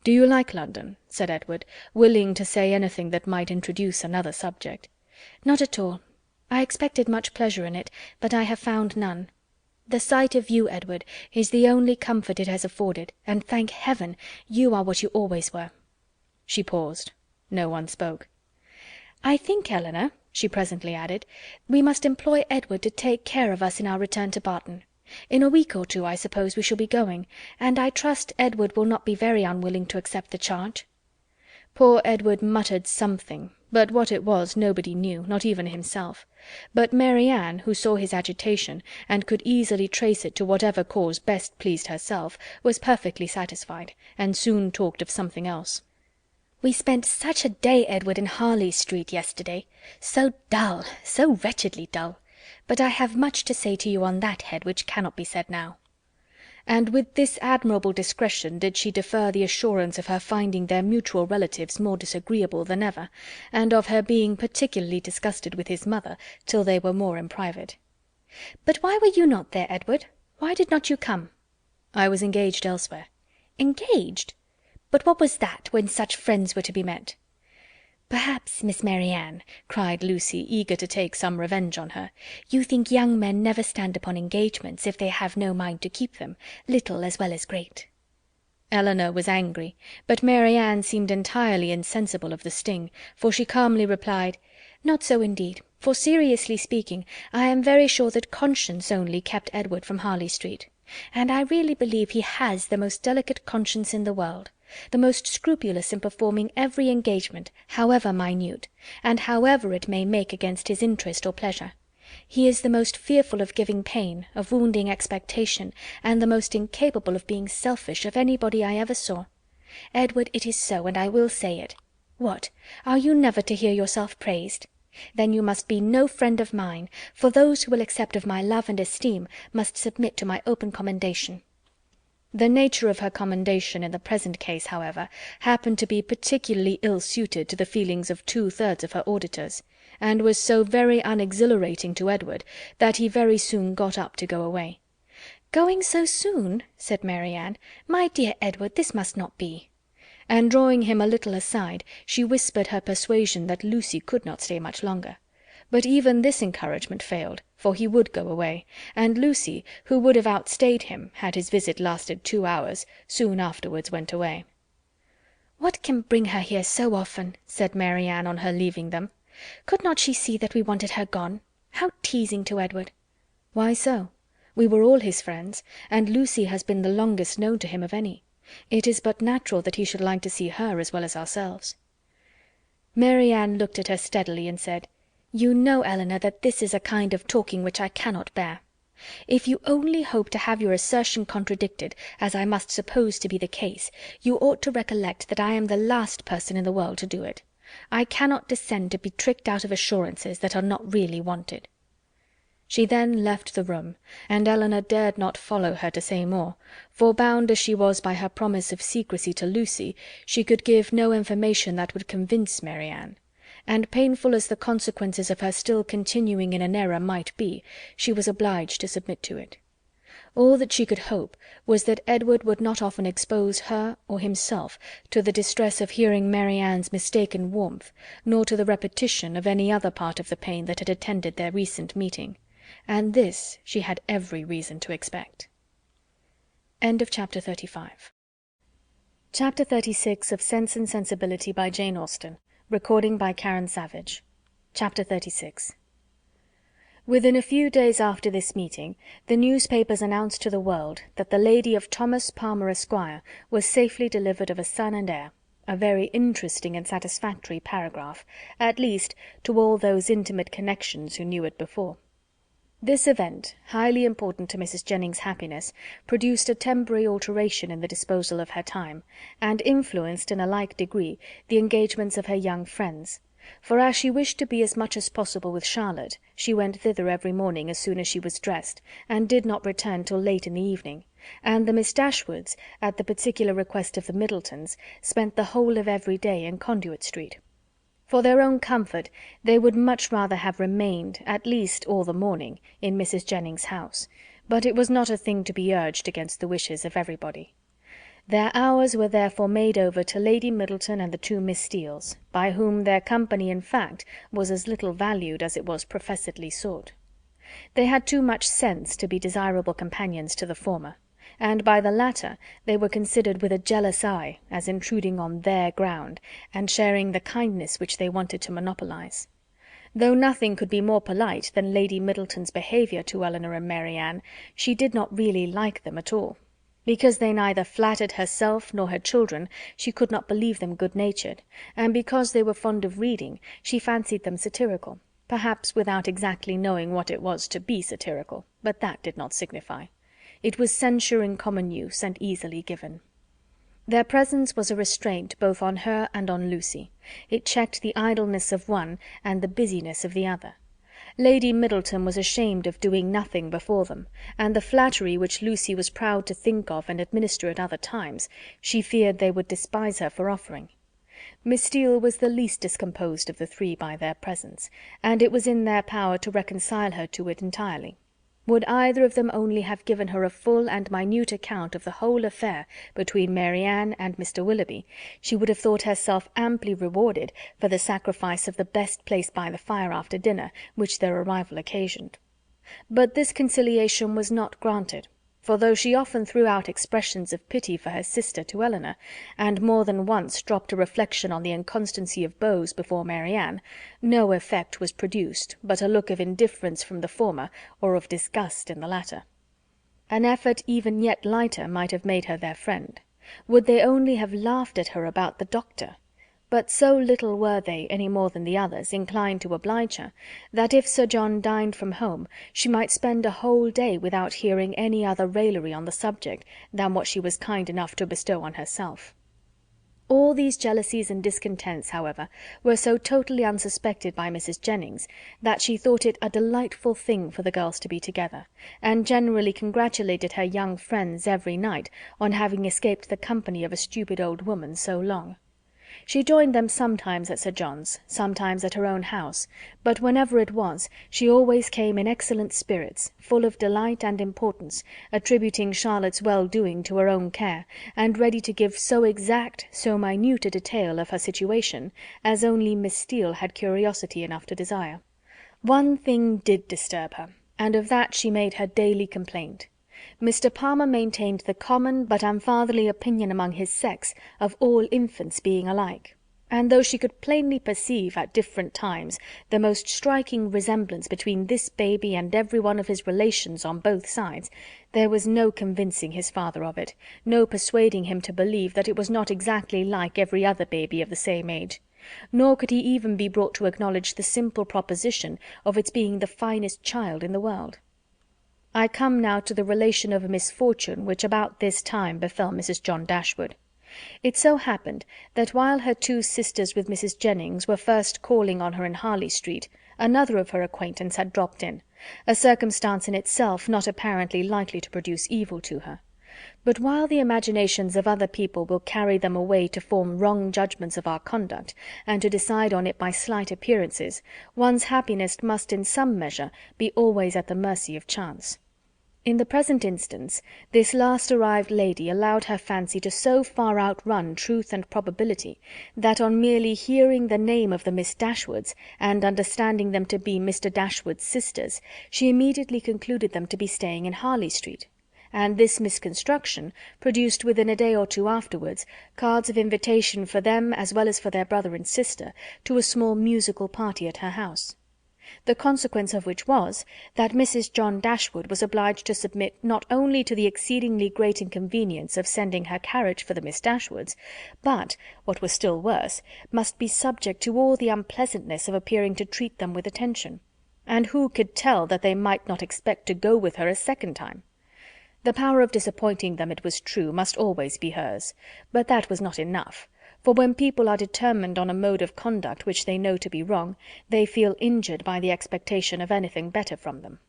"Do you like London?" said Edward, willing to say anything that might introduce another subject. "Not at all. I expected much pleasure in it, but I have found none. The sight of you, Edward, is the only comfort it has afforded, and thank heaven, you are what you always were." She paused. No one spoke. "I think, Eleanor," she presently added, "we must employ Edward to take care of us in our return to Barton. In a week or two, I suppose, we shall be going, and I trust Edward will not be very unwilling to accept the charge." Poor Edward muttered something, but what it was nobody knew, not even himself. But Mary Ann, who saw his agitation, and could easily trace it to whatever cause best pleased herself, was perfectly satisfied, and soon talked of something else. "We spent such a day, Edward, in Harley Street yesterday. So dull, so wretchedly dull. But I have much to say to you on that head which cannot be said now." And with this admirable discretion did she defer the assurance of her finding their mutual relatives more disagreeable than ever, and of her being particularly disgusted with his mother, till they were more in private. "But why were you not there, Edward? Why did not you come?" "I was engaged elsewhere." "Engaged? But what was that, when such friends were to be met?" "Perhaps, Miss Mary Ann," cried Lucy, eager to take some revenge on her, "you think young men never stand upon engagements if they have no mind to keep them, little as well as great." Eleanor was angry, but Mary Ann seemed entirely insensible of the sting, for she calmly replied, "Not so indeed, for seriously speaking, I am very sure that conscience only kept Edward from Harley Street. And I really believe he has the most delicate conscience in the world, the most scrupulous in performing every engagement, however minute, and however it may make against his interest or pleasure. He is the most fearful of giving pain, of wounding expectation, and the most incapable of being selfish of anybody I ever saw. Edward, it is so, and I will say it. What, are you never to hear yourself praised? Then you must be no friend of mine, for those who will accept of my love and esteem must submit to my open commendation." The nature of her commendation in the present case, however, happened to be particularly ill-suited to the feelings of 2/3 of her auditors, and was so very unexhilarating to Edward that he very soon got up to go away. "Going so soon?" said Mary Ann. "My dear Edward, this must not be." And drawing him a little aside, she whispered her persuasion that Lucy could not stay much longer. But even this encouragement failed, for he would go away, and Lucy, who would have outstayed him had his visit lasted 2 hours, soon afterwards went away. "What can bring her here so often?" said Mary Ann on her leaving them. "Could not she see that we wanted her gone? How teasing to Edward!" "Why so? We were all his friends, and Lucy has been the longest known to him of any. It is but natural that he should like to see her as well as ourselves." Mary Ann looked at her steadily and said, "You know, Eleanor, that this is a kind of talking which I cannot bear. If you only hope to have your assertion contradicted, as I must suppose to be the case, you ought to recollect that I am the last person in the world to do it. I cannot descend to be tricked out of assurances that are not really wanted." She then left the room, and Eleanor dared not follow her to say more, for bound as she was by her promise of secrecy to Lucy, she could give no information that would convince Mary Ann; and painful as the consequences of her still continuing in an error might be, she was obliged to submit to it. All that she could hope was that Edward would not often expose her or himself to the distress of hearing Mary Ann's mistaken warmth, nor to the repetition of any other part of the pain that had attended their recent meeting. And this she had every reason to expect. Chapter 35. Chapter 36 of Sense and Sensibility by Jane Austen. Recording by Karen Savage. Chapter 36. Within a few days after this meeting, the newspapers announced to the world that the lady of Thomas Palmer, Esquire, was safely delivered of a son and heir. a very interesting and satisfactory paragraph, at least to all those intimate connections who knew it before. This event, highly important to Mrs. Jennings's happiness, produced a temporary alteration in the disposal of her time, and influenced in a like degree the engagements of her young friends; for as she wished to be as much as possible with Charlotte, she went thither every morning as soon as she was dressed, and did not return till late in the evening, and the Miss Dashwoods, at the particular request of the Middletons, spent the whole of every day in Conduit Street. For their own comfort they would much rather have remained, at least all the morning, in Mrs. Jennings's house, but it was not a thing to be urged against the wishes of everybody. Their hours were therefore made over to Lady Middleton and the two Miss Steeles, by whom their company in fact was as little valued as it was professedly sought. They had too much sense to be desirable companions to the former, and by the latter they were considered with a jealous eye as intruding on their ground, and sharing the kindness which they wanted to monopolize. Though nothing could be more polite than Lady Middleton's behaviour to Elinor and Mary Ann, she did not really like them at all. Because they neither flattered herself nor her children, she could not believe them good-natured, and because they were fond of reading, she fancied them satirical, perhaps without exactly knowing what it was to be satirical, but that did not signify. It was censure in common use, and easily given. Their presence was a restraint both on her and on Lucy. It checked the idleness of one and the busyness of the other. Lady Middleton was ashamed of doing nothing before them, and the flattery which Lucy was proud to think of and administer at other times, she feared they would despise her for offering. Miss Steele was the least discomposed of the three by their presence, and it was in their power to reconcile her to it entirely. Would either of them only have given her a full and minute account of the whole affair between Mary Ann and Mr. Willoughby, she would have thought herself amply rewarded for the sacrifice of the best place by the fire after dinner which their arrival occasioned. But this conciliation was not granted, for though she often threw out expressions of pity for her sister to Elinor, and more than once dropped a reflection on the inconstancy of beaux before Mary Ann, no effect was produced but a look of indifference from the former, or of disgust in the latter. An effort even yet lighter might have made her their friend. Would they only have laughed at her about the doctor? But so little were they, any more than the others, inclined to oblige her, that if Sir John dined from home, she might spend a whole day without hearing any other raillery on the subject than what she was kind enough to bestow on herself. All these jealousies and discontents, however, were so totally unsuspected by Mrs. Jennings, that she thought it a delightful thing for the girls to be together, and generally congratulated her young friends every night on having escaped the company of a stupid old woman so long. She joined them sometimes at Sir John's, sometimes at her own house, but whenever it was, she always came in excellent spirits, full of delight and importance, attributing Charlotte's well-doing to her own care, and ready to give so exact, so minute a detail of her situation as only Miss Steele had curiosity enough to desire. One thing did disturb her, and of that she made her daily complaint. Mr. Palmer maintained the common but unfatherly opinion among his sex of all infants being alike, and though she could plainly perceive at different times the most striking resemblance between this baby and every one of his relations on both sides, there was no convincing his father of it, no persuading him to believe that it was not exactly like every other baby of the same age, nor could he even be brought to acknowledge the simple proposition of its being the finest child in the world. I come now to the relation of a misfortune which about this time befell Mrs. John Dashwood. It so happened that while her two sisters with Mrs. Jennings were first calling on her in Harley Street, another of her acquaintance had dropped in, a circumstance in itself not apparently likely to produce evil to her. But while the imaginations of other people will carry them away to form wrong judgments of our conduct, and to decide on it by slight appearances, one's happiness must in some measure be always at the mercy of chance. In the present instance, this last arrived lady allowed her fancy to so far outrun truth and probability, that on merely hearing the name of the Miss Dashwoods, and understanding them to be Mr. Dashwood's sisters, she immediately concluded them to be staying in Harley Street, and this misconstruction produced within a day or two afterwards cards of invitation for them as well as for their brother and sister to a small musical party at her house. the consequence of which was, that Mrs. John Dashwood was obliged to submit not only to the exceedingly great inconvenience of sending her carriage for the Miss Dashwoods, but, what was still worse, must be subject to all the unpleasantness of appearing to treat them with attention. And who could tell that they might not expect to go with her a second time? The power of disappointing them, it was true, must always be hers, but that was not enough, for when people are determined on a mode of conduct which they know to be wrong, they feel injured by the expectation of anything better from them.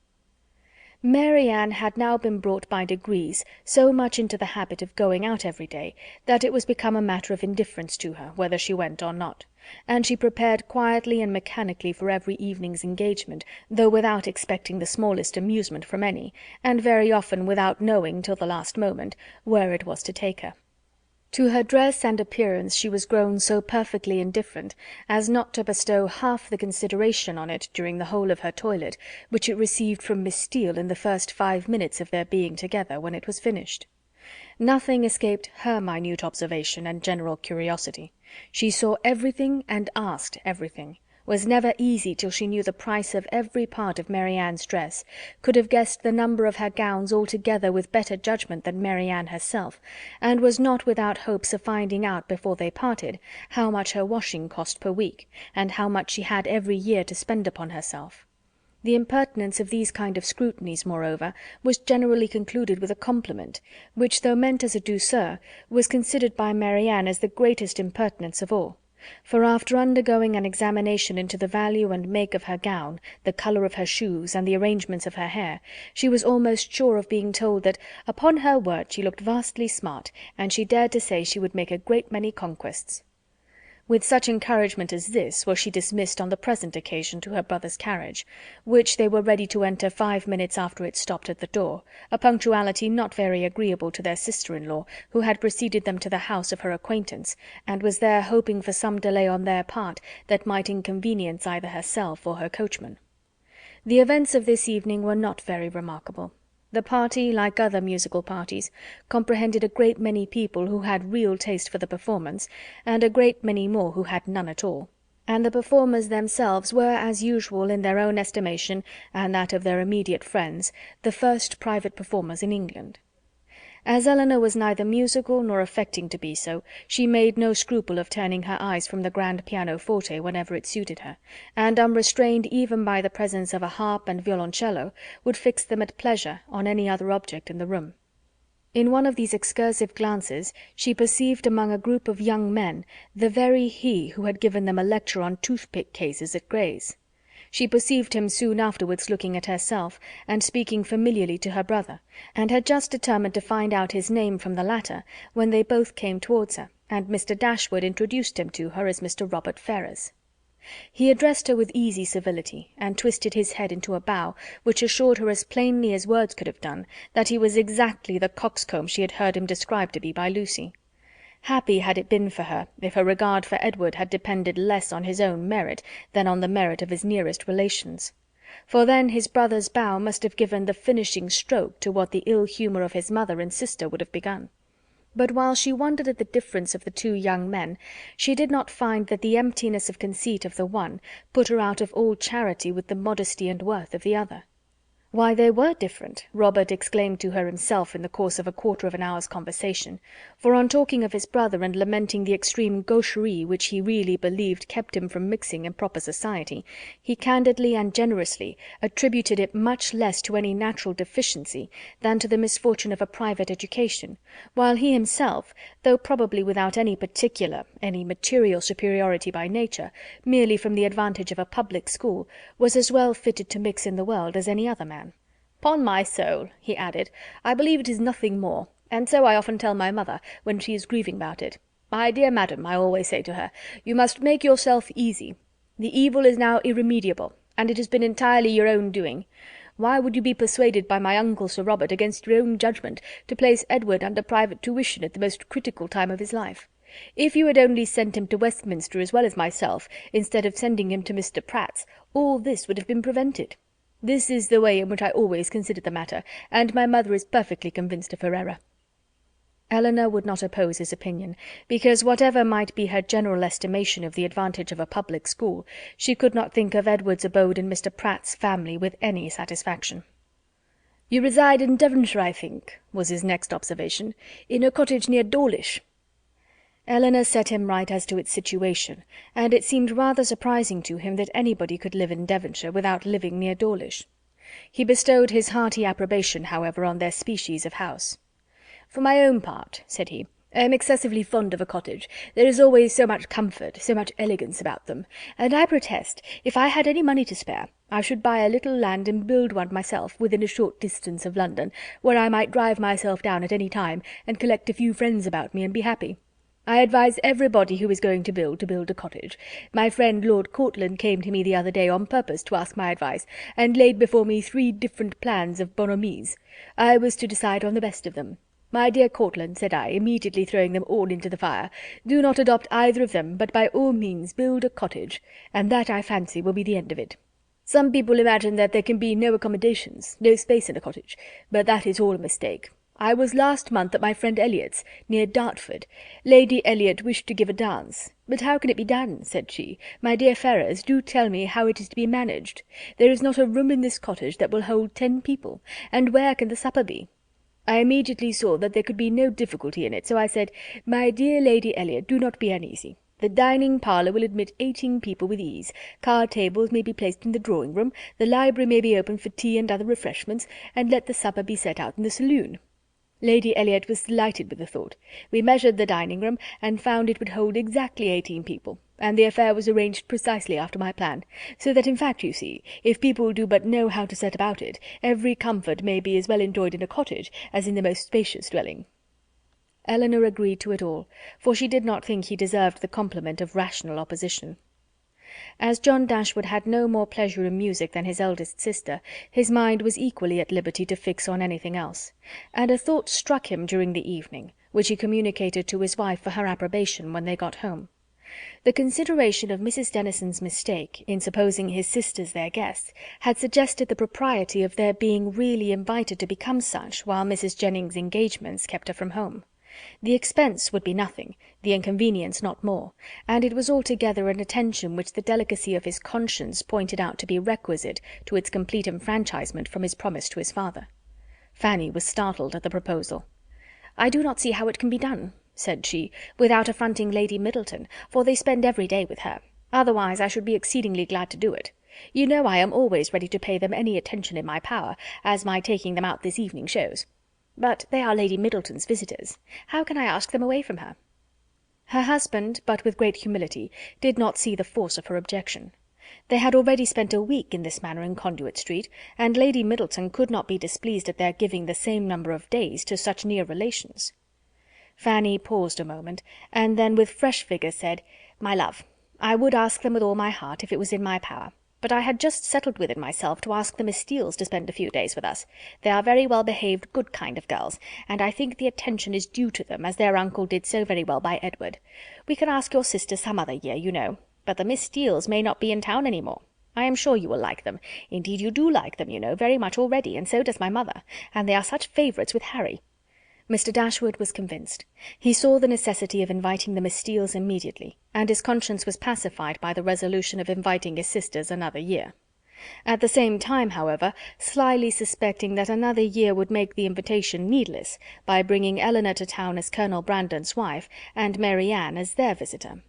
Mary Ann had now been brought by degrees so much into the habit of going out every day, that it was become a matter of indifference to her whether she went or not, and she prepared quietly and mechanically for every evening's engagement, though without expecting the smallest amusement from any, and very often without knowing, till the last moment, where it was to take her. To her dress and appearance she was grown so perfectly indifferent as not to bestow half the consideration on it during the whole of her toilet which it received from Miss Steele in the first 5 minutes of their being together, when it was finished. Nothing escaped her minute observation and general curiosity. She saw everything and asked everything, was never easy till she knew the price of every part of Mary Ann's dress, could have guessed the number of her gowns altogether with better judgment than Mary Ann herself, and was not without hopes of finding out before they parted how much her washing cost per week, and how much she had every year to spend upon herself. The impertinence of these kind of scrutinies, moreover, was generally concluded with a compliment, which, though meant as a douceur, was considered by Mary Ann as the greatest impertinence of all; for after undergoing an examination into the value and make of her gown, the colour of her shoes, and the arrangements of her hair, she was almost sure of being told that, upon her word, she looked vastly smart, and she dared to say she would make a great many conquests. With such encouragement as this was she dismissed on the present occasion to her brother's carriage, which they were ready to enter 5 minutes after it stopped at the door, a punctuality not very agreeable to their sister-in-law, who had preceded them to the house of her acquaintance, and was there hoping for some delay on their part that might inconvenience either herself or her coachman. The events of this evening were not very remarkable. The party, like other musical parties, comprehended a great many people who had real taste for the performance, and a great many more who had none at all; and the performers themselves were, as usual, in their own estimation and that of their immediate friends, the first private performers in England. As Elinor was neither musical nor affecting to be so, she made no scruple of turning her eyes from the grand pianoforte whenever it suited her, and, unrestrained even by the presence of a harp and violoncello, would fix them at pleasure on any other object in the room. In one of these excursive glances she perceived among a group of young men the very he who had given them a lecture on toothpick cases at Gray's. She perceived him soon afterwards looking at herself, and speaking familiarly to her brother, and had just determined to find out his name from the latter, when they both came towards her, and Mr. Dashwood introduced him to her as Mr. Robert Ferrars. He addressed her with easy civility, and twisted his head into a bow, which assured her as plainly as words could have done that he was exactly the coxcomb she had heard him described to be by Lucy. Happy had it been for her if her regard for Edward had depended less on his own merit than on the merit of his nearest relations; for then his brother's bow must have given the finishing stroke to what the ill humour of his mother and sister would have begun. But while she wondered at the difference of the two young men, she did not find that the emptiness of conceit of the one put her out of all charity with the modesty and worth of the other. Why, they were different, Robert exclaimed to her himself in the course of a quarter of an hour's conversation, for on talking of his brother and lamenting the extreme gaucherie which he really believed kept him from mixing in proper society, he candidly and generously attributed it much less to any natural deficiency than to the misfortune of a private education, while he himself, though probably without any material superiority by nature, merely from the advantage of a public school, was as well fitted to mix in the world as any other man. "'Pon my soul," he added, "I believe it is nothing more, and so I often tell my mother, when she is grieving about it. 'My dear madam,' I always say to her, 'you must make yourself easy. The evil is now irremediable, and it has been entirely your own doing. Why would you be persuaded by my uncle Sir Robert, against your own judgment, to place Edward under private tuition at the most critical time of his life? If you had only sent him to Westminster as well as myself, instead of sending him to Mr. Pratt's, all this would have been prevented. This is the way in which I always consider the matter, and my mother is perfectly convinced of her error." Eleanor would not oppose his opinion, because whatever might be her general estimation of the advantage of a public school, she could not think of Edward's abode in Mr. Pratt's family with any satisfaction. "You reside in Devonshire, I think," was his next observation, "in a cottage near Dawlish." Eleanor set him right as to its situation, and it seemed rather surprising to him that anybody could live in Devonshire without living near Dawlish. He bestowed his hearty approbation, however, on their species of house. "For my own part," said he, "I am excessively fond of a cottage. There is always so much comfort, so much elegance about them, and I protest, if I had any money to spare, I should buy a little land and build one myself within a short distance of London, where I might drive myself down at any time, and collect a few friends about me, and be happy. I advise everybody who is going to build a cottage. My friend Lord Courtland came to me the other day on purpose to ask my advice, and laid before me 3 different plans of bonhomie's. I was to decide on the best of them. 'My dear Courtland,' said I, immediately throwing them all into the fire, 'do not adopt either of them, but by all means build a cottage, and that, I fancy, will be the end of it. Some people imagine that there can be no accommodations, no space in a cottage, but that is all a mistake. I was last month at my friend Elliot's, near Dartford. Lady Elliot wished to give a dance. 'But how can it be done?' said she. 'My dear Ferrars, do tell me how it is to be managed. There is not a room in this cottage that will hold 10 people, and where can the supper be?' I immediately saw that there could be no difficulty in it, so I said, 'My dear Lady Elliot, do not be uneasy. The dining parlour will admit 18 people with ease. Card tables may be placed in the drawing-room, the library may be open for tea and other refreshments, and let the supper be set out in the saloon.' Lady Elliot was delighted with the thought. We measured the dining-room, and found it would hold exactly 18 people, and the affair was arranged precisely after my plan, so that in fact, you see, if people do but know how to set about it, every comfort may be as well enjoyed in a cottage as in the most spacious dwelling." Eleanor agreed to it all, for she did not think he deserved the compliment of rational opposition. As John Dashwood had no more pleasure in music than his eldest sister, his mind was equally at liberty to fix on anything else, and a thought struck him during the evening, which he communicated to his wife for her approbation when they got home. The consideration of Mrs. Dennison's mistake, in supposing his sisters their guests, had suggested the propriety of their being really invited to become such, while Mrs. Jennings's engagements kept her from home. The expense would be nothing, the inconvenience not more, and it was altogether an attention which the delicacy of his conscience pointed out to be requisite to its complete enfranchisement from his promise to his father. Fanny was startled at the proposal. "I do not see how it can be done," said she, "without affronting Lady Middleton, for they spend every day with her. Otherwise I should be exceedingly glad to do it. You know I am always ready to pay them any attention in my power, as my taking them out this evening shows. But they are Lady Middleton's visitors. How can I ask them away from her?" Her husband, but with great humility, did not see the force of her objection. They had already spent a week in this manner in Conduit Street, and Lady Middleton could not be displeased at their giving the same number of days to such near relations. Fanny paused a moment, and then with fresh vigour said, "My love, I would ask them with all my heart, if it was in my power. But I had just settled with it myself to ask the Miss Steeles to spend a few days with us. They are very well behaved, good kind of girls, and I think the attention is due to them, as their uncle did so very well by Edward. We can ask your sister some other year, you know, but the Miss Steeles may not be in town any more. I am sure you will like them. Indeed, you do like them, you know, very much already, and so does my mother, and they are such favourites with Harry." Mr. Dashwood was convinced. He saw the necessity of inviting the Miss Steeles immediately, and his conscience was pacified by the resolution of inviting his sisters another year. At the same time, however, slyly suspecting that another year would make the invitation needless, by bringing Eleanor to town as Colonel Brandon's wife, and Mary Ann as their visitor.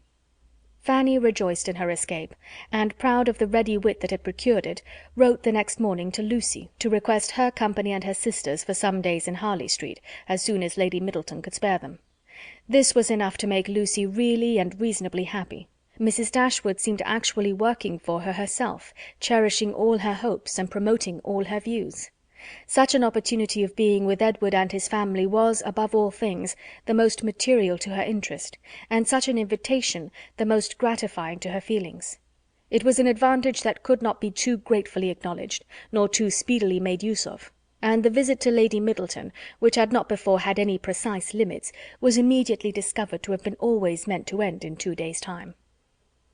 Fanny rejoiced in her escape, and, proud of the ready wit that had procured it, wrote the next morning to Lucy to request her company and her sister's for some days in Harley Street, as soon as Lady Middleton could spare them. This was enough to make Lucy really and reasonably happy. Mrs. Dashwood seemed actually working for her herself, cherishing all her hopes and promoting all her views. Such an opportunity of being with Edward and his family was, above all things, the most material to her interest, and such an invitation the most gratifying to her feelings. It was an advantage that could not be too gratefully acknowledged, nor too speedily made use of, and the visit to Lady Middleton, which had not before had any precise limits, was immediately discovered to have been always meant to end in 2 days' time.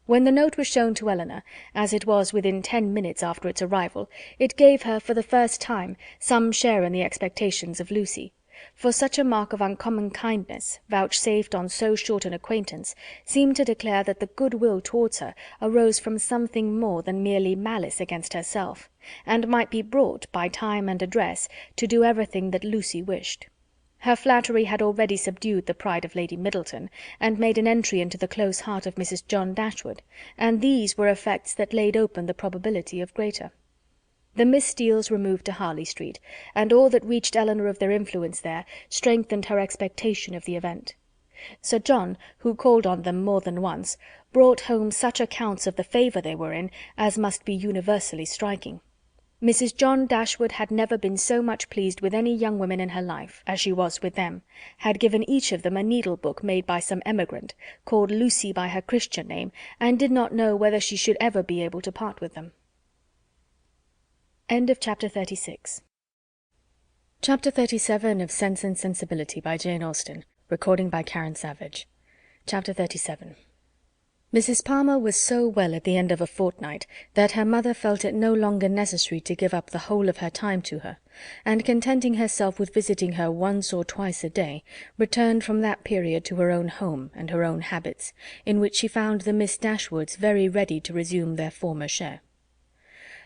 When the note was shown to Eleanor, as it was within 10 minutes after its arrival, it gave her, for the first time, some share in the expectations of Lucy, for such a mark of uncommon kindness, vouchsafed on so short an acquaintance, seemed to declare that the good-will towards her arose from something more than merely malice against herself, and might be brought, by time and address, to do everything that Lucy wished. Her flattery had already subdued the pride of Lady Middleton, and made an entry into the close heart of Mrs. John Dashwood, and these were effects that laid open the probability of greater. The Miss Steeles removed to Harley Street, and all that reached Elinor of their influence there strengthened her expectation of the event. Sir John, who called on them more than once, brought home such accounts of the favour they were in as must be universally striking. Mrs. John Dashwood had never been so much pleased with any young women in her life as she was with them, had given each of them a needle-book made by some emigrant, called Lucy by her Christian name, and did not know whether she should ever be able to part with them. Chapter 37 of Sense and Sensibility by Jane Austen. Recording by Karen Savage. Chapter 37. Mrs. Palmer was so well at the end of a fortnight that her mother felt it no longer necessary to give up the whole of her time to her, and contenting herself with visiting her once or twice a day, returned from that period to her own home and her own habits, in which she found the Miss Dashwoods very ready to resume their former share.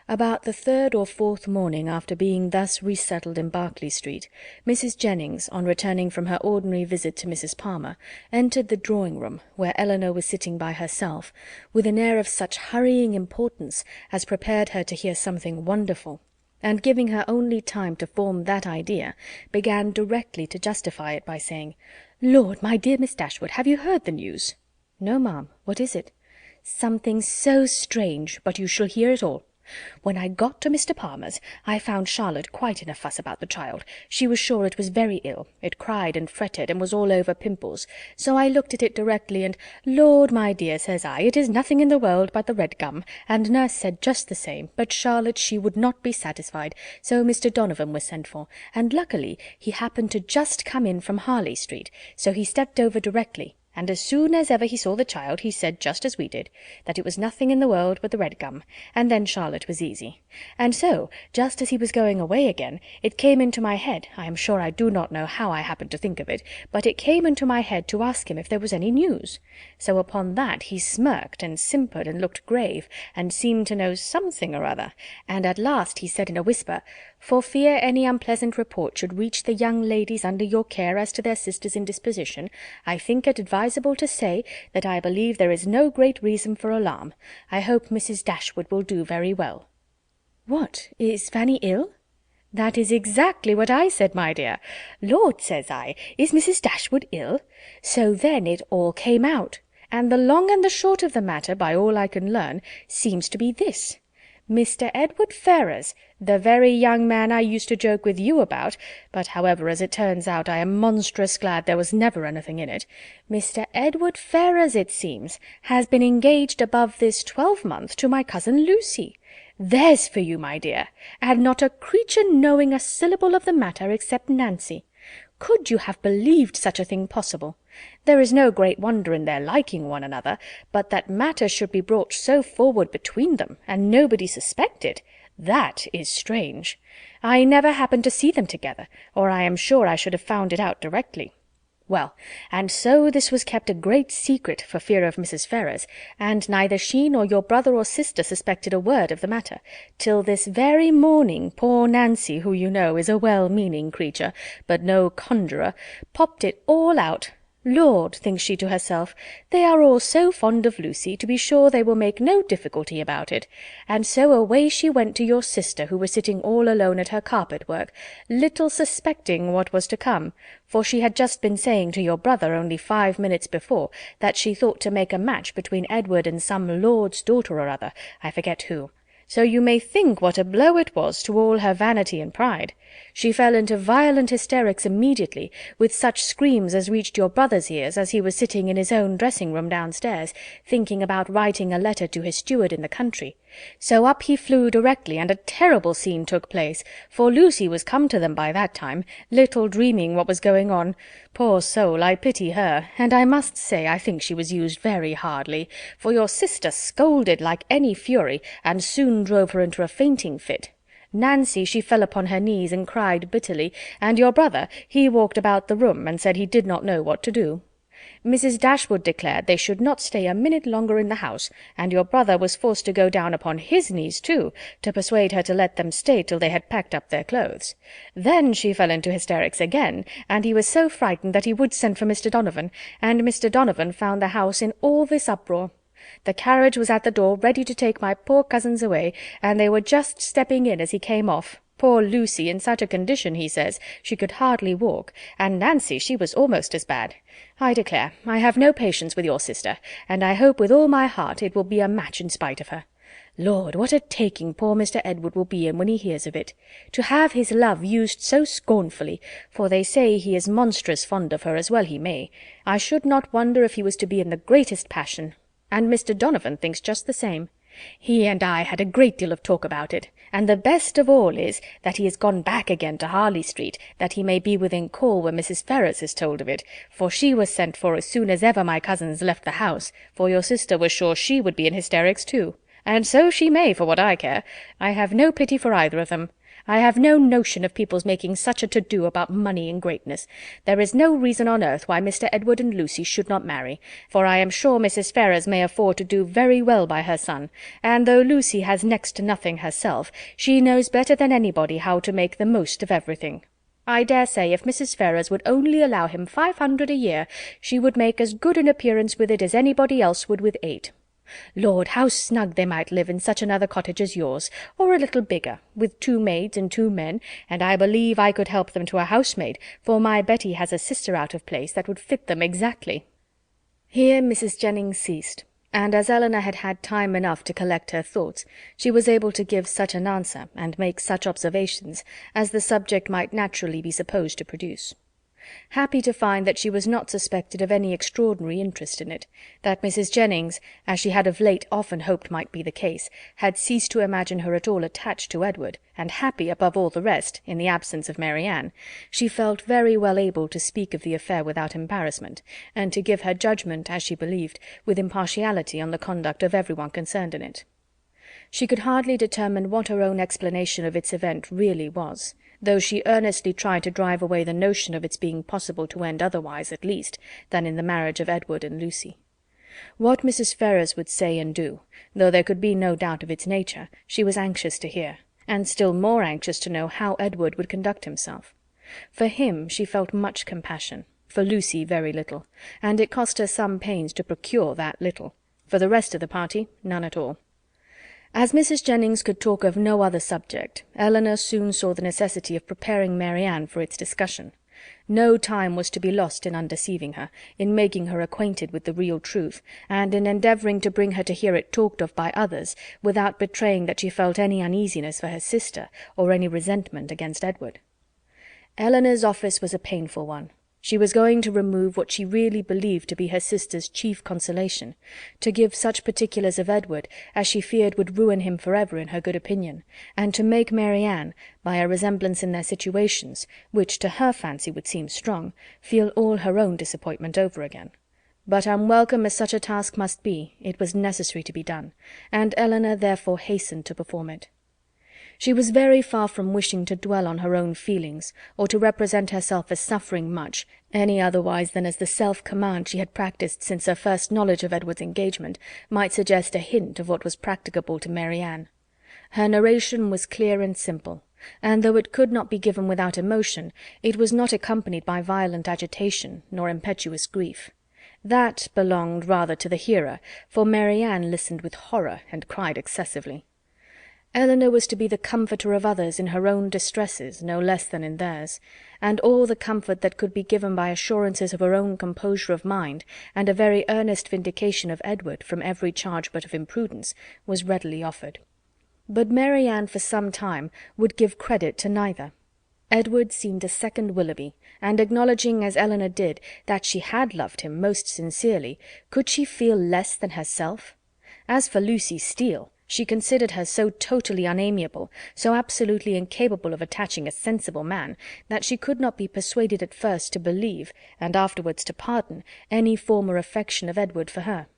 About the third or fourth morning after being thus resettled in Berkeley Street, Mrs. Jennings, on returning from her ordinary visit to Mrs. Palmer, entered the drawing-room, where Elinor was sitting by herself, with an air of such hurrying importance as prepared her to hear something wonderful, and giving her only time to form that idea, began directly to justify it by saying, "Lord, my dear Miss Dashwood, have you heard the news?" "No, ma'am. What is it?" "Something so strange, but you shall hear it all. When I got to Mr. Palmer's, I found Charlotte quite in a fuss about the child. She was sure it was very ill. It cried and fretted, and was all over pimples. So I looked at it directly, and, 'Lord, my dear,' says I, 'it is nothing in the world but the red gum,' and nurse said just the same, but Charlotte, she would not be satisfied, so Mr. Donovan was sent for, and luckily he happened to just come in from Harley Street, so he stepped over directly, and as soon as ever he saw the child, he said, just as we did, that it was nothing in the world but the red gum, and then Charlotte was easy. And so, just as he was going away again, it came into my head, I am sure I do not know how I happened to think of it, but it came into my head to ask him if there was any news. So upon that he smirked and simpered and looked grave, and seemed to know something or other, and at last he said in a whisper, 'For fear any unpleasant report should reach the young ladies under your care as to their sister's indisposition, I think it advisable to say that I believe there is no great reason for alarm. I hope Mrs. Dashwood will do very well.'" "What, is Fanny ill?" "That is exactly what I said, my dear. 'Lord,' says I, 'is Mrs. Dashwood ill?' So then it all came out, and the long and the short of the matter, by all I can learn, seems to be this. Mr. Edward Ferrars, the very young man I used to joke with you about, but however, as it turns out, I am monstrous glad there was never anything in it, Mr. Edward Ferrars, it seems, has been engaged above this 12-month to my cousin Lucy. There's for you, my dear, and not a creature knowing a syllable of the matter except Nancy. Could you have believed such a thing possible? There is no great wonder in their liking one another, but that matters should be brought so forward between them, and nobody suspect it, that is strange. I never happened to see them together, or I am sure I should have found it out directly. Well, and so this was kept a great secret for fear of Mrs. Ferrars, and neither she nor your brother or sister suspected a word of the matter, till this very morning poor Nancy, who you know is a well-meaning creature, but no conjurer, popped it all out. 'Lord,' thinks she to herself, 'they are all so fond of Lucy, to be sure they will make no difficulty about it,' and so away she went to your sister, who was sitting all alone at her carpet-work, little suspecting what was to come, for she had just been saying to your brother only 5 minutes before that she thought to make a match between Edward and some lord's daughter or other, I forget who. So you may think what a blow it was to all her vanity and pride. She fell into violent hysterics immediately, with such screams as reached your brother's ears as he was sitting in his own dressing-room downstairs, thinking about writing a letter to his steward in the country. So up he flew directly, and a terrible scene took place, for Lucy was come to them by that time, little dreaming what was going on. Poor soul, I pity her, and I must say I think she was used very hardly, for your sister scolded like any fury, and soon drove her into a fainting fit. Nancy, she fell upon her knees and cried bitterly, and your brother, he walked about the room and said he did not know what to do. Mrs. Dashwood declared they should not stay a minute longer in the house, and your brother was forced to go down upon his knees too, to persuade her to let them stay till they had packed up their clothes. Then she fell into hysterics again, and he was so frightened that he would send for Mr. Donovan, and Mr. Donovan found the house in all this uproar. The carriage was at the door ready to take my poor cousins away, and they were just stepping in as he came off. Poor Lucy in such a condition, he says, she could hardly walk, and Nancy, she was almost as bad. I declare, I have no patience with your sister, and I hope with all my heart it will be a match in spite of her. Lord, what a taking poor Mr. Edward will be in when he hears of it. To have his love used so scornfully, for they say he is monstrous fond of her, as well he may. I should not wonder if he was to be in the greatest passion. And Mr. Donovan thinks just the same. He and I had a great deal of talk about it, and the best of all is that he has gone back again to Harley Street, that he may be within call when Mrs. Ferrars is told of it, for she was sent for as soon as ever my cousins left the house, for your sister was sure she would be in hysterics too. And so she may, for what I care. I have no pity for either of them. I have no notion of people's making such a to-do about money and greatness. There is no reason on earth why Mr. Edward and Lucy should not marry, for I am sure Mrs. Ferrars may afford to do very well by her son, and though Lucy has next to nothing herself, she knows better than anybody how to make the most of everything. I dare say if Mrs. Ferrars would only allow him 500 a year, she would make as good an appearance with it as anybody else would with 8. Lord, how snug they might live in such another cottage as yours, or a little bigger, with 2 maids and 2 men, and I believe I could help them to a housemaid, for my Betty has a sister out of place that would fit them exactly." Here Mrs. Jennings ceased, and as Elinor had had time enough to collect her thoughts, she was able to give such an answer, and make such observations, as the subject might naturally be supposed to produce. Happy to find that she was not suspected of any extraordinary interest in it, that Mrs. Jennings, as she had of late often hoped might be the case, had ceased to imagine her at all attached to Edward, and happy, above all the rest, in the absence of Marianne, she felt very well able to speak of the affair without embarrassment, and to give her judgment, as she believed, with impartiality on the conduct of every one concerned in it. She could hardly determine what her own explanation of its event really was, though she earnestly tried to drive away the notion of its being possible to end otherwise, at least, than in the marriage of Edward and Lucy. What Mrs. Ferrars would say and do, though there could be no doubt of its nature, she was anxious to hear, and still more anxious to know how Edward would conduct himself. For him she felt much compassion, for Lucy very little, and it cost her some pains to procure that little. For the rest of the party, none at all. As Mrs. Jennings could talk of no other subject, Elinor soon saw the necessity of preparing Marianne for its discussion. No time was to be lost in undeceiving her, in making her acquainted with the real truth, and in endeavouring to bring her to hear it talked of by others, without betraying that she felt any uneasiness for her sister, or any resentment against Edward. Elinor's office was a painful one. She was going to remove what she really believed to be her sister's chief consolation, to give such particulars of Edward as she feared would ruin him for ever in her good opinion, and to make Marianne, by a resemblance in their situations, which to her fancy would seem strong, feel all her own disappointment over again. But unwelcome as such a task must be, it was necessary to be done, and Elinor therefore hastened to perform it. She was very far from wishing to dwell on her own feelings, or to represent herself as suffering much, any otherwise than as the self-command she had practised since her first knowledge of Edward's engagement might suggest a hint of what was practicable to Marianne. Her narration was clear and simple, and though it could not be given without emotion, it was not accompanied by violent agitation nor impetuous grief. That belonged rather to the hearer, for Marianne listened with horror and cried excessively. Elinor was to be the comforter of others in her own distresses no less than in theirs, and all the comfort that could be given by assurances of her own composure of mind, and a very earnest vindication of Edward from every charge but of imprudence, was readily offered. But Marianne for some time would give credit to neither. Edward seemed a second Willoughby, and acknowledging, as Elinor did, that she had loved him most sincerely, could she feel less than herself? As for Lucy Steele, she considered her so totally unamiable, so absolutely incapable of attaching a sensible man, that she could not be persuaded at first to believe, and afterwards to pardon, any former affection of Edward for her.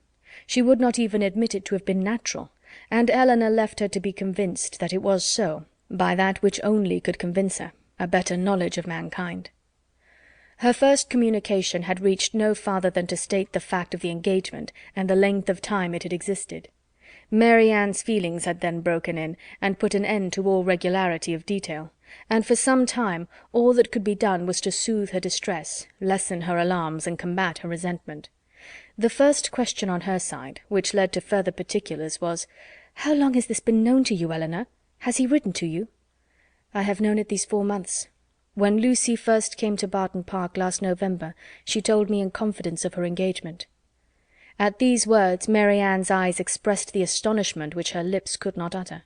She would not even admit it to have been natural, and Elinor left her to be convinced that it was so, by that which only could convince her, a better knowledge of mankind. Her first communication had reached no farther than to state the fact of the engagement and the length of time it had existed. Mary Ann's feelings had then broken in and put an end to all regularity of detail, and for some time all that could be done was to soothe her distress, lessen her alarms, and combat her resentment. The first question on her side, which led to further particulars, was, "How long has this been known to you, Eleanor? Has he written to you?" "I have known it these 4 months. When Lucy first came to Barton Park last November, she told me in confidence of her engagement." At these words Mary Ann's eyes expressed the astonishment which her lips could not utter.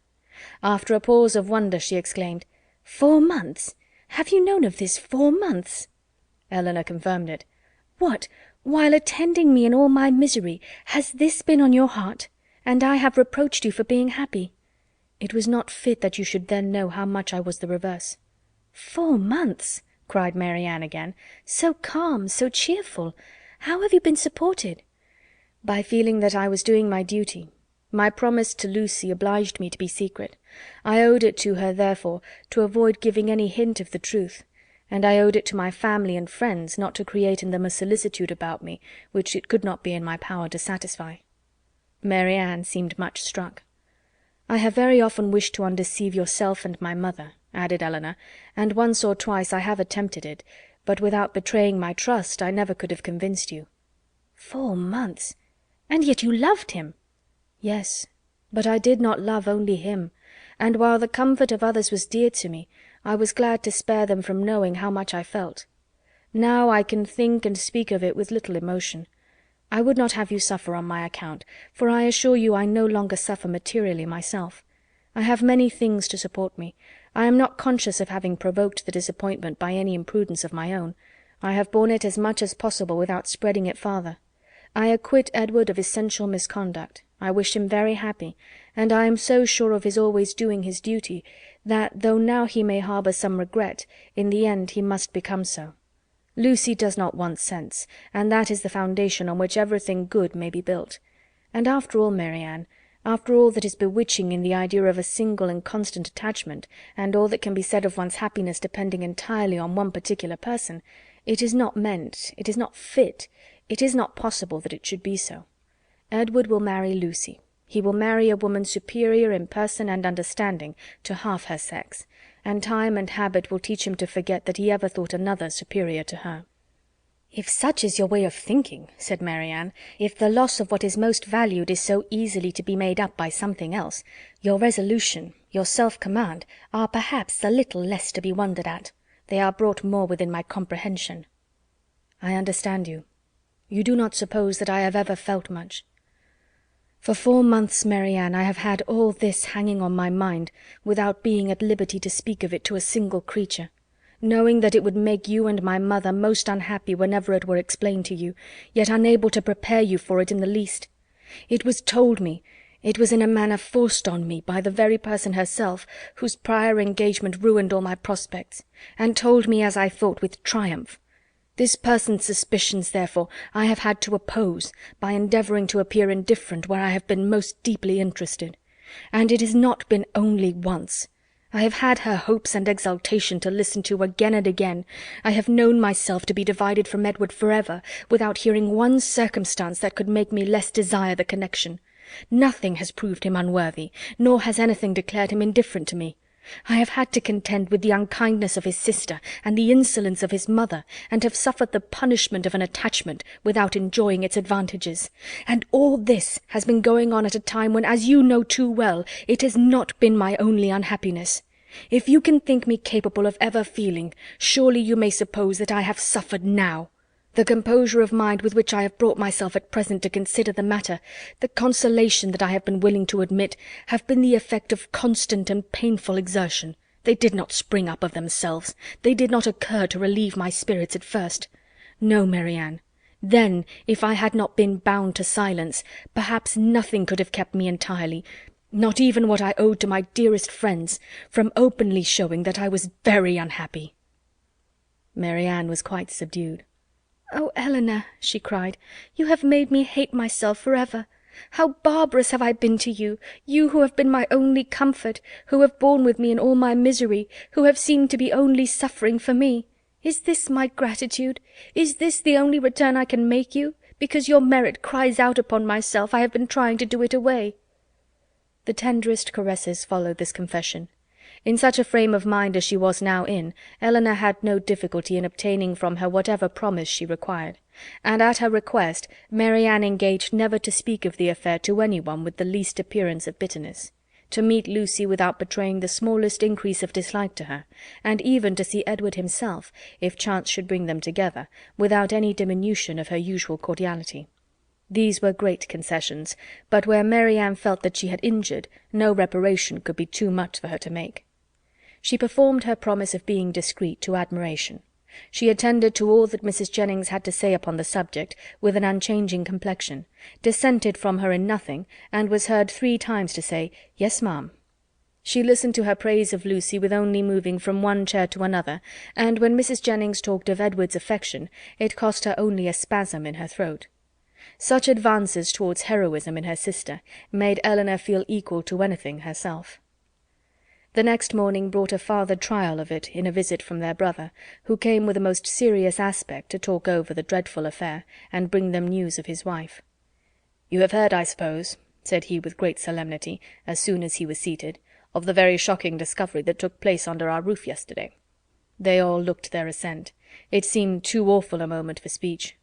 After a pause of wonder she exclaimed, "4 months? Have you known of this 4 months?" Eleanor confirmed it. "What, while attending me in all my misery, has this been on your heart, and I have reproached you for being happy? It was not fit that you should then know how much I was the reverse." "4 months!" cried Mary Ann again. "So calm, so cheerful. How have you been supported?" "By feeling that I was doing my duty. My promise to Lucy obliged me to be secret. I owed it to her, therefore, to avoid giving any hint of the truth, and I owed it to my family and friends not to create in them a solicitude about me which it could not be in my power to satisfy." Mary Ann seemed much struck. "I have very often wished to undeceive yourself and my mother," added Eleanor, "and once or twice I have attempted it, but without betraying my trust I never could have convinced you." 4 months! And yet you loved him! "Yes, but I did not love only him, and while the comfort of others was dear to me, I was glad to spare them from knowing how much I felt. Now I can think and speak of it with little emotion. I would not have you suffer on my account, for I assure you I no longer suffer materially myself. I have many things to support me. I am not conscious of having provoked the disappointment by any imprudence of my own. I have borne it as much as possible without spreading it farther. I acquit Edward of essential misconduct. I wish him very happy, and I am so sure of his always doing his duty, that, though now he may harbour some regret, in the end he must become so. Lucy does not want sense, and that is the foundation on which everything good may be built. And after all, Mary Ann, after all that is bewitching in the idea of a single and constant attachment, and all that can be said of one's happiness depending entirely on one particular person, it is not meant, it is not fit, it is not possible that it should be so. Edward will marry Lucy. He will marry a woman superior in person and understanding to half her sex, and time and habit will teach him to forget that he ever thought another superior to her." "If such is your way of thinking," said Mary Ann, "if the loss of what is most valued is so easily to be made up by something else, your resolution, your self-command, are perhaps a little less to be wondered at. They are brought more within my comprehension." "I understand you. You do not suppose that I have ever felt much. For 4 months, Mary Ann, I have had all this hanging on my mind without being at liberty to speak of it to a single creature, knowing that it would make you and my mother most unhappy whenever it were explained to you, yet unable to prepare you for it in the least. It was told me, it was in a manner forced on me by the very person herself whose prior engagement ruined all my prospects, and told me, as I thought, with triumph. This person's suspicions, therefore, I have had to oppose, by endeavouring to appear indifferent where I have been most deeply interested. And it has not been only once. I have had her hopes and exultation to listen to again and again. I have known myself to be divided from Edward forever, without hearing one circumstance that could make me less desire the connection. Nothing has proved him unworthy, nor has anything declared him indifferent to me. I have had to contend with the unkindness of his sister and the insolence of his mother, and have suffered the punishment of an attachment without enjoying its advantages. And all this has been going on at a time when, as you know too well, it has not been my only unhappiness. If you can think me capable of ever feeling, surely you may suppose that I have suffered now. The composure of mind with which I have brought myself at present to consider the matter, the consolation that I have been willing to admit, have been the effect of constant and painful exertion. They did not spring up of themselves. They did not occur to relieve my spirits at first. No, Mary Ann. Then, if I had not been bound to silence, perhaps nothing could have kept me entirely, not even what I owed to my dearest friends, from openly showing that I was very unhappy." Mary Ann was quite subdued. "Oh, Eleanor," she cried, "you have made me hate myself forever. How barbarous have I been to you, you who have been my only comfort, who have borne with me in all my misery, who have seemed to be only suffering for me! Is this my gratitude? Is this the only return I can make you? Because your merit cries out upon myself, I have been trying to do it away." The tenderest caresses followed this confession. In such a frame of mind as she was now in, Elinor had no difficulty in obtaining from her whatever promise she required, and at her request Mary Ann engaged never to speak of the affair to any one with the least appearance of bitterness, to meet Lucy without betraying the smallest increase of dislike to her, and even to see Edward himself, if chance should bring them together, without any diminution of her usual cordiality. These were great concessions, but where Mary Ann felt that she had injured, no reparation could be too much for her to make. She performed her promise of being discreet to admiration. She attended to all that Mrs. Jennings had to say upon the subject with an unchanging complexion, dissented from her in nothing, and was heard 3 times to say, "Yes, ma'am." She listened to her praise of Lucy with only moving from one chair to another, and when Mrs. Jennings talked of Edward's affection, it cost her only a spasm in her throat. Such advances towards heroism in her sister made Elinor feel equal to anything herself. The next morning brought a farther trial of it in a visit from their brother, who came with a most serious aspect to talk over the dreadful affair, and bring them news of his wife. "You have heard, I suppose," said he with great solemnity, as soon as he was seated, "of the very shocking discovery that took place under our roof yesterday." They all looked their assent. It seemed too awful a moment for speech.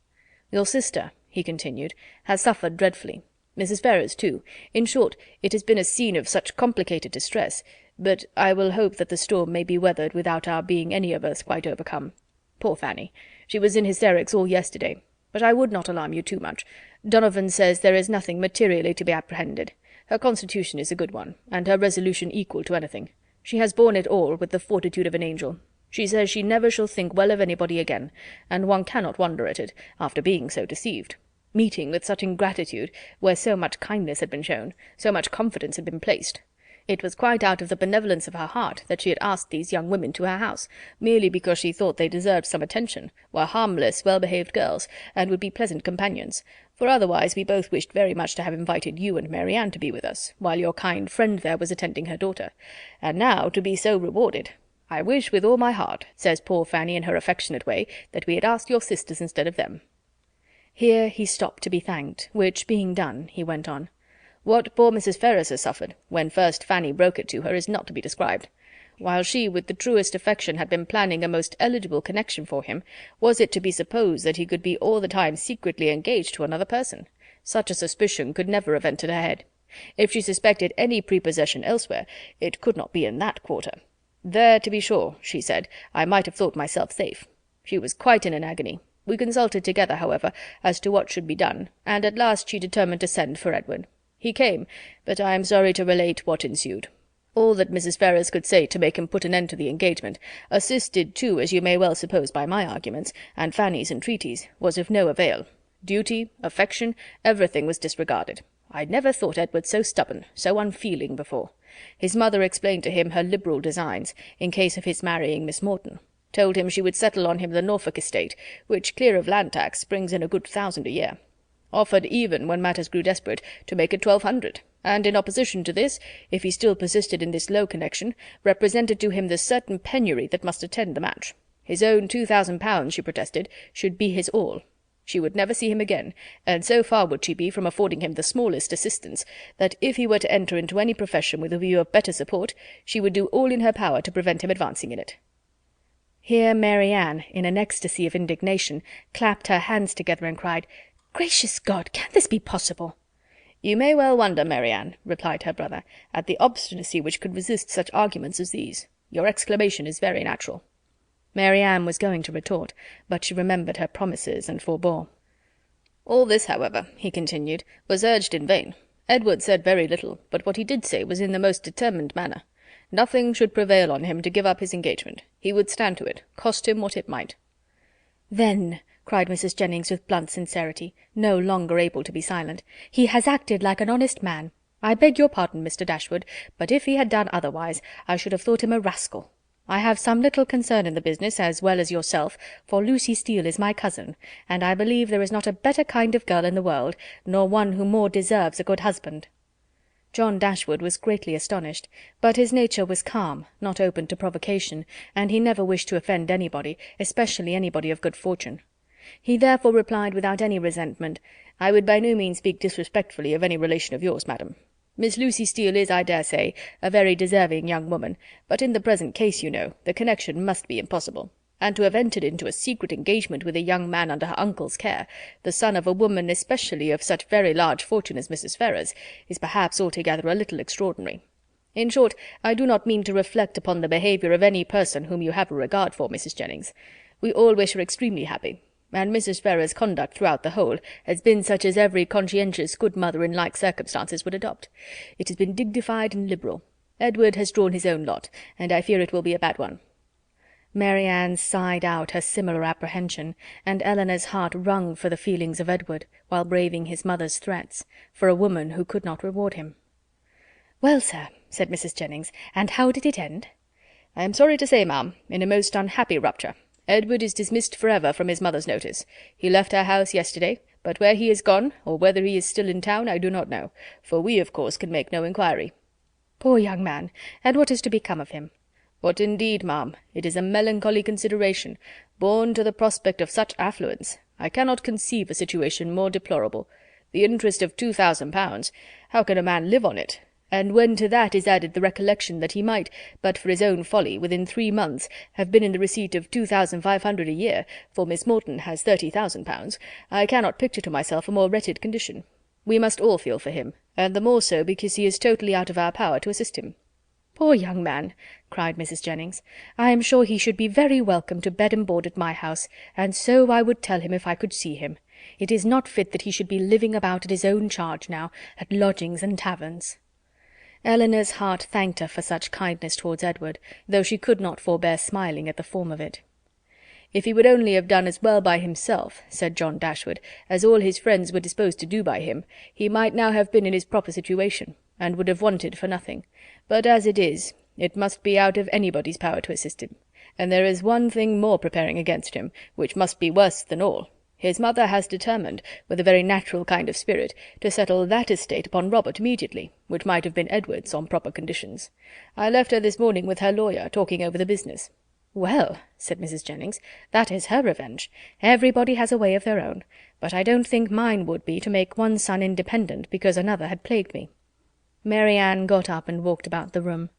"Your sister," he continued, "has suffered dreadfully. Mrs. Ferrars, too. In short, it has been a scene of such complicated distress, but I will hope that the storm may be weathered without our being any of us quite overcome. Poor Fanny! She was in hysterics all yesterday, but I would not alarm you too much. Donovan says there is nothing materially to be apprehended. Her constitution is a good one, and her resolution equal to anything. She has borne it all with the fortitude of an angel. She says she never shall think well of anybody again, and one cannot wonder at it, after being so deceived. Meeting with such ingratitude, where so much kindness had been shown, so much confidence had been placed. It was quite out of the benevolence of her heart that she had asked these young women to her house, merely because she thought they deserved some attention, were harmless, well-behaved girls, and would be pleasant companions, for otherwise we both wished very much to have invited you and Mary Ann to be with us, while your kind friend there was attending her daughter. And now to be so rewarded! I wish with all my heart, says poor Fanny in her affectionate way, that we had asked your sisters instead of them." Here he stopped to be thanked, which being done, he went on. "What poor Mrs. Ferrars has suffered, when first Fanny broke it to her, is not to be described. While she with the truest affection had been planning a most eligible connection for him, was it to be supposed that he could be all the time secretly engaged to another person? Such a suspicion could never have entered her head. If she suspected any prepossession elsewhere, it could not be in that quarter. There, to be sure, she said, I might have thought myself safe. She was quite in an agony. We consulted together, however, as to what should be done, and at last she determined to send for Edward. He came, but I am sorry to relate what ensued. All that Mrs. Ferrars could say to make him put an end to the engagement, assisted too, as you may well suppose, by my arguments, and Fanny's entreaties, was of no avail. Duty, affection, everything was disregarded. I never thought Edward so stubborn, so unfeeling before. His mother explained to him her liberal designs, in case of his marrying Miss Morton. Told him she would settle on him the Norfolk estate, which, clear of land tax, brings in a good 1,000 a year. Offered even, when matters grew desperate, to make it 1,200, and in opposition to this, if he still persisted in this low connection, represented to him the certain penury that must attend the match. His own £2,000, she protested, should be his all. She would never see him again, and so far would she be from affording him the smallest assistance, that if he were to enter into any profession with a view of better support, she would do all in her power to prevent him advancing in it. Here Mary Ann, in an ecstasy of indignation, clapped her hands together and cried, "Gracious God, can this be possible?" "You may well wonder, Mary Ann," replied her brother, "at the obstinacy which could resist such arguments as these. Your exclamation is very natural." Mary Ann was going to retort, but she remembered her promises and forbore. "All this, however," he continued, "was urged in vain. Edward said very little, but what he did say was in the most determined manner. Nothing should prevail on him to give up his engagement. He would stand to it, cost him what it might." "Then," cried Mrs. Jennings with blunt sincerity, no longer able to be silent, "he has acted like an honest man. I beg your pardon, Mr. Dashwood, but if he had done otherwise, I should have thought him a rascal. I have some little concern in the business, as well as yourself, for Lucy Steele is my cousin, and I believe there is not a better kind of girl in the world, nor one who more deserves a good husband." John Dashwood was greatly astonished, but his nature was calm, not open to provocation, and he never wished to offend anybody, especially anybody of good fortune. He therefore replied without any resentment, "I would by no means speak disrespectfully of any relation of yours, madam. Miss Lucy Steele is, I dare say, a very deserving young woman, but in the present case, you know, the connection must be impossible, and to have entered into a secret engagement with a young man under her uncle's care, the son of a woman especially of such very large fortune as Mrs. Ferrars, is perhaps altogether a little extraordinary. In short, I do not mean to reflect upon the behaviour of any person whom you have a regard for, Mrs. Jennings. We all wish her extremely happy, and Mrs. Ferrars' conduct throughout the whole has been such as every conscientious good mother in like circumstances would adopt. It has been dignified and liberal. Edward has drawn his own lot, and I fear it will be a bad one." Mary Anne sighed out her similar apprehension, and Elinor's heart wrung for the feelings of Edward, while braving his mother's threats, for a woman who could not reward him. "Well, sir," said Mrs. Jennings, "and how did it end?" "I am sorry to say, ma'am, in a most unhappy rupture. Edward is dismissed for ever from his mother's notice. He left our house yesterday, but where he is gone, or whether he is still in town, I do not know, for we, of course, can make no inquiry." "Poor young man! And what is to become of him?" "What indeed, ma'am? It is a melancholy consideration, born to the prospect of such affluence. I cannot conceive a situation more deplorable. The interest of £2,000, how can a man live on it? And when to that is added the recollection that he might, but for his own folly, within 3 months, have been in the receipt of 2,500 a year, for Miss Morton has £30,000, I cannot picture to myself a more wretched condition. We must all feel for him, and the more so because he is totally out of our power to assist him." "Poor young man!" cried Mrs. Jennings. "I am sure he should be very welcome to bed and board at my house, and so I would tell him if I could see him. It is not fit that he should be living about at his own charge now, at lodgings and taverns." Elinor's heart thanked her for such kindness towards Edward, though she could not forbear smiling at the form of it. "If he would only have done as well by himself," said John Dashwood, "as all his friends were disposed to do by him, he might now have been in his proper situation, and would have wanted for nothing. But as it is, it must be out of anybody's power to assist him. And there is one thing more preparing against him, which must be worse than all. His mother has determined, with a very natural kind of spirit, to settle that estate upon Robert immediately, which might have been Edward's on proper conditions. I left her this morning with her lawyer, talking over the business." "Well," said Mrs. Jennings, "that is her revenge. Everybody has a way of their own, but I don't think mine would be to make one son independent because another had plagued me." Mary Anne got up and walked about the room.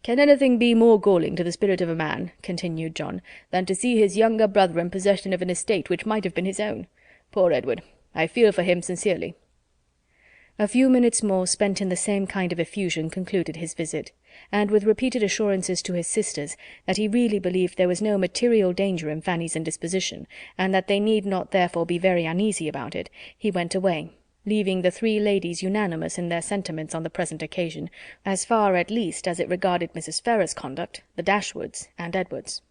"Can anything be more galling to the spirit of a man," continued John, "than to see his younger brother in possession of an estate which might have been his own? Poor Edward! I feel for him sincerely." A few minutes more spent in the same kind of effusion concluded his visit, and with repeated assurances to his sisters that he really believed there was no material danger in Fanny's indisposition, and that they need not therefore be very uneasy about it, he went away, leaving the 3 ladies unanimous in their sentiments on the present occasion, as far at least as it regarded Mrs. Ferrars's conduct, the Dashwoods, and Edward's.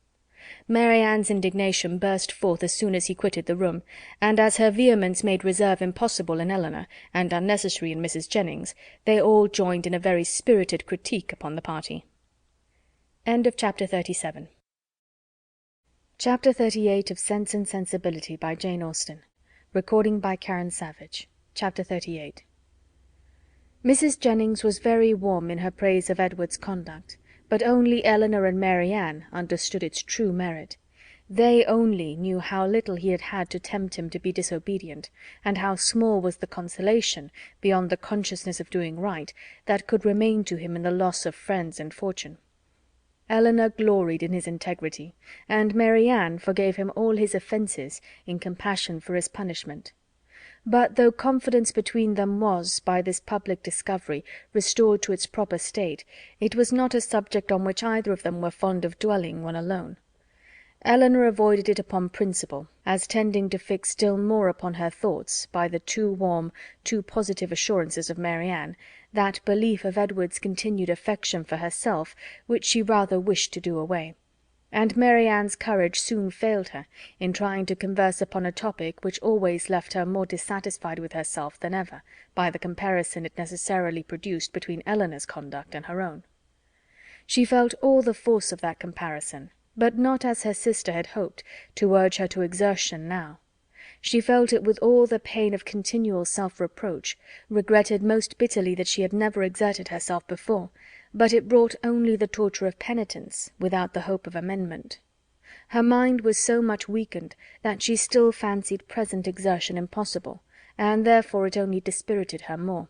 Mary Anne's indignation burst forth as soon as he quitted the room, and as her vehemence made reserve impossible in Elinor, and unnecessary in Mrs. Jennings, they all joined in a very spirited critique upon the party. Chapter 37. Chapter 38 of Sense and Sensibility by Jane Austen. Recording by Karen Savage. Chapter 38. Mrs. Jennings was very warm in her praise of Edward's conduct, but only Elinor and Mary Anne understood its true merit. They only knew how little he had had to tempt him to be disobedient, and how small was the consolation, beyond the consciousness of doing right, that could remain to him in the loss of friends and fortune. Elinor gloried in his integrity, and Mary Anne forgave him all his offences in compassion for his punishment. But though confidence between them was, by this public discovery, restored to its proper state, it was not a subject on which either of them were fond of dwelling when alone. Elinor avoided it upon principle, as tending to fix still more upon her thoughts, by the too warm, too positive assurances of Mary Anne, that belief of Edward's continued affection for herself which she rather wished to do away. And Mary Anne's courage soon failed her in trying to converse upon a topic which always left her more dissatisfied with herself than ever, by the comparison it necessarily produced between Elinor's conduct and her own. She felt all the force of that comparison, but not as her sister had hoped, to urge her to exertion now. She felt it with all the pain of continual self-reproach, regretted most bitterly that she had never exerted herself before, but it brought only the torture of penitence, without the hope of amendment. Her mind was so much weakened that she still fancied present exertion impossible, and therefore it only dispirited her more.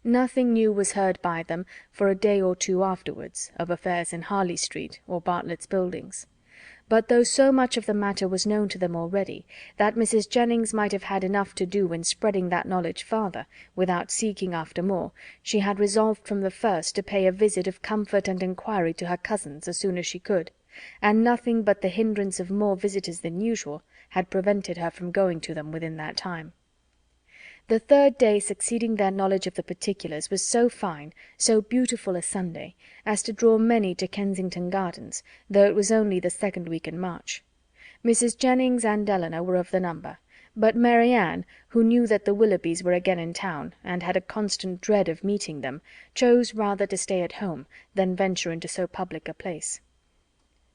Nothing new was heard by them for a day or two afterwards of affairs in Harley Street or Bartlett's Buildings. But though so much of the matter was known to them already, that Mrs. Jennings might have had enough to do in spreading that knowledge farther, without seeking after more, she had resolved from the first to pay a visit of comfort and inquiry to her cousins as soon as she could, and nothing but the hindrance of more visitors than usual had prevented her from going to them within that time. The third day succeeding their knowledge of the particulars was so fine, so beautiful a Sunday, as to draw many to Kensington Gardens, though it was only the second week in March. Mrs. Jennings and Elinor were of the number, but Mary Ann, who knew that the Willoughbys were again in town, and had a constant dread of meeting them, chose rather to stay at home than venture into so public a place.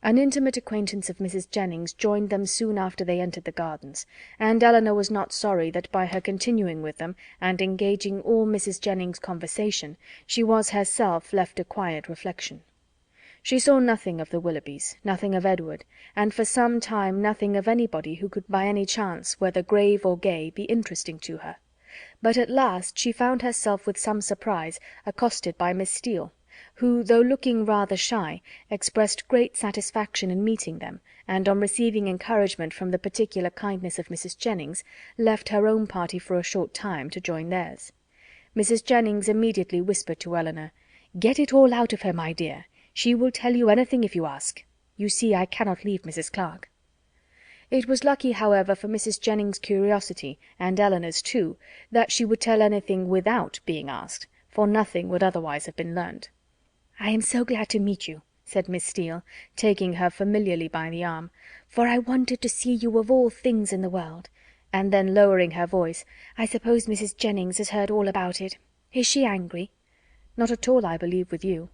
An intimate acquaintance of Mrs. Jennings joined them soon after they entered the gardens, and Elinor was not sorry that by her continuing with them, and engaging all Mrs. Jennings' conversation, she was herself left to quiet reflection. She saw nothing of the Willoughbys, nothing of Edward, and for some time nothing of anybody who could by any chance, whether grave or gay, be interesting to her. But at last she found herself with some surprise accosted by Miss Steele, who, though looking rather shy, expressed great satisfaction in meeting them, and on receiving encouragement from the particular kindness of Mrs. Jennings, left her own party for a short time to join theirs. Mrs. Jennings immediately whispered to Elinor, "Get it all out of her, my dear. She will tell you anything if you ask. You see I cannot leave Mrs. Clark." It was lucky, however, for Mrs. Jennings' curiosity, and Elinor's too, that she would tell anything without being asked, for nothing would otherwise have been learnt. "I am so glad to meet you," said Miss Steele, taking her familiarly by the arm, "for I wanted to see you of all things in the world," and then lowering her voice, "I suppose Mrs. Jennings has heard all about it. Is she angry?" "Not at all, I believe, with you."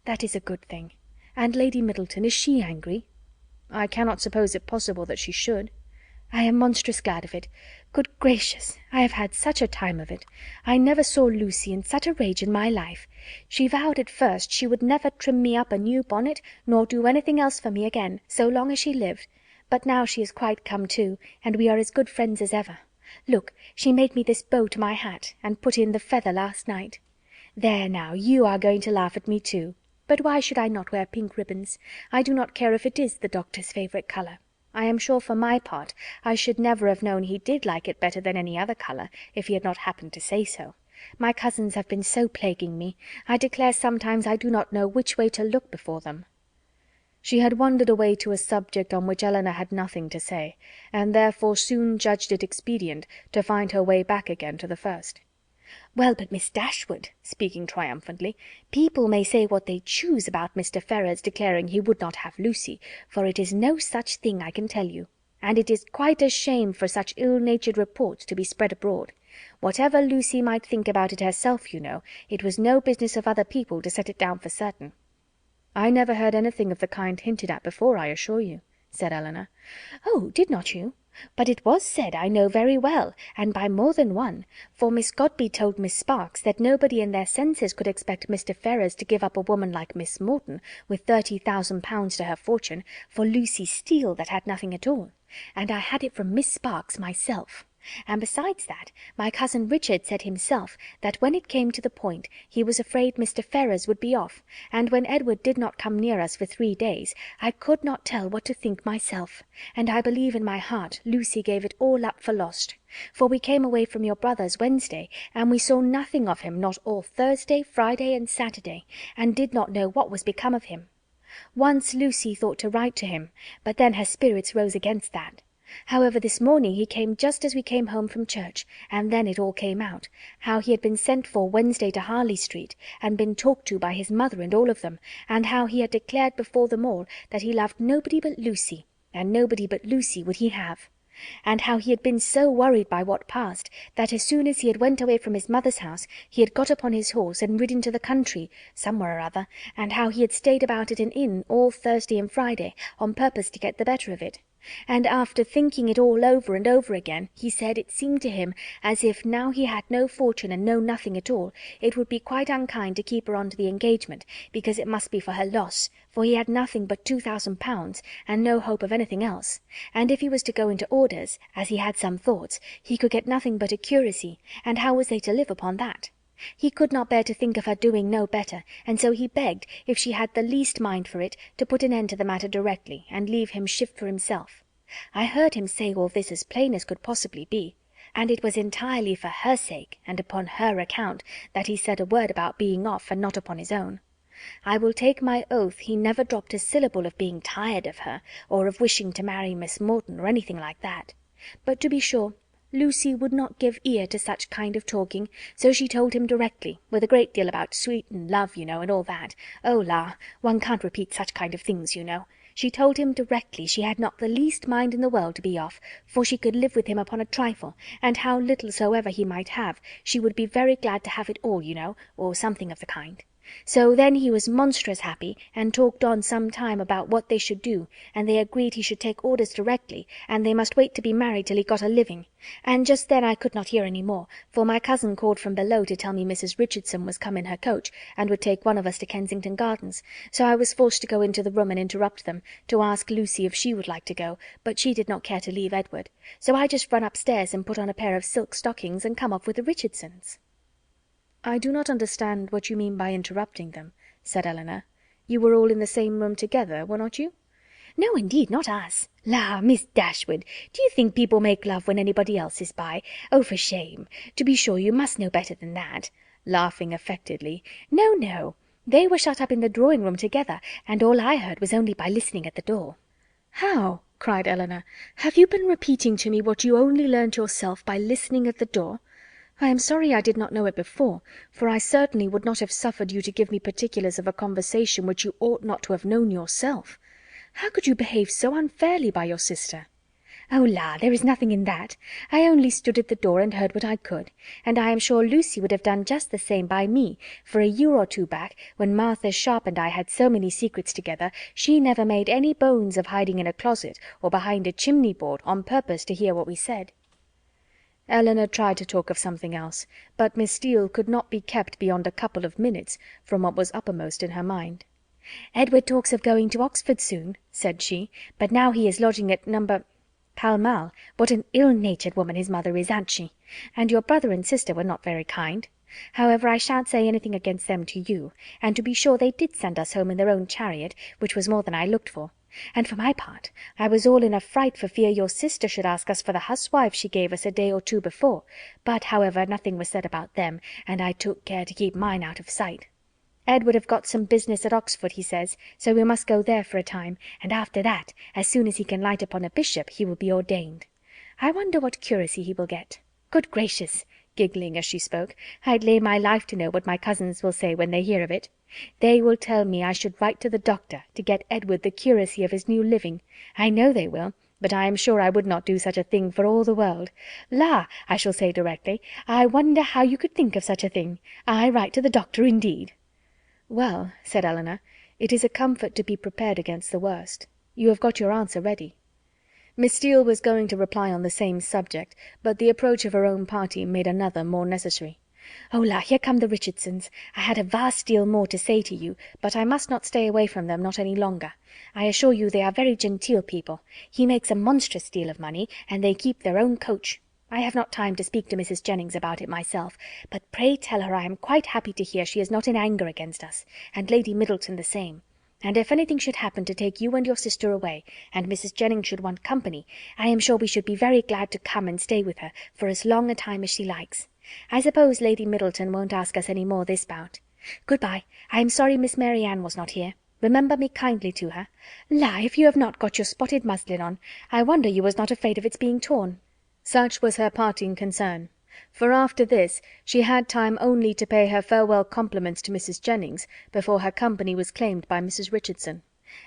"That is a good thing. And Lady Middleton, is she angry?" "I cannot suppose it possible that she should." "I am monstrous glad of it. Good gracious, I have had such a time of it. I never saw Lucy in such a rage in my life. She vowed at first she would never trim me up a new bonnet, nor do anything else for me again, so long as she lived. But now she is quite come to, and we are as good friends as ever. Look, she made me this bow to my hat, and put in the feather last night. There now, you are going to laugh at me too. But why should I not wear pink ribbons? I do not care if it is the doctor's favourite colour. I am sure for my part I should never have known he did like it better than any other colour, if he had not happened to say so. My cousins have been so plaguing me, I declare sometimes I do not know which way to look before them." She had wandered away to a subject on which Elinor had nothing to say, and therefore soon judged it expedient to find her way back again to the first. "Well, but Miss Dashwood," speaking triumphantly, "people may say what they choose about Mr. Ferrars declaring he would not have Lucy, for it is no such thing, I can tell you. And it is quite a shame for such ill-natured reports to be spread abroad. Whatever Lucy might think about it herself, you know, it was no business of other people to set it down for certain." "I never heard anything of the kind hinted at before, I assure you," said Elinor. "Oh, did not you? But it was said, I know very well, and by more than one, for Miss Godby told Miss Sparks that nobody in their senses could expect Mr. Ferrars to give up a woman like Miss Morton, with £30,000 to her fortune, for Lucy Steele that had nothing at all, and I had it from Miss Sparks myself. And besides that, my cousin Richard said himself that when it came to the point he was afraid Mr. Ferrars would be off, and when Edward did not come near us for 3 days, I could not tell what to think myself, and I believe in my heart Lucy gave it all up for lost, for we came away from your brother's Wednesday, and we saw nothing of him not all Thursday, Friday, and Saturday, and did not know what was become of him. Once Lucy thought to write to him, but then her spirits rose against that. However, this morning he came just as we came home from church, and then it all came out, how he had been sent for Wednesday to Harley Street, and been talked to by his mother and all of them, and how he had declared before them all that he loved nobody but Lucy, and nobody but Lucy would he have. and how he had been so worried by what passed, that as soon as he had went away from his mother's house, he had got upon his horse and ridden to the country, somewhere or other, and how he had stayed about at an inn all Thursday and Friday, on purpose to get the better of it. And after thinking it all over and over again, he said it seemed to him as if, now he had no fortune and no nothing at all, it would be quite unkind to keep her on to the engagement, because it must be for her loss, for he had nothing but £2,000, and no hope of anything else, and if he was to go into orders, as he had some thoughts, he could get nothing but a curacy, and how was they to live upon that? He could not bear to think of her doing no better, and so he begged, if she had the least mind for it, to put an end to the matter directly, and leave him shift for himself. I heard him say all this as plain as could possibly be, and it was entirely for her sake, and upon her account, that he said a word about being off, and not upon his own. I will take my oath he never dropped a syllable of being tired of her, or of wishing to marry Miss Morton, or anything like that. But to be sure, Lucy would not give ear to such kind of talking, so she told him directly, with a great deal about sweet and love, you know, and all that. Oh la! one can't repeat such kind of things, you know. She told him directly she had not the least mind in the world to be off, for she could live with him upon a trifle, and how little soever he might have, she would be very glad to have it all, you know, or something of the kind. So then he was monstrous happy, and talked on some time about what they should do, and they agreed he should take orders directly, and they must wait to be married till he got a living. And just then I could not hear any more, for my cousin called from below to tell me Mrs. Richardson was come in her coach, and would take one of us to Kensington Gardens, so I was forced to go into the room and interrupt them, to ask Lucy if she would like to go, but she did not care to leave Edward, so I just run upstairs and put on a pair of silk stockings and come off with the Richardsons." "I do not understand what you mean by interrupting them," said Elinor. "You were all in the same room together, were not you?" "No, indeed, not us. La, Miss Dashwood, do you think people make love when anybody else is by? Oh, for shame! To be sure, you must know better than that," laughing affectedly. "No, no. They were shut up in the drawing-room together, and all I heard was only by listening at the door." "How?" cried Elinor. "Have you been repeating to me what you only learnt yourself by listening at the door? I am sorry I did not know it before, for I certainly would not have suffered you to give me particulars of a conversation which you ought not to have known yourself. How could you behave so unfairly by your sister?" "Oh la, there is nothing in that. I only stood at the door and heard what I could, and I am sure Lucy would have done just the same by me, for a year or two back, when Martha Sharp and I had so many secrets together, she never made any bones of hiding in a closet or behind a chimney-board on purpose to hear what we said." Elinor tried to talk of something else, but Miss Steele could not be kept beyond a couple of minutes from what was uppermost in her mind. "Edward talks of going to Oxford soon," said she, "but now he is lodging at No. Pall Mall. What an ill-natured woman his mother is, ain't she? And your brother and sister were not very kind. However, I shan't say anything against them to you, and to be sure they did send us home in their own chariot, which was more than I looked for. And for my part, I was all in a fright for fear your sister should ask us for the huswife she gave us a day or two before, but however nothing was said about them, and I took care to keep mine out of sight. Edward have got some business at Oxford, he says, so we must go there for a time, and after that, as soon as he can light upon a bishop, he will be ordained. I wonder what curacy he will get. Good gracious!" giggling as she spoke, "I'd lay my life to know what my cousins will say when they hear of it. They will tell me I should write to the doctor to get Edward the curacy of his new living. I know they will, but I am sure I would not do such a thing for all the world. La, I shall say directly, I wonder how you could think of such a thing. I write to the doctor, indeed." "Well," said Elinor, "it is a comfort to be prepared against the worst. You have got your answer ready." Miss Steele was going to reply on the same subject, but the approach of her own party made another more necessary. "Oh la, here come the Richardsons. I had a vast deal more to say to you, but I must not stay away from them not any longer. I assure you they are very genteel people. He makes a monstrous deal of money, and they keep their own coach. I have not time to speak to Mrs. Jennings about it myself, but pray tell her I am quite happy to hear she is not in anger against us, and Lady Middleton the same. And if anything should happen to take you and your sister away, and Mrs. Jennings should want company, I am sure we should be very glad to come and stay with her for as long a time as she likes. I suppose Lady Middleton won't ask us any more this bout. Good-bye. I am sorry Miss Mary Ann was not here. Remember me kindly to her. La, if you have not got your spotted muslin on, I wonder you was not afraid of its being torn." Such was her parting concern, for after this she had time only to pay her farewell compliments to Mrs. Jennings before her company was claimed by Mrs. Richardson.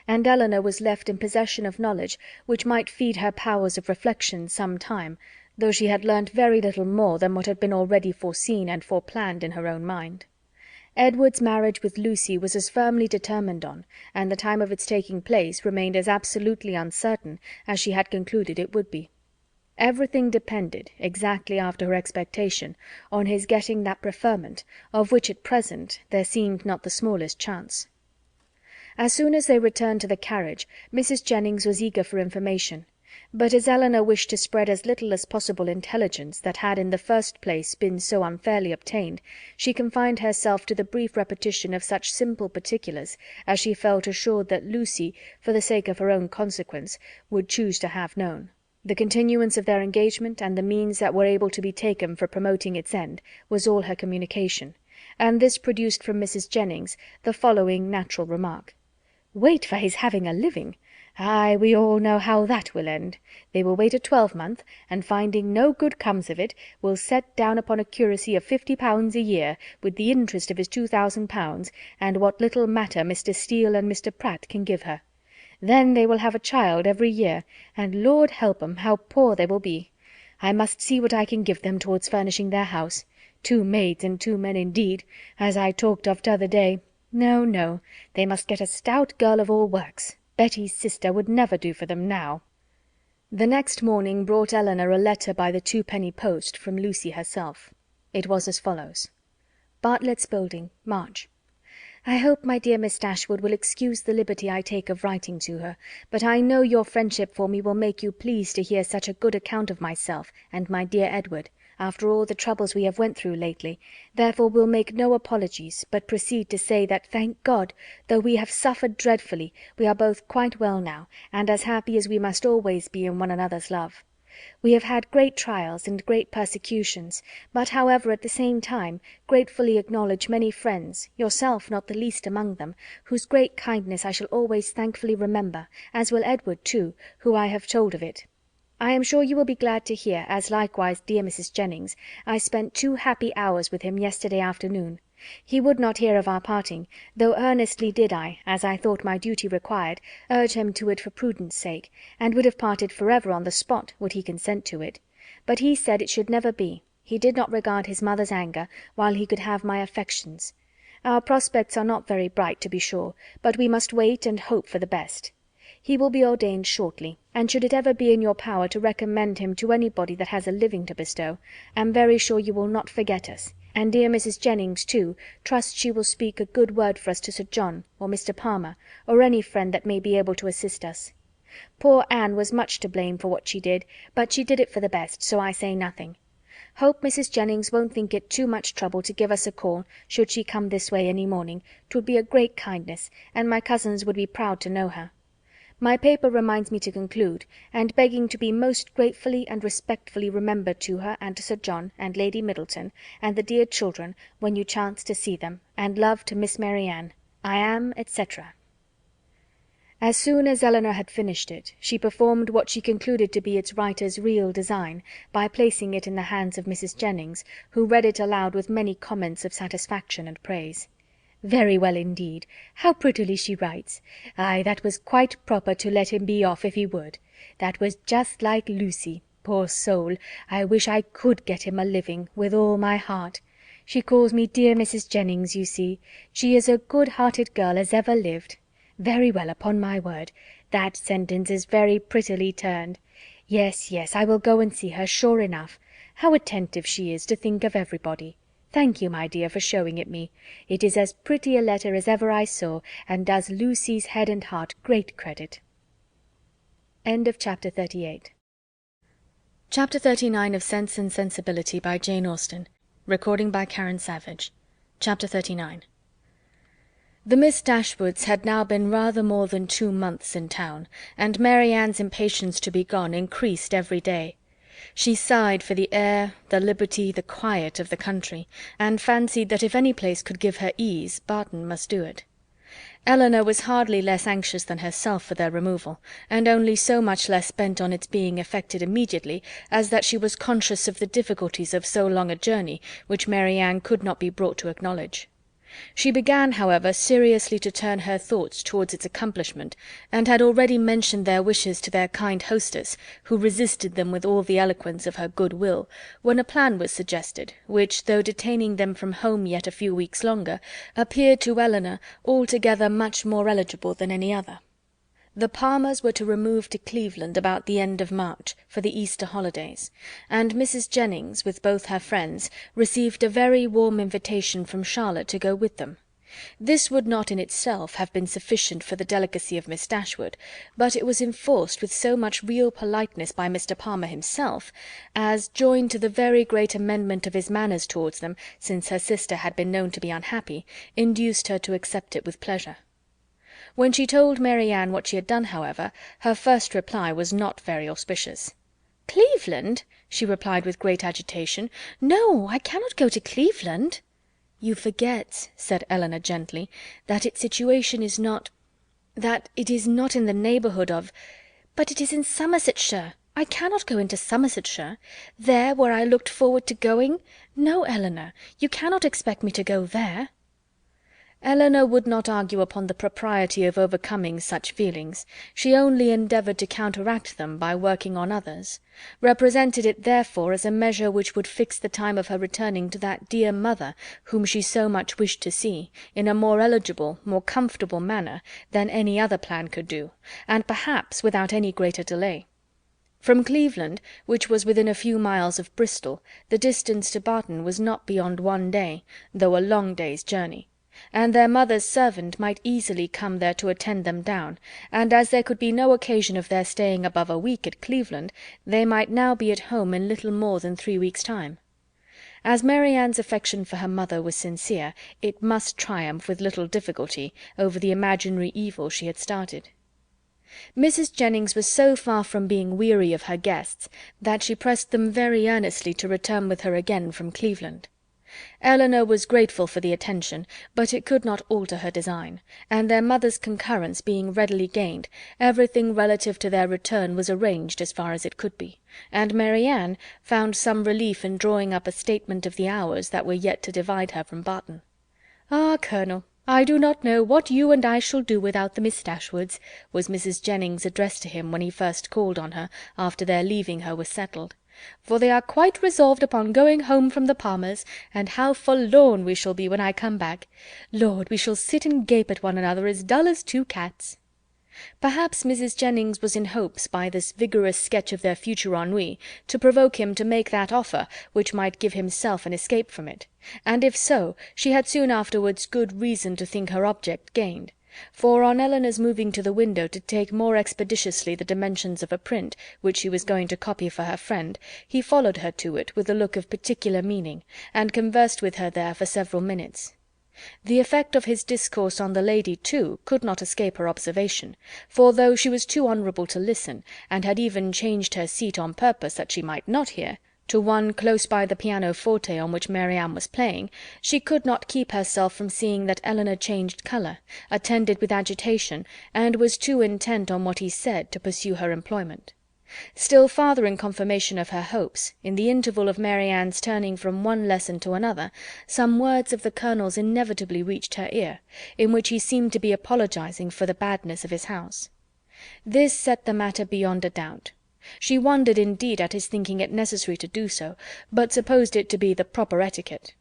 and Eleanor was left in possession of knowledge which might feed her powers of reflection some time, though she had learnt very little more than what had been already foreseen and foreplanned in her own mind. Edward's marriage with Lucy was as firmly determined on, and the time of its taking place remained as absolutely uncertain as she had concluded it would be. Everything depended, exactly after her expectation, on his getting that preferment, of which at present there seemed not the smallest chance. As soon as they returned to the carriage, Mrs. Jennings was eager for information, but as Eleanor wished to spread as little as possible intelligence that had in the first place been so unfairly obtained, she confined herself to the brief repetition of such simple particulars as she felt assured that Lucy, for the sake of her own consequence, would choose to have known. The continuance of their engagement, and the means that were able to be taken for promoting its end, was all her communication, and this produced from Mrs. Jennings the following natural remark: "Wait for his having a living! Ay, we all know how that will end. They will wait a twelvemonth, and finding no good comes of it, will set down upon a curacy of £50 a year, with the interest of his £2000, and what little matter Mr. Steele and Mr. Pratt can give her. Then they will have a child every year, and Lord help 'em, how poor they will be! I must see what I can give them towards furnishing their house. 2 maids and 2 men indeed, as I talked of t'other day. No, no, they must get a stout girl of all works. Betty's sister would never do for them now." The next morning brought Eleanor a letter by the 2-penny post from Lucy herself. It was as follows: "Bartlett's Building, March. I hope my dear Miss Dashwood will excuse the liberty I take of writing to her, but I know your friendship for me will make you pleased to hear such a good account of myself and my dear Edward, after all the troubles we have went through lately, therefore will make no apologies, but proceed to say that, thank God, though we have suffered dreadfully, we are both quite well now, and as happy as we must always be in one another's love. We have had great trials and great persecutions, but however at the same time gratefully acknowledge many friends, yourself not the least among them, whose great kindness I shall always thankfully remember, as will Edward too, who I have told of it. I am sure you will be glad to hear, as likewise dear Mrs. Jennings, I spent 2 happy hours with him yesterday afternoon. He would not hear of our parting, though earnestly did I, as I thought my duty required, urge him to it for prudence sake, and would have parted forever on the spot, would he consent to it. But he said it should never be. He did not regard his mother's anger, while he could have my affections. Our prospects are not very bright, to be sure, but we must wait and hope for the best. He will be ordained shortly, and should it ever be in your power to recommend him to anybody that has a living to bestow, am very sure you will not forget us, and dear Mrs. Jennings too trusts she will speak a good word for us to Sir John, or Mr. Palmer, or any friend that may be able to assist us. Poor Anne was much to blame for what she did, but she did it for the best, so I say nothing. Hope Mrs. Jennings won't think it too much trouble to give us a call, should she come this way any morning. 'Twould be a great kindness, and my cousins would be proud to know her. My paper reminds me to conclude, and begging to be most gratefully and respectfully remembered to her and to Sir John and Lady Middleton and the dear children when you chance to see them, and love to Miss Mary Ann. I am, etc." As soon as Eleanor had finished it, she performed what she concluded to be its writer's real design, by placing it in the hands of Mrs. Jennings, who read it aloud with many comments of satisfaction and praise. "Very well indeed. How prettily she writes! Ay, that was quite proper to let him be off if he would. That was just like Lucy. Poor soul! I wish I could get him a living, with all my heart. She calls me dear Mrs. Jennings, you see. She is a good-hearted girl as ever lived. Very well, upon my word. That sentence is very prettily turned. Yes, yes, I will go and see her, sure enough. How attentive she is to think of everybody. Thank you, my dear, for showing it me. It is as pretty a letter as ever I saw, and does Lucy's head and heart great credit." End of Chapter 38. Chapter 39 of Sense and Sensibility by Jane Austen. Recording by Karen Savage. Chapter 39. The Miss Dashwoods had now been rather more than 2 months in town, and Mary Ann's impatience to be gone increased every day. She sighed for the air, the liberty, the quiet of the country, and fancied that if any place could give her ease, Barton must do it. Eleanor was hardly less anxious than herself for their removal, and only so much less bent on its being effected immediately, as that she was conscious of the difficulties of so long a journey, which Mary Ann could not be brought to acknowledge. She began, however, seriously to turn her thoughts towards its accomplishment, and had already mentioned their wishes to their kind hostess, who resisted them with all the eloquence of her good will, when a plan was suggested, which, though detaining them from home yet a few weeks longer, appeared to Elinor altogether much more eligible than any other. The Palmers were to remove to Cleveland about the end of March, for the Easter holidays, and Mrs. Jennings, with both her friends, received a very warm invitation from Charlotte to go with them. This would not in itself have been sufficient for the delicacy of Miss Dashwood, but it was enforced with so much real politeness by Mr. Palmer himself, as, joined to the very great amendment of his manners towards them, since her sister had been known to be unhappy, induced her to accept it with pleasure. When she told Mary Ann what she had done, however, her first reply was not very auspicious. "Cleveland!" she replied with great agitation. "No, I cannot go to Cleveland." "You forget," said Elinor gently, "that its situation is not that it is not in the neighbourhood of—" "But it is in Somersetshire. I cannot go into Somersetshire. There, where I looked forward to going. No, Elinor, you cannot expect me to go there." Elinor would not argue upon the propriety of overcoming such feelings. She only endeavoured to counteract them by working on others; represented it therefore as a measure which would fix the time of her returning to that dear mother whom she so much wished to see, in a more eligible, more comfortable manner than any other plan could do, and perhaps without any greater delay. From Cleveland, which was within a few miles of Bristol, the distance to Barton was not beyond 1 day, though a long day's journey; and their mother's servant might easily come there to attend them down, and as there could be no occasion of their staying above a week at Cleveland, they might now be at home in little more than 3 weeks' time. As Mary Ann's affection for her mother was sincere, it must triumph with little difficulty over the imaginary evil she had started. Mrs. Jennings was so far from being weary of her guests that she pressed them very earnestly to return with her again from Cleveland. Elinor was grateful for the attention, but it could not alter her design, and their mother's concurrence being readily gained, everything relative to their return was arranged as far as it could be, and Mary Ann found some relief in drawing up a statement of the hours that were yet to divide her from Barton. "Ah, Colonel, I do not know what you and I shall do without the Miss Dashwoods," was Mrs. Jennings' address to him when he first called on her, after their leaving her was settled. "For they are quite resolved upon going home from the Palmers, and how forlorn we shall be when I come back! Lord, we shall sit and gape at one another as dull as 2 cats." Perhaps Mrs. Jennings was in hopes, by this vigorous sketch of their future ennui, to provoke him to make that offer which might give himself an escape from it; and if so, she had soon afterwards good reason to think her object gained; for on Elinor's moving to the window to take more expeditiously the dimensions of a print, which she was going to copy for her friend, he followed her to it with a look of particular meaning, and conversed with her there for several minutes. The effect of his discourse on the lady, too, could not escape her observation, for though she was too honourable to listen, and had even changed her seat on purpose that she might not hear, to one close by the pianoforte on which Mary Ann was playing, she could not keep herself from seeing that Elinor changed colour, attended with agitation, and was too intent on what he said to pursue her employment. Still farther in confirmation of her hopes, in the interval of Mary Ann's turning from one lesson to another, some words of the Colonel's inevitably reached her ear, in which he seemed to be apologizing for the badness of his house. This set the matter beyond a doubt. She wondered indeed at his thinking it necessary to do so, but supposed it to be the proper etiquette.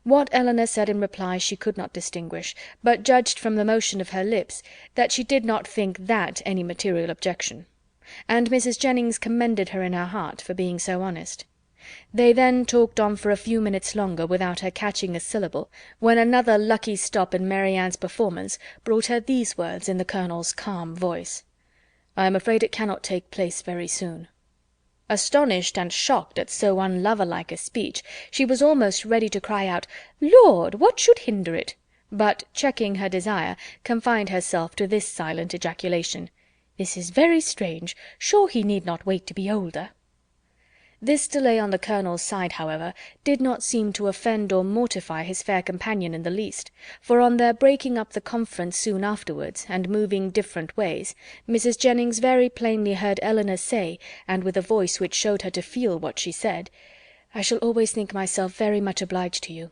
What Elinor said in reply she could not distinguish, but judged from the motion of her lips that she did not think that any material objection; and Mrs. Jennings commended her in her heart for being so honest. They then talked on for a few minutes longer without her catching a syllable, when another lucky stop in Mary Ann's performance brought her these words in the Colonel's calm voice: "I am afraid it cannot take place very soon." Astonished and shocked at so unlover-like a speech, she was almost ready to cry out, "Lord, what should hinder it?" but, checking her desire, confined herself to this silent ejaculation: "This is very strange. Sure he need not wait to be older." This delay on the Colonel's side, however, did not seem to offend or mortify his fair companion in the least, for on their breaking up the conference soon afterwards, and moving different ways, Mrs. Jennings very plainly heard Elinor say, and with a voice which showed her to feel what she said, "I shall always think myself very much obliged to you."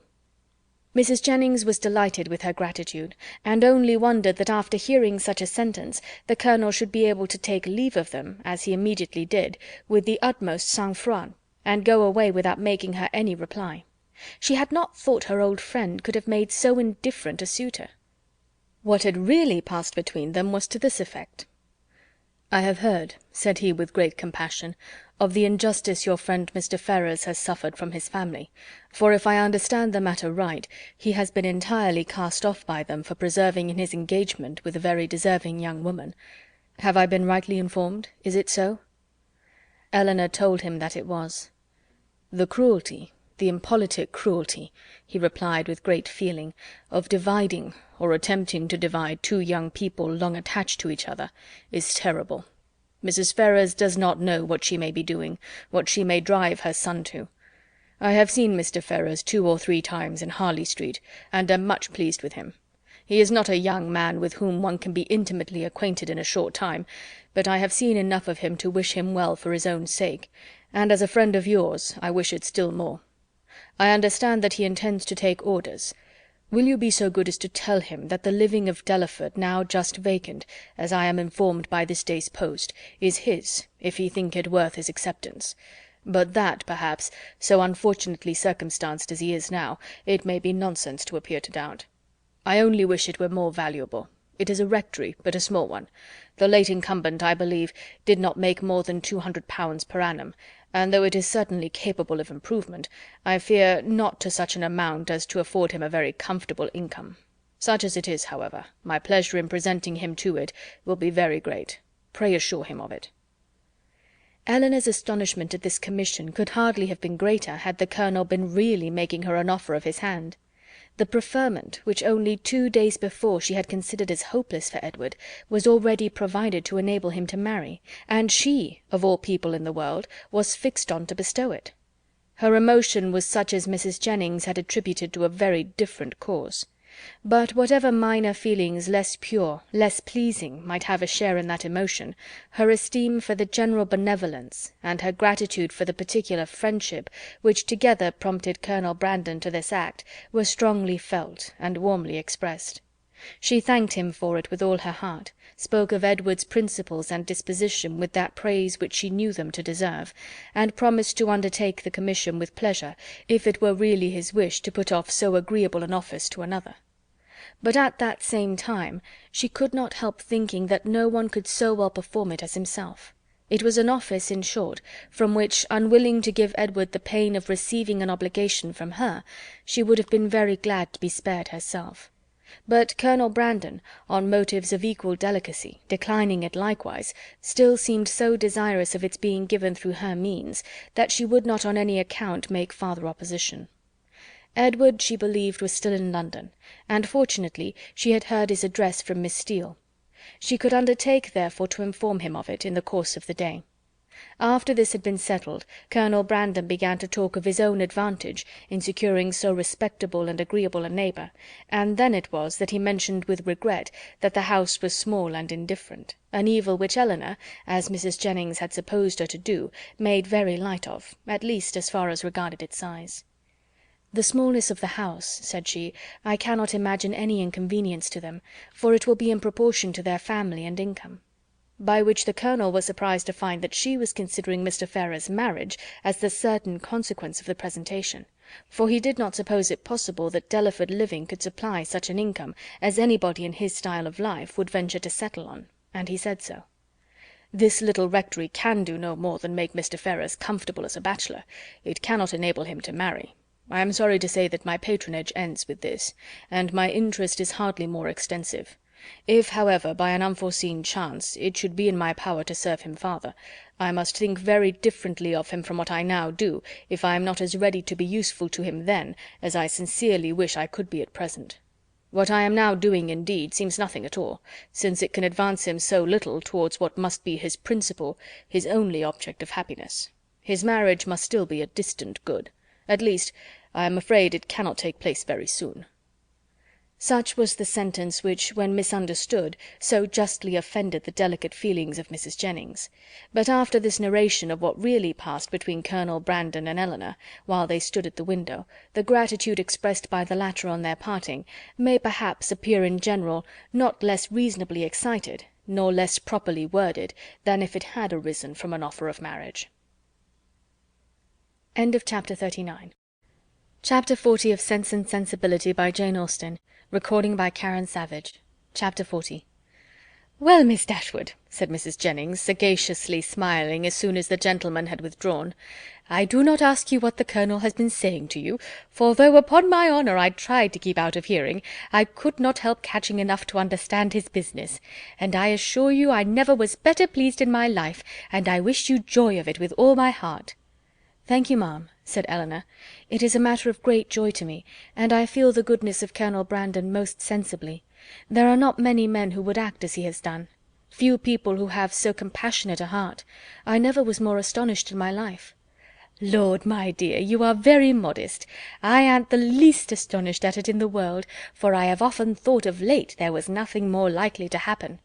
Mrs. Jennings was delighted with her gratitude, and only wondered that after hearing such a sentence the colonel should be able to take leave of them, as he immediately did, with the utmost sang-froid, and go away without making her any reply. She had not thought her old friend could have made so indifferent a suitor. What had really passed between them was to this effect. "I have heard," said he with great compassion, "of the injustice your friend Mr. Ferrars has suffered from his family, for if I understand the matter right, he has been entirely cast off by them for preserving in his engagement with a very deserving young woman. Have I been rightly informed? Is it so?" Elinor told him that it was. "The cruelty, the impolitic cruelty," he replied with great feeling, "of dividing, or attempting to divide, two young people long attached to each other, is terrible. Mrs. Ferrars does not know what she may be doing, what she may drive her son to. I have seen Mr. Ferrars 2 or 3 times in Harley Street, and am much pleased with him. He is not a young man with whom one can be intimately acquainted in a short time, but I have seen enough of him to wish him well for his own sake, and as a friend of yours I wish it still more. I understand that he intends to take orders. Will you be so good as to tell him that the living of Delaford, now just vacant, as I am informed by this day's post, is his, if he think it worth his acceptance; but that, perhaps, so unfortunately circumstanced as he is now, it may be nonsense to appear to doubt. I only wish it were more valuable. It is a rectory, but a small one. The late incumbent, I believe, did not make more than £200 per annum, and though it is certainly capable of improvement, I fear not to such an amount as to afford him a very comfortable income. Such as it is, however, my pleasure in presenting him to it will be very great. Pray assure him of it." Elinor's astonishment at this commission could hardly have been greater had the colonel been really making her an offer of his hand. The preferment, which only 2 days before she had considered as hopeless for Edward, was already provided to enable him to marry, and she, of all people in the world, was fixed on to bestow it. Her emotion was such as Mrs. Jennings had attributed to a very different cause. But whatever minor feelings less pure, less pleasing, might have a share in that emotion, her esteem for the general benevolence, and her gratitude for the particular friendship, which together prompted Colonel Brandon to this act, were strongly felt and warmly expressed. She thanked him for it with all her heart, spoke of Edward's principles and disposition with that praise which she knew them to deserve, and promised to undertake the commission with pleasure, if it were really his wish to put off so agreeable an office to another. But at that same time she could not help thinking that no one could so well perform it as himself. It was an office, in short, from which, unwilling to give Edward the pain of receiving an obligation from her, she would have been very glad to be spared herself. But Colonel Brandon, on motives of equal delicacy, declining it likewise, still seemed so desirous of its being given through her means, that she would not on any account make farther opposition. Edward, she believed, was still in London, and fortunately she had heard his address from Miss Steele. She could undertake, therefore, to inform him of it in the course of the day. After this had been settled, Colonel Brandon began to talk of his own advantage in securing so respectable and agreeable a neighbour, and then it was that he mentioned with regret that the house was small and indifferent, an evil which Elinor, as Mrs. Jennings had supposed her to do, made very light of, at least as far as regarded its size. "The smallness of the house," said she, "I cannot imagine any inconvenience to them, for it will be in proportion to their family and income." By which the colonel was surprised to find that she was considering Mr. Ferrars's marriage as the certain consequence of the presentation, for he did not suppose it possible that Delaford living could supply such an income as anybody in his style of life would venture to settle on, and he said so. "This little rectory can do no more than make Mr. Ferrars comfortable as a bachelor. It cannot enable him to marry. I am sorry to say that my patronage ends with this, and my interest is hardly more extensive. If, however, by an unforeseen chance, it should be in my power to serve him farther, I must think very differently of him from what I now do, if I am not as ready to be useful to him then as I sincerely wish I could be at present. What I am now doing, indeed, seems nothing at all, since it can advance him so little towards what must be his principal, his only object of happiness. His marriage must still be a distant good. At least, I am afraid it cannot take place very soon." Such was the sentence which, when misunderstood, so justly offended the delicate feelings of Mrs. Jennings. But after this narration of what really passed between Colonel Brandon and Elinor, while they stood at the window, the gratitude expressed by the latter on their parting may perhaps appear in general not less reasonably excited, nor less properly worded, than if it had arisen from an offer of marriage. Chapter 40 of Sense and Sensibility by Jane Austen. Recording by Karen Savage. Chapter 40. "Well, Miss Dashwood," said Mrs. Jennings, sagaciously smiling as soon as the gentleman had withdrawn, "I do not ask you what the Colonel has been saying to you, for though upon my honour I tried to keep out of hearing, I could not help catching enough to understand his business, and I assure you I never was better pleased in my life, and I wish you joy of it with all my heart." "Thank you, ma'am," said Elinor. "It is a matter of great joy to me, and I feel the goodness of Colonel Brandon most sensibly. There are not many men who would act as he has done. Few people who have so compassionate a heart. I never was more astonished in my life." "Lord, my dear, you are very modest. I an't the least astonished at it in the world, for I have often thought of late there was nothing more likely to happen."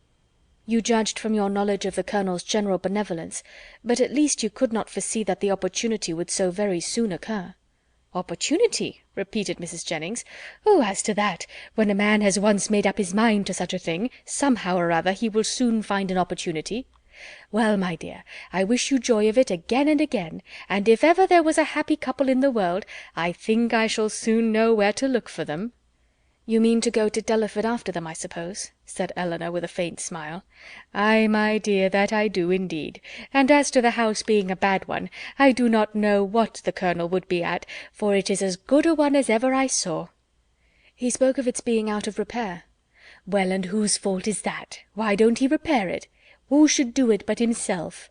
"You judged from your knowledge of the Colonel's general benevolence, but at least you could not foresee that the opportunity would so very soon occur." "Opportunity?" repeated Mrs. Jennings. "Oh, as to that, when a man has once made up his mind to such a thing, somehow or other he will soon find an opportunity. Well, my dear, I wish you joy of it again and again, and if ever there was a happy couple in the world, I think I shall soon know where to look for them." "You mean to go to Delaford after them, I suppose?" said Elinor with a faint smile. "Ay, my dear, that I do indeed, and as to the house being a bad one, I do not know what the Colonel would be at, for it is as good a one as ever I saw." "He spoke of its being out of repair." "Well, and whose fault is that? Why don't he repair it? Who should do it but himself?"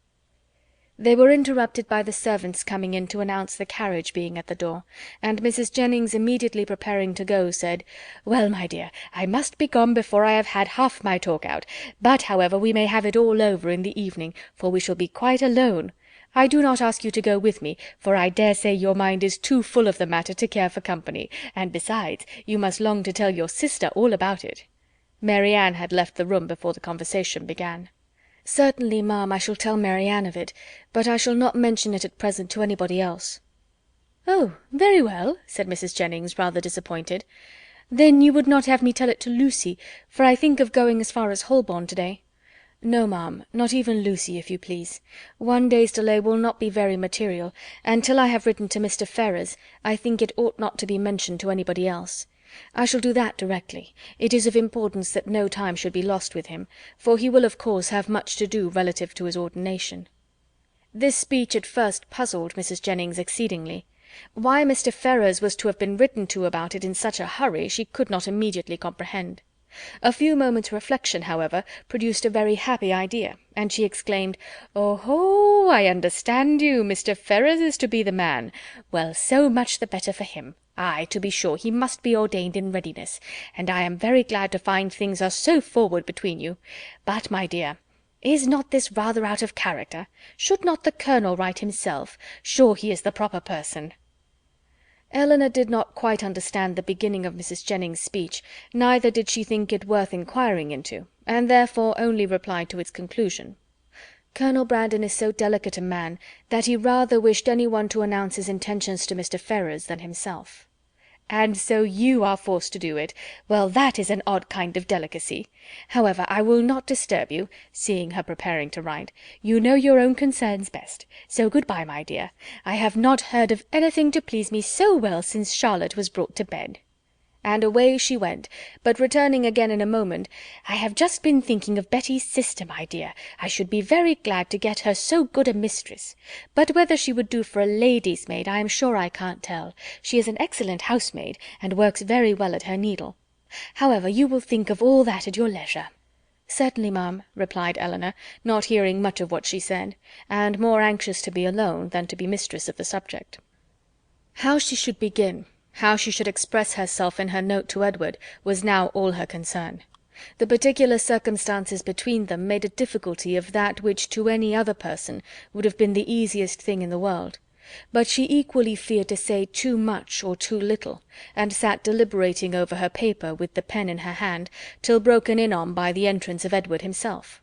They were interrupted by the servants coming in to announce the carriage being at the door, and Mrs. Jennings immediately preparing to go, said, "Well, my dear, I must be gone before I have had half my talk out, but however we may have it all over in the evening, for we shall be quite alone. I do not ask you to go with me, for I dare say your mind is too full of the matter to care for company, and besides, you must long to tell your sister all about it." Mary Ann had left the room before the conversation began. "Certainly, ma'am, I shall tell Mary Ann of it, but I shall not mention it at present to anybody else." "Oh, very well," said Mrs. Jennings, rather disappointed. "Then you would not have me tell it to Lucy, for I think of going as far as Holborn to-day." "No, ma'am, not even Lucy, if you please. One day's delay will not be very material, and till I have written to Mr. Ferrars, I think it ought not to be mentioned to anybody else. I shall do that directly. It is of importance that no time should be lost with him, for he will of course have much to do relative to his ordination." This speech at first puzzled Mrs. Jennings exceedingly. Why Mr. Ferrars was to have been written to about it in such a hurry she could not immediately comprehend. A few moments' reflection, however, produced a very happy idea, and she exclaimed, "Oh, I understand you. Mr. Ferrars is to be the man. Well, so much the better for him. Ay, to be sure, he must be ordained in readiness, and I am very glad to find things are so forward between you. But, my dear, is not this rather out of character? Should not the Colonel write himself? Sure he is the proper person." Elinor did not quite understand the beginning of Mrs. Jennings's speech, neither did she think it worth inquiring into, and therefore only replied to its conclusion. "Colonel Brandon is so delicate a man that he rather wished any one to announce his intentions to Mr. Ferrars than himself." "And so you are forced to do it. Well, that is an odd kind of delicacy. However, I will not disturb you," seeing her preparing to write. "You know your own concerns best. So good-bye, my dear. I have not heard of anything to please me so well since Charlotte was brought to bed." And away she went, but returning again in a moment, "I have just been thinking of Betty's sister, my dear. I should be very glad to get her so good a mistress. But whether she would do for a lady's maid, I am sure I can't tell. She is an excellent housemaid, and works very well at her needle. However, you will think of all that at your leisure." "Certainly, ma'am," replied Elinor, not hearing much of what she said, and more anxious to be alone than to be mistress of the subject. How she should begin, how she should express herself in her note to Edward, was now all her concern. The particular circumstances between them made a difficulty of that which to any other person would have been the easiest thing in the world. but she equally feared to say too much or too little, and sat deliberating over her paper with the pen in her hand, till broken in on by the entrance of Edward himself.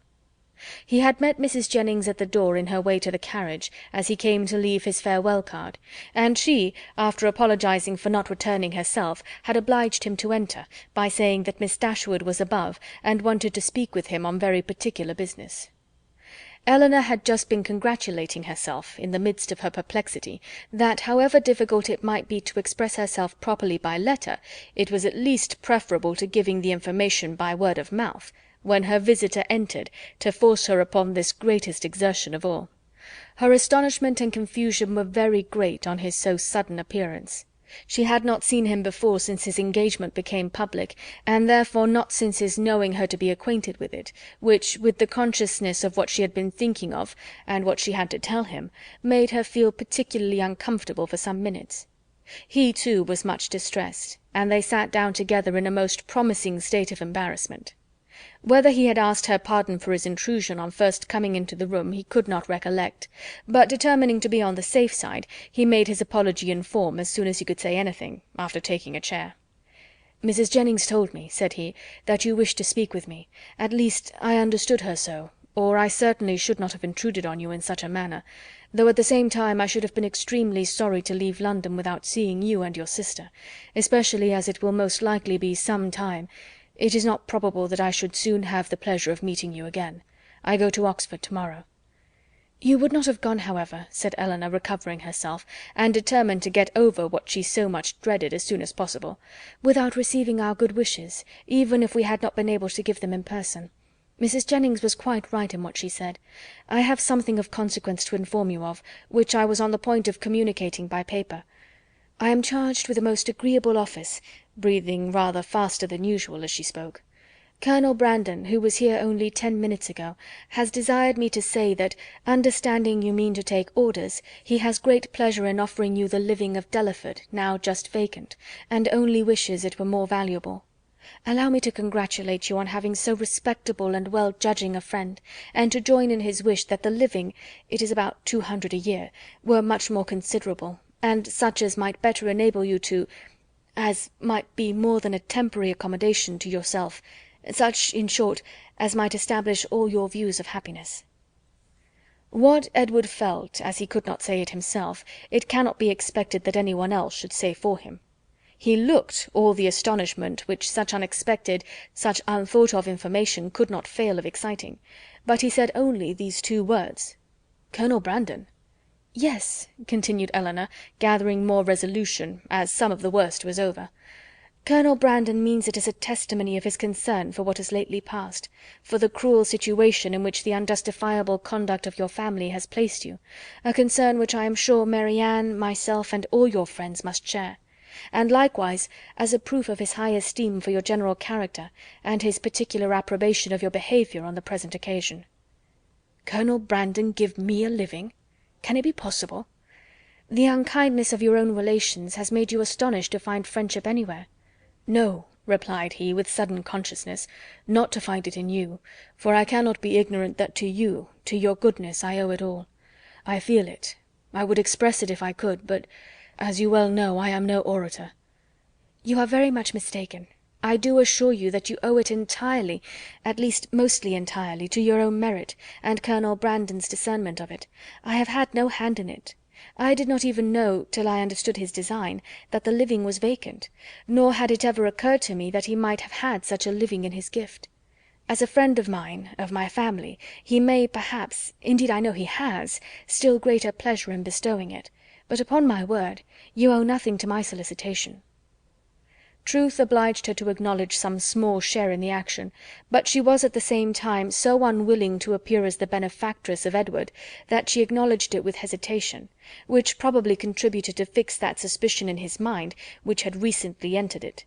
He had met Mrs. Jennings at the door in her way to the carriage, as he came to leave his farewell card, and she, after apologizing for not returning herself, had obliged him to enter, by saying that Miss Dashwood was above, and wanted to speak with him on very particular business. Elinor had just been congratulating herself, in the midst of her perplexity, that however difficult it might be to express herself properly by letter, it was at least preferable to giving the information by word of mouth, when her visitor entered, to force her upon this greatest exertion of all. Her astonishment and confusion were very great on his so sudden appearance. She had not seen him before since his engagement became public, and therefore not since his knowing her to be acquainted with it, which, with the consciousness of what she had been thinking of, and what she had to tell him, made her feel particularly uncomfortable for some minutes. He, too, was much distressed, and they sat down together in a most promising state of embarrassment. Whether he had asked her pardon for his intrusion on first coming into the room he could not recollect, but determining to be on the safe side, he made his apology in form as soon as he could say anything, after taking a chair. "Mrs. Jennings told me," said he, "that you wished to speak with me. At least, I understood her so, or I certainly should not have intruded on you in such a manner, though at the same time I should have been extremely sorry to leave London without seeing you and your sister, especially as it will most likely be some time. It is not probable that I should soon have the pleasure of meeting you again. I go to Oxford to-morrow." "You would not have gone, however," said Elinor, recovering herself, and determined to get over what she so much dreaded as soon as possible, "without receiving our good wishes, even if we had not been able to give them in person. Mrs. Jennings was quite right in what she said. I have something of consequence to inform you of, which I was on the point of communicating by paper. I am charged with a most agreeable office," breathing rather faster than usual as she spoke. "Colonel Brandon, who was here only 10 minutes ago, has desired me to say that, understanding you mean to take orders, he has great pleasure in offering you the living of Delaford, now just vacant, and only wishes it were more valuable. Allow me to congratulate you on having so respectable and well judging a friend, and to join in his wish that the living, it is about 200 a year, were much more considerable, and such as might better enable you to, as might be more than a temporary accommodation to yourself, such, in short, as might establish all your views of happiness." What Edward felt, as he could not say it himself, it cannot be expected that any one else should say for him. He looked all the astonishment which such unexpected, such unthought of information could not fail of exciting, but he said only these 2 words: "Colonel Brandon." "Yes," continued Elinor, gathering more resolution, as some of the worst was over, "Colonel Brandon means it as a testimony of his concern for what has lately passed, for the cruel situation in which the unjustifiable conduct of your family has placed you, a concern which I am sure Mary Ann, myself, and all your friends must share, and likewise as a proof of his high esteem for your general character, and his particular approbation of your behaviour on the present occasion." "Colonel Brandon give me a living? Can it be possible? The unkindness of your own relations has made you astonished to find friendship anywhere." "No," replied he, with sudden consciousness, "not to find it in you, for I cannot be ignorant that to you, to your goodness, I owe it all. I feel it. I would express it if I could, but, as you well know, I am no orator." "You are very much mistaken. I do assure you that you owe it entirely, at least mostly entirely, to your own merit, and Colonel Brandon's discernment of it. I have had no hand in it. I did not even know, till I understood his design, that the living was vacant, nor had it ever occurred to me that he might have had such a living in his gift. As a friend of mine, of my family, he may perhaps, indeed I know he has, still greater pleasure in bestowing it, but upon my word, you owe nothing to my solicitation." Truth obliged her to acknowledge some small share in the action, but she was at the same time so unwilling to appear as the benefactress of Edward, that she acknowledged it with hesitation, which probably contributed to fix that suspicion in his mind which had recently entered it.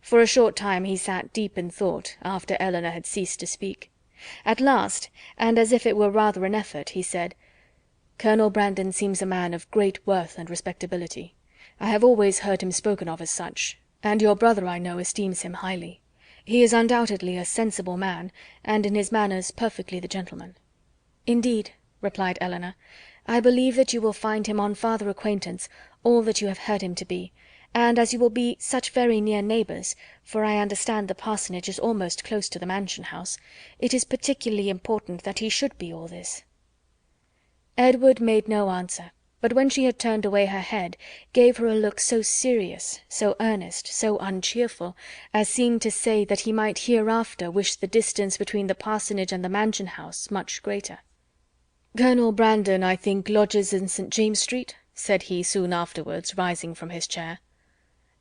For a short time he sat deep in thought, after Elinor had ceased to speak. At last, and as if it were rather an effort, he said: "Colonel Brandon seems a man of great worth and respectability. I have always heard him spoken of as such, and your brother, I know, esteems him highly. He is undoubtedly a sensible man, and in his manners perfectly the gentleman." "Indeed," replied Elinor, I believe that you will find him on farther acquaintance all that you have heard him to be, and as you will be such very near neighbours, for I understand the parsonage is almost close to the mansion house, it is particularly important that he should be all this." Edward made no answer, but when she had turned away her head, gave her a look so serious, so earnest, so uncheerful, as seemed to say that he might hereafter wish the distance between the parsonage and the mansion house much greater. "Colonel Brandon, I think, lodges in St. James Street?" said he soon afterwards, rising from his chair.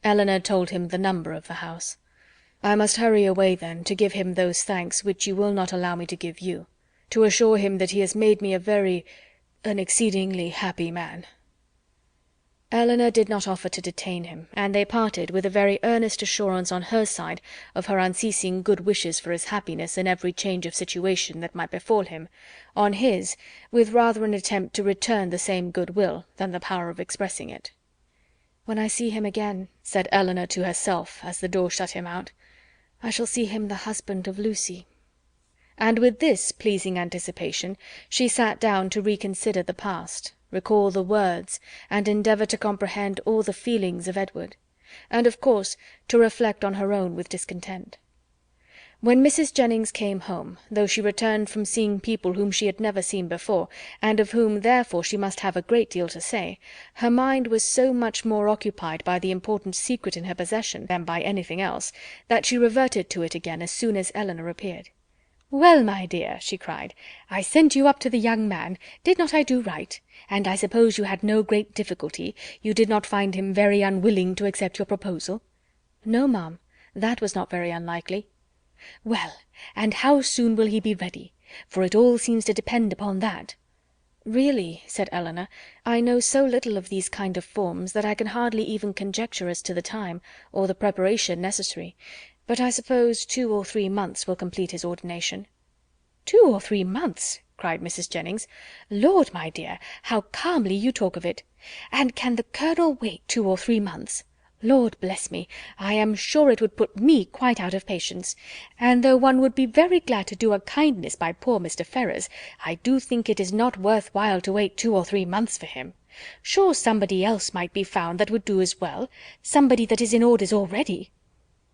Elinor told him the number of the house. "I must hurry away, then, to give him those thanks which you will not allow me to give you, to assure him that he has made me an exceedingly happy man." Elinor did not offer to detain him, and they parted with a very earnest assurance on her side of her unceasing good wishes for his happiness in every change of situation that might befall him, on his, with rather an attempt to return the same good will than the power of expressing it. "When I see him again," said Elinor to herself, as the door shut him out, "I shall see him the husband of Lucy." And with this pleasing anticipation she sat down to reconsider the past, recall the words, and endeavour to comprehend all the feelings of Edward, and of course to reflect on her own with discontent. When Mrs. Jennings came home, though she returned from seeing people whom she had never seen before, and of whom therefore she must have a great deal to say, her mind was so much more occupied by the important secret in her possession than by anything else, that she reverted to it again as soon as Elinor appeared. "Well, my dear," she cried, "I sent you up to the young man. Did not I do right? And I suppose you had no great difficulty. You did not find him very unwilling to accept your proposal?" "No, ma'am, that was not very unlikely." "Well, and how soon will he be ready? For it all seems to depend upon that." "Really," said Elinor, "I know so little of these kind of forms that I can hardly even conjecture as to the time, or the preparation necessary. But I suppose 2 or 3 months will complete his ordination." "2 or 3 months!" cried Mrs. Jennings. "Lord, my dear, how calmly you talk of it! And can the Colonel wait 2 or 3 months? Lord bless me, I am sure it would put me quite out of patience; and though one would be very glad to do a kindness by poor Mr. Ferrars, I do think it is not worth while to wait 2 or 3 months for him. Sure somebody else might be found that would do as well, somebody that is in orders already."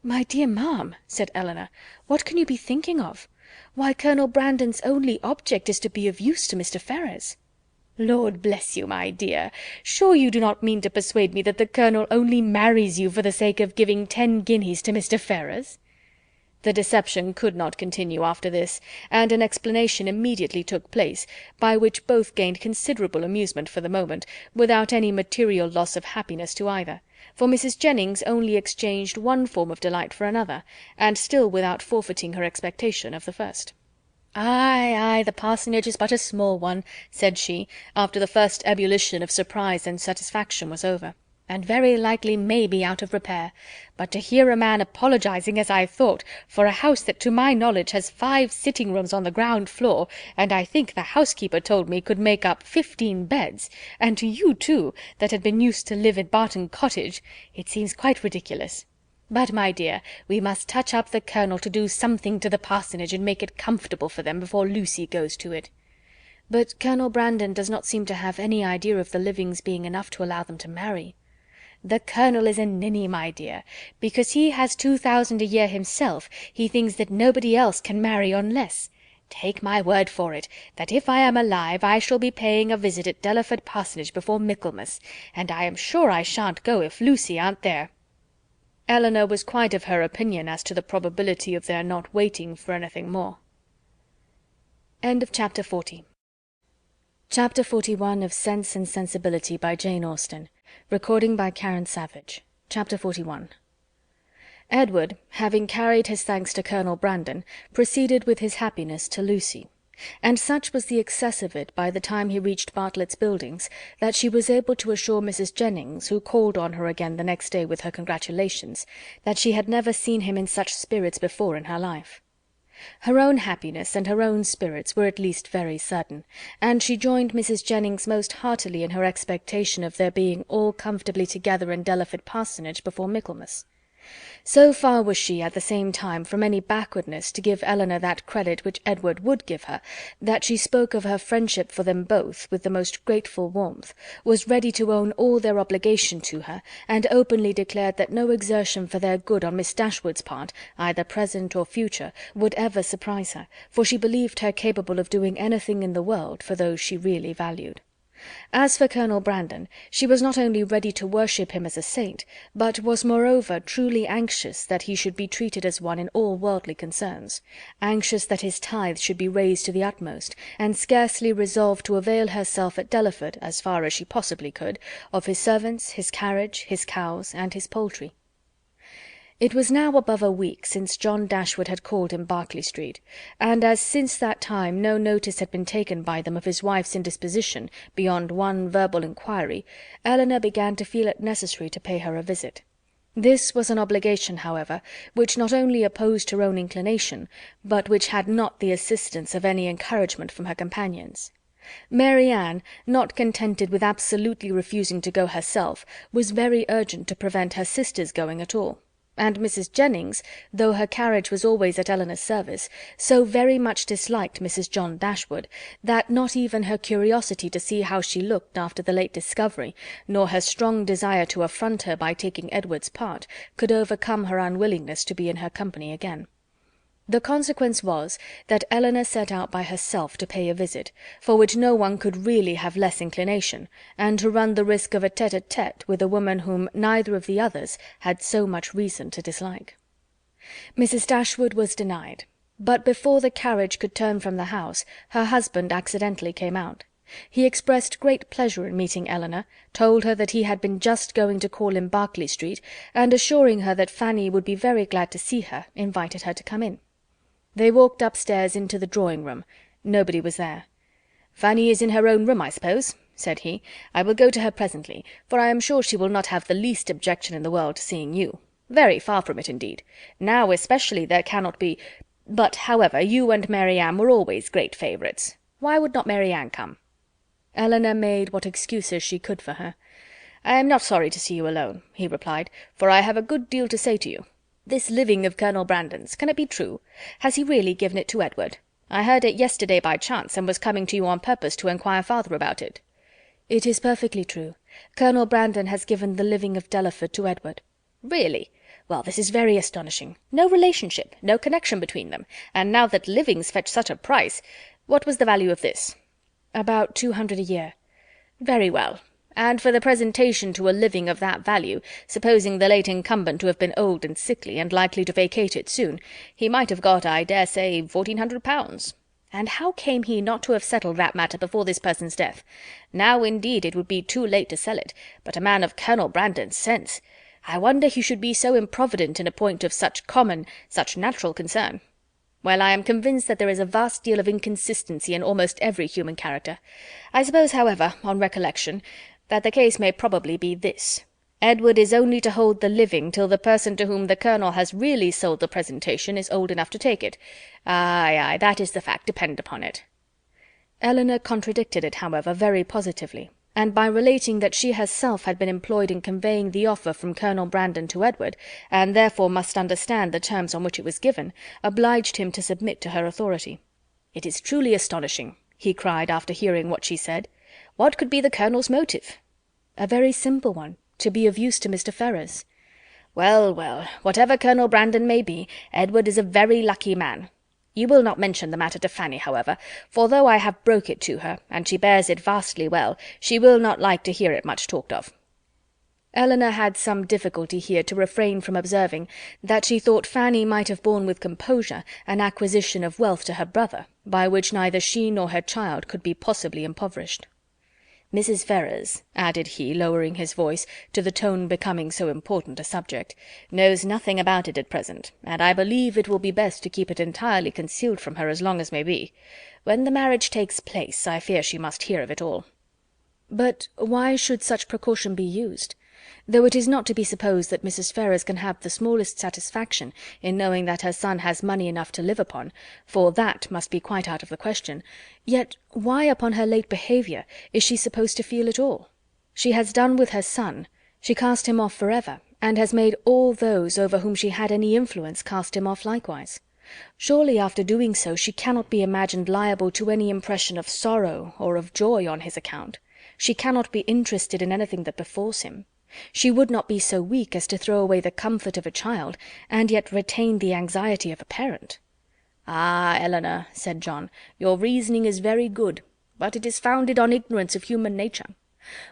"My dear ma'am," said Elinor, "what can you be thinking of? Why, Colonel Brandon's only object is to be of use to Mr. Ferrars." "Lord bless you, my dear, sure you do not mean to persuade me that the Colonel only marries you for the sake of giving 10 guineas to Mr. Ferrars?" The deception could not continue after this, and an explanation immediately took place, by which both gained considerable amusement for the moment, without any material loss of happiness to either, for Mrs. Jennings only exchanged one form of delight for another, and still without forfeiting her expectation of the first. "Ay, ay, the parsonage is but a small one," said she, after the first ebullition of surprise and satisfaction was over, "and very likely may be out of repair. But to hear a man apologizing, as I thought, for a house that to my knowledge has 5 sitting rooms on the ground floor, and I think the housekeeper told me could make up 15 beds, and to you too, that had been used to live at Barton Cottage, it seems quite ridiculous. But, my dear, we must touch up the Colonel to do something to the parsonage and make it comfortable for them before Lucy goes to it." "But Colonel Brandon does not seem to have any idea of the livings being enough to allow them to marry." "The Colonel is a ninny, my dear. Because he has 2,000 a year himself, he thinks that nobody else can marry on less. Take my word for it, that if I am alive I shall be paying a visit at Delaford Parsonage before Michaelmas, and I am sure I shan't go if Lucy aren't there." Elinor was quite of her opinion as to the probability of their not waiting for anything more. Chapter 41 of Sense and Sensibility by Jane Austen. Recording by Karen Savage. Chapter 41. Edward, having carried his thanks to Colonel Brandon, proceeded with his happiness to Lucy. And such was the excess of it by the time he reached Bartlett's Buildings, that she was able to assure Mrs. Jennings, who called on her again the next day with her congratulations, that she had never seen him in such spirits before in her life. Her own happiness and her own spirits were at least very certain, and she joined Mrs. Jennings most heartily in her expectation of their being all comfortably together in Delaford Parsonage before Michaelmas. So far was she, at the same time, from any backwardness to give Eleanor that credit which Edward would give her, that she spoke of her friendship for them both with the most grateful warmth, was ready to own all their obligation to her, and openly declared that no exertion for their good on Miss Dashwood's part, either present or future, would ever surprise her, for she believed her capable of doing anything in the world for those she really valued. As for Colonel Brandon, she was not only ready to worship him as a saint, but was moreover truly anxious that he should be treated as one in all worldly concerns, anxious that his tithe should be raised to the utmost, and scarcely resolved to avail herself at Delaford, as far as she possibly could, of his servants, his carriage, his cows, and his poultry. It was now above a week since John Dashwood had called in Berkeley Street, and as since that time no notice had been taken by them of his wife's indisposition beyond one verbal inquiry, Eleanor began to feel it necessary to pay her a visit. This was an obligation, however, which not only opposed her own inclination, but which had not the assistance of any encouragement from her companions. Mary Ann, not contented with absolutely refusing to go herself, was very urgent to prevent her sister's going at all. And Mrs. Jennings, though her carriage was always at Eleanor's service, so very much disliked Mrs. John Dashwood, that not even her curiosity to see how she looked after the late discovery, nor her strong desire to affront her by taking Edward's part, could overcome her unwillingness to be in her company again. The consequence was that Eleanor set out by herself to pay a visit, for which no one could really have less inclination, and to run the risk of a tete-a-tete with a woman whom neither of the others had so much reason to dislike. Mrs. Dashwood was denied, but before the carriage could turn from the house, her husband accidentally came out. He expressed great pleasure in meeting Eleanor, told her that he had been just going to call in Berkeley Street, and assuring her that Fanny would be very glad to see her, invited her to come in. They walked upstairs into the drawing-room. Nobody was there. "Fanny is in her own room, I suppose," said he. "I will go to her presently, for I am sure she will not have the least objection in the world to seeing you. Very far from it, indeed. Now especially there cannot be. But, however, you and Mary Ann were always great favourites. Why would not Mary Ann come?" Eleanor made what excuses she could for her. "I am not sorry to see you alone," he replied, "for I have a good deal to say to you. This living of Colonel Brandon's, can it be true? Has he really given it to Edward? I heard it yesterday by chance, and was coming to you on purpose to inquire farther about it." "It is perfectly true. Colonel Brandon has given the living of Delaford to Edward." "Really? Well, this is very astonishing. No relationship, no connection between them, and now that livings fetch such a price. What was the value of this?" "About 200 a year." "Very well. And for the presentation to a living of that value, supposing the late incumbent to have been old and sickly, and likely to vacate it soon, he might have got, I dare say, £1,400. And how came he not to have settled that matter before this person's death? Now, indeed, it would be too late to sell it, but a man of Colonel Brandon's sense! I wonder he should be so improvident in a point of such common, such natural concern. Well, I am convinced that there is a vast deal of inconsistency in almost every human character. I suppose, however, on recollection, that the case may probably be this: Edward is only to hold the living till the person to whom the Colonel has really sold the presentation is old enough to take it. Ay, that is the fact, depend upon it." Eleanor contradicted it, however, very positively, and by relating that she herself had been employed in conveying the offer from Colonel Brandon to Edward, and therefore must understand the terms on which it was given, obliged him to submit to her authority. "It is truly astonishing," he cried after hearing what she said. "What could be the Colonel's motive?" "A very simple one, to be of use to Mr. Ferrars." Well, well, whatever Colonel Brandon may be, Edward is a very lucky man. You will not mention the matter to Fanny, however, for though I have broke it to her, and she bears it vastly well, she will not like to hear it much talked of." Eleanor had some difficulty here to refrain from observing that she thought Fanny might have borne with composure an acquisition of wealth to her brother, by which neither she nor her child could be possibly impoverished. "Mrs. Ferrars," added he, lowering his voice to the tone becoming so important a subject, "knows nothing about it at present, and I believe it will be best to keep it entirely concealed from her as long as may be. When the marriage takes place, I fear she must hear of it all." "But why should such precaution be used? Though it is not to be supposed that Mrs. Ferrars can have the smallest satisfaction in knowing that her son has money enough to live upon, for that must be quite out of the question, yet why upon her late behaviour is she supposed to feel at all? She has done with her son, she cast him off for ever, and has made all those over whom she had any influence cast him off likewise. Surely after doing so she cannot be imagined liable to any impression of sorrow or of joy on his account. She cannot be interested in anything that befalls him. She would not be so weak as to throw away the comfort of a child, and yet retain the anxiety of a parent. "Ah, Eleanor," said John, "your reasoning is very good, but it is founded on ignorance of human nature.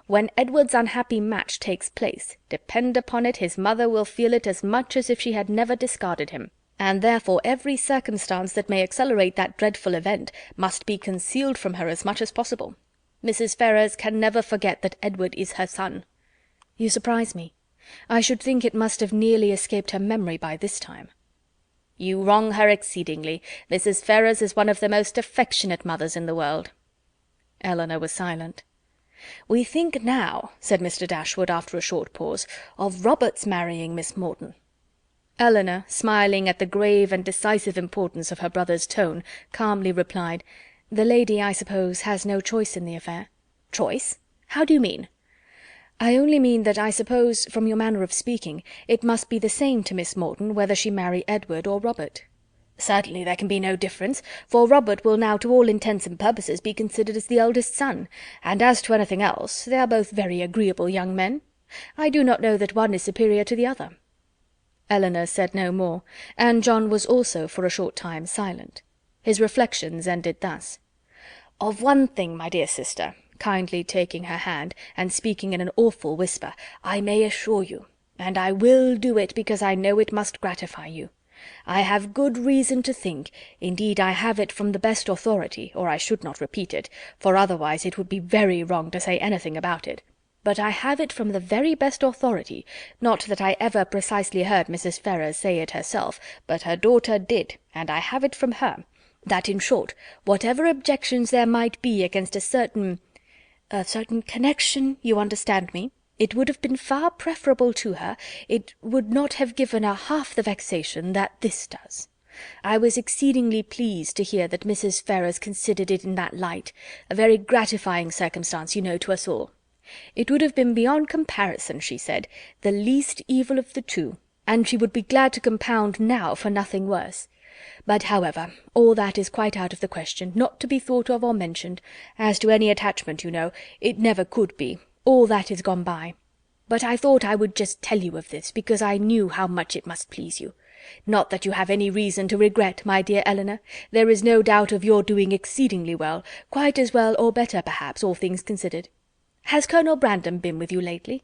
When Edward's unhappy match takes place, depend upon it his mother will feel it as much as if she had never discarded him, and therefore every circumstance that may accelerate that dreadful event must be concealed from her as much as possible. Mrs. Ferrars can never forget that Edward is her son." "You surprise me. I should think it must have nearly escaped her memory by this time." "You wrong her exceedingly. Mrs. Ferrars is one of the most affectionate mothers in the world." Eleanor was silent. "We think now," said Mr. Dashwood, after a short pause, "of Robert's marrying Miss Morton." Eleanor, smiling at the grave and decisive importance of her brother's tone, calmly replied, "The lady, I suppose, has no choice in the affair." "Choice? How do you mean?" "I only mean that I suppose, from your manner of speaking, it must be the same to Miss Morton whether she marry Edward or Robert." "Certainly there can be no difference, for Robert will now to all intents and purposes be considered as the eldest son, and as to anything else, they are both very agreeable young men. I do not know that one is superior to the other." Eleanor said no more, and John was also for a short time silent. His reflections ended thus: "Of one thing, my dear sister," kindly taking her hand, and speaking in an awful whisper, "I may assure you, and I will do it because I know it must gratify you. I have good reason to think, indeed I have it from the best authority, or I should not repeat it, for otherwise it would be very wrong to say anything about it, but I have it from the very best authority, not that I ever precisely heard Mrs. Ferrars say it herself, but her daughter did, and I have it from her, that in short, whatever objections there might be against a certain connection, you understand me, it would have been far preferable to her, it would not have given her half the vexation that this does. I was exceedingly pleased to hear that Mrs. Ferrars considered it in that light, a very gratifying circumstance, you know, to us all. It would have been beyond comparison, she said, the least evil of the two, and she would be glad to compound now for nothing worse. But, however, all that is quite out of the question, not to be thought of or mentioned. As to any attachment, you know, it never could be, all that is gone by. But I thought I would just tell you of this, because I knew how much it must please you. Not that you have any reason to regret, my dear Eleanor. There is no doubt of your doing exceedingly well, quite as well or better, perhaps, all things considered. Has Colonel Brandon been with you lately?"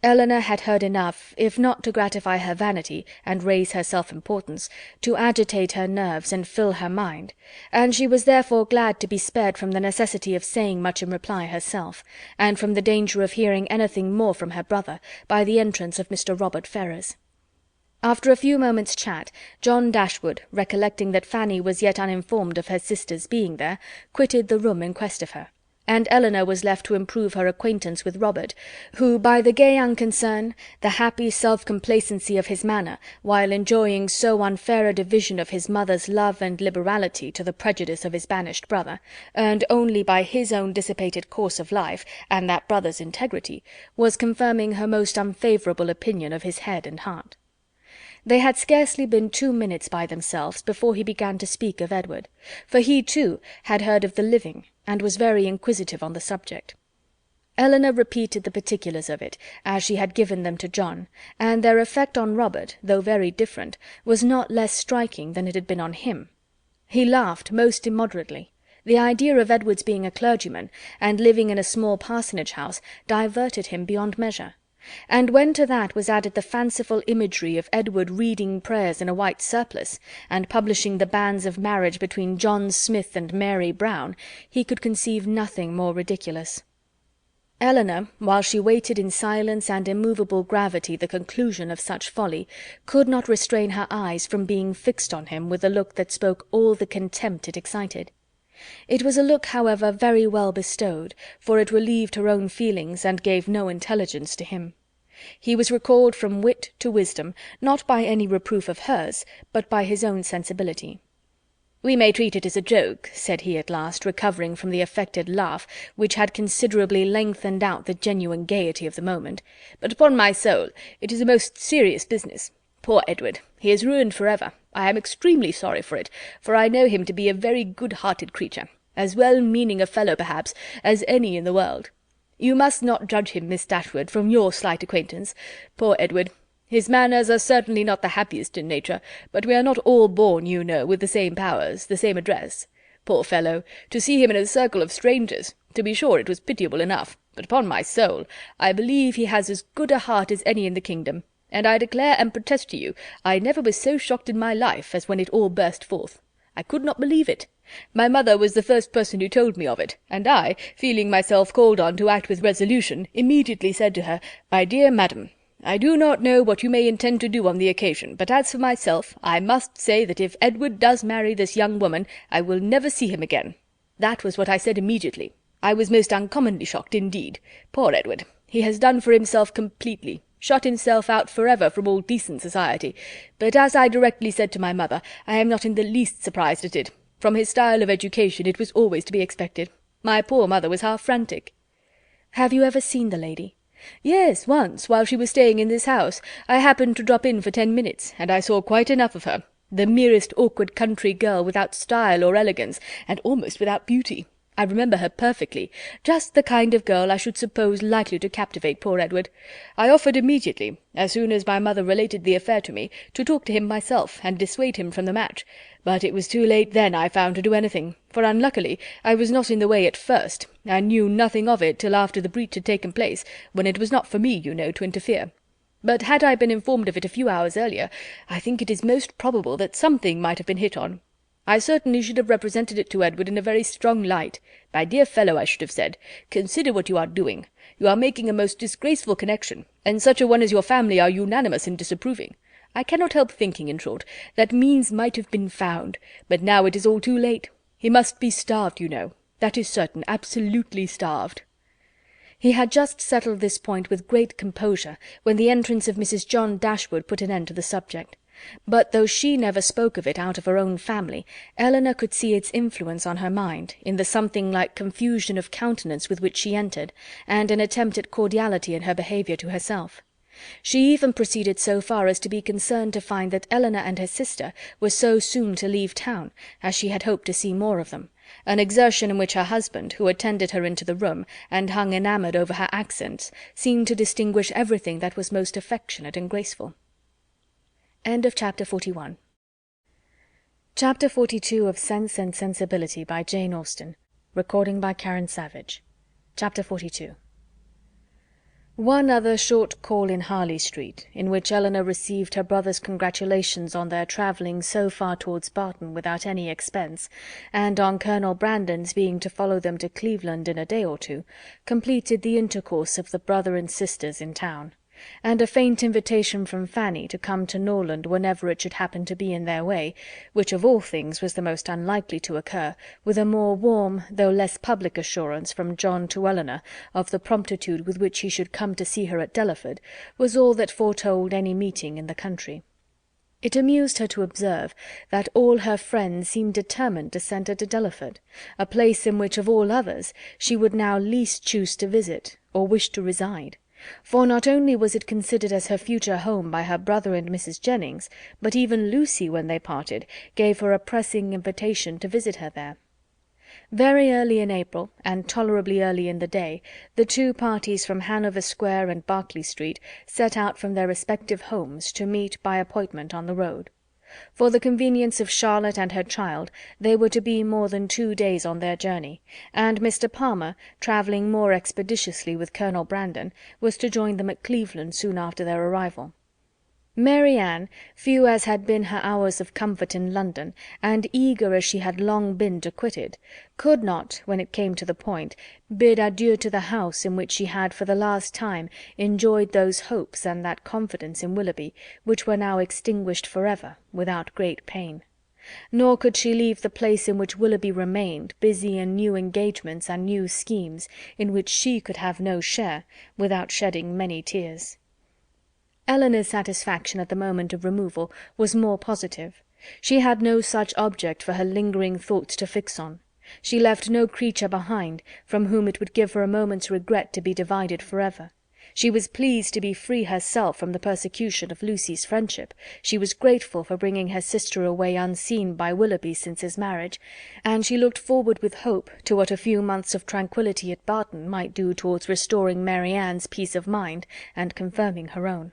Eleanor had heard enough, if not to gratify her vanity and raise her self-importance, to agitate her nerves and fill her mind, and she was therefore glad to be spared from the necessity of saying much in reply herself, and from the danger of hearing anything more from her brother, by the entrance of Mr. Robert Ferrars. After a few moments' chat, John Dashwood, recollecting that Fanny was yet uninformed of her sister's being there, quitted the room in quest of her, and Eleanor was left to improve her acquaintance with Robert, who, by the gay unconcern, the happy self-complacency of his manner, while enjoying so unfair a division of his mother's love and liberality to the prejudice of his banished brother, earned only by his own dissipated course of life and that brother's integrity, was confirming her most unfavourable opinion of his head and heart. They had scarcely been 2 minutes by themselves before he began to speak of Edward, for he, too, had heard of the living, and was very inquisitive on the subject. Eleanor repeated the particulars of it, as she had given them to John, and their effect on Robert, though very different, was not less striking than it had been on him. He laughed most immoderately. The idea of Edward's being a clergyman, and living in a small parsonage house, diverted him beyond measure. And when to that was added the fanciful imagery of Edward reading prayers in a white surplice, and publishing the banns of marriage between John Smith and Mary Brown, he could conceive nothing more ridiculous. Eleanor, while she waited in silence and immovable gravity the conclusion of such folly, could not restrain her eyes from being fixed on him with a look that spoke all the contempt it excited. It was a look, however, very well bestowed, for it relieved her own feelings and gave no intelligence to him. He was recalled from wit to wisdom, not by any reproof of hers, but by his own sensibility. "We may treat it as a joke," said he at last, recovering from the affected laugh, which had considerably lengthened out the genuine gaiety of the moment, "but upon my soul, it is a most serious business. Poor Edward! He is ruined for ever. I am extremely sorry for it, for I know him to be a very good-hearted creature, as well-meaning a fellow, perhaps, as any in the world. You must not judge him, Miss Dashwood, from your slight acquaintance. Poor Edward! His manners are certainly not the happiest in nature, but we are not all born, you know, with the same powers, the same address. Poor fellow! To see him in a circle of strangers! To be sure, it was pitiable enough, but upon my soul, I believe he has as good a heart as any in the kingdom, and I declare and protest to you, I never was so shocked in my life as when it all burst forth. I could not believe it. My mother was the first person who told me of it, and I, feeling myself called on to act with resolution, immediately said to her, 'My dear madam, I do not know what you may intend to do on the occasion, but as for myself, I must say that if Edward does marry this young woman, I will never see him again.' That was what I said immediately. I was most uncommonly shocked indeed. Poor Edward! He has done for himself completely, shut himself out forever from all decent society, but as I directly said to my mother, I am not in the least surprised at it. From his style of education it was always to be expected. My poor mother was half frantic." "Have you ever seen the lady?" "Yes, once, while she was staying in this house. I happened to drop in for 10 minutes, and I saw quite enough of her. The merest awkward country girl, without style or elegance, and almost without beauty. I remember her perfectly, just the kind of girl I should suppose likely to captivate poor Edward. I offered immediately, as soon as my mother related the affair to me, to talk to him myself, and dissuade him from the match, but it was too late then, I found, to do anything, for unluckily I was not in the way at first, and knew nothing of it till after the breach had taken place, when it was not for me, you know, to interfere. But had I been informed of it a few hours earlier, I think it is most probable that something might have been hit on. I certainly should have represented it to Edward in a very strong light. 'My dear fellow,' I should have said, 'consider what you are doing. You are making a most disgraceful connection, and such a one as your family are unanimous in disapproving. I cannot help thinking, in short, that means might have been found, but now it is all too late. He must be starved, you know. That is certain, absolutely starved.'" He had just settled this point with great composure when the entrance of Mrs. John Dashwood put an end to the subject. But though she never spoke of it out of her own family, Elinor could see its influence on her mind, in the something like confusion of countenance with which she entered, and an attempt at cordiality in her behaviour to herself. She even proceeded so far as to be concerned to find that Elinor and her sister were so soon to leave town, as she had hoped to see more of them, an exertion in which her husband, who attended her into the room, and hung enamoured over her accents, seemed to distinguish everything that was most affectionate and graceful. Chapter 42 of Sense and Sensibility by Jane Austen. Chapter 42. One other short call in Harley Street, in which Elinor received her brother's congratulations on their travelling so far towards Barton without any expense, and on Colonel Brandon's being to follow them to Cleveland in a day or two, completed the intercourse of the brother and sisters in town, and a faint invitation from Fanny to come to Norland whenever it should happen to be in their way, which of all things was the most unlikely to occur, with a more warm though less public assurance from John to Elinor of the promptitude with which he should come to see her at Delaford, was all that foretold any meeting in the country. It amused her to observe that all her friends seemed determined to send her to Delaford, a place in which of all others she would now least choose to visit, or wish to reside. For not only was it considered as her future home by her brother and Mrs. Jennings, but even Lucy, when they parted, gave her a pressing invitation to visit her there. Very early in April, and tolerably early in the day, the two parties from Hanover Square and Berkeley Street set out from their respective homes to meet by appointment on the road. For the convenience of Charlotte and her child, they were to be more than 2 days on their journey, and Mr. Palmer, travelling more expeditiously with Colonel Brandon, was to join them at Cleveland soon after their arrival. Mary Ann, few as had been her hours of comfort in London, and eager as she had long been to quit it, could not, when it came to the point, bid adieu to the house in which she had for the last time enjoyed those hopes and that confidence in Willoughby which were now extinguished for ever, without great pain. Nor could she leave the place in which Willoughby remained, busy in new engagements and new schemes, in which she could have no share, without shedding many tears. Elinor's satisfaction at the moment of removal was more positive. She had no such object for her lingering thoughts to fix on. She left no creature behind, from whom it would give her a moment's regret to be divided for ever. She was pleased to be free herself from the persecution of Lucy's friendship, she was grateful for bringing her sister away unseen by Willoughby since his marriage, and she looked forward with hope to what a few months of tranquillity at Barton might do towards restoring Mary Ann's peace of mind and confirming her own.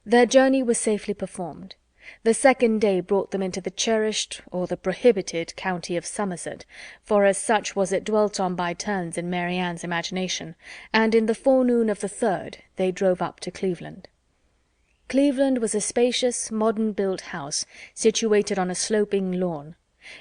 Their journey was safely performed. The second day brought them into the cherished, or the prohibited, county of Somerset, for as such was it dwelt on by turns in Mary Ann's imagination, and in the forenoon of the third they drove up to Cleveland. Cleveland was a spacious, modern-built house, situated on a sloping lawn.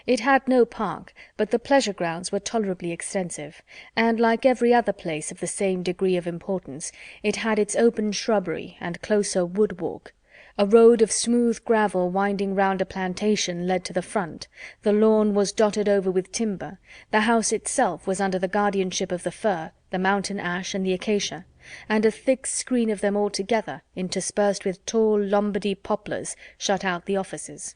It had no park, but the pleasure grounds were tolerably extensive, and, like every other place of the same degree of importance, it had its open shrubbery and closer wood-walk. A road of smooth gravel winding round a plantation led to the front, the lawn was dotted over with timber, the house itself was under the guardianship of the fir, the mountain ash, and the acacia, and a thick screen of them all together, interspersed with tall Lombardy poplars, shut out the offices.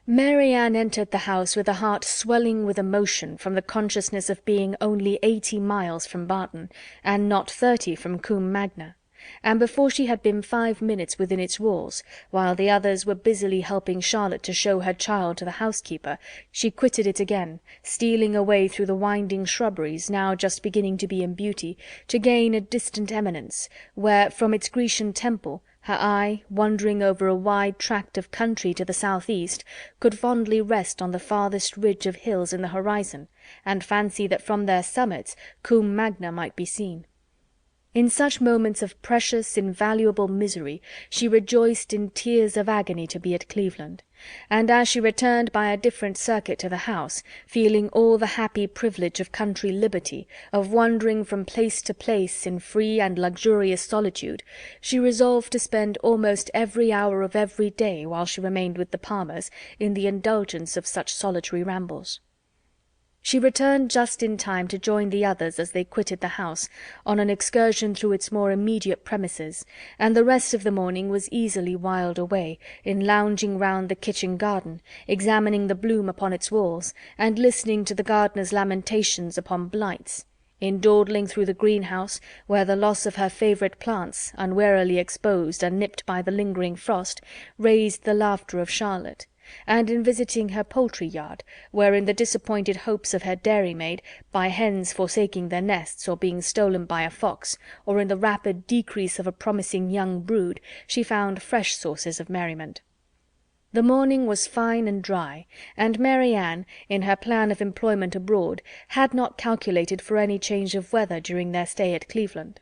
Mary Ann entered the house with a heart swelling with emotion from the consciousness of being only 80 miles from Barton, and not 30 from Combe Magna, and before she had been 5 minutes within its walls, while the others were busily helping Charlotte to show her child to the housekeeper, she quitted it again, stealing away through the winding shrubberies, now just beginning to be in beauty, to gain a distant eminence, where, from its Grecian temple, her eye, wandering over a wide tract of country to the south-east, could fondly rest on the farthest ridge of hills in the horizon, and fancy that from their summits Combe Magna might be seen. In such moments of precious, invaluable misery she rejoiced in tears of agony to be at Cleveland, and as she returned by a different circuit to the house, feeling all the happy privilege of country liberty, of wandering from place to place in free and luxurious solitude, she resolved to spend almost every hour of every day while she remained with the Palmers in the indulgence of such solitary rambles. She returned just in time to join the others as they quitted the house, on an excursion through its more immediate premises, and the rest of the morning was easily whiled away, in lounging round the kitchen garden, examining the bloom upon its walls, and listening to the gardener's lamentations upon blights, in dawdling through the greenhouse, where the loss of her favourite plants, unwarily exposed and nipped by the lingering frost, raised the laughter of Charlotte, and in visiting her poultry-yard, wherein the disappointed hopes of her dairymaid, by hens forsaking their nests or being stolen by a fox, or in the rapid decrease of a promising young brood, she found fresh sources of merriment. The morning was fine and dry, and Mary Ann, in her plan of employment abroad, had not calculated for any change of weather during their stay at Cleveland.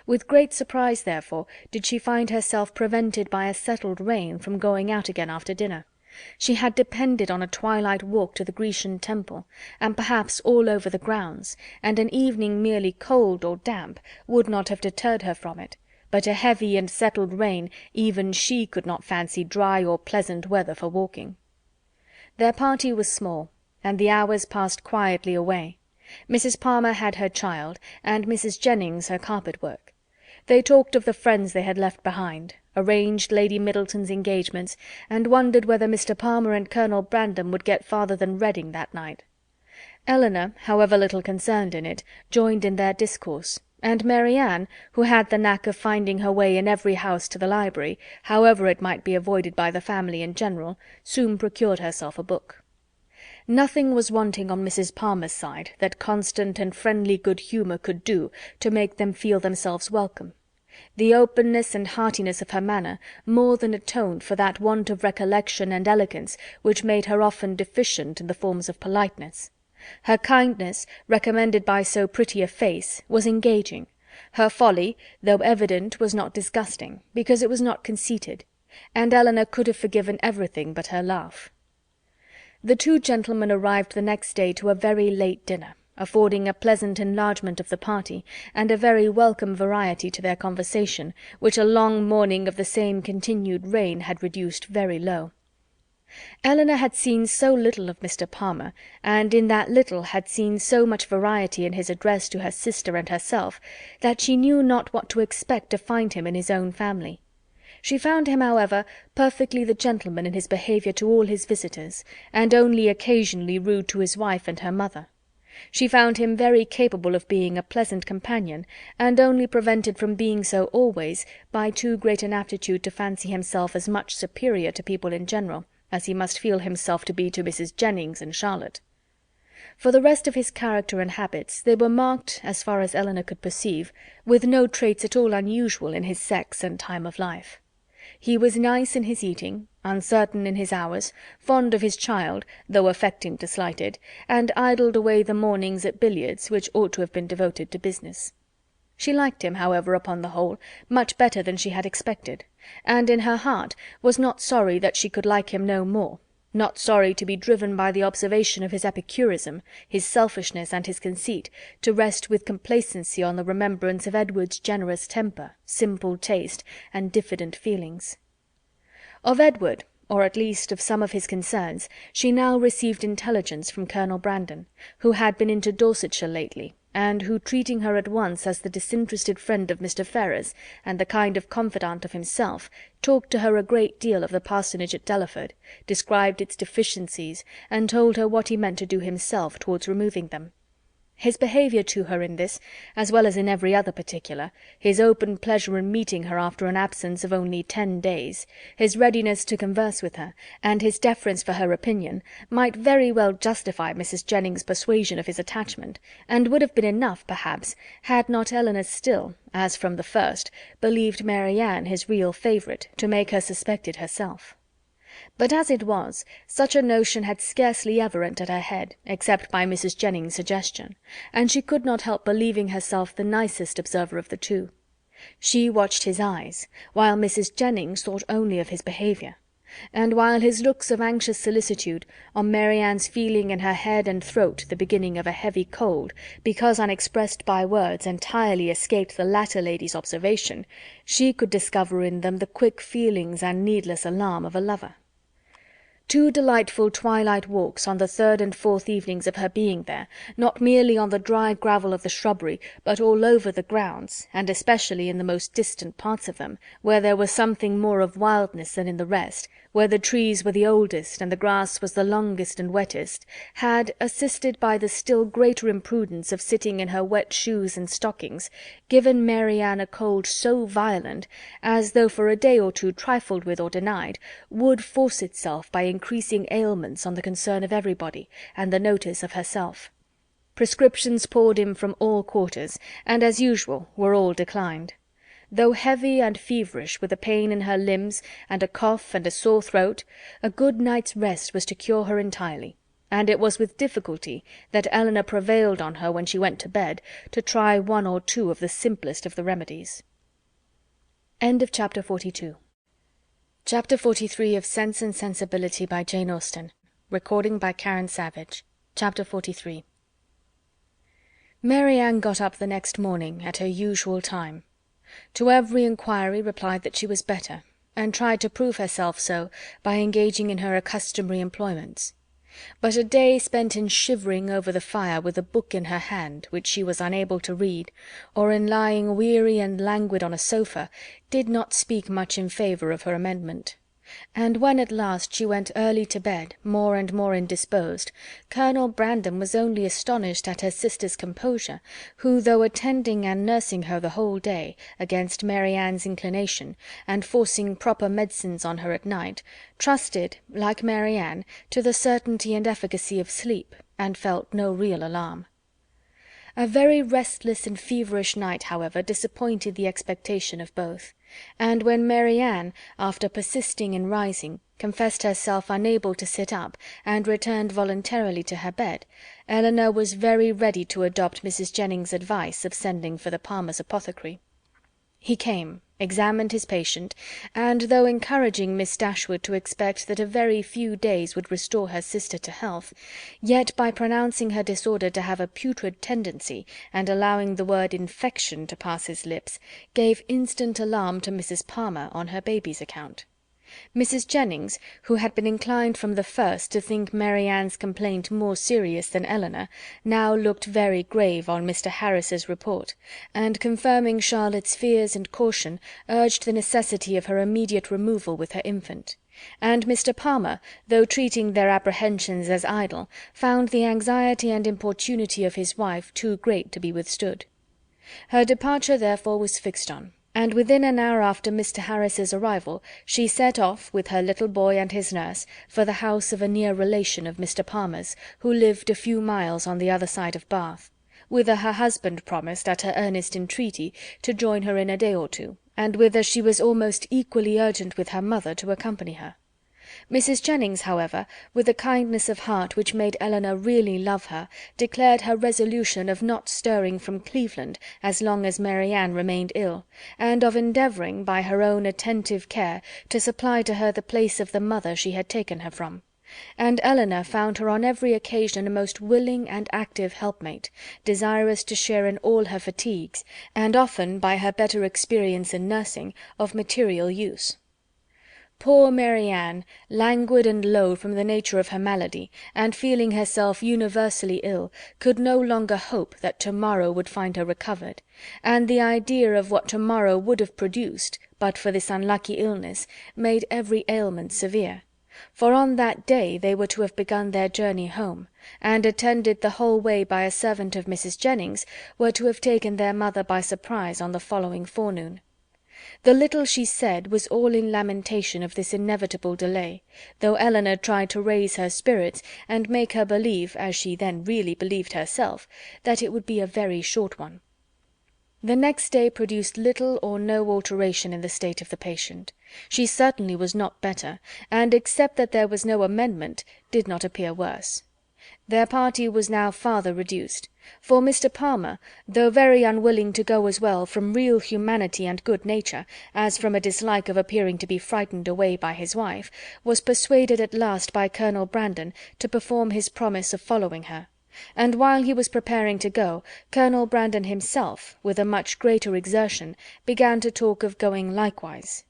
With great surprise, therefore, did she find herself prevented by a settled rain from going out again after dinner. She had depended on a twilight walk to the Grecian temple, and perhaps all over the grounds, and an evening merely cold or damp would not have deterred her from it, but a heavy and settled rain even she could not fancy dry or pleasant weather for walking. Their party was small, and the hours passed quietly away. Mrs. Palmer had her child, and Mrs. Jennings her carpet-work. They talked of the friends they had left behind, arranged Lady Middleton's engagements, and wondered whether Mr. Palmer and Colonel Brandon would get farther than Reading that night. Elinor, however little concerned in it, joined in their discourse, and Mary Ann, who had the knack of finding her way in every house to the library, however it might be avoided by the family in general, soon procured herself a book. Nothing was wanting on Mrs. Palmer's side that constant and friendly good humour could do to make them feel themselves welcome. The openness and heartiness of her manner more than atoned for that want of recollection and elegance which made her often deficient in the forms of politeness. Her kindness, recommended by so pretty a face, was engaging. Her folly, though evident, was not disgusting, because it was not conceited, and Elinor could have forgiven everything but her laugh. The two gentlemen arrived the next day to a very late dinner, affording a pleasant enlargement of the party, and a very welcome variety to their conversation, which a long morning of the same continued rain had reduced very low. Elinor had seen so little of Mr. Palmer, and in that little had seen so much variety in his address to her sister and herself, that she knew not what to expect to find him in his own family. She found him, however, perfectly the gentleman in his behaviour to all his visitors, and only occasionally rude to his wife and her mother. She found him very capable of being a pleasant companion, and only prevented from being so always by too great an aptitude to fancy himself as much superior to people in general as he must feel himself to be to Mrs. Jennings and Charlotte. For the rest of his character and habits, they were marked, as far as Elinor could perceive, with no traits at all unusual in his sex and time of life. He was nice in his eating, uncertain in his hours, fond of his child, though affecting to slight it, and idled away the mornings at billiards, which ought to have been devoted to business. She liked him, however, upon the whole, much better than she had expected, and in her heart was not sorry that she could like him no more, not sorry to be driven by the observation of his epicurism, his selfishness, and his conceit, to rest with complacency on the remembrance of Edward's generous temper, simple taste, and diffident feelings. Of Edward, or at least of some of his concerns, she now received intelligence from Colonel Brandon, who had been into Dorsetshire lately, and who, treating her at once as the disinterested friend of Mr. Ferrars, and the kind of confidant of himself, talked to her a great deal of the parsonage at Delaford, described its deficiencies, and told her what he meant to do himself towards removing them. His behaviour to her in this, as well as in every other particular, his open pleasure in meeting her after an absence of only 10 days, his readiness to converse with her, and his deference for her opinion, might very well justify Mrs. Jennings's persuasion of his attachment, and would have been enough, perhaps, had not Elinor still, as from the first, believed Mary Ann his real favourite, to make her suspect it herself. But as it was, such a notion had scarcely ever entered her head, except by Mrs. Jennings's suggestion, and she could not help believing herself the nicest observer of the two. She watched his eyes, while Mrs. Jennings thought only of his behaviour, and while his looks of anxious solicitude on Mary Ann's feeling in her head and throat the beginning of a heavy cold, because unexpressed by words entirely escaped the latter lady's observation, she could discover in them the quick feelings and needless alarm of a lover. 2 delightful twilight walks on the 3rd and 4th evenings of her being there, not merely on the dry gravel of the shrubbery, but all over the grounds, and especially in the most distant parts of them, where there was something more of wildness than in the rest, where the trees were the oldest and the grass was the longest and wettest, had, assisted by the still greater imprudence of sitting in her wet shoes and stockings, given Mary Ann a cold so violent as, though for a day or two trifled with or denied, would force itself by increasing ailments on the concern of everybody, and the notice of herself. Prescriptions poured in from all quarters, and, as usual, were all declined. Though heavy and feverish, with a pain in her limbs, and a cough and a sore throat, a good night's rest was to cure her entirely, and it was with difficulty that Elinor prevailed on her, when she went to bed, to try 1 or 2 of the simplest of the remedies. Chapter 42. Chapter 43 of Sense and Sensibility by Jane Austen. Recording by Karen Savage. Chapter 43. Mary Ann got up the next morning at her usual time. To every inquiry replied that she was better, and tried to prove herself so by engaging in her customary employments. But a day spent in shivering over the fire with a book in her hand which she was unable to read, or in lying weary and languid on a sofa, did not speak much in favour of her amendment. And when at last she went early to bed, more and more indisposed, Colonel Brandon was only astonished at her sister's composure, who, though attending and nursing her the whole day, against Mary Ann's inclination, and forcing proper medicines on her at night, trusted, like Mary Ann, to the certainty and efficacy of sleep, and felt no real alarm. A very restless and feverish night, however, disappointed the expectation of both, and when Mary Ann, after persisting in rising, confessed herself unable to sit up, and returned voluntarily to her bed, Elinor was very ready to adopt Mrs. Jennings's advice of sending for the Palmers' apothecary. He came, examined his patient, and though encouraging Miss Dashwood to expect that a very few days would restore her sister to health, yet by pronouncing her disorder to have a putrid tendency, and allowing the word infection to pass his lips, gave instant alarm to Mrs. Palmer on her baby's account. Mrs. Jennings, who had been inclined from the first to think Mary Ann's complaint more serious than Elinor, now looked very grave on Mr. Harris's report, and, confirming Charlotte's fears and caution, urged the necessity of her immediate removal with her infant; and Mr. Palmer, though treating their apprehensions as idle, found the anxiety and importunity of his wife too great to be withstood. Her departure therefore was fixed on, and within an hour after Mr. Harris's arrival she set off, with her little boy and his nurse, for the house of a near relation of Mr. Palmer's, who lived a few miles on the other side of Bath, whither her husband promised, at her earnest entreaty, to join her in a day or two, and whither she was almost equally urgent with her mother to accompany her. Mrs. Jennings, however, with a kindness of heart which made Elinor really love her, declared her resolution of not stirring from Cleveland as long as Mary Ann remained ill, and of endeavouring, by her own attentive care, to supply to her the place of the mother she had taken her from; and Elinor found her on every occasion a most willing and active helpmate, desirous to share in all her fatigues, and often, by her better experience in nursing, of material use. Poor Mary Ann, languid and low from the nature of her malady, and feeling herself universally ill, could no longer hope that to-morrow would find her recovered, and the idea of what to-morrow would have produced, but for this unlucky illness, made every ailment severe; for on that day they were to have begun their journey home, and, attended the whole way by a servant of Mrs. Jennings, were to have taken their mother by surprise on the following forenoon. The little she said was all in lamentation of this inevitable delay, though Elinor tried to raise her spirits and make her believe, as she then really believed herself, that it would be a very short one. The next day produced little or no alteration in the state of the patient. She certainly was not better, and, except that there was no amendment, did not appear worse. Their party was now farther reduced, for Mr. Palmer, though very unwilling to go as well from real humanity and good nature as from a dislike of appearing to be frightened away by his wife, was persuaded at last by Colonel Brandon to perform his promise of following her; and while he was preparing to go, Colonel Brandon himself, with a much greater exertion, began to talk of going likewise.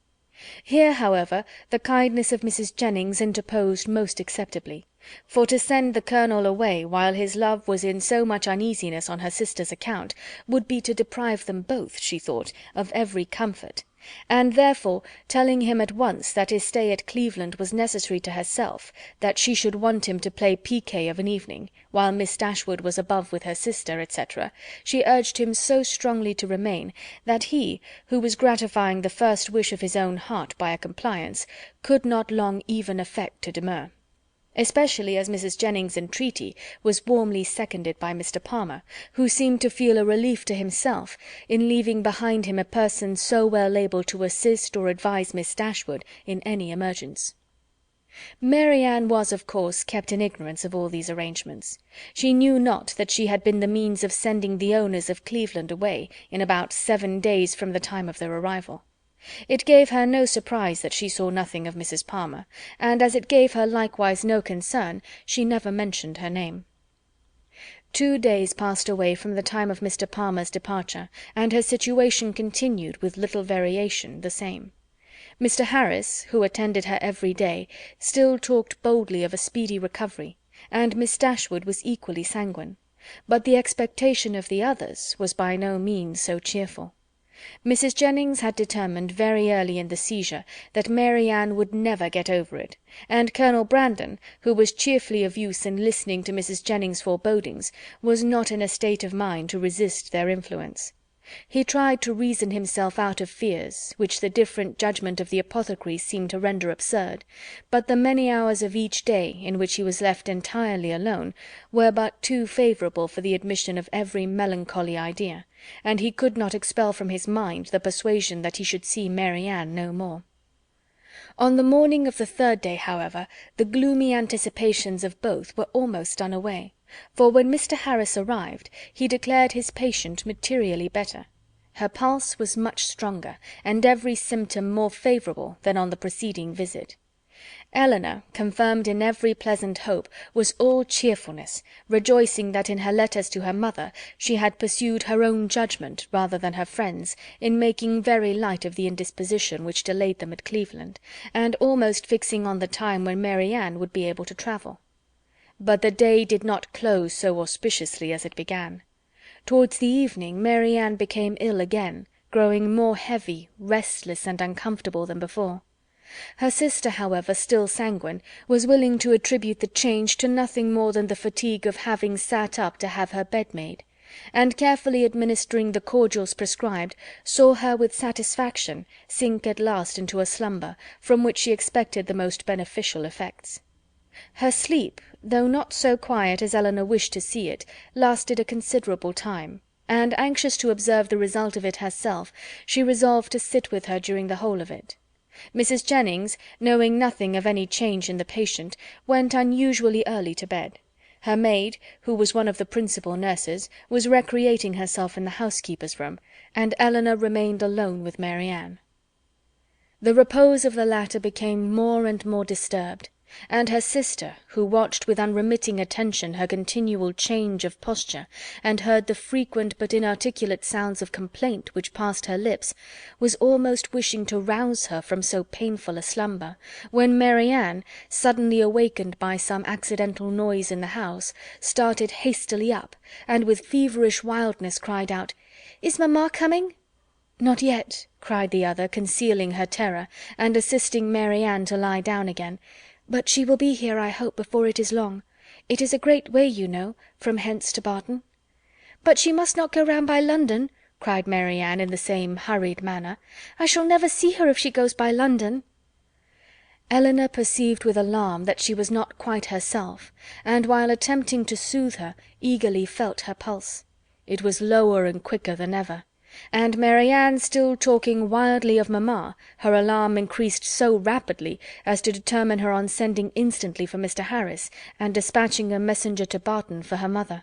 Here, however, the kindness of Mrs. Jennings interposed most acceptably; for to send the Colonel away while his love was in so much uneasiness on her sister's account would be to deprive them both, she thought, of every comfort; and therefore, telling him at once that his stay at Cleveland was necessary to herself, that she should want him to play piquet of an evening, while Miss Dashwood was above with her sister, etc., she urged him so strongly to remain, that he, who was gratifying the first wish of his own heart by a compliance, could not long even affect to demur; especially as Mrs. Jennings' entreaty was warmly seconded by Mr. Palmer, who seemed to feel a relief to himself in leaving behind him a person so well able to assist or advise Miss Dashwood in any emergence. Mary Ann was, of course, kept in ignorance of all these arrangements. She knew not that she had been the means of sending the owners of Cleveland away in about 7 days from the time of their arrival. It gave her no surprise that she saw nothing of Mrs. Palmer, and as it gave her likewise no concern, she never mentioned her name. 2 days passed away from the time of Mr. Palmer's departure, and her situation continued, with little variation, the same. Mr. Harris, who attended her every day, still talked boldly of a speedy recovery, and Miss Dashwood was equally sanguine; but the expectation of the others was by no means so cheerful. Mrs. Jennings had determined very early in the seizure that Mary Ann would never get over it, and Colonel Brandon, who was cheerfully of use in listening to Mrs. Jennings' forebodings, was not in a state of mind to resist their influence. He tried to reason himself out of fears, which the different judgment of the apothecaries seemed to render absurd, but the many hours of each day in which he was left entirely alone were but too favourable for the admission of every melancholy idea, and he could not expel from his mind the persuasion that he should see Mary Ann no more. On the morning of the 3rd day, however, the gloomy anticipations of both were almost done away, for when Mr. Harris arrived, he declared his patient materially better. Her pulse was much stronger, and every symptom more favourable than on the preceding visit. Eleanor, confirmed in every pleasant hope, was all cheerfulness, rejoicing that in her letters to her mother she had pursued her own judgment rather than her friends, in making very light of the indisposition which delayed them at Cleveland, and almost fixing on the time when Mary Ann would be able to travel. But the day did not close so auspiciously as it began. Towards the evening Mary Ann became ill again, growing more heavy, restless, and uncomfortable than before. Her sister, however, still sanguine, was willing to attribute the change to nothing more than the fatigue of having sat up to have her bed made, and carefully administering the cordials prescribed, saw her with satisfaction sink at last into a slumber, from which she expected the most beneficial effects. Her sleep, though not so quiet as Eleanor wished to see it, lasted a considerable time, and, anxious to observe the result of it herself, she resolved to sit with her during the whole of it. Mrs. Jennings, knowing nothing of any change in the patient, went unusually early to bed. Her maid, who was one of the principal nurses, was recreating herself in the housekeeper's room, and Eleanor remained alone with Mary Ann. The repose of the latter became more and more disturbed, and her sister, who watched with unremitting attention her continual change of posture, and heard the frequent but inarticulate sounds of complaint which passed her lips, was almost wishing to rouse her from so painful a slumber, when Mary Ann, suddenly awakened by some accidental noise in the house, started hastily up, and with feverish wildness cried out, "Is mamma coming?" "Not yet," cried the other, concealing her terror, and assisting Mary Ann to lie down again, "but she will be here, I hope, before it is long. It is a great way, you know, from hence to Barton." "But she must not go round by London," cried Mary Ann in the same hurried manner. "I shall never see her if she goes by London." Eleanor perceived with alarm that she was not quite herself, and while attempting to soothe her, eagerly felt her pulse. It was lower and quicker than ever, and Mary Ann still talking wildly of mamma, her alarm increased so rapidly as to determine her on sending instantly for Mr. Harris, and dispatching a messenger to Barton for her mother.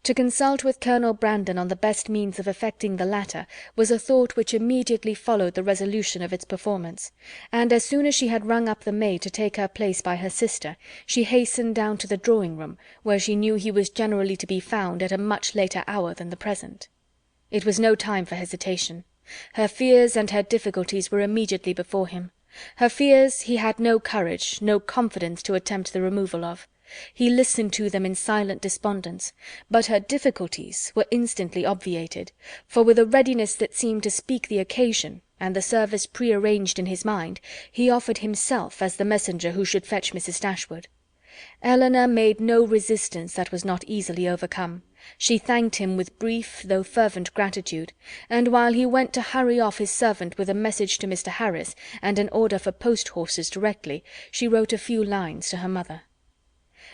To consult with Colonel Brandon on the best means of effecting the latter was a thought which immediately followed the resolution of its performance, and as soon as she had rung up the maid to take her place by her sister, she hastened down to the drawing-room, where she knew he was generally to be found at a much later hour than the present. It was no time for hesitation. Her fears and her difficulties were immediately before him. Her fears he had no courage, no confidence to attempt the removal of. He listened to them in silent despondence, but her difficulties were instantly obviated, for with a readiness that seemed to speak the occasion, and the service prearranged in his mind, he offered himself as the messenger who should fetch Mrs. Dashwood. Eleanor made no resistance that was not easily overcome. She thanked him with brief though fervent gratitude, and while he went to hurry off his servant with a message to Mr. Harris and an order for post-horses directly, she wrote a few lines to her mother.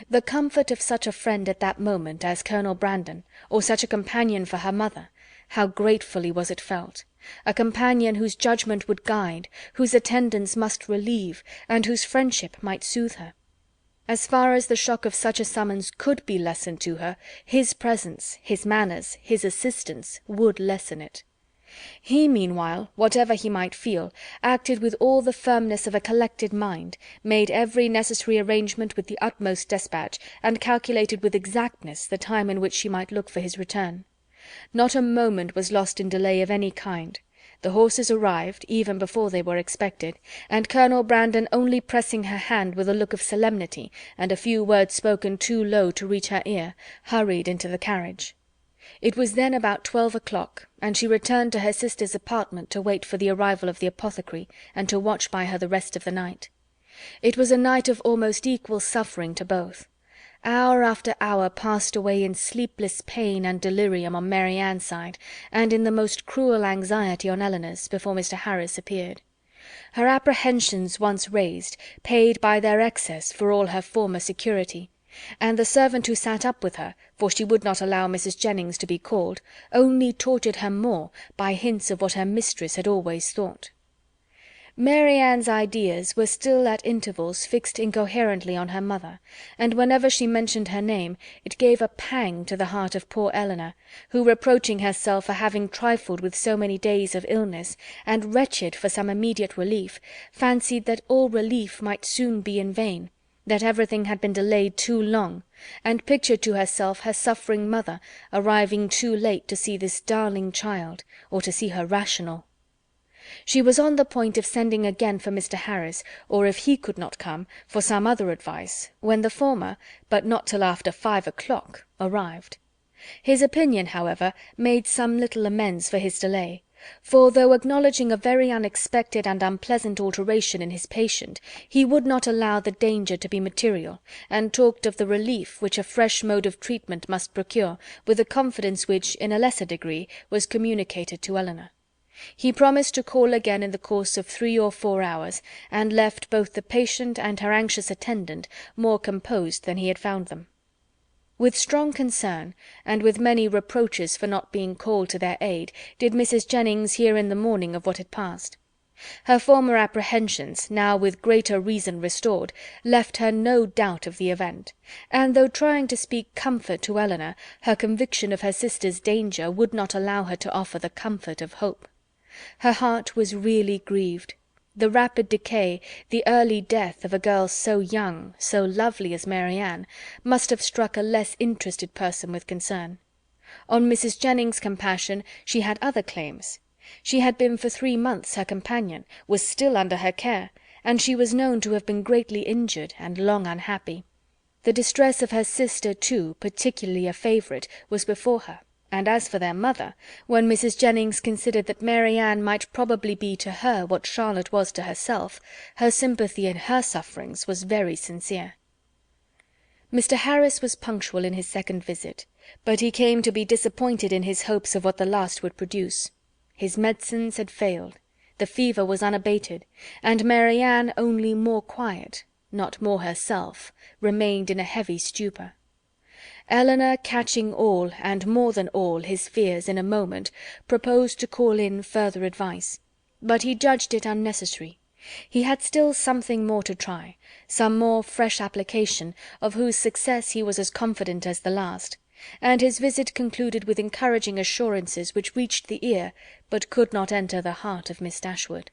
The comfort of such a friend at that moment as Colonel Brandon, or such a companion for her mother, how gratefully was it felt! A companion whose judgment would guide, whose attendance must relieve, and whose friendship might soothe her. As far as the shock of such a summons could be lessened to her, his presence, his manners, his assistance, would lessen it. He, meanwhile, whatever he might feel, acted with all the firmness of a collected mind, made every necessary arrangement with the utmost despatch, and calculated with exactness the time in which she might look for his return. Not a moment was lost in delay of any kind. The horses arrived, even before they were expected, and Colonel Brandon only pressing her hand with a look of solemnity, and a few words spoken too low to reach her ear, hurried into the carriage. It was then about 12 o'clock, and she returned to her sister's apartment to wait for the arrival of the apothecary, and to watch by her the rest of the night. It was a night of almost equal suffering to both. Hour after hour passed away in sleepless pain and delirium on Mary Ann's side, and in the most cruel anxiety on Elinor's, before Mr. Harris appeared. Her apprehensions once raised, paid by their excess for all her former security, and the servant who sat up with her, for she would not allow Mrs. Jennings to be called, only tortured her more by hints of what her mistress had always thought. Mary Ann's ideas were still at intervals fixed incoherently on her mother, and whenever she mentioned her name it gave a pang to the heart of poor Elinor, who, reproaching herself for having trifled with so many days of illness, and wretched for some immediate relief, fancied that all relief might soon be in vain, that everything had been delayed too long, and pictured to herself her suffering mother arriving too late to see this darling child, or to see her rational. She was on the point of sending again for Mr. Harris, or if he could not come, for some other advice, when the former, but not till after 5 o'clock, arrived. His opinion, however, made some little amends for his delay, for though acknowledging a very unexpected and unpleasant alteration in his patient, he would not allow the danger to be material, and talked of the relief which a fresh mode of treatment must procure, with a confidence which, in a lesser degree, was communicated to Elinor. He promised to call again in the course of 3 or 4 hours, and left both the patient and her anxious attendant more composed than he had found them. With strong concern, and with many reproaches for not being called to their aid, did Mrs. Jennings hear in the morning of what had passed. Her former apprehensions, now with greater reason restored, left her no doubt of the event, and though trying to speak comfort to Elinor, her conviction of her sister's danger would not allow her to offer the comfort of hope. Her heart was really grieved. The rapid decay, the early death of a girl so young, so lovely as Mary Ann, must have struck a less interested person with concern. On Mrs. Jennings's compassion she had other claims. She had been for 3 months her companion, was still under her care, and she was known to have been greatly injured and long unhappy. The distress of her sister, too, particularly a favourite, was before her. And as for their mother, when Mrs. Jennings considered that Mary Ann might probably be to her what Charlotte was to herself, her sympathy in her sufferings was very sincere. Mr. Harris was punctual in his second visit, but he came to be disappointed in his hopes of what the last would produce. His medicines had failed, the fever was unabated, and Mary Ann, only more quiet, not more herself, remained in a heavy stupor. Elinor, catching all, and more than all, his fears in a moment, proposed to call in further advice, but he judged it unnecessary. He had still something more to try, some more fresh application, of whose success he was as confident as the last, and his visit concluded with encouraging assurances which reached the ear, but could not enter the heart of Miss Dashwood.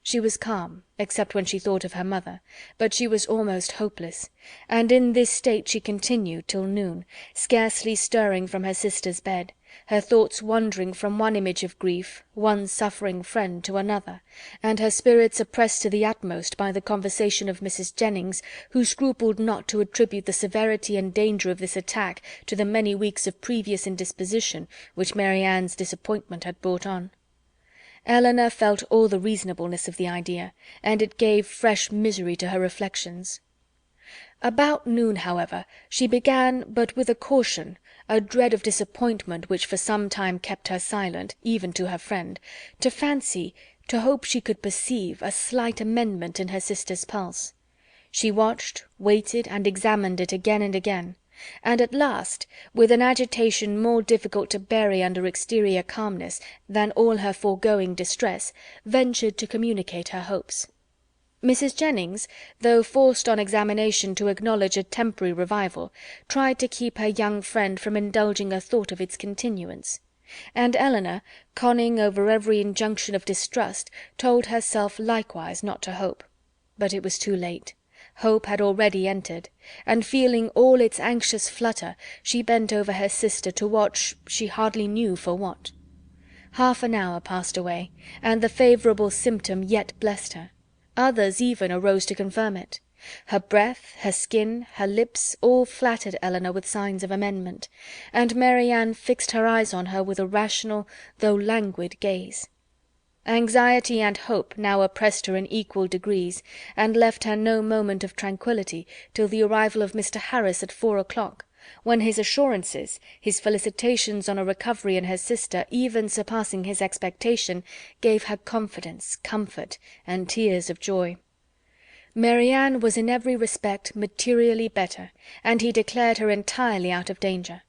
She was calm, except when she thought of her mother, but she was almost hopeless, and in this state she continued till noon, scarcely stirring from her sister's bed, her thoughts wandering from one image of grief, one suffering friend, to another, and her spirits oppressed to the utmost by the conversation of Mrs. Jennings, who scrupled not to attribute the severity and danger of this attack to the many weeks of previous indisposition which Mary Ann's disappointment had brought on. Elinor felt all the reasonableness of the idea, and it gave fresh misery to her reflections. About noon, however, she began, but with a caution, a dread of disappointment which for some time kept her silent, even to her friend, to fancy, to hope she could perceive, a slight amendment in her sister's pulse. She watched, waited, and examined it again and again, and at last, with an agitation more difficult to bury under exterior calmness than all her foregoing distress, ventured to communicate her hopes. Mrs. Jennings, though forced on examination to acknowledge a temporary revival, tried to keep her young friend from indulging a thought of its continuance, and Elinor, conning over every injunction of distrust, told herself likewise not to hope. But it was too late. Hope had already entered, and feeling all its anxious flutter, she bent over her sister to watch, she hardly knew for what. Half an hour passed away, and the favourable symptom yet blessed her. Others even arose to confirm it. Her breath, her skin, her lips, all flattered Elinor with signs of amendment, and Mary Ann fixed her eyes on her with a rational, though languid gaze. Anxiety and hope now oppressed her in equal degrees, and left her no moment of tranquillity till the arrival of Mr. Harris at 4 o'clock, when his assurances, his felicitations on a recovery in her sister even surpassing his expectation, gave her confidence, comfort, and tears of joy. Mary Ann was in every respect materially better, and he declared her entirely out of danger.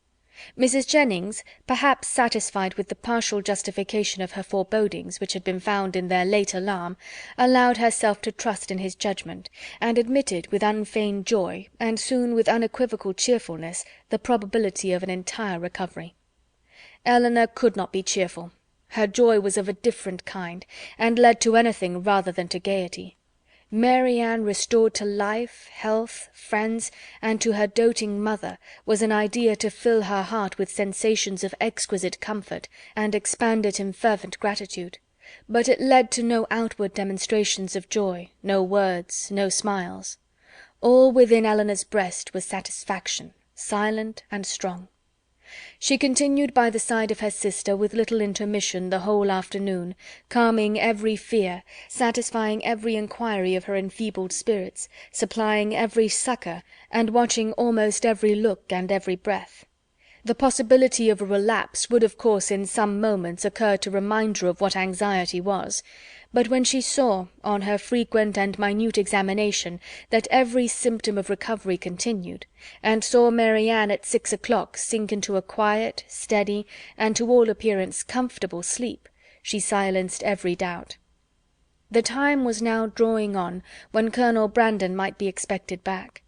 Mrs. Jennings, perhaps satisfied with the partial justification of her forebodings which had been found in their late alarm, allowed herself to trust in his judgment, and admitted with unfeigned joy, and soon with unequivocal cheerfulness, the probability of an entire recovery. Elinor could not be cheerful. Her joy was of a different kind, and led to anything rather than to gaiety. Mary Ann restored to life, health, friends, and to her doting mother, was an idea to fill her heart with sensations of exquisite comfort, and expand it in fervent gratitude. But it led to no outward demonstrations of joy, no words, no smiles. All within Elinor's breast was satisfaction, silent and strong. She continued by the side of her sister with little intermission the whole afternoon, calming every fear, satisfying every inquiry of her enfeebled spirits, supplying every succour, and watching almost every look and every breath. The possibility of a relapse would of course in some moments occur to remind her of what anxiety was, but when she saw, on her frequent and minute examination, that every symptom of recovery continued, and saw Mary Ann at 6 o'clock sink into a quiet, steady, and to all appearance comfortable sleep, she silenced every doubt. The time was now drawing on when Colonel Brandon might be expected back.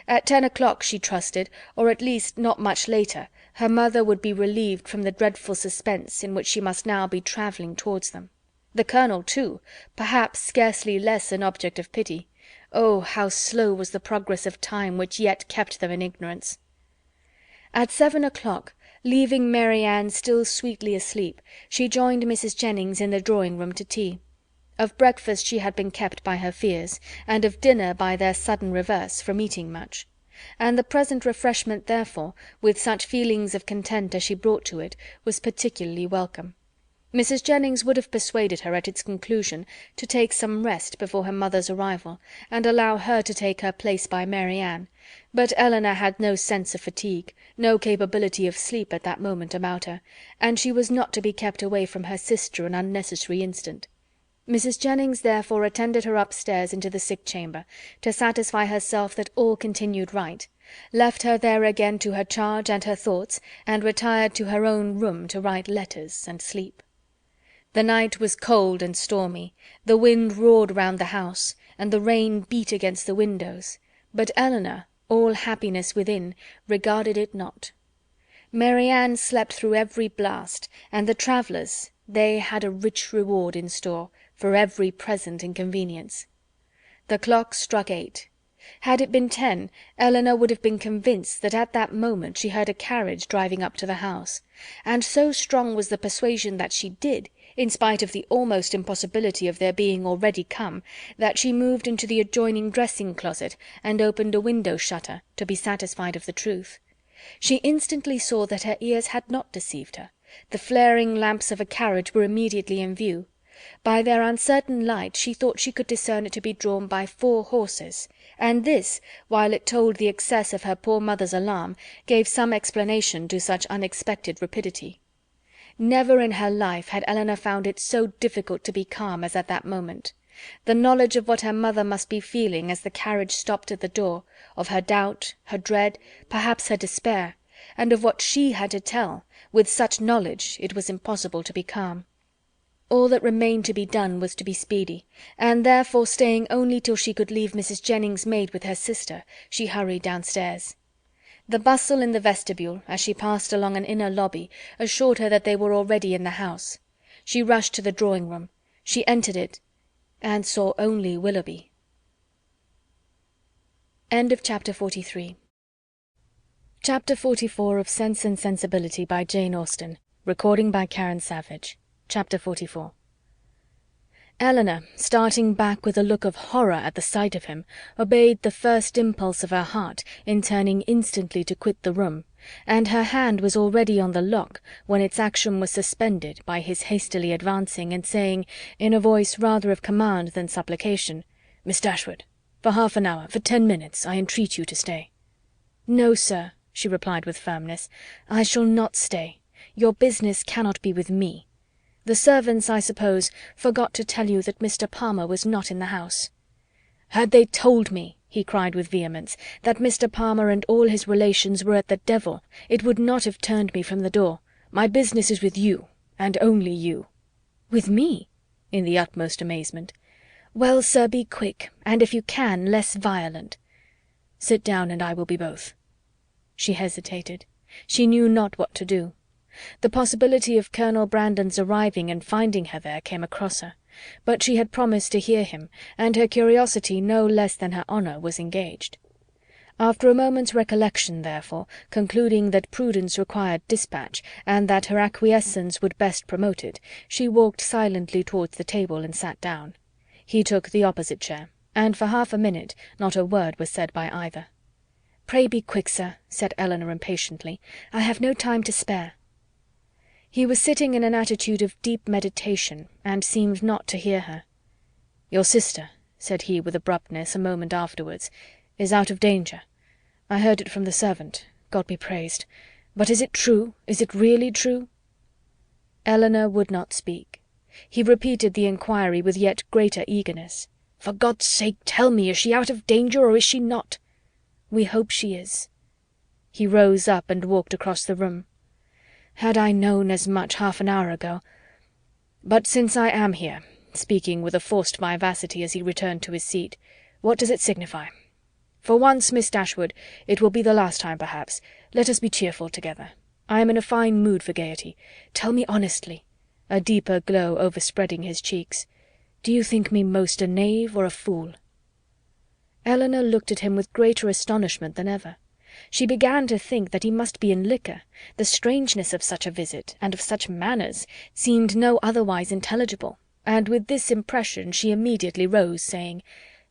At 10 o'clock, she trusted, or at least not much later, her mother would be relieved from the dreadful suspense in which she must now be travelling towards them. The Colonel, too, perhaps scarcely less an object of pity. Oh, how slow was the progress of time which yet kept them in ignorance! At 7 o'clock, leaving Mary Ann still sweetly asleep, she joined Mrs. Jennings in the drawing-room to tea. Of breakfast she had been kept by her fears, and of dinner by their sudden reverse, from eating much; and the present refreshment therefore, with such feelings of content as she brought to it, was particularly welcome. Mrs. Jennings would have persuaded her at its conclusion to take some rest before her mother's arrival, and allow her to take her place by Mary Ann, but Elinor had no sense of fatigue, no capability of sleep at that moment about her, and she was not to be kept away from her sister an unnecessary instant. Mrs. Jennings therefore attended her upstairs into the sick chamber, to satisfy herself that all continued right, left her there again to her charge and her thoughts, and retired to her own room to write letters and sleep. The night was cold and stormy, the wind roared round the house, and the rain beat against the windows, but Elinor, all happiness within, regarded it not. Mary Ann slept through every blast, and the travellers, they had a rich reward in store for every present inconvenience. The clock struck 8. Had it been 10, Elinor would have been convinced that at that moment she heard a carriage driving up to the house, and so strong was the persuasion that she did, in spite of the almost impossibility of their being already come, that she moved into the adjoining dressing-closet and opened a window-shutter, to be satisfied of the truth. She instantly saw that her ears had not deceived her. The flaring lamps of a carriage were immediately in view. By their uncertain light she thought she could discern it to be drawn by 4 horses, and this, while it told the excess of her poor mother's alarm, gave some explanation to such unexpected rapidity. Never in her life had Elinor found it so difficult to be calm as at that moment. The knowledge of what her mother must be feeling as the carriage stopped at the door, of her doubt, her dread, perhaps her despair, and of what she had to tell, with such knowledge it was impossible to be calm. All that remained to be done was to be speedy, and therefore staying only till she could leave Mrs. Jennings' maid with her sister, she hurried downstairs. The bustle in the vestibule, as she passed along an inner lobby, assured her that they were already in the house. She rushed to the drawing-room. She entered it, and saw only Willoughby. End of chapter 43. Chapter 44 of Sense and Sensibility by Jane Austen. Recording by Karen Savage. Chapter 44. Elinor, starting back with a look of horror at the sight of him, obeyed the first impulse of her heart in turning instantly to quit the room, and her hand was already on the lock when its action was suspended by his hastily advancing and saying, in a voice rather of command than supplication, "Miss Dashwood, for half an hour, for 10 minutes, I entreat you to stay." "No, sir," she replied with firmness, "I shall not stay. Your business cannot be with me. The servants, I suppose, forgot to tell you that Mr. Palmer was not in the house." "Had they told me," he cried with vehemence, that Mr. Palmer and all his relations were at the devil, it would not have turned me from the door. My business is with you, and only you." "With me?" in the utmost amazement. "Well, sir, be quick, and if you can, less violent." "Sit down, and I will be both." She hesitated. She knew not what to do. The possibility of Colonel Brandon's arriving and finding her there came across her, but she had promised to hear him, and her curiosity no less than her honour was engaged. After a moment's recollection, therefore, concluding that prudence required dispatch, and that her acquiescence would best promote it, she walked silently towards the table and sat down. He took the opposite chair, and for half a minute not a word was said by either. "Pray be quick, sir," said Eleanor impatiently. "I have no time to spare." He was sitting in an attitude of deep meditation, and seemed not to hear her. "Your sister," said he with abruptness a moment afterwards, "is out of danger. I heard it from the servant, God be praised. But is it true? Is it really true?" Eleanor would not speak. He repeated the inquiry with yet greater eagerness. "For God's sake, tell me, is she out of danger, or is she not?" "We hope she is." He rose up and walked across the room. "Had I known as much half an hour ago. But since I am here," speaking with a forced vivacity as he returned to his seat, "what does it signify? For once, Miss Dashwood, it will be the last time perhaps, let us be cheerful together. I am in a fine mood for gaiety. Tell me honestly," a deeper glow overspreading his cheeks, "do you think me most a knave or a fool?" Eleanor looked at him with greater astonishment than ever. She began to think that he must be in liquor. The strangeness of such a visit, and of such manners, seemed no otherwise intelligible, and with this impression she immediately rose, saying,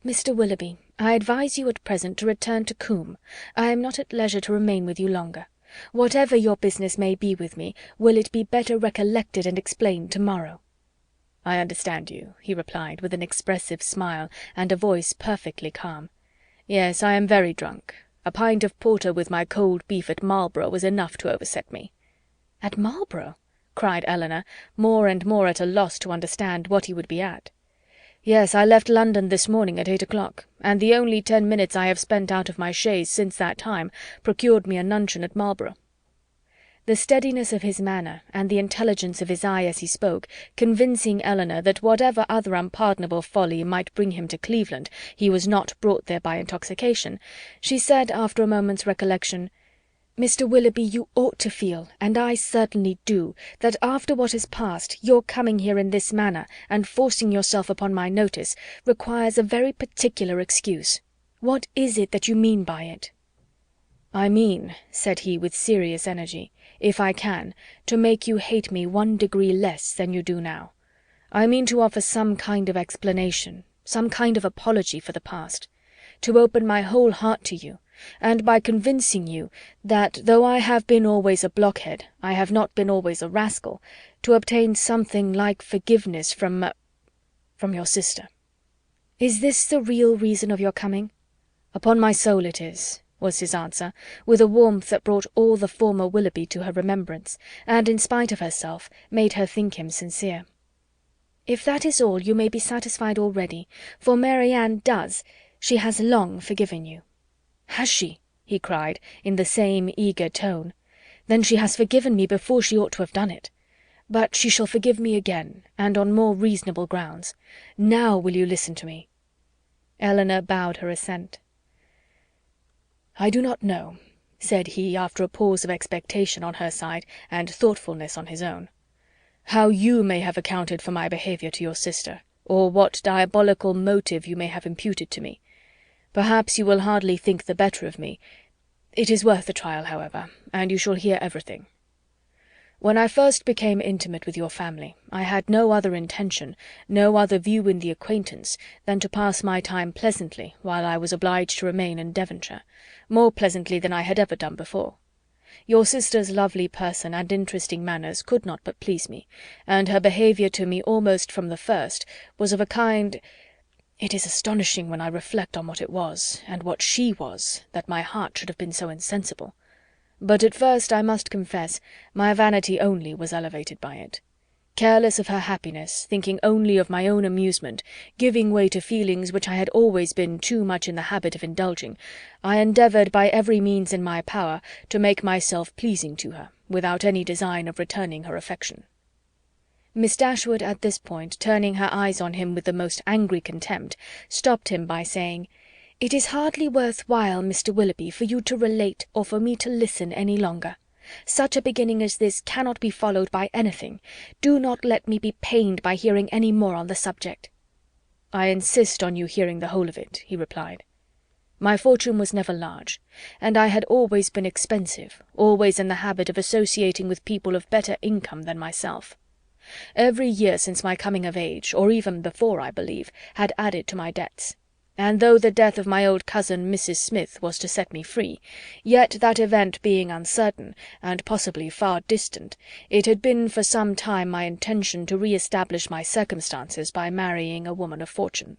"Mr. Willoughby, I advise you at present to return to Combe. I am not at leisure to remain with you longer. Whatever your business may be with me, will it be better recollected and explained to-morrow?" "I understand you," he replied, with an expressive smile, and a voice perfectly calm. "Yes, I am very drunk. A pint of porter with my cold beef at Marlborough was enough to overset me." "At Marlborough?" cried Eleanor, more and more at a loss to understand what he would be at. "Yes, I left London this morning at 8 o'clock, and the only 10 minutes I have spent out of my chaise since that time procured me a nuncheon at Marlborough." The steadiness of his manner, and the intelligence of his eye as he spoke, convincing Eleanor that whatever other unpardonable folly might bring him to Cleveland, he was not brought there by intoxication, she said, after a moment's recollection, "Mr. Willoughby, you ought to feel, and I certainly do, that after what has passed, your coming here in this manner, and forcing yourself upon my notice, requires a very particular excuse. What is it that you mean by it?" "I mean," said he with serious energy, "if I can, to make you hate me 1 degree less than you do now. I mean to offer some kind of explanation, some kind of apology for the past. To open my whole heart to you, and by convincing you that, though I have been always a blockhead, I have not been always a rascal, to obtain something like forgiveness from your sister." "Is this the real reason of your coming?" "Upon my soul it is," was his answer, with a warmth that brought all the former Willoughby to her remembrance, and, in spite of herself, made her think him sincere. "If that is all, you may be satisfied already, for Mary Anne does, she has long forgiven you." "Has she?" he cried, in the same eager tone. "Then she has forgiven me before she ought to have done it. But she shall forgive me again, and on more reasonable grounds. Now will you listen to me?" Eleanor bowed her assent. "I do not know," said he, after a pause of expectation on her side and thoughtfulness on his own, "how you may have accounted for my behaviour to your sister, or what diabolical motive you may have imputed to me. Perhaps you will hardly think the better of me. It is worth the trial, however, and you shall hear everything. When I first became intimate with your family, I had no other intention, no other view in the acquaintance, than to pass my time pleasantly while I was obliged to remain in Devonshire, more pleasantly than I had ever done before. Your sister's lovely person and interesting manners could not but please me, and her behaviour to me almost from the first was of a kind— It is astonishing when I reflect on what it was, and what she was, that my heart should have been so insensible. But at first, I must confess, my vanity only was elevated by it. Careless of her happiness, thinking only of my own amusement, giving way to feelings which I had always been too much in the habit of indulging, I endeavoured by every means in my power to make myself pleasing to her, without any design of returning her affection. Miss Dashwood at this point, turning her eyes on him with the most angry contempt, stopped him by saying, "It is hardly worth while, Mr. Willoughby, for you to relate or for me to listen any longer. Such a beginning as this cannot be followed by anything. Do not let me be pained by hearing any more on the subject." "I insist on you hearing the whole of it," he replied. "My fortune was never large, and I had always been expensive, always in the habit of associating with people of better income than myself. Every year since my coming of age, or even before, I believe, had added to my debts. And though the death of my old cousin Mrs. Smith was to set me free, yet that event being uncertain, and possibly far distant, it had been for some time my intention to re-establish my circumstances by marrying a woman of fortune.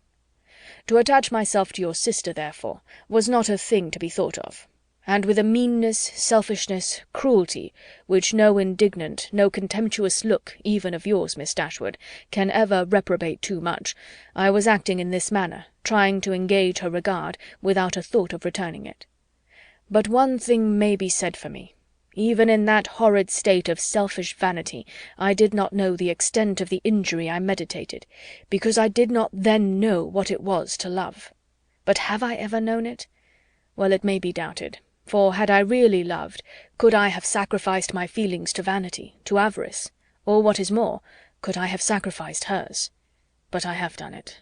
To attach myself to your sister, therefore, was not a thing to be thought of, and with a meanness, selfishness, cruelty, which no indignant, no contemptuous look, even of yours, Miss Dashwood, can ever reprobate too much, I was acting in this manner, trying to engage her regard, without a thought of returning it. But one thing may be said for me. Even in that horrid state of selfish vanity, I did not know the extent of the injury I meditated, because I did not then know what it was to love. But have I ever known it? Well, it may be doubted. For had I really loved, could I have sacrificed my feelings to vanity, to avarice, or what is more, could I have sacrificed hers? But I have done it.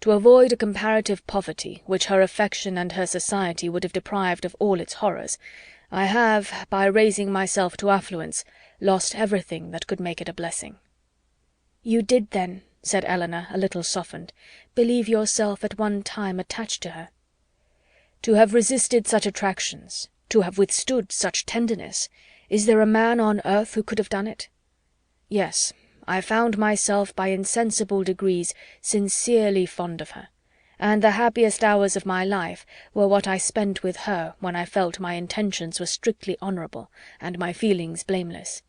To avoid a comparative poverty, which her affection and her society would have deprived of all its horrors, I have, by raising myself to affluence, lost everything that could make it a blessing." "You did then," said Elinor, a little softened, "believe yourself at one time attached to her?" "To have resisted such attractions, to have withstood such tenderness, is there a man on earth who could have done it? Yes, I found myself by insensible degrees sincerely fond of her, and the happiest hours of my life were what I spent with her when I felt my intentions were strictly honourable, and my feelings blameless.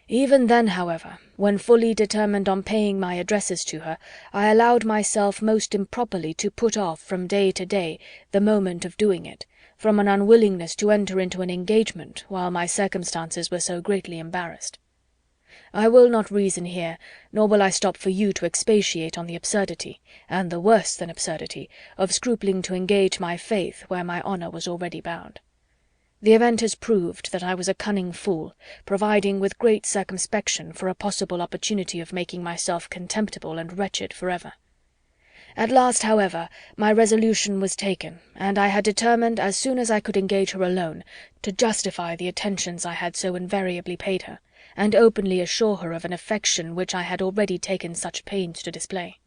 Even then, however, when fully determined on paying my addresses to her, I allowed myself most improperly to put off from day to day the moment of doing it, from an unwillingness to enter into an engagement while my circumstances were so greatly embarrassed. I will not reason here, nor will I stop for you to expatiate on the absurdity, and the worse than absurdity, of scrupling to engage my faith where my honour was already bound. The event has proved that I was a cunning fool, providing with great circumspection for a possible opportunity of making myself contemptible and wretched for ever. At last, however, my resolution was taken, and I had determined, as soon as I could engage her alone, to justify the attentions I had so invariably paid her, and openly assure her of an affection which I had already taken such pains to display.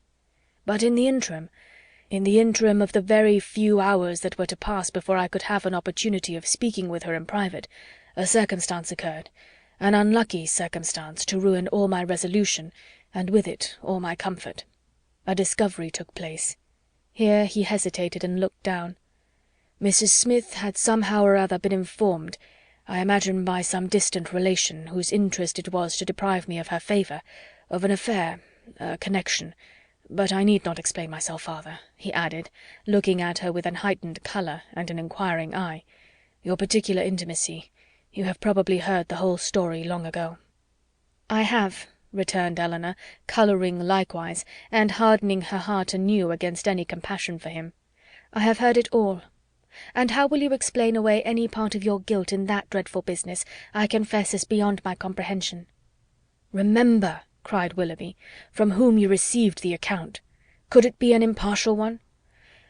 But in the interim of the very few hours that were to pass before I could have an opportunity of speaking with her in private, a circumstance occurred, an unlucky circumstance, to ruin all my resolution, and with it all my comfort. A discovery took place." Here he hesitated and looked down. "Mrs. Smith had somehow or other been informed, I imagine by some distant relation, whose interest it was to deprive me of her favour, of an affair, a connection. But I need not explain myself farther," he added, looking at her with an heightened colour and an inquiring eye. "Your particular intimacy, you have probably heard the whole story long ago." "I have," returned Elinor, colouring likewise, and hardening her heart anew against any compassion for him. "I have heard it all. And how will you explain away any part of your guilt in that dreadful business, I confess is beyond my comprehension." "Remember," cried Willoughby, "from whom you received the account. Could it be an impartial one?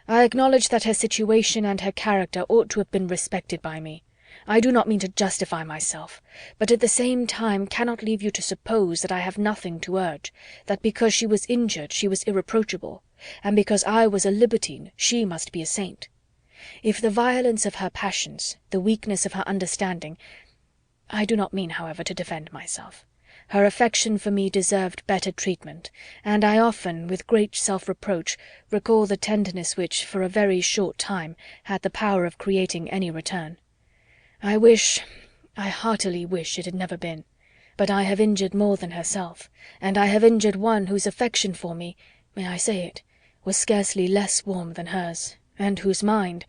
I acknowledge that her situation and her character ought to have been respected by me. I do not mean to justify myself, but at the same time cannot leave you to suppose that I have nothing to urge, that because she was injured she was irreproachable, and because I was a libertine she must be a saint. If the violence of her passions, the weakness of her understanding— I do not mean, however, to defend myself. Her affection for me deserved better treatment, and I often, with great self-reproach, recall the tenderness which, for a very short time, had the power of creating any return. I heartily wish it had never been. But I have injured more than herself, and I have injured one whose affection for me, may I say it, was scarcely less warm than hers, and whose mind,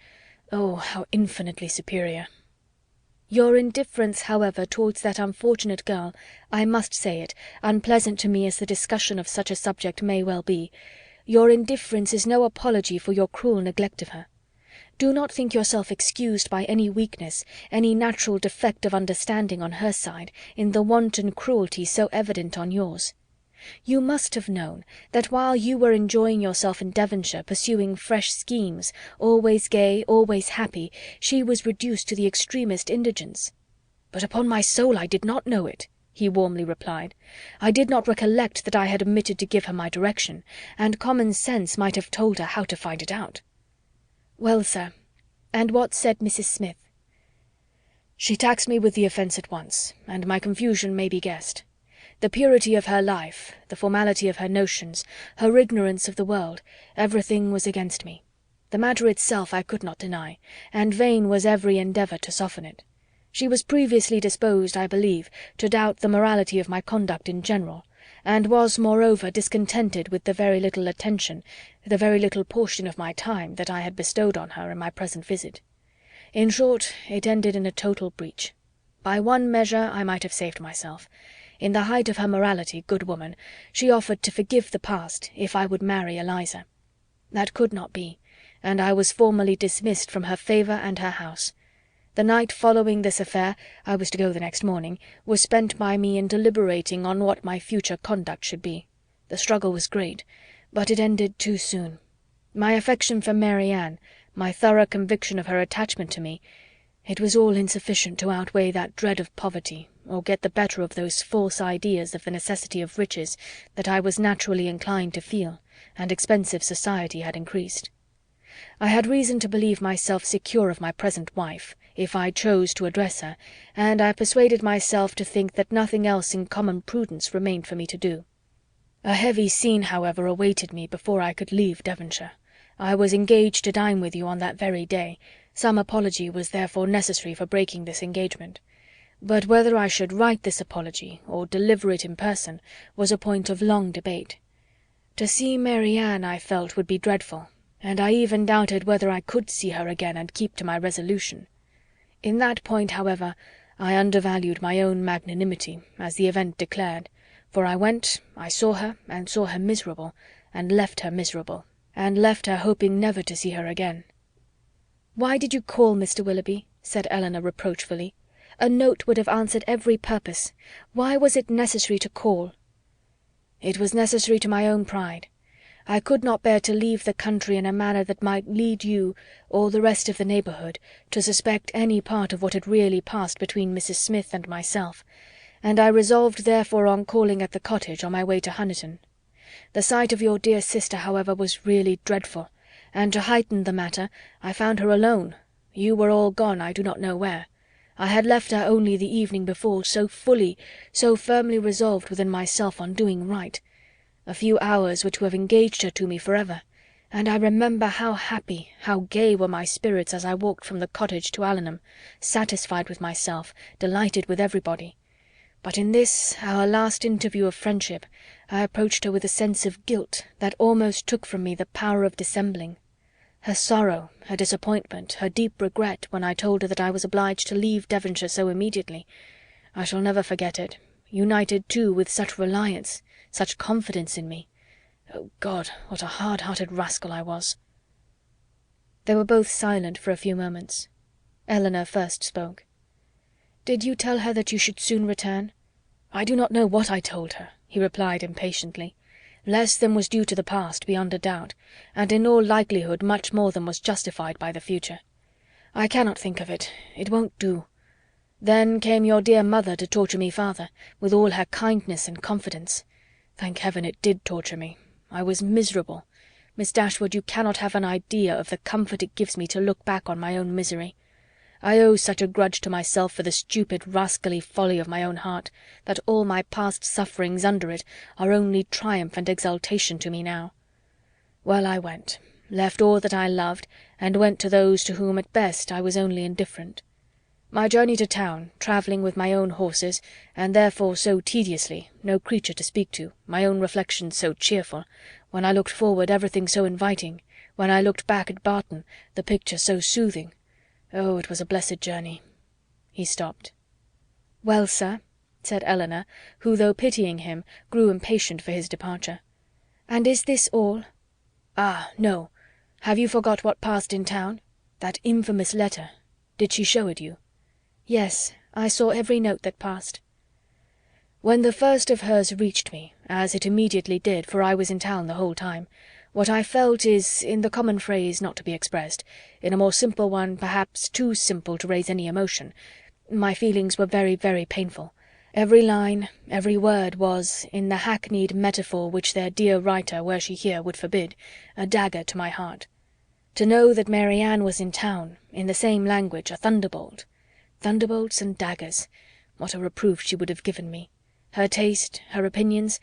oh, how infinitely superior. Your indifference, however, towards that unfortunate girl, I must say it, unpleasant to me as the discussion of such a subject may well be, your indifference is no apology for your cruel neglect of her. Do not think yourself excused by any weakness, any natural defect of understanding on her side, in the wanton cruelty so evident on yours. You must have known that while you were enjoying yourself in Devonshire, pursuing fresh schemes, always gay, always happy, she was reduced to the extremest indigence. But upon my soul I did not know it, he warmly replied. I did not recollect that I had omitted to give her my direction, and common sense might have told her how to find it out. Well, sir, and what said Mrs. Smith? She taxed me with the offence at once, and my confusion may be guessed. The purity of her life, the formality of her notions, her ignorance of the world, everything was against me. The matter itself I could not deny, and vain was every endeavour to soften it. She was previously disposed, I believe, to doubt the morality of my conduct in general, and was, moreover, discontented with the very little attention, the very little portion of my time, that I had bestowed on her in my present visit. In short, it ended in a total breach. By one measure I might have saved myself. In the height of her morality, good woman, she offered to forgive the past if I would marry Eliza. That could not be, and I was formally dismissed from her favour and her house. The night following this affair, I was to go the next morning, was spent by me in deliberating on what my future conduct should be. The struggle was great, but it ended too soon. My affection for Mary Ann, my thorough conviction of her attachment to me, it was all insufficient to outweigh that dread of poverty, or get the better of those false ideas of the necessity of riches that I was naturally inclined to feel, and expensive society had increased. I had reason to believe myself secure of my present wife, if I chose to address her, and I persuaded myself to think that nothing else in common prudence remained for me to do. A heavy scene, however, awaited me before I could leave Devonshire. I was engaged to dine with you on that very day. Some apology was therefore necessary for breaking this engagement. But whether I should write this apology, or deliver it in person, was a point of long debate. To see Mary Ann, I felt, would be dreadful, and I even doubted whether I could see her again and keep to my resolution. In that point, however, I undervalued my own magnanimity, as the event declared, for I went, I saw her, and saw her miserable, and left her miserable, and left her hoping never to see her again. "Why did you call, Mr. Willoughby?" said Eleanor reproachfully. "A note would have answered every purpose. Why was it necessary to call?" "It was necessary to my own pride. I could not bear to leave the country in a manner that might lead you, or the rest of the neighbourhood, to suspect any part of what had really passed between Mrs. Smith and myself, and I resolved therefore on calling at the cottage on my way to Honiton. The sight of your dear sister, however, was really dreadful, and to heighten the matter, I found her alone. You were all gone, I do not know where. I had left her only the evening before, so fully, so firmly resolved within myself on doing right. A few hours were to have engaged her to me for ever, and I remember how happy, how gay were my spirits as I walked from the cottage to Allenham, satisfied with myself, delighted with everybody. But in this, our last interview of friendship, I approached her with a sense of guilt that almost took from me the power of dissembling. Her sorrow, her disappointment, her deep regret when I told her that I was obliged to leave Devonshire so immediately, I shall never forget it, united too with such reliance, such confidence in me. Oh God, what a hard-hearted rascal I was!" They were both silent for a few moments. Eleanor first spoke. "Did you tell her that you should soon return?" "I do not know what I told her," he replied impatiently. "Less than was due to the past, beyond a doubt, and in all likelihood much more than was justified by the future. I cannot think of it. It won't do. Then came your dear mother to torture me farther, with all her kindness and confidence. Thank heaven it did torture me. I was miserable. Miss Dashwood, you cannot have an idea of the comfort it gives me to look back on my own misery. I owe such a grudge to myself for the stupid rascally folly of my own heart, that all my past sufferings under it are only triumph and exultation to me now. Well, I went, left all that I loved, and went to those to whom at best I was only indifferent. My journey to town, travelling with my own horses, and therefore so tediously, no creature to speak to, my own reflections so cheerful, when I looked forward everything so inviting, when I looked back at Barton, the picture so soothing. Oh, it was a blessed journey." He stopped. "Well, sir," said Eleanor, who, though pitying him, grew impatient for his departure. "And is this all?" "Ah, no. Have you forgot what passed in town? That infamous letter. Did she show it you?" "Yes, I saw every note that passed." "When the first of hers reached me, as it immediately did, for I was in town the whole time, what I felt is, in the common phrase, not to be expressed, in a more simple one, perhaps too simple to raise any emotion, my feelings were very, very painful. Every line, every word was, in the hackneyed metaphor which their dear writer, were she here, would forbid, a dagger to my heart. To know that Mary Ann was in town, in the same language, a thunderbolt. Thunderbolts and daggers, what a reproof she would have given me! Her taste, her opinions,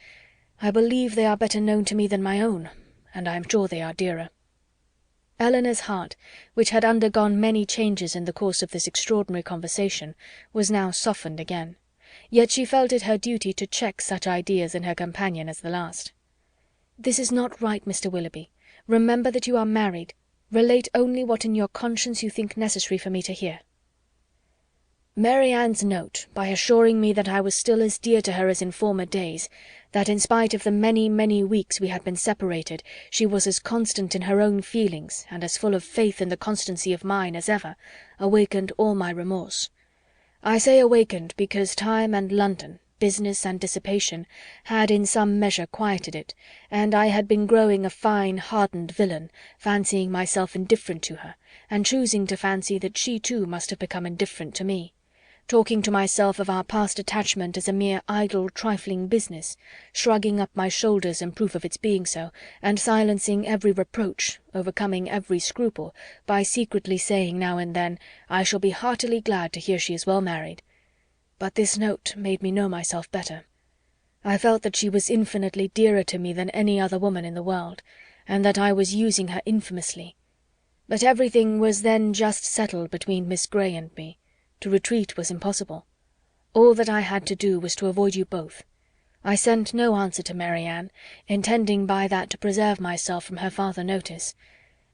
I believe they are better known to me than my own, and I am sure they are dearer." Eleanor's heart, which had undergone many changes in the course of this extraordinary conversation, was now softened again. Yet she felt it her duty to check such ideas in her companion as the last. "This is not right, Mr. Willoughby. Remember that you are married. Relate only what in your conscience you think necessary for me to hear." Mary Ann's note, by assuring me that I was still as dear to her as in former days, that in spite of the many, many weeks we had been separated, she was as constant in her own feelings, and as full of faith in the constancy of mine as ever, awakened all my remorse. I say awakened, because time and London, business and dissipation, had in some measure quieted it, and I had been growing a fine hardened villain, fancying myself indifferent to her, and choosing to fancy that she too must have become indifferent to me, talking to myself of our past attachment as a mere idle trifling business, shrugging up my shoulders in proof of its being so, and silencing every reproach, overcoming every scruple, by secretly saying now and then, "I shall be heartily glad to hear she is well married." But this note made me know myself better. I felt that she was infinitely dearer to me than any other woman in the world, and that I was using her infamously. But everything was then just settled between Miss Grey and me. To retreat was impossible. All that I had to do was to avoid you both. I sent no answer to Mary Ann, intending by that to preserve myself from her farther notice,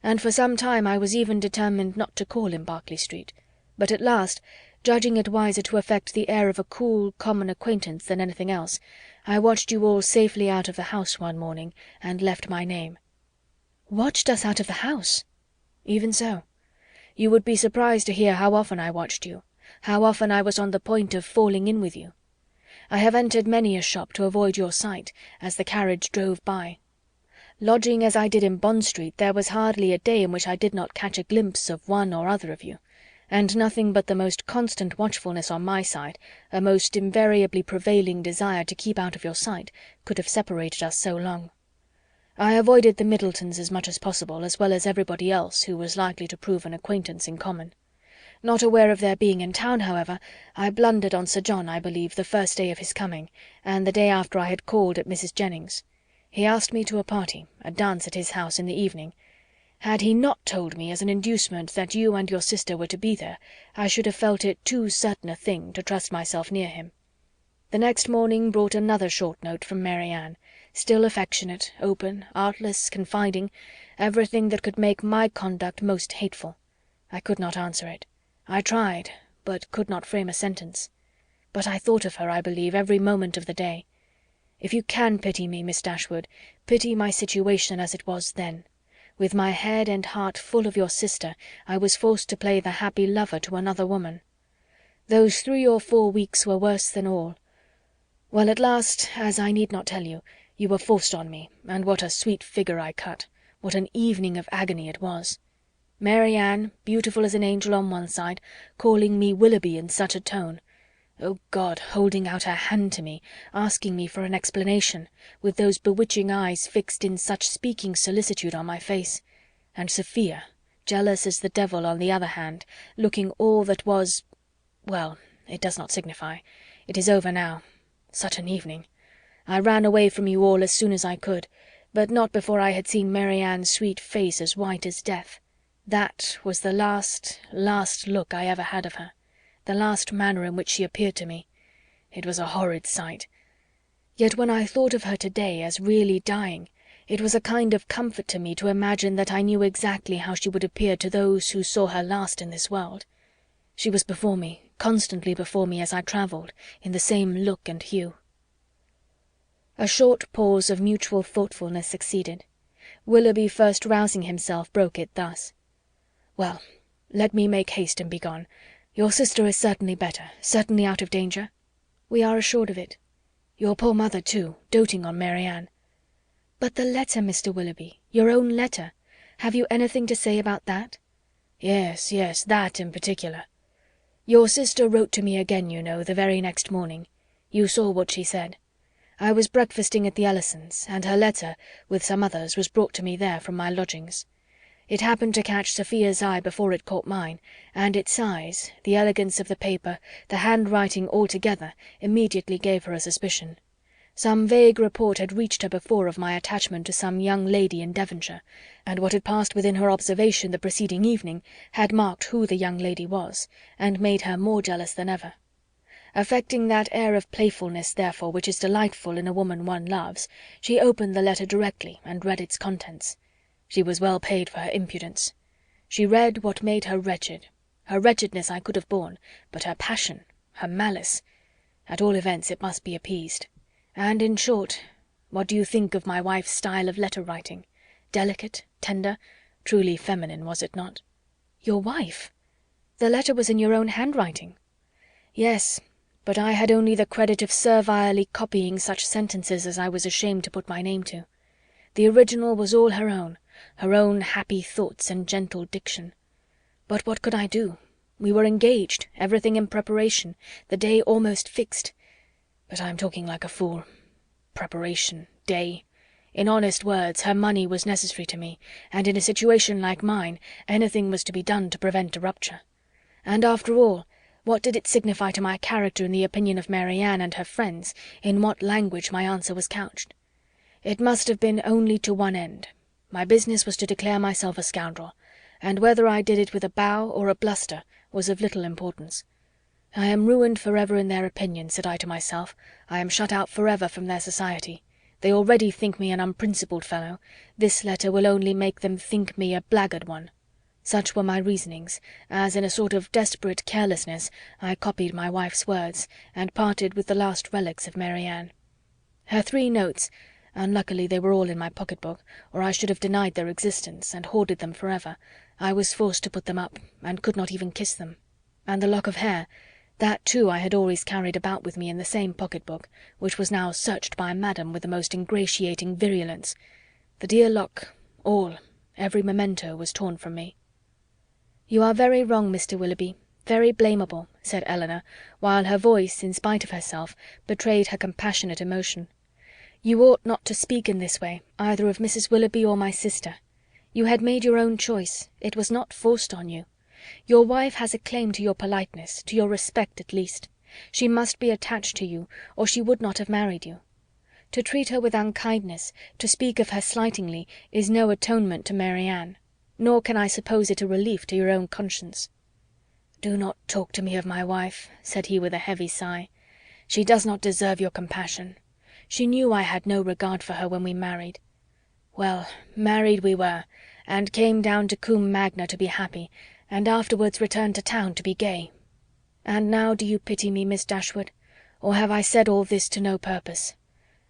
and for some time I was even determined not to call in Berkeley Street, but at last, judging it wiser to affect the air of a cool, common acquaintance than anything else, I watched you all safely out of the house one morning, and left my name. "Watched us out of the house?" "Even so. You would be surprised to hear how often I watched you, how often I was on the point of falling in with you. I have entered many a shop to avoid your sight, as the carriage drove by. Lodging as I did in Bond Street, there was hardly a day in which I did not catch a glimpse of one or other of you, and nothing but the most constant watchfulness on my side, a most invariably prevailing desire to keep out of your sight, could have separated us so long. I avoided the Middletons as much as possible, as well as everybody else who was likely to prove an acquaintance in common. Not aware of their being in town, however, I blundered on Sir John, I believe, the first day of his coming, and the day after I had called at Mrs. Jennings. He asked me to a party, a dance at his house in the evening. Had he not told me as an inducement that you and your sister were to be there, I should have felt it too certain a thing to trust myself near him. The next morning brought another short note from Mary Ann, still affectionate, open, artless, confiding, everything that could make my conduct most hateful. I could not answer it. I tried, but could not frame a sentence. But I thought of her, I believe, every moment of the day. If you can pity me, Miss Dashwood, pity my situation as it was then. With my head and heart full of your sister, I was forced to play the happy lover to another woman. Those 3 or 4 weeks were worse than all. Well, at last, as I need not tell you, you were forced on me, and what a sweet figure I cut! What an evening of agony it was! Mary Ann, beautiful as an angel on one side, calling me Willoughby in such a tone. O God, holding out her hand to me, asking me for an explanation, with those bewitching eyes fixed in such speaking solicitude on my face, and Sophia, jealous as the devil on the other hand, looking all that was... well, it does not signify. It is over now. Such an evening! I ran away from you all as soon as I could, but not before I had seen Mary Ann's sweet face as white as death. That was the last look I ever had of her. the last manner in which she appeared to me. It was a horrid sight. Yet when I thought of her today as really dying, it was a kind of comfort to me to imagine that I knew exactly how she would appear to those who saw her last in this world. She was before me, constantly before me as I travelled, in the same look and hue. A short pause of mutual thoughtfulness succeeded. Willoughby, first rousing himself, broke it thus: "Well, let me make haste and be gone. Your sister is certainly better, certainly out of danger?" "We are assured of it." "Your poor mother, too, doting on Mary Ann." "But the letter, Mr. Willoughby, your own letter. Have you anything to say about that?" "Yes, yes, that in particular. Your sister wrote to me again, you know, the very next morning. You saw what she said. I was breakfasting at the Ellisons, and her letter, with some others, was brought to me there from my lodgings. It happened to catch Sophia's eye before it caught mine, and its size, the elegance of the paper, the handwriting altogether, immediately gave her a suspicion. Some vague report had reached her before of my attachment to some young lady in Devonshire, and what had passed within her observation the preceding evening had marked who the young lady was, and made her more jealous than ever. Affecting that air of playfulness, therefore, which is delightful in a woman one loves, she opened the letter directly and read its contents. She was well paid for her impudence. She read what made her wretched. Her wretchedness I could have borne, but her passion, her malice, at all events it must be appeased. And, in short, what do you think of my wife's style of letter-writing? Delicate, tender, truly feminine, was it not?" "Your wife? The letter was in your own handwriting?" "Yes, but I had only the credit of servilely copying such sentences as I was ashamed to put my name to. The original was all her own happy thoughts and gentle diction. But what could I do? We were engaged, everything in preparation, the day almost fixed. But I am talking like a fool. Preparation, day. In honest words, her money was necessary to me, and in a situation like mine, anything was to be done to prevent a rupture. And after all, what did it signify to my character in the opinion of Mary Ann and her friends, in what language my answer was couched? It must have been only to one end. My business was to declare myself a scoundrel, and whether I did it with a bow or a bluster was of little importance. I am ruined forever in their opinion, said I to myself. I am shut out forever from their society. They already think me an unprincipled fellow. This letter will only make them think me a blackguard one. Such were my reasonings, as in a sort of desperate carelessness I copied my wife's words, and parted with the last relics of Mary Ann. Her 3 notes, unluckily they were all in my pocket-book, or I should have denied their existence, and hoarded them forever. I was forced to put them up, and could not even kiss them. And the lock of hair, that too I had always carried about with me in the same pocket-book, which was now searched by madam with the most ingratiating virulence. The dear lock, all, every memento was torn from me. "You are very wrong, Mr. Willoughby, very blamable," said Eleanor, while her voice, in spite of herself, betrayed her compassionate emotion. "You ought not to speak in this way, either of Mrs. Willoughby or my sister. You had made your own choice, it was not forced on you. Your wife has a claim to your politeness, to your respect at least. She must be attached to you, or she would not have married you. To treat her with unkindness, to speak of her slightingly, is no atonement to Mary Ann, nor can I suppose it a relief to your own conscience." "Do not talk to me of my wife," said he with a heavy sigh. "She does not deserve your compassion. She knew I had no regard for her when we married. Well, married we were, and came down to Combe Magna to be happy, and afterwards returned to town to be gay. And now do you pity me, Miss Dashwood, or have I said all this to no purpose?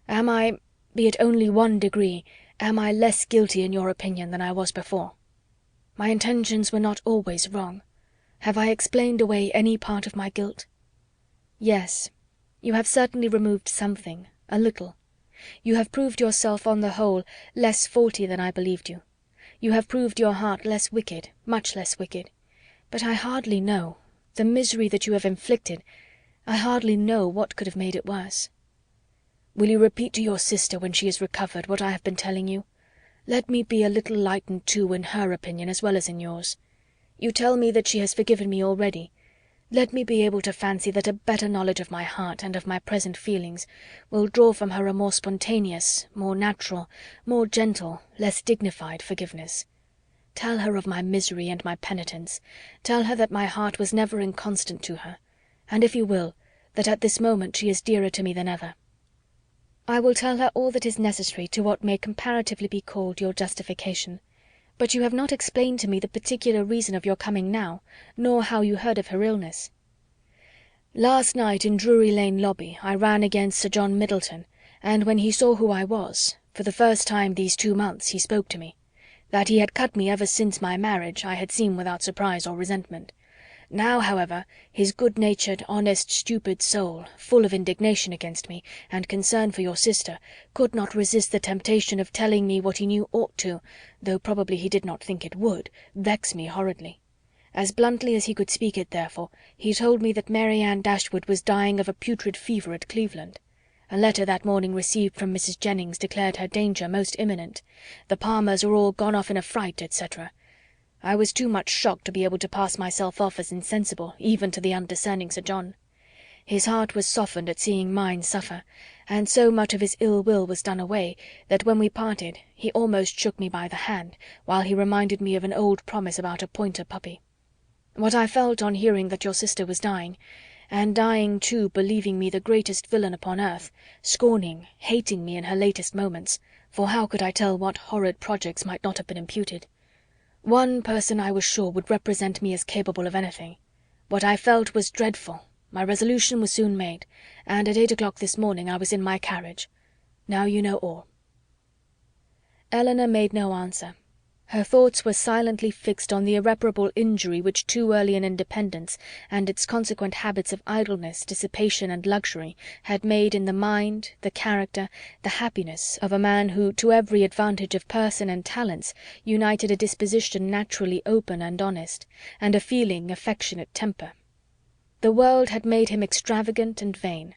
Am I, be it only 1 degree, am I less guilty in your opinion than I was before? My intentions were not always wrong. Have I explained away any part of my guilt?" "Yes, you have certainly removed something, a little. You have proved yourself, on the whole, less faulty than I believed you. You have proved your heart less wicked, much less wicked. But I hardly know, the misery that you have inflicted, I hardly know what could have made it worse." "Will you repeat to your sister, when she is recovered, what I have been telling you? Let me be a little lightened too in her opinion as well as in yours. You tell me that she has forgiven me already. Let me be able to fancy that a better knowledge of my heart and of my present feelings will draw from her a more spontaneous, more natural, more gentle, less dignified forgiveness. Tell her of my misery and my penitence. Tell her that my heart was never inconstant to her, and if you will, that at this moment she is dearer to me than ever." "I will tell her all that is necessary to what may comparatively be called your justification. But you have not explained to me the particular reason of your coming now, nor how you heard of her illness." "Last night in Drury Lane lobby I ran against Sir John Middleton, and when he saw who I was, for the first time these 2 months, he spoke to me. That he had cut me ever since my marriage I had seen without surprise or resentment. Now, however, his good-natured, honest, stupid soul, full of indignation against me, and concern for your sister, could not resist the temptation of telling me what he knew ought to, though probably he did not think it would, vex me horridly. As bluntly as he could speak it, therefore, he told me that Mary Ann Dashwood was dying of a putrid fever at Cleveland. A letter that morning received from Mrs. Jennings declared her danger most imminent. The Palmers are all gone off in a fright, etc. I was too much shocked to be able to pass myself off as insensible, even to the undiscerning Sir John. His heart was softened at seeing mine suffer, and so much of his ill will was done away, that when we parted he almost shook me by the hand, while he reminded me of an old promise about a pointer puppy. What I felt on hearing that your sister was dying, and dying too believing me the greatest villain upon earth, scorning, hating me in her latest moments, for how could I tell what horrid projects might not have been imputed? One person I was sure would represent me as capable of anything. What I felt was dreadful. My resolution was soon made, and at 8 o'clock this morning I was in my carriage. Now you know all." Eleanor made no answer. Her thoughts were silently fixed on the irreparable injury which too early an independence, and its consequent habits of idleness, dissipation, and luxury, had made in the mind, the character, the happiness of a man who, to every advantage of person and talents, united a disposition naturally open and honest, and a feeling, affectionate temper. The world had made him extravagant and vain.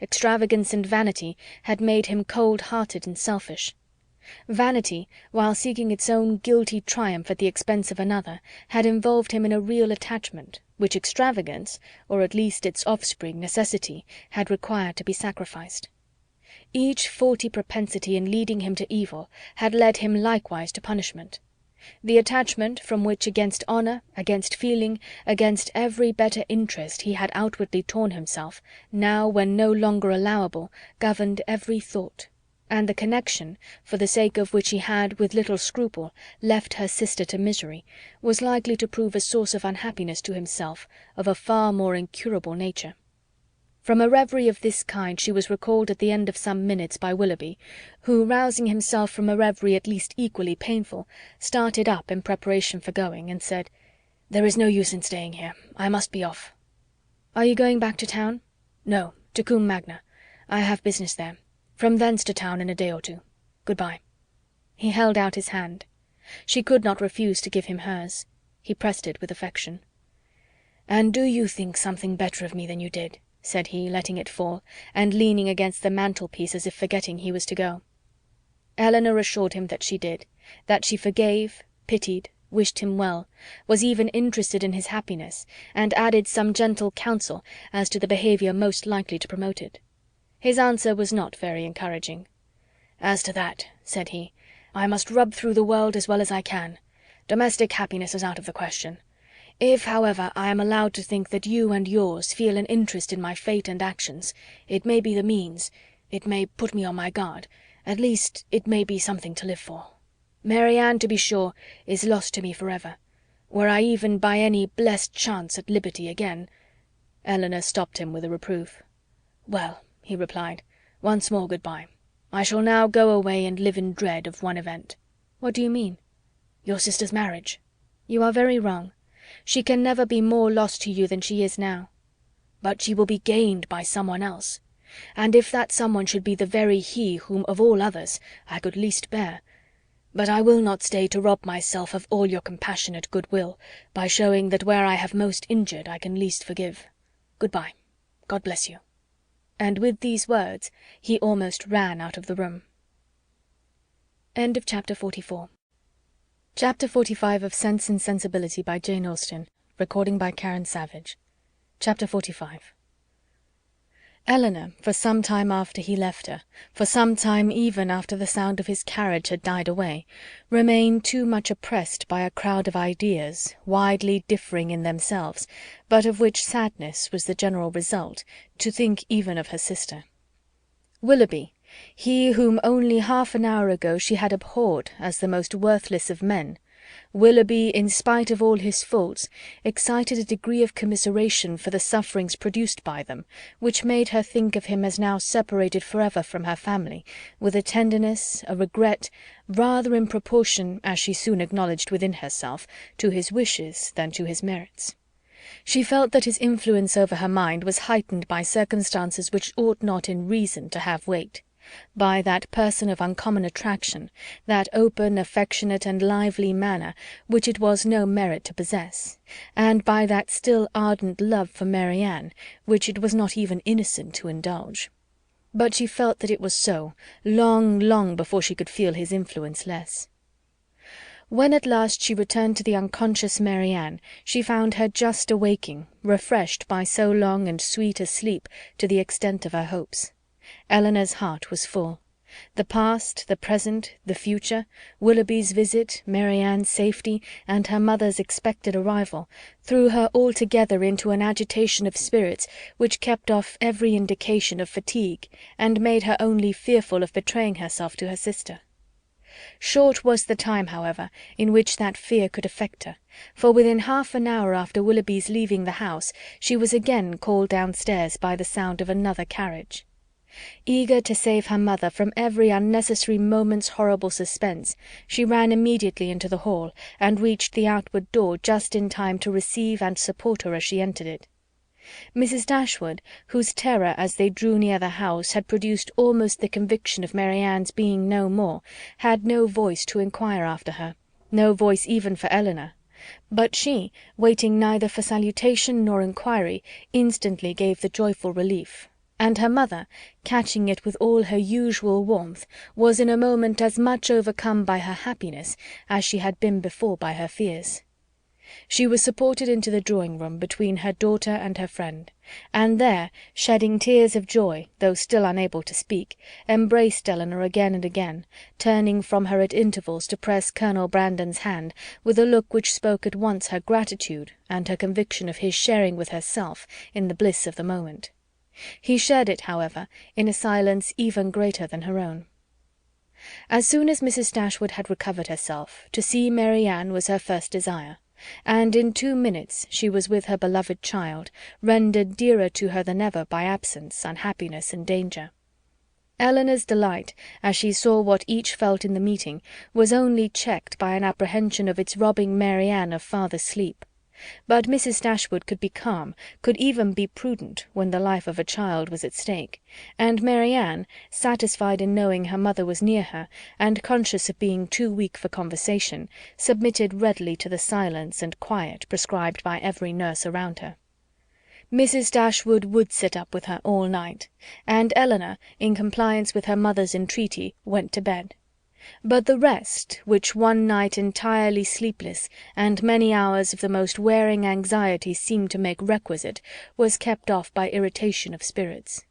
Extravagance and vanity had made him cold-hearted and selfish. Vanity, while seeking its own guilty triumph at the expense of another, had involved him in a real attachment, which extravagance, or at least its offspring, necessity, had required to be sacrificed. Each faulty propensity in leading him to evil had led him likewise to punishment. The attachment from which against honour, against feeling, against every better interest he had outwardly torn himself, now, when no longer allowable, governed every thought. And the connection, for the sake of which he had, with little scruple, left her sister to misery, was likely to prove a source of unhappiness to himself of a far more incurable nature. From a reverie of this kind she was recalled at the end of some minutes by Willoughby, who, rousing himself from a reverie at least equally painful, started up in preparation for going, and said, "There is no use in staying here. I must be off." "Are you going back to town?" "No, to Combe Magna. I have business there. From thence to town in a day or two. Good-bye." He held out his hand. She could not refuse to give him hers. He pressed it with affection. "And do you think something better of me than you did?" said he, letting it fall, and leaning against the mantelpiece as if forgetting he was to go. Eleanor assured him that she did, that she forgave, pitied, wished him well, was even interested in his happiness, and added some gentle counsel as to the behaviour most likely to promote it. His answer was not very encouraging. "As to that," said he, "I must rub through the world as well as I can. Domestic happiness is out of the question. If, however, I am allowed to think that you and yours feel an interest in my fate and actions, it may be the means, it may put me on my guard, at least it may be something to live for. Mary Ann, to be sure, is lost to me forever. Were I even by any blessed chance at liberty again—" Eleanor stopped him with a reproof. "Well," he replied, "once more good-bye. I shall now go away and live in dread of one event." "What do you mean?" "Your sister's marriage." "You are very wrong. She can never be more lost to you than she is now." "But she will be gained by someone else. And if that someone should be the very he whom, of all others, I could least bear. But I will not stay to rob myself of all your compassionate goodwill, by showing that where I have most injured I can least forgive. Good-bye. God bless you." And with these words he almost ran out of the room. End of chapter 44. Chapter 45 of Sense and Sensibility by Jane Austen. Recording by Karen Savage. Chapter 45. Elinor, for some time after he left her, for some time even after the sound of his carriage had died away, remained too much oppressed by a crowd of ideas, widely differing in themselves, but of which sadness was the general result, to think even of her sister. Willoughby, he whom only half an hour ago she had abhorred as the most worthless of men, Willoughby, in spite of all his faults, excited a degree of commiseration for the sufferings produced by them, which made her think of him as now separated for ever from her family, with a tenderness, a regret, rather in proportion, as she soon acknowledged within herself, to his wishes than to his merits. She felt that his influence over her mind was heightened by circumstances which ought not in reason to have weight, by that person of uncommon attraction, that open, affectionate, and lively manner, which it was no merit to possess, and by that still ardent love for Marianne, which it was not even innocent to indulge. But she felt that it was so, long, long before she could feel his influence less. When at last she returned to the unconscious Marianne, she found her just awaking, refreshed by so long and sweet a sleep to the extent of her hopes. Elinor's heart was full. The past, the present, the future, Willoughby's visit, Marianne's safety, and her mother's expected arrival, threw her altogether into an agitation of spirits which kept off every indication of fatigue, and made her only fearful of betraying herself to her sister. Short was the time, however, in which that fear could affect her, for within half an hour after Willoughby's leaving the house she was again called downstairs by the sound of another carriage. Eager to save her mother from every unnecessary moment's horrible suspense, she ran immediately into the hall, and reached the outward door just in time to receive and support her as she entered it. Mrs. Dashwood, whose terror as they drew near the house had produced almost the conviction of Marianne's being no more, had no voice to inquire after her, no voice even for Elinor; but she, waiting neither for salutation nor inquiry, instantly gave the joyful relief, and her mother, catching it with all her usual warmth, was in a moment as much overcome by her happiness as she had been before by her fears. She was supported into the drawing-room between her daughter and her friend, and there, shedding tears of joy, though still unable to speak, embraced Elinor again and again, turning from her at intervals to press Colonel Brandon's hand, with a look which spoke at once her gratitude and her conviction of his sharing with herself in the bliss of the moment. He shared it, however, in a silence even greater than her own. As soon as Mrs. Dashwood had recovered herself, to see Marianne was her first desire, and in 2 minutes she was with her beloved child, rendered dearer to her than ever by absence, unhappiness, and danger. Elinor's delight, as she saw what each felt in the meeting, was only checked by an apprehension of its robbing Marianne of farther sleep. But Mrs. Dashwood could be calm, could even be prudent, when the life of a child was at stake, and Marianne, satisfied in knowing her mother was near her, and conscious of being too weak for conversation, submitted readily to the silence and quiet prescribed by every nurse around her. Mrs. Dashwood would sit up with her all night, and Elinor, in compliance with her mother's entreaty, went to bed. But the rest, which one night entirely sleepless, and many hours of the most wearing anxiety seemed to make requisite, was kept off by irritation of spirits.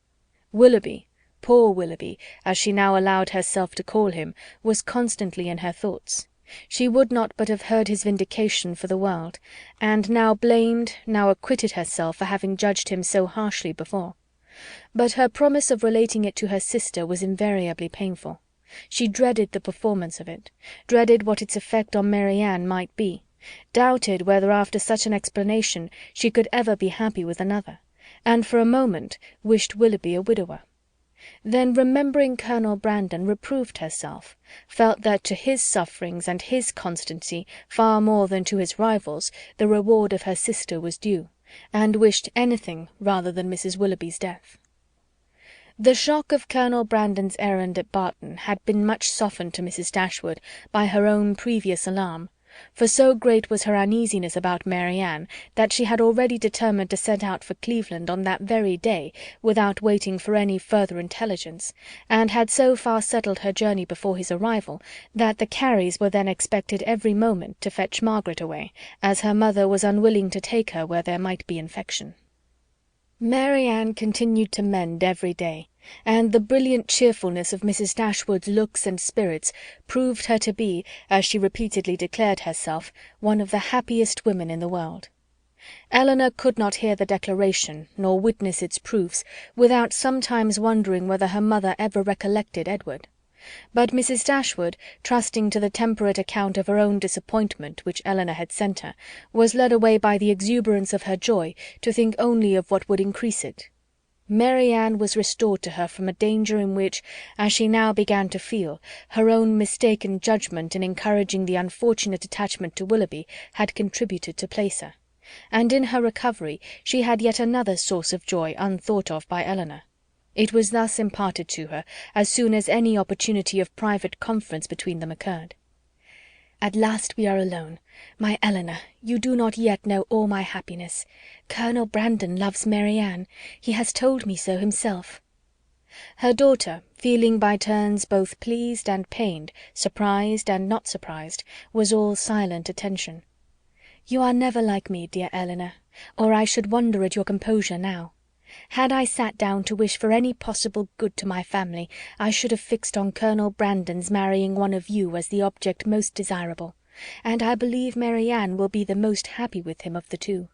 Willoughby, poor Willoughby, as she now allowed herself to call him, was constantly in her thoughts. She would not but have heard his vindication for the world, and now blamed, now acquitted herself for having judged him so harshly before. But her promise of relating it to her sister was invariably painful. She dreaded the performance of it, dreaded what its effect on Marianne might be, doubted whether after such an explanation she could ever be happy with another, and for a moment wished Willoughby a widower. Then, remembering Colonel Brandon, reproved herself, felt that to his sufferings and his constancy, far more than to his rivals, the reward of her sister was due, and wished anything rather than Mrs. Willoughby's death. The shock of Colonel Brandon's errand at Barton had been much softened to Mrs. Dashwood by her own previous alarm, for so great was her uneasiness about Marianne that she had already determined to set out for Cleveland on that very day without waiting for any further intelligence, and had so far settled her journey before his arrival that the Careys were then expected every moment to fetch Margaret away, as her mother was unwilling to take her where there might be infection. Mary Ann continued to mend every day, and the brilliant cheerfulness of Mrs. Dashwood's looks and spirits proved her to be, as she repeatedly declared herself, one of the happiest women in the world. Elinor could not hear the declaration, nor witness its proofs, without sometimes wondering whether her mother ever recollected Edward. But Mrs. Dashwood, trusting to the temperate account of her own disappointment which Elinor had sent her, was led away by the exuberance of her joy to think only of what would increase it. Mary Ann was restored to her from a danger in which, as she now began to feel, her own mistaken judgment in encouraging the unfortunate attachment to Willoughby had contributed to place her, and in her recovery she had yet another source of joy unthought of by Elinor. It was thus imparted to her as soon as any opportunity of private conference between them occurred. "At last we are alone. My Elinor, you do not yet know all my happiness. Colonel Brandon loves Mary Ann. He has told me so himself." Her daughter, feeling by turns both pleased and pained, surprised and not surprised, was all silent attention. "You are never like me, dear Elinor, or I should wonder at your composure now. Had I sat down to wish for any possible good to my family, I should have fixed on Colonel Brandon's marrying one of you as the object most desirable, and I believe Mary Ann will be the most happy with him of the two."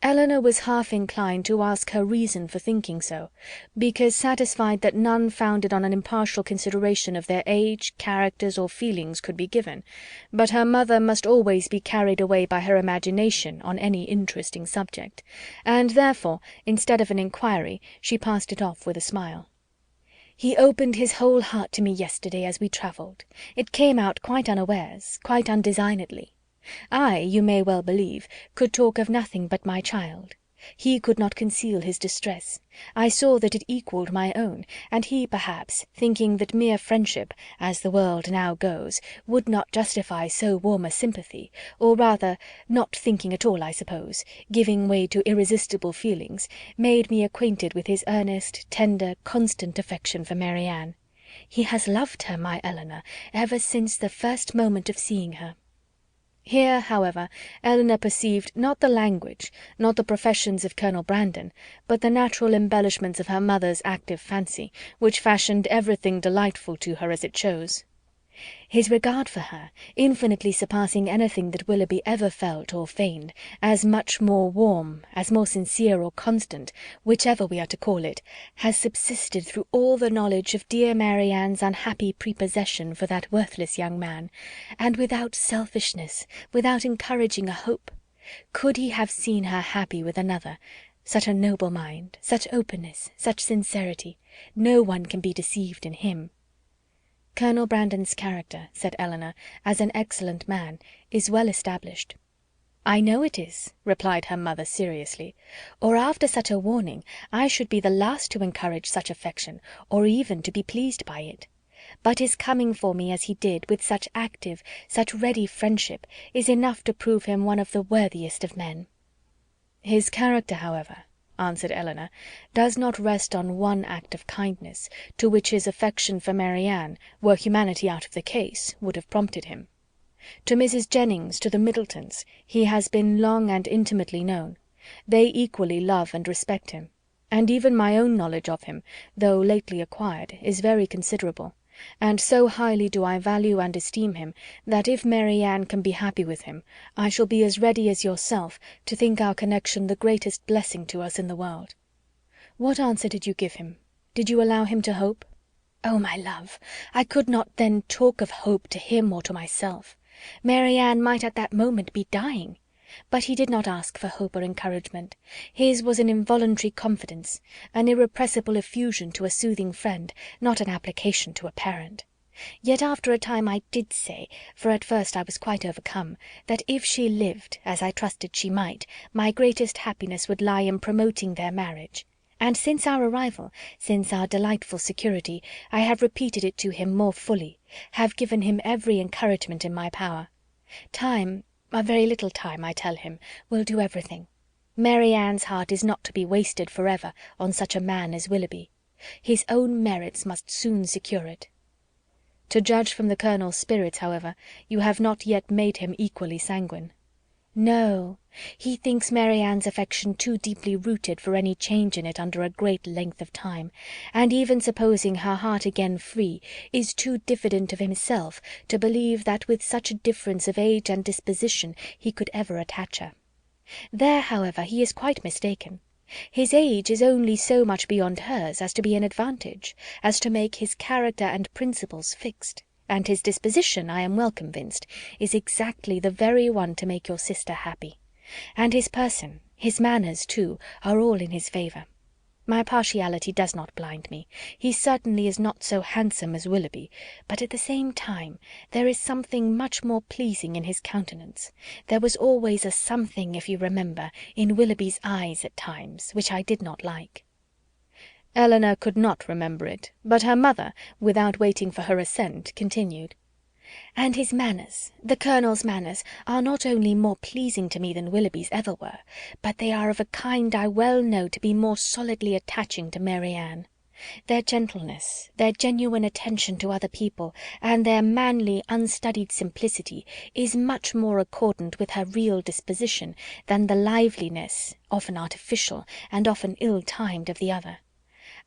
Elinor was half inclined to ask her reason for thinking so, because satisfied that none founded on an impartial consideration of their age, characters, or feelings could be given, but her mother must always be carried away by her imagination on any interesting subject, and therefore, instead of an inquiry, she passed it off with a smile. "He opened his whole heart to me yesterday as we travelled. It came out quite unawares, quite undesignedly. I, you may well believe, could talk of nothing but my child. He could not conceal his distress. I saw that it equalled my own, and he, perhaps, thinking that mere friendship, as the world now goes, would not justify so warm a sympathy, or rather, not thinking at all, I suppose, giving way to irresistible feelings, made me acquainted with his earnest, tender, constant affection for Mary Ann. He has loved her, my Elinor, ever since the first moment of seeing her." Here, however, Elinor perceived not the language, not the professions of Colonel Brandon, but the natural embellishments of her mother's active fancy, which fashioned everything delightful to her as it chose. "His regard for her, infinitely surpassing anything that Willoughby ever felt or feigned, as much more warm, as more sincere or constant, whichever we are to call it, has subsisted through all the knowledge of dear Mary Ann's unhappy prepossession for that worthless young man, and without selfishness, without encouraging a hope. Could he have seen her happy with another, such a noble mind, such openness, such sincerity, no one can be deceived in him." "Colonel Brandon's character," said Elinor, "as an excellent man, is well established." "I know it is," replied her mother seriously, "or after such a warning I should be the last to encourage such affection, or even to be pleased by it. But his coming for me as he did, with such active, such ready friendship, is enough to prove him one of the worthiest of men." "His character, however," answered Elinor, "does not rest on one act of kindness, to which his affection for Mary Ann, were humanity out of the case, would have prompted him. To Mrs. Jennings, to the Middletons, he has been long and intimately known. They equally love and respect him; and even my own knowledge of him, though lately acquired, is very considerable, and so highly do I value and esteem him, that if Mary Ann can be happy with him, I shall be as ready as yourself to think our connection the greatest blessing to us in the world. What answer did you give him? Did you allow him to hope?" "Oh, my love, I could not then talk of hope to him or to myself. Mary Ann might at that moment be dying. But he did not ask for hope or encouragement. His was an involuntary confidence, an irrepressible effusion to a soothing friend, not an application to a parent. Yet after a time I did say, for at first I was quite overcome, that if she lived, as I trusted she might, my greatest happiness would lie in promoting their marriage. And since our arrival, since our delightful security, I have repeated it to him more fully, have given him every encouragement in my power. Time, a very little time, I tell him, will do everything. Mary Ann's heart is not to be wasted for ever on such a man as Willoughby. His own merits must soon secure it. To judge from the Colonel's spirits, however, you have not yet made him equally sanguine." No, he thinks Mary Ann's affection too deeply rooted for any change in it under a great length of time, and even supposing her heart again free, is too diffident of himself to believe that with such a difference of age and disposition he could ever attach her. There, however, he is quite mistaken. His age is only so much beyond hers as to be an advantage, as to make his character and principles fixed, and his disposition, I am well convinced, is exactly the very one to make your sister happy. And his person, his manners too, are all in his favour. My partiality does not blind me. He certainly is not so handsome as Willoughby, but at the same time there is something much more pleasing in his countenance. There was always a something, if you remember, in Willoughby's eyes at times, which I did not like. Elinor could not remember it, but her mother, without waiting for her assent, continued. And his manners, the Colonel's manners, are not only more pleasing to me than Willoughby's ever were, but they are of a kind I well know to be more solidly attaching to Mary Ann. Their gentleness, their genuine attention to other people, and their manly, unstudied simplicity, is much more accordant with her real disposition than the liveliness, often artificial, and often ill-timed, of the other.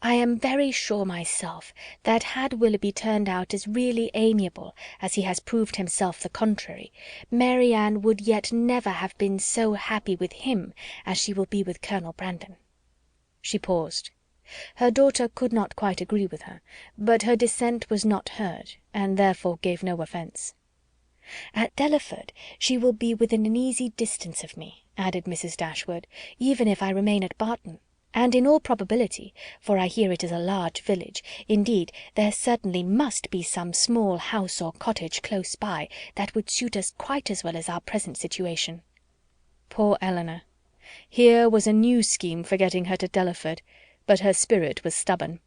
I am very sure myself that had Willoughby turned out as really amiable as he has proved himself the contrary, Mary Ann would yet never have been so happy with him as she will be with Colonel Brandon. She paused. Her daughter could not quite agree with her, but her dissent was not heard, and therefore gave no offence. At Delaford she will be within an easy distance of me, added Mrs. Dashwood, even if I remain at Barton. And in all probability, for I hear it is a large village, indeed there certainly must be some small house or cottage close by that would suit us quite as well as our present situation. Poor Elinor! Here was a new scheme for getting her to Delaford, but her spirit was stubborn.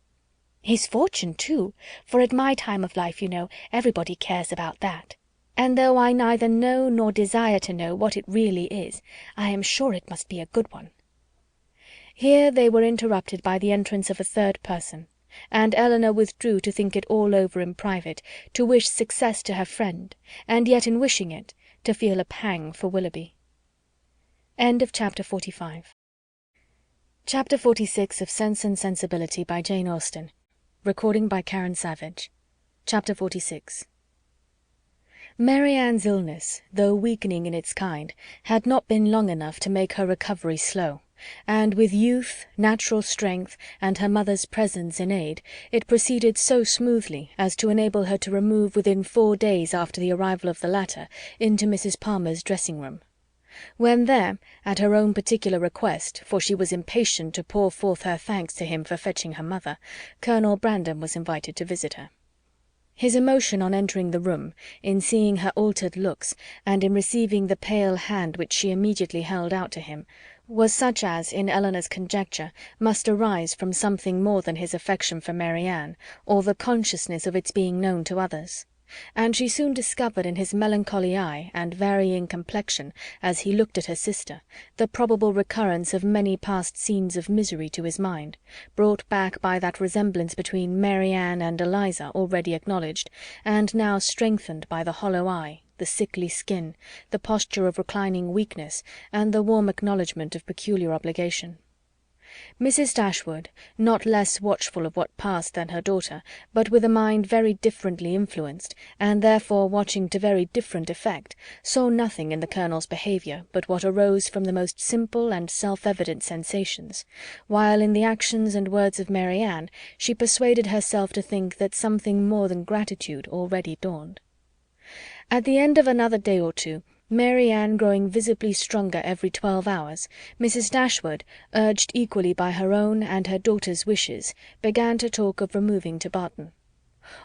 His fortune too, for at my time of life, you know, everybody cares about that. And though I neither know nor desire to know what it really is, I am sure it must be a good one. Here they were interrupted by the entrance of a third person, and Elinor withdrew to think it all over in private, to wish success to her friend, and yet in wishing it, to feel a pang for Willoughby. Chapter 45. Chapter 46 of Sense and Sensibility by Jane Austen. Recording by Karen Savage. Chapter 46. Mary Ann's illness, though weakening in its kind, had not been long enough to make her recovery slow, and with youth, natural strength, and her mother's presence in aid, it proceeded so smoothly as to enable her to remove within 4 days after the arrival of the latter into Mrs. Palmer's dressing-room. When there, at her own particular request, for she was impatient to pour forth her thanks to him for fetching her mother, Colonel Brandon was invited to visit her. His emotion on entering the room, in seeing her altered looks, and in receiving the pale hand which she immediately held out to him, was such as, in Elinor's conjecture, must arise from something more than his affection for Mary Ann, or the consciousness of its being known to others; and she soon discovered in his melancholy eye and varying complexion, as he looked at her sister, the probable recurrence of many past scenes of misery to his mind, brought back by that resemblance between Mary Ann and Eliza already acknowledged, and now strengthened by the hollow eye, the sickly skin, the posture of reclining weakness, and the warm acknowledgment of peculiar obligation. Mrs. Dashwood, not less watchful of what passed than her daughter, but with a mind very differently influenced, and therefore watching to very different effect, saw nothing in the Colonel's behaviour but what arose from the most simple and self-evident sensations, while in the actions and words of Mary Ann she persuaded herself to think that something more than gratitude already dawned. At the end of another day or two, Mary Ann growing visibly stronger every 12 hours, Mrs. Dashwood, urged equally by her own and her daughter's wishes, began to talk of removing to Barton.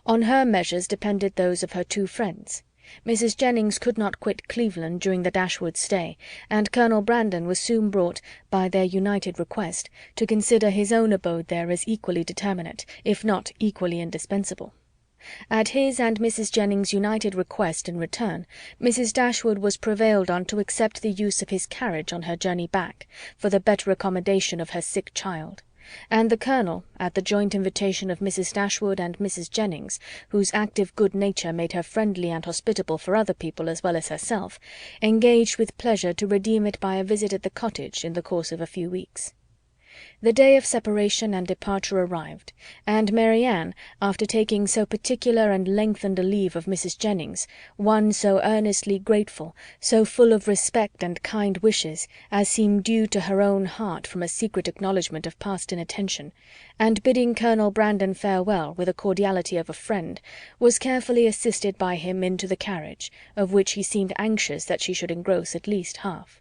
On her measures depended those of her 2 friends. Mrs. Jennings could not quit Cleveland during the Dashwoods' stay, and Colonel Brandon was soon brought, by their united request, to consider his own abode there as equally determinate, if not equally indispensable. At his and Mrs. Jennings' united request in return, Mrs. Dashwood was prevailed on to accept the use of his carriage on her journey back, for the better accommodation of her sick child, and the colonel, at the joint invitation of Mrs. Dashwood and Mrs. Jennings, whose active good nature made her friendly and hospitable for other people as well as herself, engaged with pleasure to redeem it by a visit at the cottage in the course of a few weeks. The day of separation and departure arrived, and Marianne, after taking so particular and lengthened a leave of Mrs. Jennings, one so earnestly grateful, so full of respect and kind wishes, as seemed due to her own heart from a secret acknowledgment of past inattention, and bidding Colonel Brandon farewell with the cordiality of a friend, was carefully assisted by him into the carriage, of which he seemed anxious that she should engross at least half.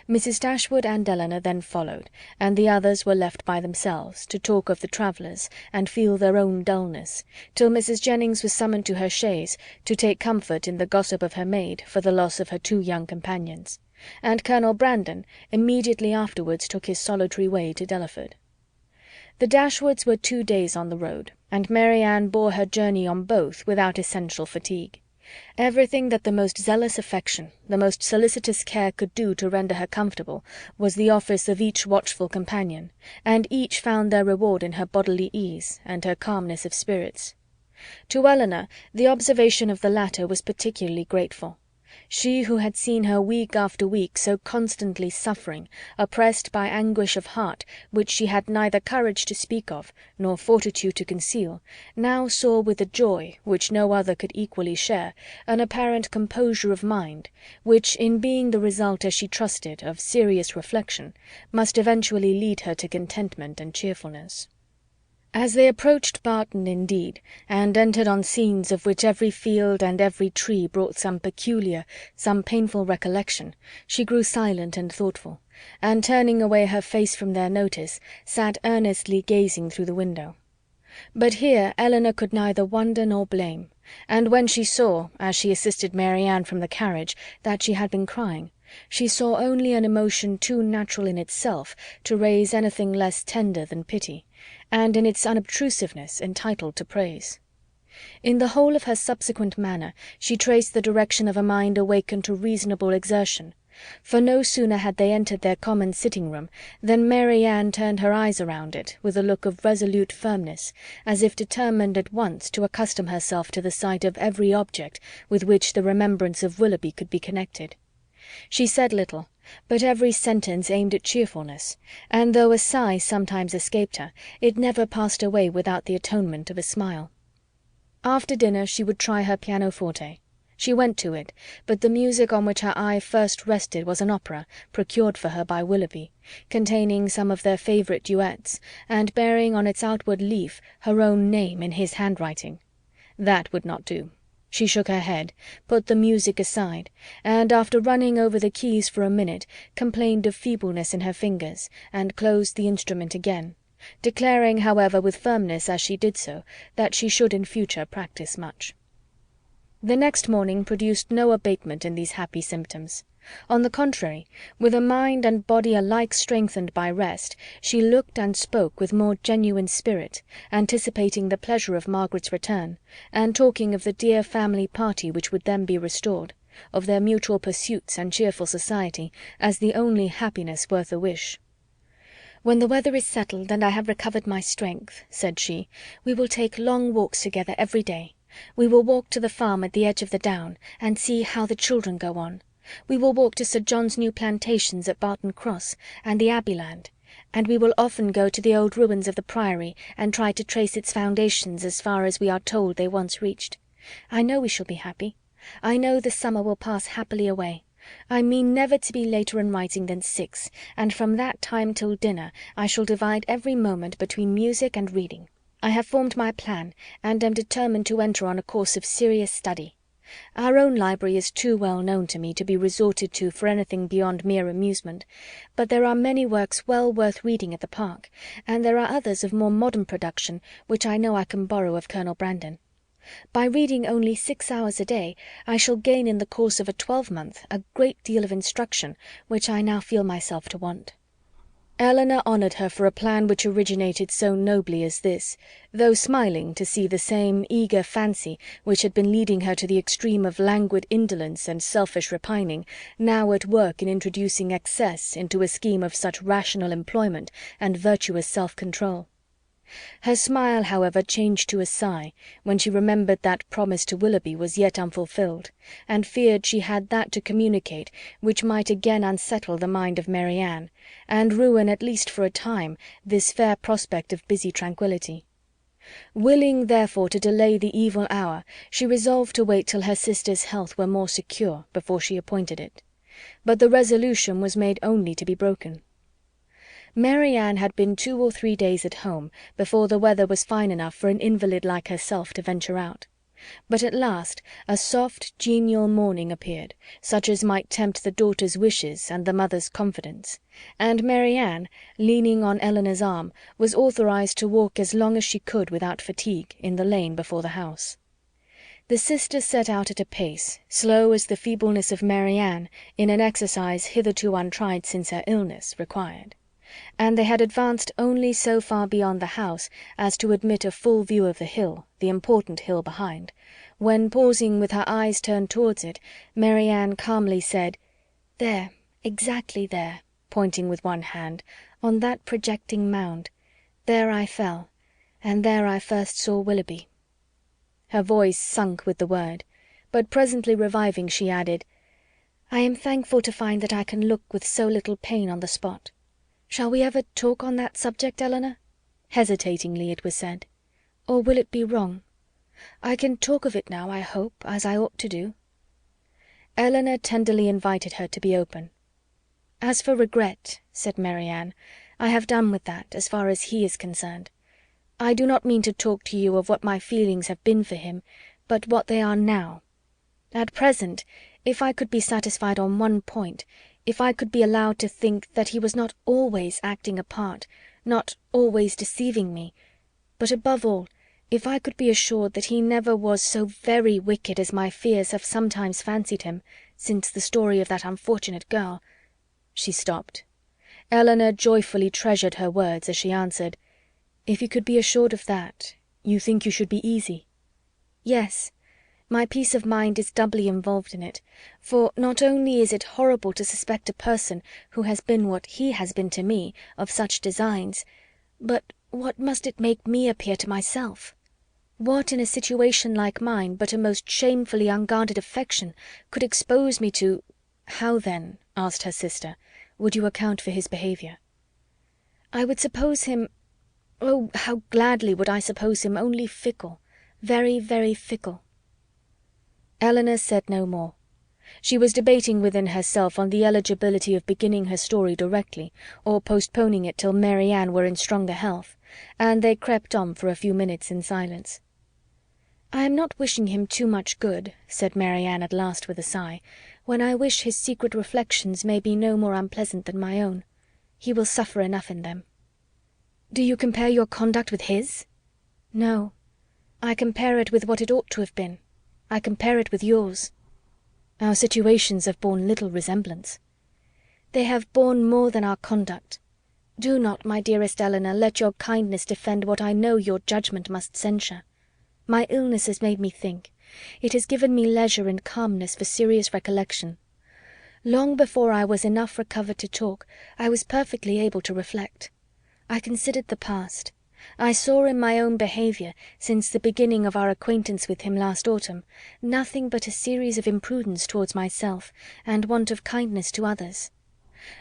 Mrs. Dashwood and Elinor then followed, and the others were left by themselves, to talk of the travellers, and feel their own dulness, till Mrs. Jennings was summoned to her chaise, to take comfort in the gossip of her maid for the loss of her two young companions, and Colonel Brandon immediately afterwards took his solitary way to Delaford. The Dashwoods were 2 days on the road, and Marianne bore her journey on both without essential fatigue. Everything that the most zealous affection, the most solicitous care could do to render her comfortable, was the office of each watchful companion, and each found their reward in her bodily ease and her calmness of spirits. To Elinor the observation of the latter was particularly grateful. She who had seen her week after week so constantly suffering, oppressed by anguish of heart which she had neither courage to speak of nor fortitude to conceal, now saw with a joy, which no other could equally share, an apparent composure of mind, which, in being the result, as she trusted, of serious reflection, must eventually lead her to contentment and cheerfulness. As they approached Barton, indeed, and entered on scenes of which every field and every tree brought some peculiar, some painful recollection, she grew silent and thoughtful, and turning away her face from their notice, sat earnestly gazing through the window. But here Elinor could neither wonder nor blame, and when she saw, as she assisted Marianne from the carriage, that she had been crying, she saw only an emotion too natural in itself to raise anything less tender than pity, and in its unobtrusiveness entitled to praise. In the whole of her subsequent manner she traced the direction of a mind awakened to reasonable exertion, for no sooner had they entered their common sitting-room than Marianne turned her eyes around it with a look of resolute firmness, as if determined at once to accustom herself to the sight of every object with which the remembrance of Willoughby could be connected. She said little, but every sentence aimed at cheerfulness, and though a sigh sometimes escaped her, it never passed away without the atonement of a smile. After dinner she would try her pianoforte. She went to it, but the music on which her eye first rested was an opera, procured for her by Willoughby, containing some of their favourite duets, and bearing on its outward leaf her own name in his handwriting. That would not do. She shook her head, put the music aside, and, after running over the keys for a minute, complained of feebleness in her fingers, and closed the instrument again, declaring, however, with firmness as she did so, that she should in future practise much. The next morning produced no abatement in these happy symptoms. On the contrary, with a mind and body alike strengthened by rest, she looked and spoke with more genuine spirit, anticipating the pleasure of Margaret's return, and talking of the dear family party which would then be restored, of their mutual pursuits and cheerful society, as the only happiness worth a wish. "When the weather is settled and I have recovered my strength," said she, "we will take long walks together every day. We will walk to the farm at the edge of the down, and see how the children go on. We will walk to Sir John's new plantations at Barton Cross, and the Abbeyland, and we will often go to the old ruins of the Priory, and try to trace its foundations as far as we are told they once reached. I know we shall be happy. I know the summer will pass happily away. I mean never to be later in writing than 6, and from that time till dinner I shall divide every moment between music and reading. I have formed my plan, and am determined to enter on a course of serious study. Our own library is too well known to me to be resorted to for anything beyond mere amusement, but there are many works well worth reading at the Park, and there are others of more modern production which I know I can borrow of Colonel Brandon. By reading only 6 hours a day I shall gain in the course of a 12-month a great deal of instruction which I now feel myself to want." Elinor honoured her for a plan which originated so nobly as this, though smiling to see the same eager fancy which had been leading her to the extreme of languid indolence and selfish repining now at work in introducing excess into a scheme of such rational employment and virtuous self-control. Her smile, however, changed to a sigh when she remembered that promise to Willoughby was yet unfulfilled, and feared she had that to communicate which might again unsettle the mind of Marianne, and ruin, at least for a time, this fair prospect of busy tranquillity. Willing, therefore, to delay the evil hour, she resolved to wait till her sister's health were more secure before she appointed it. But the resolution was made only to be broken. Marianne had been 2 or 3 days at home before the weather was fine enough for an invalid like herself to venture out. But at last a soft, genial morning appeared, such as might tempt the daughter's wishes and the mother's confidence, and Marianne, leaning on Elinor's arm, was authorized to walk as long as she could without fatigue in the lane before the house. The sisters set out at a pace, slow as the feebleness of Marianne, in an exercise hitherto untried since her illness, required; and they had advanced only so far beyond the house as to admit a full view of the hill, the important hill behind, when, pausing with her eyes turned towards it, Marianne calmly said, "There, exactly there," pointing with one hand, "on that projecting mound. There I fell, and there I first saw Willoughby." Her voice sunk with the word, but presently reviving, she added, "I am thankful to find that I can look with so little pain on the spot. Shall we ever talk on that subject, Elinor?" Hesitatingly it was said. "Or will it be wrong? I can talk of it now, I hope, as I ought to do." Elinor tenderly invited her to be open. "As for regret," said Marianne, "I have done with that, as far as he is concerned. I do not mean to talk to you of what my feelings have been for him, but what they are now. At present, if I could be satisfied on one point, if I could be allowed to think that he was not always acting a part, not always deceiving me, but above all, if I could be assured that he never was so very wicked as my fears have sometimes fancied him, since the story of that unfortunate girl—" She stopped. Elinor joyfully treasured her words as she answered, "If you could be assured of that, you think you should be easy?" "Yes. My peace of mind is doubly involved in it, for not only is it horrible to suspect a person who has been what he has been to me of such designs, but what must it make me appear to myself? What, in a situation like mine, but a most shamefully unguarded affection, could expose me to—" "How then," asked her sister, "would you account for his behaviour?" "I would suppose him—oh, how gladly would I suppose him only fickle, very, very fickle." Elinor said no more. She was debating within herself on the eligibility of beginning her story directly, or postponing it till Marianne were in stronger health, and they crept on for a few minutes in silence. "I am not wishing him too much good," said Marianne at last with a sigh, "when I wish his secret reflections may be no more unpleasant than my own. He will suffer enough in them." "Do you compare your conduct with his?" "No. I compare it with what it ought to have been. I compare it with yours." "Our situations have borne little resemblance." "They have borne more than our conduct. Do not, my dearest Elinor, let your kindness defend what I know your judgment must censure. My illness has made me think. It has given me leisure and calmness for serious recollection. Long before I was enough recovered to talk, I was perfectly able to reflect. I considered the past. I saw in my own behaviour, since the beginning of our acquaintance with him last autumn, nothing but a series of imprudence towards myself, and want of kindness to others.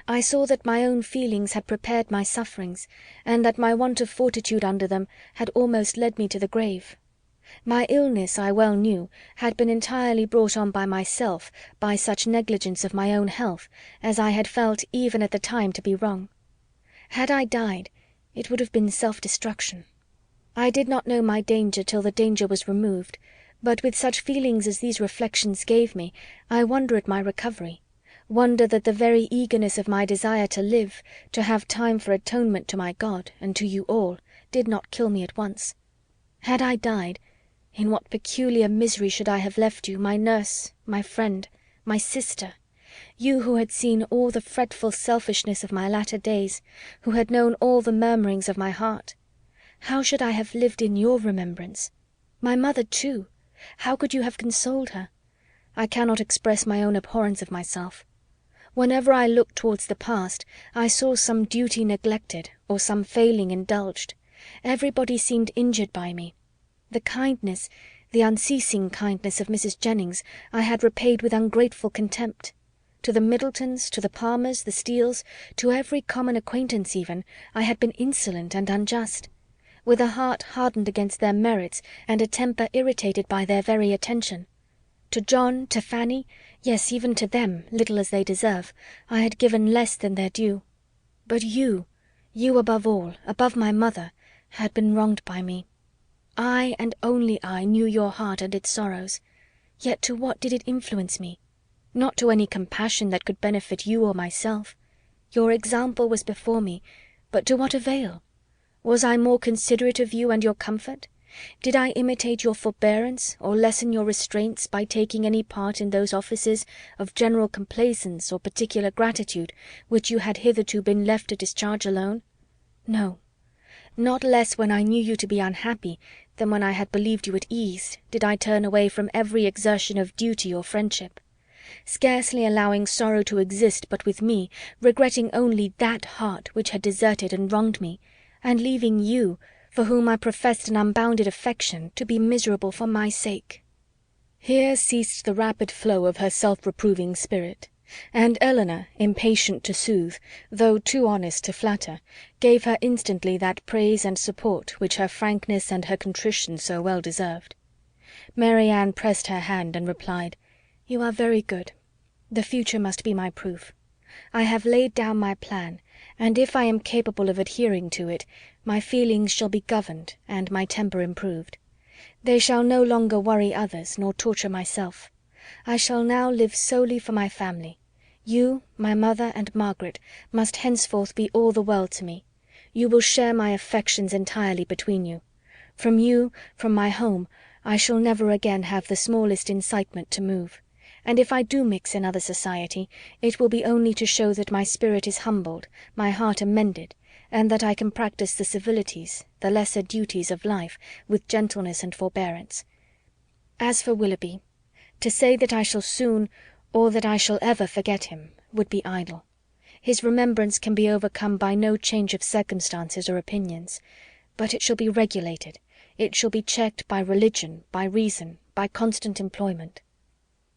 I saw that my own feelings had prepared my sufferings, and that my want of fortitude under them had almost led me to the grave. My illness, I well knew, had been entirely brought on by myself, by such negligence of my own health as I had felt even at the time to be wrong. Had I died, it would have been self-destruction. I did not know my danger till the danger was removed, but with such feelings as these reflections gave me, I wonder at my recovery, wonder that the very eagerness of my desire to live, to have time for atonement to my God and to you all, did not kill me at once. Had I died, in what peculiar misery should I have left you, my nurse, my friend, my sister, You who had seen all the fretful selfishness of my latter days, who had known all the murmurings of my heart. How should I have lived in your remembrance? My mother too! How could you have consoled her? I cannot express my own abhorrence of myself. Whenever I looked towards the past, I saw some duty neglected, or some failing indulged. Everybody seemed injured by me. The kindness, the unceasing kindness of Mrs. Jennings, I had repaid with ungrateful contempt. To the Middletons, to the Palmers, the Steeles, to every common acquaintance even, I had been insolent and unjust. With a heart hardened against their merits, and a temper irritated by their very attention. To John, to Fanny, yes, even to them, little as they deserve, I had given less than their due. But you above all, above my mother, had been wronged by me. I, and only I, knew your heart and its sorrows. Yet to what did it influence me? Not to any compassion that could benefit you or myself. Your example was before me, but to what avail? Was I more considerate of you and your comfort? Did I imitate your forbearance, or lessen your restraints by taking any part in those offices of general complaisance or particular gratitude which you had hitherto been left to discharge alone? No. Not less when I knew you to be unhappy than when I had believed you at ease, did I turn away from every exertion of duty or friendship. Scarcely allowing sorrow to exist but with me, regretting only that heart which had deserted and wronged me, and leaving you, for whom I professed an unbounded affection, to be miserable for my sake." Here ceased the rapid flow of her self-reproving spirit, and Elinor, impatient to soothe, though too honest to flatter, gave her instantly that praise and support which her frankness and her contrition so well deserved. Mary Ann pressed her hand and replied, "You are very good. The future must be my proof. I have laid down my plan, and if I am capable of adhering to it, my feelings shall be governed and my temper improved. They shall no longer worry others nor torture myself. I shall now live solely for my family. You, my mother, and Margaret must henceforth be all the world to me. You will share my affections entirely between you. From you, from my home, I shall never again have the smallest incitement to move. And if I do mix in other society, it will be only to show that my spirit is humbled, my heart amended, and that I can practice the civilities, the lesser duties of life, with gentleness and forbearance. As for Willoughby, to say that I shall soon, or that I shall ever forget him, would be idle. His remembrance can be overcome by no change of circumstances or opinions, but it shall be regulated, it shall be checked by religion, by reason, by constant employment."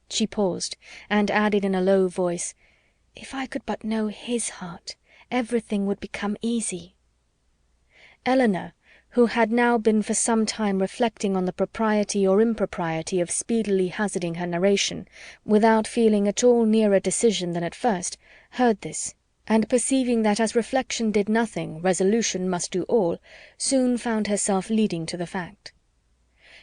She paused, and added in a low voice, "If I could but know his heart, everything would become easy." Elinor, who had now been for some time reflecting on the propriety or impropriety of speedily hazarding her narration, without feeling at all nearer decision than at first, heard this, and perceiving that as reflection did nothing, resolution must do all, soon found herself leading to the fact.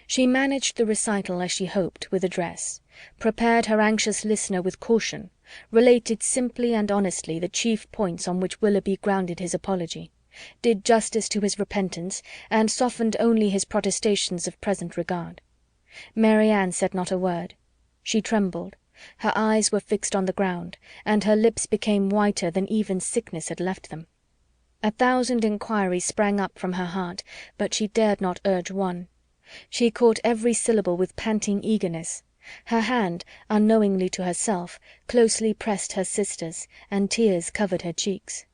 She managed the recital as she hoped, with address, prepared her anxious listener with caution, related simply and honestly the chief points on which Willoughby grounded his apology, did justice to his repentance, and softened only his protestations of present regard. Mary Ann said not a word. She trembled, her eyes were fixed on the ground, and her lips became whiter than even sickness had left them. 1,000 inquiries sprang up from her heart, but she dared not urge one. She caught every syllable with panting eagerness. Her hand, unknowingly to herself, closely pressed her sister's, and tears covered her cheeks.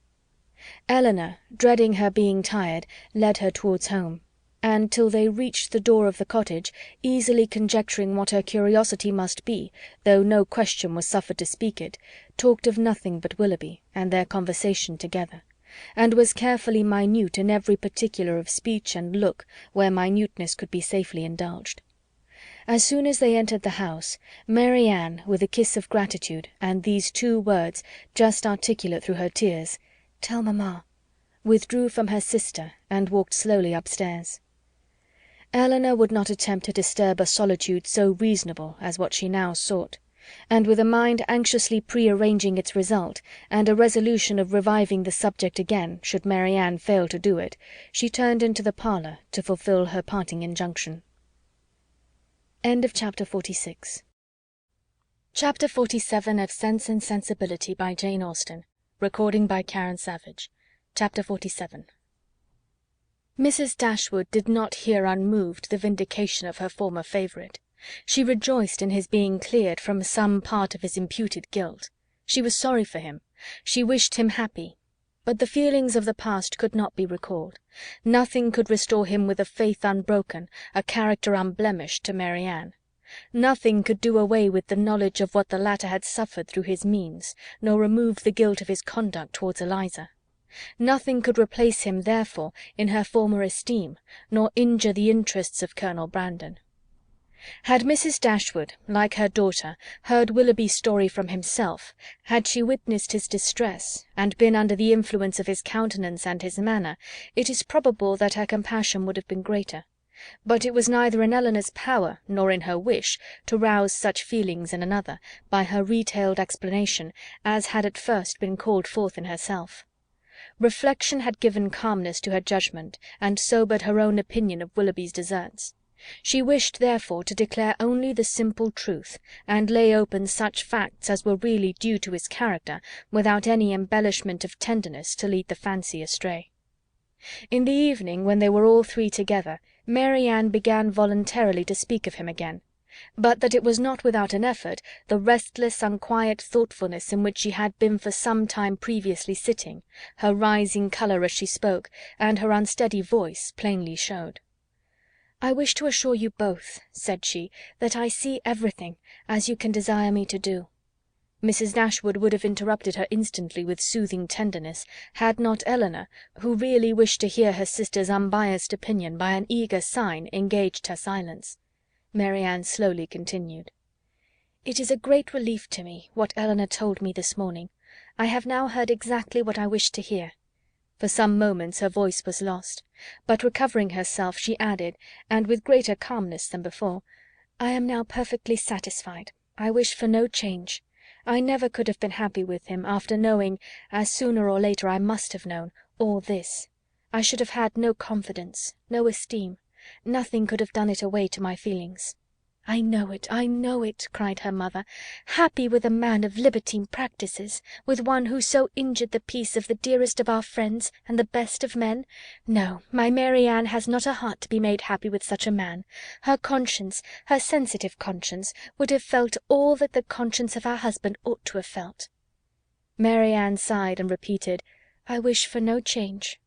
Elinor, dreading her being tired, led her towards home, and till they reached the door of the cottage, easily conjecturing what her curiosity must be, though no question was suffered to speak it, talked of nothing but Willoughby, and their conversation together, and was carefully minute in every particular of speech and look where minuteness could be safely indulged. As soon as they entered the house, Mary Ann, with a kiss of gratitude, and these 2 words, just articulate through her tears, "Tell mamma," withdrew from her sister and walked slowly upstairs. Elinor would not attempt to disturb a solitude so reasonable as what she now sought, and with a mind anxiously pre-arranging its result, and a resolution of reviving the subject again, should Mary Ann fail to do it, she turned into the parlour to fulfil her parting injunction. Chapter 47 Chapter 47 of Sense and Sensibility by Jane Austen. Recording by Karen Savage. Chapter 47. Mrs. Dashwood did not hear unmoved the vindication of her former favourite. She rejoiced in his being cleared from some part of his imputed guilt. She was sorry for him. She wished him happy. But the feelings of the past could not be recalled. Nothing could restore him with a faith unbroken, a character unblemished, to Marianne. Nothing could do away with the knowledge of what the latter had suffered through his means, nor remove the guilt of his conduct towards Eliza. Nothing could replace him, therefore, in her former esteem, nor injure the interests of Colonel Brandon. Had Mrs. Dashwood, like her daughter, heard Willoughby's story from himself, had she witnessed his distress, and been under the influence of his countenance and his manner, it is probable that her compassion would have been greater. But it was neither in Elinor's power, nor in her wish, to rouse such feelings in another, by her retailed explanation, as had at first been called forth in herself. Reflection had given calmness to her judgment, and sobered her own opinion of Willoughby's deserts. She wished, therefore, to declare only the simple truth, and lay open such facts as were really due to his character, without any embellishment of tenderness to lead the fancy astray. In the evening, when they were all three together, Marianne began voluntarily to speak of him again, but that it was not without an effort, the restless, unquiet thoughtfulness in which she had been for some time previously sitting, her rising colour as she spoke, and her unsteady voice, plainly showed. "I wish to assure you both," said she, "that I see everything, as you can desire me to do." Mrs. Dashwood would have interrupted her instantly with soothing tenderness, had not Elinor, who really wished to hear her sister's unbiassed opinion, by an eager sign engaged her silence. Marianne slowly continued. "It is a great relief to me, what Elinor told me this morning. I have now heard exactly what I wished to hear." For some moments her voice was lost, but recovering herself, she added, and with greater calmness than before, "I am now perfectly satisfied. I wish for no change. I never could have been happy with him, after knowing, as sooner or later I must have known, all this. I should have had no confidence, no esteem. Nothing could have done it away to my feelings." "I know it, I know it," cried her mother. "Happy with a man of libertine practices, with one who so injured the peace of the dearest of our friends, and the best of men! No, my Marianne has not a heart to be made happy with such a man. Her conscience, her sensitive conscience, would have felt all that the conscience of her husband ought to have felt." Marianne sighed and repeated, "I wish for no change."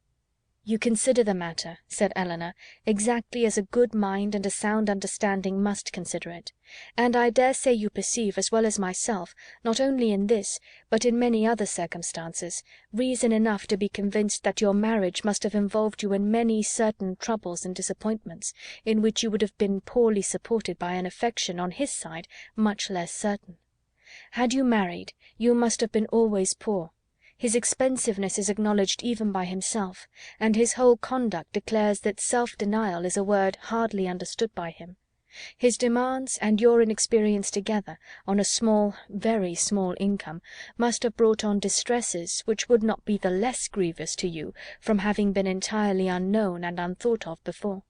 "You consider the matter," said Elinor, "exactly as a good mind and a sound understanding must consider it; and I dare say you perceive, as well as myself, not only in this, but in many other circumstances, reason enough to be convinced that your marriage must have involved you in many certain troubles and disappointments, in which you would have been poorly supported by an affection, on his side, much less certain. Had you married, you must have been always poor. His expensiveness is acknowledged even by himself, and his whole conduct declares that self-denial is a word hardly understood by him. His demands and your inexperience together, on a small, very small income, must have brought on distresses which would not be the less grievous to you from having been entirely unknown and unthought of before.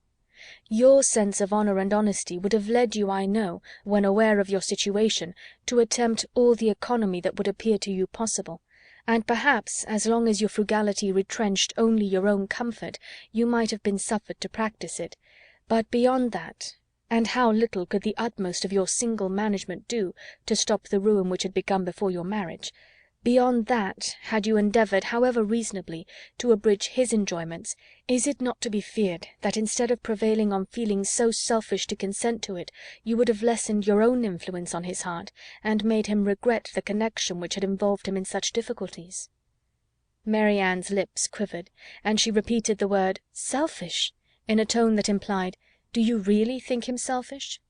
Your sense of honour and honesty would have led you, I know, when aware of your situation, to attempt all the economy that would appear to you possible, and perhaps, as long as your frugality retrenched only your own comfort, you might have been suffered to practise it; but beyond that, and how little could the utmost of your single management do to stop the ruin which had begun before your marriage, beyond that, had you endeavoured, however reasonably, to abridge his enjoyments, is it not to be feared that instead of prevailing on feelings so selfish to consent to it, you would have lessened your own influence on his heart, and made him regret the connection which had involved him in such difficulties?" Marianne's lips quivered, and she repeated the word "selfish" in a tone that implied, "Do you really think him selfish?"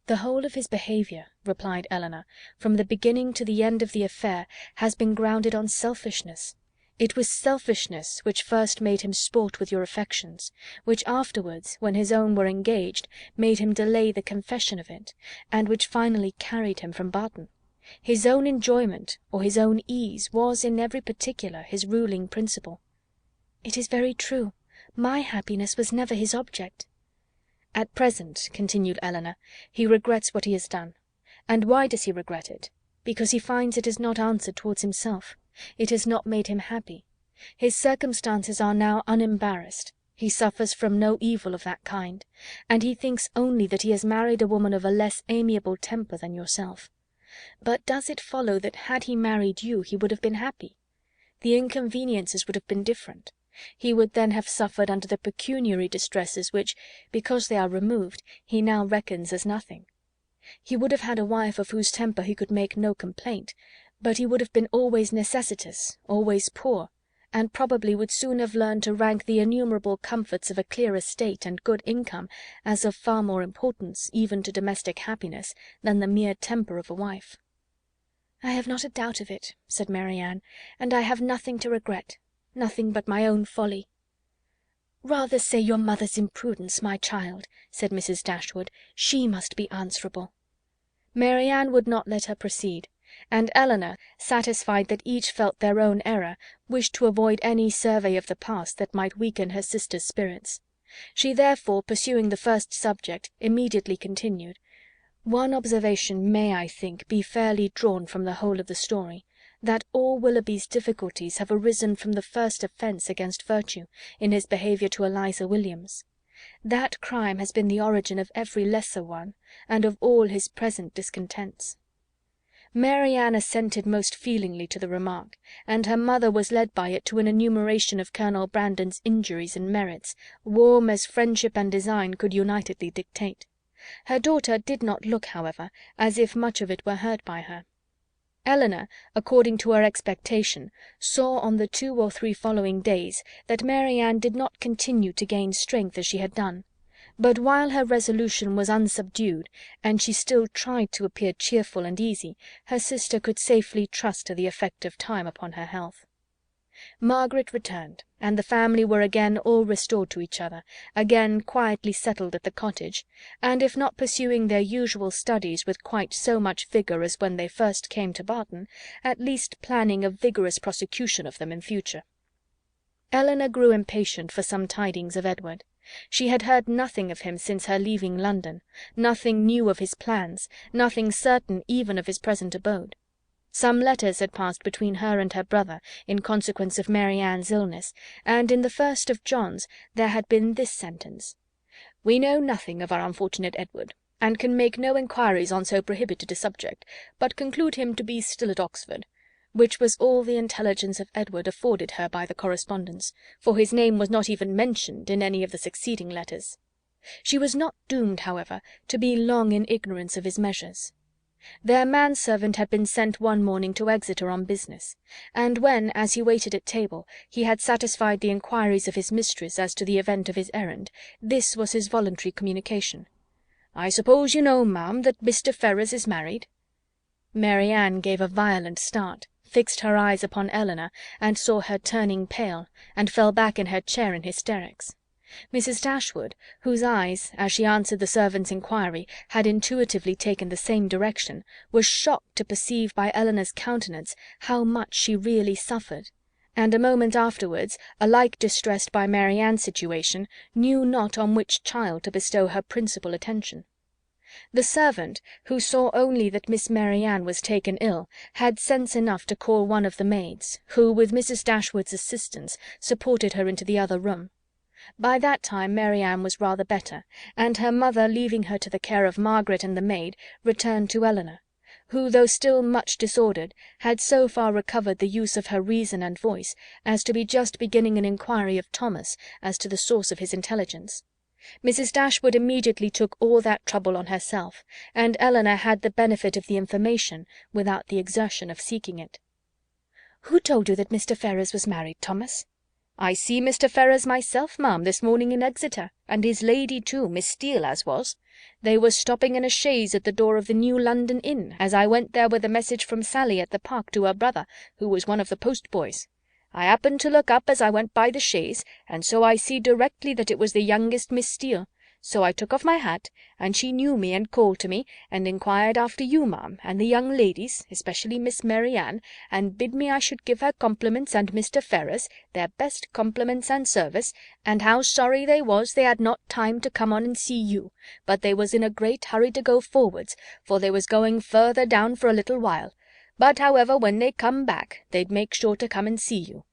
"The whole of his behaviour," replied Elinor, "from the beginning to the end of the affair, has been grounded on selfishness. It was selfishness which first made him sport with your affections, which afterwards, when his own were engaged, made him delay the confession of it, and which finally carried him from Barton. His own enjoyment, or his own ease, was, in every particular, his ruling principle." "It is very true. My happiness was never his object." "At present," continued Elinor, "he regrets what he has done, And why does he regret it? Because he finds it is not answered towards himself. It has not made him happy. His circumstances are now unembarrassed. He suffers from no evil of that kind, and he thinks only that he has married a woman of a less amiable temper than yourself. But does it follow that had he married you he would have been happy? The inconveniences would have been different. He would then have suffered under the pecuniary distresses which, because they are removed, he now reckons as nothing. He would have had a wife of whose temper he could make no complaint, but he would have been always necessitous, always poor, and probably would soon have learned to rank the innumerable comforts of a clear estate and good income as of far more importance, even to domestic happiness, than the mere temper of a wife. "I have not a doubt of it," said Marianne, "and I have nothing to regret, nothing but my own folly." "Rather say your mother's imprudence, my child," said Mrs. Dashwood. "She must be answerable." Marianne would not let her proceed, and Elinor, satisfied that each felt their own error, wished to avoid any survey of the past that might weaken her sister's spirits. She therefore, pursuing the first subject, immediately continued: "One observation may, I think, be fairly drawn from the whole of the story, that all Willoughby's difficulties have arisen from the first offence against virtue, in his behaviour to Eliza Williams. That crime has been the origin of every lesser one, and of all his present discontents." Marianne assented most feelingly to the remark, and her mother was led by it to an enumeration of Colonel Brandon's injuries and merits, warm as friendship and design could unitedly dictate. Her daughter did not look, however, as if much of it were heard by her. Elinor, according to her expectation, saw on the 2 or 3 following days that Marianne did not continue to gain strength as she had done; but while her resolution was unsubdued, and she still tried to appear cheerful and easy, her sister could safely trust to the effect of time upon her health. Margaret returned, and the family were again all restored to each other, again quietly settled at the cottage, and if not pursuing their usual studies with quite so much vigour as when they first came to Barton, at least planning a vigorous prosecution of them in future. Elinor grew impatient for some tidings of Edward. She had heard nothing of him since her leaving London, nothing new of his plans, nothing certain even of his present abode. Some letters had passed between her and her brother, in consequence of Marianne's illness, and in the first of John's there had been this sentence: "We know nothing of our unfortunate Edward, and can make no inquiries on so prohibited a subject, but conclude him to be still at Oxford," which was all the intelligence of Edward afforded her by the correspondence, for his name was not even mentioned in any of the succeeding letters. She was not doomed, however, to be long in ignorance of his measures. Their manservant had been sent one morning to Exeter on business, and when, as he waited at table, he had satisfied the inquiries of his mistress as to the event of his errand, this was his voluntary communication: "I suppose you know, ma'am, that Mr. Ferrars is married?" Marianne gave a violent start, fixed her eyes upon Elinor, and saw her turning pale, and fell back in her chair in hysterics. Mrs. Dashwood, whose eyes, as she answered the servant's inquiry, had intuitively taken the same direction, was shocked to perceive by Elinor's countenance how much she really suffered, and a moment afterwards, alike distressed by Marianne's situation, knew not on which child to bestow her principal attention. The servant, who saw only that Miss Marianne was taken ill, had sense enough to call one of the maids, who, with Mrs. Dashwood's assistance, supported her into the other room. By that time Marianne was rather better, and her mother, leaving her to the care of Margaret and the maid, returned to Elinor, who, though still much disordered, had so far recovered the use of her reason and voice as to be just beginning an inquiry of Thomas as to the source of his intelligence. Mrs. Dashwood immediately took all that trouble on herself, and Elinor had the benefit of the information without the exertion of seeking it. "Who told you that Mr. Ferrars was married, Thomas?" "I see Mr. Ferrars myself, ma'am, this morning in Exeter, and his lady too, Miss Steele as was. They was stopping in a chaise at the door of the New London Inn, as I went there with a message from Sally at the Park to her brother, who was one of the post-boys. I happened to look up as I went by the chaise, and so I see directly that it was the youngest Miss Steele. So I took off my hat, and she knew me and called to me, and inquired after you, ma'am, and the young ladies, especially Miss Mary Ann, and bid me I should give her compliments and Mr. Ferrars, their best compliments and service, and how sorry they was they had not time to come on and see you, but they was in a great hurry to go forwards, for they was going further down for a little while. But however, when they come back, they'd make sure to come and see you."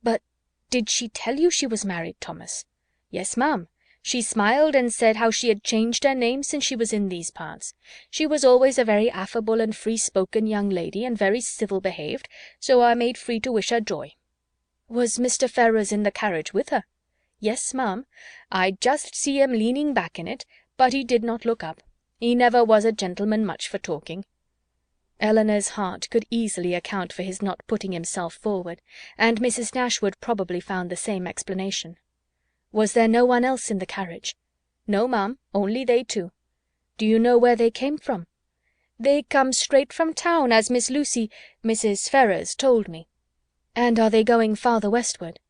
"But did she tell you she was married, Thomas?" "Yes, ma'am. She smiled and said how she had changed her name since she was in these parts. She was always a very affable and free-spoken young lady, and very civil behaved, so I made free to wish her joy." "Was Mr. Ferrars in the carriage with her?" "Yes, ma'am. I just see him leaning back in it, but he did not look up. He never was a gentleman much for talking." Elinor's heart could easily account for his not putting himself forward, and Mrs. Dashwood probably found the same explanation. "Was there no one else in the carriage?" "No, ma'am, only they two." "Do you know where they came from?" "They come straight from town, as Mrs. Ferrars told me." "And are they going farther westward?"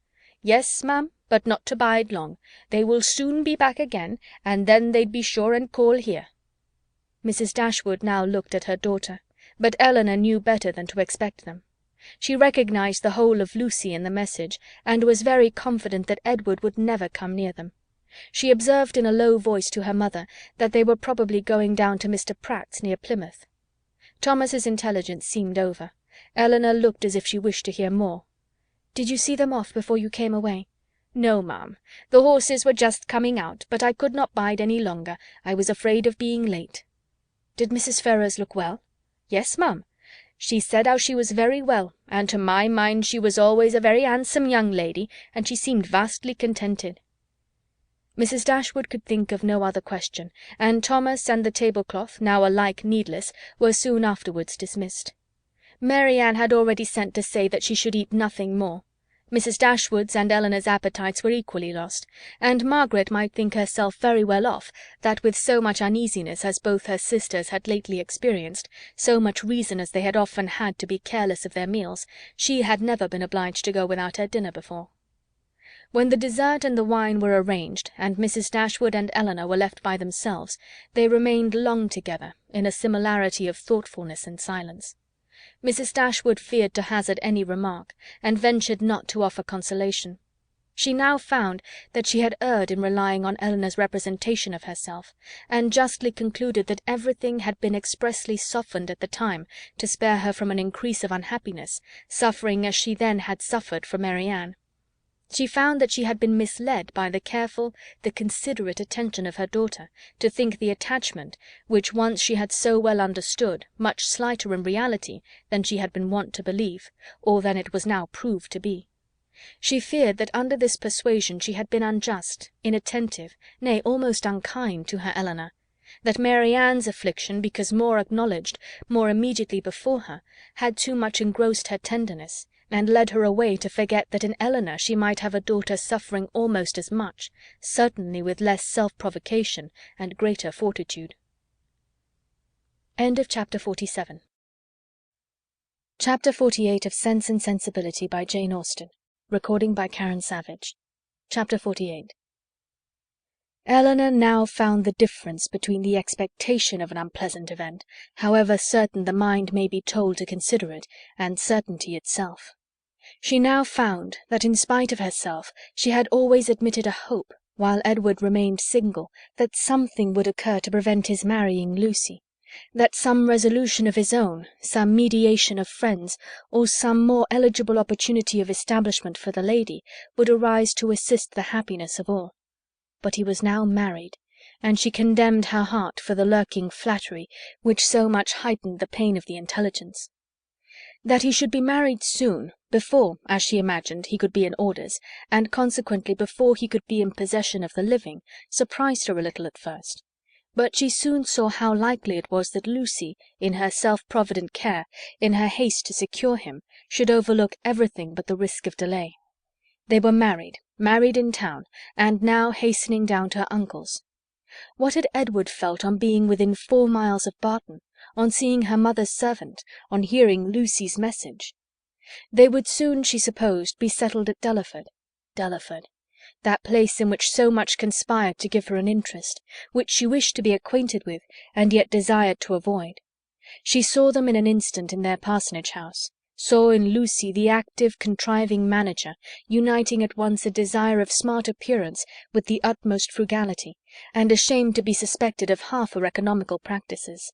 "Yes, ma'am, but not to bide long. They will soon be back again, and then they'd be sure and call here." Mrs. Dashwood now looked at her daughter, but Elinor knew better than to expect them. She recognized the whole of Lucy in the message, and was very confident that Edward would never come near them. She observed in a low voice to her mother that they were probably going down to Mr. Pratt's near Plymouth. Thomas's intelligence seemed over. Elinor looked as if she wished to hear more. "Did you see them off before you came away?" "No, ma'am. The horses were just coming out, but I could not bide any longer. I was afraid of being late." "Did Mrs. Ferrars look well?" "Yes, ma'am. She said how she was very well, and to my mind she was always a very handsome young lady, and she seemed vastly contented." Mrs. Dashwood could think of no other question, and Thomas and the tablecloth, now alike needless, were soon afterwards dismissed. Mary Ann had already sent to say that she should eat nothing more. Mrs. Dashwood's and Elinor's appetites were equally lost, and Margaret might think herself very well off, that with so much uneasiness as both her sisters had lately experienced, so much reason as they had often had to be careless of their meals, she had never been obliged to go without her dinner before. When the dessert and the wine were arranged, and Mrs. Dashwood and Elinor were left by themselves, they remained long together, in a similarity of thoughtfulness and silence. Mrs. Dashwood feared to hazard any remark, and ventured not to offer consolation. She now found that she had erred in relying on Elinor's representation of herself, and justly concluded that everything had been expressly softened at the time to spare her from an increase of unhappiness, suffering as she then had suffered for Mary Ann. She found that she had been misled by the careful, the considerate attention of her daughter, to think the attachment, which once she had so well understood, much slighter in reality than she had been wont to believe, or than it was now proved to be. She feared that under this persuasion she had been unjust, inattentive, nay, almost unkind to her Elinor; that Mary Ann's affliction, because more acknowledged, more immediately before her, had too much engrossed her tenderness, and led her away to forget that in Elinor she might have a daughter suffering almost as much, certainly with less self-provocation and greater fortitude. Chapter 47. Chapter 48 of Sense and Sensibility by Jane Austen. Recording by Karen Savage. Chapter 48. Elinor now found the difference between the expectation of an unpleasant event, however certain the mind may be told to consider it, and certainty itself. She now found that in spite of herself she had always admitted a hope, while Edward remained single, that something would occur to prevent his marrying Lucy, that some resolution of his own, some mediation of friends, or some more eligible opportunity of establishment for the lady, would arise to assist the happiness of all. But he was now married, and she condemned her heart for the lurking flattery which so much heightened the pain of the intelligence. That he should be married soon, before, as she imagined, he could be in orders, and consequently before he could be in possession of the living, surprised her a little at first; but she soon saw how likely it was that Lucy, in her self-provident care, in her haste to secure him, should overlook everything but the risk of delay. They were married in town, and now hastening down to her uncle's. What had Edward felt on being within 4 miles of Barton, on seeing her mother's servant, on hearing Lucy's message? They would soon, she supposed, be settled at Delaford. that place in which so much conspired to give her an interest, which she wished to be acquainted with, and yet desired to avoid. She saw them in an instant in their parsonage house, saw in Lucy the active, contriving manager, uniting at once a desire of smart appearance with the utmost frugality, and ashamed to be suspected of half her economical practices,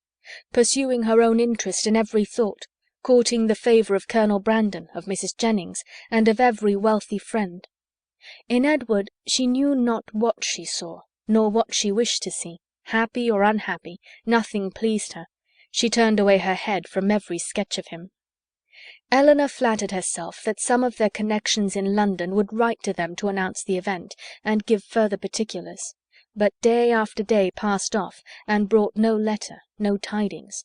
pursuing her own interest in every thought, courting the favour of Colonel Brandon, of Mrs. Jennings, and of every wealthy friend. In Edward she knew not what she saw, nor what she wished to see. Happy or unhappy, nothing pleased her. She turned away her head from every sketch of him. Elinor flattered herself that some of their connections in London would write to them to announce the event, and give further particulars, but day after day passed off, and brought no letter, no tidings.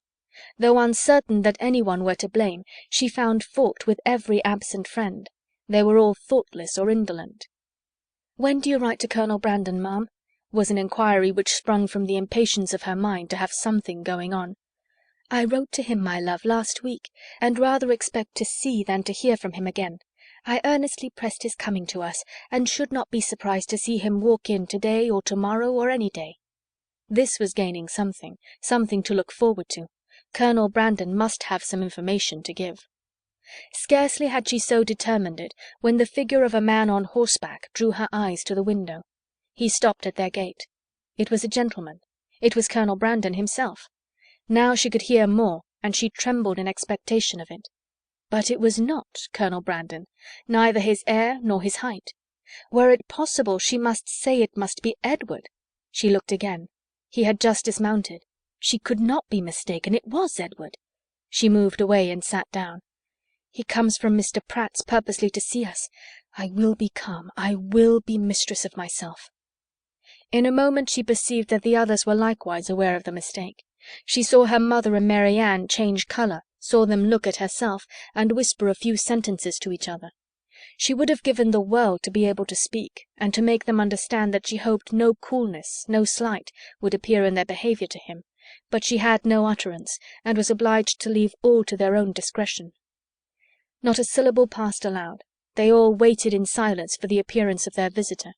Though uncertain that any one were to blame, she found fault with every absent friend. They were all thoughtless or indolent. "When do you write to Colonel Brandon, ma'am?" was an inquiry which sprung from the impatience of her mind to have something going on. "I wrote to him, my love, last week, and rather expect to see than to hear from him again. I earnestly pressed his coming to us, and should not be surprised to see him walk in to-day or to-morrow or any day." This was gaining something to look forward to. Colonel Brandon must have some information to give. Scarcely had she so determined it, when the figure of a man on horseback drew her eyes to the window. He stopped at their gate. It was a gentleman. It was Colonel Brandon himself. Now she could hear more, and she trembled in expectation of it. But it was not Colonel Brandon, neither his air nor his height. Were it possible, she must say it must be Edward. She looked again. He had just dismounted. She could not be mistaken. It was Edward. She moved away and sat down. "He comes from Mr. Pratt's purposely to see us. I will be calm. I will be mistress of myself." In a moment she perceived that the others were likewise aware of the mistake. She saw her mother and Mary Ann change colour, saw them look at herself, and whisper a few sentences to each other. She would have given the world to be able to speak, and to make them understand that she hoped no coolness, no slight, would appear in their behaviour to him, but she had no utterance, and was obliged to leave all to their own discretion. Not a syllable passed aloud. They all waited in silence for the appearance of their visitor.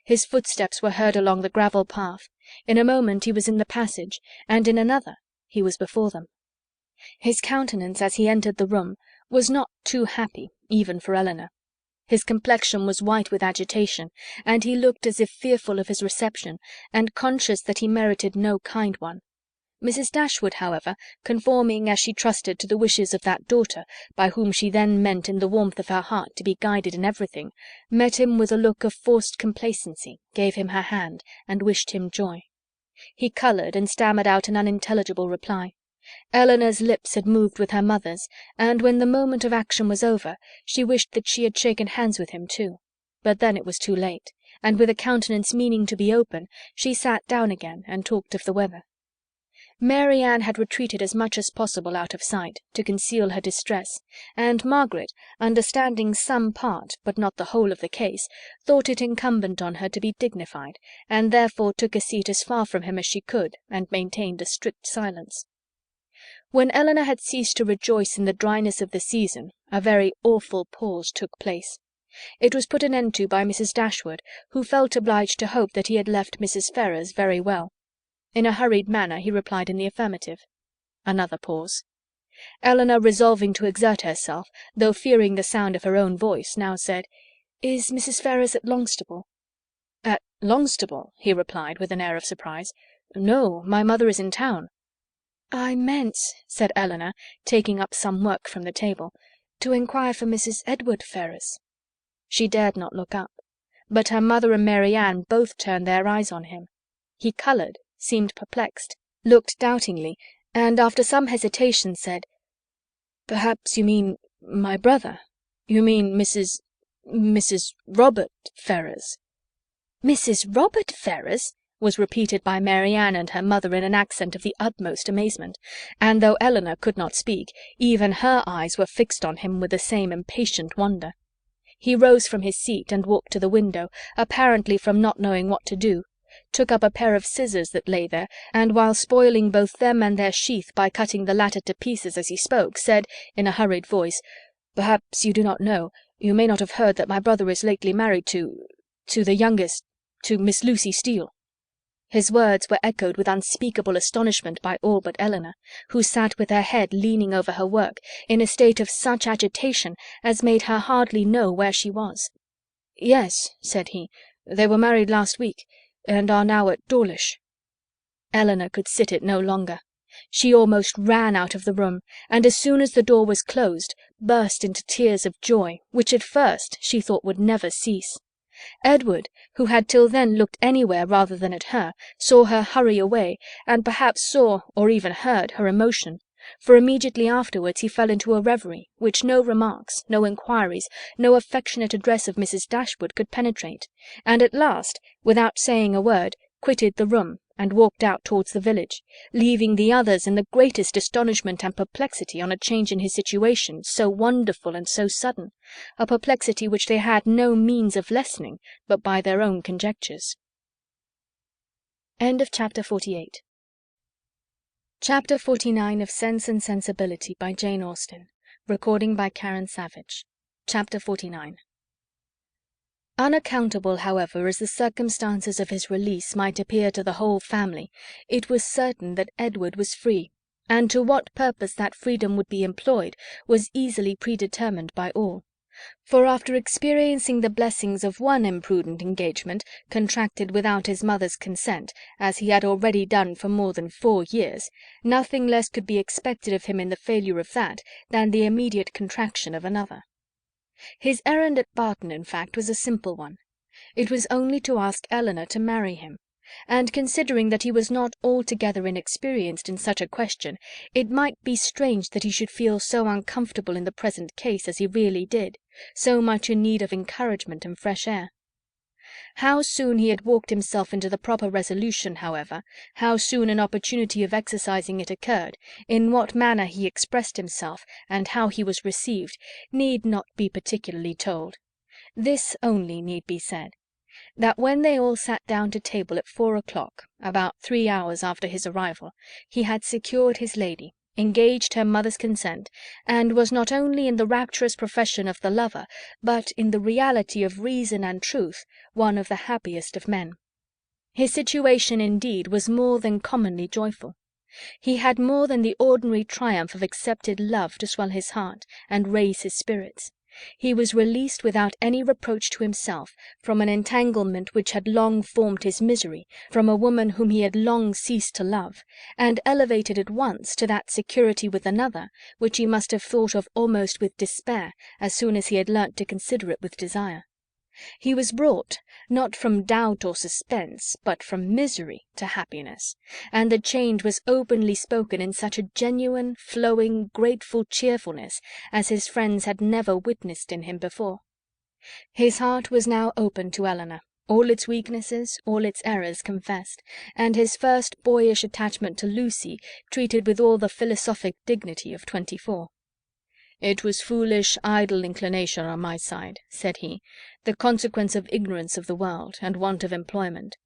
His footsteps were heard along the gravel path. In a moment he was in the passage, and in another he was before them. His countenance, as he entered the room, was not too happy, even for Elinor. His complexion was white with agitation, and he looked as if fearful of his reception, and conscious that he merited no kind one. Mrs. Dashwood, however, conforming as she trusted to the wishes of that daughter, by whom she then meant in the warmth of her heart to be guided in everything, met him with a look of forced complacency, gave him her hand, and wished him joy. He coloured, and stammered out an unintelligible reply. Elinor's lips had moved with her mother's, and when the moment of action was over, she wished that she had shaken hands with him too. But then it was too late, and with a countenance meaning to be open, she sat down again and talked of the weather. Mary Ann had retreated as much as possible out of sight, to conceal her distress, and Margaret, understanding some part, but not the whole of the case, thought it incumbent on her to be dignified, and therefore took a seat as far from him as she could, and maintained a strict silence. When Elinor had ceased to rejoice in the dryness of the season, a very awful pause took place. It was put an end to by Mrs. Dashwood, who felt obliged to hope that he had left Mrs. Ferrars very well. In a hurried manner he replied in the affirmative. Another pause. Elinor, resolving to exert herself, though fearing the sound of her own voice, now said, "Is Mrs. Ferrars at Longstaple?" "At Longstaple?" he replied, with an air of surprise. "No, my mother is in town." "I meant," said Elinor, taking up some work from the table, "to inquire for Mrs. Edward Ferrars." She dared not look up, but her mother and Mary Ann both turned their eyes on him. He coloured, seemed perplexed, looked doubtingly, and after some hesitation said, "Perhaps you mean my brother. You mean Mrs. Robert Ferrars." "Mrs. Robert Ferrars?" was repeated by Mary Ann and her mother in an accent of the utmost amazement, and though Elinor could not speak, even her eyes were fixed on him with the same impatient wonder. He rose from his seat and walked to the window, apparently from not knowing what to do, took up a pair of scissors that lay there, and while spoiling both them and their sheath by cutting the latter to pieces as he spoke, said, in a hurried voice, "Perhaps you do not know, you may not have heard that my brother is lately married to To the youngest, to Miss Lucy Steele." His words were echoed with unspeakable astonishment by all but Eleanor, who sat with her head leaning over her work, in a state of such agitation as made her hardly know where she was. "Yes," said he, "they were married last week, and are now at Dawlish." Eleanor could sit it no longer. She almost ran out of the room, and as soon as the door was closed, burst into tears of joy, which at first she thought would never cease. Edward, who had till then looked anywhere rather than at her, saw her hurry away, and perhaps saw, or even heard, her emotion, for immediately afterwards he fell into a reverie, which no remarks, no inquiries, no affectionate address of Mrs. Dashwood could penetrate, and at last, without saying a word, quitted the room, and walked out towards the village, leaving the others in the greatest astonishment and perplexity on a change in his situation so wonderful and so sudden, a perplexity which they had no means of lessening but by their own conjectures. Chapter 48. Chapter 49 of Sense and Sensibility by Jane Austen. Recording by Karen Savage. Chapter 49. Unaccountable, however, as the circumstances of his release might appear to the whole family, it was certain that Edward was free, and to what purpose that freedom would be employed was easily predetermined by all. For after experiencing the blessings of one imprudent engagement, contracted without his mother's consent, as he had already done for more than 4 years, nothing less could be expected of him in the failure of that than the immediate contraction of another. His errand at Barton, in fact, was a simple one. It was only to ask Eleanor to marry him, and considering that he was not altogether inexperienced in such a question, it might be strange that he should feel so uncomfortable in the present case as he really did, so much in need of encouragement and fresh air. How soon he had walked himself into the proper resolution, however, how soon an opportunity of exercising it occurred, in what manner he expressed himself, and how he was received, need not be particularly told. This only need be said, that when they all sat down to table at 4 o'clock, about 3 hours after his arrival, he had secured his lady, engaged her mother's consent, and was not only in the rapturous profession of the lover, but in the reality of reason and truth, one of the happiest of men. His situation, indeed, was more than commonly joyful. He had more than the ordinary triumph of accepted love to swell his heart and raise his spirits. He was released without any reproach to himself from an entanglement which had long formed his misery, from a woman whom he had long ceased to love, and elevated at once to that security with another which he must have thought of almost with despair as soon as he had learnt to consider it with desire. He was brought, not from doubt or suspense, but from misery to happiness, and the change was openly spoken in such a genuine, flowing, grateful cheerfulness as his friends had never witnessed in him before. His heart was now open to Eleanor, all its weaknesses, all its errors confessed, and his first boyish attachment to Lucy treated with all the philosophic dignity of 24. "It was foolish, idle inclination on my side," said he, "the consequence of ignorance of the world, and want of employment.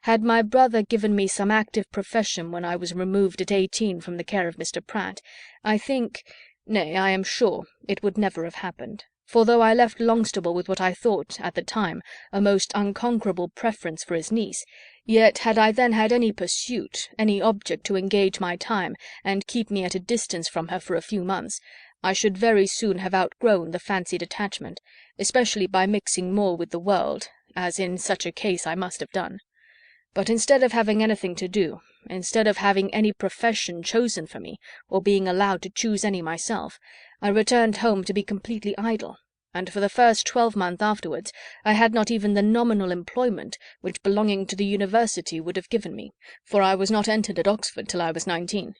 Had my brother given me some active profession when I was removed at 18 from the care of Mr. Pratt, I think, nay, I am sure, it would never have happened, for though I left Longstable with what I thought, at the time, a most unconquerable preference for his niece, yet had I then had any pursuit, any object to engage my time and keep me at a distance from her for a few months, I should very soon have outgrown the fancied attachment, especially by mixing more with the world, as in such a case I must have done. But instead of having anything to do, instead of having any profession chosen for me, or being allowed to choose any myself, I returned home to be completely idle, and for the first 12 months afterwards I had not even the nominal employment which belonging to the university would have given me, for I was not entered at Oxford till I was 19.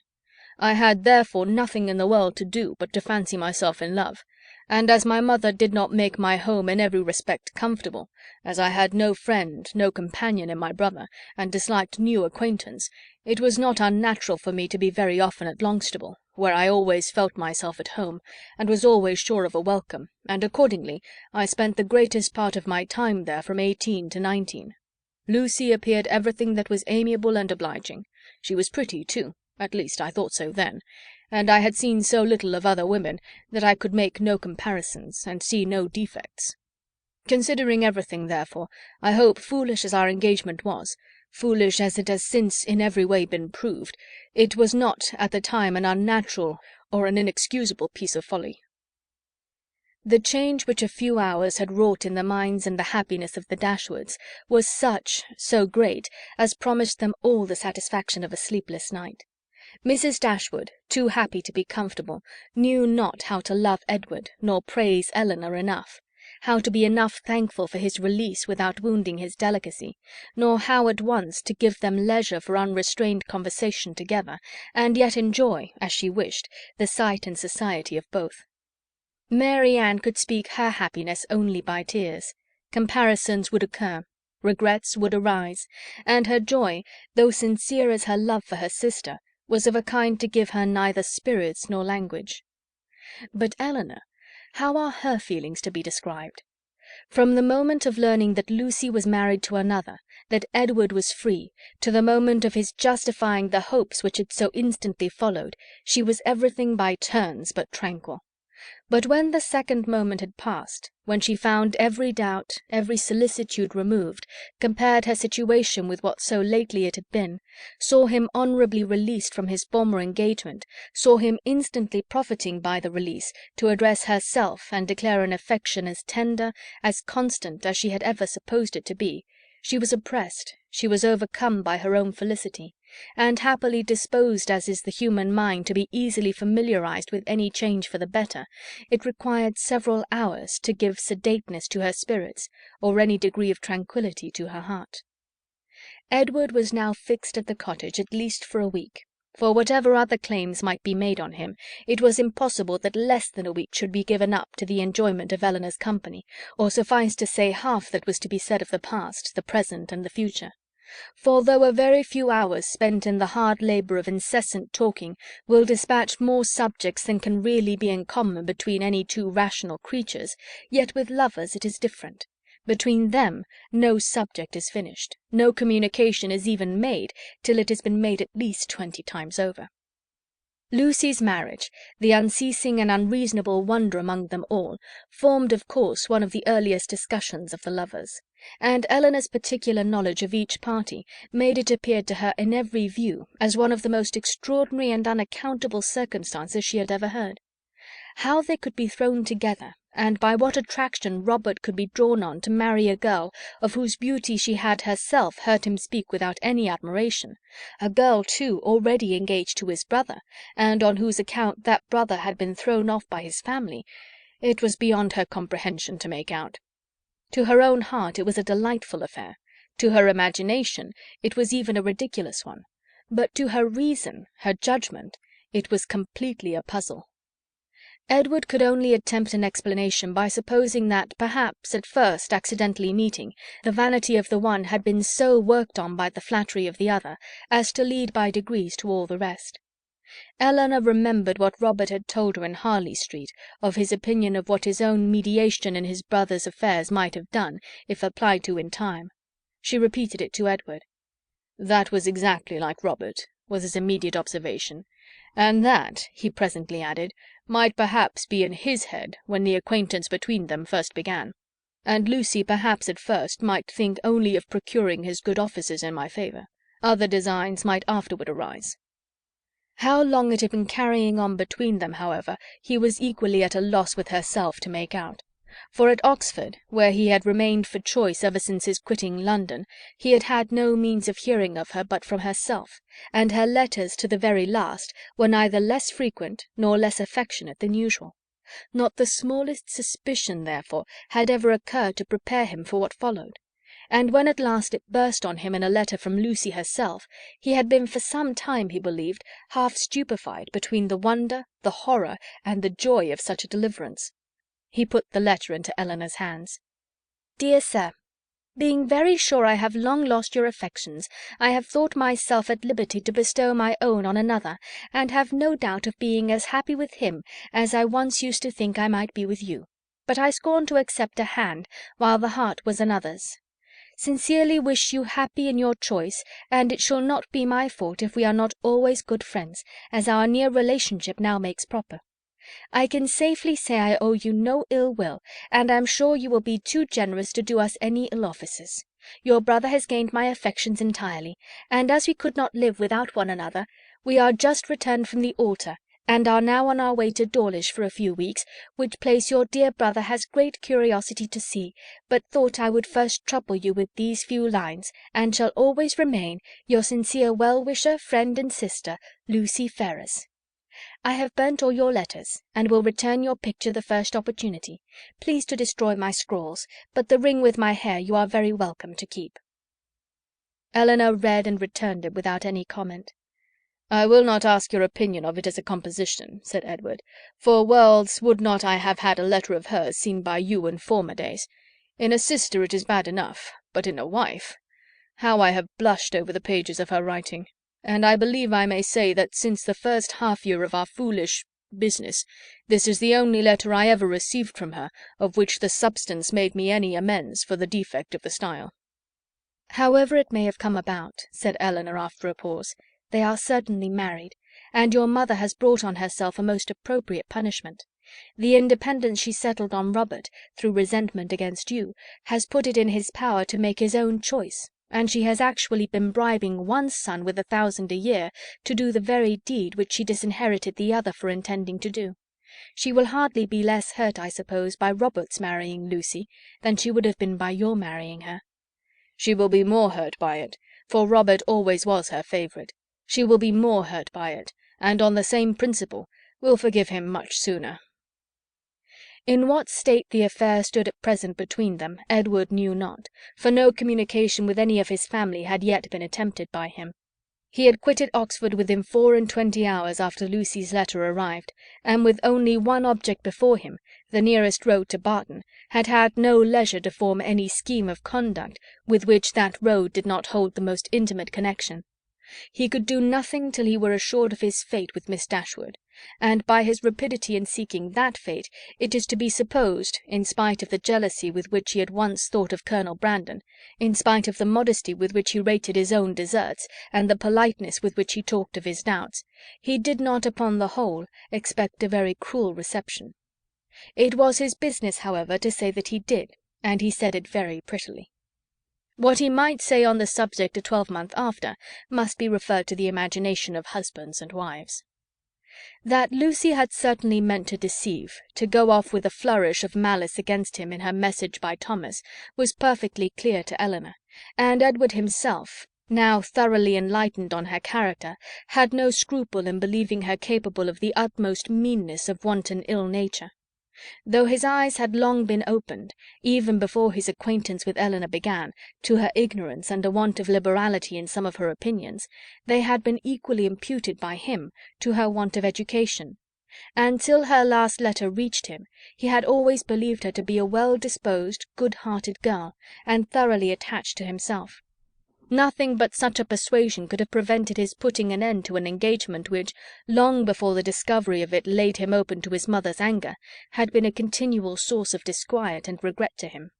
I had therefore nothing in the world to do but to fancy myself in love, and as my mother did not make my home in every respect comfortable, as I had no friend, no companion in my brother, and disliked new acquaintance, it was not unnatural for me to be very often at Longstable, where I always felt myself at home, and was always sure of a welcome, and accordingly I spent the greatest part of my time there from 18 to 19. Lucy appeared everything that was amiable and obliging. She was pretty too. At least I thought so then, and I had seen so little of other women that I could make no comparisons, and see no defects. Considering everything, therefore, I hope, foolish as our engagement was, foolish as it has since in every way been proved, it was not at the time an unnatural or an inexcusable piece of folly." The change which a few hours had wrought in the minds and the happiness of the Dashwoods was so great, as promised them all the satisfaction of a sleepless night. Mrs. Dashwood, too happy to be comfortable, knew not how to love Edward, nor praise Elinor enough, how to be enough thankful for his release without wounding his delicacy, nor how at once to give them leisure for unrestrained conversation together, and yet enjoy, as she wished, the sight and society of both. Mary Ann could speak her happiness only by tears. Comparisons would occur, regrets would arise, and her joy, though sincere as her love for her sister, was of a kind to give her neither spirits nor language. But Elinor, how are her feelings to be described? From the moment of learning that Lucy was married to another, that Edward was free, to the moment of his justifying the hopes which had so instantly followed, she was everything by turns but tranquil. But when the second moment had passed, when she found every doubt, every solicitude removed, compared her situation with what so lately it had been, saw him honourably released from his former engagement, saw him instantly profiting by the release to address herself and declare an affection as tender, as constant as she had ever supposed it to be, she was oppressed, she was overcome by her own felicity, and happily disposed as is the human mind to be easily familiarized with any change for the better, it required several hours to give sedateness to her spirits, or any degree of tranquillity to her heart. Edward was now fixed at the cottage at least for a week. For whatever other claims might be made on him, it was impossible that less than a week should be given up to the enjoyment of Elinor's company, or suffice to say half that was to be said of the past, the present, and the future. For though a very few hours spent in the hard labour of incessant talking will dispatch more subjects than can really be in common between any two rational creatures, yet with lovers it is different. Between them no subject is finished, no communication is even made, till it has been made at least 20 times over. Lucy's marriage, the unceasing and unreasonable wonder among them all, formed of course one of the earliest discussions of the lovers, and Elinor's particular knowledge of each party made it appear to her in every view as one of the most extraordinary and unaccountable circumstances she had ever heard. How they could be thrown together, and by what attraction Robert could be drawn on to marry a girl of whose beauty she had herself heard him speak without any admiration, a girl, too, already engaged to his brother, and on whose account that brother had been thrown off by his family, it was beyond her comprehension to make out. To her own heart it was a delightful affair, to her imagination it was even a ridiculous one, but to her reason, her judgment, it was completely a puzzle. Edward could only attempt an explanation by supposing that, perhaps, at first accidentally meeting, the vanity of the one had been so worked on by the flattery of the other as to lead by degrees to all the rest. Elinor remembered what Robert had told her in Harley Street of his opinion of what his own mediation in his brother's affairs might have done, if applied to in time. She repeated it to Edward. "That was exactly like Robert," was his immediate observation, "and that," he presently added, "might perhaps be in his head when the acquaintance between them first began, and Lucy perhaps at first might think only of procuring his good offices in my favour. Other designs might afterward arise." How long it had been carrying on between them, however, he was equally at a loss with herself to make out. For at Oxford, where he had remained for choice ever since his quitting London, he had had no means of hearing of her but from herself, and her letters to the very last were neither less frequent nor less affectionate than usual. Not the smallest suspicion, therefore, had ever occurred to prepare him for what followed. And when at last it burst on him in a letter from Lucy herself, he had been for some time, he believed, half stupefied between the wonder, the horror, and the joy of such a deliverance. He put the letter into Elinor's hands. "Dear Sir, being very sure I have long lost your affections, I have thought myself at liberty to bestow my own on another, and have no doubt of being as happy with him as I once used to think I might be with you. But I scorn to accept a hand while the heart was another's. Sincerely wish you happy in your choice, and it shall not be my fault if we are not always good friends, as our near relationship now makes proper. I can safely say I owe you no ill will, and am sure you will be too generous to do us any ill offices. Your brother has gained my affections entirely, and as we could not live without one another, we are just returned from the altar, and are now on our way to Dawlish for a few weeks, which place your dear brother has great curiosity to see, but thought I would first trouble you with these few lines, and shall always remain your sincere well-wisher, friend, and sister, Lucy Ferrars. I have burnt all your letters, and will return your picture the first opportunity. Please to destroy my scrawls, but the ring with my hair you are very welcome to keep. Elinor read and returned it without any comment. "I will not ask your opinion of it as a composition," said Edward. "For worlds would not I have had a letter of hers seen by you in former days. In a sister it is bad enough, but in a wife! How I have blushed over the pages of her writing! And I believe I may say that since the first half-year of our foolish business, this is the only letter I ever received from her, of which the substance made me any amends for the defect of the style." "However it may have come about," said Elinor after a pause, "they are certainly married, and your mother has brought on herself a most appropriate punishment. The independence she settled on Robert, through resentment against you, has put it in his power to make his own choice, and she has actually been bribing one son with 1,000 a year to do the very deed which she disinherited the other for intending to do. She will hardly be less hurt, I suppose, by Robert's marrying Lucy than she would have been by your marrying her." "She will be more hurt by it, for Robert always was her favourite. She will be more hurt by it, and on the same principle will forgive him much sooner." In what state the affair stood at present between them, Edward knew not, for no communication with any of his family had yet been attempted by him. He had quitted Oxford within 24 hours after Lucy's letter arrived, and with only one object before him, the nearest road to Barton, had had no leisure to form any scheme of conduct with which that road did not hold the most intimate connection. He could do nothing till he were assured of his fate with Miss Dashwood, and by his rapidity in seeking that fate, it is to be supposed, in spite of the jealousy with which he had once thought of Colonel Brandon, in spite of the modesty with which he rated his own deserts, and the politeness with which he talked of his doubts, he did not, upon the whole, expect a very cruel reception. It was his business, however, to say that he did, and he said it very prettily. What he might say on the subject a twelvemonth after must be referred to the imagination of husbands and wives. That Lucy had certainly meant to deceive, to go off with a flourish of malice against him in her message by Thomas, was perfectly clear to Elinor, and Edward himself, now thoroughly enlightened on her character, had no scruple in believing her capable of the utmost meanness of wanton ill nature. Though his eyes had long been opened, even before his acquaintance with Elinor began, to her ignorance and a want of liberality in some of her opinions, they had been equally imputed by him to her want of education, and till her last letter reached him, he had always believed her to be a well-disposed, good-hearted girl, and thoroughly attached to himself. Nothing but such a persuasion could have prevented his putting an end to an engagement which, long before the discovery of it laid him open to his mother's anger, had been a continual source of disquiet and regret to him.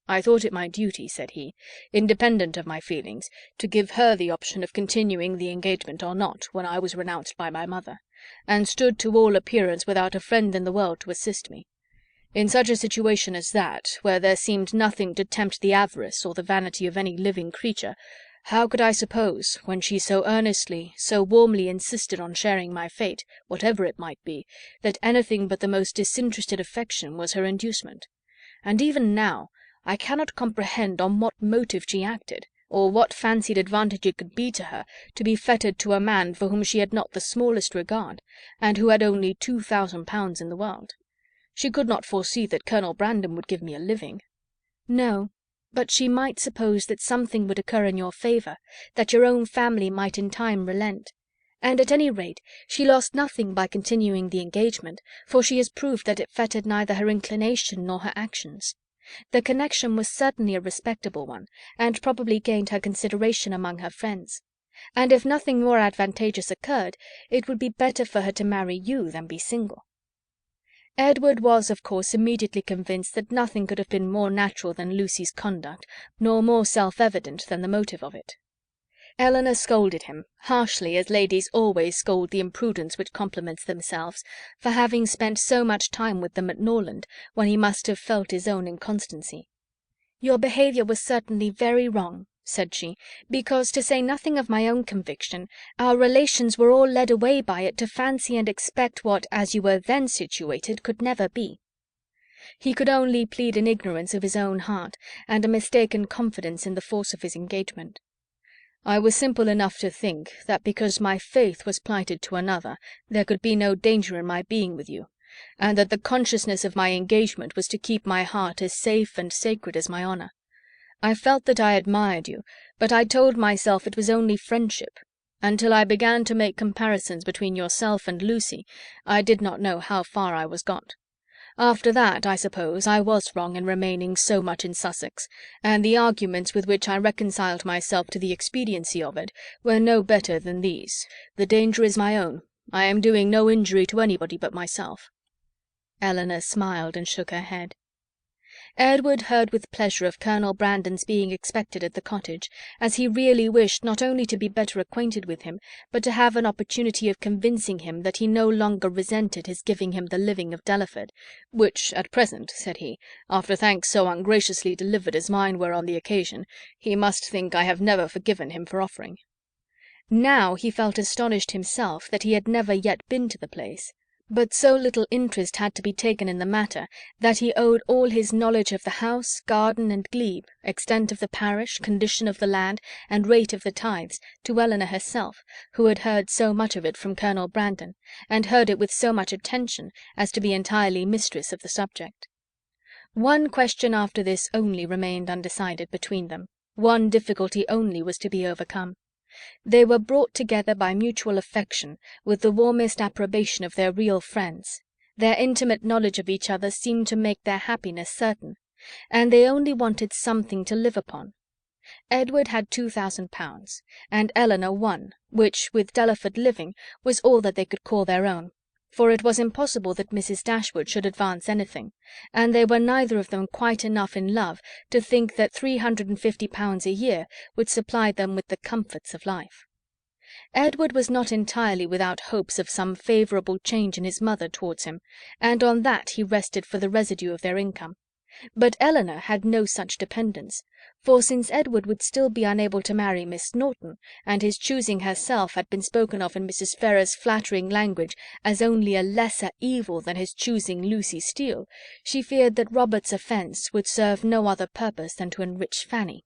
"I thought it my duty," said he, "independent of my feelings, to give her the option of continuing the engagement or not, when I was renounced by my mother, and stood to all appearance without a friend in the world to assist me. In such a situation as that, where there seemed nothing to tempt the avarice or the vanity of any living creature, how could I suppose, when she so earnestly, so warmly insisted on sharing my fate, whatever it might be, that anything but the most disinterested affection was her inducement? And even now, I cannot comprehend on what motive she acted, or what fancied advantage it could be to her to be fettered to a man for whom she had not the smallest regard, and who had only £2,000 in the world. She could not foresee that Colonel Brandon would give me a living." "No, but she might suppose that something would occur in your favour, that your own family might in time relent. And at any rate she lost nothing by continuing the engagement, for she has proved that it fettered neither her inclination nor her actions. The connection was certainly a respectable one, and probably gained her consideration among her friends. And if nothing more advantageous occurred, it would be better for her to marry you than be single." Edward was, of course, immediately convinced that nothing could have been more natural than Lucy's conduct, nor more self-evident than the motive of it. Eleanor scolded him, harshly as ladies always scold the imprudence which compliments themselves, for having spent so much time with them at Norland, when he must have felt his own inconstancy. "Your behaviour was certainly very wrong," said she, "because, to say nothing of my own conviction, our relations were all led away by it to fancy and expect what, as you were then situated, could never be." He could only plead an ignorance of his own heart, and a mistaken confidence in the force of his engagement. "I was simple enough to think that because my faith was plighted to another, there could be no danger in my being with you, and that the consciousness of my engagement was to keep my heart as safe and sacred as my honor. I felt that I admired you, but I told myself it was only friendship. Until I began to make comparisons between yourself and Lucy, I did not know how far I was got. After that, I suppose, I was wrong in remaining so much in Sussex, and the arguments with which I reconciled myself to the expediency of it were no better than these: the danger is my own. I am doing no injury to anybody but myself." Eleanor smiled and shook her head. Edward heard with pleasure of Colonel Brandon's being expected at the cottage, as he really wished not only to be better acquainted with him, but to have an opportunity of convincing him that he no longer resented his giving him the living of Delaford, "which at present," said he, "after thanks so ungraciously delivered as mine were on the occasion, he must think I have never forgiven him for offering." Now he felt astonished himself that he had never yet been to the place, but so little interest had to be taken in the matter that he owed all his knowledge of the house, garden, and glebe, extent of the parish, condition of the land, and rate of the tithes, to Eleanor herself, who had heard so much of it from Colonel Brandon, and heard it with so much attention as to be entirely mistress of the subject. One question after this only remained undecided between them. One difficulty only was to be overcome. They were brought together by mutual affection, with the warmest approbation of their real friends. Their intimate knowledge of each other seemed to make their happiness certain, and they only wanted something to live upon. Edward had £2,000, and Eleanor one, which, with Delaford living, was all that they could call their own, for it was impossible that Mrs. Dashwood should advance anything, and they were neither of them quite enough in love to think that £350 a year would supply them with the comforts of life. Edward was not entirely without hopes of some favourable change in his mother towards him, and on that he rested for the residue of their income. But Eleanor had no such dependence, for since Edward would still be unable to marry Miss Norton, and his choosing herself had been spoken of in Mrs. Ferrars's flattering language as only a lesser evil than his choosing Lucy Steele, she feared that Robert's offence would serve no other purpose than to enrich Fanny.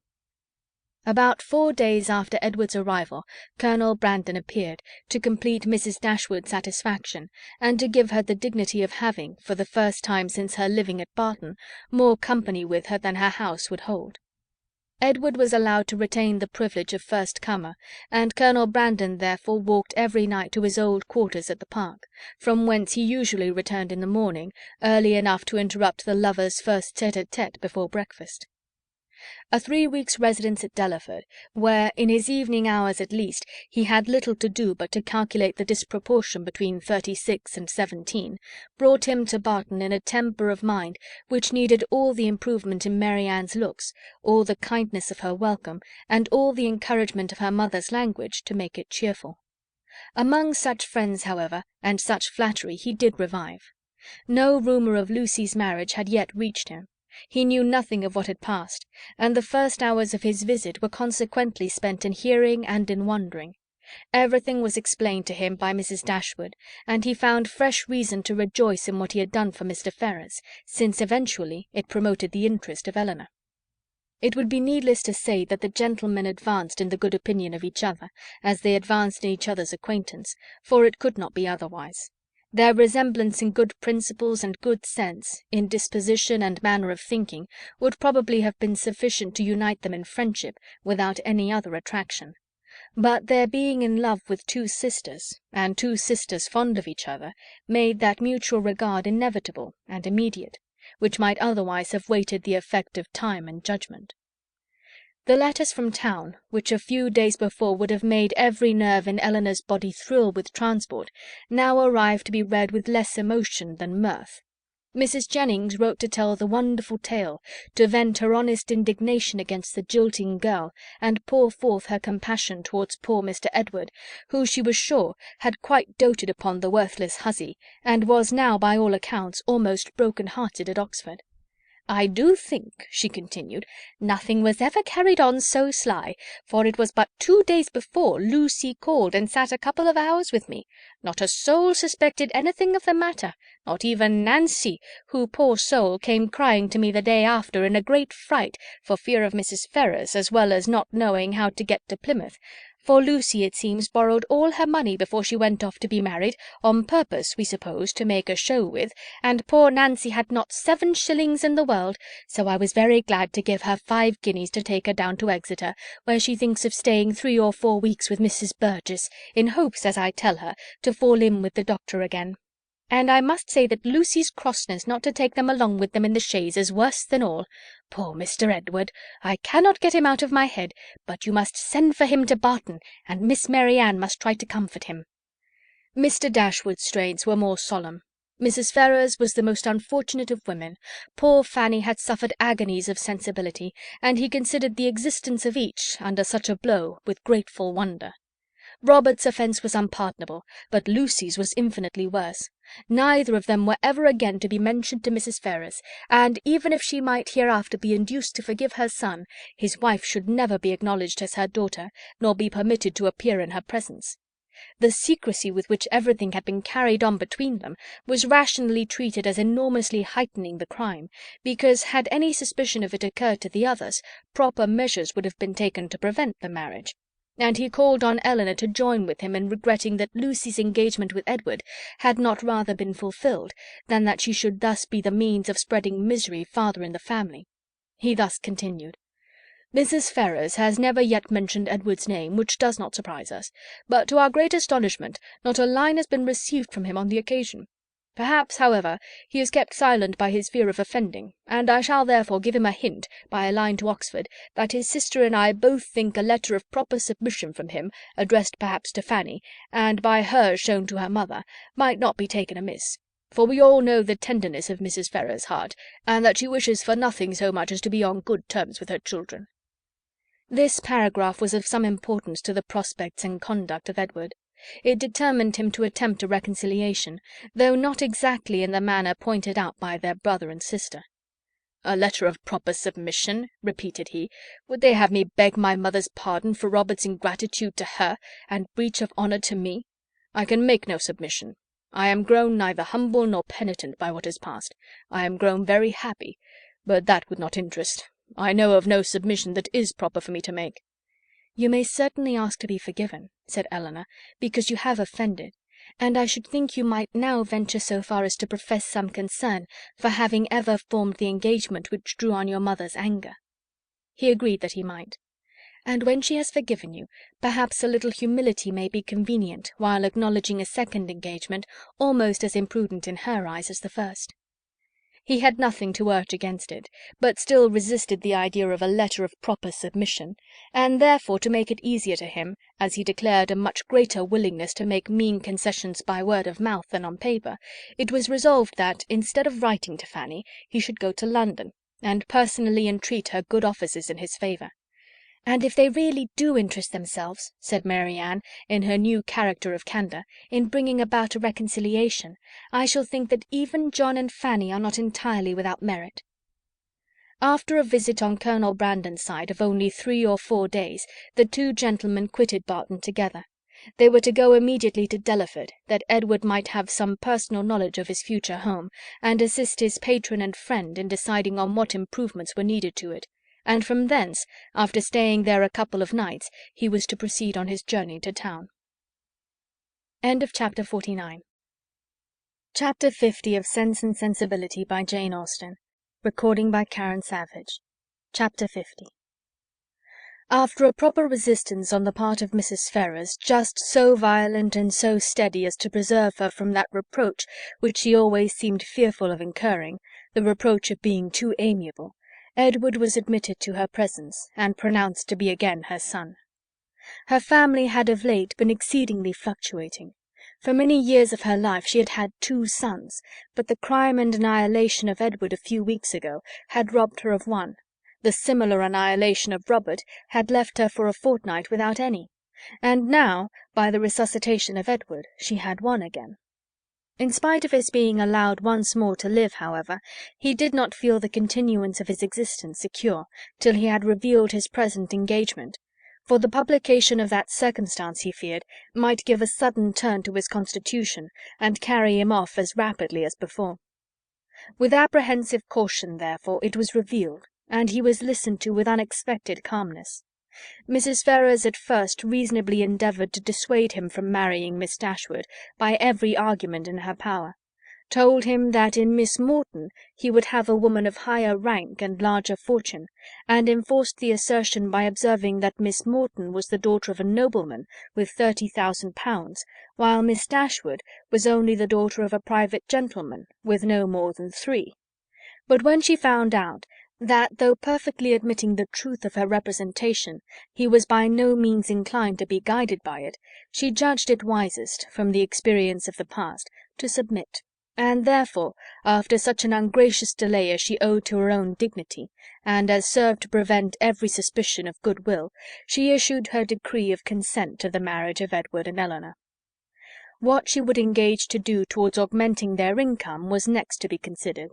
About 4 days after Edward's arrival, Colonel Brandon appeared, to complete Mrs. Dashwood's satisfaction, and to give her the dignity of having, for the first time since her living at Barton, more company with her than her house would hold. Edward was allowed to retain the privilege of first comer, and Colonel Brandon therefore walked every night to his old quarters at the park, from whence he usually returned in the morning, early enough to interrupt the lovers' first tete-a-tete before breakfast. A 3 weeks' residence at Delaford, where, in his evening hours at least, he had little to do but to calculate the disproportion between 36 and 17, brought him to Barton in a temper of mind which needed all the improvement in Mary Ann's looks, all the kindness of her welcome, and all the encouragement of her mother's language to make it cheerful. Among such friends, however, and such flattery, he did revive. No rumour of Lucy's marriage had yet reached him. He knew nothing of what had passed, and the first hours of his visit were consequently spent in hearing and in wondering. Everything was explained to him by Mrs. Dashwood, and he found fresh reason to rejoice in what he had done for Mr. Ferrars, since eventually it promoted the interest of Eleanor. It would be needless to say that the gentlemen advanced in the good opinion of each other, as they advanced in each other's acquaintance, for it could not be otherwise. Their resemblance in good principles and good sense, in disposition and manner of thinking, would probably have been sufficient to unite them in friendship without any other attraction. But their being in love with 2 sisters, and 2 sisters fond of each other, made that mutual regard inevitable and immediate, which might otherwise have waited the effect of time and judgment. The letters from town, which a few days before would have made every nerve in Eleanor's body thrill with transport, now arrived to be read with less emotion than mirth. Mrs. Jennings wrote to tell the wonderful tale, to vent her honest indignation against the jilting girl, and pour forth her compassion towards poor Mr. Edward, who, she was sure, had quite doted upon the worthless hussy, and was now, by all accounts, almost broken-hearted at Oxford. "I do think," she continued, "nothing was ever carried on so sly, for it was but 2 days before Lucy called and sat a couple of hours with me. Not a soul suspected anything of the matter, not even Nancy, who, poor soul, came crying to me the day after in a great fright for fear of Mrs. Ferrars, as well as not knowing how to get to Plymouth, for Lucy, it seems, borrowed all her money before she went off to be married, on purpose, we suppose, to make a show with, and poor Nancy had not 7 shillings in the world, so I was very glad to give her 5 guineas to take her down to Exeter, where she thinks of staying 3 or 4 weeks with Mrs. Burgess, in hopes, as I tell her, to fall in with the doctor again. And I must say that Lucy's crossness not to take them along with them in the chaise is worse than all. Poor Mr. Edward! I cannot get him out of my head, but you must send for him to Barton, and Miss Mary Ann must try to comfort him." Mr. Dashwood's strains were more solemn. Mrs. Ferrars was the most unfortunate of women. Poor Fanny had suffered agonies of sensibility, and he considered the existence of each, under such a blow, with grateful wonder. Robert's offence was unpardonable, but Lucy's was infinitely worse. Neither of them were ever again to be mentioned to Mrs. Ferrars, and even if she might hereafter be induced to forgive her son, his wife should never be acknowledged as her daughter, nor be permitted to appear in her presence. The secrecy with which everything had been carried on between them was rationally treated as enormously heightening the crime, because had any suspicion of it occurred to the others, proper measures would have been taken to prevent the marriage. And he called on Elinor to join with him in regretting that Lucy's engagement with Edward had not rather been fulfilled, than that she should thus be the means of spreading misery farther in the family. He thus continued: "Mrs. Ferrars has never yet mentioned Edward's name, which does not surprise us, but to our great astonishment not a line has been received from him on the occasion. Perhaps, however, he is kept silent by his fear of offending, and I shall therefore give him a hint, by a line to Oxford, that his sister and I both think a letter of proper submission from him, addressed perhaps to Fanny, and by her shown to her mother, might not be taken amiss. For we all know the tenderness of Mrs. Ferrars's heart, and that she wishes for nothing so much as to be on good terms with her children." This paragraph was of some importance to the prospects and conduct of Edward. It determined him to attempt a reconciliation, though not exactly in the manner pointed out by their brother and sister. "A letter of proper submission," repeated he. "Would they have me beg my mother's pardon for Robert's ingratitude to her, and breach of honour to me? I can make no submission. I am grown neither humble nor penitent by what has passed. I am grown very happy, but that would not interest. I know of no submission that is proper for me to make." "You may certainly ask to be forgiven," said Elinor, "because you have offended, and I should think you might now venture so far as to profess some concern for having ever formed the engagement which drew on your mother's anger." He agreed that he might. "And when she has forgiven you, perhaps a little humility may be convenient, while acknowledging a second engagement, almost as imprudent in her eyes as the first." He had nothing to urge against it, but still resisted the idea of a letter of proper submission, and therefore, to make it easier to him, as he declared a much greater willingness to make mean concessions by word of mouth than on paper, it was resolved that, instead of writing to Fanny, he should go to London, and personally entreat her good offices in his favour. "And if they really do interest themselves," said Mary Ann, in her new character of candour, "in bringing about a reconciliation, I shall think that even John and Fanny are not entirely without merit." After a visit on Colonel Brandon's side of only 3 or 4 days, the two gentlemen quitted Barton together. They were to go immediately to Delaford, that Edward might have some personal knowledge of his future home, and assist his patron and friend in deciding on what improvements were needed to it, and from thence, after staying there a couple of nights, he was to proceed on his journey to town. Chapter 49. Chapter 50 of Sense and Sensibility by Jane Austen. Recording by Karen Savage. Chapter 50. After a proper resistance on the part of Mrs. Ferrars, just so violent and so steady as to preserve her from that reproach which she always seemed fearful of incurring, the reproach of being too amiable, Edward was admitted to her presence, and pronounced to be again her son. Her family had of late been exceedingly fluctuating. For many years of her life she had had 2 sons, but the crime and annihilation of Edward a few weeks ago had robbed her of one. The similar annihilation of Robert had left her for a fortnight without any, and now, by the resuscitation of Edward, she had one again. In spite of his being allowed once more to live, however, he did not feel the continuance of his existence secure till he had revealed his present engagement, for the publication of that circumstance, he feared, might give a sudden turn to his constitution, and carry him off as rapidly as before. With apprehensive caution, therefore, it was revealed, and he was listened to with unexpected calmness. Mrs. Ferrars at first reasonably endeavoured to dissuade him from marrying Miss Dashwood by every argument in her power, told him that in Miss Morton he would have a woman of higher rank and larger fortune, and enforced the assertion by observing that Miss Morton was the daughter of a nobleman with 30,000 pounds, while Miss Dashwood was only the daughter of a private gentleman with no more than 3. But when she found out that, though perfectly admitting the truth of her representation, he was by no means inclined to be guided by it, she judged it wisest, from the experience of the past, to submit, and therefore, after such an ungracious delay as she owed to her own dignity, and as served to prevent every suspicion of good will, she issued her decree of consent to the marriage of Edward and Eleanor. What she would engage to do towards augmenting their income was next to be considered,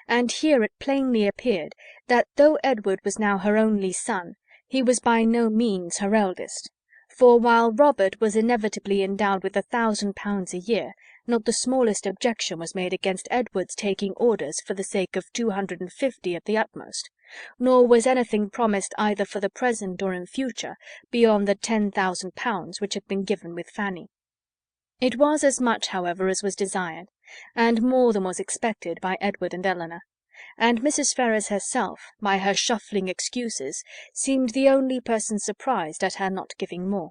and here it plainly appeared that though Edward was now her only son, he was by no means her eldest, for while Robert was inevitably endowed with 1,000 pounds a year, not the smallest objection was made against Edward's taking orders for the sake of 250 at the utmost, nor was anything promised either for the present or in future beyond the 10,000 pounds which had been given with Fanny. It was as much, however, as was desired, and more than was expected by Edward and Eleanor, and Mrs. Ferrars herself, by her shuffling excuses, seemed the only person surprised at her not giving more.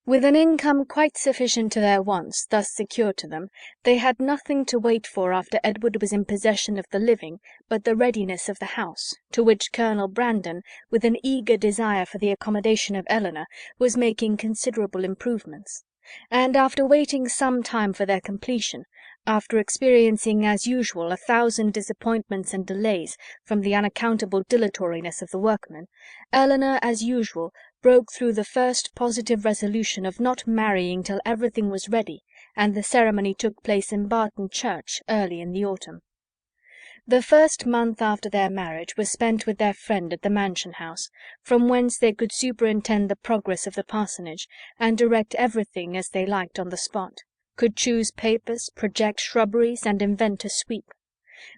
With an income quite sufficient to their wants thus secured to them, they had nothing to wait for after Edward was in possession of the living but the readiness of the house, to which Colonel Brandon, with an eager desire for the accommodation of Eleanor, was making considerable improvements, and after waiting some time for their completion, after experiencing as usual 1,000 disappointments and delays from the unaccountable dilatoriness of the workmen, Eleanor, as usual, broke through the first positive resolution of not marrying till everything was ready, and the ceremony took place in Barton Church early in the autumn. The first month after their marriage was spent with their friend at the Mansion House, from whence they could superintend the progress of the parsonage, and direct everything as they liked on the spot, could choose papers, project shrubberies, and invent a sweep.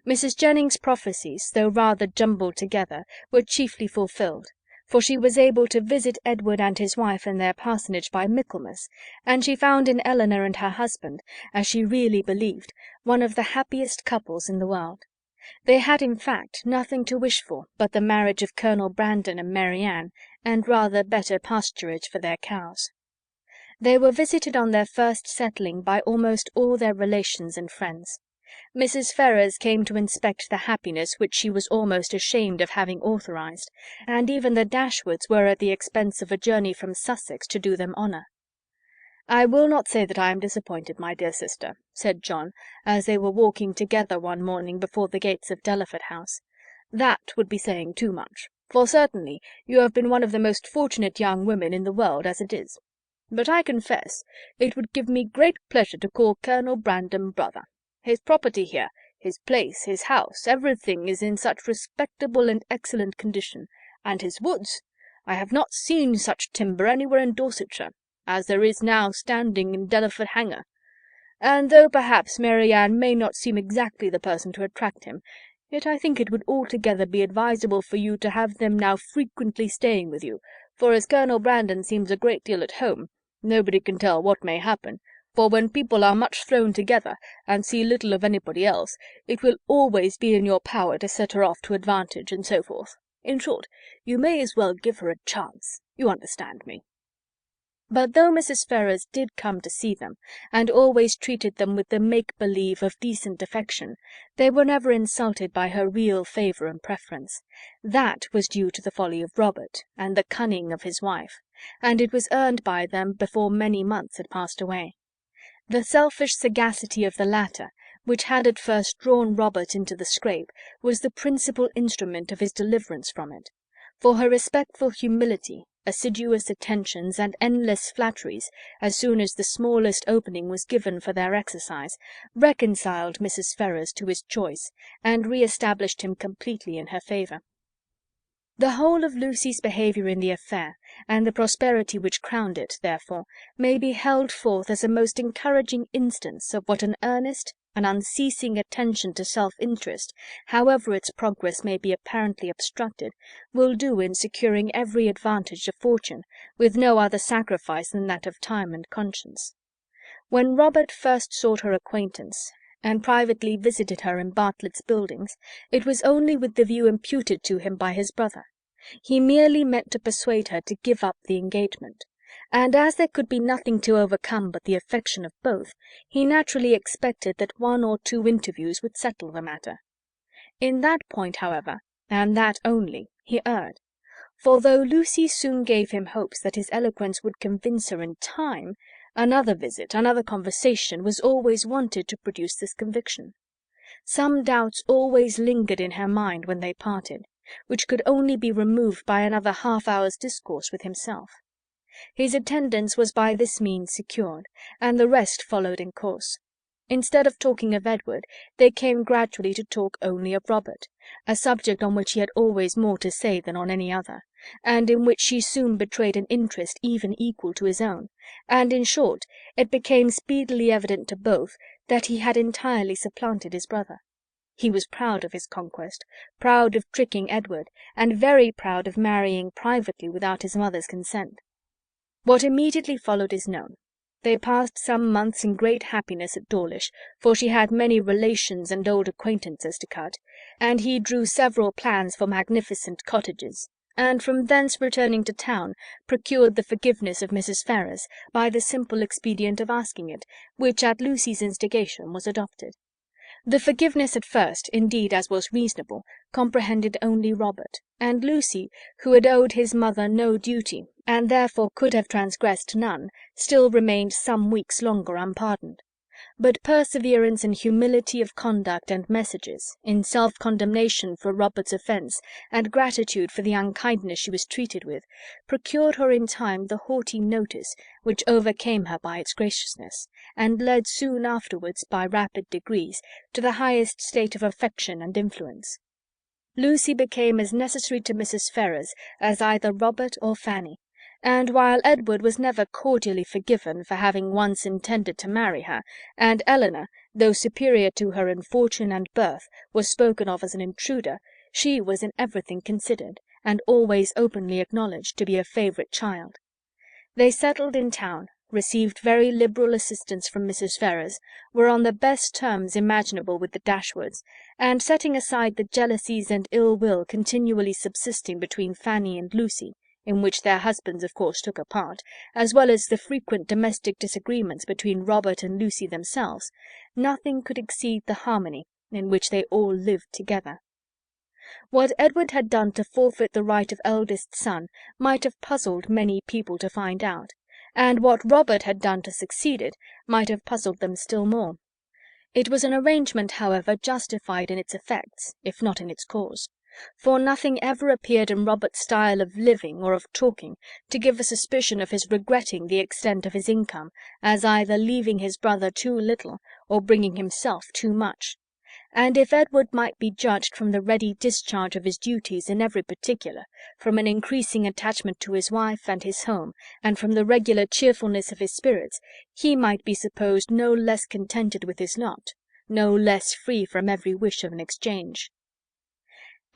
Mrs. Jennings's prophecies, though rather jumbled together, were chiefly fulfilled, for she was able to visit Edward and his wife in their parsonage by Michaelmas, and she found in Eleanor and her husband, as she really believed, one of the happiest couples in the world. They had, in fact, nothing to wish for but the marriage of Colonel Brandon and Mary Ann, and rather better pasturage for their cows. They were visited on their first settling by almost all their relations and friends. Mrs. Ferrars came to inspect the happiness which she was almost ashamed of having authorized, and even the Dashwoods were at the expense of a journey from Sussex to do them honour. "I will not say that I am disappointed, my dear sister," said John, as they were walking together one morning before the gates of Delaford House. "That would be saying too much, for certainly you have been one of the most fortunate young women in the world as it is. But I confess it would give me great pleasure to call Colonel Brandon brother. His property here, his place, his house, everything is in such respectable and excellent condition, and his woods! I have not seen such timber anywhere in Dorsetshire as there is now standing in Delaford Hanger. And though perhaps Mary Ann may not seem exactly the person to attract him, yet I think it would altogether be advisable for you to have them now frequently staying with you, for as Colonel Brandon seems a great deal at home, nobody can tell what may happen, for when people are much thrown together, and see little of anybody else, it will always be in your power to set her off to advantage, and so forth. In short, you may as well give her a chance. You understand me." But though Mrs. Ferrars did come to see them, and always treated them with the make-believe of decent affection, they were never insulted by her real favour and preference. That was due to the folly of Robert, and the cunning of his wife, and it was earned by them before many months had passed away. The selfish sagacity of the latter, which had at first drawn Robert into the scrape, was the principal instrument of his deliverance from it; for her respectful humility, assiduous attentions, and endless flatteries, as soon as the smallest opening was given for their exercise, reconciled Mrs. Ferrars to his choice, and re-established him completely in her favour. The whole of Lucy's behaviour in the affair, and the prosperity which crowned it, therefore, may be held forth as a most encouraging instance of what an earnest, an unceasing attention to self-interest, however its progress may be apparently obstructed, will do in securing every advantage of fortune, with no other sacrifice than that of time and conscience. When Robert first sought her acquaintance, and privately visited her in Bartlett's Buildings, it was only with the view imputed to him by his brother. He merely meant to persuade her to give up the engagement; and as there could be nothing to overcome but the affection of both, he naturally expected that one or two interviews would settle the matter. In that point, however, and that only, he erred; for though Lucy soon gave him hopes that his eloquence would convince her in time, another visit, another conversation, was always wanted to produce this conviction. Some doubts always lingered in her mind when they parted, which could only be removed by another half-hour's discourse with himself. His attendance was by this means secured, and the rest followed in course. Instead of talking of Edward, they came gradually to talk only of Robert, a subject on which he had always more to say than on any other, and in which she soon betrayed an interest even equal to his own, and, in short, it became speedily evident to both that he had entirely supplanted his brother. He was proud of his conquest, proud of tricking Edward, and very proud of marrying privately without his mother's consent. What immediately followed is known. They passed some months in great happiness at Dawlish, for she had many relations and old acquaintances to cut, and he drew several plans for magnificent cottages, and from thence returning to town, procured the forgiveness of Mrs. Ferrars by the simple expedient of asking it, which at Lucy's instigation was adopted. The forgiveness at first, indeed, as was reasonable, comprehended only Robert, and Lucy, who had owed his mother no duty, and therefore could have transgressed none, still remained some weeks longer unpardoned. But perseverance and humility of conduct and messages, in self-condemnation for Robert's offence, and gratitude for the unkindness she was treated with, procured her in time the haughty notice which overcame her by its graciousness, and led soon afterwards, by rapid degrees, to the highest state of affection and influence. Lucy became as necessary to Mrs. Ferrars as either Robert or Fanny, and while Edward was never cordially forgiven for having once intended to marry her, and Eleanor, though superior to her in fortune and birth, was spoken of as an intruder, she was in everything considered, and always openly acknowledged to be a favourite child. They settled in town, received very liberal assistance from Mrs. Ferrars, were on the best terms imaginable with the Dashwoods, and, setting aside the jealousies and ill will continually subsisting between Fanny and Lucy, in which their husbands of course took a part, as well as the frequent domestic disagreements between Robert and Lucy themselves, nothing could exceed the harmony in which they all lived together. What Edward had done to forfeit the right of eldest son might have puzzled many people to find out, and what Robert had done to succeed it might have puzzled them still more. It was an arrangement, however, justified in its effects, if not in its cause; for nothing ever appeared in Robert's style of living or of talking to give a suspicion of his regretting the extent of his income, as either leaving his brother too little or bringing himself too much; and if Edward might be judged from the ready discharge of his duties in every particular, from an increasing attachment to his wife and his home, and from the regular cheerfulness of his spirits, he might be supposed no less contented with his lot, no less free from every wish of an exchange.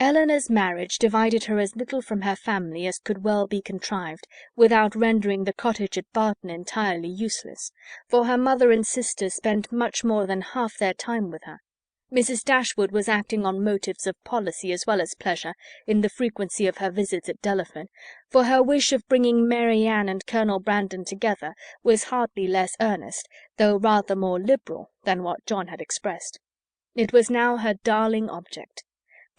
Eleanor's marriage divided her as little from her family as could well be contrived, without rendering the cottage at Barton entirely useless, for her mother and sister spent much more than half their time with her. Mrs. Dashwood was acting on motives of policy as well as pleasure in the frequency of her visits at Delaford, for her wish of bringing Mary Ann and Colonel Brandon together was hardly less earnest, though rather more liberal, than what John had expressed. It was now her darling object.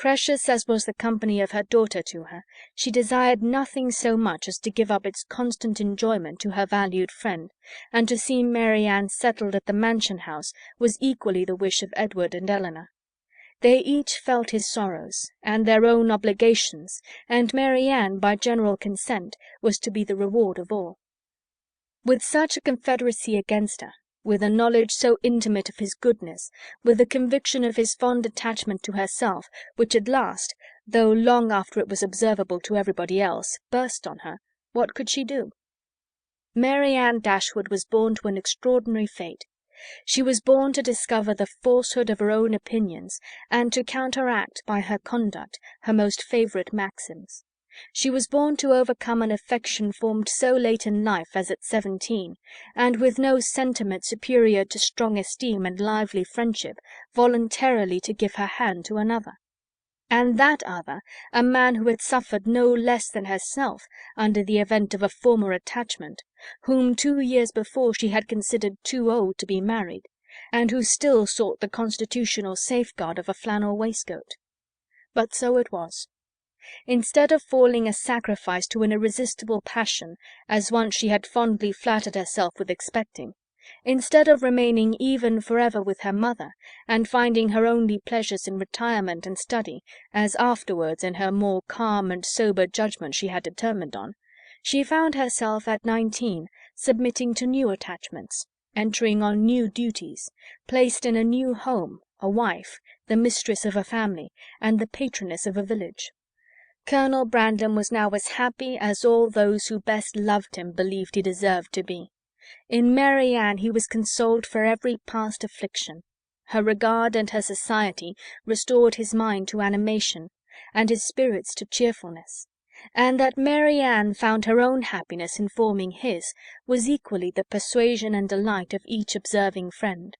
Precious as was the company of her daughter to her, she desired nothing so much as to give up its constant enjoyment to her valued friend, and to see Mary Ann settled at the mansion house was equally the wish of Edward and Eleanor. They each felt his sorrows, and their own obligations, and Mary Ann, by general consent, was to be the reward of all. With such a confederacy against her, with a knowledge so intimate of his goodness, with the conviction of his fond attachment to herself, which at last, though long after it was observable to everybody else, burst on her, what could she do? Mary Ann Dashwood was born to an extraordinary fate. She was born to discover the falsehood of her own opinions, and to counteract by her conduct her most favourite maxims. She was born to overcome an affection formed so late in life as at 17, and with no sentiment superior to strong esteem and lively friendship, voluntarily to give her hand to another. And that other, a man who had suffered no less than herself under the event of a former attachment, whom 2 years before she had considered too old to be married, and who still sought the constitutional safeguard of a flannel waistcoat. But so it was. Instead of falling a sacrifice to an irresistible passion, as once she had fondly flattered herself with expecting, instead of remaining even forever with her mother, and finding her only pleasures in retirement and study, as afterwards in her more calm and sober judgment she had determined on, she found herself at 19 submitting to new attachments, entering on new duties, placed in a new home, a wife, the mistress of a family, and the patroness of a village. Colonel Brandon was now as happy as all those who best loved him believed he deserved to be. In Mary Ann he was consoled for every past affliction. Her regard and her society restored his mind to animation, and his spirits to cheerfulness. And that Mary Ann found her own happiness in forming his was equally the persuasion and delight of each observing friend.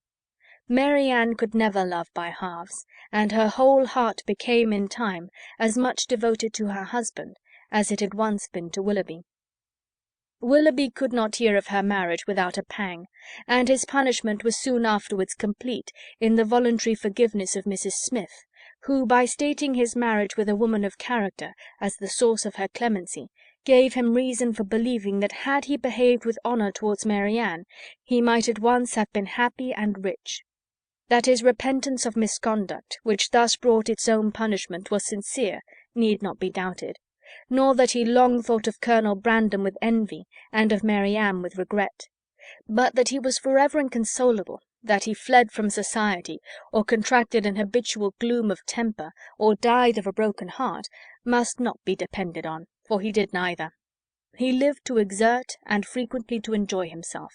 Mary Ann could never love by halves, and her whole heart became in time as much devoted to her husband as it had once been to Willoughby. Willoughby could not hear of her marriage without a pang, and his punishment was soon afterwards complete in the voluntary forgiveness of Mrs. Smith, who, by stating his marriage with a woman of character as the source of her clemency, gave him reason for believing that had he behaved with honour towards Mary Ann, he might at once have been happy and rich. That his repentance of misconduct, which thus brought its own punishment, was sincere, need not be doubted, nor that he long thought of Colonel Brandon with envy, and of Mary Ann with regret; but that he was forever inconsolable, that he fled from society, or contracted an habitual gloom of temper, or died of a broken heart, must not be depended on, for he did neither. He lived to exert, and frequently to enjoy himself.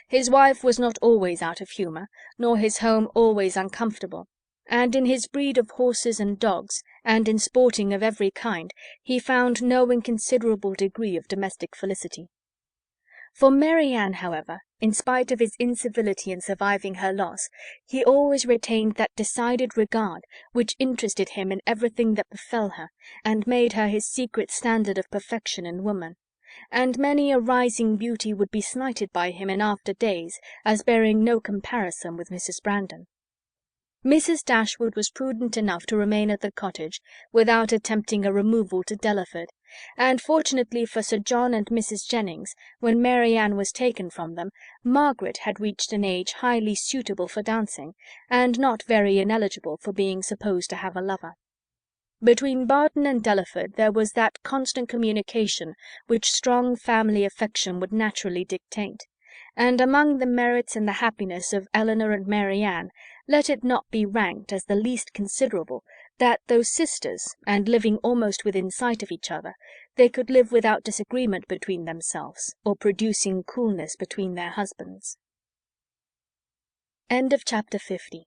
His wife was not always out of humour, nor his home always uncomfortable, and in his breed of horses and dogs, and in sporting of every kind, he found no inconsiderable degree of domestic felicity. For Mary Ann, however, in spite of his incivility in surviving her loss, he always retained that decided regard which interested him in everything that befell her, and made her his secret standard of perfection in woman. And many a rising beauty would be slighted by him in after days as bearing no comparison with Mrs. Brandon. Mrs. Dashwood was prudent enough to remain at the cottage without attempting a removal to Delaford, and fortunately for Sir John and Mrs. Jennings, when Mary Ann was taken from them, Margaret had reached an age highly suitable for dancing, and not very ineligible for being supposed to have a lover. Between Barton and Delaford there was that constant communication which strong family affection would naturally dictate, and among the merits and the happiness of Eleanor and Mary Ann, let it not be ranked as the least considerable that, though sisters, and living almost within sight of each other, they could live without disagreement between themselves, or producing coolness between their husbands. Chapter 50